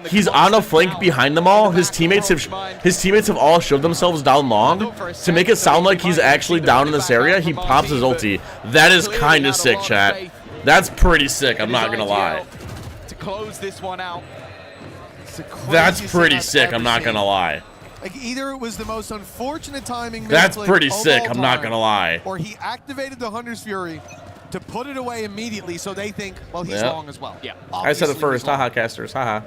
Speaker 3: He's on a flank behind them all. His teammates have all showed themselves down long. To make it sound like he's actually down in this area, he pops his ulti. That is kind of sick, chat. That's pretty sick, I'm not gonna lie.
Speaker 13: To close this one out.
Speaker 3: That's pretty sick, I'm not gonna lie.
Speaker 14: Like, either it was the most unfortunate timing.
Speaker 3: That's pretty sick, I'm not gonna lie.
Speaker 14: Or he activated the Hunter's Fury to put it away immediately, so they think, well, he's long as well. Yeah,
Speaker 3: I said it first, haha, casters, haha.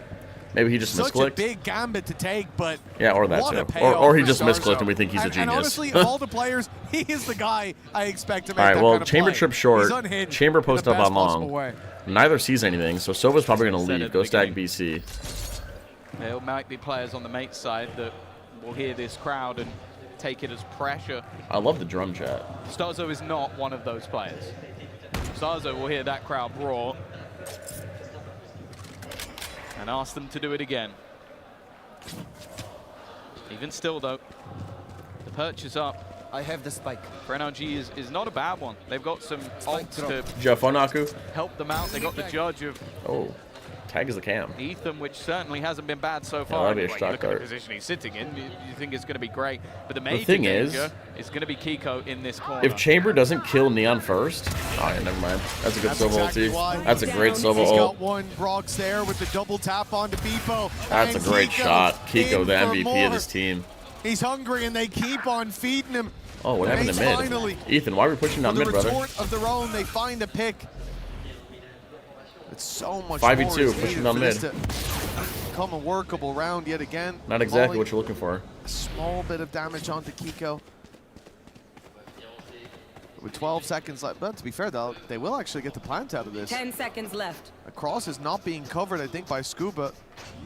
Speaker 3: Maybe he just
Speaker 14: Such
Speaker 3: misclicked.
Speaker 14: a big gambit to take, but
Speaker 3: yeah, or that too. Or he just misclicked and we think he's a genius.
Speaker 14: And honestly, of all the players, he is the guy I expect to make
Speaker 3: all right,
Speaker 14: that
Speaker 3: well,
Speaker 14: kind of
Speaker 3: Chamber
Speaker 14: play.
Speaker 3: trip short.
Speaker 14: He's unhinged
Speaker 3: Chamber
Speaker 14: in
Speaker 3: post
Speaker 14: the
Speaker 3: up
Speaker 14: best
Speaker 3: on
Speaker 14: possible
Speaker 3: long.
Speaker 14: way.
Speaker 3: Neither sees anything, so Sova's probably going to leave. Go stack BC.
Speaker 13: There might be players on the mate side that will hear this crowd and take it as pressure.
Speaker 3: I love the drum chat.
Speaker 13: Starzo is not one of those players. Starzo will hear that crowd roar and ask them to do it again. Even still, though, the perch is up.
Speaker 4: I have the spike.
Speaker 13: For NRG is not a bad one. They've got some ults to
Speaker 3: Jeff Onaku.
Speaker 13: help them out. They got the judge of
Speaker 3: tag is the cam.
Speaker 13: Ethan, which certainly hasn't been bad so
Speaker 3: Yeah,
Speaker 13: far.
Speaker 3: that'd be a
Speaker 13: Anyway,
Speaker 3: shot
Speaker 13: you look at the
Speaker 3: dart.
Speaker 13: position he's sitting in, you think it's going to be great. But the
Speaker 3: The
Speaker 13: major
Speaker 3: thing
Speaker 13: danger is going to be Kiko in this corner.
Speaker 3: If Chamber doesn't kill Neon first, oh yeah, never mind. That's a good Sova
Speaker 14: exactly why.
Speaker 3: ulti. That's a great Sova
Speaker 14: He's
Speaker 3: ult.
Speaker 14: got one. Brock's there with the double tap onto Beepo.
Speaker 3: That's a
Speaker 14: And
Speaker 3: great
Speaker 14: Kiko
Speaker 3: shot. Kiko,
Speaker 14: in
Speaker 3: the
Speaker 14: for
Speaker 3: MVP
Speaker 14: more.
Speaker 3: of this team.
Speaker 14: He's hungry, and they keep on feeding him.
Speaker 3: Oh, what happened to
Speaker 14: Mates
Speaker 3: mid?
Speaker 14: finally,
Speaker 3: Ethan, why are we pushing down
Speaker 14: with
Speaker 3: mid,
Speaker 14: the
Speaker 3: brother?
Speaker 14: retort of their own, they find a pick. It's so much
Speaker 3: 5v2,
Speaker 14: more is
Speaker 3: pushing
Speaker 14: needed
Speaker 3: down
Speaker 14: for this
Speaker 3: mid.
Speaker 14: to become a workable round yet again.
Speaker 3: Not exactly
Speaker 14: Molly,
Speaker 3: what you're looking for.
Speaker 14: a small bit of damage onto Kiko. With 12 seconds left, but to be fair, though, they will actually get the plant out of this.
Speaker 19: 10 seconds left.
Speaker 14: The cross is not being covered, I think, by Scuba.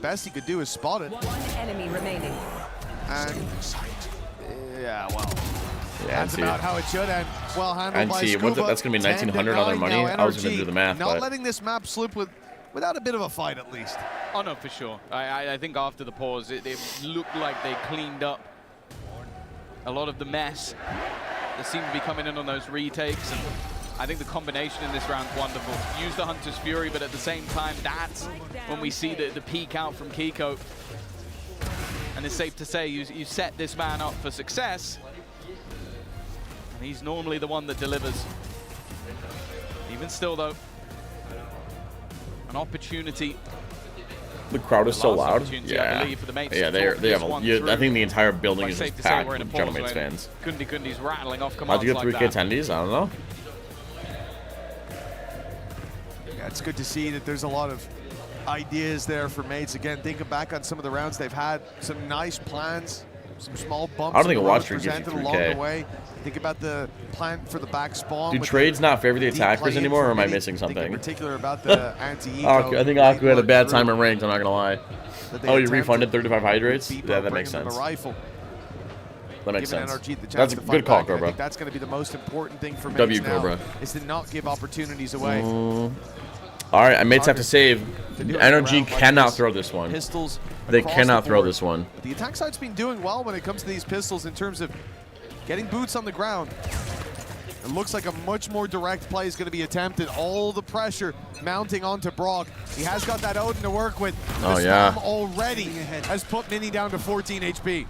Speaker 14: Best he could do is spot it.
Speaker 19: One enemy remaining.
Speaker 14: And yeah, well,
Speaker 3: Yeah,
Speaker 14: that's
Speaker 3: NT.
Speaker 14: about how it should end. Well handled by
Speaker 3: NT,
Speaker 14: Scuba.
Speaker 3: that's going to be 1,900 on their
Speaker 14: 10-9
Speaker 3: money.
Speaker 14: now,
Speaker 3: I was going to
Speaker 14: NRG
Speaker 3: do the math,
Speaker 14: not
Speaker 3: but
Speaker 14: letting this map slip without a bit of a fight, at least.
Speaker 13: Oh, no, for sure. I think after the pause, it looked like they cleaned up a lot of the mess that seemed to be coming in on those retakes. And I think the combination in this round is wonderful. Use the Hunter's Fury, but at the same time, that's when we see the peak out from Kiko. And it's safe to say you set this man up for success. And he's normally the one that delivers. Even still, though, an opportunity.
Speaker 3: the crowd is so
Speaker 13: Last
Speaker 3: loud.
Speaker 13: opportunity, I
Speaker 3: Yeah,
Speaker 13: believe, for the mates
Speaker 3: yeah,
Speaker 13: to
Speaker 3: they
Speaker 13: talk
Speaker 3: have.
Speaker 13: this one
Speaker 3: I think the entire building
Speaker 13: Quite
Speaker 3: is
Speaker 13: safe
Speaker 3: just
Speaker 13: to say
Speaker 3: packed
Speaker 13: we're in a
Speaker 3: with
Speaker 13: pause
Speaker 3: Gentlemates
Speaker 13: when
Speaker 3: fans.
Speaker 13: Kundi Kundi's rattling off
Speaker 3: How'd
Speaker 13: commands
Speaker 3: you get
Speaker 13: like
Speaker 3: 3K
Speaker 13: that.
Speaker 3: attendees? I don't know.
Speaker 14: Yeah, it's good to see that there's a lot of ideas there for mates. Again, thinking back on some of the rounds they've had, some nice plans, some small bumps.
Speaker 3: I don't think
Speaker 14: in
Speaker 3: a
Speaker 14: the
Speaker 3: watch
Speaker 14: road
Speaker 3: streak gives you
Speaker 14: presented along
Speaker 3: 3K.
Speaker 14: the way. Think about the plan for the back spawn.
Speaker 3: Do
Speaker 14: with
Speaker 3: trades not favor the
Speaker 14: deep
Speaker 3: attackers
Speaker 14: play in
Speaker 3: anymore,
Speaker 14: for
Speaker 3: or am I
Speaker 14: Mini.
Speaker 3: missing
Speaker 14: Think in
Speaker 3: something?
Speaker 14: particular about the anti-eco.
Speaker 3: I think Aku had a bad time in ranked, I'm not going to lie.
Speaker 14: That they
Speaker 3: Oh, you
Speaker 14: attempted
Speaker 3: refunded 35 hydrates?
Speaker 14: Beepo
Speaker 3: Yeah, that
Speaker 14: bringing
Speaker 3: makes
Speaker 14: them
Speaker 3: sense.
Speaker 14: the rifle.
Speaker 3: That makes
Speaker 14: Giving
Speaker 3: sense.
Speaker 14: NRG the chance
Speaker 3: That's a
Speaker 14: to
Speaker 3: good
Speaker 14: fight
Speaker 3: call,
Speaker 14: back, and I
Speaker 3: Cobra.
Speaker 14: think that's going to be the most important thing for
Speaker 3: W,
Speaker 14: mates now,
Speaker 3: Cobra.
Speaker 14: is to not give opportunities away.
Speaker 3: All right, mates have to save.
Speaker 14: To do it
Speaker 3: NRG
Speaker 14: around like
Speaker 3: cannot
Speaker 14: this.
Speaker 3: throw this one.
Speaker 14: Pistols
Speaker 3: They
Speaker 14: across
Speaker 3: cannot
Speaker 14: the
Speaker 3: throw
Speaker 14: board.
Speaker 3: this one.
Speaker 14: But the attack side's been doing well when it comes to these pistols in terms of getting boots on the ground. It looks like a much more direct play is going to be attempted. All the pressure mounting onto Brock. He has got that Odin to work with.
Speaker 3: Oh,
Speaker 14: The
Speaker 3: yeah.
Speaker 14: Storm already has put Mini down to 14 HP.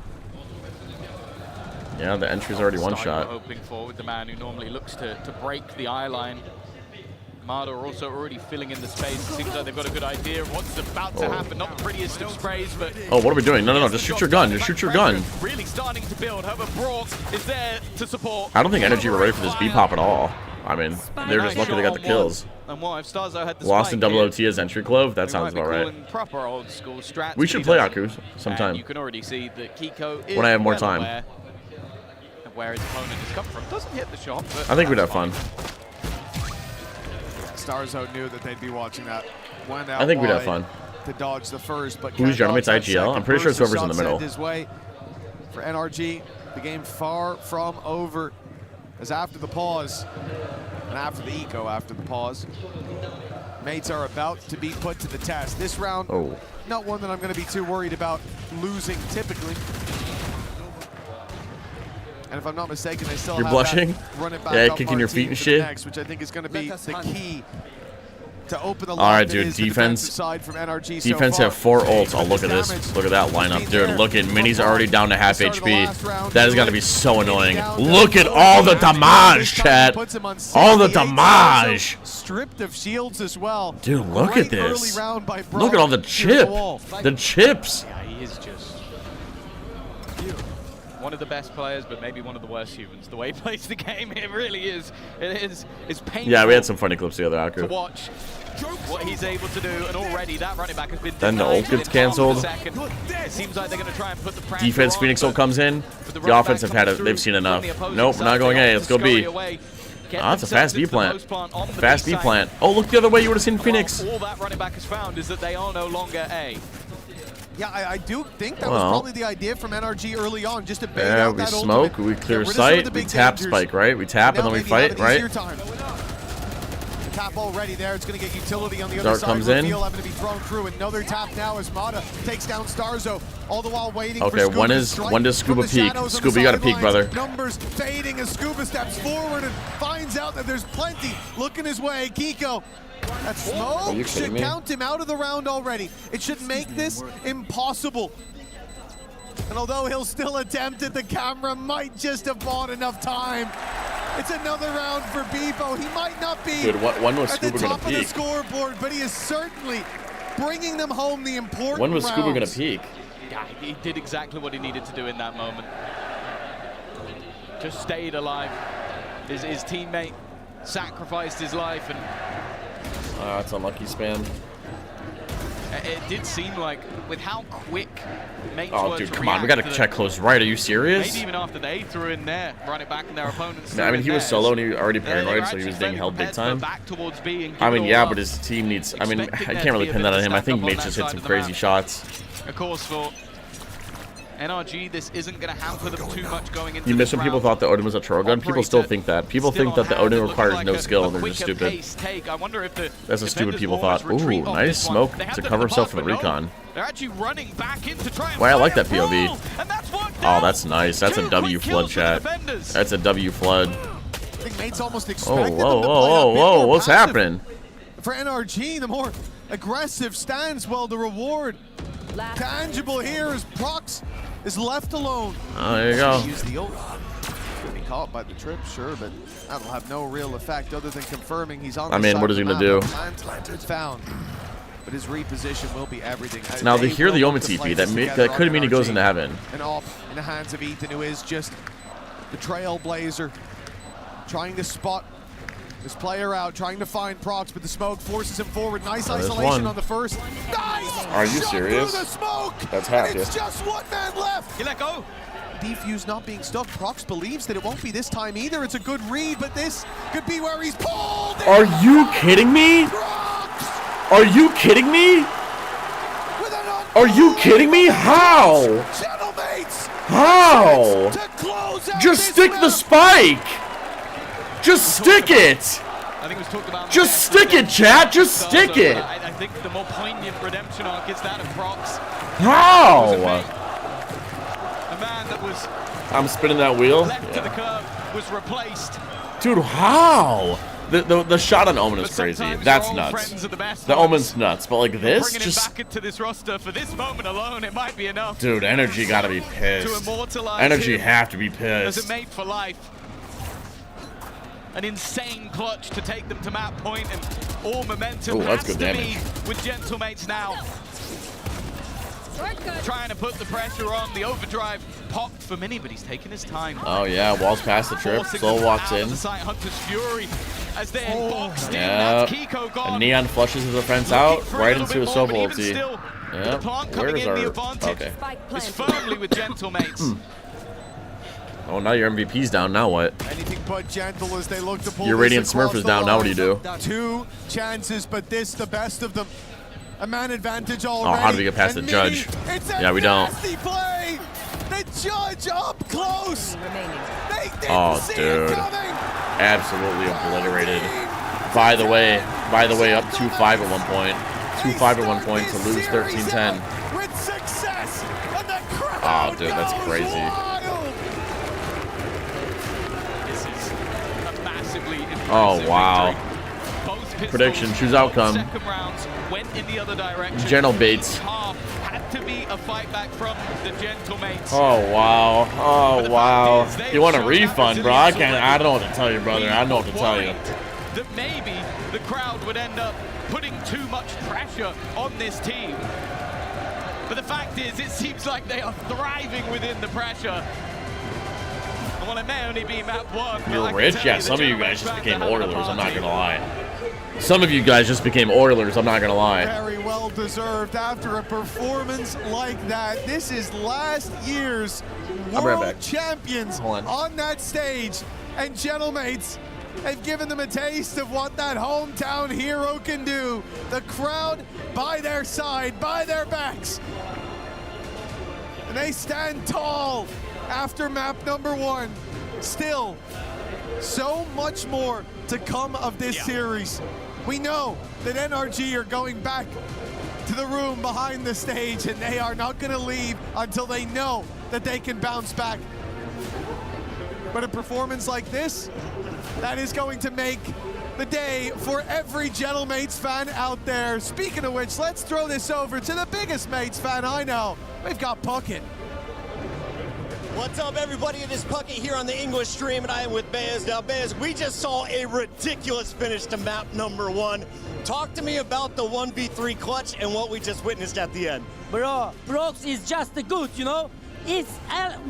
Speaker 3: Yeah, the entry's already one
Speaker 13: Style
Speaker 3: shot.
Speaker 13: we're hoping for with the man who normally looks to break the eye line. Marder also already filling in the space. It seems like they've got a good idea of what's about to happen. Not the prettiest of sprays, but...
Speaker 3: Oh, what are we doing? No, just shoot your gun. Just shoot your gun.
Speaker 13: Really starting to build. However, Brock is there to support.
Speaker 3: I don't think NRG were ready for this B-pop at all. I mean, they're just lucky they got the kills.
Speaker 13: And what if Starzo had the
Speaker 3: Lost in
Speaker 13: spike
Speaker 3: double
Speaker 13: here,
Speaker 3: OT as entry clove? That
Speaker 13: they
Speaker 3: sounds
Speaker 13: might be
Speaker 3: about right.
Speaker 13: calling proper old school strats,
Speaker 3: We
Speaker 13: but
Speaker 3: should
Speaker 13: he
Speaker 3: play
Speaker 13: doesn't.
Speaker 3: Aku sometime.
Speaker 13: And you can already see that Kiko is
Speaker 3: When I have more
Speaker 13: well
Speaker 3: time.
Speaker 13: aware of where his opponent is coming from. Doesn't hit the shot, but
Speaker 3: I think we'd have
Speaker 13: that's
Speaker 3: fun.
Speaker 14: Starzo knew that they'd be watching that. Went out
Speaker 3: I think we'd have
Speaker 14: wide
Speaker 3: fun.
Speaker 14: to dodge the first, but
Speaker 3: Who's
Speaker 14: can't dodge
Speaker 3: Gentlemate's
Speaker 14: that
Speaker 3: IGL?
Speaker 14: second.
Speaker 3: I'm pretty sure it's
Speaker 14: Bruce's
Speaker 3: whoever's in the
Speaker 14: shot
Speaker 3: middle.
Speaker 14: sent his way. For NRG, the game far from over, as after the pause, and after the eco after the pause, mates are about to be put to the test. This round, not one that I'm going to be too worried about losing typically. And if I'm not mistaken, they still
Speaker 3: You're
Speaker 14: have
Speaker 3: blushing?
Speaker 14: that run it back
Speaker 3: Yeah,
Speaker 14: up
Speaker 3: kicking your feet and
Speaker 14: for the
Speaker 3: shit.
Speaker 14: next, which I think is going to be the key to open the
Speaker 3: All right,
Speaker 14: line that
Speaker 3: dude.
Speaker 14: is the
Speaker 3: Defense.
Speaker 14: defensive side from NRG
Speaker 3: Defense
Speaker 14: so
Speaker 3: have 4 ults. Oh, look at this. Look at that lineup, dude. Look at Mini's already down to half HP. That is gonna be so annoying. Look at all the damage, chat. All the damage.
Speaker 14: Stripped of shields as well.
Speaker 3: Dude, look at
Speaker 14: Great early
Speaker 3: this.
Speaker 14: round by Brock.
Speaker 3: Look at all the
Speaker 14: Here's
Speaker 3: chip.
Speaker 14: wall.
Speaker 3: The chips.
Speaker 13: Yeah, he is just one of the best players, but maybe one of the worst humans. The way he plays the game, it really is. It's painful.
Speaker 3: Yeah, we had some funny clips the other
Speaker 13: to
Speaker 3: Aku.
Speaker 13: watch what he's able to do, and already that running back has been
Speaker 3: Then the ult gets canceled.
Speaker 13: It seems like they're going to try and put the pressure
Speaker 3: Defense
Speaker 13: on,
Speaker 3: Phoenix ult comes in.
Speaker 13: but
Speaker 3: The offense have had it. They've seen enough. Nope, we're not going A. Let's go B. Oh, that's a fast B plant. Fast B plant. Oh, look the other way. You would have seen Phoenix.
Speaker 13: All that running back has found is that they are no longer A.
Speaker 14: Yeah, I do think that was probably the idea from NRG early on, just to bait
Speaker 3: Yeah,
Speaker 14: out
Speaker 3: we
Speaker 14: that
Speaker 3: smoke,
Speaker 14: ultimate,
Speaker 3: we clear
Speaker 14: get rid of some of
Speaker 3: sight,
Speaker 14: the
Speaker 3: we
Speaker 14: big
Speaker 3: tap
Speaker 14: dangers.
Speaker 3: spike, right? We tap and
Speaker 14: Now
Speaker 3: then we
Speaker 14: maybe
Speaker 3: fight,
Speaker 14: have an
Speaker 3: right?
Speaker 14: easier time. The tap already there. It's going to get utility on the other
Speaker 3: Dart
Speaker 14: side.
Speaker 3: comes in.
Speaker 14: Reveal having to be thrown through. Another tap now as Mata takes down Starzo, all the while waiting
Speaker 3: Okay,
Speaker 14: for Scuba
Speaker 3: when
Speaker 14: to
Speaker 3: is
Speaker 14: strike
Speaker 3: does Scuba
Speaker 14: from the
Speaker 3: peek?
Speaker 14: shadows on
Speaker 3: Scuba,
Speaker 14: the
Speaker 3: you gotta peek,
Speaker 14: sidelines.
Speaker 3: brother.
Speaker 14: Numbers fading as Scuba steps forward and finds out that there's plenty looking his way. Kiko. That
Speaker 3: Are you
Speaker 14: smoke
Speaker 3: kidding
Speaker 14: should
Speaker 3: me?
Speaker 14: count him out of the round already. It should make this impossible. And although he'll still attempt it, the camera might just have bought enough time. It's another round for Bebo. He might not be
Speaker 3: Dude, when was
Speaker 14: at the
Speaker 3: Scuba gonna
Speaker 14: top of the
Speaker 3: peek?
Speaker 14: scoreboard, but he is certainly bringing them home the important
Speaker 3: When was Scuba gonna
Speaker 14: rounds.
Speaker 3: peek?
Speaker 13: Yeah, he did exactly what he needed to do in that moment. Just stayed alive. His teammate sacrificed his life, and
Speaker 3: That's unlucky spam.
Speaker 13: it did seem like with how quick mates
Speaker 3: Oh,
Speaker 13: were
Speaker 3: dude,
Speaker 13: to
Speaker 3: come on. We
Speaker 13: react
Speaker 3: gotta
Speaker 13: to
Speaker 3: check close right. Are you serious?
Speaker 13: Maybe even after they threw in there, run it back in their opponents.
Speaker 3: I mean, he was solo and he already
Speaker 13: They
Speaker 3: paranoid,
Speaker 13: were
Speaker 3: so he was
Speaker 13: actually
Speaker 3: being held big
Speaker 13: fairly prepared to go
Speaker 3: time.
Speaker 13: back towards B and give
Speaker 3: I
Speaker 13: it
Speaker 3: mean,
Speaker 13: all
Speaker 3: yeah,
Speaker 13: up.
Speaker 3: but his team needs. I mean, I
Speaker 13: Expecting
Speaker 3: can't
Speaker 13: there to
Speaker 3: really
Speaker 13: be a
Speaker 3: pin
Speaker 13: bit
Speaker 3: that
Speaker 13: of
Speaker 3: on him. I
Speaker 13: stack
Speaker 3: think
Speaker 13: up on
Speaker 3: Mate
Speaker 13: that
Speaker 3: just hit
Speaker 13: side
Speaker 3: some
Speaker 13: of the
Speaker 3: crazy
Speaker 13: map.
Speaker 3: shots.
Speaker 13: Of course, for NRG, this isn't going to hamper them too much going into
Speaker 3: You miss
Speaker 13: this
Speaker 3: when people
Speaker 13: round.
Speaker 3: thought the Odin was a troll gun. People still think that. People think that the Odin requires no skill, and they're just
Speaker 13: quicker
Speaker 3: stupid.
Speaker 13: pace take. I wonder if the
Speaker 3: That's what stupid
Speaker 13: defenders
Speaker 3: people
Speaker 13: will always
Speaker 3: thought. Ooh,
Speaker 13: retreat off
Speaker 3: nice
Speaker 13: this one.
Speaker 3: smoke
Speaker 13: They had
Speaker 3: to
Speaker 13: them
Speaker 3: cover
Speaker 13: in the
Speaker 3: himself for the
Speaker 13: park, but no.
Speaker 3: recon.
Speaker 13: They're actually running back in to try and
Speaker 3: Why I like
Speaker 13: fire
Speaker 3: that POV.
Speaker 13: full, and that's what
Speaker 3: Oh, that's nice. That's a W
Speaker 13: quick
Speaker 3: flood
Speaker 13: kills for the
Speaker 3: chat.
Speaker 13: defenders.
Speaker 3: That's a W flood.
Speaker 14: I think Mates almost
Speaker 3: Oh,
Speaker 14: expected
Speaker 3: whoa,
Speaker 14: them to
Speaker 3: whoa,
Speaker 14: play a
Speaker 3: whoa,
Speaker 14: bit
Speaker 3: whoa.
Speaker 14: more
Speaker 3: What's
Speaker 14: passive.
Speaker 3: happening?
Speaker 14: For NRG, the more aggressive stance, well, the reward tangible here as Prox is left alone.
Speaker 3: Oh, there you go.
Speaker 14: Use the ult. Could be caught by the trip, sure, but that'll have no real effect other than confirming he's on the
Speaker 3: I mean,
Speaker 14: side
Speaker 3: what
Speaker 14: of
Speaker 3: is he
Speaker 14: the
Speaker 3: gonna
Speaker 14: map.
Speaker 3: do?
Speaker 14: Plant is found. But his reposition will be everything.
Speaker 3: Now,
Speaker 14: They
Speaker 3: they hear
Speaker 14: will
Speaker 3: the
Speaker 14: look
Speaker 3: Omen
Speaker 14: to play
Speaker 3: TP.
Speaker 14: this
Speaker 3: That
Speaker 14: together
Speaker 3: could
Speaker 14: on
Speaker 3: mean he goes
Speaker 14: NRG.
Speaker 3: into heaven.
Speaker 14: And off in the hands of Ethan, who is just the trailblazer, trying to spot this player out, trying to find Prox, but the smoke forces him forward. Nice
Speaker 3: Oh, there's
Speaker 14: isolation
Speaker 3: one.
Speaker 14: on the first. Nice!
Speaker 3: Are you
Speaker 14: Shot
Speaker 3: serious?
Speaker 14: through the smoke!
Speaker 3: That's half,
Speaker 14: And it's
Speaker 3: yeah.
Speaker 14: just one man left.
Speaker 13: You let go.
Speaker 14: Defuse not being stuck. Prox believes that it won't be this time either. It's a good read, but this could be where he's pulled.
Speaker 3: Are you kidding me? Are you kidding me? Are you kidding me? How? How? Just stick the spike. Just stick it.
Speaker 13: I think it was talked about.
Speaker 3: Just stick it, chat. Just stick it.
Speaker 13: I think the more poignant redemption arc is that of Prox.
Speaker 3: How?
Speaker 13: A man that was
Speaker 3: I'm spinning that wheel.
Speaker 13: left to the curb was replaced.
Speaker 3: Dude, how? The shot on Omen is
Speaker 13: But
Speaker 3: crazy.
Speaker 13: sometimes
Speaker 3: That's
Speaker 13: your old friends
Speaker 3: nuts.
Speaker 13: are the best
Speaker 3: The
Speaker 13: ones.
Speaker 3: Omen's nuts, but like this,
Speaker 13: Bringing him
Speaker 3: just
Speaker 13: back into this roster for this moment alone, it might be enough.
Speaker 3: dude, NRG gotta be
Speaker 13: To
Speaker 3: pissed.
Speaker 13: immortalize
Speaker 3: NRG
Speaker 13: him
Speaker 3: have to be
Speaker 13: as a
Speaker 3: pissed.
Speaker 13: mate for life. An insane clutch to take them to map point, and all momentum
Speaker 3: Ooh, that's
Speaker 13: has
Speaker 3: good
Speaker 13: to
Speaker 3: damage.
Speaker 13: be with Gentlemates now. Trying to put the pressure on. The overdrive popped for Mini, but he's taking his time.
Speaker 3: Oh yeah, walls past the trip.
Speaker 13: Forcing
Speaker 3: Slow
Speaker 13: them
Speaker 3: walks
Speaker 13: out
Speaker 3: in.
Speaker 13: of the site. Hunter's Fury as they're boxed in.
Speaker 3: Yeah.
Speaker 13: That's Kiko gone.
Speaker 3: Neon flushes his defense
Speaker 13: Looking
Speaker 3: out
Speaker 13: for a
Speaker 3: right
Speaker 13: little
Speaker 3: into a
Speaker 13: bit more, but
Speaker 3: Sova
Speaker 13: even
Speaker 3: ulti.
Speaker 13: still, the
Speaker 3: Yeah.
Speaker 13: plant coming
Speaker 3: Where's
Speaker 13: in,
Speaker 3: our?
Speaker 13: the advantage
Speaker 3: Okay.
Speaker 13: is firmly with Gentlemates.
Speaker 3: Oh, now your MVP's down. Now what?
Speaker 14: Anything but gentle as they look to pull
Speaker 3: Your
Speaker 14: this
Speaker 3: Radiant Smurf
Speaker 14: across
Speaker 3: is
Speaker 14: the
Speaker 3: down. Now what do
Speaker 14: line.
Speaker 3: you do?
Speaker 14: 2 chances, but this the best of them. A man advantage already.
Speaker 3: Oh, how do we get past
Speaker 14: And
Speaker 3: the judge?
Speaker 14: Mini, it's a
Speaker 3: Yeah, we don't.
Speaker 14: nasty play. The judge up close. They didn't
Speaker 3: Oh,
Speaker 14: see
Speaker 3: dude.
Speaker 14: it coming.
Speaker 3: Absolutely obliterated. By the way, up 2-5 at one point. 2-5 at one point to lose 13-10.
Speaker 14: With success, and the crowd
Speaker 3: Oh, dude, that's
Speaker 14: goes
Speaker 3: crazy.
Speaker 14: wild.
Speaker 3: Oh, wow. Prediction, choose outcome.
Speaker 13: Second rounds went in the other direction.
Speaker 3: Gentle baits.
Speaker 13: Half had to be a fight back from the Gentlemates.
Speaker 3: Oh, wow. Oh, wow. You want a refund, bro? I don't know what to tell you, brother. I know what to tell you.
Speaker 13: That maybe the crowd would end up putting too much pressure on this team. But the fact is, it seems like they are thriving within the pressure. Well, it may only be map 1.
Speaker 3: You're rich? Yeah, some of you guys just became Oilers, I'm not gonna lie. Some of you guys just became Oilers, I'm not gonna lie.
Speaker 14: Very well deserved after a performance like that. This is last year's world champions on that stage. And Gentlemates have given them a taste of what that hometown hero can do. The crowd by their side, by their backs. And they stand tall after map number 1. Still, so much more to come of this series. We know that NRG are going back to the room behind the stage, and they are not going to leave until they know that they can bounce back. But a performance like this, that is going to make the day for every Gentlemates fan out there. Speaking of which, let's throw this over to the biggest Mates fan I know. We've got Puckett.
Speaker 21: What's up, everybody? It is Puckett here on the English stream, and I am with Baez. Now, Baez, we just saw a ridiculous finish to map number 1. Talk to me about the 1v3 clutch and what we just witnessed at the end.
Speaker 4: Bro, Brox is just good, you know? It's,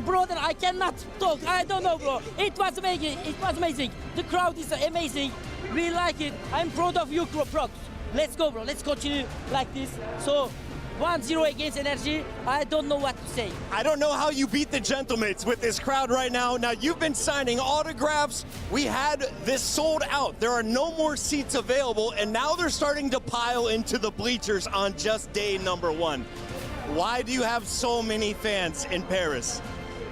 Speaker 4: brother, I cannot talk. I don't know, bro. It was amazing. It was amazing. The crowd is amazing. We like it. I'm proud of you, Brox. Let's go, bro. Let's continue like this. So, 1-0 against NRG. I don't know what to say.
Speaker 21: I don't know how you beat the Gentlemates with this crowd right now. Now, you've been signing autographs. We had this sold out. There are no more seats available, and now they're starting to pile into the bleachers on just day number 1. Why do you have so many fans in Paris?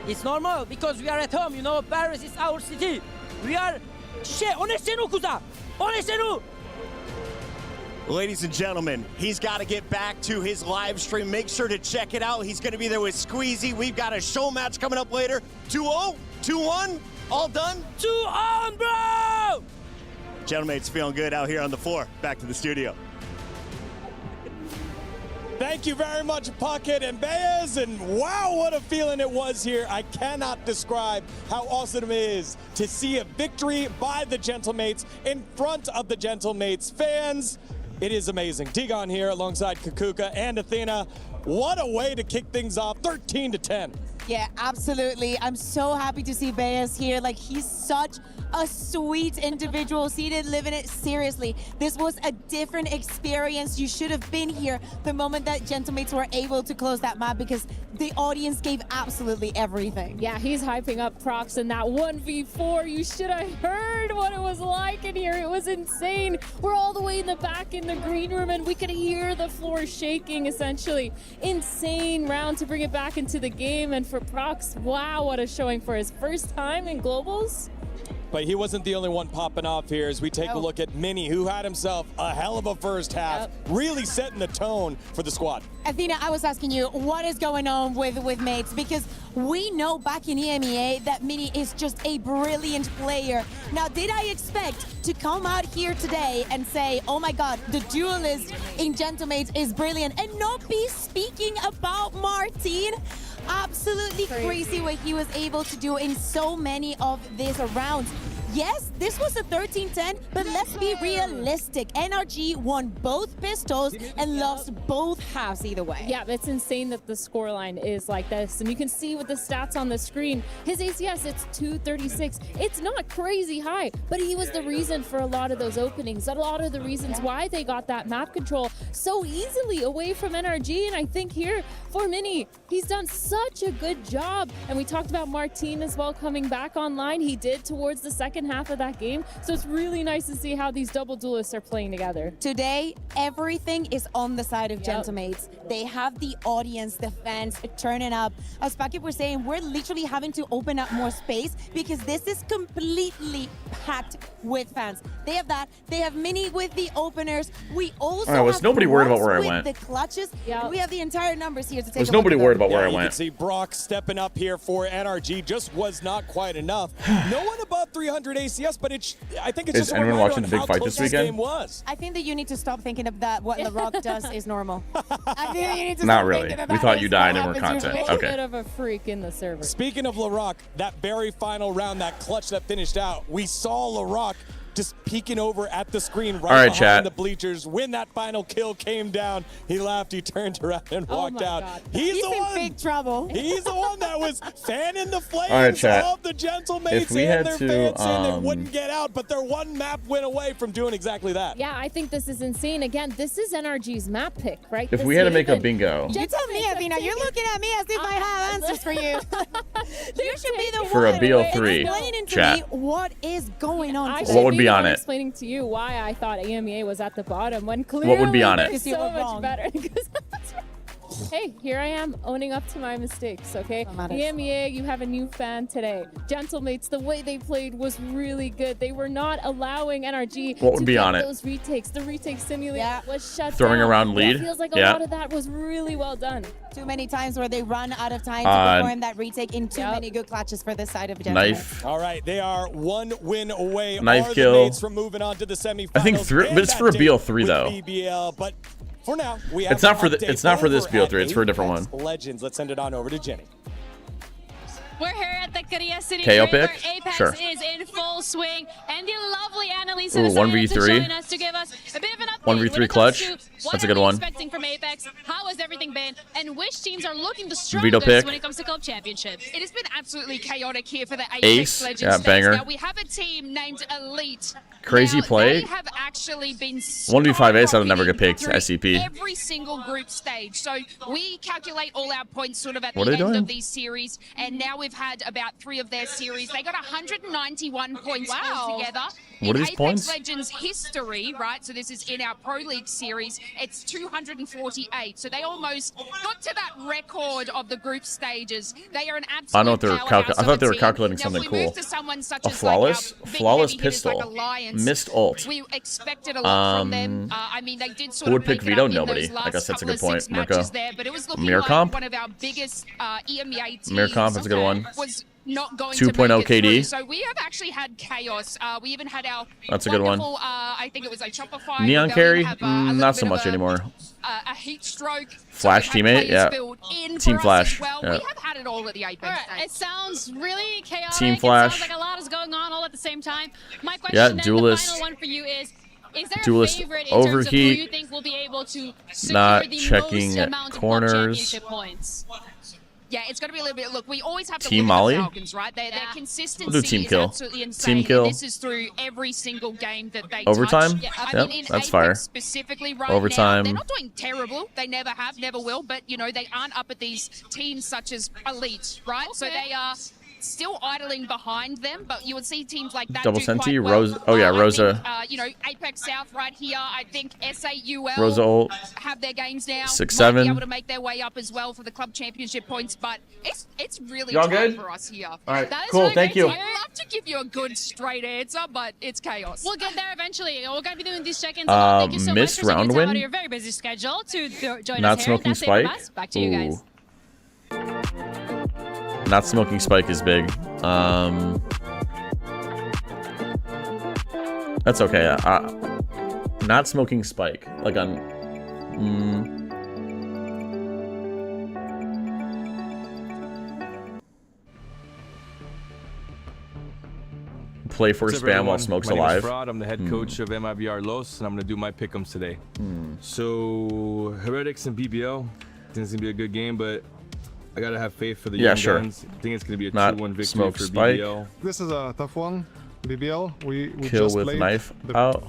Speaker 4: It's normal because we are at home, you know. Paris is our city. We are...
Speaker 21: Ladies and gentlemen, he's got to get back to his live stream. Make sure to check it out. He's going to be there with Squeezy. We've got a show match coming up later. 2-0, 2-1, all done?
Speaker 4: 2-on, bro!
Speaker 21: Gentlemates feeling good out here on the floor. Back to the studio.
Speaker 2: Thank you very much, Puckett and Baez, and wow, what a feeling it was here. I cannot describe how awesome it is to see a victory by the Gentlemates in front of the Gentlemates fans. It is amazing. Digon here alongside Kukuka and Athena. What a way to kick things off, 13-10.
Speaker 18: Yeah, absolutely. I'm so happy to see Baez here. Like, he's such a sweet individual, seated, living it seriously. This was a different experience. You should have been here the moment that Gentlemates were able to close that map, because the audience gave absolutely everything.
Speaker 9: Yeah, he's hyping up Prox in that 1v4. You should have heard what it was like in here. It was insane. We're all the way in the back in the green room, and we could hear the floor shaking, essentially. Insane round to bring it back into the game. And for Prox, wow, what a showing for his first time in Globals.
Speaker 2: But he wasn't the only one popping off here as we take a look at Mini, who had himself a hell of a first half, really setting the tone for the squad.
Speaker 18: Athena, I was asking you, what is going on with Mates? Because we know back in EMEA that Mini is just a brilliant player. Now, did I expect to come out here today and say, oh my God, the duelist in Gentlemates is brilliant, and not be speaking about Martin? Absolutely crazy what he was able to do in so many of these rounds. Yes, this was a 13-10, but let's be realistic. NRG won both pistols and lost both halves either way.
Speaker 9: Yeah, it's insane that the scoreline is like this. And you can see with the stats on the screen, his ACS, it's 236. It's not crazy high, but he was the reason for a lot of those openings, a lot of the reasons why they got that map control so easily away from NRG. And I think here for Mini, he's done such a good job. And we talked about Martin as well coming back online. He did towards the second half of that game. So it's really nice to see how these double duelists are playing together.
Speaker 18: Today, everything is on the side of Gentlemates. They have the audience, the fans turning up. As Puckett was saying, we're literally having to open up more space because this is completely packed with fans. They have that. They have Mini with the openers. We also
Speaker 3: was
Speaker 18: have
Speaker 3: nobody worried about where I
Speaker 18: with
Speaker 3: went?
Speaker 18: the clutches. We have the entire numbers here to take
Speaker 3: Was nobody worried about where I
Speaker 2: You
Speaker 3: went?
Speaker 2: can see Brock stepping up here for NRG. Just was not quite enough. No one above 300 injured ACS, but I think it's
Speaker 3: Is
Speaker 2: just a
Speaker 3: anyone
Speaker 2: reminder
Speaker 3: watching
Speaker 2: on
Speaker 3: the big
Speaker 2: how
Speaker 3: fight
Speaker 2: close
Speaker 3: this
Speaker 2: that
Speaker 3: weekend?
Speaker 2: game was.
Speaker 18: I think that you need to stop thinking of that. What The Rock does is normal. I think that you need to
Speaker 3: Not
Speaker 18: stop
Speaker 3: really.
Speaker 18: thinking
Speaker 3: We
Speaker 18: about
Speaker 3: thought
Speaker 18: this.
Speaker 3: you died
Speaker 18: What
Speaker 3: and we're
Speaker 18: happens
Speaker 3: content.
Speaker 18: usually.
Speaker 3: Okay.
Speaker 9: Bit of a freak in the server.
Speaker 2: Speaking of LaRock, that very final round, that clutch that finished out, we saw LaRock just peeking over at the screen right
Speaker 3: right,
Speaker 2: behind
Speaker 3: chat.
Speaker 2: the bleachers. When that final kill came down, he laughed, he turned around and walked out.
Speaker 18: God.
Speaker 2: He's the
Speaker 18: in
Speaker 2: one.
Speaker 18: big trouble.
Speaker 2: He's the one that was fanning the flames
Speaker 3: All right, chat.
Speaker 2: of the Gentlemates
Speaker 3: If we
Speaker 2: and
Speaker 3: had
Speaker 2: their
Speaker 3: to,
Speaker 2: fans saying they wouldn't get out, but their one map went away from doing exactly that.
Speaker 9: Yeah, I think this is insane. Again, this is NRG's map pick, right?
Speaker 3: If
Speaker 9: This
Speaker 3: we had to
Speaker 9: is
Speaker 3: make a
Speaker 9: even-
Speaker 3: bingo
Speaker 18: You tell me, Athena. You're looking at me as if I have answers for you. You should be the
Speaker 3: For a
Speaker 18: one
Speaker 3: BL3
Speaker 18: explaining to
Speaker 3: chat.
Speaker 18: me what is going on.
Speaker 9: I
Speaker 18: today.
Speaker 3: What would
Speaker 9: should
Speaker 3: be
Speaker 9: the
Speaker 3: on
Speaker 9: one
Speaker 3: it?
Speaker 9: Explaining to you why I thought EMEA was at the bottom when clearly
Speaker 3: What would be on it?
Speaker 9: they're
Speaker 18: Because you
Speaker 9: so
Speaker 18: were
Speaker 9: much
Speaker 18: wrong.
Speaker 9: better. Hey, here I am owning up to my mistakes, okay? EMEA, you have a new fan today. Gentlemates, the way they played was really good. They were not allowing NRG
Speaker 3: What would
Speaker 9: to
Speaker 3: be
Speaker 9: get
Speaker 3: on it?
Speaker 9: those retakes. The retake simulator was shut
Speaker 3: Throwing
Speaker 9: down.
Speaker 3: around lead?
Speaker 9: It feels like a
Speaker 3: Yeah.
Speaker 9: lot of that was really well done.
Speaker 18: Too many times where they run out of time to perform that retake in too many good clutches for this side of Gentlemen.
Speaker 3: Knife.
Speaker 2: All right, they are one win away.
Speaker 3: Knife
Speaker 2: Are
Speaker 3: kill.
Speaker 2: the mates from moving on to the semifinals.
Speaker 3: I think but it's for a BL3 though.
Speaker 2: BBL, but for now, we have
Speaker 3: It's not
Speaker 2: an
Speaker 3: for
Speaker 2: update
Speaker 3: it's not for this
Speaker 2: over at
Speaker 3: BL3. It's for a different one.
Speaker 2: Apex Legends. Let's send it on over to Jenny.
Speaker 7: We're here at the Korea City
Speaker 3: KO
Speaker 7: Trade where
Speaker 3: pick?
Speaker 7: Apex
Speaker 3: Sure.
Speaker 7: is in full swing, and the lovely Annalisa
Speaker 3: Ooh,
Speaker 7: decided
Speaker 3: 1v3.
Speaker 7: to join us to give us a bit of an update
Speaker 3: 1v3
Speaker 7: when it
Speaker 3: clutch.
Speaker 7: comes to what
Speaker 3: That's a
Speaker 7: are
Speaker 3: good
Speaker 7: we
Speaker 3: one.
Speaker 7: expecting from Apex, how has everything been, and which teams are looking the
Speaker 3: Veto
Speaker 7: strongest
Speaker 3: pick.
Speaker 7: when it comes to club championships.
Speaker 20: It has been absolutely chaotic here for the
Speaker 3: Ace.
Speaker 20: Apex Legends
Speaker 3: Yeah,
Speaker 20: stage.
Speaker 3: banger.
Speaker 20: Now we have a team named Elite.
Speaker 3: Crazy
Speaker 20: Now,
Speaker 3: play.
Speaker 20: They have actually been
Speaker 3: 1v5 ace, I'll never get picked.
Speaker 20: through
Speaker 3: SCP.
Speaker 20: every single group stage. So we calculate all our points sort of at
Speaker 3: What
Speaker 20: the
Speaker 3: are they
Speaker 20: end
Speaker 3: doing?
Speaker 20: of these series, and now we've had about 3 of their series. They got 191 points altogether.
Speaker 3: What are
Speaker 20: in
Speaker 3: these
Speaker 20: Apex
Speaker 3: points?
Speaker 20: Legends history, right? So this is in our Pro League series. It's 248. So they almost got to that record of the group stages. They are an absolute
Speaker 3: I know what they were
Speaker 20: powerhouse
Speaker 3: I thought
Speaker 20: of
Speaker 3: they
Speaker 20: a
Speaker 3: were
Speaker 20: team.
Speaker 3: calculating
Speaker 20: Now,
Speaker 3: something
Speaker 20: if we
Speaker 3: cool.
Speaker 20: move to someone such
Speaker 3: A
Speaker 20: as
Speaker 3: flawless
Speaker 20: like our big
Speaker 3: flawless
Speaker 20: heavy hitters
Speaker 3: pistol.
Speaker 20: like Alliance,
Speaker 3: Missed ult.
Speaker 20: we expected a lot from them. I mean, they did sort
Speaker 3: Who
Speaker 20: of
Speaker 3: would pick
Speaker 20: make it
Speaker 3: Veto?
Speaker 20: up in
Speaker 3: Nobody.
Speaker 20: those
Speaker 3: I
Speaker 20: last
Speaker 3: guess that's a
Speaker 20: couple
Speaker 3: good
Speaker 20: of
Speaker 3: point.
Speaker 20: six matches
Speaker 3: Mirko.
Speaker 20: there, but it was looking
Speaker 3: Mirror
Speaker 20: like
Speaker 3: comp?
Speaker 20: one of our biggest EMEA teams.
Speaker 3: Mirror comp, that's a good one.
Speaker 20: Was not going
Speaker 3: 2.0
Speaker 20: to make it
Speaker 3: KD.
Speaker 20: through. So we have actually had chaos. We even had our
Speaker 3: That's a good one.
Speaker 20: wonderful, I think it was a Shopify.
Speaker 3: Neon
Speaker 20: Rebellion
Speaker 3: carry?
Speaker 20: have, a
Speaker 3: Not
Speaker 20: little
Speaker 3: so
Speaker 20: bit of
Speaker 3: much anymore.
Speaker 20: a heat stroke.
Speaker 3: Flash
Speaker 20: So we've had
Speaker 3: teammate,
Speaker 20: players
Speaker 3: yeah.
Speaker 20: build in
Speaker 3: Team
Speaker 20: for us
Speaker 3: Flash,
Speaker 20: as well.
Speaker 3: yeah.
Speaker 20: We have had it all at the Apex stage.
Speaker 7: It sounds really chaotic.
Speaker 3: Team
Speaker 7: It
Speaker 3: Flash.
Speaker 7: sounds like a lot is going on all at the same time. My question
Speaker 3: Yeah,
Speaker 7: then,
Speaker 3: Duelist.
Speaker 7: the final one for you is there
Speaker 3: Duelist
Speaker 7: a favorite in terms of who
Speaker 3: overheat.
Speaker 7: you think will be able to secure
Speaker 3: Not
Speaker 7: the
Speaker 3: checking
Speaker 7: most amount of
Speaker 3: corners.
Speaker 7: club championship points?
Speaker 20: Yeah, it's going to be a little bit. Look, we always have to
Speaker 3: Team
Speaker 20: look at
Speaker 3: Molly?
Speaker 20: the Falcons, right? Their consistency
Speaker 3: We'll do team
Speaker 20: is
Speaker 3: kill.
Speaker 20: absolutely insane.
Speaker 3: Team kill.
Speaker 20: And this is through every single game that they
Speaker 3: Overtime?
Speaker 20: touch. Yeah, I
Speaker 3: Yep,
Speaker 20: mean, in
Speaker 3: that's
Speaker 20: Apex
Speaker 3: fire.
Speaker 20: specifically right
Speaker 3: Overtime.
Speaker 20: now, they're not doing terrible. They never have, never will. But, you know, they aren't up at these teams such as Elite, right? So they are still idling behind them, but you would see teams like that
Speaker 3: Double
Speaker 20: do
Speaker 3: Senti,
Speaker 20: quite well.
Speaker 3: Rose. Oh yeah,
Speaker 20: I
Speaker 3: Rosa.
Speaker 20: think, you know, Apex South right here. I think SAUL
Speaker 3: Rosa ult.
Speaker 20: have their games now.
Speaker 3: 6-7.
Speaker 20: Might be able to make their way up as well for the club championship points, but it's really
Speaker 3: Y'all
Speaker 20: tight
Speaker 3: good?
Speaker 20: for us here.
Speaker 3: All right,
Speaker 7: That is
Speaker 3: cool.
Speaker 7: really
Speaker 3: Thank
Speaker 7: great
Speaker 3: you.
Speaker 7: to hear.
Speaker 20: I'd love to give you a good straight answer, but it's chaos.
Speaker 7: We'll get there eventually. We're going to be doing these check-ins a lot. Thank you so
Speaker 3: missed
Speaker 7: much for taking
Speaker 3: round
Speaker 7: time out
Speaker 3: win?
Speaker 7: of your very busy schedule to join
Speaker 3: Not
Speaker 7: us here.
Speaker 3: smoking
Speaker 7: That's it from
Speaker 3: spike.
Speaker 7: us. Back to you guys.
Speaker 3: Not smoking spike is big. That's okay. Not smoking spike. Like on. Play for
Speaker 23: What's up,
Speaker 3: spam while
Speaker 23: everyone?
Speaker 3: smoke's
Speaker 23: My name is
Speaker 3: alive.
Speaker 23: Fraud. I'm the head coach of MIBR Los, and I'm going to do my pick'ems today. So, Heretics and BBL. I think it's going to be a good game, but I got to have faith for the young guns. I think it's going to be a
Speaker 3: Not
Speaker 23: 2-1 victory
Speaker 3: smoke
Speaker 23: for
Speaker 3: spike.
Speaker 23: BBL.
Speaker 12: This is a tough one. BBL, we
Speaker 3: Kill
Speaker 12: just
Speaker 3: with
Speaker 12: played.
Speaker 3: knife
Speaker 12: They're
Speaker 3: out.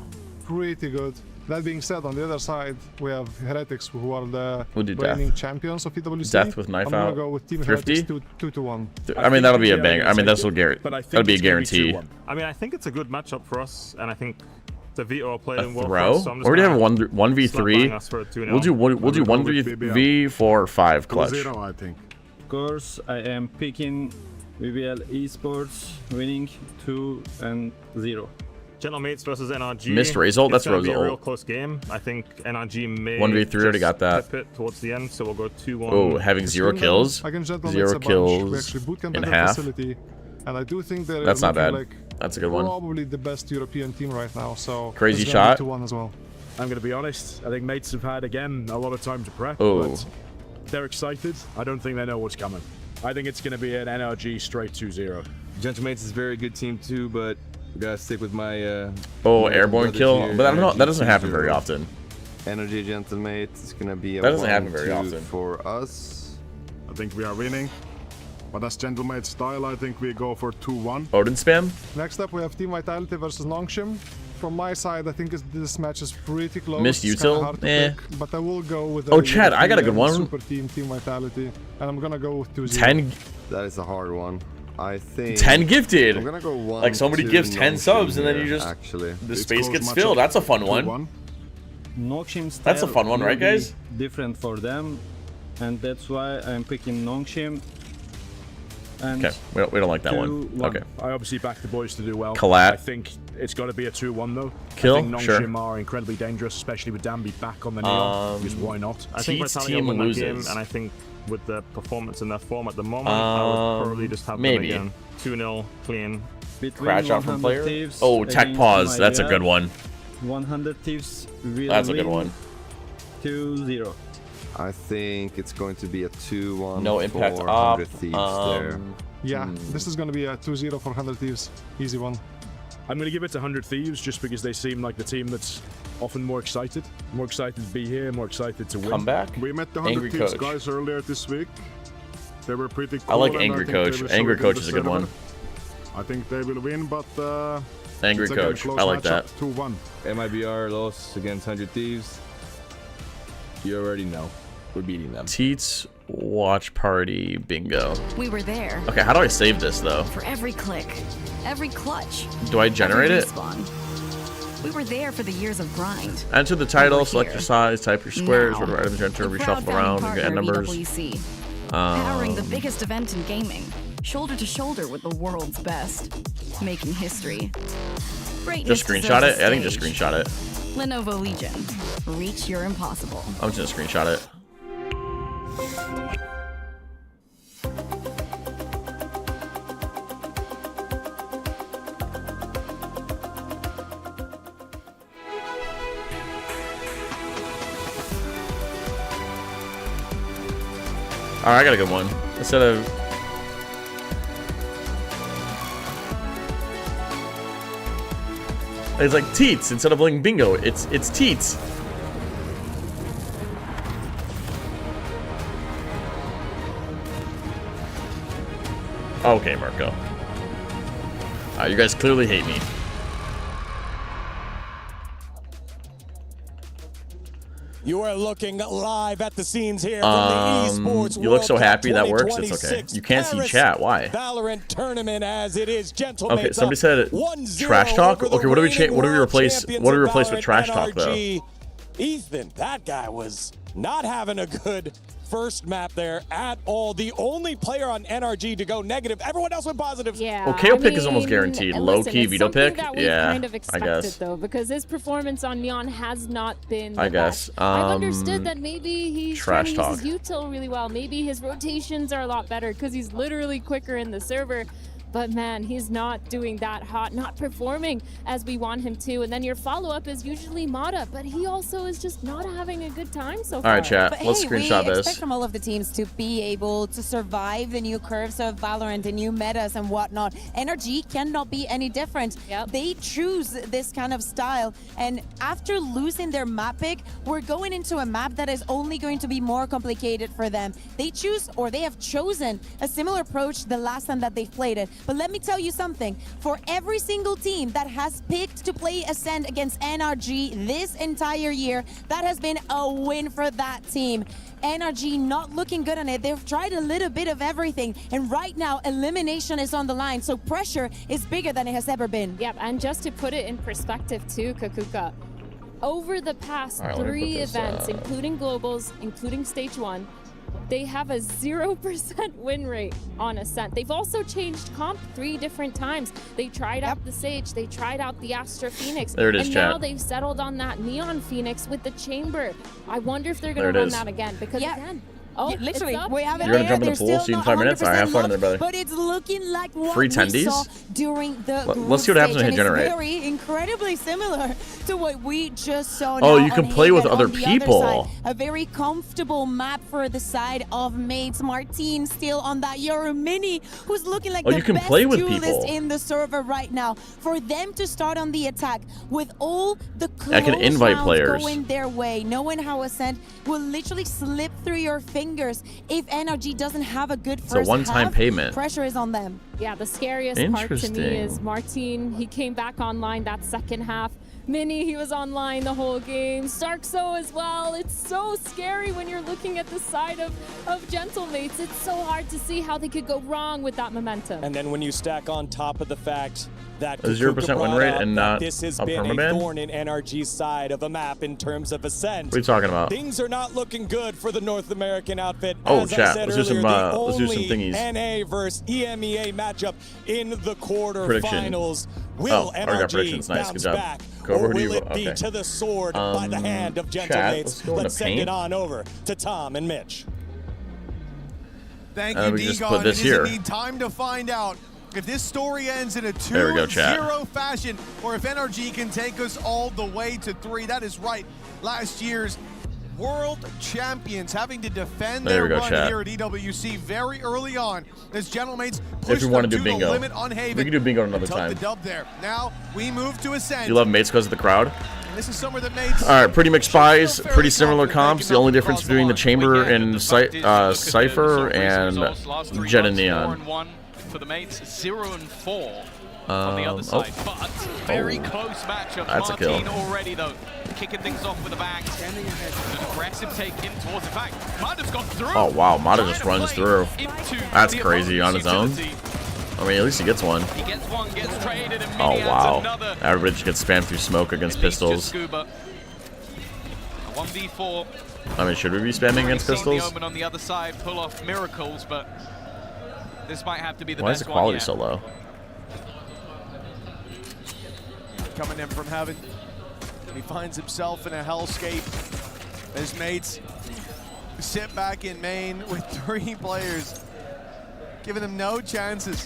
Speaker 12: pretty good. That being said, on the other side, we have Heretics, who are the
Speaker 3: We'll do
Speaker 12: reigning
Speaker 3: death.
Speaker 12: champions of EWC.
Speaker 3: Death with knife
Speaker 12: I'm gonna
Speaker 3: out.
Speaker 12: go with Team
Speaker 3: Thrifty?
Speaker 12: Heretics 2-1.
Speaker 3: I mean, that'll be a banger. I mean, that's what Garrett.
Speaker 24: But I think
Speaker 3: That'll be a
Speaker 24: it's gonna
Speaker 3: guarantee.
Speaker 24: 2-1. I mean, I think it's a good matchup for us, and I think the Veto are
Speaker 3: A
Speaker 24: playing well for
Speaker 3: throw?
Speaker 24: us. So I'm just
Speaker 3: Already
Speaker 24: gonna
Speaker 3: have one v
Speaker 24: slap
Speaker 3: three.
Speaker 24: bang us for a 2-0.
Speaker 3: We'll do one v 5 clutch.
Speaker 12: 2-0, I think.
Speaker 25: Of course, I am picking BBL Esports winning 2-0.
Speaker 24: Gentlemates versus NRG.
Speaker 3: Missed Raze ult? That's
Speaker 24: It's gonna be
Speaker 3: Rose
Speaker 24: a real
Speaker 3: ult.
Speaker 24: close game. I think NRG may
Speaker 3: 1v3 already
Speaker 24: just
Speaker 3: got that.
Speaker 24: flip it towards the end, so we'll go 2-1.
Speaker 3: Oh, having 0 kills.
Speaker 12: Against Gentlemen,
Speaker 3: 0
Speaker 12: it's a bunch. We
Speaker 3: kills
Speaker 12: actually bootcamped
Speaker 3: in
Speaker 12: at their
Speaker 3: half.
Speaker 12: facility, and I do think they're
Speaker 3: That's not
Speaker 12: looking
Speaker 3: bad.
Speaker 12: like
Speaker 3: That's a good one.
Speaker 12: Probably the best European team right now. So
Speaker 3: crazy
Speaker 12: it's gonna
Speaker 3: shot.
Speaker 12: be 2-1 as well.
Speaker 6: I'm going to be honest. I think mates have had again a lot of time to prep.
Speaker 3: Oh.
Speaker 6: But they're excited. I don't think they know what's coming. I think it's going to be an NRG straight 2-0.
Speaker 23: Gentlemates is a very good team too, but we gotta stick with my.
Speaker 3: Airborne kill,
Speaker 23: here.
Speaker 3: but I don't know. That doesn't
Speaker 23: 2-0.
Speaker 3: happen very often.
Speaker 8: NRG Gentlemate is gonna be a
Speaker 3: That doesn't happen very
Speaker 8: 1-2
Speaker 3: often
Speaker 8: for us.
Speaker 12: I think we are winning. But as Gentlemate style, I think we go for 2-1.
Speaker 3: Odin spam.
Speaker 12: Next up, we have Team Vitality versus Longshim. From my side, I think this match is pretty close.
Speaker 3: Missed
Speaker 12: It's kinda
Speaker 3: util?
Speaker 12: hard to pick, but I will go with
Speaker 3: Oh, Chad, I got a good one.
Speaker 12: Super team, Team Vitality, and I'm gonna go with 2-0.
Speaker 3: 10.
Speaker 8: That is a hard one. I think
Speaker 3: 10 gifted.
Speaker 8: I'm gonna go 1.
Speaker 3: Like somebody gives 10 subs and then you just
Speaker 8: actually
Speaker 3: the space gets filled. That's a fun one.
Speaker 25: Nongshim style
Speaker 3: That's a fun one,
Speaker 25: will
Speaker 3: right,
Speaker 25: be
Speaker 3: guys?
Speaker 25: Different for them, and that's why I'm picking Nongshim. And
Speaker 3: Okay, we don't like that one.
Speaker 25: 2-1.
Speaker 3: Okay.
Speaker 6: I obviously back the boys to do well.
Speaker 3: Collat.
Speaker 6: I think it's got to be a 2-1 though.
Speaker 3: Kill?
Speaker 6: I think
Speaker 3: Sure.
Speaker 6: Nongshim are incredibly dangerous, especially with Danby back on the Neon. Because why not?
Speaker 24: I think
Speaker 3: Teats
Speaker 24: Vitality
Speaker 3: team
Speaker 24: will win that game,
Speaker 3: loses.
Speaker 24: and I think with the performance in their form at the moment, I would probably just have
Speaker 3: maybe.
Speaker 24: them again. 2-0, clean.
Speaker 25: Between
Speaker 3: Crash out from
Speaker 25: 100
Speaker 3: player.
Speaker 25: Thieves
Speaker 3: Oh, tech
Speaker 25: against
Speaker 3: pause. That's a
Speaker 25: MIBR,
Speaker 3: good one.
Speaker 25: 100 Thieves will
Speaker 3: That's a good
Speaker 25: win
Speaker 3: one.
Speaker 25: 2-0.
Speaker 8: I think it's going to be a 2-1
Speaker 3: No impact
Speaker 8: for
Speaker 3: up.
Speaker 8: 100 Thieves there.
Speaker 12: Yeah, this is gonna be a 2-0 for 100 Thieves. Easy one.
Speaker 6: I'm going to give it to 100 Thieves just because they seem like the team that's often more excited to be here, more excited to win.
Speaker 3: Comeback.
Speaker 12: We met the
Speaker 3: Angry
Speaker 12: 100 Thieves
Speaker 3: Coach.
Speaker 12: guys earlier this week. They were pretty cool.
Speaker 3: I like
Speaker 12: and
Speaker 3: Angry
Speaker 12: think they
Speaker 3: Coach.
Speaker 12: will show
Speaker 3: Angry
Speaker 12: it in
Speaker 3: Coach
Speaker 12: the
Speaker 3: is a good one.
Speaker 12: server. I think they will win, but
Speaker 3: Angry
Speaker 12: it's again
Speaker 3: Coach.
Speaker 12: close
Speaker 3: I like
Speaker 12: matchup,
Speaker 3: that.
Speaker 12: 2-1.
Speaker 23: MIBR loss against 100 Thieves. You already know. We're beating them.
Speaker 3: Teats watch party bingo.
Speaker 10: We were there.
Speaker 3: Okay, how do I save this though?
Speaker 10: For every click, every clutch.
Speaker 3: Do I generate
Speaker 10: every
Speaker 3: it?
Speaker 10: respawn. We were there for the years of grind.
Speaker 3: Enter the title,
Speaker 10: We're
Speaker 3: select
Speaker 10: here.
Speaker 3: your size, type your squares,
Speaker 10: Now,
Speaker 3: whatever items you enter,
Speaker 10: the
Speaker 3: reshuffle
Speaker 10: proud
Speaker 3: around,
Speaker 10: founding
Speaker 3: and get end
Speaker 10: partner of
Speaker 3: numbers.
Speaker 10: EWC, powering the biggest event in gaming, shoulder to shoulder with the world's best, making history. Greatness
Speaker 3: Just screenshot
Speaker 10: deserves
Speaker 3: it?
Speaker 10: a
Speaker 3: I think just
Speaker 10: stage.
Speaker 3: screenshot it.
Speaker 10: Lenovo Legion, reach your impossible.
Speaker 3: I'm just gonna screenshot it. Alright, I got a good one. Instead of it's like teats instead of playing bingo. It's teats. Okay, Marco. You guys clearly hate me.
Speaker 2: You are looking live at the scenes here from the esports
Speaker 3: You look so
Speaker 2: World Cup
Speaker 3: happy that works. It's okay.
Speaker 2: 2026
Speaker 3: You can't see
Speaker 2: Paris
Speaker 3: chat. Why?
Speaker 2: Valorant tournament as it is, gentlemen.
Speaker 3: Okay, somebody said
Speaker 2: 1-0
Speaker 3: trash talk.
Speaker 2: over the
Speaker 3: Okay, what do we
Speaker 2: reigning
Speaker 3: what do we
Speaker 2: world
Speaker 3: replace?
Speaker 2: champions
Speaker 3: What do we
Speaker 2: of
Speaker 3: replace with
Speaker 2: Valorant,
Speaker 3: trash talk though?
Speaker 2: NRG. Ethan, that guy was not having a good first map there at all. The only player on NRG to go negative. Everyone else went positive.
Speaker 9: Yeah.
Speaker 3: Well, KO pick is almost guaranteed. Low key
Speaker 9: it's
Speaker 3: veto
Speaker 9: something
Speaker 3: pick.
Speaker 9: that we've
Speaker 3: Yeah,
Speaker 9: kind of
Speaker 3: I
Speaker 9: expected,
Speaker 3: guess.
Speaker 9: though, because his performance on Neon has not been the
Speaker 3: I guess.
Speaker 9: best. I've understood that maybe he's trying
Speaker 3: trash
Speaker 9: to
Speaker 3: talk.
Speaker 9: use his util really well. Maybe his rotations are a lot better because he's literally quicker in the server. But man, he's not doing that hot, not performing as we want him to. And then your follow-up is usually Mata, but he also is just not having a good time so far.
Speaker 3: All right, chat.
Speaker 18: But
Speaker 3: Let's
Speaker 18: hey,
Speaker 3: screenshot
Speaker 18: we
Speaker 3: this.
Speaker 18: expect from all of the teams to be able to survive the new curves of Valorant, the new metas and whatnot. NRG cannot be any different. They choose this kind of style, and after losing their map pick, we're going into a map that is only going to be more complicated for them. They choose, or they have chosen, a similar approach the last time that they've played it. But let me tell you something. For every single team that has picked to play Ascend against NRG this entire year, that has been a win for that team. NRG not looking good on it. They've tried a little bit of everything, and right now elimination is on the line, so pressure is bigger than it has ever been.
Speaker 9: Yep, and just to put it in perspective too, Kakuka, over the past
Speaker 3: All right, let me
Speaker 9: 3
Speaker 3: put this,
Speaker 9: events, including globals, including stage 1, they have a 0% win rate on Ascent. They've also changed comp 3 different times. They tried out the Sage, they tried out the Astra Phoenix,
Speaker 3: There it is,
Speaker 9: and
Speaker 3: chat.
Speaker 9: now they've settled on that Neon Phoenix with the Chamber. I wonder if they're going
Speaker 3: There
Speaker 9: to
Speaker 3: it
Speaker 9: run
Speaker 3: is.
Speaker 9: that again, because again, Oh,
Speaker 18: Yeah, literally,
Speaker 9: it's up.
Speaker 18: we have it
Speaker 3: You're gonna
Speaker 18: there.
Speaker 3: jump in the
Speaker 18: They're
Speaker 3: pool,
Speaker 18: still
Speaker 3: see you in
Speaker 18: not
Speaker 3: 5 minutes? Alright, have
Speaker 18: 100%
Speaker 3: fun in there,
Speaker 18: locked,
Speaker 3: brother.
Speaker 18: But it's looking like what
Speaker 3: Free
Speaker 18: we
Speaker 3: tendies?
Speaker 18: saw during the group
Speaker 3: Let's see what happens
Speaker 18: stage,
Speaker 3: when you
Speaker 18: and it's
Speaker 3: generate.
Speaker 18: very incredibly similar to what we just saw.
Speaker 3: Oh,
Speaker 18: now
Speaker 3: you can
Speaker 18: on
Speaker 3: play with
Speaker 18: Haven
Speaker 3: other
Speaker 18: on the
Speaker 3: people.
Speaker 18: side. A very comfortable map for the side of mates. Martin still on that Euro Mini, who's looking like
Speaker 3: Oh,
Speaker 18: the
Speaker 3: you can
Speaker 18: best
Speaker 3: play with
Speaker 18: duelist
Speaker 3: people.
Speaker 18: in the server right now. For them to start on the attack with all the
Speaker 3: I can
Speaker 18: close
Speaker 3: invite
Speaker 18: rounds
Speaker 3: players.
Speaker 18: going their way, knowing how Ascent will literally slip through your fingers if NRG doesn't have a good
Speaker 3: It's
Speaker 18: first
Speaker 3: a one-time
Speaker 18: half.
Speaker 3: payment.
Speaker 18: Pressure is on them.
Speaker 9: Yeah, the scariest part to me
Speaker 3: Interesting.
Speaker 9: is Martin. He came back online that second half. Mini, he was online the whole game. Starkso as well. It's so scary when you're looking at the side of Gentlemates. It's so hard to see how they could go wrong with that momentum.
Speaker 2: And then when you stack on top of the fact that
Speaker 3: A 0% win
Speaker 2: brought
Speaker 3: rate
Speaker 2: up
Speaker 3: and
Speaker 2: that
Speaker 3: not
Speaker 2: this has
Speaker 3: a
Speaker 2: been a
Speaker 3: permaban?
Speaker 2: thorn in NRG's side of a map in terms of Ascent.
Speaker 3: What are you talking about?
Speaker 2: Things are not looking good for the North American outfit.
Speaker 3: Oh,
Speaker 2: As I
Speaker 3: chat,
Speaker 2: said
Speaker 3: let's do
Speaker 2: earlier,
Speaker 3: some,
Speaker 2: the
Speaker 3: let's do some
Speaker 2: only
Speaker 3: thingies.
Speaker 2: NA versus EMEA matchup in the quarterfinals. Will
Speaker 3: Oh, already got
Speaker 2: NRG
Speaker 3: predictions. Nice,
Speaker 2: bounce
Speaker 3: good job.
Speaker 2: back,
Speaker 3: Cobra,
Speaker 2: or
Speaker 3: who do
Speaker 2: will
Speaker 3: you
Speaker 2: it be
Speaker 3: okay.
Speaker 2: to the sword by the hand of
Speaker 3: chat,
Speaker 2: Gentlemates?
Speaker 3: let's go into
Speaker 2: Let's send
Speaker 3: paint.
Speaker 2: it on over to Tom and Mitch.
Speaker 14: Thank
Speaker 3: And
Speaker 14: you,
Speaker 3: we just
Speaker 14: Degon.
Speaker 3: put this
Speaker 14: It is
Speaker 3: here.
Speaker 14: indeed time to find out if this story ends in a
Speaker 3: There we go, chat.
Speaker 14: 2-0 fashion, or if NRG can take us all the way to 3. That is right. Last year's world champions having to defend
Speaker 3: There
Speaker 14: their
Speaker 3: we go,
Speaker 14: run
Speaker 3: chat.
Speaker 14: here at EWC very early on as Gentlemates
Speaker 3: If
Speaker 14: pushed
Speaker 3: we want
Speaker 14: them
Speaker 3: to do
Speaker 14: the
Speaker 3: bingo,
Speaker 14: limit on Haven.
Speaker 3: we can do bingo another
Speaker 14: Took
Speaker 3: time.
Speaker 14: the dub there. Now we move to Ascent.
Speaker 3: You love mates because of the crowd?
Speaker 14: This is somewhere that Mates.
Speaker 3: All right, pretty mixed buys, pretty similar comps. The only difference between the Chamber and Cypher and Jet and Neon.
Speaker 13: 4-1 for the Mates, 0-4 on the other side. But very close matchup.
Speaker 3: That's a kill.
Speaker 13: Martin already though, kicking things off with a bang. An aggressive take in towards. In fact, Mada's got through.
Speaker 3: Oh wow, Mata just runs through.
Speaker 13: Into
Speaker 3: That's
Speaker 13: the
Speaker 3: opposing on his own.
Speaker 13: utility.
Speaker 3: I mean, at least he gets one.
Speaker 13: He gets one, gets traded, and
Speaker 3: Oh
Speaker 13: Mini adds
Speaker 3: wow,
Speaker 13: another.
Speaker 3: everybody just gets spammed through smoke against
Speaker 13: At least just
Speaker 3: pistols.
Speaker 13: Scuba. A 1v4.
Speaker 3: I mean, should we be spamming against
Speaker 13: We've seen the
Speaker 3: pistols?
Speaker 13: Omen on the other side pull off miracles, but this might have to be the
Speaker 3: Why is
Speaker 13: best
Speaker 3: the quality
Speaker 13: one yet.
Speaker 3: so low?
Speaker 14: Coming in from heaven. He finds himself in a hellscape. His mates sit back in main with 3 players, giving them no chances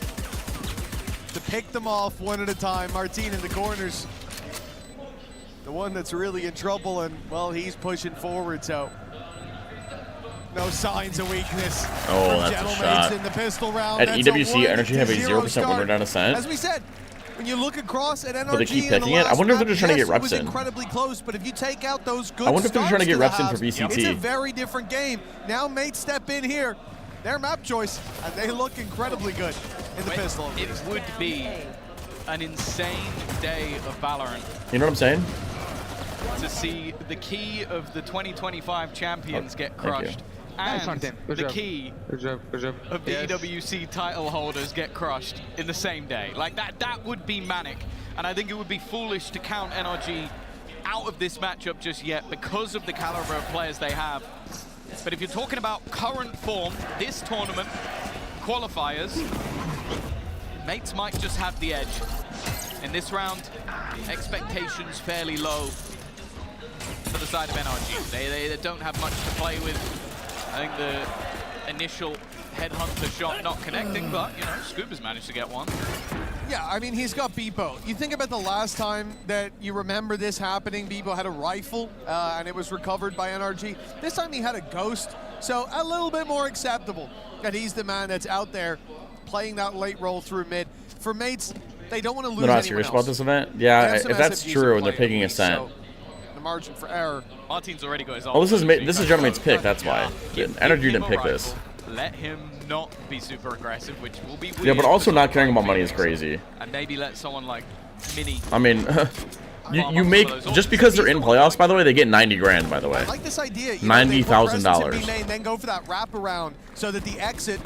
Speaker 14: to pick them off one at a time. Martin in the corners, the one that's really in trouble, and well, he's pushing forward, so no signs of weakness.
Speaker 3: Oh,
Speaker 14: from
Speaker 3: that's a
Speaker 14: Gentlemates
Speaker 3: shot.
Speaker 14: in the pistol round.
Speaker 3: At
Speaker 14: That's a
Speaker 3: EWC, Energy have a
Speaker 14: 1-0
Speaker 3: 0% win
Speaker 14: start.
Speaker 3: rate on Ascent.
Speaker 14: As we said, when you look across at NRG
Speaker 3: But they keep
Speaker 14: in the
Speaker 3: picking it? I
Speaker 14: last
Speaker 3: wonder if they're
Speaker 14: map,
Speaker 3: just trying to
Speaker 14: yes,
Speaker 3: get reps
Speaker 14: it was
Speaker 3: in.
Speaker 14: incredibly close, but if you take out those good
Speaker 3: I wonder if they're trying to get
Speaker 14: starts
Speaker 3: reps in for
Speaker 14: the halves,
Speaker 3: VCT.
Speaker 14: It's a very different game. Now mates step in here, their map choice, and they look incredibly good in the pistol.
Speaker 13: It would be an insane day of Valorant
Speaker 3: You know what I'm saying?
Speaker 13: to see the key of the 2025 champions get
Speaker 3: thank you.
Speaker 13: crushed. And the key of the EWC title holders get crushed in the same day. Like that would be manic. And I think it would be foolish to count NRG out of this matchup just yet because of the caliber of players they have. But if you're talking about current form, this tournament, qualifiers, mates might just have the edge. In this round, expectations fairly low for the side of NRG. They don't have much to play with. I think the initial headhunter shot not connecting, but, you know, Scuba's managed to get one.
Speaker 14: Yeah, I mean, he's got Bebo. You think about the last time that you remember this happening, Bebo had a rifle, and it was recovered by NRG. This time he had a ghost, so a little bit more acceptable that he's the man that's out there playing that late roll through mid. For mates, they don't want to lose
Speaker 3: They're not
Speaker 14: anyone
Speaker 3: serious
Speaker 14: else.
Speaker 3: about this event?
Speaker 14: They
Speaker 3: Yeah,
Speaker 14: have some
Speaker 3: if that's
Speaker 14: SMGs
Speaker 3: true
Speaker 14: in
Speaker 3: and they're
Speaker 14: play,
Speaker 3: picking
Speaker 14: at
Speaker 3: Ascent.
Speaker 14: least, so the margin for error.
Speaker 13: Martin's already got his
Speaker 3: Oh, this is Gentlemate's pick, that's why. Energy didn't pick this.
Speaker 13: Let him not be super aggressive, which will be weird.
Speaker 3: Yeah, but also
Speaker 13: for
Speaker 3: not caring
Speaker 13: someone
Speaker 3: about money
Speaker 13: like
Speaker 3: is crazy.
Speaker 13: And maybe let someone like Mini.
Speaker 3: I mean, you make, just because they're in playoffs, by the way, they get 90 grand, by the way.
Speaker 14: I like this idea.
Speaker 3: $90,000.
Speaker 14: And then go for that wraparound so that the exit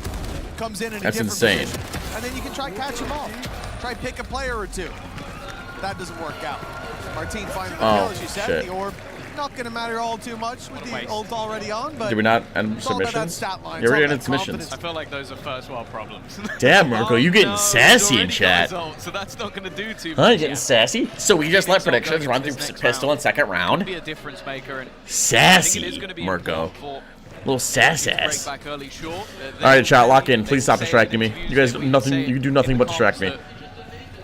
Speaker 14: comes in a
Speaker 3: That's
Speaker 14: different
Speaker 3: insane.
Speaker 14: position. And then you can try catch them off. Try pick a player or two. That doesn't work out. Martin finding the kill, as you said.
Speaker 3: shit.
Speaker 14: The orb not going to matter all too much with the ult already on, but
Speaker 3: Did we not end
Speaker 14: it's all about that
Speaker 3: submissions?
Speaker 14: stat line.
Speaker 3: You already
Speaker 14: It's all
Speaker 3: ended
Speaker 14: about
Speaker 3: submissions.
Speaker 13: I feel like those are first world problems.
Speaker 3: Damn, Mirko, you getting
Speaker 13: no,
Speaker 3: sassy in
Speaker 13: he's already got
Speaker 3: chat.
Speaker 13: his ult, so that's not going to do too much.
Speaker 3: Huh, you getting sassy? So we just let
Speaker 13: It's all going
Speaker 3: predictions
Speaker 13: into
Speaker 3: run through
Speaker 13: this next
Speaker 3: pistol in second round?
Speaker 13: Be a difference maker. And I think it is
Speaker 3: Sassy,
Speaker 13: gonna be
Speaker 3: Mirko.
Speaker 13: important for
Speaker 3: Little sass ass.
Speaker 13: Break back early short.
Speaker 3: Alright, chat, lock in. Please stop distracting me. You guys you do nothing but distract me.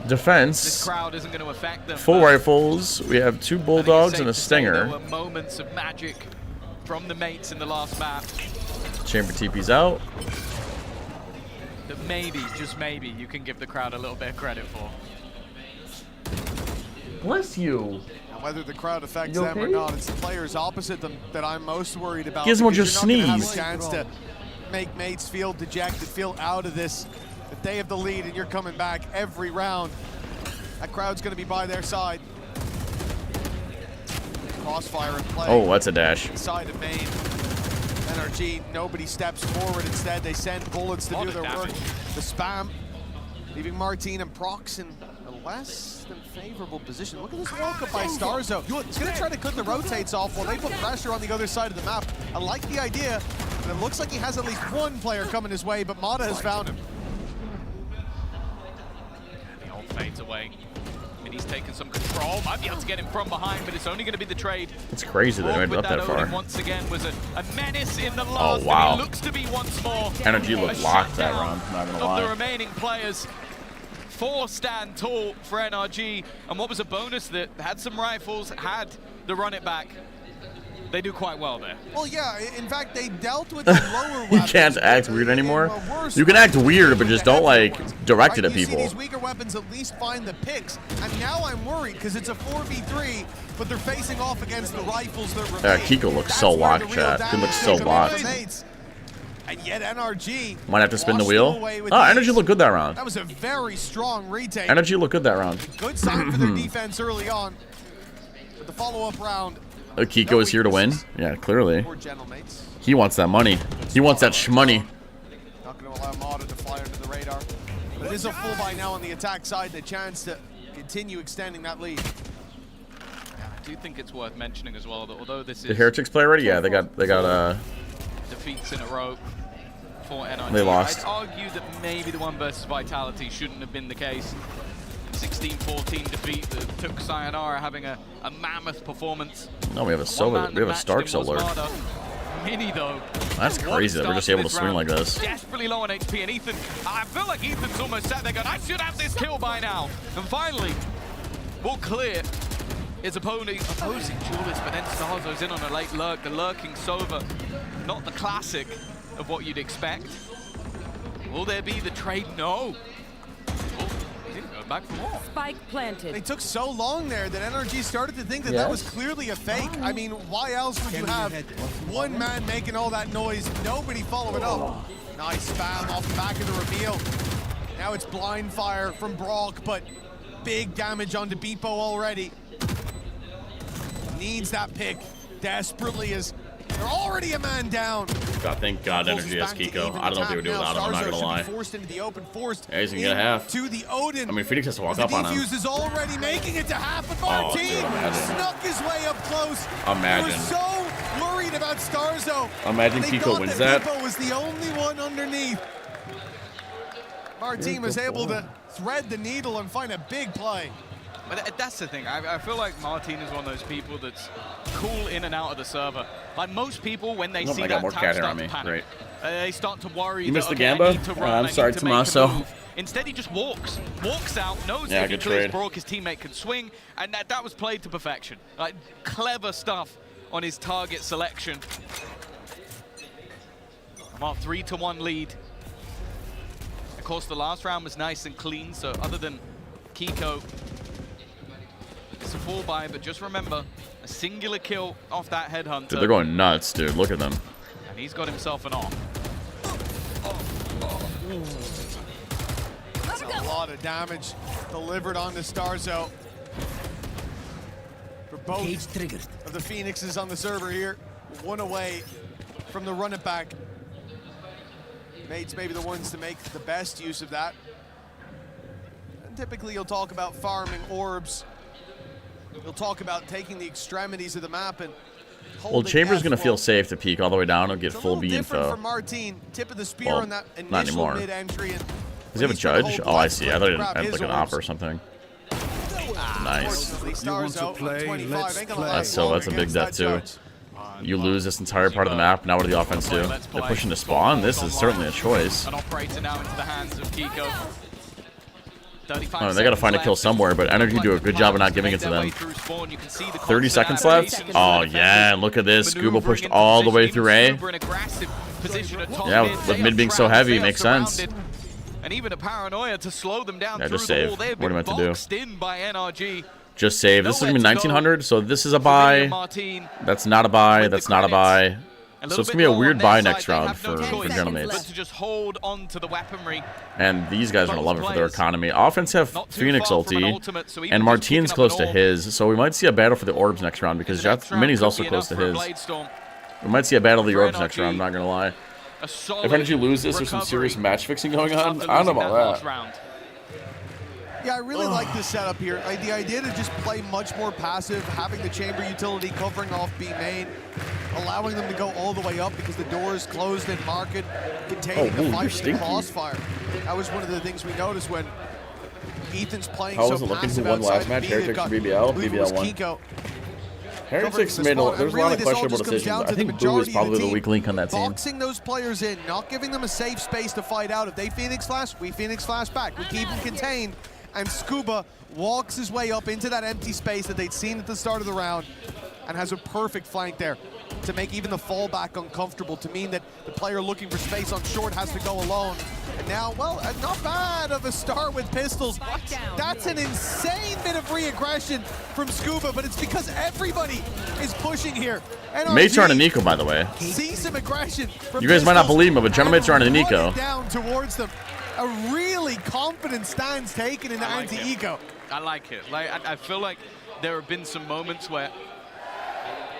Speaker 3: Defense.
Speaker 13: Crowd isn't going to affect them.
Speaker 3: Full rifles. We have 2 bulldogs and a
Speaker 13: There
Speaker 3: stinger.
Speaker 13: were moments of magic from the mates in the last map.
Speaker 3: Chamber TP's out.
Speaker 13: That maybe, just maybe, you can give the crowd a little bit of credit for.
Speaker 3: Bless you.
Speaker 14: And whether the crowd affects
Speaker 3: You
Speaker 14: them or
Speaker 3: okay?
Speaker 14: not, it's the players opposite them that I'm most worried about.
Speaker 3: Gizmo
Speaker 14: because
Speaker 3: just
Speaker 14: you're not gonna
Speaker 3: sneezed.
Speaker 14: have a chance to make mates feel dejected, feel out of this. If they have the lead and you're coming back every round, that crowd's going to be by their side. Crossfire in play.
Speaker 3: Oh, that's a dash.
Speaker 14: Inside of main. NRG, nobody steps forward. Instead, they send bullets to do their work. The spam, leaving Martin and Prox in a less than favorable position. Look at this walk-up by Starzo. He's going to try to cut the rotates off while they put pressure on the other side of the map. I like the idea, and it looks like he has at least one player coming his way, but Mata has found him.
Speaker 13: The ult fades away. He's taken some control, might be able to get him from behind, but it's only going to be the trade.
Speaker 3: It's crazy that they made it up that far.
Speaker 13: Once again was a menace in the last.
Speaker 3: Oh, wow.
Speaker 13: He looks to be once more.
Speaker 3: NRG looked locked that round, not gonna
Speaker 13: of
Speaker 3: lie.
Speaker 13: the remaining players. 4 stand tall for NRG, and what was a bonus that had some rifles, had the run it back. They do quite well there.
Speaker 14: Well, yeah, in fact, they dealt with the lower
Speaker 3: You
Speaker 14: weapons.
Speaker 3: can't act weird anymore. You can act weird, but just don't, like, direct it at
Speaker 14: You see
Speaker 3: people.
Speaker 14: these weaker weapons at least find the picks, and now I'm worried because it's a 4v3, but they're facing off against the rifles that remain.
Speaker 3: Kiko looks so locked, chat. He looks so locked.
Speaker 14: And yet NRG
Speaker 3: Might have to spin the wheel. Oh, Energy looked good that round.
Speaker 14: That was a very strong retake.
Speaker 3: Energy looked good that round.
Speaker 14: Good sign for their defense early on. But the follow-up round.
Speaker 3: Kiko is here to win. Yeah, clearly. He wants that money. He wants that shmoney.
Speaker 14: Not going to allow Mata to fly under the radar. But it is a full buy now on the attack side. The chance to continue extending that lead.
Speaker 13: I do think it's worth mentioning as well that although this is
Speaker 3: The Heretics play already? Yeah, they got
Speaker 13: defeats in a row for NRG.
Speaker 3: They lost.
Speaker 13: I'd argue that maybe the 1 versus Vitality shouldn't have been the case. 16-14 defeat that took Sayonara having a mammoth performance.
Speaker 3: No, we have a Stark Solar.
Speaker 13: Mini though.
Speaker 3: That's crazy that we're just able to swing like this.
Speaker 13: Desperately low on HP, and Ethan, I feel like Ethan's almost sat there going, I should have this kill by now. And finally, ball clear. His opposing duelist, but then Starzo's in on a late lurk. The lurking Sova, not the classic of what you'd expect. Will there be the trade? No. Back for more.
Speaker 19: Spike planted.
Speaker 14: They took so long there that NRG started to think that that was clearly a fake. I mean, why else would you have one man making all that noise, nobody following up? Nice spam off the back of the reveal. Now it's blind fire from Brock, but big damage onto Beepo already. Needs that pick desperately as they're already a man down.
Speaker 3: God, thank God Energy has Kiko. I don't know if they would do without him, I'm not gonna lie.
Speaker 14: Forced into the open, forced
Speaker 3: yeah, he's gonna get a half.
Speaker 14: to the Odin.
Speaker 3: I mean, Phoenix has to walk up on him.
Speaker 14: Defuse is already making it to half, but Martin snuck his way up close.
Speaker 3: Imagine.
Speaker 14: We're so worried about Starzo.
Speaker 3: Imagine Kiko wins that.
Speaker 14: Beepo was the only one underneath. Martin was able to thread the needle and find a big play.
Speaker 13: But that's the thing. I feel like Martin is one of those people that's cool in and out of the server. Like most people, when they see
Speaker 3: I
Speaker 13: that
Speaker 3: got more
Speaker 13: tap
Speaker 3: cat hair
Speaker 13: start
Speaker 3: on
Speaker 13: to
Speaker 3: me.
Speaker 13: panic.
Speaker 3: Great.
Speaker 13: They start to worry.
Speaker 3: You missed the
Speaker 13: okay, I
Speaker 3: Gamba?
Speaker 13: need to run,
Speaker 3: I'm sorry,
Speaker 13: I need to make a
Speaker 3: Tommaso.
Speaker 13: move. Instead, he just walks out, knows
Speaker 3: Yeah,
Speaker 13: that if he
Speaker 3: good
Speaker 13: clears
Speaker 3: trade.
Speaker 13: Brock, his teammate can swing, and that was played to perfection. Like clever stuff on his target selection. I'm up 3-1 lead. Of course, the last round was nice and clean, so other than Kiko, it's a full buy, but just remember, a singular kill off that headhunter.
Speaker 3: Dude, they're going nuts, dude. Look at them.
Speaker 13: And he's got himself an off.
Speaker 14: That's a lot of damage delivered onto Starzo. For both of the Phoenixes on the server here, 1 away from the run it back. Mates may be the ones to make the best use of that. And typically you'll talk about farming orbs. You'll talk about taking the extremities of the map and
Speaker 3: Well, Chamber's going to feel safe to peek all the way down and get full B
Speaker 14: different
Speaker 3: info.
Speaker 14: for Martin. Tip of the spear
Speaker 3: Well,
Speaker 14: on that
Speaker 3: not
Speaker 14: initial
Speaker 3: anymore.
Speaker 14: mid-entry.
Speaker 3: Does he have a judge? Oh, I see. I thought he had like an op or something. Nice.
Speaker 14: Starzo on 25. Ain't gonna last
Speaker 3: That's
Speaker 14: long
Speaker 3: a big
Speaker 14: against
Speaker 3: death
Speaker 14: that
Speaker 3: too.
Speaker 14: judge.
Speaker 3: You lose this entire part of the map. Now what do the offense do? They're pushing to spawn. This is certainly a choice.
Speaker 13: An operator now into the hands of Kiko.
Speaker 3: Oh, they got to find a kill somewhere, but NRG do a good job of not giving it to them. 30 seconds left. Oh, yeah, look at this. Scuba pushed all the way through A. Yeah, with mid being so heavy, makes sense.
Speaker 13: And even a paranoia to slow them down through
Speaker 3: just
Speaker 13: the
Speaker 3: save.
Speaker 13: wall. They've
Speaker 3: What are you
Speaker 13: been
Speaker 3: meant to do?
Speaker 13: boxed in by NRG.
Speaker 3: Just save. This is going to be 1900, so this is a buy. That's not a buy. That's not a buy. So it's going to be a weird buy next round for Gentlemates.
Speaker 13: But to just hold on to the weaponry.
Speaker 3: And these guys are going to love it for their economy. Offense have Phoenix ulti, and Martine's close to his, so we might see a battle for the orbs next round because Mini's also close to his. We might see a battle of the orbs next round, I'm not going to lie. If NRG lose this, there's some serious match fixing going on. I don't know about that.
Speaker 14: Yeah, I really like this setup here. Like, the idea to just play much more passive, having the chamber utility covering off B main, allowing them to go all the way up because the door is closed in market, containing the fight with the crossfire. That was one of the things we noticed when Ethan's playing
Speaker 3: How
Speaker 14: so
Speaker 3: was it looking? Who
Speaker 14: passive
Speaker 3: won last
Speaker 14: outside
Speaker 3: match?
Speaker 14: B.
Speaker 3: Heretics or BBL? BBL won.
Speaker 14: Kiko.
Speaker 3: Heretics made there's a lot of questionable decisions. I think Boo is probably the weak link on that team.
Speaker 14: Boxing those players in, not giving them a safe space to fight out. If they Phoenix Flash, we Phoenix Flash back. We keep them contained. And Scuba walks his way up into that empty space that they'd seen at the start of the round and has a perfect flank there to make even the fallback uncomfortable, to mean that the player looking for space on short has to go alone. And now, well, not bad of a start with pistols. That's an insane bit of re-aggression from Scuba, but it's because everybody is pushing here.
Speaker 3: Mates are on a Nico, by the way.
Speaker 14: See some aggression from
Speaker 3: You guys might not believe me, but Gentlemates are on a Nico.
Speaker 14: Down towards them. A really confident stance taken in the anti-eco.
Speaker 13: I like it. Like, I feel like there have been some moments where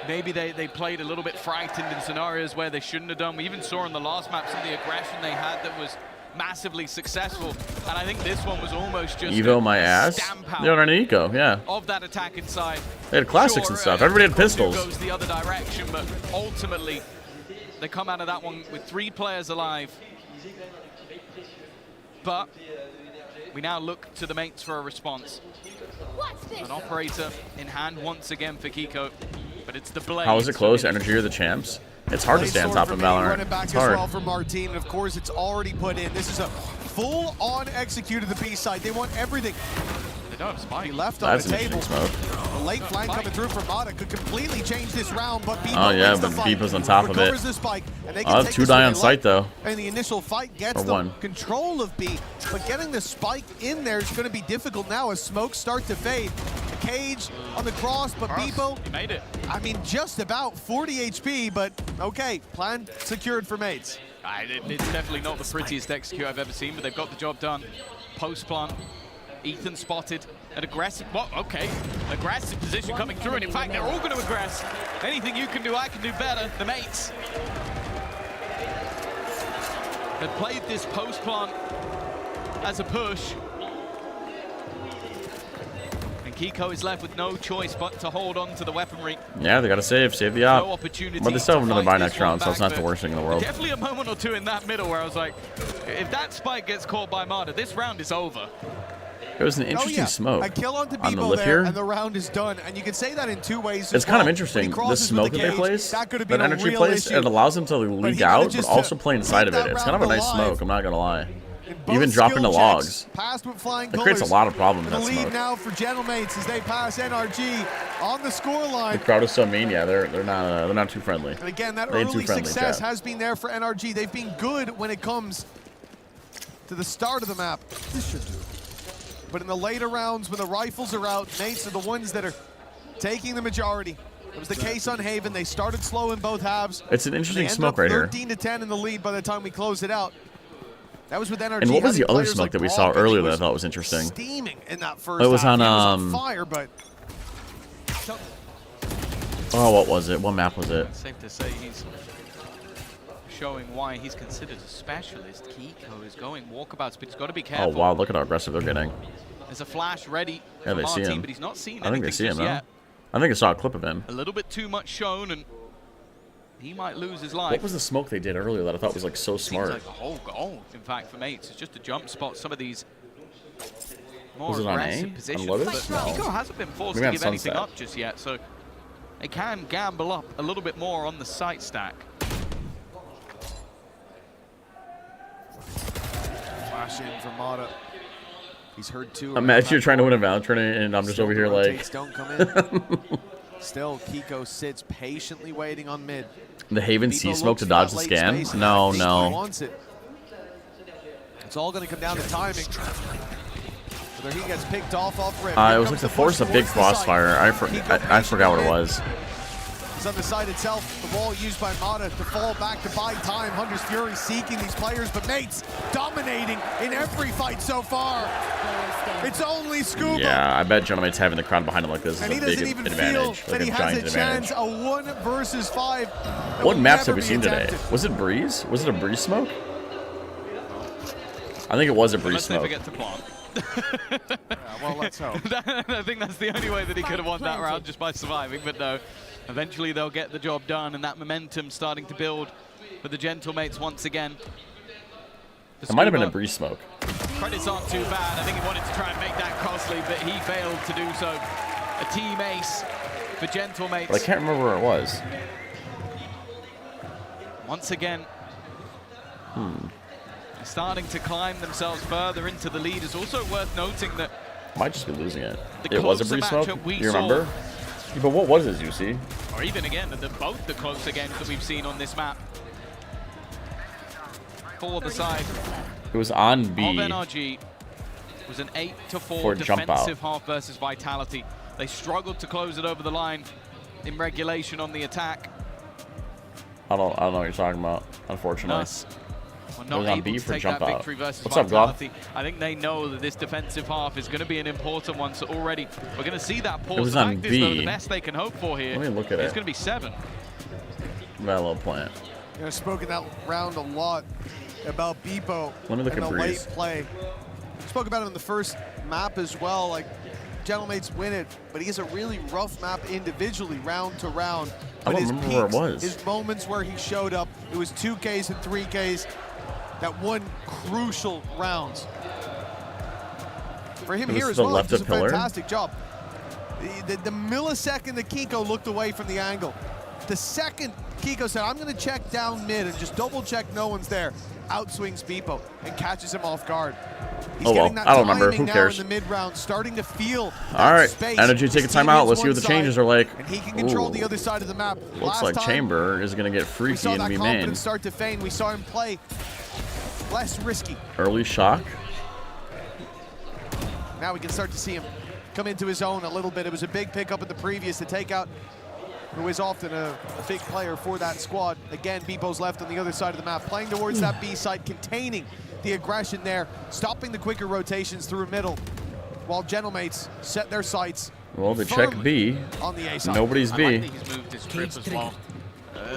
Speaker 13: maybe they played a little bit frightened in scenarios where they shouldn't have done. We even saw in the last map some of the aggression they had that was massively successful. And I think this one was almost just
Speaker 3: Evo my ass. They're on an eco, yeah.
Speaker 13: Of that attack inside.
Speaker 3: They had classics and stuff. Everybody had pistols.
Speaker 13: Goes the other direction, but ultimately they come out of that one with 3 players alive. But we now look to the mates for a response. An operator in hand once again for Kiko, but it's the Blade.
Speaker 3: How is it close? NRG are the champs? It's hard to stay on top of Valorant.
Speaker 14: It's hard. As well for Martine, and of course it's already put in. This is a full-on execute of the B side. They want everything.
Speaker 13: They don't have Spike.
Speaker 14: He left on
Speaker 3: That's
Speaker 14: the
Speaker 3: an
Speaker 14: table.
Speaker 3: interesting smoke.
Speaker 14: The late flank coming through from Mata could completely change this round, but Beepo
Speaker 3: Oh yeah,
Speaker 14: wins the
Speaker 3: but
Speaker 14: fight.
Speaker 3: Beepo's on top of it.
Speaker 14: Recovers the spike, and they can take
Speaker 3: 2
Speaker 14: this
Speaker 3: die
Speaker 14: where
Speaker 3: on
Speaker 14: they
Speaker 3: site
Speaker 14: like.
Speaker 3: though.
Speaker 14: And the initial fight gets
Speaker 3: Or
Speaker 14: them
Speaker 3: 1.
Speaker 14: control of B, but getting the spike in there is going to be difficult now as smokes start to fade. The cage on the cross, but Beepo,
Speaker 13: he made it.
Speaker 14: I mean, just about 40 HP, but okay, plan secured for mates.
Speaker 13: It's definitely not the prettiest execute I've ever seen, but they've got the job done. Post plant, Ethan spotted. An aggressive, well, okay, aggressive position coming through, and in fact, they're all going to aggress. Anything you can do, I can do better. The mates. They've played this post plant as a push. And Kiko is left with no choice but to hold on to the weaponry.
Speaker 3: Yeah, they got to save the op.
Speaker 13: No opportunity
Speaker 3: But they still have
Speaker 13: to
Speaker 3: another
Speaker 13: fight
Speaker 3: buy
Speaker 13: this
Speaker 3: next
Speaker 13: one
Speaker 3: round, so it's
Speaker 13: back,
Speaker 3: not the
Speaker 13: but
Speaker 3: worst thing in the world.
Speaker 13: Definitely a moment or two in that middle where I was like, if that spike gets caught by Marta, this round is over.
Speaker 3: It was an interesting smoke
Speaker 14: A kill onto
Speaker 3: on the
Speaker 14: Beepo
Speaker 3: lip
Speaker 14: there,
Speaker 3: here.
Speaker 14: and the round is done. And you can say that in 2 ways.
Speaker 3: It's kind of interesting. The smoke that they place, that NRG plays, it allows them to leak out, but also play inside of it. It's kind of a nice smoke, I'm not going to lie. Even drop into logs. It creates a lot of problems, that
Speaker 14: The lead
Speaker 3: smoke.
Speaker 14: now for Gentlemates as they pass NRG on the scoreline.
Speaker 3: The crowd is so mean, yeah, they're not too friendly.
Speaker 14: And again, that
Speaker 3: They ain't too
Speaker 14: early
Speaker 3: friendly,
Speaker 14: success
Speaker 3: chat.
Speaker 14: has been there for NRG. They've been good when it comes to the start of the map. This should do it. But in the later rounds, when the rifles are out, mates are the ones that are taking the majority. It was the case on Haven. They started slow in both halves.
Speaker 3: It's an interesting
Speaker 14: They ended
Speaker 3: smoke
Speaker 14: up
Speaker 3: right here.
Speaker 14: 13 to 10 in the lead by the time we closed it out. That was with NRG.
Speaker 3: And what was the
Speaker 14: having
Speaker 3: other
Speaker 14: players
Speaker 3: smoke
Speaker 14: like
Speaker 3: that we saw
Speaker 14: Brock,
Speaker 3: earlier
Speaker 14: and
Speaker 3: that
Speaker 14: he
Speaker 3: I thought was interesting?
Speaker 14: Steaming in that first
Speaker 3: It was
Speaker 14: half.
Speaker 3: on
Speaker 14: He was on fire, but
Speaker 3: oh, what was it? What map was it?
Speaker 13: Safe to say he's showing why he's considered a specialist. Kiko is going walkabouts, but he's got to be
Speaker 3: Oh
Speaker 13: careful.
Speaker 3: wow, look at how aggressive they're getting.
Speaker 13: There's a flash ready
Speaker 3: Yeah,
Speaker 13: for
Speaker 3: they see
Speaker 13: Martin,
Speaker 3: him.
Speaker 13: but he's not seen
Speaker 3: I think they
Speaker 13: anything
Speaker 3: see him
Speaker 13: just
Speaker 3: though.
Speaker 13: yet.
Speaker 3: I think I saw a clip of him.
Speaker 13: A little bit too much shown, and he might lose his life.
Speaker 3: What was the smoke they did earlier that I thought was like so smart?
Speaker 13: Seems like a whole goal, in fact, for mates. It's just a jump spot. Some of these more
Speaker 3: Was it on A?
Speaker 13: aggressive
Speaker 3: On
Speaker 13: positions.
Speaker 3: Lotus?
Speaker 13: But
Speaker 3: No.
Speaker 13: Kiko hasn't been forced
Speaker 3: Maybe
Speaker 13: to
Speaker 3: on
Speaker 13: give anything
Speaker 3: Sunset.
Speaker 13: up just yet, so they can gamble up a little bit more on the site stack.
Speaker 14: Flash in from Mata. He's heard two.
Speaker 3: Imagine you're trying to win a Valorant and I'm just over here like.
Speaker 14: Don't come in. Still, Kiko sits patiently waiting on mid.
Speaker 3: The Haven C smoke to dodge the scan? No, no.
Speaker 14: It's all going to come down to timing. Whether he gets picked off rim.
Speaker 3: It was like to force a big crossfire. I forgot what it was.
Speaker 14: On the side itself, the wall used by Mata to fall back to buy time. Hunter's Fury seeking these players, but Mates dominating in every fight so far. It's only Scuba.
Speaker 3: Yeah, I bet Gentleman's having the crowd behind him like this is
Speaker 14: and
Speaker 3: a big advantage. Like a giant advantage.
Speaker 14: A 1 versus 5.
Speaker 3: What maps have we seen today? Was it Breeze? Was it a Breeze smoke? I think it was a Breeze smoke.
Speaker 13: Unless they forget to plant.
Speaker 14: Well, let's hope.
Speaker 13: I think that's the only way that he could have won that round, just by surviving, but no. Eventually they'll get the job done, and that momentum starting to build for the Gentlemates once again.
Speaker 3: It might have been a Breeze smoke.
Speaker 13: Credits aren't too bad. I think he wanted to try and make that costly, but he failed to do so. A team ace for Gentlemates.
Speaker 3: But I can't remember where it was.
Speaker 13: Once again, starting to climb themselves further into the lead. It's also worth noting that
Speaker 3: might just be losing it. It was a Breeze smoke. You remember? Yeah, but what was it, Juicy?
Speaker 13: Or even again, both the closer games that we've seen on this map. For the side.
Speaker 3: It was on B.
Speaker 13: Of NRG. It was an 8-4 defensive half versus Vitality. They struggled to close it over the line in regulation on the attack.
Speaker 3: I don't know what you're talking about, unfortunately.
Speaker 13: Well, not able to take that victory versus
Speaker 3: What's up,
Speaker 13: Vitality. I think they know that this defensive half is going to be an important one. So already we're going to see that pause.
Speaker 3: It was on B.
Speaker 13: Though, the best they can hope for here.
Speaker 3: Let me look at it.
Speaker 13: It's going to be 7.
Speaker 3: That little plant.
Speaker 14: I've spoken that round a lot about Beepo.
Speaker 3: Let me look
Speaker 14: and
Speaker 3: at
Speaker 14: the
Speaker 3: Breeze.
Speaker 14: late play. Spoke about it on the first map as well. Like, Gentlemates win it, but he has a really rough map individually, round to round.
Speaker 3: I don't remember where it was.
Speaker 14: His moments where he showed up, it was 2Ks and 3Ks that won crucial rounds. For him here as well, he does a fantastic job. The millisecond that Kiko looked away from the angle, the second Kiko said, I'm going to check down mid and just double check no one's there, outswings Beepo and catches him off guard. He's getting that
Speaker 3: I don't remember. Who cares?
Speaker 14: In the mid round, starting to feel
Speaker 3: all right,
Speaker 14: space.
Speaker 3: NRG, take a timeout. Let's see what the changes are like.
Speaker 14: And he can control the other side of the map.
Speaker 3: Looks like Chamber is going to get freaky and be main.
Speaker 14: Start to feign. We saw him play less risky.
Speaker 3: Early shock.
Speaker 14: Now we can start to see him come into his own a little bit. It was a big pickup in the previous to take out who is often a big player for that squad. Again, Beepo's left on the other side of the map, playing towards that B side, containing the aggression there, stopping the quicker rotations through middle, while Gentlemates set their sights.
Speaker 3: Well, they check B.
Speaker 14: On the A side.
Speaker 3: Nobody's B.
Speaker 13: I like that he's moved his trip as well.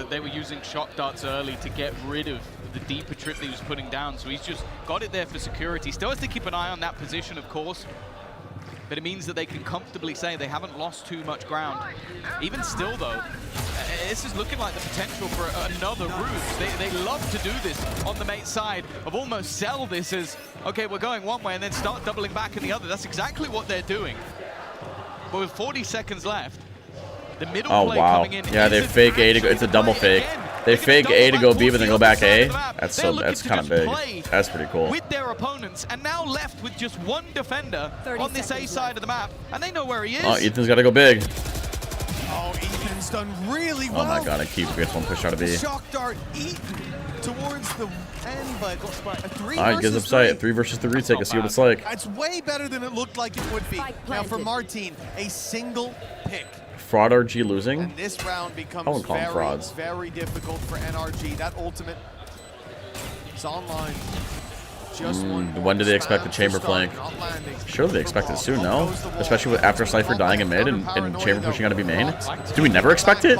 Speaker 13: They were using shot darts early to get rid of the deeper trip that he was putting down, so he's just got it there for security. Still has to keep an eye on that position, of course, but it means that they can comfortably say they haven't lost too much ground. Even still, though, this is looking like the potential for another ruse. They love to do this on the mate side, of almost sell this as, okay, we're going one way and then start doubling back in the other. That's exactly what they're doing. But with 40 seconds left, the middle play coming in.
Speaker 3: Yeah, they fake A to go. It's a double fake. They fake A to go B, but then go back A. That's kind of big. That's pretty cool.
Speaker 13: With their opponents, and now left with just one defender on this A side of the map, and they know where he is.
Speaker 3: Oh, Ethan's got to go big.
Speaker 14: Oh, Ethan's done really well.
Speaker 3: Oh my God, I keep gets one push out of B.
Speaker 14: Shock dart Ethan towards the end, but a 3
Speaker 3: All right, gives up sight. 3 versus 3 retake. Let's see what it's like.
Speaker 14: It's way better than it looked like it would be. Now for Martin, a single pick.
Speaker 3: Fraud RG losing.
Speaker 14: And this round becomes very difficult for NRG. That ultimate is online. Just
Speaker 3: when do they expect the Chamber flank? Sure, they expect it soon, no? Especially after Cypher dying in mid and Chamber pushing out to be main. Do we never expect it?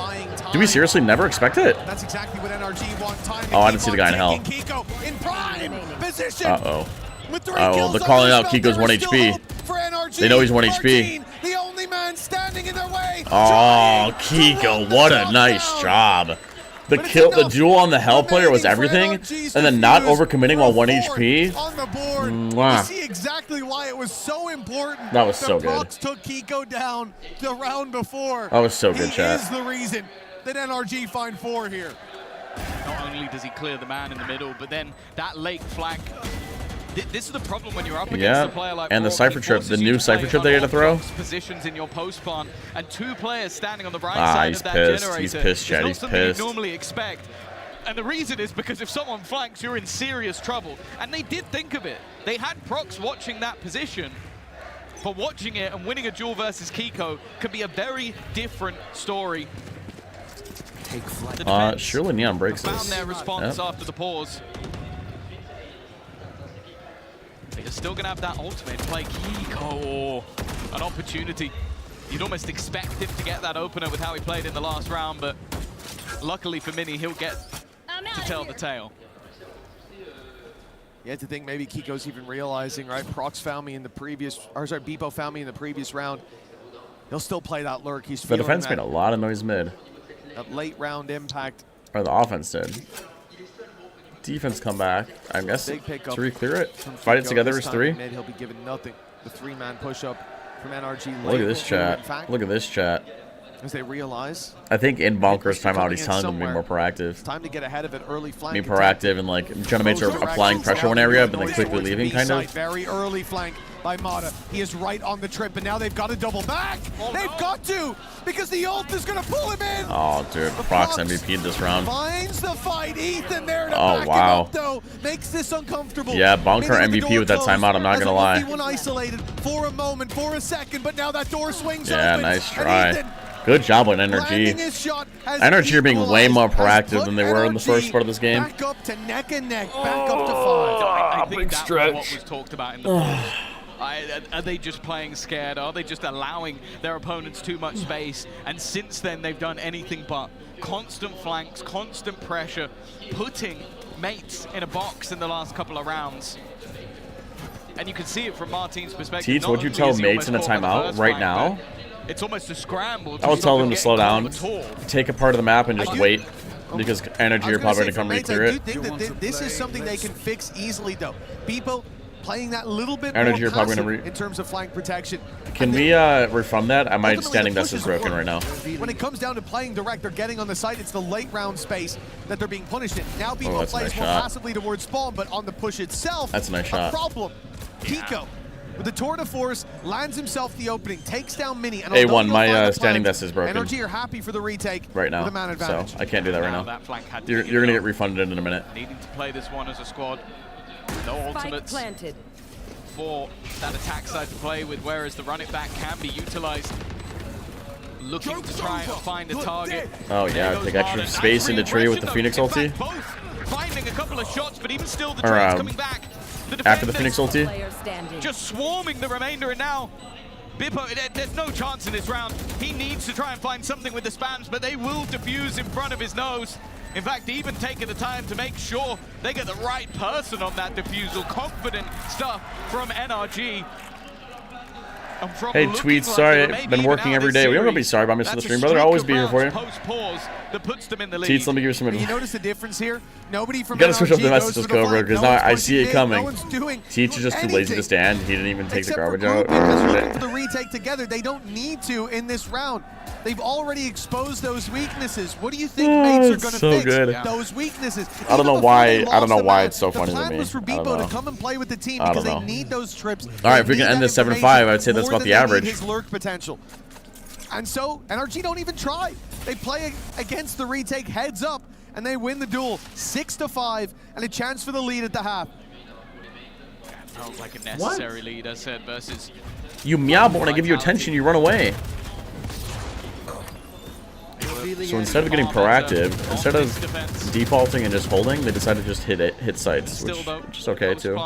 Speaker 3: Do we seriously never expect it?
Speaker 14: That's exactly what NRG want. Time
Speaker 3: oh, I didn't see the guy in hell. Uh-oh. Oh, they're calling out Kiko's 1 HP. They know he's 1 HP.
Speaker 14: The only man standing in their way.
Speaker 3: Oh, Kiko, what a nice job. The duel on the Hell player was everything, and then not overcommitting while 1 HP.
Speaker 14: On the board.
Speaker 3: Mwah.
Speaker 14: You see exactly why it was so important.
Speaker 3: That was so good.
Speaker 14: Prox took Kiko down the round before.
Speaker 3: That was so good,
Speaker 14: he
Speaker 3: chat.
Speaker 14: is the reason that NRG find 4 here.
Speaker 13: Not only does he clear the man in the middle, but then that late flank. This is the problem when you're up against a player like
Speaker 3: and the
Speaker 13: Rourke.
Speaker 3: Cypher Trip, the new Cypher Trip they had to throw.
Speaker 13: Positions in your post plant, and 2 players standing on the right side of that generator.
Speaker 3: He's pissed, Chad. He's pissed.
Speaker 13: You normally expect. And the reason is because if someone flanks, you're in serious trouble. And they did think of it. They had Prox watching that position. But watching it and winning a duel versus Kiko could be a very different story.
Speaker 3: Surely Neon breaks this.
Speaker 13: Found their response after the pause. They're still going to have that ultimate play. Kiko, an opportunity. You'd almost expect him to get that opener with how he played in the last round, but luckily for Mini, he'll get to tell the tale.
Speaker 14: You had to think maybe Kiko's even realizing, right? Prox found me in the previous, or sorry, Beepo found me in the previous round. He'll still play that lurk. He's
Speaker 3: The defense made a lot of noise mid.
Speaker 14: That late round impact.
Speaker 3: Or the offense did. Defense come back. I guess to re-clear it. Fight it together is 3.
Speaker 14: Mid, he'll be given nothing. The 3-man push-up from NRG.
Speaker 3: Look at this chat. Look at this chat.
Speaker 14: As they realize.
Speaker 3: I think in Bonker's timeout, he's telling them to be more proactive.
Speaker 14: It's time to get ahead of it. Early flank.
Speaker 3: Be proactive and like Gentlemates are applying pressure one area, but then quickly leaving, kind of.
Speaker 14: Very early flank by Mata. He is right on the trip, but now they've got to double back. They've got to, because the ult is going to pull him in.
Speaker 3: Oh, dude, Prox MVP'd this round.
Speaker 14: Finds the fight. Ethan there to
Speaker 3: back him up,
Speaker 14: though. Makes this uncomfortable.
Speaker 3: Yeah, Bonker MVP with that timeout. I'm not gonna lie.
Speaker 14: One isolated for a moment, for a second, but now that door swings
Speaker 3: yeah,
Speaker 14: open.
Speaker 3: nice try. Good job on NRG. NRG are being way more proactive than they were in the first part of this game.
Speaker 14: Back up to neck and neck, back up to 5.
Speaker 13: I think that was what was talked about in the pause. Are they just playing scared? Are they just allowing their opponents too much space? And since then, they've done anything but constant flanks, constant pressure, putting mates in a box in the last couple of rounds. And you can see it from Martin's perspective.
Speaker 3: Teach, would you tell mates in a timeout right now?
Speaker 13: It's almost a scramble.
Speaker 3: I would tell them to slow down, take a part of the map, and just wait, because NRG are probably going to come re-clear it.
Speaker 14: I do think that this is something they can fix easily, though. Beepo playing that little bit
Speaker 3: NRG
Speaker 14: more
Speaker 3: are probably
Speaker 14: passive in terms of flank protection.
Speaker 3: Can we refund that? My standing desk is broken right now.
Speaker 14: When it comes down to playing direct, they're getting on the site. It's the late round space that they're being punished in. Now Beepo plays more passively towards spawn, but on the push itself,
Speaker 3: that's a nice shot.
Speaker 14: Problem. Kiko, with the tour de force, lands himself the opening, takes down Mini. And
Speaker 3: A1, my standing desk is broken.
Speaker 14: NRG are happy for the retake
Speaker 3: right now,
Speaker 14: with the man advantage.
Speaker 3: so I can't do that right now. You're going to get refunded in a minute.
Speaker 13: Needing to play this one as a squad. No ultimates for that attack side to play with, whereas the run it back can be utilized. Looking to try and find a target.
Speaker 3: Oh yeah, take extra space into tree with the Phoenix ulti.
Speaker 13: Finding a couple of shots, but even still the trade's coming back.
Speaker 3: After the Phoenix ulti.
Speaker 13: Just swarming the remainder, and now Beepo, there's no chance in this round. He needs to try and find something with the spams, but they will defuse in front of his nose. In fact, even taking the time to make sure they get the right person on that defusal. Confident stuff from NRG.
Speaker 3: Hey, Tweets, sorry, I've been working every day. We don't gotta be sorry about missing the stream, brother. I'll always be here for you.
Speaker 13: That puts them in the lead.
Speaker 3: Tweets, let me give you some advice.
Speaker 14: You notice the difference here? Nobody from
Speaker 3: You gotta switch up the
Speaker 14: NRG
Speaker 3: messages,
Speaker 14: goes for
Speaker 3: Cobra, because now I see it coming.
Speaker 14: No one's doing
Speaker 3: Teach is just too lazy to stand. He didn't even take the garbage out.
Speaker 14: For the retake together, they don't need to in this round. They've already exposed those weaknesses. What do you think mates are going to fix those weaknesses?
Speaker 3: I don't know why. I don't know why it's so funny to me.
Speaker 14: The plan was for Beepo to come and play with the team because they need those trips.
Speaker 3: All right, if we can end this 7-5, I'd say that's about the average.
Speaker 14: His lurk potential. And so NRG don't even try. They play against the retake heads up, and they win the duel 6-5, and a chance for the lead at the half.
Speaker 13: Felt like a necessary lead, I said, versus.
Speaker 3: You meow, but when I give you attention, you run away. So instead of getting proactive, instead of defaulting and just holding, they decided to just hit sites, which is okay too.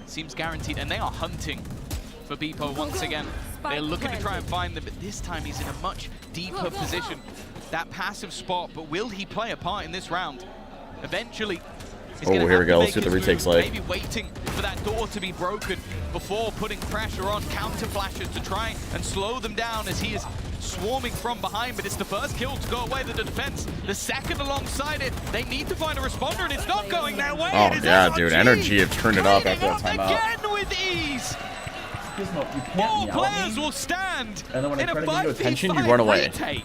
Speaker 13: Seems guaranteed, and they are hunting for Beepo once again. They're looking to try and find them, but this time he's in a much deeper position. That passive spot, but will he play a part in this round? Eventually, He's
Speaker 3: Oh,
Speaker 13: gonna
Speaker 3: here we
Speaker 13: have to
Speaker 3: go.
Speaker 13: make
Speaker 3: Let's see what the
Speaker 13: his
Speaker 3: retake's
Speaker 13: move,
Speaker 3: like.
Speaker 13: Maybe waiting for that door to be broken before putting pressure on counter flashes to try and slow them down as he is swarming from behind. But it's the first kill to go away to the defense. The second alongside it. They need to find a responder, and it's not going their way.
Speaker 3: Oh
Speaker 13: It is
Speaker 3: yeah,
Speaker 13: NRG
Speaker 3: dude. NRG have turned it up after that
Speaker 13: cleaning up
Speaker 3: timeout.
Speaker 13: again with ease.
Speaker 3: You
Speaker 13: Four players will stand
Speaker 3: And then when I
Speaker 13: in a
Speaker 3: try to give you
Speaker 13: 5v5
Speaker 3: attention, you run away.
Speaker 13: retake.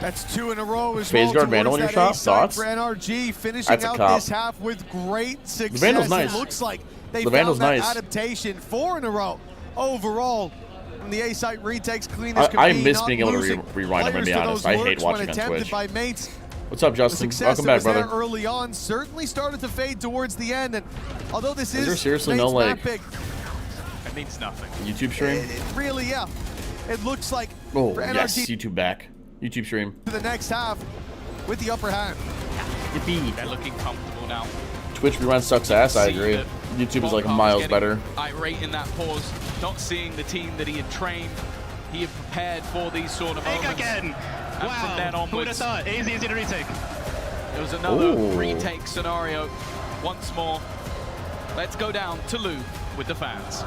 Speaker 14: That's 2 in a row as
Speaker 3: Phase
Speaker 14: well.
Speaker 3: guard Vandal in your shop? Thoughts?
Speaker 14: For NRG, finishing
Speaker 3: That's a
Speaker 14: out
Speaker 3: cop.
Speaker 14: this half with great success.
Speaker 3: Vandal's nice.
Speaker 14: It looks like they
Speaker 3: The
Speaker 14: found
Speaker 3: Vandal's
Speaker 14: that
Speaker 3: nice.
Speaker 14: adaptation. 4 in a row overall. From the A-site retakes, clean as
Speaker 3: I
Speaker 14: can be,
Speaker 3: miss
Speaker 14: not
Speaker 3: being able to
Speaker 14: losing
Speaker 3: rewind them, to be
Speaker 14: players
Speaker 3: honest.
Speaker 14: those
Speaker 3: I hate
Speaker 14: lurks when
Speaker 3: watching on
Speaker 14: attempted
Speaker 3: Twitch.
Speaker 14: by mates.
Speaker 3: What's up,
Speaker 14: The
Speaker 3: Justin?
Speaker 14: success
Speaker 3: Welcome
Speaker 14: that
Speaker 3: back,
Speaker 14: was there
Speaker 3: brother.
Speaker 14: early on certainly started to fade towards the end, and although this
Speaker 3: Is there seriously
Speaker 14: Nate's
Speaker 3: no,
Speaker 14: map
Speaker 3: like,
Speaker 14: pick,
Speaker 13: It means nothing.
Speaker 3: YouTube stream?
Speaker 14: it really, yeah. It looks like
Speaker 3: Oh,
Speaker 14: for
Speaker 3: yes.
Speaker 14: NRG
Speaker 3: YouTube back. YouTube stream.
Speaker 14: to the next half with the upper hand.
Speaker 13: They're looking comfortable now.
Speaker 3: Twitch rewind sucks ass, I
Speaker 13: See
Speaker 3: agree.
Speaker 13: that
Speaker 3: YouTube is like
Speaker 13: Bonkam's
Speaker 3: miles
Speaker 13: getting
Speaker 3: better.
Speaker 13: Irate in that pause, not seeing the team that he had trained. He had prepared for these sort of moments.
Speaker 21: again.
Speaker 13: And
Speaker 21: Wow.
Speaker 13: from then
Speaker 21: Who would have
Speaker 13: onwards,
Speaker 21: thought? Easy to retake.
Speaker 13: there was another
Speaker 3: Ooh.
Speaker 13: retake scenario. Once more, let's go down to Lou with the fans.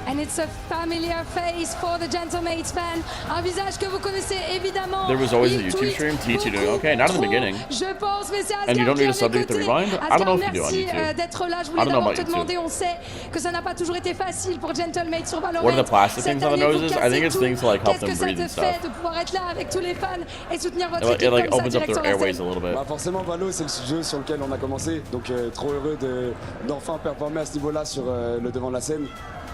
Speaker 1: And it's a familiar face for the Gentlemates fan. Un visage que vous connaissez évidemment.
Speaker 3: There was always a
Speaker 1: Il
Speaker 3: YouTube
Speaker 1: tweet
Speaker 3: stream. Teach you doing
Speaker 1: beaucoup
Speaker 3: okay. Not in the
Speaker 1: trop,
Speaker 3: beginning.
Speaker 1: Je pense, mais c'est Asgard
Speaker 3: And you don't
Speaker 1: qui
Speaker 3: need
Speaker 1: est
Speaker 3: a sub to
Speaker 1: à
Speaker 3: get the
Speaker 1: mes
Speaker 3: rewind?
Speaker 1: côtés.
Speaker 3: I don't know if you
Speaker 1: Asgard,
Speaker 3: do on
Speaker 1: merci
Speaker 3: YouTube.
Speaker 1: d'être là. Je
Speaker 3: I
Speaker 1: voulais
Speaker 3: don't know
Speaker 1: d'abord
Speaker 3: about
Speaker 1: te demander,
Speaker 3: YouTube.
Speaker 1: on sait que ça n'a pas toujours été facile pour Gentlemates sur Valorant.
Speaker 3: What are the plastic
Speaker 1: Cette
Speaker 3: things on the
Speaker 1: année, vous
Speaker 3: noses? I
Speaker 1: cassez
Speaker 3: think it's
Speaker 1: tout.
Speaker 3: things to like help
Speaker 1: Qu'est-ce
Speaker 3: them
Speaker 1: que ça
Speaker 3: breathe
Speaker 1: te
Speaker 3: and
Speaker 1: fait
Speaker 3: stuff.
Speaker 1: de pouvoir être là avec tous les fans et soutenir votre
Speaker 3: It
Speaker 1: équipe
Speaker 3: like
Speaker 1: comme ça
Speaker 3: opens up
Speaker 1: direct sur
Speaker 3: their
Speaker 1: la
Speaker 3: airways
Speaker 1: scène?
Speaker 3: a little bit.
Speaker 5: Bah forcément Valo c'est le jeu sur lequel on a commencé, donc trop heureux d'enfin performer à ce niveau-là sur le devant de la scène.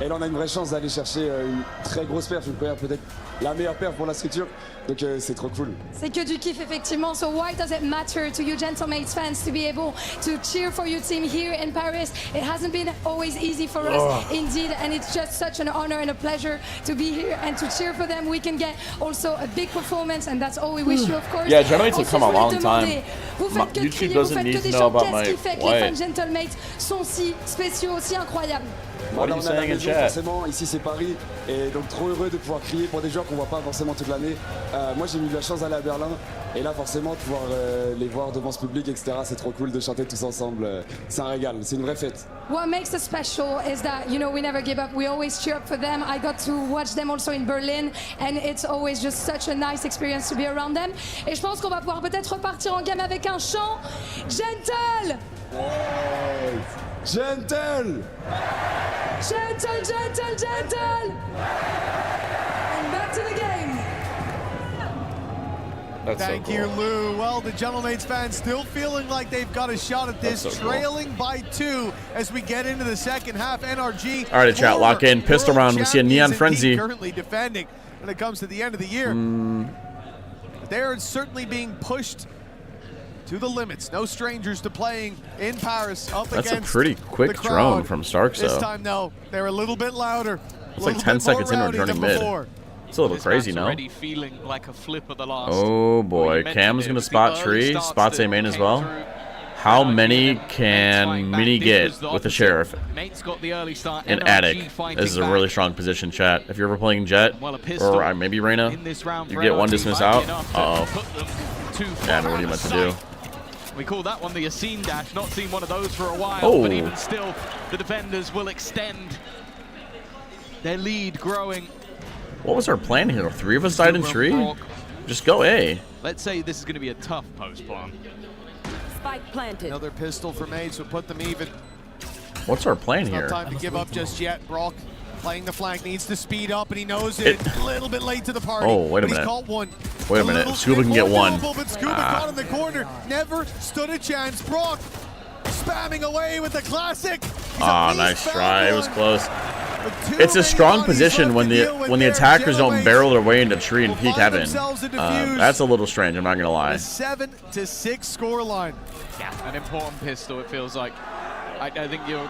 Speaker 5: Et là on a une vraie chance d'aller chercher une très grosse perf, une première peut-être la meilleure perf pour la structure, donc c'est trop cool.
Speaker 1: C'est que du kiff effectivement. So why does it matter to you Gentlemates fans to be able to cheer for your team here in Paris? It hasn't been always easy for us, indeed, and it's just such an honor and a pleasure to be here and to cheer for them. We can get also a big performance, and that's all we wish you, of course.
Speaker 3: Yeah, Gentlemates have
Speaker 1: Ensuite,
Speaker 3: come a
Speaker 1: je voulais
Speaker 3: long
Speaker 1: te
Speaker 3: time.
Speaker 1: demander, vous faites que
Speaker 3: YouTube
Speaker 1: crier, vous
Speaker 3: doesn't
Speaker 1: faites
Speaker 3: need
Speaker 1: que
Speaker 3: to
Speaker 1: des
Speaker 3: know
Speaker 1: chants.
Speaker 3: about
Speaker 1: Qu'est-ce
Speaker 3: my
Speaker 1: qui fait que les fans
Speaker 3: what?
Speaker 1: Gentlemates sont si spéciaux, si incroyables?
Speaker 3: What are
Speaker 5: Là,
Speaker 3: you
Speaker 5: on a la
Speaker 3: saying in
Speaker 5: maison,
Speaker 3: chat?
Speaker 5: forcément, ici c'est Paris, et donc trop heureux de pouvoir crier pour des joueurs qu'on voit pas forcément toute l'année. Moi j'ai eu la chance d'aller à Berlin, et là forcément de pouvoir les voir devant ce public, etc. C'est trop cool de chanter tous ensemble. C'est un régal, c'est une vraie fête.
Speaker 1: What makes us special is that, you know, we never give up. We always cheer up for them. I got to watch them also in Berlin, and it's always just such a nice experience to be around them. Et je pense qu'on va pouvoir peut-être repartir en game avec un chant. Gentle!
Speaker 5: Ouais. Gentle!
Speaker 1: Gentle, gentle, gentle! And back to the game.
Speaker 3: That's
Speaker 14: Thank
Speaker 3: so
Speaker 14: you,
Speaker 3: cool.
Speaker 14: Lou. Well, the Gentlemates fans still feeling like they've got a shot at this,
Speaker 3: That's so cool.
Speaker 14: trailing by 2 as we get into the second half. NRG.
Speaker 3: All right, chat, lock in. Pistol
Speaker 14: former
Speaker 3: round. We see a
Speaker 14: world
Speaker 3: Neon
Speaker 14: champions
Speaker 3: Frenzy.
Speaker 14: indeed currently defending when it comes to the end of the year. They're certainly being pushed to the limits. No strangers to playing in Paris up
Speaker 3: That's
Speaker 14: against
Speaker 3: a pretty quick
Speaker 14: the
Speaker 3: drone
Speaker 14: crowd.
Speaker 3: from Starks,
Speaker 14: This
Speaker 3: though.
Speaker 14: time, no, they're a little bit louder.
Speaker 3: It's like 10 seconds in, we're turning mid. It's a little
Speaker 13: This
Speaker 3: crazy
Speaker 13: map's
Speaker 3: now.
Speaker 13: already feeling like a flip of the last.
Speaker 3: Oh boy, Cam's gonna spot tree, spots A main as well. How many can Mini get with the Sheriff
Speaker 13: Mate's got the early start.
Speaker 3: in
Speaker 13: NRG
Speaker 3: Attic?
Speaker 13: fighting
Speaker 3: This is a
Speaker 13: back.
Speaker 3: really strong position, chat. If you're ever playing Jet,
Speaker 13: Well, a pistol
Speaker 3: or maybe Reyna,
Speaker 13: in this round
Speaker 3: you
Speaker 13: for
Speaker 3: get one
Speaker 13: NRG
Speaker 3: dismiss
Speaker 13: might be
Speaker 3: out.
Speaker 13: enough to
Speaker 3: Uh-oh.
Speaker 13: put them too far
Speaker 3: Yeah, what are you
Speaker 13: out
Speaker 3: meant
Speaker 13: of
Speaker 3: to do?
Speaker 13: sight. We call that one the Yassine dash. Not seen one of those for a while,
Speaker 3: Oh.
Speaker 13: but even still, the defenders will extend their lead growing.
Speaker 3: What was our plan here? 3 of us died in tree? Just go A.
Speaker 13: Let's say this is going to be a tough post plan.
Speaker 19: Spike planted.
Speaker 14: Another pistol for Mates would put them even.
Speaker 3: What's our plan
Speaker 14: It's
Speaker 3: here?
Speaker 14: not time to give up just yet. Brock playing the flank, needs to speed up, and he knows it. A little bit late to the party.
Speaker 3: Oh, wait a
Speaker 14: but
Speaker 3: minute.
Speaker 14: He's caught one.
Speaker 3: Wait a minute.
Speaker 14: little
Speaker 3: Scuba
Speaker 14: bit
Speaker 3: can get
Speaker 14: more
Speaker 3: one.
Speaker 14: doable, but Scuba caught in the corner. Never stood a chance. Brock spamming away with the classic.
Speaker 3: Ah, nice try. It was close. It's a strong position when the attackers don't barrel their way into tree and peek heaven. That's a little strange. I'm not gonna lie.
Speaker 14: A 7-6 score line.
Speaker 13: Yeah, an important pistol, it feels like. I think you're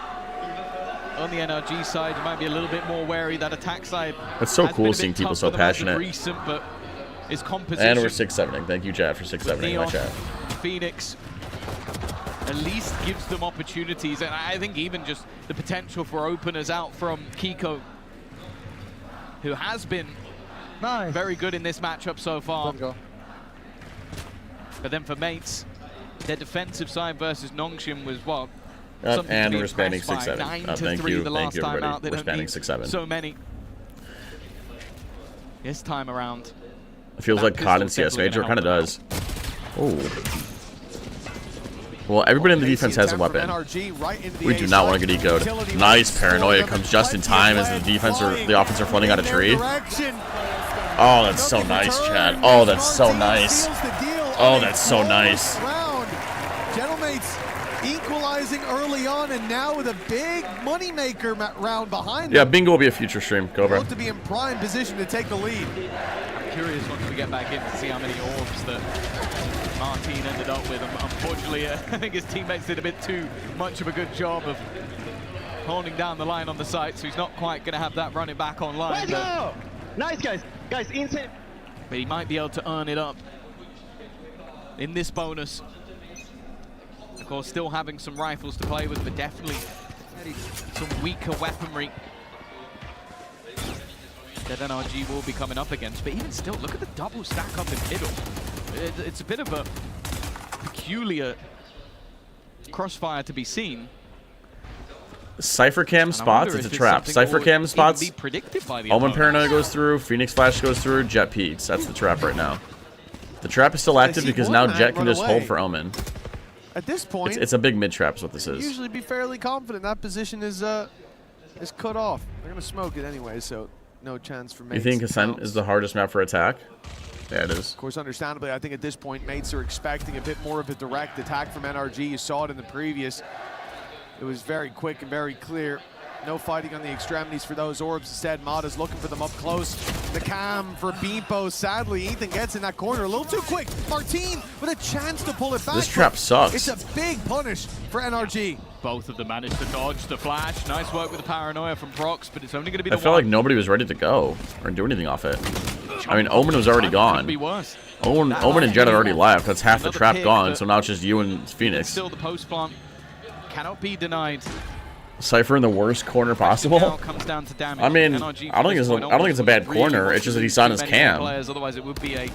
Speaker 13: on the NRG side, you might be a little bit more wary. That attack side.
Speaker 3: It's so
Speaker 13: has
Speaker 3: cool
Speaker 13: been a bit
Speaker 3: seeing people
Speaker 13: tough
Speaker 3: so
Speaker 13: for them as of
Speaker 3: passionate.
Speaker 13: Recent, but his composition.
Speaker 3: And we're 6-7ing. Thank you, chat, for 6-7ing my chat.
Speaker 13: Phoenix at least gives them opportunities, and I think even just the potential for openers out from Kiko, who has been very good in this matchup so far. But then for Mates, their defensive side versus Nongshim was what?
Speaker 3: And we're spanning 6-7.
Speaker 13: 9-3
Speaker 3: Thank you,
Speaker 13: the last time
Speaker 3: everybody.
Speaker 13: out. They
Speaker 3: We're
Speaker 13: don't
Speaker 3: spanning
Speaker 13: need
Speaker 3: 6-7.
Speaker 13: so many. This time around.
Speaker 3: It feels like COD and CS Major. It kind of does. Oh. Well, everybody in the defense has a weapon. We do not want to get eco'd. Nice paranoia comes just in time as the defense or the offense are floating out a tree. Oh, that's so nice, Chad. Oh, that's so nice. Oh, that's so nice.
Speaker 14: Gentlemates equalizing early on, and now with a big moneymaker round behind them.
Speaker 3: Yeah, Bingo will be a future stream. Go, bro.
Speaker 14: Look to be in prime position to take the lead.
Speaker 13: I'm curious once we get back in to see how many orbs that Martin ended up with. Unfortunately, I think his teammates did a bit too much of a good job of holding down the line on the site, so he's not quite going to have that running back online.
Speaker 11: Let's go! Nice, guys. Guys, insane.
Speaker 13: But he might be able to earn it up in this bonus. Of course, still having some rifles to play with, but definitely some weaker weaponry that NRG will be coming up against. But even still, look at the double stack up in middle. It's a bit of a peculiar crossfire to be seen.
Speaker 3: Cypher cam spots, it's a trap. Cypher cam spots, Omen Paranoia goes through, Phoenix Flash goes through, Jet peeks. That's the trap right now. The trap is still active because now Jet can just hold for Omen.
Speaker 14: At this point,
Speaker 3: it's a big mid trap is what this is.
Speaker 14: Usually be fairly confident that position is cut off. They're gonna smoke it anyway, so no chance for Mates.
Speaker 3: You think Ascent is the hardest map for attack? Yeah, it is.
Speaker 14: Of course, understandably, I think at this point, Mates are expecting a bit more of a direct attack from NRG. You saw it in the previous. It was very quick and very clear. No fighting on the extremities for those orbs. Instead, Mada's looking for them up close. The cam for Beepo. Sadly, Ethan gets in that corner a little too quick. Martin with a chance to pull it back.
Speaker 3: This trap sucks.
Speaker 14: It's a big punish for NRG.
Speaker 13: Both of them managed to dodge the flash. Nice work with the paranoia from Prox, but it's only going to be the
Speaker 3: I felt like nobody was ready to go or do anything off it. I mean, Omen was already gone. Omen and Jet had already left. That's half the trap gone, so now it's just you and Phoenix.
Speaker 13: Still the post plant cannot be denied.
Speaker 3: Cypher in the worst corner possible.
Speaker 13: Comes down to damage.
Speaker 3: I mean, I don't think it's a bad corner. It's just that he's on his cam.
Speaker 13: Otherwise, it would be a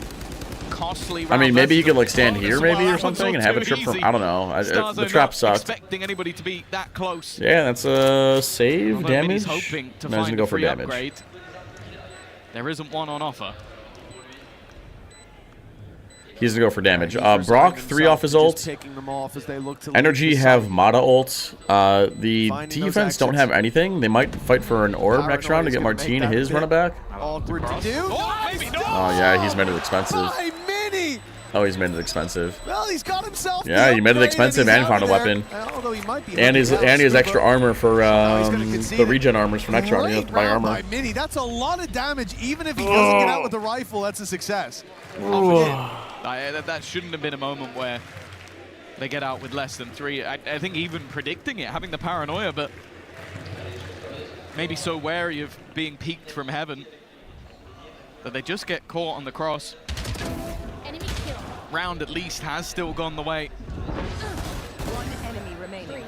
Speaker 13: costly.
Speaker 3: I mean, maybe he could like stand here, maybe or something, and have a trip from. I don't know. The trap sucked.
Speaker 13: Expecting anybody to be that close.
Speaker 3: Yeah, that's a save damage.
Speaker 13: He's hoping to
Speaker 3: no, he's
Speaker 13: find
Speaker 3: gonna go
Speaker 13: a
Speaker 3: for
Speaker 13: free
Speaker 3: damage.
Speaker 13: upgrade. There isn't one on offer.
Speaker 3: He's gonna go for damage. Brock 3 off his ult. NRG have Mata ult. The defense don't have anything. They might fight for an orb next round to get Martin his run it back.
Speaker 14: Oh
Speaker 3: yeah, he's made it expensive. Oh, he's made it expensive.
Speaker 14: Well, he's got himself.
Speaker 3: Yeah, he made it expensive and found a weapon. And he has extra armor for the regen armors for next round. You have to buy armor.
Speaker 14: Mini, that's a lot of damage. Even if he doesn't get out with the rifle, that's a success.
Speaker 13: That shouldn't have been a moment where they get out with less than 3. I think even predicting it, having the paranoia, but maybe so wary of being peeked from heaven that they just get caught on the cross. Round at least has still gone the way
Speaker 19: One enemy remaining.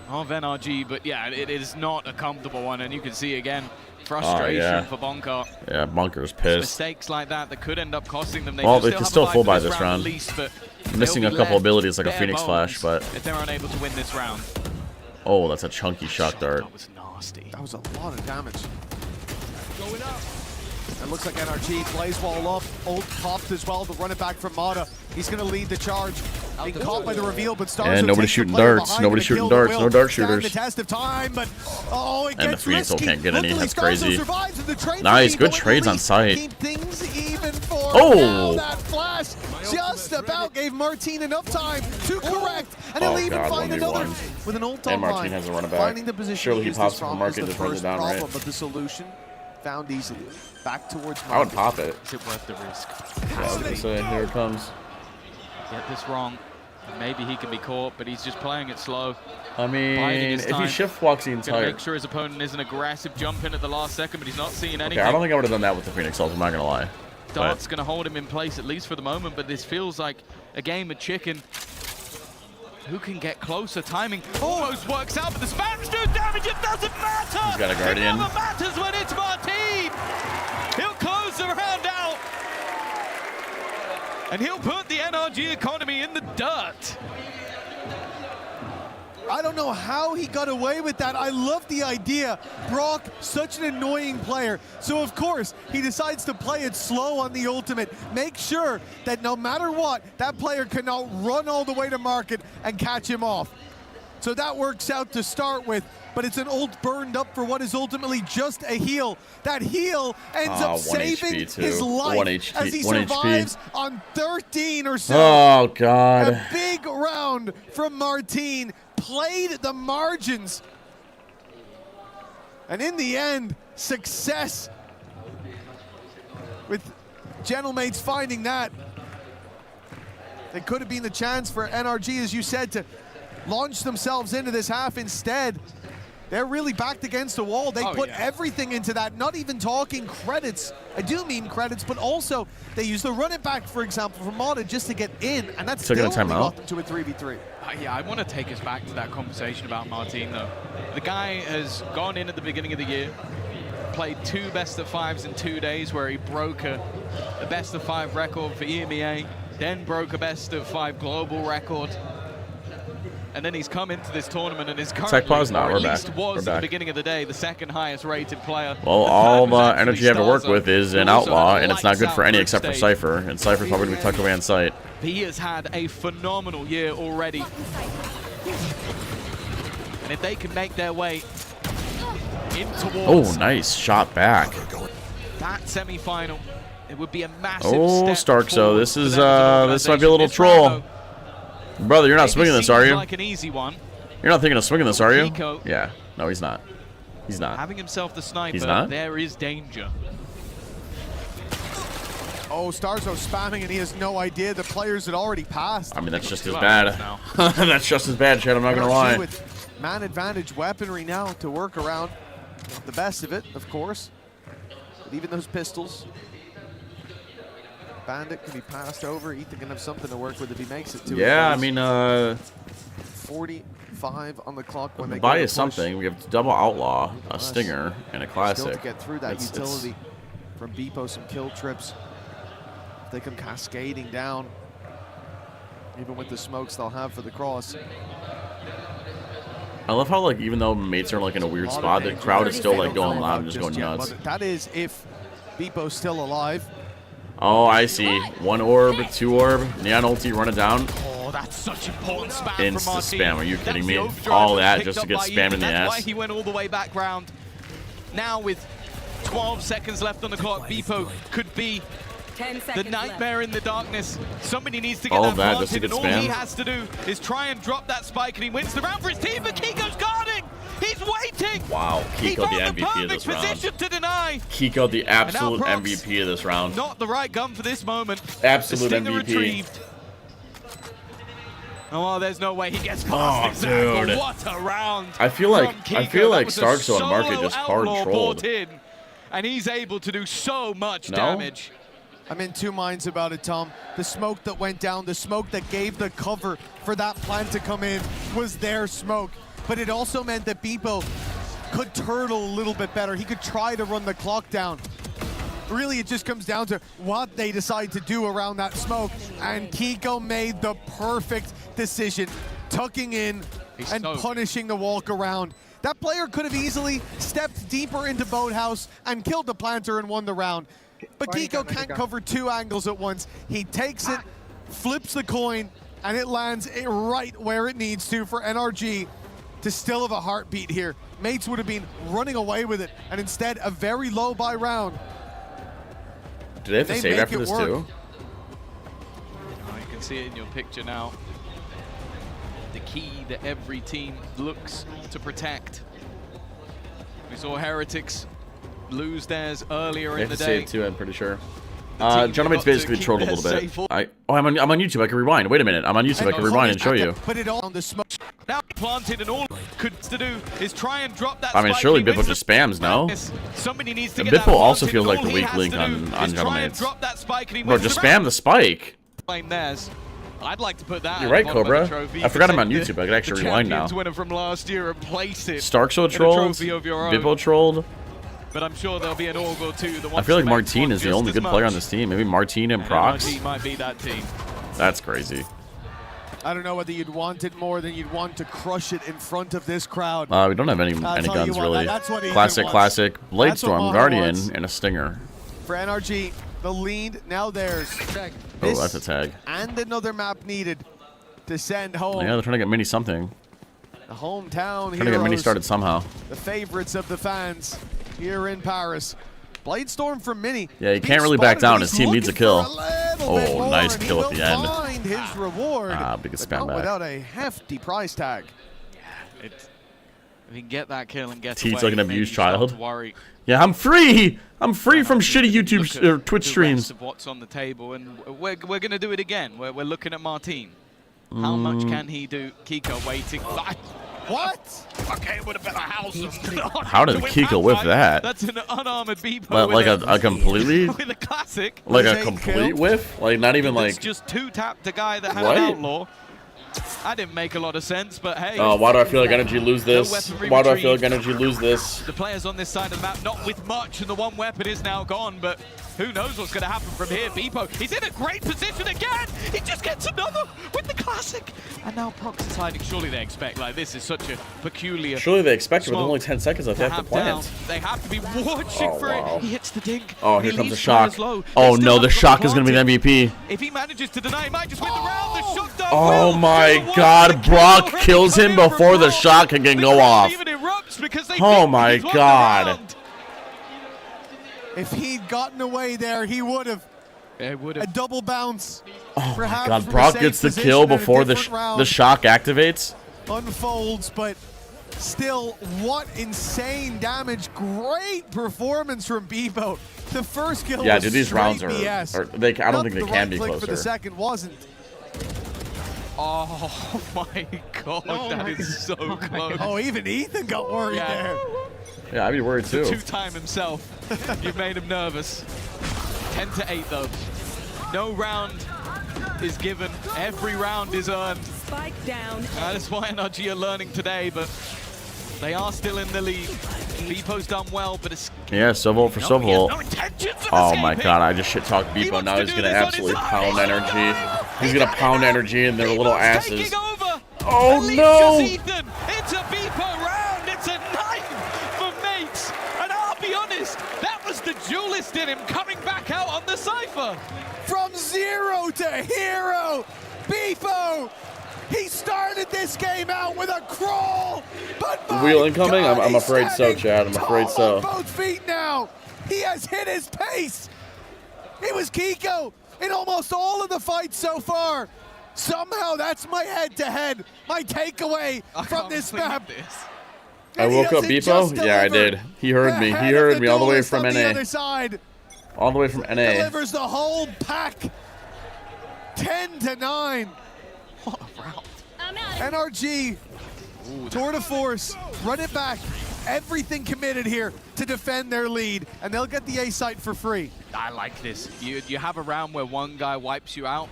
Speaker 13: of NRG, but yeah, it is not a comfortable one, and you can see again frustration for Bonker.
Speaker 3: Yeah, Bunker's pissed.
Speaker 13: Mistakes like that could end up costing them.
Speaker 3: Well, they can still full buy this round.
Speaker 13: Least, but
Speaker 3: missing a couple abilities like a Phoenix Flash, but
Speaker 13: if they're unable to win this round.
Speaker 3: Oh, that's a chunky shot dart.
Speaker 13: That was nasty.
Speaker 14: That was a lot of damage. Going up. It looks like NRG plays wall up. Ult popped as well to run it back from Mata. He's going to lead the charge. Being caught by the reveal, but Stars.
Speaker 3: And nobody's shooting darts. Nobody's shooting darts. No dart shooters.
Speaker 14: The test of time, but
Speaker 3: and the Phoenix ult can't get any. That's crazy. Nice, good trades on site. Oh!
Speaker 14: That flash just about gave Martin enough time to correct, and he'll even find another with an ult on.
Speaker 3: And Martin has a run it back.
Speaker 14: Finding the position.
Speaker 3: Surely he pops from market and just runs it down, right?
Speaker 14: But the solution found easily. Back towards market.
Speaker 3: I would pop it.
Speaker 13: Is it worth the risk?
Speaker 3: Yeah, I was gonna say, here it comes.
Speaker 13: Get this wrong. Maybe he can be caught, but he's just playing it slow.
Speaker 3: I mean, if he shift walks the entire...
Speaker 13: Make sure his opponent isn't aggressive, jump in at the last second, but he's not seeing anything.
Speaker 3: Okay, I don't think I would have done that with the Phoenix ult, I'm not gonna lie.
Speaker 13: Dart's gonna hold him in place, at least for the moment, but this feels like a game of chicken. Who can get closer? Timing almost works out, but the Spanish do damage. It doesn't matter.
Speaker 3: He's got a Guardian.
Speaker 13: It never matters when it's Martin. He'll close the round out. And he'll put the NRG economy in the dirt.
Speaker 14: I don't know how he got away with that. I love the idea. Brock, such an annoying player. So of course, he decides to play it slow on the ultimate. Make sure that no matter what, that player cannot run all the way to market and catch him off. So that works out to start with, but it's an ult burned up for what is ultimately just a heal. That heal ends up saving his life as he survives on 13 or so.
Speaker 3: Oh, God.
Speaker 14: A big round from Martin. Played the margins. And in the end, success with Gentlemates finding that. It could have been the chance for NRG, as you said, to launch themselves into this half. Instead, they're really backed against the wall. They put everything into that, not even talking credits. I do mean credits, but also they use the run it back, for example, from Modded just to get in, and that's still only got them to a 3v3.
Speaker 13: Yeah, I want to take us back to that conversation about Martin, though. The guy has gone in at the beginning of the year, played 2 best-of-5s in 2 days, where he broke a best-of-5 record for EMEA, then broke a best-of-5 global record. And then he's come into this tournament and is currently, or at least was at the beginning of the day, the 2nd highest rated player.
Speaker 3: Well, all the energy you have to work with is an Outlaw, and it's not good for any except for Cypher. And Cypher's probably going to be tucked away on site.
Speaker 13: He has had a phenomenal year already. And if they can make their way in towards...
Speaker 3: Oh, nice shot back.
Speaker 13: That semi-final, it would be a massive
Speaker 3: step Starkso, this is this might be a little troll. Brother, you're not swinging this, are you?
Speaker 13: Like an easy one.
Speaker 3: You're not thinking of swinging this, are you? Yeah. No, he's not. He's not.
Speaker 13: Having himself the sniper,
Speaker 3: he's not?
Speaker 13: There is danger.
Speaker 14: Oh, Starzo spamming, and he has no idea the players had already passed.
Speaker 3: I mean, that's just as bad. That's just as bad, Chad. I'm not going to lie.
Speaker 14: With man advantage weaponry now to work around the best of it, of course. But even those pistols. Bandit can be passed over. Ethan can have something to work with if he makes it to it.
Speaker 3: Yeah, I mean,
Speaker 14: 45 on the clock when they
Speaker 3: buy you something. We have double Outlaw, a Stinger, and a Classic.
Speaker 14: Still to get through that utility from Beepo, some kill trips. If they come cascading down, even with the smokes they'll have for the cross.
Speaker 3: I love how, like, even though mates are like in a weird spot, the crowd is still like going loud and just going nuts.
Speaker 14: That is if Beepo's still alive.
Speaker 3: Oh, I see. 1 orb, 2 orb, Neon ulti, run it down.
Speaker 13: Oh, that's such important spam
Speaker 3: Insta
Speaker 13: from Martin.
Speaker 3: spam, are you kidding me? All that just to get spammed in the
Speaker 13: That's
Speaker 3: ass.
Speaker 13: why he went all the way back round. Now with 12 seconds left on the clock, Beepo could be the nightmare in the darkness. Somebody needs to get
Speaker 3: all
Speaker 13: that
Speaker 3: just to
Speaker 13: planted,
Speaker 3: get
Speaker 13: and all
Speaker 3: spammed.
Speaker 13: he has to do is try and drop that spike, and he wins the round for his team, but Kiko's guarding! He's waiting!
Speaker 3: Wow, Kiko the MVP of this round.
Speaker 13: To deny.
Speaker 3: Kiko the absolute MVP of this round.
Speaker 13: Not the right gun for this moment.
Speaker 3: Absolute
Speaker 13: the Stinger
Speaker 3: MVP.
Speaker 13: Retrieved. Oh, well, there's no way he gets past
Speaker 3: dude.
Speaker 13: What a round!
Speaker 3: I feel like Starkso and Market just hard trolled.
Speaker 13: And he's able to do so much damage.
Speaker 14: I'm in 2 minds about it, Tom. The smoke that went down, the smoke that gave the cover for that plant to come in was their smoke. But it also meant that Beepo could turtle a little bit better. He could try to run the clock down. Really, it just comes down to what they decide to do around that smoke. And Kiko made the perfect decision, tucking in and punishing the walk around. That player could have easily stepped deeper into Boathouse and killed the planter and won the round. But Kiko can't cover 2 angles at once. He takes it, flips the coin, and it lands right where it needs to for NRG to still have a heartbeat here. Mates would have been running away with it, and instead a very low buy round.
Speaker 3: Do they have to save after this too?
Speaker 13: Oh, you can see it in your picture now. The key that every team looks to protect. We saw Heretics lose theirs earlier in the day.
Speaker 3: They have to save it too, I'm pretty sure. Gentleman's basically trolled a little bit. I'm on YouTube. I can rewind. Wait a minute. I'm on YouTube. I can rewind and show you.
Speaker 14: Put it on the smoke.
Speaker 13: Now planted, and all could to do is try and drop that.
Speaker 3: I mean, surely Bippo just spams, no?
Speaker 13: Somebody needs to
Speaker 3: and
Speaker 13: get
Speaker 3: Bippo also feels like the weak link on Gentleman's. Bro, just spam the spike.
Speaker 13: Theirs. I'd like to put that.
Speaker 3: You're right, Cobra. I forgot I'm on YouTube. I can actually rewind now.
Speaker 13: Winner from last year and place it.
Speaker 3: Starkso trolled. Bippo trolled.
Speaker 13: but I'm sure there'll be an org or two that
Speaker 3: I
Speaker 13: wants
Speaker 3: feel like
Speaker 13: to make
Speaker 3: Martine
Speaker 13: one
Speaker 3: is the
Speaker 13: just
Speaker 3: only
Speaker 13: as
Speaker 3: good player
Speaker 13: much.
Speaker 3: on this team. Maybe Martine and
Speaker 13: And
Speaker 3: Prox.
Speaker 13: NRG might be that team.
Speaker 3: That's crazy.
Speaker 14: I don't know whether you'd want it more than you'd want to crush it in front of this crowd.
Speaker 3: We don't have any guns really.
Speaker 14: That's what
Speaker 3: Classic. Bladestorm, Guardian,
Speaker 14: wants.
Speaker 3: and a Stinger.
Speaker 14: For NRG, the lead now theirs.
Speaker 3: Oh, that's a tag.
Speaker 14: And another map needed to send home.
Speaker 3: Yeah, they're trying to get Mini something.
Speaker 14: The hometown
Speaker 3: Trying to get Mini
Speaker 14: heroes,
Speaker 3: started somehow.
Speaker 14: the favorites of the fans here in Paris. Bladestorm from Mini.
Speaker 3: Yeah, he
Speaker 14: being
Speaker 3: can't really back
Speaker 14: spotted,
Speaker 3: down.
Speaker 14: but
Speaker 3: His
Speaker 14: he's
Speaker 3: team needs a
Speaker 14: looking
Speaker 3: kill.
Speaker 14: for a little bit
Speaker 3: Oh,
Speaker 14: more,
Speaker 3: nice
Speaker 14: and he
Speaker 3: kill at
Speaker 14: will
Speaker 3: the end.
Speaker 14: find his reward,
Speaker 3: biggest
Speaker 14: but not
Speaker 3: scumbag.
Speaker 14: without a hefty price tag.
Speaker 13: If he can get that kill and get
Speaker 3: Teach
Speaker 13: away,
Speaker 3: like an
Speaker 13: maybe
Speaker 3: abused
Speaker 13: you start
Speaker 3: child.
Speaker 13: to worry.
Speaker 3: Yeah, I'm free. I'm free from shitty YouTube or Twitch
Speaker 13: the
Speaker 3: streams.
Speaker 13: rest of what's on the table, and we're going to do it again. We're looking at Martine. How much can he do? Kiko waiting.
Speaker 14: What?
Speaker 13: Okay, it would have been a house.
Speaker 3: How did Kiko whip that?
Speaker 13: That's an unarmored Beepo.
Speaker 3: Like a completely,
Speaker 13: with a classic.
Speaker 3: like a complete whiff? Like not even
Speaker 13: It's
Speaker 3: like.
Speaker 13: just two-tapped a guy that had
Speaker 3: What?
Speaker 13: an outlaw. That didn't make a lot of sense, but hey.
Speaker 3: Oh, why do I feel like NRG lose this?
Speaker 13: weaponry
Speaker 3: Why do I feel like
Speaker 13: retrieved.
Speaker 3: NRG lose this?
Speaker 13: The players on this side of the map, not with much, and the one weapon is now gone, but who knows what's going to happen from here. Beepo, he's in a great position again! He just gets another with the classic! And now Prox is hiding. Surely they expect, like, this is such a peculiar...
Speaker 3: Surely they expect it with
Speaker 13: smoke
Speaker 3: only 10 seconds left. They have to plant.
Speaker 13: down. They have to be watching
Speaker 3: Oh,
Speaker 13: for
Speaker 3: wow.
Speaker 13: it. He hits the dink.
Speaker 3: Oh,
Speaker 13: He
Speaker 3: here comes the
Speaker 13: leaves
Speaker 3: shock.
Speaker 13: players low.
Speaker 3: Oh
Speaker 13: They
Speaker 3: no,
Speaker 13: still
Speaker 3: the
Speaker 13: haven't
Speaker 3: shock is going to be the
Speaker 13: planted.
Speaker 3: MVP.
Speaker 13: If he manages to deny, he might just win the round. The shock done
Speaker 3: Oh
Speaker 13: well.
Speaker 3: my God, Brock kills him before the shock can go off.
Speaker 13: Even erupts because they
Speaker 3: Oh
Speaker 13: think
Speaker 3: my
Speaker 13: he's won the
Speaker 3: God.
Speaker 13: round.
Speaker 14: If he'd gotten away there, he would have.
Speaker 13: It would
Speaker 14: A double bounce.
Speaker 3: Oh my
Speaker 14: Perhaps
Speaker 3: God,
Speaker 14: from a
Speaker 3: Brock
Speaker 14: safe
Speaker 3: gets the
Speaker 14: position
Speaker 3: kill
Speaker 14: in a
Speaker 3: before the
Speaker 14: different round.
Speaker 3: the shock activates.
Speaker 14: Unfolds, but still, what insane damage. Great performance from Beepo. The first kill
Speaker 3: Yeah,
Speaker 14: was
Speaker 3: dude, these
Speaker 14: straight
Speaker 3: rounds
Speaker 14: BS.
Speaker 3: are I don't think they
Speaker 14: Not
Speaker 3: can
Speaker 14: right
Speaker 3: be
Speaker 14: click For the
Speaker 3: closer.
Speaker 14: second wasn't.
Speaker 13: Oh my God, that is so close.
Speaker 14: Oh, even Ethan got worried there.
Speaker 3: Yeah, I'd be worried too.
Speaker 13: Two-time himself. You've made him nervous. 10-8 though. No round is given. Every round is earned.
Speaker 19: Spike down.
Speaker 13: That is why NRG are learning today, but they are still in the lead. Beepo's done well, but it's...
Speaker 3: Yeah, Silvolt for Silvolt.
Speaker 13: no intentions of
Speaker 3: Oh my
Speaker 13: escaping.
Speaker 3: God, I just shit-talked Beepo. Now he's going to absolutely pound NRG. He's going to pound NRG in their little asses. Oh no!
Speaker 13: Ethan. It's a Beepo round. It's a night for mates. And I'll be honest, that was the duelist in him coming back out on the Cypher.
Speaker 14: From zero to hero, Beepo. He started this game out with a crawl, but my
Speaker 3: Wheel incoming?
Speaker 14: God,
Speaker 3: I'm
Speaker 14: he's
Speaker 3: afraid so,
Speaker 14: standing
Speaker 3: Chad. I'm afraid
Speaker 14: tall on
Speaker 3: so.
Speaker 14: both feet now. He has hit his pace. It was Kiko in almost all of the fights so far. Somehow that's my head-to-head, my takeaway from this map.
Speaker 3: I woke up Beepo? Yeah, I did. He heard me. He heard me all the way from
Speaker 14: The
Speaker 3: NA.
Speaker 14: other side
Speaker 3: All the way from NA.
Speaker 14: delivers the whole pack. 10-9.
Speaker 13: What a round.
Speaker 14: NRG, tour de force, run it back. Everything committed here to defend their lead, and they'll get the A site for free.
Speaker 13: I like this. You have a round where one guy wipes you out.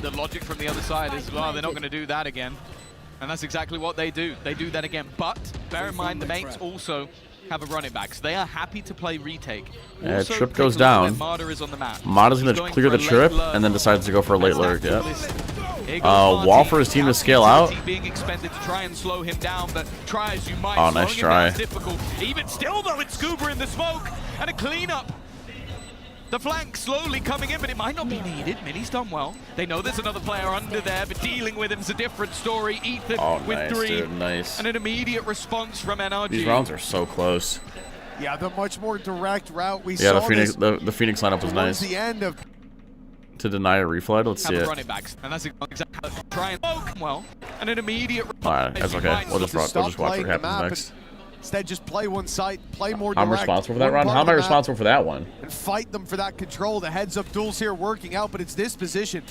Speaker 13: The logic from the other side is, well, they're not going to do that again. And that's exactly what they do. They do that again. But bear in mind, the mates also have a running back, so they are happy to play retake.
Speaker 3: Yeah,
Speaker 13: Also,
Speaker 3: trip
Speaker 13: take
Speaker 3: goes
Speaker 13: a look at where
Speaker 3: down.
Speaker 13: Marder is on the map.
Speaker 3: Marder's going
Speaker 13: He's
Speaker 3: to clear
Speaker 13: for
Speaker 3: the
Speaker 13: a late
Speaker 3: trip
Speaker 13: lurk.
Speaker 3: and then decides to go for a late lurk. Yep.
Speaker 13: Here goes
Speaker 3: Wall
Speaker 13: Martin.
Speaker 3: for his team to scale out.
Speaker 13: He being expended to try and slow him down, but try as you might.
Speaker 3: Oh, nice
Speaker 13: slowing him down is
Speaker 3: try.
Speaker 13: difficult. Even still, though, it's Scuba in the smoke and a cleanup. The flank slowly coming in, but it might not be needed. Mini's done well. They know there's another player under there, but dealing with him's a different story. Ethan with
Speaker 3: nice,
Speaker 13: 3.
Speaker 3: dude, nice.
Speaker 13: And an immediate response from NRG.
Speaker 3: These rounds are so close.
Speaker 14: Yeah, the much more direct route we
Speaker 3: Yeah,
Speaker 14: saw
Speaker 3: the Phoenix,
Speaker 14: this
Speaker 3: the Phoenix lineup was
Speaker 14: towards
Speaker 3: nice.
Speaker 14: the end of
Speaker 3: To deny a reflight, let's see
Speaker 13: Have
Speaker 3: it.
Speaker 13: running backs, and that's exactly how try and poke well, and an immediate.
Speaker 3: Alright, that's okay. We'll just watch what happens next.
Speaker 14: Instead, just play one site, play more
Speaker 3: I'm
Speaker 14: direct.
Speaker 3: responsible for that
Speaker 14: one
Speaker 3: run?
Speaker 14: part
Speaker 3: How
Speaker 14: of
Speaker 3: am I
Speaker 14: the map,
Speaker 3: responsible for that one?
Speaker 14: and fight them for that control. The heads-up duels here working out, but it's this position.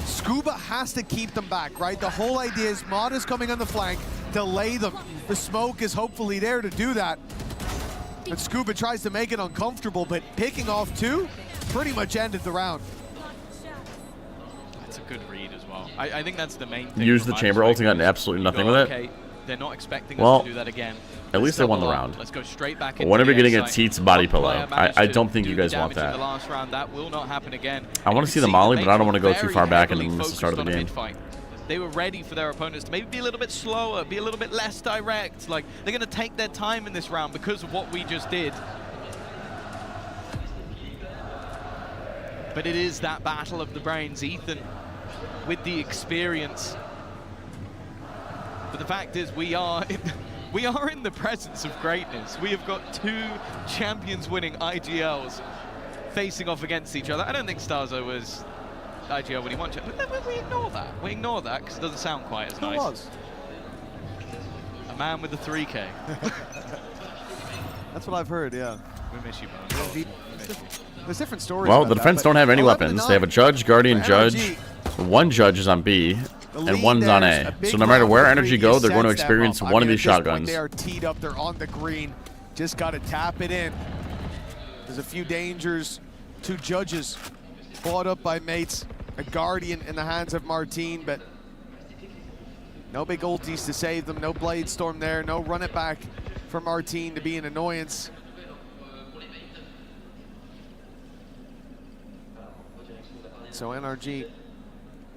Speaker 14: Scuba has to keep them back, right? The whole idea is Mod is coming on the flank, delay them. The smoke is hopefully there to do that. And Scuba tries to make it uncomfortable, but picking off 2 pretty much ended the round.
Speaker 13: That's a good read as well. I think that's the main thing.
Speaker 3: Use
Speaker 13: from
Speaker 3: the
Speaker 13: my
Speaker 3: chamber ult and
Speaker 13: perspective.
Speaker 3: got absolutely
Speaker 13: You
Speaker 3: nothing
Speaker 13: go,
Speaker 3: with it.
Speaker 13: okay, they're not expecting
Speaker 3: Well,
Speaker 13: us to do that again.
Speaker 3: At least they won the round.
Speaker 13: Let's go straight back
Speaker 3: But when are we getting a
Speaker 13: site.
Speaker 3: Teats body
Speaker 13: One
Speaker 3: pillow?
Speaker 13: player managed
Speaker 3: I
Speaker 13: to
Speaker 3: don't think
Speaker 13: do
Speaker 3: you
Speaker 13: the
Speaker 3: guys want
Speaker 13: damage in
Speaker 3: that.
Speaker 13: the last round. That will not happen again.
Speaker 3: I want to see the molly, but I don't want to go too far back and then miss the start of the game.
Speaker 13: They were ready for their opponents to maybe be a little bit slower, be a little bit less direct. Like, they're going to take their time in this round because of what we just did. But it is that battle of the brains. Ethan with the experience. But the fact is, we are in the presence of greatness. We have got 2 champions winning IGLs facing off against each other. I don't think Starzo was IGL when he won, but we ignore that. We ignore that because it doesn't sound quite as nice.
Speaker 14: Who was?
Speaker 13: A man with the 3K.
Speaker 14: That's what I've heard, yeah.
Speaker 13: We miss you, man.
Speaker 14: There's different stories.
Speaker 3: Well,
Speaker 14: about
Speaker 3: the
Speaker 14: that,
Speaker 3: defense
Speaker 14: but
Speaker 3: don't have any
Speaker 14: 11 to
Speaker 3: weapons.
Speaker 14: 9
Speaker 3: They have a judge, guardian,
Speaker 14: for
Speaker 3: judge.
Speaker 14: NRG.
Speaker 3: 1 judge is on B,
Speaker 14: The
Speaker 3: and
Speaker 14: lead
Speaker 3: 1's on
Speaker 14: there's
Speaker 3: A.
Speaker 14: a big
Speaker 3: So no matter
Speaker 14: round
Speaker 3: where
Speaker 14: for
Speaker 3: energy go,
Speaker 14: previous
Speaker 3: they're going to
Speaker 14: sets them
Speaker 3: experience
Speaker 14: up. I
Speaker 3: one of
Speaker 14: mean,
Speaker 3: these
Speaker 14: at this point,
Speaker 3: shotguns.
Speaker 14: They are teed up. They're on the green. Just got to tap it in. There's a few dangers. 2 judges brought up by mates. A guardian in the hands of Martine, but no big ultis to save them. No blade storm there. No run it back for Martine to be an annoyance. So NRG,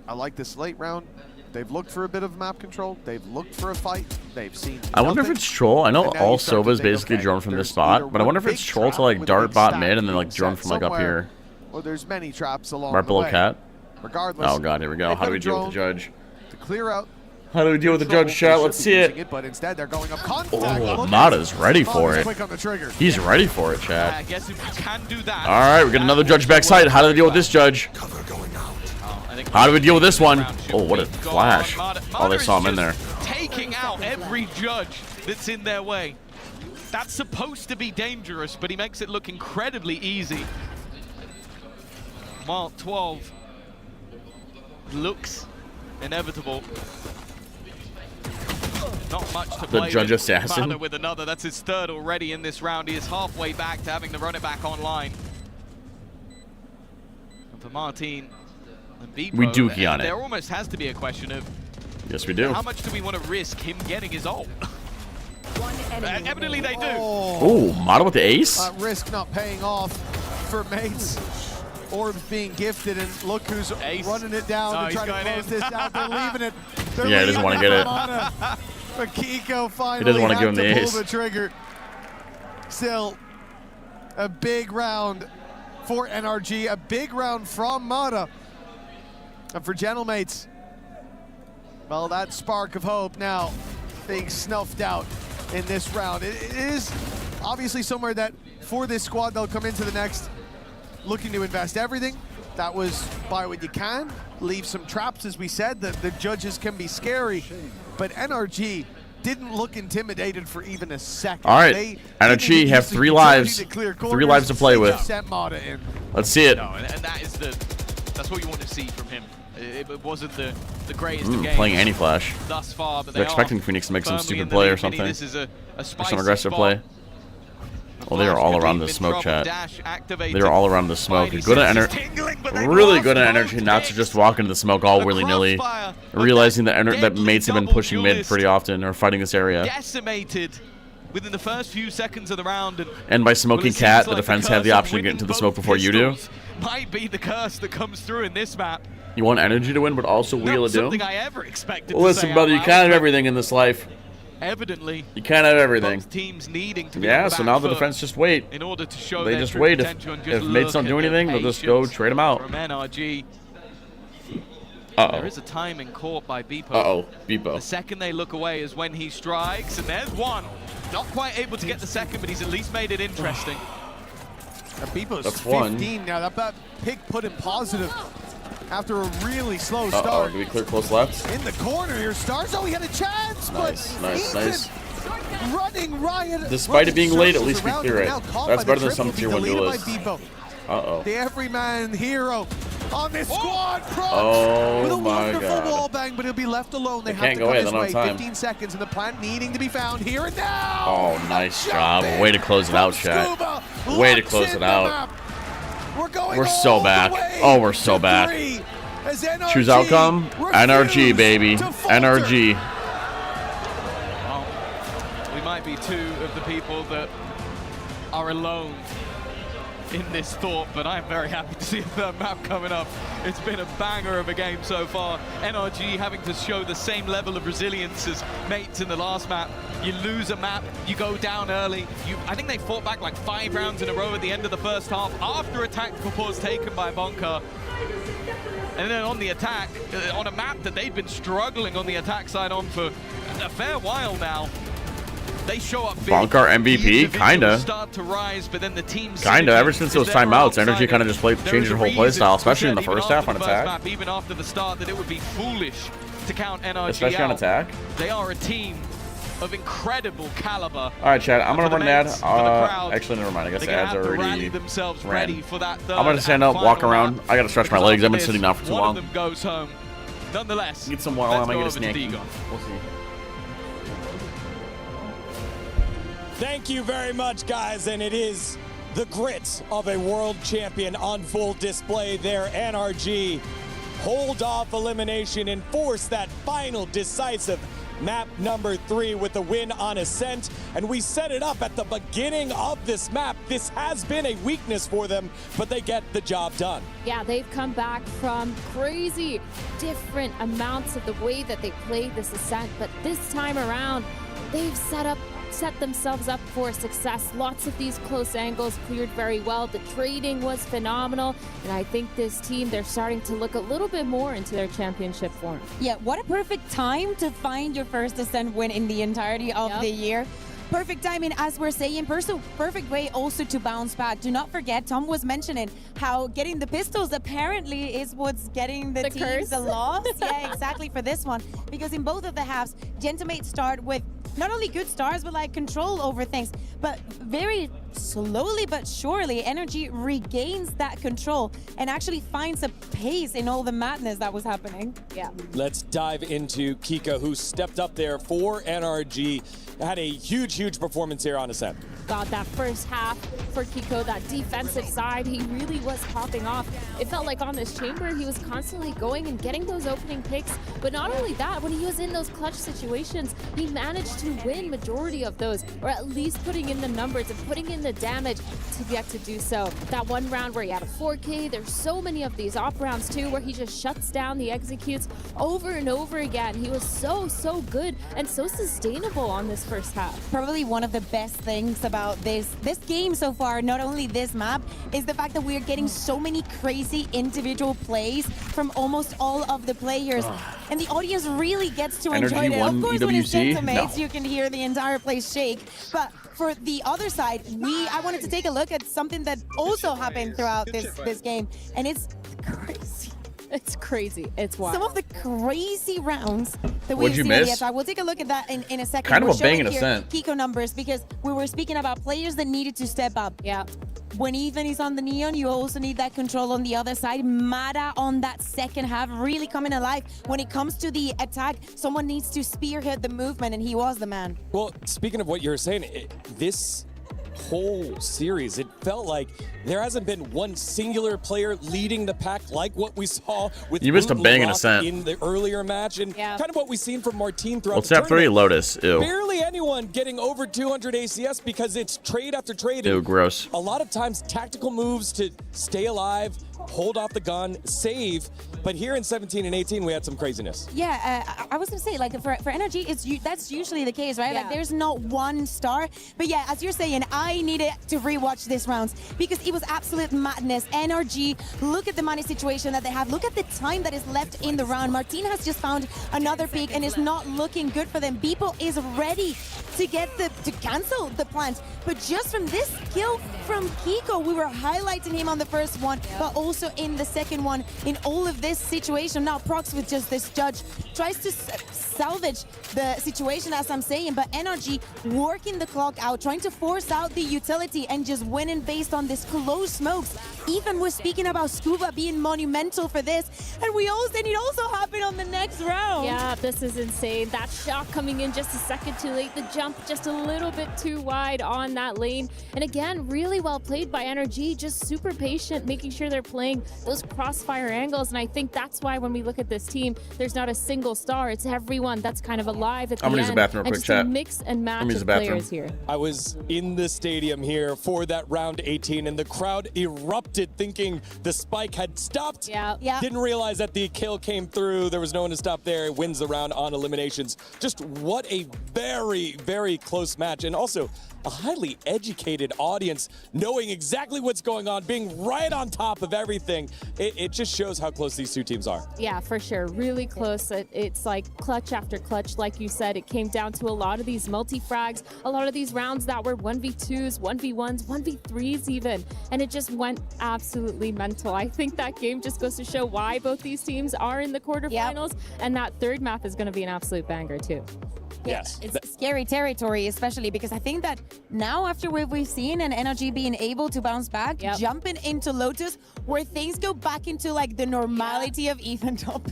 Speaker 14: I like this late round. They've looked for a bit of map control. They've looked for a fight. They've seen
Speaker 3: I wonder if
Speaker 14: nothing.
Speaker 3: it's troll. I know
Speaker 14: And now
Speaker 3: all
Speaker 14: you start to
Speaker 3: Sova's
Speaker 14: think,
Speaker 3: basically
Speaker 14: okay,
Speaker 3: drone from this
Speaker 14: there's either
Speaker 3: spot, but I
Speaker 14: one
Speaker 3: wonder if
Speaker 14: big
Speaker 3: it's troll to
Speaker 14: trap
Speaker 3: like
Speaker 14: with a
Speaker 3: dart
Speaker 14: big
Speaker 3: bot
Speaker 14: stack
Speaker 3: mid and then like
Speaker 14: being
Speaker 3: drone
Speaker 14: set
Speaker 3: from like up
Speaker 14: somewhere,
Speaker 3: here.
Speaker 14: Or there's many traps along
Speaker 3: Right
Speaker 14: the
Speaker 3: below
Speaker 14: way.
Speaker 3: cat.
Speaker 14: Regardless.
Speaker 3: Oh god, here we go.
Speaker 14: they've
Speaker 3: How do
Speaker 14: got
Speaker 3: we
Speaker 14: a
Speaker 3: deal with the
Speaker 14: drone
Speaker 3: judge?
Speaker 14: to clear out.
Speaker 3: How do we deal with the judge, chat? Let's see it.
Speaker 14: But instead they're going up contact.
Speaker 3: Oh,
Speaker 14: Look
Speaker 3: Mata's
Speaker 14: at
Speaker 3: ready
Speaker 14: Mata's
Speaker 3: for it.
Speaker 14: quick on the trigger.
Speaker 3: He's ready for it,
Speaker 13: I
Speaker 3: chat.
Speaker 13: guess if you can do that.
Speaker 3: All right, we got another judge backside. How do we deal with this judge? How do we deal with this one? Oh, what a flash. Oh, they saw him in there.
Speaker 13: Taking out every judge that's in their way. That's supposed to be dangerous, but he makes it look incredibly easy. While 12 looks inevitable. Not much to play
Speaker 3: The judge
Speaker 13: with.
Speaker 3: assassin.
Speaker 13: Mata with another. That's his 3rd already in this round. He is halfway back to having to run it back online. And for Martine and Beepo,
Speaker 3: We dookie on it.
Speaker 13: there almost has to be a question of
Speaker 3: Yes, we do.
Speaker 13: how much do we want to risk him getting his ult? Evidently they do.
Speaker 3: Oh, Mata with the ace?
Speaker 14: Risk not paying off for mates. Orbs being gifted, and look who's running it down to try to close this out. They're leaving it.
Speaker 3: Yeah, he doesn't want to get it.
Speaker 14: But Kiko finally
Speaker 3: He doesn't want to give him the
Speaker 14: pull
Speaker 3: ace.
Speaker 14: the trigger. Still, a big round for NRG, a big round from Mata. And for Gentlemates, well, that spark of hope now being snuffed out in this round. It is obviously somewhere that for this squad, they'll come into the next looking to invest everything. That was buy what you can, leave some traps, as we said. The judges can be scary, but NRG didn't look intimidated for even a second.
Speaker 3: All right,
Speaker 14: They
Speaker 3: NRG have 3 lives. 3 lives to play with.
Speaker 14: Sent Mata in.
Speaker 3: Let's see it.
Speaker 13: No, and that is that's what you want to see from him. It wasn't the greatest of games
Speaker 3: Playing anti-flash.
Speaker 13: thus far, but
Speaker 3: They're
Speaker 13: they
Speaker 3: expecting
Speaker 13: are
Speaker 3: Phoenix to make some
Speaker 13: firmly
Speaker 3: stupid
Speaker 13: in the
Speaker 3: play
Speaker 13: lead.
Speaker 3: or something.
Speaker 13: This is a
Speaker 3: Or some
Speaker 13: spicy
Speaker 3: aggressive
Speaker 13: spot.
Speaker 3: play. Well, they are all around the smoke, chat. They are all around the smoke. Good at really good at energy not to just walk into the smoke all willy-nilly. Realizing that mates have been pushing mid pretty often or fighting this area.
Speaker 13: Decimated within the first few seconds of the round.
Speaker 3: And by smoking cat, the defense have the option to get into the smoke before you do.
Speaker 13: Might be the curse that comes through in this map.
Speaker 3: You want energy to win, but also Wheel of Doom?
Speaker 13: Something I ever expected
Speaker 3: Well,
Speaker 13: to
Speaker 3: listen,
Speaker 13: say
Speaker 3: brother,
Speaker 13: out
Speaker 3: you
Speaker 13: loud,
Speaker 3: can't have
Speaker 13: but
Speaker 3: everything in this life.
Speaker 13: Evidently,
Speaker 3: you can't have everything.
Speaker 13: Both teams needing to be
Speaker 3: Yeah,
Speaker 13: on the
Speaker 3: so
Speaker 13: back
Speaker 3: now the
Speaker 13: foot
Speaker 3: defense just wait.
Speaker 13: in order to show
Speaker 3: They
Speaker 13: their
Speaker 3: just
Speaker 13: true
Speaker 3: wait.
Speaker 13: potential and just
Speaker 3: If mates
Speaker 13: look
Speaker 3: don't
Speaker 13: at
Speaker 3: do
Speaker 13: the
Speaker 3: anything, they'll just go
Speaker 13: patience
Speaker 3: trade them out.
Speaker 13: From NRG.
Speaker 3: Uh-oh.
Speaker 13: There is a timing caught by Beepo.
Speaker 3: Uh-oh, Beepo.
Speaker 13: The second they look away is when he strikes, and there's one. Not quite able to get the second, but he's at least made it interesting.
Speaker 14: And Beepo's
Speaker 3: That's
Speaker 14: 15
Speaker 3: one.
Speaker 14: now. That pick put him positive after a really slow
Speaker 3: Uh-oh,
Speaker 14: start.
Speaker 3: do we clear close left?
Speaker 14: In the corner here, Stars. Oh, he had a chance,
Speaker 3: Nice,
Speaker 14: but
Speaker 3: nice,
Speaker 14: Ethan
Speaker 3: nice.
Speaker 14: running riot.
Speaker 3: Despite it being late, at
Speaker 14: circles
Speaker 3: least we
Speaker 14: around
Speaker 3: clear
Speaker 14: him.
Speaker 3: it.
Speaker 14: Now caught
Speaker 3: That's
Speaker 14: by
Speaker 3: better
Speaker 14: the
Speaker 3: than some
Speaker 14: triple,
Speaker 3: tier 1
Speaker 14: deleted by
Speaker 3: duelists.
Speaker 14: Beepo.
Speaker 3: Uh-oh.
Speaker 14: The everyman hero on this squad. Proc
Speaker 3: Oh
Speaker 14: with a
Speaker 3: my
Speaker 14: wonderful
Speaker 3: God.
Speaker 14: wall bang, but he'll be left alone. They
Speaker 3: They
Speaker 14: have
Speaker 3: can't
Speaker 14: to
Speaker 3: go
Speaker 14: cut
Speaker 3: away,
Speaker 14: his
Speaker 3: they don't
Speaker 14: way.
Speaker 3: have time.
Speaker 14: 15 seconds, and the plant needing to be found here and now.
Speaker 3: Oh, nice job. Way to close it out, chat. Way to close it out. We're so back. Oh, we're so back. Choose outcome. NRG, baby. NRG.
Speaker 13: Well, we might maybe two of the people that are alone in this thought, but I'm very happy to see a third map coming up. It's been a banger of a game so far. NRG having to show the same level of resilience as mates in the last map. You lose a map, you go down early. I think they fought back like 5 rounds in a row at the end of the first half after a tactical pause taken by Bonka. And then on the attack, on a map that they've been struggling on the attack side on for a fair while now, they show up big.
Speaker 3: Bonkar MVP, kinda.
Speaker 13: Start to rise, but then the team's
Speaker 3: kinda. Ever since those timeouts, NRG kind of just changed their whole play style, especially in the first half on attack.
Speaker 13: Map, even after the start, that it would be foolish to count NRG
Speaker 3: especially
Speaker 13: out.
Speaker 3: on attack.
Speaker 13: They are a team of incredible caliber.
Speaker 3: All right, Chad. I'm gonna run an ad.
Speaker 13: Crowd,
Speaker 3: actually, never mind. I guess the ads
Speaker 13: are
Speaker 3: already
Speaker 13: themselves
Speaker 3: ran.
Speaker 13: ready for that
Speaker 3: I'm gonna stand up, walk around. I gotta stretch my legs. I've been sitting down for too long.
Speaker 13: One of them goes home. Nonetheless,
Speaker 3: Get some water. I might get a
Speaker 13: let's go over to
Speaker 3: snack.
Speaker 13: Degon.
Speaker 3: We'll see.
Speaker 2: Thank you very much, guys, and it is the grit of a world champion on full display there. NRG hold off elimination and force that final decisive map number 3 with the win on Ascent, and we set it up at the beginning of this map. This has been a weakness for them, but they get the job done.
Speaker 9: Yeah, they've come back from crazy different amounts of the way that they played this Ascent, but this time around, they've set themselves up for success. Lots of these close angles cleared very well. The trading was phenomenal, and I think this team, they're starting to look a little bit more into their championship form.
Speaker 18: Yeah, what a perfect time to find your first Ascent win in the entirety of the year. Perfect timing, as we're saying, perfect way also to bounce back. Do not forget, Tom was mentioning how getting the pistols apparently is what's getting the teams the loss. Yeah, exactly, for this one. Because in both of the halves, Gentlemen start with not only good stars, but like control over things. But very slowly but surely, NRG regains that control and actually finds a pace in all the madness that was happening.
Speaker 9: Yeah.
Speaker 2: Let's dive into Kiko, who stepped up there for NRG. Had a huge performance here on Ascent.
Speaker 9: God, that first half for Kiko, that defensive side, he really was popping off. It felt like on this chamber, he was constantly going and getting those opening picks. But not only that, when he was in those clutch situations, he managed to win majority of those, or at least putting in the numbers and putting in the damage to get to do so. That one round where he had a 4K, there's so many of these op rounds too, where he just shuts down the executes over and over again. He was so good and so sustainable on this first half.
Speaker 18: Probably one of the best things about this game so far, not only this map, is the fact that we're getting so many crazy individual plays from almost all of the players. And the audience really gets to enjoy it. Of course, when it's Gentlemen, you can hear the entire place shake. But for the other side, I wanted to take a look at something that also happened throughout this game, and it's crazy.
Speaker 9: It's crazy. It's wild.
Speaker 18: Some of the crazy rounds that
Speaker 3: What'd
Speaker 18: we've
Speaker 3: you
Speaker 18: seen in the
Speaker 3: miss?
Speaker 18: attack. We'll take a look at that in a second.
Speaker 3: Kind of
Speaker 18: We're
Speaker 3: a banging
Speaker 18: showing here
Speaker 3: Ascent.
Speaker 18: Kiko numbers because we were speaking about players that needed to step up.
Speaker 9: Yeah.
Speaker 18: When Ethan is on the Neon, you also need that control on the other side. Mada on that second half really coming alive. When it comes to the attack, someone needs to spearhead the movement, and he was the man.
Speaker 2: Well, speaking of what you were saying, this whole series, it felt like there hasn't been one singular player leading the pack like what we saw with
Speaker 3: You missed a banging
Speaker 2: Luroc
Speaker 3: Ascent.
Speaker 2: in the earlier match, and kind of what we've seen from Martine throughout
Speaker 3: Well,
Speaker 2: the
Speaker 3: tap 3,
Speaker 2: tournament.
Speaker 3: Lotus. Ew.
Speaker 2: Barely anyone getting over 200 ACS because it's trade after trade.
Speaker 3: Ew,
Speaker 2: and
Speaker 3: gross.
Speaker 2: A lot of times tactical moves to stay alive, hold off the gun, save. But here in 17 and 18, we had some craziness.
Speaker 18: Yeah, I was gonna say, like, for NRG, that's usually the case, right?
Speaker 9: Yeah.
Speaker 18: Like, there's not one star. But yeah, as you're saying, I needed to rewatch this round because it was absolute madness. NRG, look at the money situation that they have. Look at the time that is left in the round. Martine has just found another pick and it's not looking good for them. Beeple is ready to cancel the plans. But just from this kill from Kiko, we were highlighting him on the first one, but also in the second one, in all of this situation. Now Prox with just this judge tries to salvage the situation, as I'm saying, but NRG working the clock out, trying to force out the utility and just winning based on this close smokes. Ethan was speaking about Scuba being monumental for this, and it also happened on the next
Speaker 9: this round. Yeah, this is insane. That shot coming in just a second too late. The jump just a little bit too wide on that lane. And again, really well played by NRG, just super patient, making sure they're playing those crossfire angles. And I think that's why when we look at this team, there's not a single star. It's everyone that's kind of alive at the end.
Speaker 3: I'm gonna use the bathroom real quick, chat.
Speaker 9: Mix and match of players here.
Speaker 2: I was in the stadium here for that round 18, and the crowd erupted thinking the spike had stopped.
Speaker 9: Yeah.
Speaker 2: Didn't realize that the kill came through. There was no one to stop there. It wins the round on eliminations. Just what a very, very close match. And also a highly educated audience knowing exactly what's going on, being right on top of everything. It just shows how close these two teams are.
Speaker 9: Yeah, for sure. Really close. It's like clutch after clutch. Like you said, it came down to a lot of these multi-frags, a lot of these rounds that were 1v2s, 1v1s, 1v3s even. And it just went absolutely mental. I think that game just goes to show why both these teams are in the quarterfinals. And that third map is going to be an absolute banger too.
Speaker 2: Yes.
Speaker 18: It's scary territory, especially because I think that now after what we've seen and NRG being able to bounce back, jumping into Lotus, where things go back into like the normality of even top.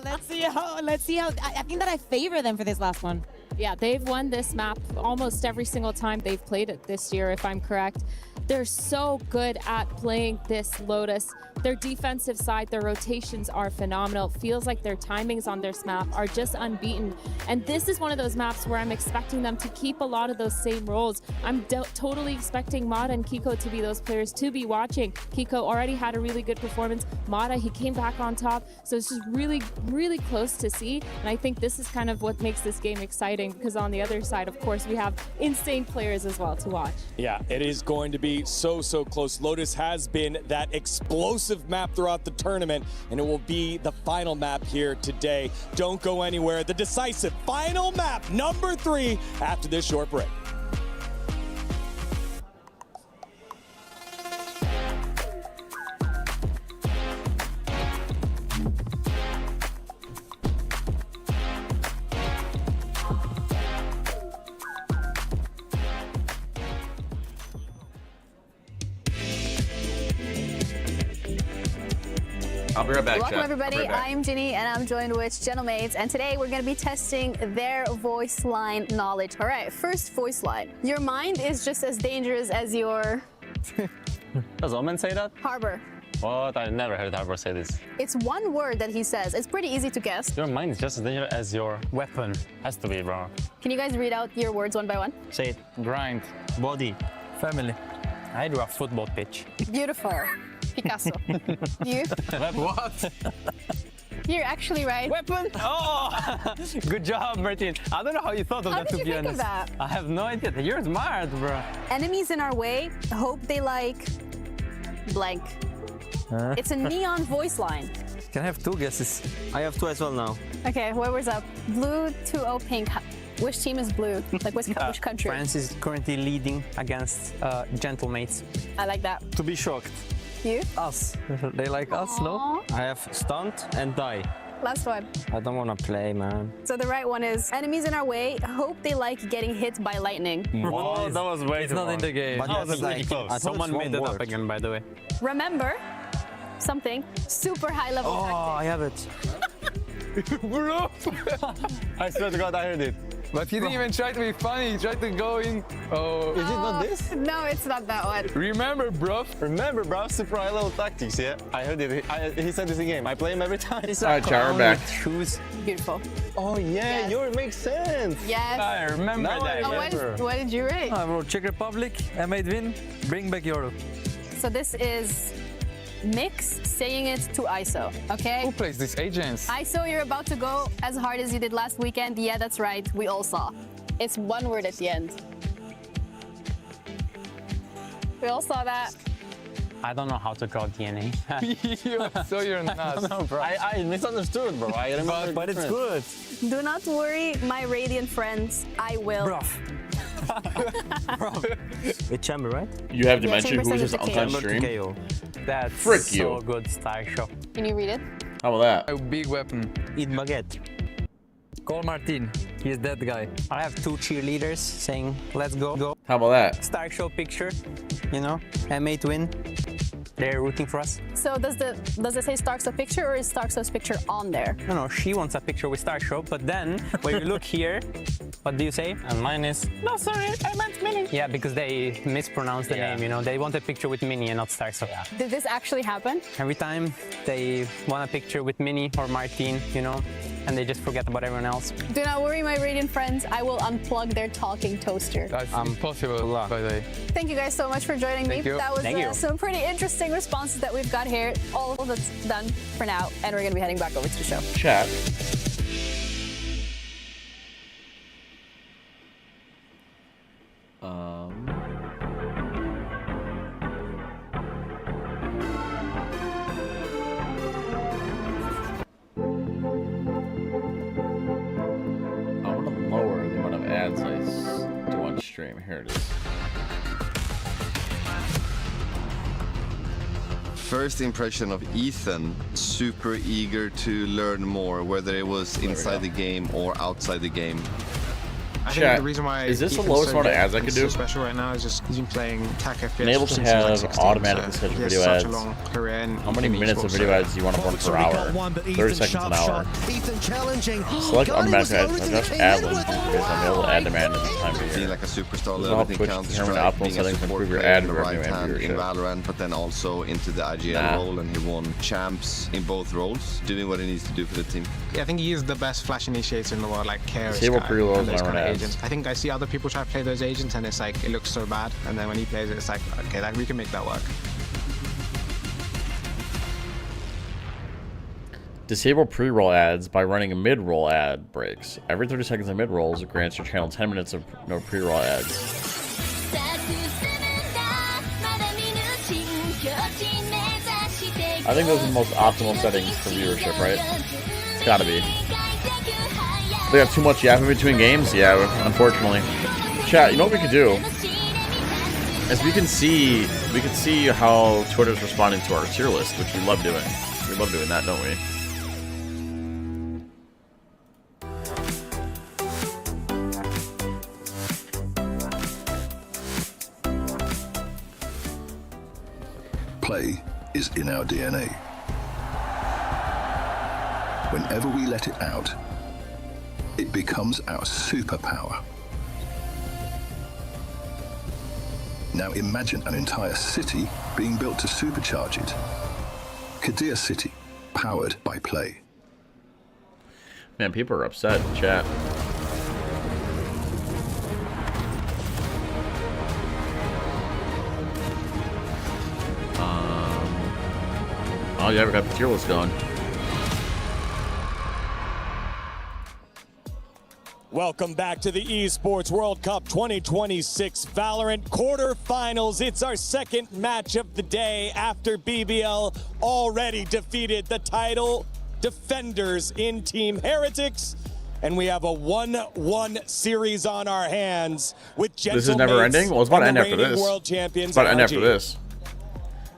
Speaker 18: Let's see how. I think that I favor them for this last one.
Speaker 9: Yeah, they've won this map almost every single time they've played it this year, if I'm correct. They're so good at playing this Lotus. Their defensive side, their rotations are phenomenal. It feels like their timings on this map are just unbeaten. And this is one of those maps where I'm expecting them to keep a lot of those same roles. I'm totally expecting Mata and Kiko to be those players to be watching. Kiko already had a really good performance. Mata, he came back on top. So it's just really, really close to see. And I think this is kind of what makes this game exciting, because on the other side, of course, we have insane players as well to watch.
Speaker 2: Yeah, it is going to be so close. Lotus has been that explosive map throughout the tournament, and it will be the final map here today. Don't go anywhere. The decisive final map, number 3, after this short break.
Speaker 3: I'll be right back,
Speaker 4: Welcome,
Speaker 3: chat.
Speaker 4: everybody. I'm Ginny, and I'm joined with Gentlemates. And today we're going to be testing their voice line knowledge. All right, first voice line. Your mind is just as dangerous as your...
Speaker 15: Does Omen say that?
Speaker 4: Harbor.
Speaker 15: What? I never heard Harbor say this.
Speaker 4: It's one word that he says. It's pretty easy to guess.
Speaker 15: Your mind is just as dangerous as your weapon. Has to be, bro.
Speaker 4: Can you guys read out your words one by one?
Speaker 15: Say it. Grind. Body. Family. I drew a football pitch.
Speaker 4: Beautiful. Picasso. You?
Speaker 15: What?
Speaker 4: You're actually right.
Speaker 15: Weapon? Oh! Good job, Martin. I don't know how you thought of
Speaker 4: How
Speaker 15: that,
Speaker 4: did
Speaker 15: to
Speaker 4: you
Speaker 15: be
Speaker 4: think
Speaker 15: honest.
Speaker 4: of that?
Speaker 15: I have no idea. You're smart, bro.
Speaker 4: Enemies in our way, hope they like... blank. It's a neon voice line.
Speaker 15: Can I have 2 guesses? I have 2 as well now.
Speaker 4: Okay, what was up? Blue 2-0 pink. Which team is blue? Like which country?
Speaker 15: France is currently leading against Gentlemates.
Speaker 4: I like that.
Speaker 15: To be shocked.
Speaker 4: You?
Speaker 15: Us. They like us, no? I have stunt and die.
Speaker 4: Last one.
Speaker 15: I don't want to play, man.
Speaker 4: So the right one is enemies in our way, hope they like getting hit by lightning.
Speaker 15: Oh, that was way It's not in the game. But That was like, close. Someone made it up again, by the way.
Speaker 4: Remember something super high level tactic.
Speaker 15: I have it. Bro! I swear to God, I heard it.
Speaker 16: But he didn't even try to be funny. He tried to go in. Oh.
Speaker 15: Is it not this?
Speaker 4: No, it's not that one.
Speaker 16: Remember, bro.
Speaker 15: Remember, bro. Super high level tactics, yeah? I heard it. He said this in game. I play him every time.
Speaker 3: All right, chat, we're back.
Speaker 15: Shoes.
Speaker 4: Beautiful.
Speaker 15: Oh, yeah.
Speaker 4: Yes.
Speaker 15: Yours makes sense.
Speaker 4: Yes.
Speaker 15: I remember
Speaker 16: Now
Speaker 15: that.
Speaker 4: Oh, what did you write?
Speaker 15: I wrote Czech Republic, I made win, bring back Europe.
Speaker 4: So this is Mix saying it to ISO, okay?
Speaker 16: Who plays these agents?
Speaker 4: ISO, you're about to go as hard as you did last weekend. Yeah, that's right. We all saw. It's one word at the end. We all saw that.
Speaker 15: I don't know how to call DNA.
Speaker 16: So you're nuts.
Speaker 15: No, bro. I misunderstood, bro. I remember, but it's good.
Speaker 4: Do not worry, my radiant friends. I will.
Speaker 15: It's Chamber, right?
Speaker 3: You have Dementia,
Speaker 4: Chamber
Speaker 3: who's
Speaker 4: says
Speaker 3: just
Speaker 4: it's
Speaker 3: on
Speaker 4: a
Speaker 3: stream.
Speaker 15: KO. That's
Speaker 3: Frick
Speaker 15: so
Speaker 3: you.
Speaker 15: good, Star Show.
Speaker 4: Can you read it?
Speaker 3: How about that?
Speaker 16: A big weapon.
Speaker 15: Eat baguette. Call Martin. He's that guy. I have 2 cheerleaders saying, let's go.
Speaker 3: How about that?
Speaker 15: Star Show picture, you know, I made win. they're rooting for us.
Speaker 4: So does it say Stark's picture, or is Stark's picture on there?
Speaker 15: No, she wants a picture with Starshow, but then when you look here, what do you say? And mine is, no, sorry, I meant Minnie. Yeah, because they mispronounced the name, you know. They want a picture with Minnie and not Starshow. Yeah.
Speaker 4: Did this actually happen?
Speaker 15: Every time they want a picture with Minnie or Martin, you know, and they just forget about everyone else.
Speaker 4: Do not worry, my Radiant friends. I will unplug their talking toaster.
Speaker 16: That's impossible, by the way.
Speaker 4: Thank you guys so much for joining me.
Speaker 16: Thank you.
Speaker 4: That was some pretty interesting responses that we've got here. All of that's done for now, and we're going to be heading back over to the show.
Speaker 3: Chat. Ads I do on stream. Here it is.
Speaker 8: First impression of Ethan, super eager to learn more, whether it was inside the game or outside the game.
Speaker 7: I think the reason why
Speaker 3: is this the
Speaker 7: Ethan's
Speaker 3: lowest
Speaker 7: so
Speaker 3: amount of
Speaker 7: good
Speaker 3: ads I
Speaker 7: and
Speaker 3: could
Speaker 7: so
Speaker 3: do?
Speaker 7: special right now is just he's been playing TAC FPS
Speaker 3: Enable to
Speaker 7: since he was
Speaker 3: have
Speaker 7: like 16,
Speaker 3: automatically
Speaker 7: so
Speaker 3: scheduled
Speaker 7: he has
Speaker 3: video
Speaker 7: such
Speaker 3: ads.
Speaker 7: a long career in
Speaker 3: How many minutes of video ads do you want to run per hour? 30 seconds an hour.
Speaker 17: Ethan challenging.
Speaker 3: Select automatic ads. Adjust ad length based on available ad demand and time of year.
Speaker 8: Being like a superstar
Speaker 3: This will help
Speaker 8: level in
Speaker 3: Twitch determine optimal
Speaker 8: Counter-Strike, being a
Speaker 3: settings to
Speaker 8: support
Speaker 3: improve your
Speaker 8: player
Speaker 3: ad
Speaker 8: in the
Speaker 3: revenue
Speaker 8: right
Speaker 3: and
Speaker 8: hand in
Speaker 3: viewership.
Speaker 8: Valorant, but then also into the IGL role, and he won champs in both roles, doing what he needs to do for the team.
Speaker 7: Yeah, I think he is the best flash initiator in the world, like Karis
Speaker 3: Disable
Speaker 7: guy
Speaker 3: pre-rolls
Speaker 7: and those
Speaker 3: and
Speaker 7: kind of
Speaker 3: ads.
Speaker 7: agents. I think I see other people try to play those agents, and it's like it looks so bad, and then when he plays it, it's like, okay, we can make that work.
Speaker 3: Disable pre-roll ads by running a mid-roll ad breaks. Every 30 seconds of mid-rolls grants your channel 10 minutes of no pre-roll ads. I think those are the most optimal settings for viewership, right? It's gotta be. They have too much yapping between games? Yeah, unfortunately. Chat, you know what we could do? Is we can see how Twitter's responding to our tier list, which we love doing. We love doing that, don't we?
Speaker 20: Play is in our DNA. Whenever we let it out, it becomes our superpower. Now imagine an entire city being built to supercharge it. Kadir City, powered by Play.
Speaker 3: Man, people are upset in chat. Oh yeah, we got the tier list going.
Speaker 2: Welcome back to the Esports World Cup 2026 Valorant quarterfinals. It's our second match of the day after BBL already defeated the title defenders in Team Heretics. And we have a 1-1 series on our hands with
Speaker 3: This is never ending? Well, it's about to end after this.
Speaker 2: World champions
Speaker 3: It's about to end
Speaker 2: NRG.
Speaker 3: after this.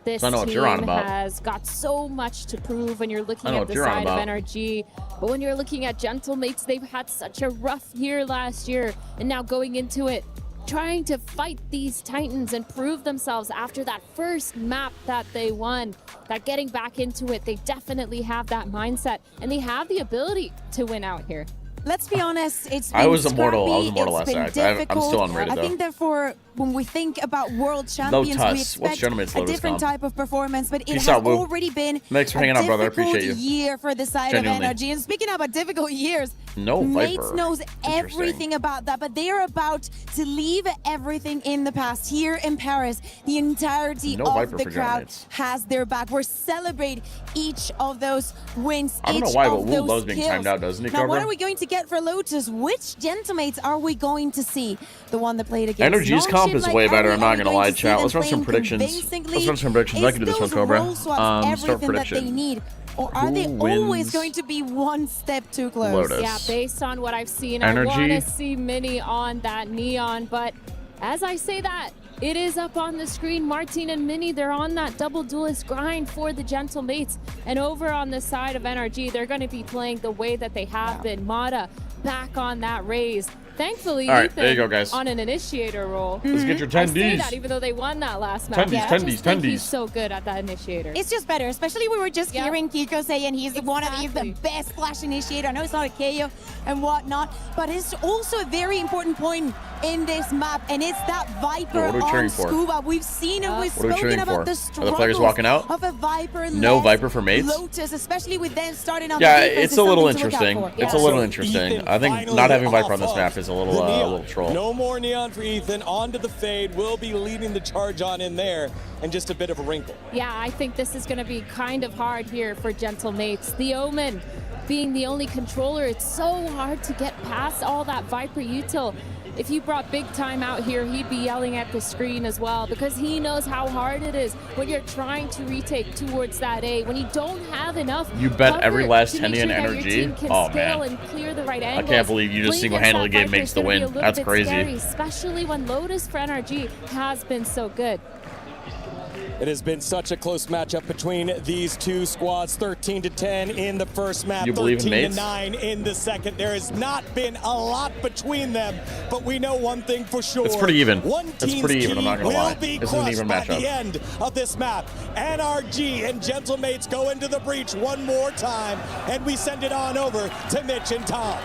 Speaker 9: This
Speaker 3: So I know what
Speaker 9: team
Speaker 3: you're on about.
Speaker 9: has got so much to prove when you're looking
Speaker 3: I know
Speaker 9: at
Speaker 3: what
Speaker 9: the
Speaker 3: you're on
Speaker 9: side of
Speaker 3: about.
Speaker 9: NRG. But when you're looking at Gentlemates, they've had such a rough year last year. And now going into it, trying to fight these Titans and prove themselves after that first map that they won. That getting back into it, they definitely have that mindset. And they have the ability to win out here.
Speaker 18: Let's be honest, it's been
Speaker 3: I was immortal. I was
Speaker 18: scrappy,
Speaker 3: immortal
Speaker 18: it's
Speaker 3: last
Speaker 18: been
Speaker 3: act. I'm
Speaker 18: difficult.
Speaker 3: still unrated
Speaker 18: I
Speaker 3: though.
Speaker 18: think therefore, when we think about world champions, we
Speaker 3: Tuss. What's
Speaker 18: expect
Speaker 3: Gentleman's
Speaker 18: a
Speaker 3: lowest
Speaker 18: different
Speaker 3: comp?
Speaker 18: type of performance, but it
Speaker 3: Peace
Speaker 18: has
Speaker 3: out, Woo.
Speaker 18: already been
Speaker 3: Thanks for
Speaker 18: a
Speaker 3: hanging out, brother. I
Speaker 18: difficult
Speaker 3: appreciate you.
Speaker 18: year for the side
Speaker 3: Genuinely.
Speaker 18: of NRG. And speaking about difficult years,
Speaker 3: No
Speaker 18: Mates
Speaker 3: Viper.
Speaker 18: knows
Speaker 3: Interesting.
Speaker 18: everything about that, but they are about to leave everything in the past here in Paris. The entirety
Speaker 3: No
Speaker 18: of
Speaker 3: Viper
Speaker 18: the
Speaker 3: for
Speaker 18: crowd
Speaker 3: Mates.
Speaker 18: has their back. We're celebrate each of those wins,
Speaker 3: I don't know
Speaker 18: each
Speaker 3: why,
Speaker 18: of
Speaker 3: but Wu
Speaker 18: those
Speaker 3: loves being
Speaker 18: kills.
Speaker 3: timed out, doesn't he,
Speaker 18: Now, what
Speaker 3: Cobra?
Speaker 18: are we going to get for Lotus? Which Gentlemates are we going to see? The one that played against
Speaker 3: NRG's comp
Speaker 18: Nongshim,
Speaker 3: is
Speaker 18: like,
Speaker 3: way
Speaker 18: are
Speaker 3: better.
Speaker 18: we
Speaker 3: I'm not gonna
Speaker 18: going
Speaker 3: lie,
Speaker 18: to see
Speaker 3: chat.
Speaker 18: them
Speaker 3: Let's run some
Speaker 18: playing
Speaker 3: predictions.
Speaker 18: convincingly?
Speaker 3: Let's run some predictions. I
Speaker 18: Is
Speaker 3: can do this one,
Speaker 18: those
Speaker 3: Cobra.
Speaker 18: role swaps
Speaker 3: Start
Speaker 18: everything that
Speaker 3: prediction.
Speaker 18: they need? Or are they
Speaker 3: Who
Speaker 18: always
Speaker 3: wins?
Speaker 18: going to be one step too close?
Speaker 3: Lotus.
Speaker 9: Yeah, based on what I've seen,
Speaker 3: NRG.
Speaker 9: I want to see Mini on that Neon. But as I say that, it is up on the screen. Martin and Mini, they're on that double duelist grind for the Gentlemates. And over on the side of NRG, they're going to be playing the way that they have been. Mata back on that raise. Thankfully,
Speaker 3: All right,
Speaker 9: Ethan
Speaker 3: there you go, guys.
Speaker 9: on an initiator role.
Speaker 3: Let's get your
Speaker 9: I say
Speaker 3: 10Ds.
Speaker 9: that even though they won that last match.
Speaker 3: Tendies,
Speaker 9: I
Speaker 3: tendies,
Speaker 9: just think
Speaker 3: tendies.
Speaker 9: he's so good at that initiator.
Speaker 18: It's just better, especially we were just hearing Kiko saying he's the best Flash initiator. I know it's not a KO and whatnot, but it's also a very important point in this map, and it's that Viper
Speaker 3: What are we
Speaker 18: on
Speaker 3: cheering for?
Speaker 18: Scuba. We've seen it, we've
Speaker 3: What are we
Speaker 18: spoken
Speaker 3: cheering
Speaker 18: about
Speaker 3: for?
Speaker 18: the
Speaker 3: Are
Speaker 18: struggles
Speaker 3: the players walking out?
Speaker 18: of a Viper.
Speaker 3: No Viper for mates?
Speaker 18: Lotus, especially with them starting on
Speaker 3: Yeah,
Speaker 18: the defense,
Speaker 3: it's
Speaker 18: is
Speaker 3: a little
Speaker 18: something to look out
Speaker 3: interesting.
Speaker 18: for.
Speaker 3: It's a little interesting. I think not having Viper on this map is a little troll.
Speaker 2: No more Neon for Ethan. On to the Fade. Will be leading the charge on in there, and just a bit of a wrinkle.
Speaker 9: Yeah, I think this is going to be kind of hard here for Gentle Mates. The Omen being the only controller, it's so hard to get past all that Viper util. If you brought Big Time out here, he'd be yelling at the screen as well, because he knows how hard it is when you're trying to retake towards that A, when you don't have enough.
Speaker 3: You bet every last
Speaker 9: penny
Speaker 3: penny in NRG?
Speaker 9: Oh
Speaker 3: man.
Speaker 9: And clear the right
Speaker 3: I
Speaker 9: angles.
Speaker 3: can't believe you just single-handedly gave Mates the win. That's crazy.
Speaker 9: Scary, especially when Lotus for NRG has been so good.
Speaker 2: It has been such a close matchup between these two squads. 13-10 in the first map,
Speaker 3: You believe in Mates?
Speaker 2: 13-9 in the second. There has not been a lot between them, but we know one thing for sure.
Speaker 3: It's pretty even.
Speaker 2: One
Speaker 3: It's
Speaker 2: team's
Speaker 3: pretty even, I'm
Speaker 2: key
Speaker 3: not gonna
Speaker 2: will
Speaker 3: lie.
Speaker 2: be
Speaker 3: This is an
Speaker 2: crushed
Speaker 3: even
Speaker 2: by
Speaker 3: matchup.
Speaker 2: the end of this map. NRG and Gentle Mates go into the breach one more time, and we send it on over to Mitch and Tom.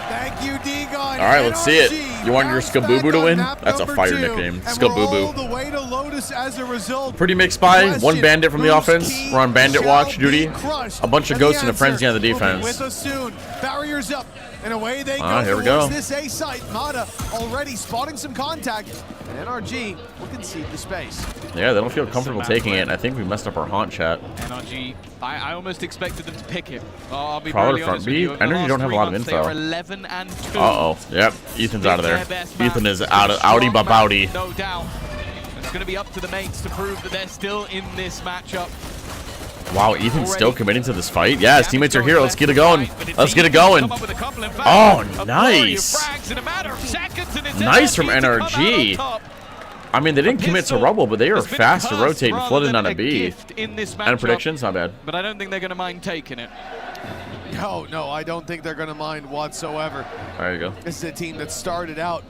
Speaker 14: Thank you, D-Gun.
Speaker 3: All right, let's see it. You want your Skabooboo to win? That's a fire nickname.
Speaker 14: All the
Speaker 3: Skabooboo.
Speaker 14: way to Lotus as a result.
Speaker 3: Pretty mixed buy. One bandit from the offense. We're on bandit watch duty. A bunch of ghosts and a frenzy on the defense.
Speaker 14: With us soon. Barriers up. And away they go.
Speaker 3: Here we go.
Speaker 14: This A site. Mata already spotting some contact. And NRG will concede the space.
Speaker 3: Yeah, they don't feel comfortable taking it. And I think we messed up our haunt chat.
Speaker 13: NRG, I almost expected them to pick it. I'll be
Speaker 3: Prowler
Speaker 13: brutally
Speaker 3: front
Speaker 13: honest with
Speaker 3: B.
Speaker 13: you. Over the
Speaker 3: Energy
Speaker 13: last
Speaker 3: don't have a
Speaker 13: 3
Speaker 3: lot of
Speaker 13: months,
Speaker 3: info.
Speaker 13: They are 11 and 2.
Speaker 3: Uh-oh. Yep. Ethan's out of there.
Speaker 13: Their best map.
Speaker 3: Ethan is out of outie ba bouty.
Speaker 13: No doubt. It's going to be up to the mates to prove that they're still in this matchup.
Speaker 3: Wow, Ethan's still committing to this fight. Yeah, his teammates are here. Let's get it going. Let's get it going. Oh, nice. Nice from NRG. I mean, they didn't commit to Rubble, but they are fast to rotate and flooding on a B. And predictions, not bad.
Speaker 13: But I don't think they're going to mind taking it.
Speaker 14: No, I don't think they're going to mind whatsoever.
Speaker 3: There you go.
Speaker 14: This is a team that started out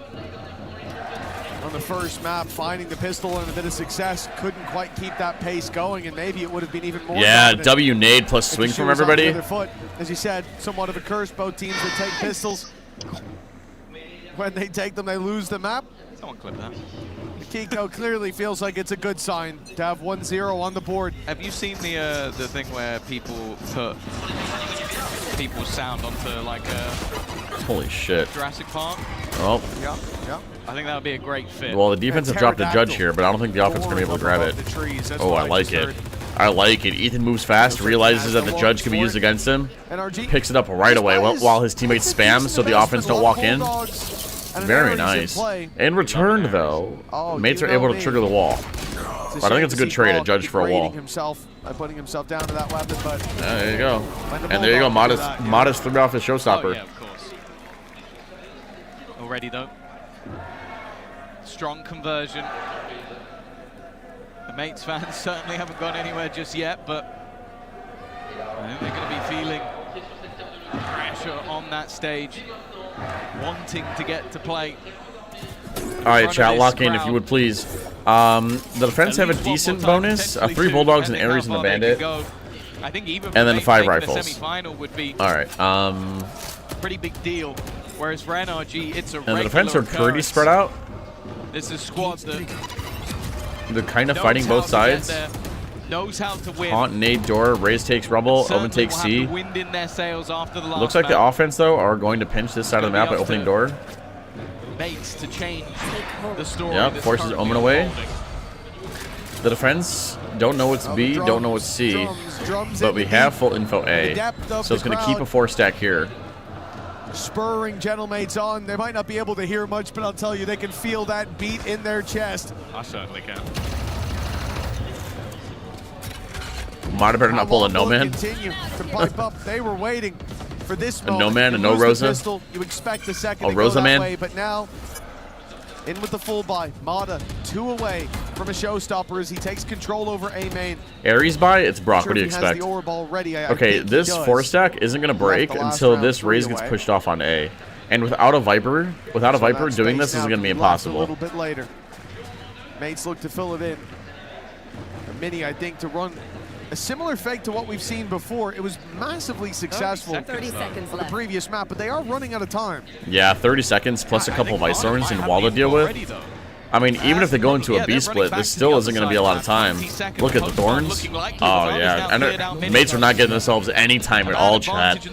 Speaker 14: on the first map, finding the pistol and a bit of success, couldn't quite keep that pace going, and maybe it would have been even more.
Speaker 3: Yeah, W nade plus swing from everybody.
Speaker 14: Foot. As you said, somewhat of a curse. Both teams that take pistols, when they take them, they lose the map.
Speaker 13: Someone clip that.
Speaker 14: Kiko clearly feels like it's a good sign to have 1-0 on the board.
Speaker 13: Have you seen the thing where people put people's sound onto like a
Speaker 3: Holy shit.
Speaker 13: Jurassic Park?
Speaker 3: Oh.
Speaker 14: Yeah.
Speaker 13: I think that would be a great fit.
Speaker 3: Well, the defense have dropped a judge here, but I don't think the offense is going to be able to grab it. Oh, I like it. I like it. Ethan moves fast, realizes that the judge can be used against him, picks it up right away while his teammates spam so the offense don't walk in. Very nice. In return, though, mates are able to trigger the wall. But I think it's a good trade, a judge for a wall.
Speaker 14: By putting himself down to that weapon, but
Speaker 3: there you go. And there you go. Modest threw off his showstopper.
Speaker 13: Oh, yeah, of course. Already, though. Strong conversion. The Mates fans certainly haven't gone anywhere just yet, but I think they're going to be feeling pressure on that stage, wanting to get to play.
Speaker 3: All right, chat, lock in if you would please. The defense have a decent bonus, 3 Bulldogs and Ares in the Bandit, and then 5 rifles. All right.
Speaker 13: Pretty big deal. Whereas for NRG, it's a
Speaker 3: and the defense are pretty spread out.
Speaker 13: This is squad that
Speaker 3: they're kind of fighting both sides.
Speaker 13: Knows how to win.
Speaker 3: Haunt, nade, door, Raze takes Rubble, Omen takes C.
Speaker 13: Wind in their sails after the last
Speaker 3: Looks like the offense, though, are going to pinch this side of the map by opening door.
Speaker 13: Mates to change the story.
Speaker 3: Yep, forces Omen away. The defense don't know what's B, don't know what's C, but we have full info A. So it's going to keep a 4-stack here.
Speaker 14: Spurring Gentlemates on. They might not be able to hear much, but I'll tell you, they can feel that beat in their chest.
Speaker 13: I certainly can.
Speaker 3: Might have better not pull a no man.
Speaker 14: Continue to pipe up. They were waiting for this moment.
Speaker 3: A no man,
Speaker 14: you
Speaker 3: a no
Speaker 14: lose the
Speaker 3: Rosa.
Speaker 14: Pistol, you expect the second
Speaker 3: A
Speaker 14: to
Speaker 3: Rosa
Speaker 14: go that
Speaker 3: man.
Speaker 14: way, but now in with the full buy. Mata 2 away from a showstopper as he takes control over A main.
Speaker 3: Ares buy, it's Brock.
Speaker 14: Sure,
Speaker 3: What do you
Speaker 14: if he has
Speaker 3: expect?
Speaker 14: the orb already, I
Speaker 3: Okay,
Speaker 14: think he
Speaker 3: this
Speaker 14: does.
Speaker 3: 4-stack isn't going to break
Speaker 14: Left the last
Speaker 3: until
Speaker 14: round
Speaker 3: this
Speaker 14: 3
Speaker 3: Raze gets
Speaker 14: away.
Speaker 3: pushed off on A. And without a Viper, doing this is going to be impossible.
Speaker 14: A little bit later. Mates look to fill it in. And Mini, I think, to run a similar fake to what we've seen before. It was massively successful
Speaker 19: 30 seconds
Speaker 14: on the previous map, but they are running out of time.
Speaker 3: Yeah, 30 seconds plus a couple of Ice Thorns and wall to deal with. I mean, even if they go into a B split, this still isn't going to be a lot of time. Look at the Thorns. Oh, yeah. And mates are not getting themselves any time at all, chat.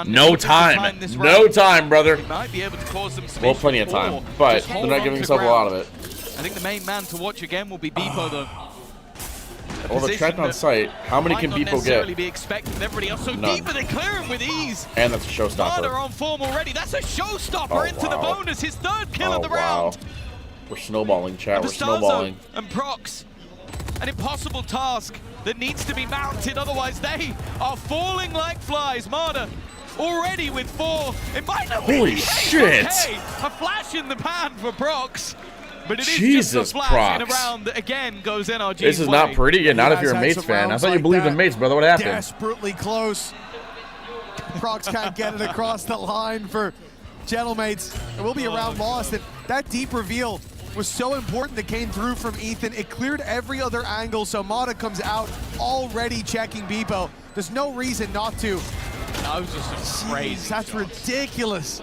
Speaker 3: No time. No time, brother. Well, plenty of time, but they're not giving themselves a lot of it.
Speaker 13: I think the main man to watch again will be Beepo, though.
Speaker 3: Well, they're trapped on site. How many can Beepo get?
Speaker 13: Be expecting everybody else so
Speaker 3: None.
Speaker 13: deep, but they clear him with ease.
Speaker 3: And that's a showstopper.
Speaker 13: Marder on form already. That's a showstopper into the bonus. His third kill of the round.
Speaker 3: We're snowballing, chat. We're snowballing.
Speaker 13: And Prox, an impossible task that needs to be mounted. Otherwise, they are falling like flies. Marder already with 4. It might not be.
Speaker 3: Holy shit!
Speaker 13: Okay. A flash in the pan for Prox. But it is
Speaker 3: Jesus,
Speaker 13: just a flash in a round that again goes NRG.
Speaker 3: This is not pretty. Yeah, not if you're a Mates fan. I thought you believed in Mates, brother. What happened?
Speaker 14: Desperately close. Prox can't get it across the line for Gentlemates. It will be a round lost. And that deep reveal was so important that came through from Ethan. It cleared every other angle, so Mata comes out already checking Beepo. There's no reason not to.
Speaker 13: Those are some crazy
Speaker 14: That's ridiculous.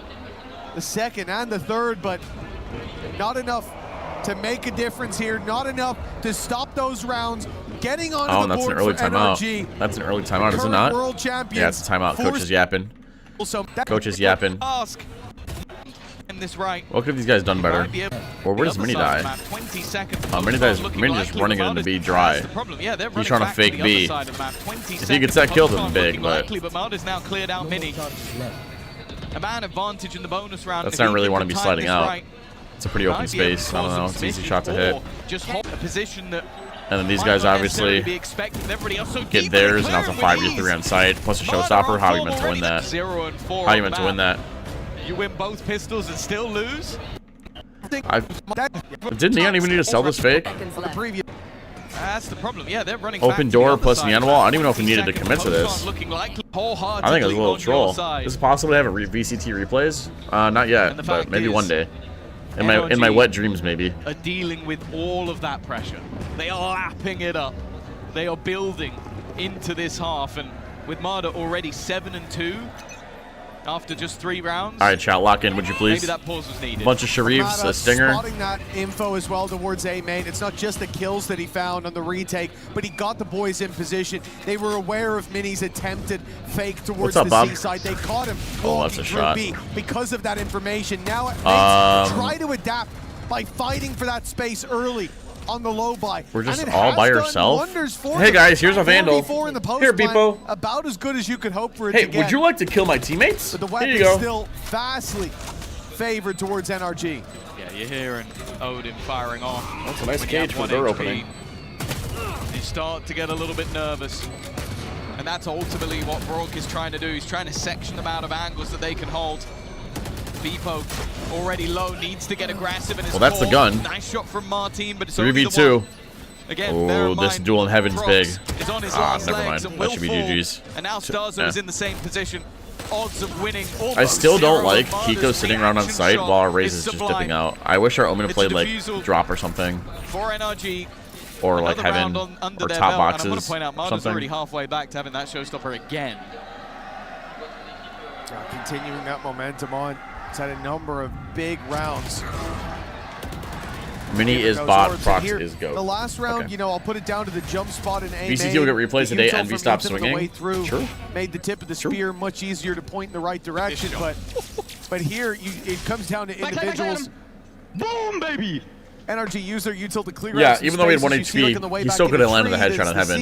Speaker 14: The second and the third, but not enough to make a difference here. Not enough to stop those rounds. Getting onto the board
Speaker 3: an early
Speaker 14: for NRG.
Speaker 3: timeout. That's an early timeout, is it not?
Speaker 14: World champions.
Speaker 3: Yeah, it's a timeout. Coach is yapping. Coach is yapping.
Speaker 13: Ask. This right.
Speaker 3: What could have these guys done better? Or where does Mini die? Mini just running it into B dry. He's trying to fake B. If he gets that kill, then big, but
Speaker 13: now cleared out Mini. A man advantage in the bonus round.
Speaker 3: that's not really want to be sliding out. It's a pretty open space. I don't know. It's an easy shot to hit.
Speaker 13: Just hold a position that.
Speaker 3: And then these guys obviously get theirs, and now it's a 5v3 on site. Plus a showstopper. How are you meant to win that? How are you meant to win that?
Speaker 13: You win both pistols and still lose?
Speaker 3: Didn't Neon even need to sell this fake?
Speaker 13: That's the problem. Yeah, they're running
Speaker 3: open door plus Neon wall. I don't even know if we needed to commit to this. I think it was a little troll. Is it possible to have a VCT replays? Not yet, but maybe one day. In my wet dreams, maybe.
Speaker 13: Are dealing with all of that pressure. They are lapping it up. They are building into this half, and with Marder already 7-2. After just 3 rounds.
Speaker 3: All right, chat, lock in, would you please?
Speaker 13: Maybe that pause was needed.
Speaker 3: Bunch of Sharifs, a stinger.
Speaker 14: Spotting that info as well towards A main. It's not just the kills that he found on the retake, but he got the boys in position. They were aware of Mini's attempted fake towards the C side. They caught him walking through B because of that information. Now try to adapt by fighting for that space early on the low buy.
Speaker 3: We're just all by ourselves. Hey guys, here's a Vandal. Here, Beepo.
Speaker 14: About as good as you could hope for it
Speaker 3: hey,
Speaker 14: to get.
Speaker 3: Would you like to kill my teammates?
Speaker 14: But the weapon's still vastly favored towards NRG.
Speaker 13: Yeah, you're hearing Odin firing off.
Speaker 3: That's a nice cage for door opening.
Speaker 13: You start to get a little bit nervous. And that's ultimately what Brock is trying to do. He's trying to section them out of angles that they can hold. Beepo already low, needs to get aggressive. And
Speaker 3: that's the gun.
Speaker 13: Nice shot from Martin, but it's
Speaker 3: 3v2.
Speaker 13: Again,
Speaker 3: oh, this duel in heaven's big.
Speaker 13: Never
Speaker 3: mind. That should be GG's.
Speaker 13: And now Starzo is in the same position. Odds of winning.
Speaker 3: I still don't like Kiko sitting around on site while our Raze is just dipping out. I wish our Omen played like drop or something.
Speaker 13: For NRG.
Speaker 3: Or like heaven or top boxes.
Speaker 13: And I want to point out, Marder's already
Speaker 3: something.
Speaker 13: halfway back to having that showstopper again.
Speaker 14: Continuing that momentum on. It's had a number of big rounds.
Speaker 3: Mini is bot, Prox is GOAT.
Speaker 14: The last round, you know, I'll put it down to the jump spot in A.
Speaker 3: VCT will get replays today, Envy stops swinging.
Speaker 14: Sure. Made the tip of the spear much easier to point in the right direction, but here it comes down to individuals.
Speaker 11: Boom, baby!
Speaker 14: NRG user util to clear
Speaker 3: yeah, even though he had 1 HP, he still could have landed the headshot on heaven.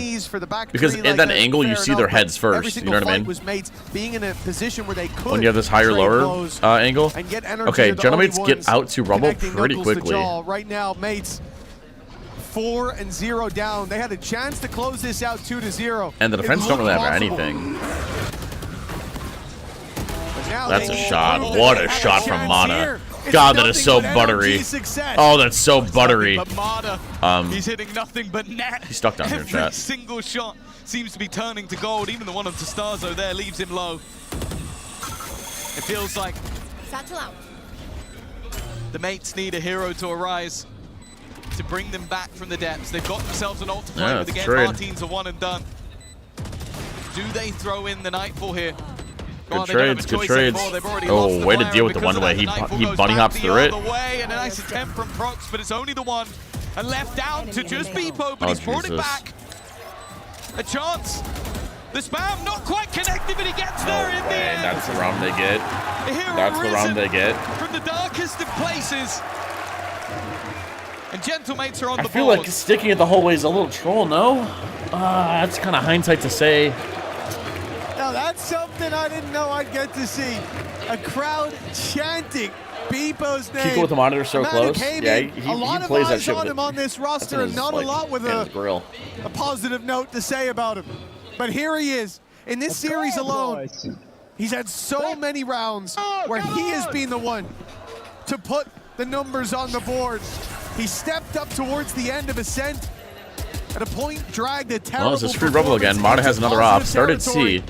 Speaker 3: Because in that angle, you see their heads first. You know what I mean?
Speaker 14: Being in a position where they could
Speaker 3: when you have this higher-lower angle. Okay, Gentlemates get out to Rumble pretty quickly.
Speaker 14: Right now, mates. 4-0 down. They had a chance to close this out 2-0.
Speaker 3: And the defense don't really have anything. That's a shot. What a shot from Mana. God, that is so buttery. Oh, that's so buttery.
Speaker 13: He's hitting nothing but net.
Speaker 3: He's stuck down here, chat.
Speaker 13: Every single shot seems to be turning to gold. Even the one on Starzo there leaves him low. It feels like
Speaker 19: Satchel out.
Speaker 13: The mates need a hero to arise to bring them back from the depths. They've got themselves an ult to play with again. Martins are one and done. Do they throw in the Nightfall here?
Speaker 3: Good trades, good trades. Oh, way to deal with the one way. He bunny hops through it.
Speaker 13: Way, and a nice attempt from Prox, but it's only the one. And left down to just Beepo, but he's brought it back. A chance. The spam not quite connected, but he gets there in the end.
Speaker 3: That's the round they get. That's the round they get.
Speaker 13: From the darkest of places. And Gentlemates are on the board.
Speaker 3: I feel like sticking it the whole way is a little troll, no? That's kind of hindsight to say.
Speaker 14: Now that's something I didn't know I'd get to see. A crowd chanting Beepo's name.
Speaker 3: Kiko with the monitor so close. Yeah, he plays that shit
Speaker 14: on him on this roster, and not a lot with a positive note to say about him. But here he is. In this series alone, he's had so many rounds where he has been the one to put the numbers on the board. He stepped up towards the end of Ascent. At a point, dragged a terrible.
Speaker 3: Well, it's a screwed rubble again. Mata has another op. Started C.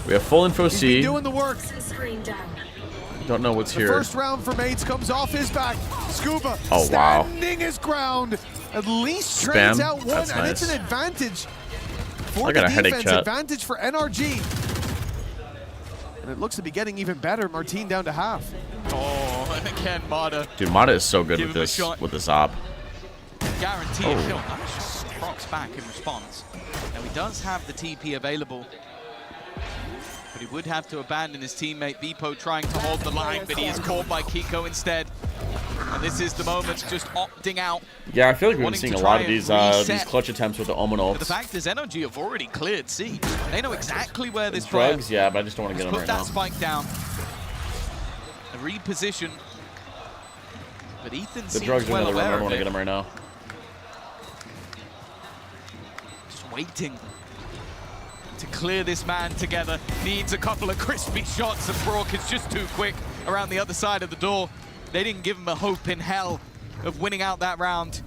Speaker 3: We have full info C.
Speaker 14: He's doing the work.
Speaker 3: Don't know what's here.
Speaker 14: The first round for Mates comes off his back. Scuba standing his ground. At least trades out one,
Speaker 3: That's
Speaker 14: and
Speaker 3: nice.
Speaker 14: it's an advantage for
Speaker 3: I got
Speaker 14: the
Speaker 3: a headache,
Speaker 14: defense.
Speaker 3: chat.
Speaker 14: Advantage for NRG. And it looks to be getting even better. Martin down to half.
Speaker 13: Oh, and again, Mata.
Speaker 3: Dude, Mata is so good with this op.
Speaker 13: Guarantee a kill. Nice. Prox back in response. Now he does have the TP available, but he would have to abandon his teammate Beepo trying to hold the line, but he is caught by Kiko instead. And this is the moment, just opting out.
Speaker 3: Yeah, I feel like we've been seeing a lot of these clutch attempts with the Omen ults.
Speaker 13: But the fact is, NRG have already cleared C. They know exactly where this
Speaker 3: drugs, yeah, but I just don't want to get them
Speaker 13: put
Speaker 3: right
Speaker 13: that
Speaker 3: now.
Speaker 13: spike down. A reposition. But Ethan
Speaker 3: The drugs are
Speaker 13: well
Speaker 3: another round. I
Speaker 13: aware
Speaker 3: don't
Speaker 13: of
Speaker 3: want to
Speaker 13: it.
Speaker 3: get them right now.
Speaker 13: Just waiting to clear this man together. Needs a couple of crispy shots, and Brock is just too quick around the other side of the door. They didn't give him a hope in hell of winning out that round.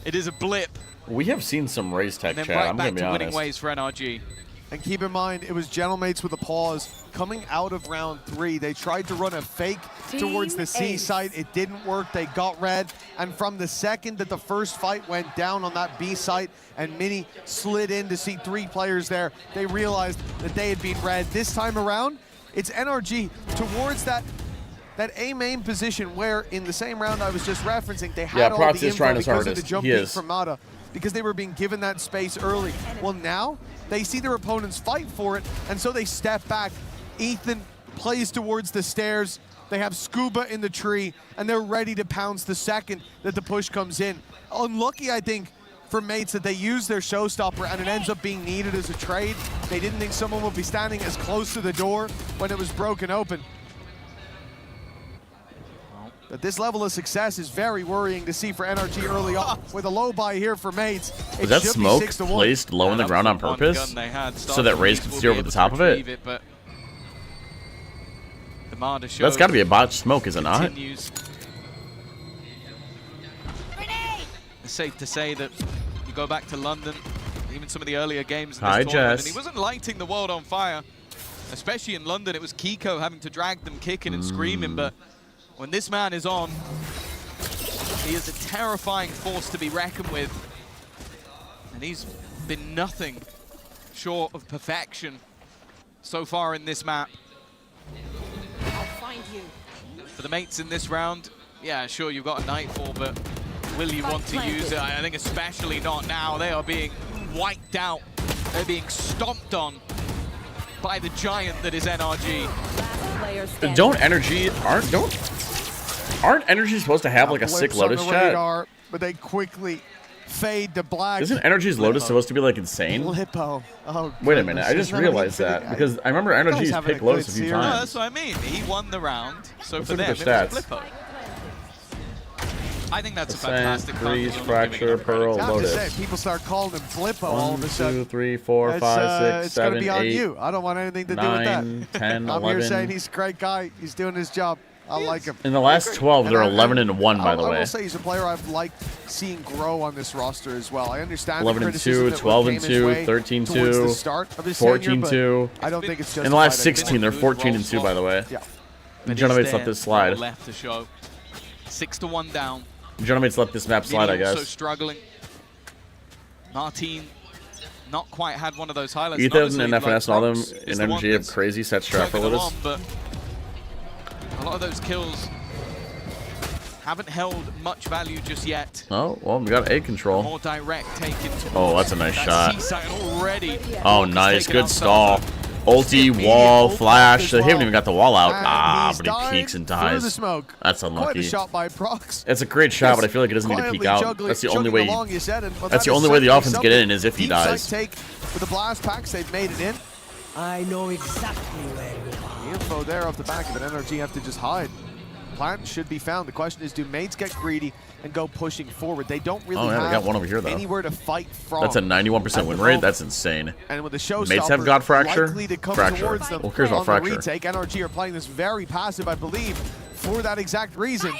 Speaker 13: It is a blip.
Speaker 3: We have seen some race tech,
Speaker 13: And then
Speaker 3: chat.
Speaker 13: right
Speaker 3: I'm
Speaker 13: back
Speaker 3: going to
Speaker 13: to
Speaker 3: be
Speaker 13: winning
Speaker 3: honest.
Speaker 13: ways for NRG.
Speaker 14: And keep in mind, it was Gentlemates with a pause. Coming out of round 3, they tried to run a fake towards the C site. It didn't work. They got red. And from the second that the first fight went down on that B site and Mini slid in to see 3 players there, they realized that they had been red. This time around, it's NRG towards that A main position where in the same round I was just referencing, they had all
Speaker 3: Prox
Speaker 14: the
Speaker 3: is
Speaker 14: info
Speaker 3: trying his
Speaker 14: because of the
Speaker 3: hardest.
Speaker 14: jump
Speaker 3: He
Speaker 14: peek
Speaker 3: is.
Speaker 14: from Mata, because they were being given that space early. Well, now they see their opponents fight for it, and so they step back. Ethan plays towards the stairs. They have Scuba in the tree, and they're ready to pounce the second that the push comes in. Unlucky, I think, for Mates that they use their showstopper and it ends up being needed as a trade. They didn't think someone would be standing as close to the door when it was broken open. But this level of success is very worrying to see for NRG early on. With a low buy here for Mates,
Speaker 3: Was that smoke placed low in the ground on purpose so that Raze could steer over the top of it? That's got to be a botched smoke, is it not?
Speaker 13: It's safe to say that you go back to London, even some of the earlier games in this tournament, and he wasn't lighting the world on fire. Especially in London, it was Kiko having to drag them kicking and screaming, but when this man is on, he is a terrifying force to be reckoned with. And he's been nothing short of perfection so far in this map.
Speaker 19: I'll find you.
Speaker 13: For the mates in this round, yeah, sure, you've got a Nightfall, but will you want to use it? I think especially not now. They are being wiped out. They're being stomped on by the giant that is NRG.
Speaker 3: Aren't NRG supposed to have like a sick Lotus chat?
Speaker 14: Radar, but they quickly fade to black.
Speaker 3: Isn't NRG's Lotus supposed to be like insane?
Speaker 14: Lippo. Oh,
Speaker 3: wait a minute, I just realized that because I remember NRG's picked Lotus a few
Speaker 13: No,
Speaker 3: times.
Speaker 13: that's what I mean. He won the round, so
Speaker 3: Let's
Speaker 13: for
Speaker 3: look
Speaker 13: them,
Speaker 3: at
Speaker 13: it
Speaker 3: their
Speaker 13: was
Speaker 3: stats.
Speaker 13: Flippo. I think that's a
Speaker 3: Ascent,
Speaker 13: fantastic
Speaker 3: Freeze,
Speaker 13: contest.
Speaker 3: Fracture, Pearl,
Speaker 14: I'm
Speaker 3: Lotus.
Speaker 14: just saying, people start calling him Blippo all of a
Speaker 3: 1,
Speaker 14: sudden.
Speaker 3: 2, 3, 4, 5, 6,
Speaker 14: It's going to
Speaker 3: 7,
Speaker 14: be on
Speaker 3: 8,
Speaker 14: you. I don't want anything to do
Speaker 3: 9,
Speaker 14: with that.
Speaker 3: 10,
Speaker 14: I'm here
Speaker 3: 11.
Speaker 14: saying he's a great guy. He's doing his job. I like him.
Speaker 3: In the last 12, they're 11 and 1, by the
Speaker 14: I
Speaker 3: way.
Speaker 14: will say he's a player I've liked seeing grow on this roster as well. I understand
Speaker 3: 11
Speaker 14: the
Speaker 3: and
Speaker 14: criticism
Speaker 3: 2,
Speaker 14: that
Speaker 3: 12 and
Speaker 14: came his
Speaker 3: 2,
Speaker 14: way
Speaker 3: 13
Speaker 14: towards the
Speaker 3: 2,
Speaker 14: start of his
Speaker 3: 14
Speaker 14: tenure,
Speaker 3: 2.
Speaker 14: but I don't think it's just
Speaker 3: In the last 16, they're 14 and 2, by the way.
Speaker 14: Yeah.
Speaker 3: Gentlemates let this slide.
Speaker 13: Left to show. 6-1 down.
Speaker 3: Gentlemates let this map slide, I guess.
Speaker 13: Also struggling. Martin not quite had one of those highlights.
Speaker 3: Ethan and FNS and all them in NRG have crazy set strat for us.
Speaker 13: But a lot of those kills haven't held much value just yet.
Speaker 3: Oh, well, we got A control.
Speaker 13: More direct taken.
Speaker 3: Oh, that's a nice shot.
Speaker 13: Already.
Speaker 3: Oh, nice. Good stall. Ulti, wall, flash. They haven't even got the wall out. Ah, but he peeks and dies. That's unlucky.
Speaker 14: Quite a shot by Prox.
Speaker 3: It's a great shot, but I feel like it doesn't need to peek out. That's the only way. That's the only way the offense get in is if he dies.
Speaker 14: Take with the blast packs, they've made it in.
Speaker 6: I know exactly where you are.
Speaker 14: The info there off the back of it. NRG have to just hide. Plan should be found. The question is, do mates get greedy and go pushing forward? They don't really
Speaker 3: they got one over here, though.
Speaker 14: Anywhere to fight from.
Speaker 3: That's a 91% win rate. That's insane.
Speaker 14: And with the showstopper
Speaker 3: mates have God Fracture.
Speaker 14: To come
Speaker 3: Fracture.
Speaker 14: Them
Speaker 3: Who cares about Fracture?
Speaker 14: Retake. NRG are playing this very passive, I believe, for that exact reason.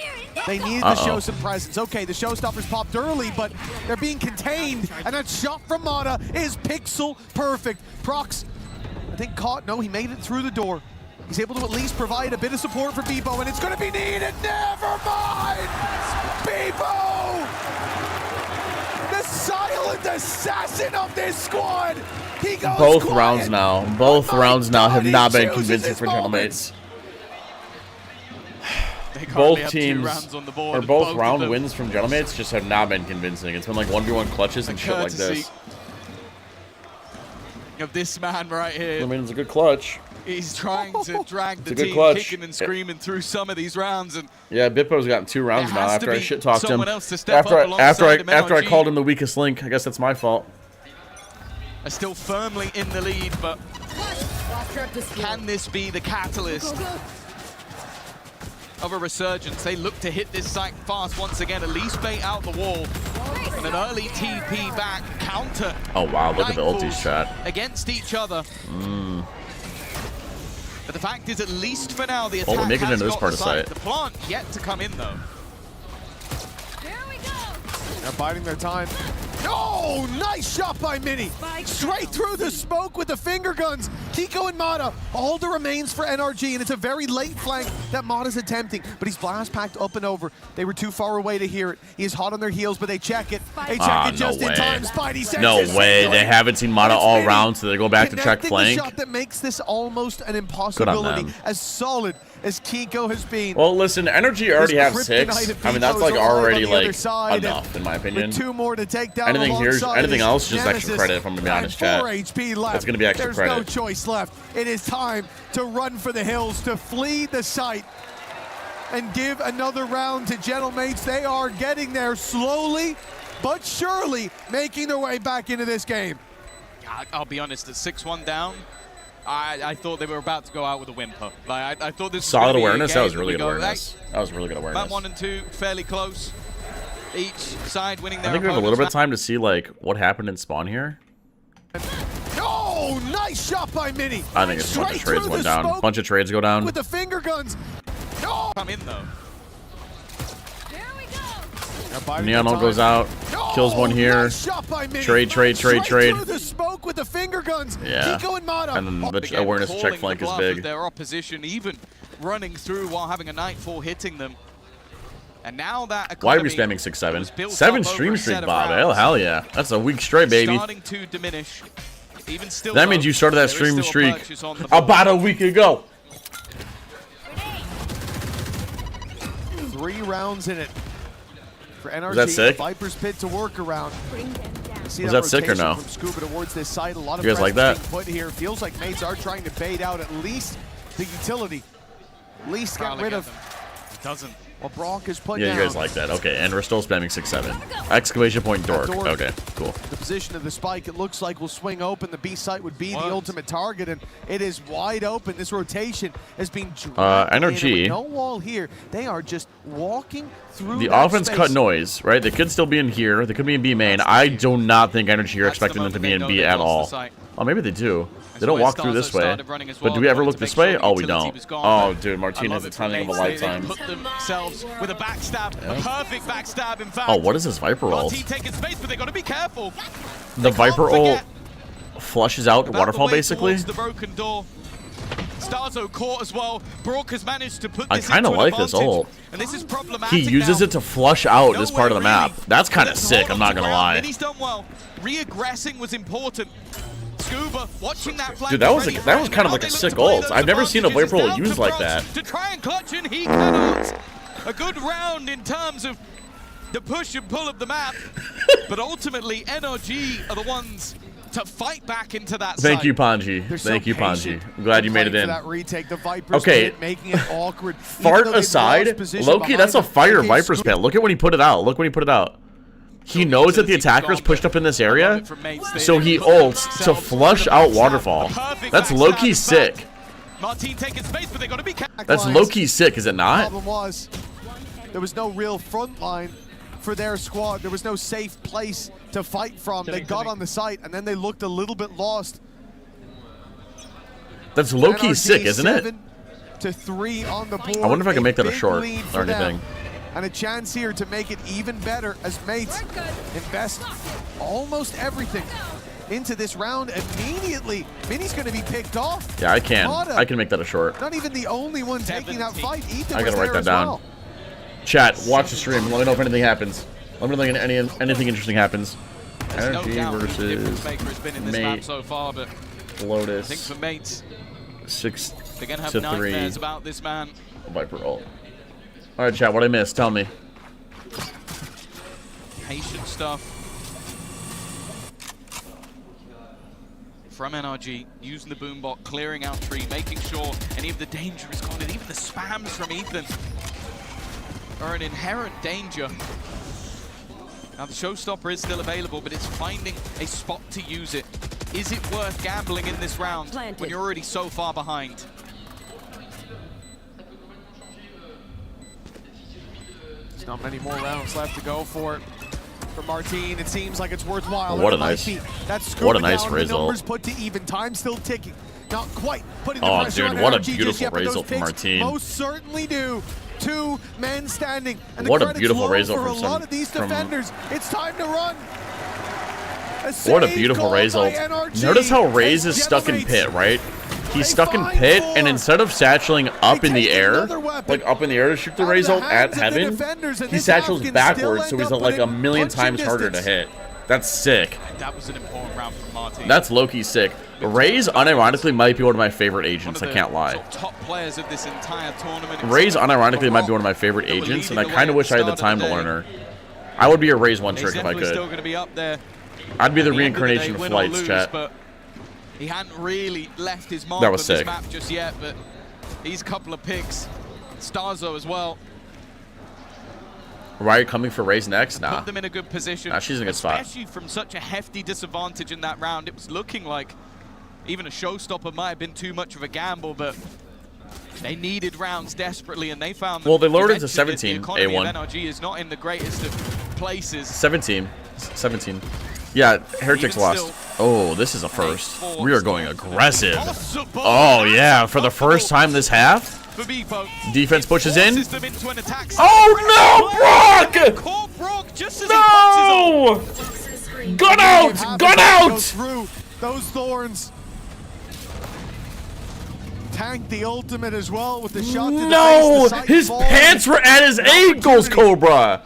Speaker 14: They needed to show some presence. Okay, the showstoppers popped early, but they're being contained. And that shot from Mata is pixel perfect. Prox, I think caught. No, he made it through the door. He's able to at least provide a bit of support for Bebo, and it's going to be needed. Never mind! Bebo! The silent assassin of this squad! He goes
Speaker 3: Both
Speaker 14: quiet.
Speaker 3: rounds now. Both rounds now have not been convincing for Gentlemates. Both teams, or both round wins from Gentlemates just have not been convincing. It's been like 1v1 clutches and shit like this.
Speaker 13: Of this man right here.
Speaker 3: I mean, it's a good clutch.
Speaker 13: He's trying to drag the team kicking and screaming through some of these rounds, and
Speaker 3: yeah, Bippo's gotten 2 rounds now after I shit talked him.
Speaker 13: After
Speaker 3: I called him the weakest link. I guess that's my fault.
Speaker 13: Are still firmly in the lead, but can this be the catalyst of a resurgence? They look to hit this site fast once again, at least bait out the wall. And an early TP back counter.
Speaker 3: Oh wow, look at the ultis chat.
Speaker 13: Against each other. But the fact is, at least for now, the attack
Speaker 3: we're making it
Speaker 13: has
Speaker 3: into this
Speaker 13: got
Speaker 3: part
Speaker 13: the
Speaker 3: of sight.
Speaker 13: The plant yet to come in, though.
Speaker 14: They're biding their time. Oh, nice shot by Mini. Straight through the smoke with the finger guns. Kiko and Mata, all that remains for NRG, and it's a very late flank that Mata's attempting, but he's blast packed up and over. They were too far away to hear it. He is hot on their heels, but they check it. They check it just in time. Spidey says
Speaker 3: no way. They haven't seen Mata all round, so they go back to check flank.
Speaker 14: The shot that makes this almost an impossibility. As solid as Kiko has been.
Speaker 3: Well, listen, NRG already have 6. I mean, that's like already like enough, in my opinion.
Speaker 14: With 2 more to take down.
Speaker 3: Anything else, just extra credit, if I'm gonna be honest, chat.
Speaker 14: 4 HP left.
Speaker 3: That's gonna be extra credit.
Speaker 14: There's no choice left. It is time to run for the hills, to flee the site, and give another round to Gentlemates. They are getting there slowly, but surely, making their way back into this game.
Speaker 13: I'll be honest, at 6-1 down, I thought they were about to go out with a whimper. Like I thought this was
Speaker 3: solid awareness. That was really good awareness. That was really good awareness.
Speaker 13: Map 1 and 2 fairly close. Each side winning their.
Speaker 3: I think we have a little bit of time to see like what happened in spawn here.
Speaker 14: Oh, nice shot by Mini.
Speaker 3: I think it's a bunch of trades went down. A bunch of trades go down.
Speaker 14: With the finger guns.
Speaker 13: Oh. Come in though.
Speaker 3: Neon goes out, kills one here. Trade.
Speaker 14: Through the smoke with the finger guns.
Speaker 3: Yeah.
Speaker 14: Kiko and Mata.
Speaker 3: And then the awareness to check flank is big.
Speaker 13: Their opposition even running through while having a Nightfall hitting them. And now that
Speaker 3: why are we spamming 6-7? 7 stream streak, Bob. Hell yeah. That's a week straight, baby.
Speaker 13: Starting to diminish. Even still,
Speaker 3: that means you started that stream streak about a week ago.
Speaker 14: 3 rounds in it. For NRG,
Speaker 3: was that sick?
Speaker 14: Viper's Pit to work around.
Speaker 3: Was that sick or no?
Speaker 14: From Scuba towards this side. A lot of
Speaker 3: you guys like that?
Speaker 14: Put here. Feels like mates are trying to bait out at least the utility. At least get rid of.
Speaker 13: It doesn't.
Speaker 14: What Brock is put
Speaker 3: down.
Speaker 14: Yeah,
Speaker 3: you guys like that. Okay, and we're still spamming 6-7. Exclamation point dork. Okay, cool.
Speaker 14: The position of the spike, it looks like will swing open. The B site would be the ultimate target, and it is wide open. This rotation has been
Speaker 3: NRG.
Speaker 14: No wall here. They are just walking through
Speaker 3: the offense cut noise, right? They could still be in here. They could be in B main. I do not think NRG are expecting them to be in B at all. Oh, maybe they do. They don't walk through this way. But do we ever look this way? Oh, we don't. Oh, dude, Martin has the timing of a lifetime.
Speaker 13: They put themselves with a backstab, a perfect backstab, in fact.
Speaker 3: Oh, what is this Viper ult?
Speaker 13: Taking space, but they got to be careful.
Speaker 3: The Viper ult flushes out the waterfall, basically.
Speaker 13: The broken door. Starzo caught as well. Brook has managed to put
Speaker 3: I
Speaker 13: this
Speaker 3: kind of
Speaker 13: into an
Speaker 3: like this
Speaker 13: advantage,
Speaker 3: ult.
Speaker 13: and this is problematic.
Speaker 3: He uses it to flush out this part of the map. That's kind of sick, I'm not gonna lie.
Speaker 13: He's done well. Re-aggressing was important. Scuba watching that flank.
Speaker 3: Dude, that was kind of like a sick ult. I've never seen a Viper ult used like that.
Speaker 13: To try and clutch, and he cannot. A good round in terms of the push and pull of the map, but ultimately NRG are the ones to fight back into that
Speaker 3: Thank
Speaker 13: side.
Speaker 3: you, Panji. Thank you, Panji. I'm glad you made it in. Okay. Fart aside, Loki, that's a fire Viper's pit. Look at when he put it out. Look when he put it out. He knows that the attacker's pushed up in this area, so he ults to flush out Waterfall. That's low-key sick. That's low-key sick, is it not?
Speaker 14: The problem was there was no real front line for their squad. There was no safe place to fight from. They got on the site, and then they looked a little bit lost.
Speaker 3: That's low-key sick, isn't it?
Speaker 14: 7-3 on the board.
Speaker 3: I wonder if I can make that a short or
Speaker 14: them.
Speaker 3: anything.
Speaker 14: And a chance here to make it even better as mates invest almost everything into this round immediately. Mini's going to be picked off.
Speaker 3: Yeah, I can.
Speaker 14: Mata,
Speaker 3: I can make that a short.
Speaker 14: not even the only one taking that fight. Ethan
Speaker 3: I gotta
Speaker 14: was
Speaker 3: write
Speaker 14: there
Speaker 3: that
Speaker 14: as
Speaker 3: down.
Speaker 14: well.
Speaker 3: Chat, watch the stream. Let me know if anything happens. Let me know if anything interesting happens.
Speaker 13: There's no
Speaker 3: NRG
Speaker 13: doubt who the difference
Speaker 3: versus
Speaker 13: maker has been in this
Speaker 3: Mate
Speaker 13: map so far, but
Speaker 3: Lotus.
Speaker 13: I think for Mates,
Speaker 3: 6
Speaker 13: they're going to have
Speaker 3: to 3.
Speaker 13: nightmares about this man.
Speaker 3: Viper ult. All right, chat. What I missed? Tell me.
Speaker 13: Patient stuff from NRG, using the boombot, clearing out tree, making sure any of the danger is gone, and even the spams from Ethan are an inherent danger. Now the showstopper is still available, but it's finding a spot to use it. Is it worth gambling in this round when you're already so far behind?
Speaker 14: There's not many more rounds left to go for Martine. It seems like it's worthwhile.
Speaker 3: Oh, what a nice raise ult.
Speaker 14: Numbers put to even. Time still ticking. Not quite putting the
Speaker 3: Oh,
Speaker 14: pressure
Speaker 3: dude,
Speaker 14: on
Speaker 3: what a
Speaker 14: NRG
Speaker 3: beautiful
Speaker 14: yet, but
Speaker 3: raise
Speaker 14: those
Speaker 3: ult from
Speaker 14: picks
Speaker 3: Martine.
Speaker 14: Most certainly do. 2 men standing. And
Speaker 3: What
Speaker 14: the
Speaker 3: a beautiful
Speaker 14: low
Speaker 3: raise ult
Speaker 14: for
Speaker 3: from
Speaker 14: a lot of these defenders. It's time to run.
Speaker 3: What a beautiful raise ult. Notice how Raze is stuck in pit, right? He's stuck in pit, and instead of satcheling up in the air, like up in the air to shoot the raise ult at heaven, he satchels backwards, so he's like a million times harder to hit. That's sick.
Speaker 13: That was an important round from Martine.
Speaker 3: That's low-key sick. Raze unironically might be one of my favorite agents, I can't lie.
Speaker 13: Top players of this entire tournament.
Speaker 3: Raze unironically might be one of my favorite agents, and I kind of wish I had the time to learn her. I would be a Raze one trick if I could.
Speaker 13: Still going to be up there.
Speaker 3: I'd be the reincarnation of Flights, chat.
Speaker 13: But he hadn't really left his mark
Speaker 3: That was
Speaker 13: on
Speaker 3: sick.
Speaker 13: this map just yet, but these couple of picks, Starzo as well.
Speaker 3: Riot coming for Raze next? Nah.
Speaker 13: Put them in a good position.
Speaker 3: Nah, she's in a good spot.
Speaker 13: Especially from such a hefty disadvantage in that round. It was looking like even a showstopper might have been too much of a gamble, but they needed rounds desperately, and they found them.
Speaker 3: Well, they lowered it to
Speaker 13: Eventually,
Speaker 3: 17,
Speaker 13: the economy
Speaker 3: A1.
Speaker 13: of NRG is not in the greatest of places.
Speaker 3: 17. Yeah, Heretics lost. Oh, this is a first. We are going aggressive. Oh, yeah, for the first time this half. Defense pushes in. Oh, no, Brock! No! Gun out! Gun out!
Speaker 14: Through those thorns. Tanked the ultimate as well with the shot to
Speaker 3: No!
Speaker 14: the face.
Speaker 3: His pants were at his ankles, Cobra!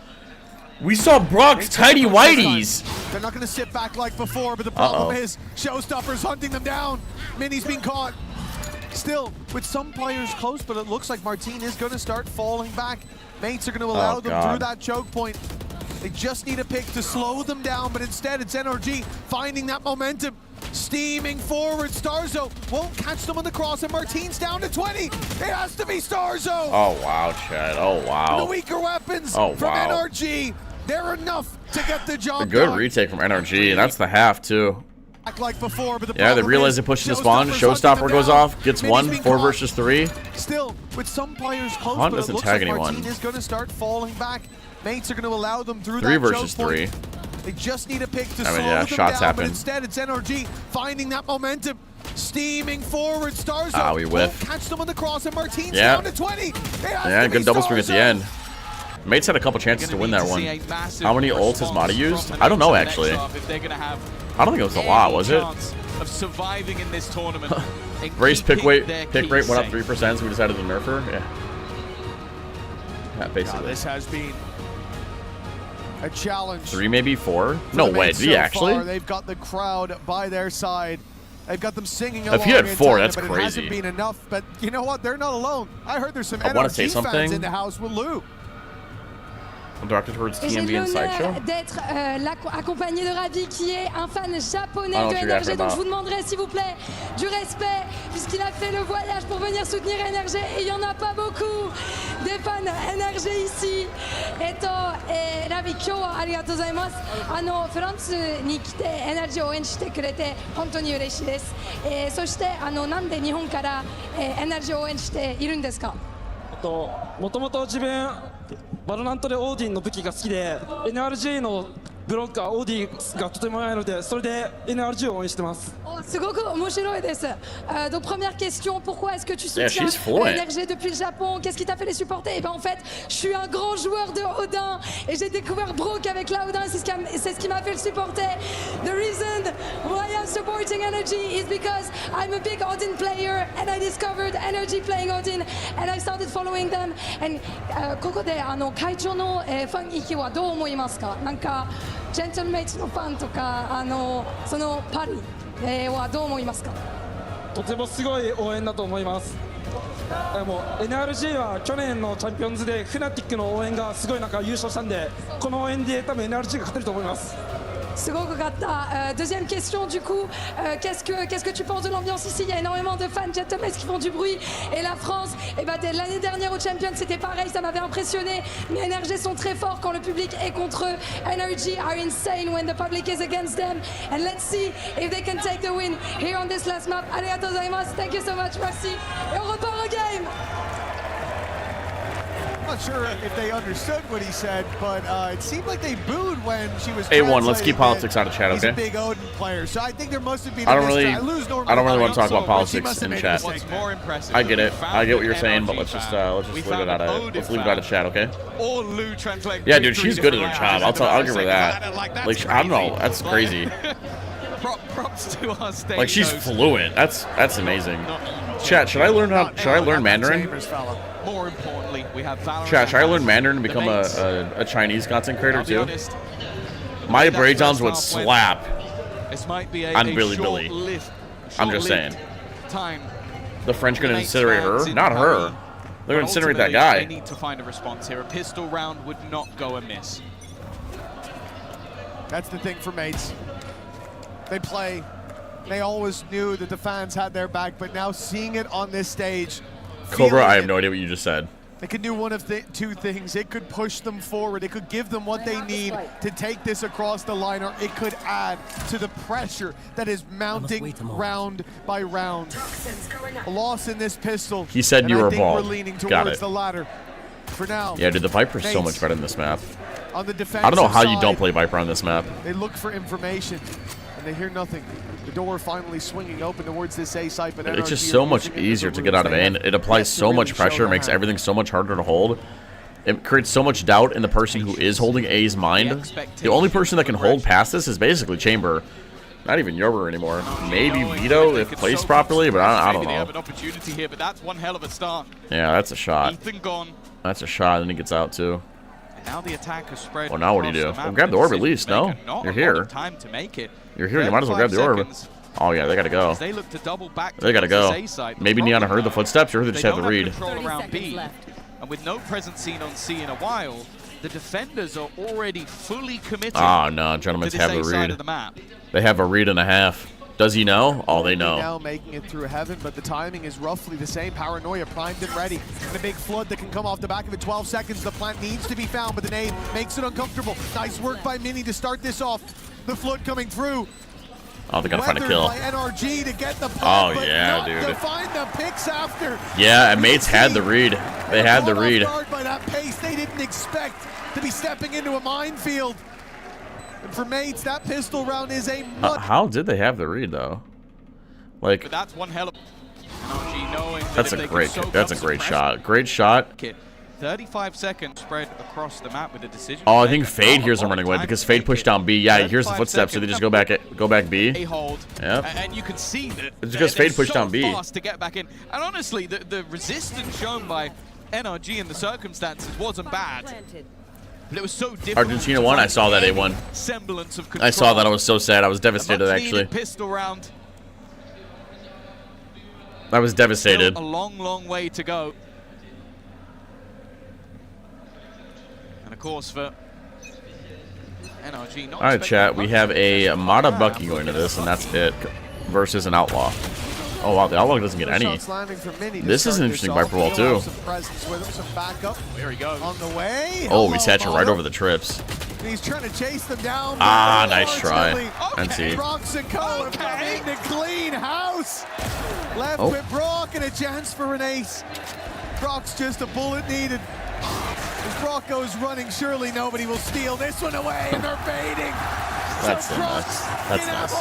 Speaker 3: We saw Brock's tidy whities.
Speaker 14: They're not going to sit back like before, but the problem is Showstopper's hunting them down. Mini's being caught. Still, with some players close, but it looks like Martine is going to start falling back. Mates are going to allow them through that choke point. They just need a pick to slow them down, but instead it's NRG finding that momentum. Steaming forward, Starzo won't catch them on the cross, and Martine's down to 20. It has to be Starzo.
Speaker 3: Oh, wow, Chad. Oh, wow.
Speaker 14: The weaker weapons
Speaker 3: from
Speaker 14: NRG. They're enough to get the job
Speaker 3: A good
Speaker 14: done.
Speaker 3: retake from NRG, and that's the half, too.
Speaker 14: Like before, but the
Speaker 3: Yeah, they realize they push in the spawn. Showstopper goes off, gets one, 4 versus 3.
Speaker 14: Still, with some players close,
Speaker 3: Hunt
Speaker 14: but it
Speaker 3: doesn't
Speaker 14: looks
Speaker 3: tag
Speaker 14: like
Speaker 3: anyone.
Speaker 14: Martine is going to start falling back. Mates are going to allow them through
Speaker 3: 3
Speaker 14: that
Speaker 3: versus
Speaker 14: choke point.
Speaker 3: 3.
Speaker 14: They just need a pick to
Speaker 3: I mean,
Speaker 14: slow
Speaker 3: yeah,
Speaker 14: them
Speaker 3: shots
Speaker 14: down,
Speaker 3: happen.
Speaker 14: but instead it's NRG finding that momentum. Steaming forward, Starzo
Speaker 3: We
Speaker 14: won't
Speaker 3: whiff.
Speaker 14: catch them on the cross, and Martine's
Speaker 3: Yeah.
Speaker 14: down to 20.
Speaker 3: Yeah, good double swing at the end. Mates had a couple chances to win that one. How many ults has Mata used? I don't know, actually. I don't think it was a lot, was it?
Speaker 13: Of surviving in this tournament. and
Speaker 3: Race pick
Speaker 13: keeping
Speaker 3: rate
Speaker 13: their
Speaker 3: went
Speaker 13: keys
Speaker 3: up
Speaker 13: safe.
Speaker 3: 3%, so we decided to nerf her. Yeah. Yeah, basically.
Speaker 14: This has been a challenge.
Speaker 3: 3, maybe 4? No way. Did he actually?
Speaker 14: They've got the crowd by their side. They've got them singing
Speaker 3: If
Speaker 14: along.
Speaker 3: he had
Speaker 14: in
Speaker 3: 4,
Speaker 14: tandem,
Speaker 3: that's
Speaker 14: but
Speaker 3: crazy.
Speaker 14: It hasn't been enough. But you know what? They're not alone. I heard there's some
Speaker 3: I wanna say
Speaker 14: NRG fans
Speaker 3: something.
Speaker 14: in the house with Lou.
Speaker 3: Directed towards
Speaker 1: Et j'ai
Speaker 3: TMV and Sideshow.
Speaker 1: l'honneur d'être accompagné de Ravi qui est un fan japonais
Speaker 3: Ah non,
Speaker 1: de
Speaker 3: je suis
Speaker 1: NRG.
Speaker 3: d'accord.
Speaker 1: Donc je vous demanderai s'il vous plaît du respect puisqu'il a fait le voyage pour venir soutenir NRG et il n'y en a pas beaucoup des fans NRG ici. Ravi, 今日はありがとうございます。フランスに来て NRG を応援してくれて本当に嬉しいです。そしてなんで日本から NRG を応援しているんですか？
Speaker 12: もともと自分バロナントでオーディンの武器が好きで NRG のブロッカーオーディがとても良いのでそれで NRG を応援してます。
Speaker 1: すごく面白いです。Donc première question, pourquoi est-ce que tu soutiens
Speaker 3: she's fluent.
Speaker 1: NRG depuis le Japon? Qu'est-ce qui t'a fait les supporter? Et ben en fait, je suis un grand joueur de Odin et j'ai découvert Brock avec la Odin. C'est ce qui m'a fait le supporter. The reason why I'm supporting NRG is because I'm a big Odin player and I discovered NRG playing Odin and I started following them. And ここで会長のファン意気はどう思いますか？なんかジェントルメイツのファンとかそのパリはどう思いますか？
Speaker 12: とてもすごい応援だと思います。もう NRG は去年のチャンピオンズでフナティックの応援がすごいなんか優勝したんでこの応援で多分 NRG が勝てると思います。
Speaker 1: すごくかった。Deuxième question du coup, qu'est-ce que tu penses de l'ambiance ici? Il y a énormément de fans gentlemen qui font du bruit et la France, l'année dernière au Champions c'était pareil, ça m'avait impressionné. Mais NRG sont très forts quand le public est contre eux. NRG are insane when the public is against them. And let's see if they can take the win here on this last map. Arigatou gozaimasu. Thank you so much. Merci. Et on repart au game.
Speaker 14: I'm not sure if they understood what he said, but it seemed like they booed when she was.
Speaker 3: A1, let's keep politics out of chat,
Speaker 14: He's
Speaker 3: okay?
Speaker 14: a big Odin player, so I think there must have been.
Speaker 3: I don't really want to talk about
Speaker 14: She
Speaker 3: politics
Speaker 14: must have
Speaker 3: in
Speaker 14: made a
Speaker 3: chat.
Speaker 14: mistake.
Speaker 3: I get it. I get what you're saying, but let's just leave it out of chat, okay?
Speaker 13: Or Lou translate.
Speaker 3: Yeah, dude, she's good at her job. I'll give her that. Like, I don't know. That's crazy.
Speaker 13: Props to our stage.
Speaker 3: Like, she's fluent. That's amazing. Chat, should I learn Mandarin?
Speaker 13: More importantly, we have Valorant.
Speaker 3: Chat, should I learn Mandarin and become a Chinese content creator too? My breakdowns would slap.
Speaker 13: This might be
Speaker 3: on Billy. I'm just saying. The French gonna incinerate her? Not her. They're gonna incinerate that guy.
Speaker 13: They need to find a response here. A pistol round would not go amiss.
Speaker 14: That's the thing for mates. They play. They always knew that the fans had their back, but now seeing it on this stage.
Speaker 3: Cobra, I have no idea what you just said.
Speaker 14: It could do one of two things. It could push them forward. It could give them what they need to take this across the line, or it could add to the pressure that is mounting round by round. A loss in this pistol.
Speaker 3: He said you were
Speaker 14: I think
Speaker 3: bald.
Speaker 14: we're leaning
Speaker 3: Got
Speaker 14: towards
Speaker 3: it.
Speaker 14: the latter. For now.
Speaker 3: Yeah, dude, the Viper's so much better than this map.
Speaker 14: On the defensive
Speaker 3: I don't know how you
Speaker 14: side,
Speaker 3: don't play Viper on this map.
Speaker 14: They look for information, and they hear nothing. The door finally swinging open towards this A site, but
Speaker 3: It's just
Speaker 14: NRG
Speaker 3: so
Speaker 14: are
Speaker 3: much
Speaker 14: using it
Speaker 3: easier
Speaker 14: as
Speaker 3: to
Speaker 14: a
Speaker 3: get out of
Speaker 14: ruse.
Speaker 3: A, and it applies
Speaker 14: They
Speaker 3: so
Speaker 14: have to
Speaker 3: much
Speaker 14: really show
Speaker 3: pressure,
Speaker 14: their
Speaker 3: makes
Speaker 14: hand.
Speaker 3: everything so much harder to hold. It creates so much doubt in the person who is holding A's mind. The only person that can hold past this is basically Chamber. Not even Yober anymore. Maybe Vito if placed properly, but I don't
Speaker 13: Maybe they have an
Speaker 3: know.
Speaker 13: opportunity here, but that's one hell of a start.
Speaker 3: Yeah, that's a shot.
Speaker 13: Ethan gone.
Speaker 3: That's a shot, and he gets out too.
Speaker 13: And now the attack has spread.
Speaker 3: Well, now what do you do?
Speaker 13: across the
Speaker 3: Well,
Speaker 13: map.
Speaker 3: grab the orb at
Speaker 13: Decision
Speaker 3: least,
Speaker 13: maker,
Speaker 3: no?
Speaker 13: not
Speaker 3: You're
Speaker 13: a lot
Speaker 3: here.
Speaker 13: of time to make it.
Speaker 3: You're here, you might as well grab the orb. Oh yeah, they gotta go.
Speaker 13: They look to double back
Speaker 3: They gotta go.
Speaker 13: towards this A site.
Speaker 3: Maybe Niana heard the footsteps, or they just
Speaker 13: They
Speaker 3: have the
Speaker 13: don't
Speaker 3: read.
Speaker 13: control around B, and with no presence seen on C in a while, the defenders are already fully committed.
Speaker 3: Oh no, gentlemen
Speaker 13: to this
Speaker 3: have
Speaker 13: A
Speaker 3: a
Speaker 13: side
Speaker 3: read.
Speaker 13: of the map.
Speaker 3: They have a read and a half. Does he know? Oh, they know.
Speaker 14: Now making it through heaven, but the timing is roughly the same. Paranoia primed and ready. And a big flood that can come off the back of it. 12 seconds. The plant needs to be found, but the nade makes it uncomfortable. Nice work by Mini to start this off. The flood coming through.
Speaker 3: Oh, they're gonna find a
Speaker 14: Weathered
Speaker 3: kill.
Speaker 14: by NRG to get the plant,
Speaker 3: Oh
Speaker 14: but
Speaker 3: yeah,
Speaker 14: not
Speaker 3: dude.
Speaker 14: to find the picks after.
Speaker 3: Yeah, and mates had the read. They had the
Speaker 14: Caught off
Speaker 3: read.
Speaker 14: guard by that pace. They didn't expect to be stepping into a minefield. And for mates, that pistol round is a much.
Speaker 3: How did they have the read though? Like,
Speaker 13: But that's one hell of NRG knowing that
Speaker 3: that's
Speaker 13: if
Speaker 3: a
Speaker 13: they can
Speaker 3: great,
Speaker 13: soak
Speaker 3: that's a
Speaker 13: up
Speaker 3: great
Speaker 13: some
Speaker 3: shot. Great shot.
Speaker 13: pressure, 35 seconds spread across the map with a decision.
Speaker 3: Oh, I think Fade hears him running away because Fade pushed down B. Yeah, he hears the footsteps, so they just go back B.
Speaker 13: A hold.
Speaker 3: Yep.
Speaker 13: And you can see that
Speaker 3: it's because Fade pushed down B.
Speaker 13: Fast to get back in. And honestly, the resistance shown by NRG in the circumstances wasn't bad. But it was so different.
Speaker 3: Argentina won. I saw that A1.
Speaker 13: Semblance of control.
Speaker 3: I saw that. I was so sad. I was devastated, actually.
Speaker 13: Pistol round.
Speaker 3: I was devastated.
Speaker 13: Still a long way to go. And of course, for NRG,
Speaker 3: all right, chat. We have a Mata Bucky going to this, and that's it. Versus an Outlaw. Oh wow, the Outlaw doesn't get any. This is an interesting Viper wall too.
Speaker 14: There he goes. On the way.
Speaker 3: Oh, we satch it right over the trips.
Speaker 14: He's trying to chase them down.
Speaker 3: Ah, nice try.
Speaker 14: NC. Brox and Co have come in to clean house. Left with Brock and a chance for an ace. Brock's just a bullet needed. As Brock goes running, surely nobody will steal this one away, and they're baiting.
Speaker 3: That's so nuts. That's nuts.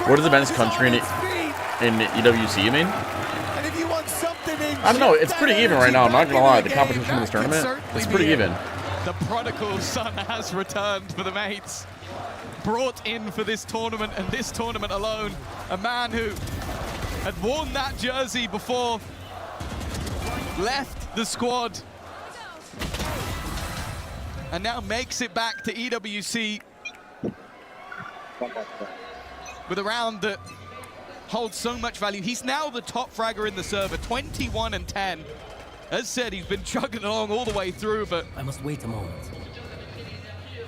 Speaker 3: What is the best country in EWC, you mean?
Speaker 14: And if you want something
Speaker 3: I don't know. It's pretty even right now. I'm not going to lie. The competition in this tournament, it's pretty even.
Speaker 13: The prodigal son has returned for the mates. Brought in for this tournament and this tournament alone. A man who had worn that jersey before, left the squad, and now makes it back to EWC with a round that holds so much value. He's now the top fragger in the server, 21 and 10. As said, he's been chugging along all the way through, but
Speaker 6: I must wait a moment.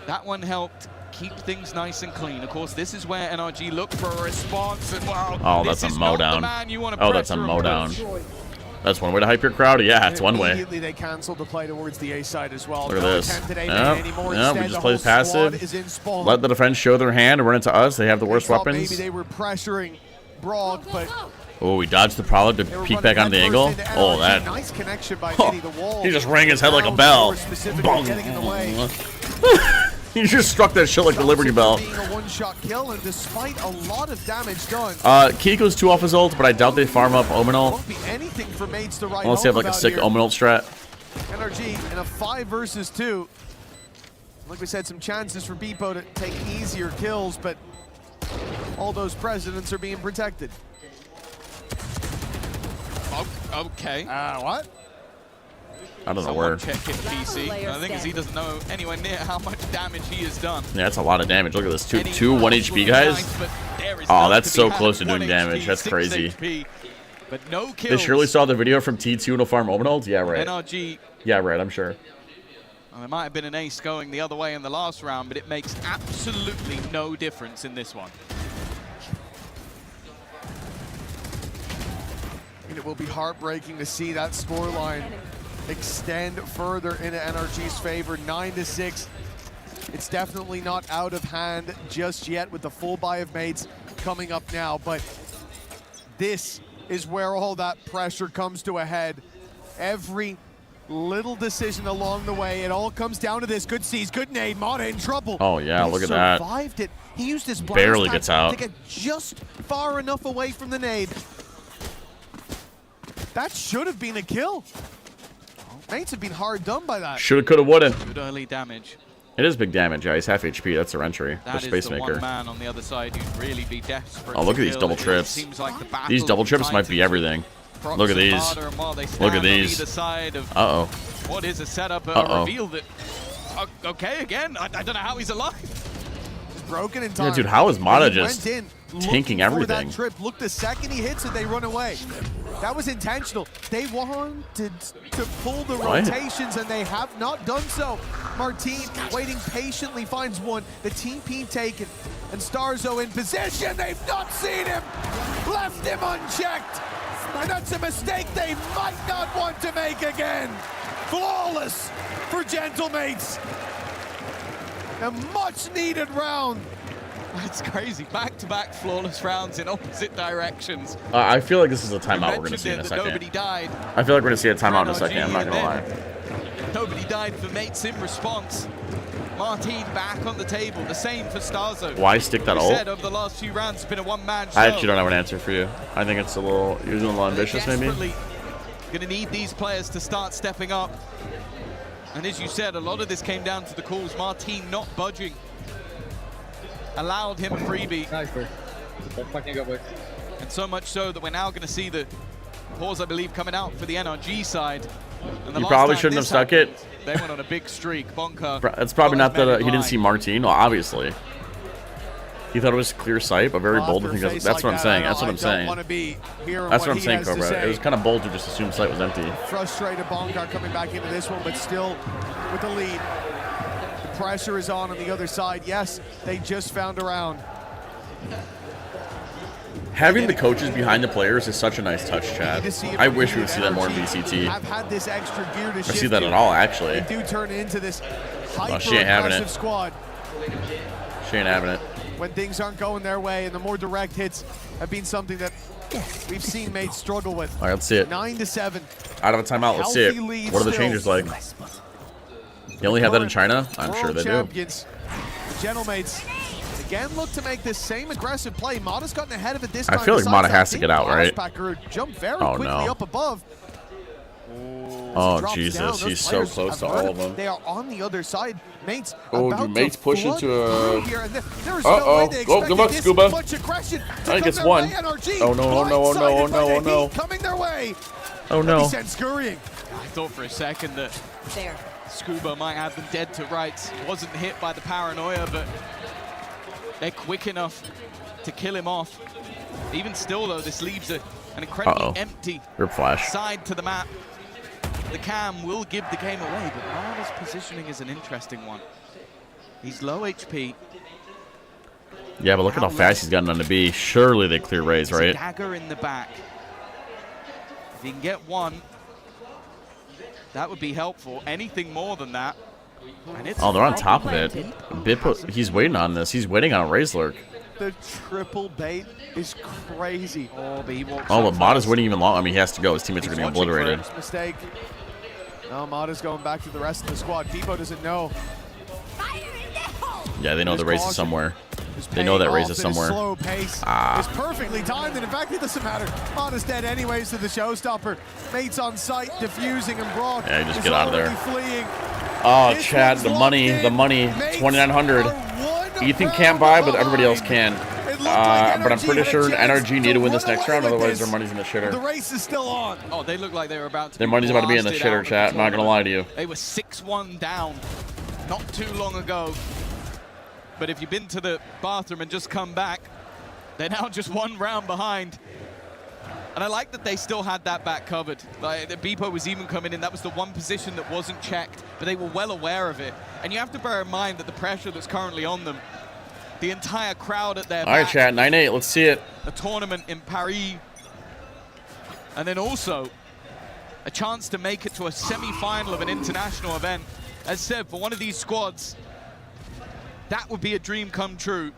Speaker 13: That one helped keep things nice and clean. Of course, this is where NRG look for a response, and wow,
Speaker 3: oh, that's a mow down. Oh, that's a mow down. That's one way to hype your crowd. Yeah, it's one way.
Speaker 14: Immediately they canceled the play towards the A side as well.
Speaker 3: Look at this. Yeah, we just play passive. Let the defense show their hand and run into us. They have the worst weapons.
Speaker 14: Maybe they were pressuring Brock, but
Speaker 3: oh, he dodged the prowler to peek back on the angle. Oh, that.
Speaker 14: Nice connection by Minnie. The wall.
Speaker 3: He just rang his head like a bell. He just struck that shit like the Liberty Bell.
Speaker 14: Being a one-shot kill, and despite a lot of damage done.
Speaker 3: Kiko's 2 off his ult, but I doubt they farm up Omen ult.
Speaker 14: Won't be anything for mates to write
Speaker 3: unless they have like a sick Omen ult strat.
Speaker 14: NRG in a 5 versus 2. Like we said, some chances for Beepo to take easier kills, but all those presidents are being protected.
Speaker 13: Oh, okay.
Speaker 14: What?
Speaker 3: I don't know where.
Speaker 13: Check it, PC. I think he doesn't know anywhere near how much damage he has done.
Speaker 3: Yeah, that's a lot of damage. Look at this. Two 1 HP guys. Oh, that's so close to doing damage. That's crazy.
Speaker 13: But no kills.
Speaker 3: They surely saw the video from T2 to farm Omen ult? Yeah, right.
Speaker 13: NRG.
Speaker 3: Yeah, right, I'm sure.
Speaker 13: Well, there might have been an ace going the other way in the last round, but it makes absolutely no difference in this one.
Speaker 14: And it will be heartbreaking to see that scoreline extend further into NRG's favor, 9-6. It's definitely not out of hand just yet with the full buy of mates coming up now, but this is where all that pressure comes to a head. Every little decision along the way, it all comes down to this. Good sees, good nade, Mata in trouble.
Speaker 3: Oh yeah, look at that.
Speaker 14: Survived it. He used his
Speaker 3: barely gets out
Speaker 14: to get just far enough away from the nade. That should have been a kill. Mates have been hard done by that.
Speaker 3: Shoulda, coulda, woulda.
Speaker 13: Good early damage.
Speaker 3: It is big damage, yeah. He's half HP. That's their entry.
Speaker 13: That
Speaker 3: the Space
Speaker 13: is the
Speaker 3: Maker.
Speaker 13: One man on the other side who'd really be desperate.
Speaker 3: Oh, look at these double trips. These double trips might be everything. Look at these. Look at these. Uh-oh.
Speaker 13: What is a setup? Reveal that. Okay, again. I don't know how he's alive.
Speaker 14: Broken in time.
Speaker 3: Yeah, dude, how is Mata just tanking everything?
Speaker 14: That trip. Look, the second he hits it, they run away. That was intentional. They wanted to pull the rotations, and they have not done so. Martin, waiting patiently, finds one. The TP taken, and Starzo in position. They've not seen him. Left him unchecked. And that's a mistake they might not want to make again. Flawless for Gentlemates. A much-needed round.
Speaker 13: It's crazy. Back-to-back flawless rounds in opposite directions.
Speaker 3: I feel like this is a timeout we're going to see in a second.
Speaker 13: Nobody died.
Speaker 3: I feel like we're going to see a timeout in a second. I'm not going to lie.
Speaker 13: Nobody died for mates in response. Martin back on the table. The same for Starzo.
Speaker 3: Why stick that ult?
Speaker 13: Said over the last few rounds, it's been a one-man show.
Speaker 3: I actually don't have an answer for you. I think it's a little, you're a little ambitious, maybe.
Speaker 13: Going to need these players to start stepping up. And as you said, a lot of this came down to the calls. Martin not budging. Allowed him a freebie.
Speaker 16: Nice, boys. Fucking go, boys.
Speaker 13: And so much so that we're now going to see the pause, I believe, coming out for the NRG side. And the
Speaker 3: You
Speaker 13: last
Speaker 3: probably
Speaker 13: time
Speaker 3: shouldn't have
Speaker 13: this
Speaker 3: stuck
Speaker 13: happened,
Speaker 3: it.
Speaker 13: They went on a big streak. Bonka.
Speaker 3: It's probably not that he didn't see
Speaker 13: line.
Speaker 3: Martin. Well, obviously. He thought it was clear sight, but very bold to think that's what I'm saying. That's what I'm saying. That's what I'm saying, Cobra. It was kind of bold to just assume sight was empty.
Speaker 14: Frustrated Bonka coming back into this one, but still with the lead. The pressure is on the other side. Yes, they just found a round.
Speaker 3: Having the coaches behind the players is such a nice touch, Chad. I wish we would see that more in VCT.
Speaker 14: I've had this extra gear to
Speaker 3: I see that at all, actually.
Speaker 14: They do turn into this
Speaker 3: She ain't having
Speaker 14: hyper-aggressive
Speaker 3: it.
Speaker 14: squad.
Speaker 3: She ain't having it.
Speaker 14: When things aren't going their way, and the more direct hits have been something that we've seen mates struggle with.
Speaker 3: All right, let's see it.
Speaker 14: 9-7.
Speaker 3: Out of a timeout, let's see it.
Speaker 14: Healthy lead
Speaker 3: What are the
Speaker 14: still.
Speaker 3: changes like? You only have that in China? I'm sure they do.
Speaker 14: Champions, the Gentlemates, again look to make this same aggressive play. Mata's gotten ahead of it this
Speaker 3: I
Speaker 14: time.
Speaker 3: feel like
Speaker 14: Besides
Speaker 3: Mata
Speaker 14: that,
Speaker 3: has to
Speaker 14: Team
Speaker 3: get out, right?
Speaker 14: Packer jumped very
Speaker 3: Oh,
Speaker 14: quickly
Speaker 3: no.
Speaker 14: up above.
Speaker 3: Oh,
Speaker 14: Drops
Speaker 3: Jesus.
Speaker 14: down. Those
Speaker 3: He's so
Speaker 14: players
Speaker 3: close to
Speaker 14: have
Speaker 3: all
Speaker 14: heard
Speaker 3: of them.
Speaker 14: They are on the other side. Mates
Speaker 3: Oh,
Speaker 14: about
Speaker 3: do mates
Speaker 14: to
Speaker 3: push
Speaker 14: flood
Speaker 3: into a...
Speaker 14: through here, and there is
Speaker 3: Uh-oh.
Speaker 14: no way they
Speaker 3: Oh, good luck,
Speaker 14: expected this
Speaker 3: Scuba.
Speaker 14: much aggression to
Speaker 3: I think
Speaker 14: come
Speaker 3: it's
Speaker 14: their
Speaker 3: one.
Speaker 14: way. NRG
Speaker 3: Oh, no, oh, no, oh, no, oh,
Speaker 14: blindsided
Speaker 3: no,
Speaker 14: by
Speaker 3: oh,
Speaker 14: the
Speaker 3: no.
Speaker 14: heat coming their way.
Speaker 3: Oh, no.
Speaker 14: He sent scurrying.
Speaker 13: I thought for a second that Scuba might have them dead to rights. Wasn't hit by the paranoia, but they're quick enough to kill him off. Even still, though, this leaves an incredibly empty
Speaker 3: Rip flash.
Speaker 13: side to the map. The cam will give the game away, but Mara's positioning is an interesting one. He's low HP.
Speaker 3: Yeah, but look at how fast he's gotten on the B. Surely they clear Rays,
Speaker 13: There's a
Speaker 3: right?
Speaker 13: dagger in the back. If he can get one, that would be helpful. Anything more than that. And it's
Speaker 3: Oh, they're on top of it. He's waiting on this. He's waiting on a Rays lurk.
Speaker 14: The triple bait is crazy.
Speaker 13: Oh, but he walks
Speaker 3: Oh,
Speaker 13: up
Speaker 3: but Mata's
Speaker 13: first.
Speaker 3: waiting even long. I mean, he has to go. His teammates are
Speaker 14: He's
Speaker 3: getting
Speaker 14: watching for
Speaker 3: obliterated.
Speaker 14: his mistake. Now Mata's going back to the rest of the squad. Pipo doesn't know.
Speaker 3: Yeah, they know
Speaker 14: His
Speaker 3: the race is
Speaker 14: caution
Speaker 3: somewhere.
Speaker 14: is
Speaker 3: They know that
Speaker 14: paying
Speaker 3: race
Speaker 14: off
Speaker 3: is
Speaker 14: in a
Speaker 3: somewhere.
Speaker 14: slow pace.
Speaker 3: Ah.
Speaker 14: It's perfectly timed, and in fact, it doesn't matter. Mata's dead anyways to the showstopper. Mates on site, diffusing, and Brock
Speaker 3: Yeah, just
Speaker 14: is
Speaker 3: get out of there.
Speaker 14: already fleeing.
Speaker 3: Oh,
Speaker 14: This
Speaker 3: Chad,
Speaker 14: one's
Speaker 3: the
Speaker 14: locked
Speaker 3: money,
Speaker 14: in.
Speaker 3: the money.
Speaker 14: Mates
Speaker 3: 2,900.
Speaker 14: are one
Speaker 3: Ethan can't buy, but everybody else can.
Speaker 14: It looked like
Speaker 3: But I'm
Speaker 14: NRG
Speaker 3: pretty
Speaker 14: had a
Speaker 3: sure
Speaker 14: chance
Speaker 3: NRG need to win this
Speaker 14: run
Speaker 3: next
Speaker 14: away
Speaker 3: round,
Speaker 14: with
Speaker 3: otherwise
Speaker 14: this.
Speaker 3: their money's in the
Speaker 14: The
Speaker 3: shitter.
Speaker 14: race is still on.
Speaker 13: Oh, they look like they were about to
Speaker 3: Their
Speaker 13: be
Speaker 3: money's about to be in the
Speaker 13: blasted out
Speaker 3: shitter,
Speaker 13: of
Speaker 3: chat. I'm not gonna lie to you.
Speaker 13: They were 6-1 down not too long ago. But if you've been to the bathroom and just come back, they're now just one round behind. And I like that they still had that back covered. Like, the Beepo was even coming in. That was the one position that wasn't checked, but they were well aware of it. And you have to bear in mind that the pressure that's currently on them, the entire crowd at their
Speaker 3: All right,
Speaker 13: back,
Speaker 3: chat. 9-8. Let's see it.
Speaker 13: a tournament in Paris, and then also a chance to make it to a semi-final of an international event. As said, for one of these squads, that would be a dream come true.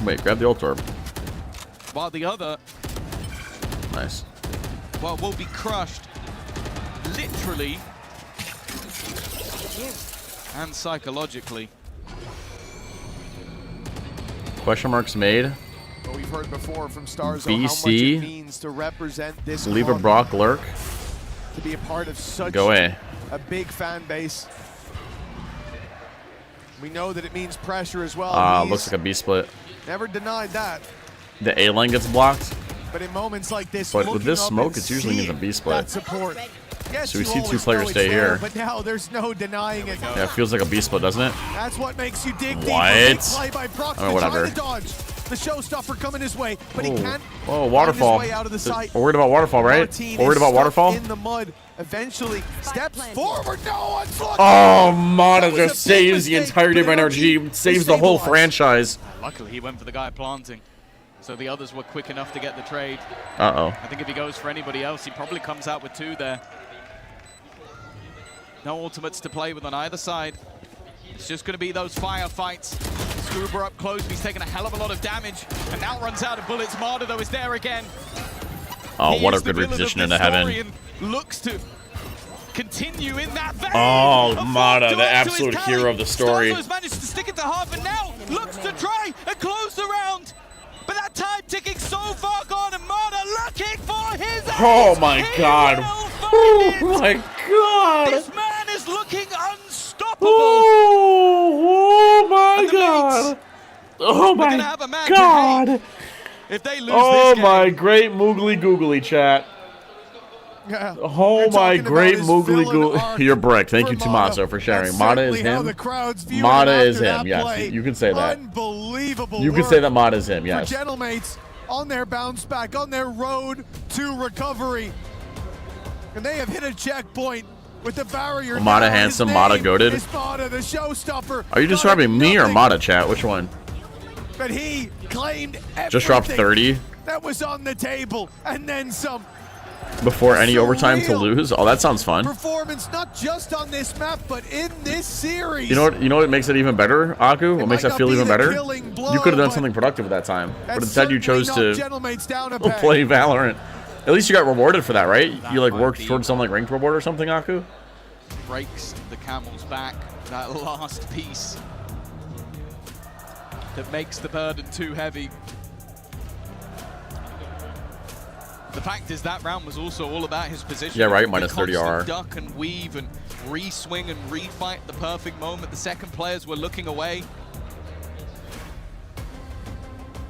Speaker 3: Wait, grab the ult orb.
Speaker 13: While the other,
Speaker 3: Nice.
Speaker 13: well, will be crushed literally and psychologically.
Speaker 3: Question marks made.
Speaker 14: What we've heard before from Stars how much it
Speaker 3: BC.
Speaker 14: means to represent this
Speaker 3: Leave a
Speaker 14: club,
Speaker 3: Brock lurk.
Speaker 14: to be a part of such
Speaker 3: Go away.
Speaker 14: a big fan base. We know that it means pressure as well.
Speaker 3: Looks like a B split.
Speaker 14: Never denied that.
Speaker 3: The A lane gets blocked.
Speaker 14: But in moments like this,
Speaker 3: But with
Speaker 14: looking
Speaker 3: this
Speaker 14: up
Speaker 3: smoke,
Speaker 14: and
Speaker 3: it usually means a
Speaker 14: seeing
Speaker 3: B split.
Speaker 14: that support. Yes,
Speaker 3: So we
Speaker 14: you
Speaker 3: see two
Speaker 14: always
Speaker 3: players
Speaker 14: know
Speaker 3: stay
Speaker 14: it's there,
Speaker 3: here.
Speaker 14: But now there's no denying it.
Speaker 3: Yeah, it feels like a B split, doesn't it?
Speaker 14: That's what makes you dig deep.
Speaker 3: What?
Speaker 14: A big play by Prox,
Speaker 3: Oh, whatever.
Speaker 14: trying to dodge. The showstopper coming his way, but he can't
Speaker 3: Oh,
Speaker 14: find
Speaker 3: waterfall.
Speaker 14: his way out of the sight.
Speaker 3: We're worried about waterfall, right?
Speaker 14: Martin
Speaker 3: We're worried
Speaker 14: is
Speaker 3: about
Speaker 14: stuck
Speaker 3: waterfall?
Speaker 14: in the mud. Eventually steps forward. No one's looking.
Speaker 3: Oh, Mata
Speaker 14: That was
Speaker 3: just
Speaker 14: a big
Speaker 3: saves the
Speaker 14: mistake,
Speaker 3: entirety of
Speaker 14: but
Speaker 3: NRG. Saves the whole franchise.
Speaker 13: Luckily, he went for the guy planting, so the others were quick enough to get the trade.
Speaker 3: Uh-oh.
Speaker 13: I think if he goes for anybody else, he probably comes out with two there. No ultimates to play with on either side. It's just going to be those firefights. Scuba up close, but he's taking a hell of a lot of damage, and now runs out of bullets. Marta, though, is there again.
Speaker 3: Oh,
Speaker 13: He
Speaker 3: what a
Speaker 13: is the
Speaker 3: good
Speaker 13: villain of
Speaker 3: reposition
Speaker 13: the
Speaker 3: into heaven.
Speaker 13: story and looks to continue in that vein.
Speaker 3: Oh,
Speaker 13: A
Speaker 3: Mata,
Speaker 13: fault
Speaker 3: the
Speaker 13: to add to
Speaker 3: absolute
Speaker 13: his
Speaker 3: hero
Speaker 13: tally.
Speaker 3: of the story.
Speaker 13: Starzo's managed to stick it to half, and now looks to try and close the round. But that time ticking so far gone, and Marta looking for his
Speaker 3: Oh my god. Oh my god.
Speaker 13: This man is looking unstoppable.
Speaker 3: Oh my god. Oh my god.
Speaker 13: If they lose
Speaker 3: Oh
Speaker 13: this
Speaker 3: my
Speaker 13: game,
Speaker 3: great moogly googly chat.
Speaker 14: Yeah.
Speaker 3: Oh my great moogly googly. You're brick. Thank you, Tommaso, for sharing. Mata is him. Mata is him. Yes, you can say that.
Speaker 14: Unbelievable.
Speaker 3: You can say that Mata is him. Yes.
Speaker 14: For Gentlemates on their bounce back, on their road to recovery. And they have hit a checkpoint with the barrier.
Speaker 3: Mata handsome, Mata goated.
Speaker 14: Mata, the showstopper.
Speaker 3: Are you describing me or Mata, chat? Which one?
Speaker 14: But he claimed
Speaker 3: Just dropped 30
Speaker 14: that was on the table, and then some.
Speaker 3: before any overtime to lose. Oh, that sounds fun.
Speaker 14: Performance not just on this map, but in this series.
Speaker 3: You know what makes it even better, Aku? What makes that feel even better? You could have done something productive at that time, but instead you chose to play Valorant. At least you got rewarded for that, right? You like worked towards some like ranked reward or something, Aku?
Speaker 13: breaks the camel's back, that last piece that makes the burden too heavy. The fact is that round was also all about his position.
Speaker 3: Yeah, right, minus 30 RR.
Speaker 13: Duck and weave and re-swing and refight the perfect moment. The second players were looking away.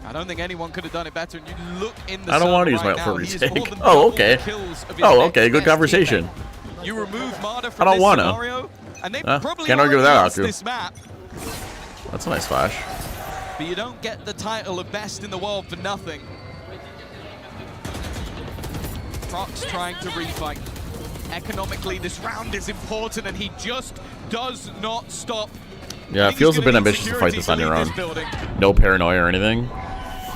Speaker 13: I don't think anyone could have done it better. And you look in the
Speaker 3: I don't want to use my
Speaker 13: right
Speaker 3: for
Speaker 13: now, he is
Speaker 3: retake.
Speaker 13: more than
Speaker 3: Oh,
Speaker 13: double
Speaker 3: okay.
Speaker 13: kills of his
Speaker 3: Oh,
Speaker 13: next
Speaker 3: okay. Good
Speaker 13: best
Speaker 3: conversation.
Speaker 13: teammate. You remove Marder
Speaker 3: I
Speaker 13: from
Speaker 3: don't
Speaker 13: this
Speaker 3: want
Speaker 13: scenario, and they
Speaker 3: to.
Speaker 13: probably
Speaker 3: Can't argue with
Speaker 13: already
Speaker 3: that,
Speaker 13: lost
Speaker 3: Aku.
Speaker 13: this map.
Speaker 3: That's a nice flash.
Speaker 13: But you don't get the title of best in the world for nothing. Prox trying to refight. Economically, this round is important, and he just does not stop.
Speaker 3: Yeah, it feels a bit ambitious to fight this on your own. No paranoia or anything.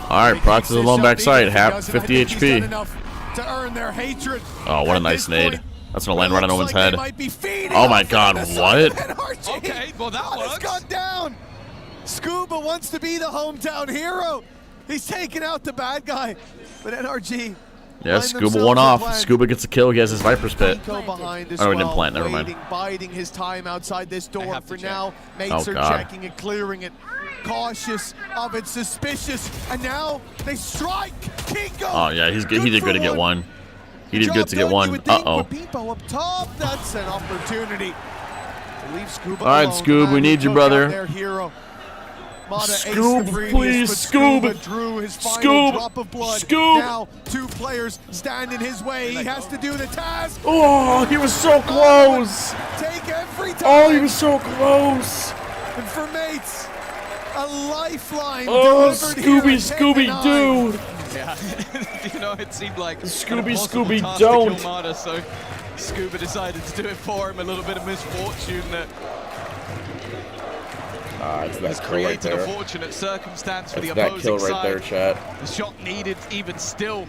Speaker 3: All right, Prox is alone backside. Half 50 HP.
Speaker 14: To earn their hatred.
Speaker 3: Oh, what a nice nade. That's gonna land right on Owen's head. Oh my god, what?
Speaker 13: Okay, well that works.
Speaker 14: Gone down. Scuba wants to be the hometown hero. He's taking out the bad guy, but NRG.
Speaker 3: Yeah, Scuba one off. Scuba gets a kill. He has his Viper's Pit.
Speaker 14: Behind as
Speaker 3: Oh, he didn't
Speaker 14: well,
Speaker 3: plant. Never mind.
Speaker 14: Biding his time outside this door. For now, mates
Speaker 3: Oh,
Speaker 14: are
Speaker 3: God.
Speaker 14: checking it, clearing it. Cautious of it, suspicious, and now they strike. Kingo.
Speaker 3: Oh yeah, he did good to get one. He did good to get one. Uh-oh.
Speaker 14: Pipo up top. That's an opportunity. Leave Scuba
Speaker 3: All right,
Speaker 14: alone.
Speaker 3: Scoob, we need you,
Speaker 14: Took out
Speaker 3: brother.
Speaker 14: their hero. Mata aced the
Speaker 3: Scoob,
Speaker 14: previous,
Speaker 3: please,
Speaker 14: but
Speaker 3: Scoob.
Speaker 14: Scuba drew his final
Speaker 3: Scoob.
Speaker 14: drop of blood.
Speaker 3: Scoob.
Speaker 14: Now, two players stand in his way. He has to do the task.
Speaker 3: Oh, he was so close.
Speaker 14: Take every time.
Speaker 3: Oh, he was so close.
Speaker 14: And for mates, a lifeline.
Speaker 3: Oh,
Speaker 14: delivered here
Speaker 3: Scooby,
Speaker 14: at 10-9.
Speaker 3: dude.
Speaker 13: Yeah, you know, it seemed like
Speaker 3: Scooby,
Speaker 13: an impossible
Speaker 3: Scooby,
Speaker 13: task
Speaker 3: don't.
Speaker 13: to kill Marder, so Scuba decided to do it for him. A little bit of misfortune that
Speaker 3: It's that
Speaker 13: has
Speaker 3: kill right
Speaker 13: created a
Speaker 3: there.
Speaker 13: fortunate circumstance for
Speaker 3: That's
Speaker 13: the
Speaker 3: that
Speaker 13: opposing
Speaker 3: kill right
Speaker 13: side.
Speaker 3: there, chat.
Speaker 13: The shot needed even still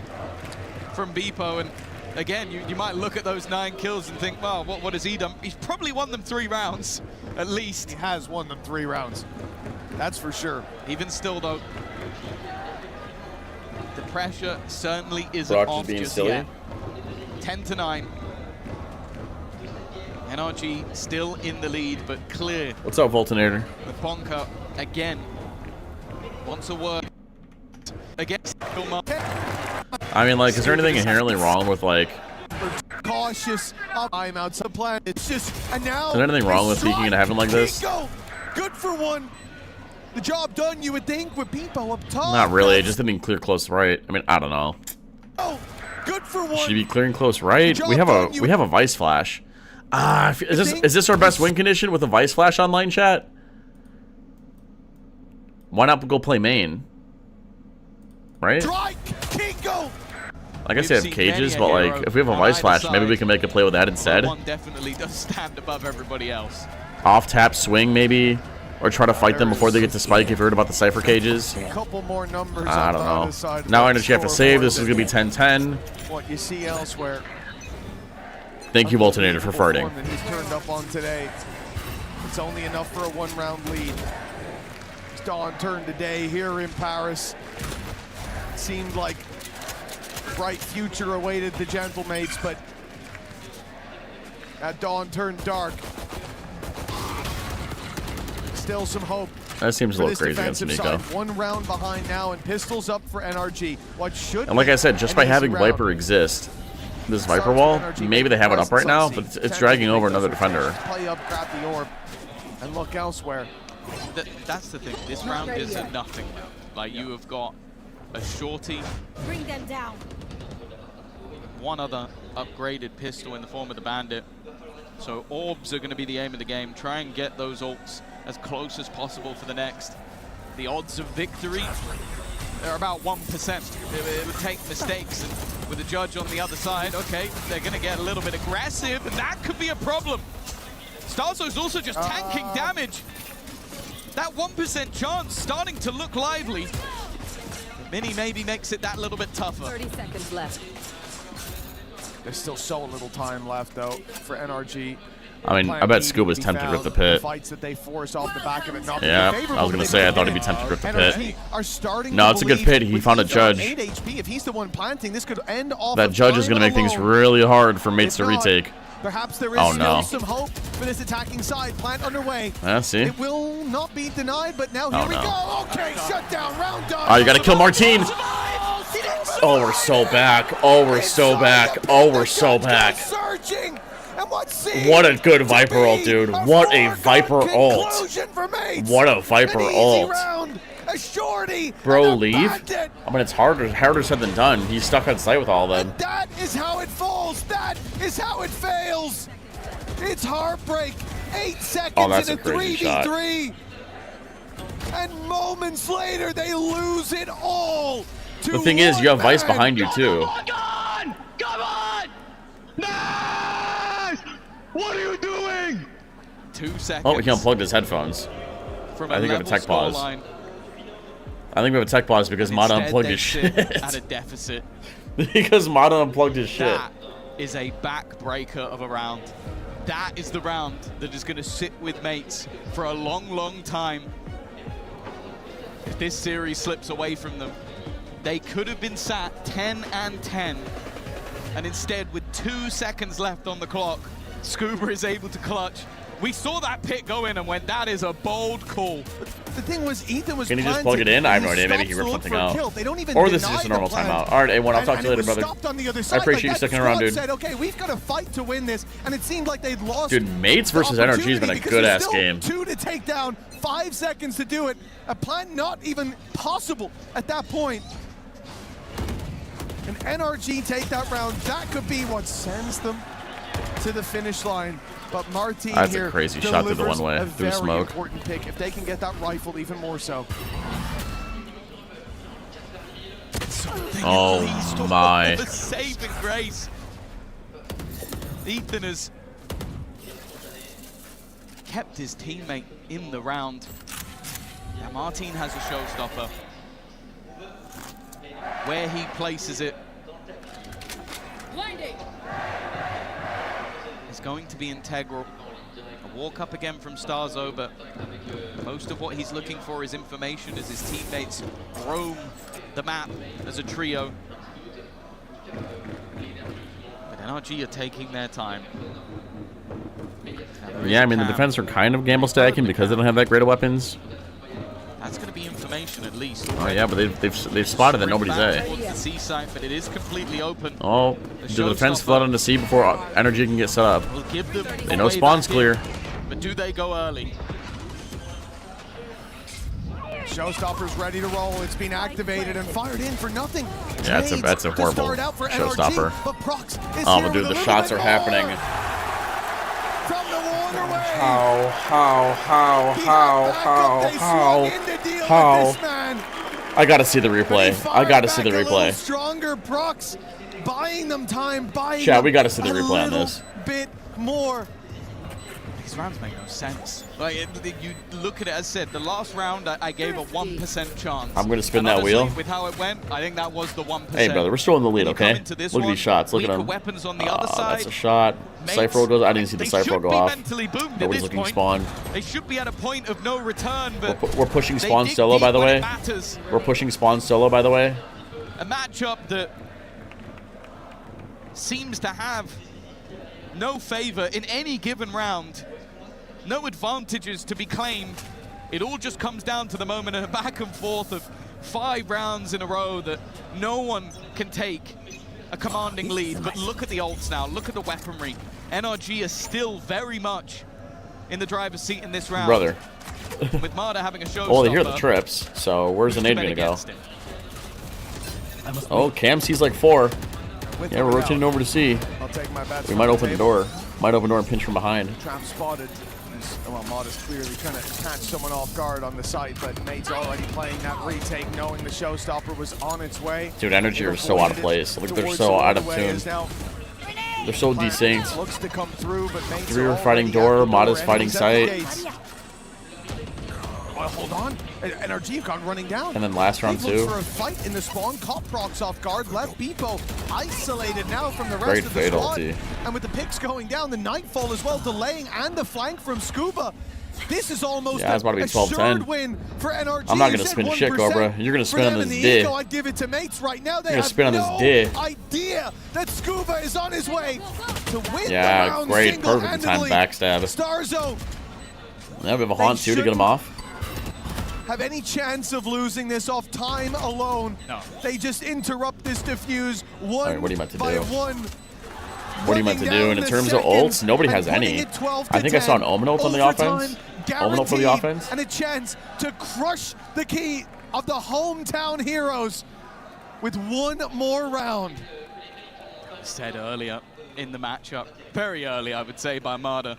Speaker 13: from Beepo, and again, you might look at those 9 kills and think, well, what has he done? He's probably won them 3 rounds, at least.
Speaker 14: He has won them 3 rounds. That's for sure.
Speaker 13: Even still, though, the pressure certainly isn't
Speaker 3: Brock
Speaker 13: off
Speaker 3: is being
Speaker 13: just
Speaker 3: silly.
Speaker 13: yet. 10-9. NRG still in the lead, but clear.
Speaker 3: What's up, Voltinator?
Speaker 13: The Bonka again wants a word against Kilmar.
Speaker 3: I mean, like, is there anything inherently wrong with, like,
Speaker 14: Cautious. I'm outside the plan. It's just, and now.
Speaker 3: is there anything wrong with peeking into heaven like this?
Speaker 14: Kingo, good for one. The job done, you would think, with Pipo up top.
Speaker 3: Not really. It just didn't clear close right. I mean, I don't know.
Speaker 14: Oh, good for one.
Speaker 3: Should he be clearing close right? We have a Vice Flash. Is this our best win condition with a Vice Flash online chat? Why not go play main? Right? I guess they have cages, but like if we have a Vice Flash, maybe we can make a play with that instead.
Speaker 13: One definitely does stand above everybody else.
Speaker 3: Off tap swing maybe, or try to fight them before they get to spike. If you heard about the Cypher cages,
Speaker 14: A couple more numbers.
Speaker 3: I don't know. Now I actually have to save. This is gonna be 10-10.
Speaker 14: What you see elsewhere.
Speaker 3: Thank you, Voltinator, for farting.
Speaker 14: That he's turned up on today. It's only enough for a 1-round lead. Dawn turned today here in Paris. It seemed like a bright future awaited the Gentlemates, but that dawn turned dark. Still some hope.
Speaker 3: That seems a
Speaker 14: for
Speaker 3: little
Speaker 14: this
Speaker 3: crazy against
Speaker 14: defensive
Speaker 3: Nico.
Speaker 14: side. 1 round behind now, and pistols up for NRG. What should
Speaker 3: And like
Speaker 14: be
Speaker 3: I said, just
Speaker 14: an
Speaker 3: by
Speaker 14: easy
Speaker 3: having
Speaker 14: round.
Speaker 3: Viper exist, this Viper wall. Maybe they have it up right now, but it's dragging over another defender.
Speaker 14: Play up, grab the orb, and look elsewhere.
Speaker 13: That's the thing. This round is a nothing. Like, you have got a shorty.
Speaker 19: Bring them down.
Speaker 13: One other upgraded pistol in the form of the bandit. So orbs are going to be the aim of the game. Try and get those ults as close as possible for the next. The odds of victory are about 1%. It would take mistakes, and with the judge on the other side, okay, they're going to get a little bit aggressive, and that could be a problem. Starzo's also just tanking damage. That 1% chance starting to look lively. Mini maybe makes it that little bit tougher.
Speaker 19: 30 seconds left.
Speaker 14: There's still so little time left, though, for NRG.
Speaker 3: I mean, I bet Scuba's tempted to rip the pit.
Speaker 14: Fights that they force off the back of it, not
Speaker 3: Yeah, I was going to say, I thought he'd be tempted to rip the pit. No, it's a good pit. He found a judge.
Speaker 14: 8 HP, if he's the one planting, this could end off.
Speaker 3: That judge is going to make things really hard for mates to retake.
Speaker 14: Perhaps there is still some hope for this attacking side. Plant underway.
Speaker 3: See?
Speaker 14: It will not be denied, but now here we go. Okay, shut down, round done.
Speaker 3: Oh, you got to kill Martine. Oh, we're so back. Oh, we're so back. Oh, we're so back. What a good Viper ult, dude. What a Viper ult. What a Viper ult. Bro, leave? I mean, it's harder said than done. He's stuck on site with all of them.
Speaker 14: That is how it falls. That is how it fails. It's heartbreak. 8 seconds in a 3v3. And moments later, they lose it all.
Speaker 3: The thing is, you have Vice behind you, too.
Speaker 11: Come on! Nice! What are you doing?
Speaker 13: 2 seconds.
Speaker 3: Oh, he unplugged his headphones. I think we have a tech pause. I think we have a tech pause because Mata unplugged his shit.
Speaker 13: At a deficit.
Speaker 3: Because Mata unplugged his shit.
Speaker 13: That is a backbreaker of a round. That is the round that is going to sit with mates for a long, long time. If this series slips away from them, they could have been sat 10 and 10. And instead, with 2 seconds left on the clock, Scuba is able to clutch. We saw that pit go in and went, that is a bold call.
Speaker 14: The thing was, Ethan was
Speaker 3: Can he just plug it in? I have no idea. Maybe he ripped something out. Or this is just a normal timeout. All right, A1, I'll talk to you later, brother. I appreciate you sticking around, dude.
Speaker 14: Said, okay, we've got to fight to win this, and it seemed like they'd lost.
Speaker 3: Dude, Mates versus NRG has been a good-ass game.
Speaker 14: 2 to take down, 5 seconds to do it. A plan not even possible at that point. And NRG take that round. That could be what sends them to the finish line. But Martine
Speaker 3: That's
Speaker 14: here
Speaker 3: a crazy shot through the one-way, through smoke.
Speaker 14: Important pick if they can get that rifle even more so.
Speaker 3: Oh my!
Speaker 13: Saving grace. Ethan has kept his teammate in the round. Now Martine has a showstopper. Where he places it is going to be integral. A walk up again from Starzo, but most of what he's looking for is information as his teammates roam the map as a trio. But NRG are taking their time.
Speaker 3: Yeah, I mean, the defense are kind of gamble stacking because they don't have that great of weapons.
Speaker 13: That's going to be information at least.
Speaker 3: Oh yeah, but they've spotted that nobody's A.
Speaker 13: The C site, but it is completely open.
Speaker 3: Oh, do the defense flood onto C before NRG can get set up?
Speaker 13: We'll give them
Speaker 3: They know spawn's clear.
Speaker 13: But do they go early?
Speaker 14: Showstopper's ready to roll. It's been activated and fired in for nothing.
Speaker 3: Yeah, that's a horrible showstopper. Oh, but dude, the shots are happening. How? I gotta see the replay. I gotta see the replay.
Speaker 14: Stronger Prox buying them time, buying
Speaker 3: Chat, we gotta see the replay on this.
Speaker 14: Bit more.
Speaker 13: These rounds make no sense. Like, you look at it, as I said, the last round I gave a 1% chance.
Speaker 3: I'm gonna spin that wheel.
Speaker 13: With how it went, I think that was the 1%.
Speaker 3: Hey, brother, we're still in the lead, okay? Look at these shots. Look at them.
Speaker 13: Weapons on the other side.
Speaker 3: That's a shot. Cypher roll goes. I didn't see the Cypher roll go off. Nobody's looking spawn.
Speaker 13: They should be at a point of no return, but
Speaker 3: we're pushing spawn solo, by the way. We're pushing spawn solo, by the way.
Speaker 13: A matchup that seems to have no favor in any given round. No advantages to be claimed. It all just comes down to the moment of a back and forth of 5 rounds in a row that no one can take. a commanding lead, but look at the ults now. Look at the weaponry. NRG is still very much in the driver's seat in this round.
Speaker 3: Brother.
Speaker 13: With Marder having a showstopper.
Speaker 3: Well, they hear the trips, so where's the nade gonna go? Oh, Cam sees like 4. Yeah, we're rotating over to C. We might open the door. Might open the door and pinch from behind.
Speaker 14: Trap spotted. Well, Marder's clearly trying to catch someone off guard on the site, but Nate's already playing that retake, knowing the showstopper was on its way.
Speaker 3: Dude, NRG are so out of place. Like, they're so out of tune. They're so desynced.
Speaker 14: Looks to come through, but Nate's
Speaker 3: 3 are fighting door, Mada's fighting site.
Speaker 14: Oh, hold on. NRG have gone running down.
Speaker 3: And then last round
Speaker 14: They've looked
Speaker 3: too.
Speaker 14: for a fight in the spawn. Caught Prox off guard. Left Beepo isolated now from the rest
Speaker 3: Great
Speaker 14: of the
Speaker 3: fade
Speaker 14: squad.
Speaker 3: ulti.
Speaker 14: And with the picks going down, the Nightfall as well delaying, and the flank from Scuba. This is almost
Speaker 3: Yeah, it's about to be
Speaker 14: a
Speaker 3: 12-10.
Speaker 14: assured win for NRG.
Speaker 3: I'm not
Speaker 14: You
Speaker 3: gonna
Speaker 14: said
Speaker 3: spin shit,
Speaker 14: 1%
Speaker 3: Cobra. You're gonna spin
Speaker 14: for
Speaker 3: on
Speaker 14: them
Speaker 3: this
Speaker 14: in the
Speaker 3: dick.
Speaker 14: eco. I'd give it to Mates right now. They
Speaker 3: You're gonna
Speaker 14: have
Speaker 3: spin on this
Speaker 14: no
Speaker 3: dick.
Speaker 14: idea that Scuba is on his way to win the
Speaker 3: Yeah,
Speaker 14: round
Speaker 3: great, perfect time
Speaker 14: single-handedly.
Speaker 3: backstab.
Speaker 14: Star Zone
Speaker 3: Yeah, we have a haunt too to get him off.
Speaker 14: have any chance of losing this off time alone.
Speaker 13: No.
Speaker 14: They just interrupt this diffuse one
Speaker 3: Alright, what are you meant to
Speaker 14: by
Speaker 3: do?
Speaker 14: one.
Speaker 3: What are you meant to do? And in terms of ults, nobody has any. I think I saw an Omen ult on the offense. Omen ult for the offense.
Speaker 14: And a chance to crush the key of the hometown heroes with one more round.
Speaker 13: Said earlier in the matchup, very early I would say by Marder,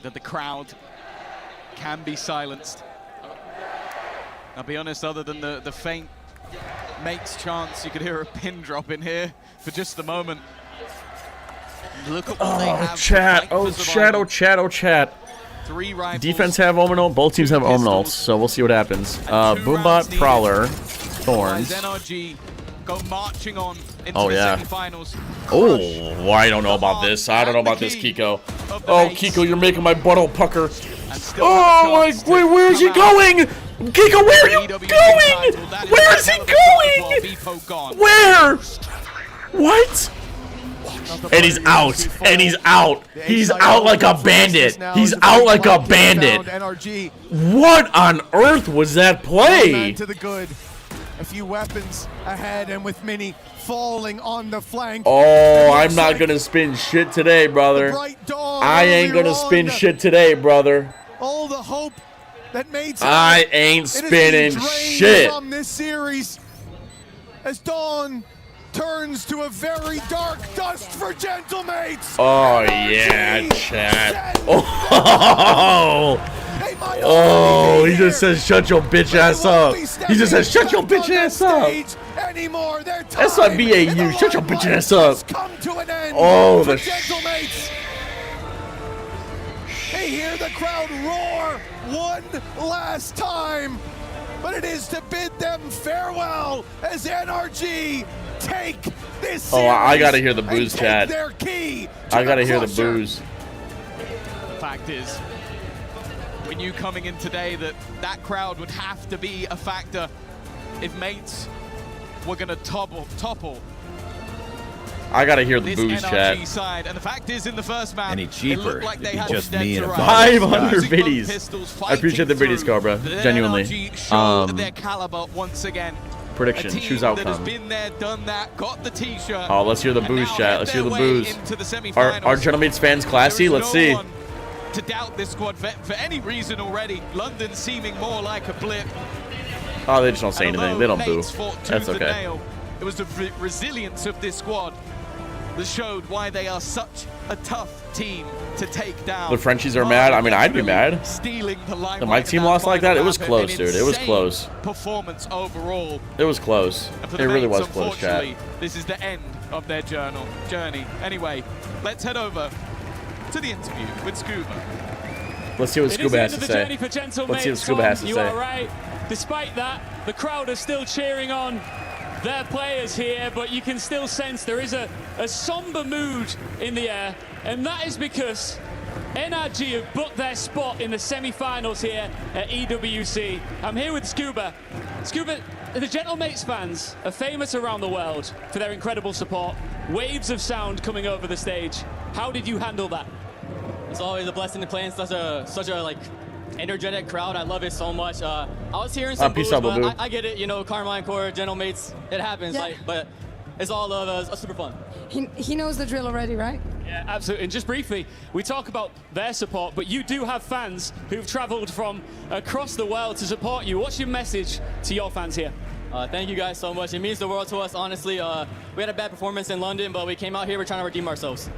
Speaker 13: that the crowd can be silenced. I'll be honest, other than the faint Mates chance, you could hear a pin drop in here for just the moment. Look at what they have.
Speaker 3: Chat. Oh, chat. Oh, chat. Oh, chat.
Speaker 13: 3 rifles.
Speaker 3: Defense have Omen ult. Both teams have Omen ults, so we'll see what happens. Boombot, Prowler, Thorns.
Speaker 13: NRG go marching on into
Speaker 3: Oh,
Speaker 13: the
Speaker 3: yeah.
Speaker 13: semifinals.
Speaker 3: Oh, I don't know about this. I don't know about this, Kiko. Oh, Kiko, you're making my butthole pucker. Oh, like, wait, where is he going? Kiko, where are you going? Where is he going? Where? What? And he's out. And he's out. He's out like a bandit. He's out like a bandit. What on earth was that play?
Speaker 14: To the good. A few weapons ahead, and with Mini falling on the flank.
Speaker 3: Oh, I'm not gonna spin shit today, brother. I ain't gonna spin shit today, brother.
Speaker 14: All the hope that Mates
Speaker 3: I ain't spinning shit.
Speaker 14: from this series as Dawn turns to a very dark dust for Gentlemates.
Speaker 3: Oh yeah, chat. Oh, he just says shut your bitch ass up. He just says shut your bitch ass up. That's not BAU. Shut your bitch ass up. Oh, the
Speaker 14: Gentlemates. They hear the crowd roar one last time, but it is to bid them farewell as NRG take this series.
Speaker 3: Oh, I gotta hear the booze,
Speaker 14: and
Speaker 3: chat.
Speaker 14: take their key
Speaker 3: I gotta
Speaker 14: the
Speaker 3: hear the
Speaker 14: crusher.
Speaker 3: booze.
Speaker 13: The fact is, we knew coming in today that that crowd would have to be a factor if Mates were going to topple
Speaker 3: I gotta hear the
Speaker 13: this
Speaker 3: booze,
Speaker 13: NRG
Speaker 3: chat.
Speaker 13: side. And the fact is, in the first map,
Speaker 17: Any cheaper,
Speaker 13: it looked like they
Speaker 17: it'd be
Speaker 13: had
Speaker 17: just
Speaker 13: dead
Speaker 17: me
Speaker 13: to
Speaker 17: and a
Speaker 13: rights.
Speaker 3: 500
Speaker 13: Using both
Speaker 3: biddies.
Speaker 13: pistols,
Speaker 3: I appreciate the
Speaker 13: fighting
Speaker 3: biddies,
Speaker 13: through.
Speaker 3: Cobra.
Speaker 13: The
Speaker 3: Genuinely.
Speaker 13: NRG showed their caliber once again.
Speaker 3: Prediction.
Speaker 13: A team
Speaker 3: Choose
Speaker 13: that has
Speaker 3: outcome.
Speaker 13: been there, done that, got the t-shirt.
Speaker 3: Oh, let's hear the
Speaker 13: and
Speaker 3: booze,
Speaker 13: now
Speaker 3: chat.
Speaker 13: head
Speaker 3: Let's hear
Speaker 13: their
Speaker 3: the
Speaker 13: way
Speaker 3: booze.
Speaker 13: into the
Speaker 3: Are
Speaker 13: semifinals.
Speaker 3: Gentlemates fans classy?
Speaker 13: There is
Speaker 3: Let's
Speaker 13: no
Speaker 3: see.
Speaker 13: one to doubt this squad for any reason already. London seeming more like a blip.
Speaker 3: Oh, they just don't say
Speaker 13: And
Speaker 3: anything. They don't boo.
Speaker 13: Mates fought
Speaker 3: That's
Speaker 13: tooth and
Speaker 3: okay.
Speaker 13: nail, it was the resilience of this squad that showed why they are such a tough team to take down.
Speaker 3: The Frenchies are mad. I mean, I'd be mad.
Speaker 13: Stealing the limelight
Speaker 3: If my
Speaker 13: in
Speaker 3: team
Speaker 13: that
Speaker 3: lost like that, it was
Speaker 13: final
Speaker 3: close,
Speaker 13: map.
Speaker 3: dude. It was
Speaker 13: Insane
Speaker 3: close.
Speaker 13: Performance overall.
Speaker 3: It was close.
Speaker 13: And for
Speaker 3: It
Speaker 13: the
Speaker 3: really
Speaker 13: Mates,
Speaker 3: was close, chat.
Speaker 13: unfortunately, this is the end of their journey. Anyway, let's head over to the interview with Scuba.
Speaker 3: Let's see what Scuba has to say. Let's see what Scuba has to
Speaker 22: You
Speaker 3: say.
Speaker 22: are right. Despite that, the crowd are still cheering on their players here, but you can still sense there is a somber mood in the air, and that is because NRG have booked their spot in the semi-finals here at EWC. I'm here with Scuba. Scuba, the Gentlemates fans are famous around the world for their incredible support. Waves of sound coming over the stage. How did you handle that?
Speaker 23: It's always a blessing to play in such a like
Speaker 10: energetic crowd. I love it so much. I was hearing some
Speaker 3: peace
Speaker 10: boos,
Speaker 3: out,
Speaker 10: but
Speaker 3: Babu.
Speaker 10: I get it. You know, Carmine Core, Gentlemates, it happens.
Speaker 1: Yeah.
Speaker 10: Like, but it's all love. It's super fun.
Speaker 1: He knows the drill already, right?
Speaker 22: Yeah, absolutely. And just briefly, we talk about their support, but you do have fans who've traveled from across the world to support you. What's your message to your fans here?
Speaker 10: Thank you guys so much. It means the world to us, honestly. We had a bad performance in London, but we came out here, we're trying to redeem ourselves.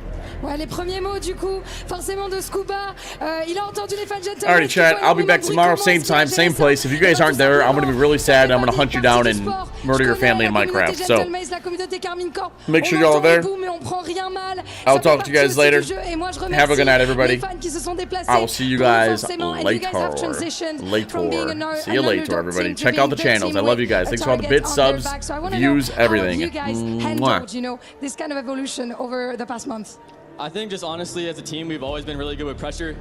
Speaker 1: Ouais, les premiers mots du coup, forcément de Scuba. Il a entendu les fans Gentlemen.
Speaker 3: Alrighty, chat. I'll be back tomorrow, same time, same place. If you guys aren't there, I'm going to be really sad. I'm going to hunt you down and murder your family in Minecraft. So make sure y'all are there. I'll talk to you guys later. Have a good night, everybody. I will see you guys later. See you later, everybody. Check out the channels. I love you guys. Thanks for all the bits, subs, views, everything.
Speaker 1: You guys handled, you know, this kind of evolution over the past month.
Speaker 10: I think just honestly, as a team, we've always been really good with pressure.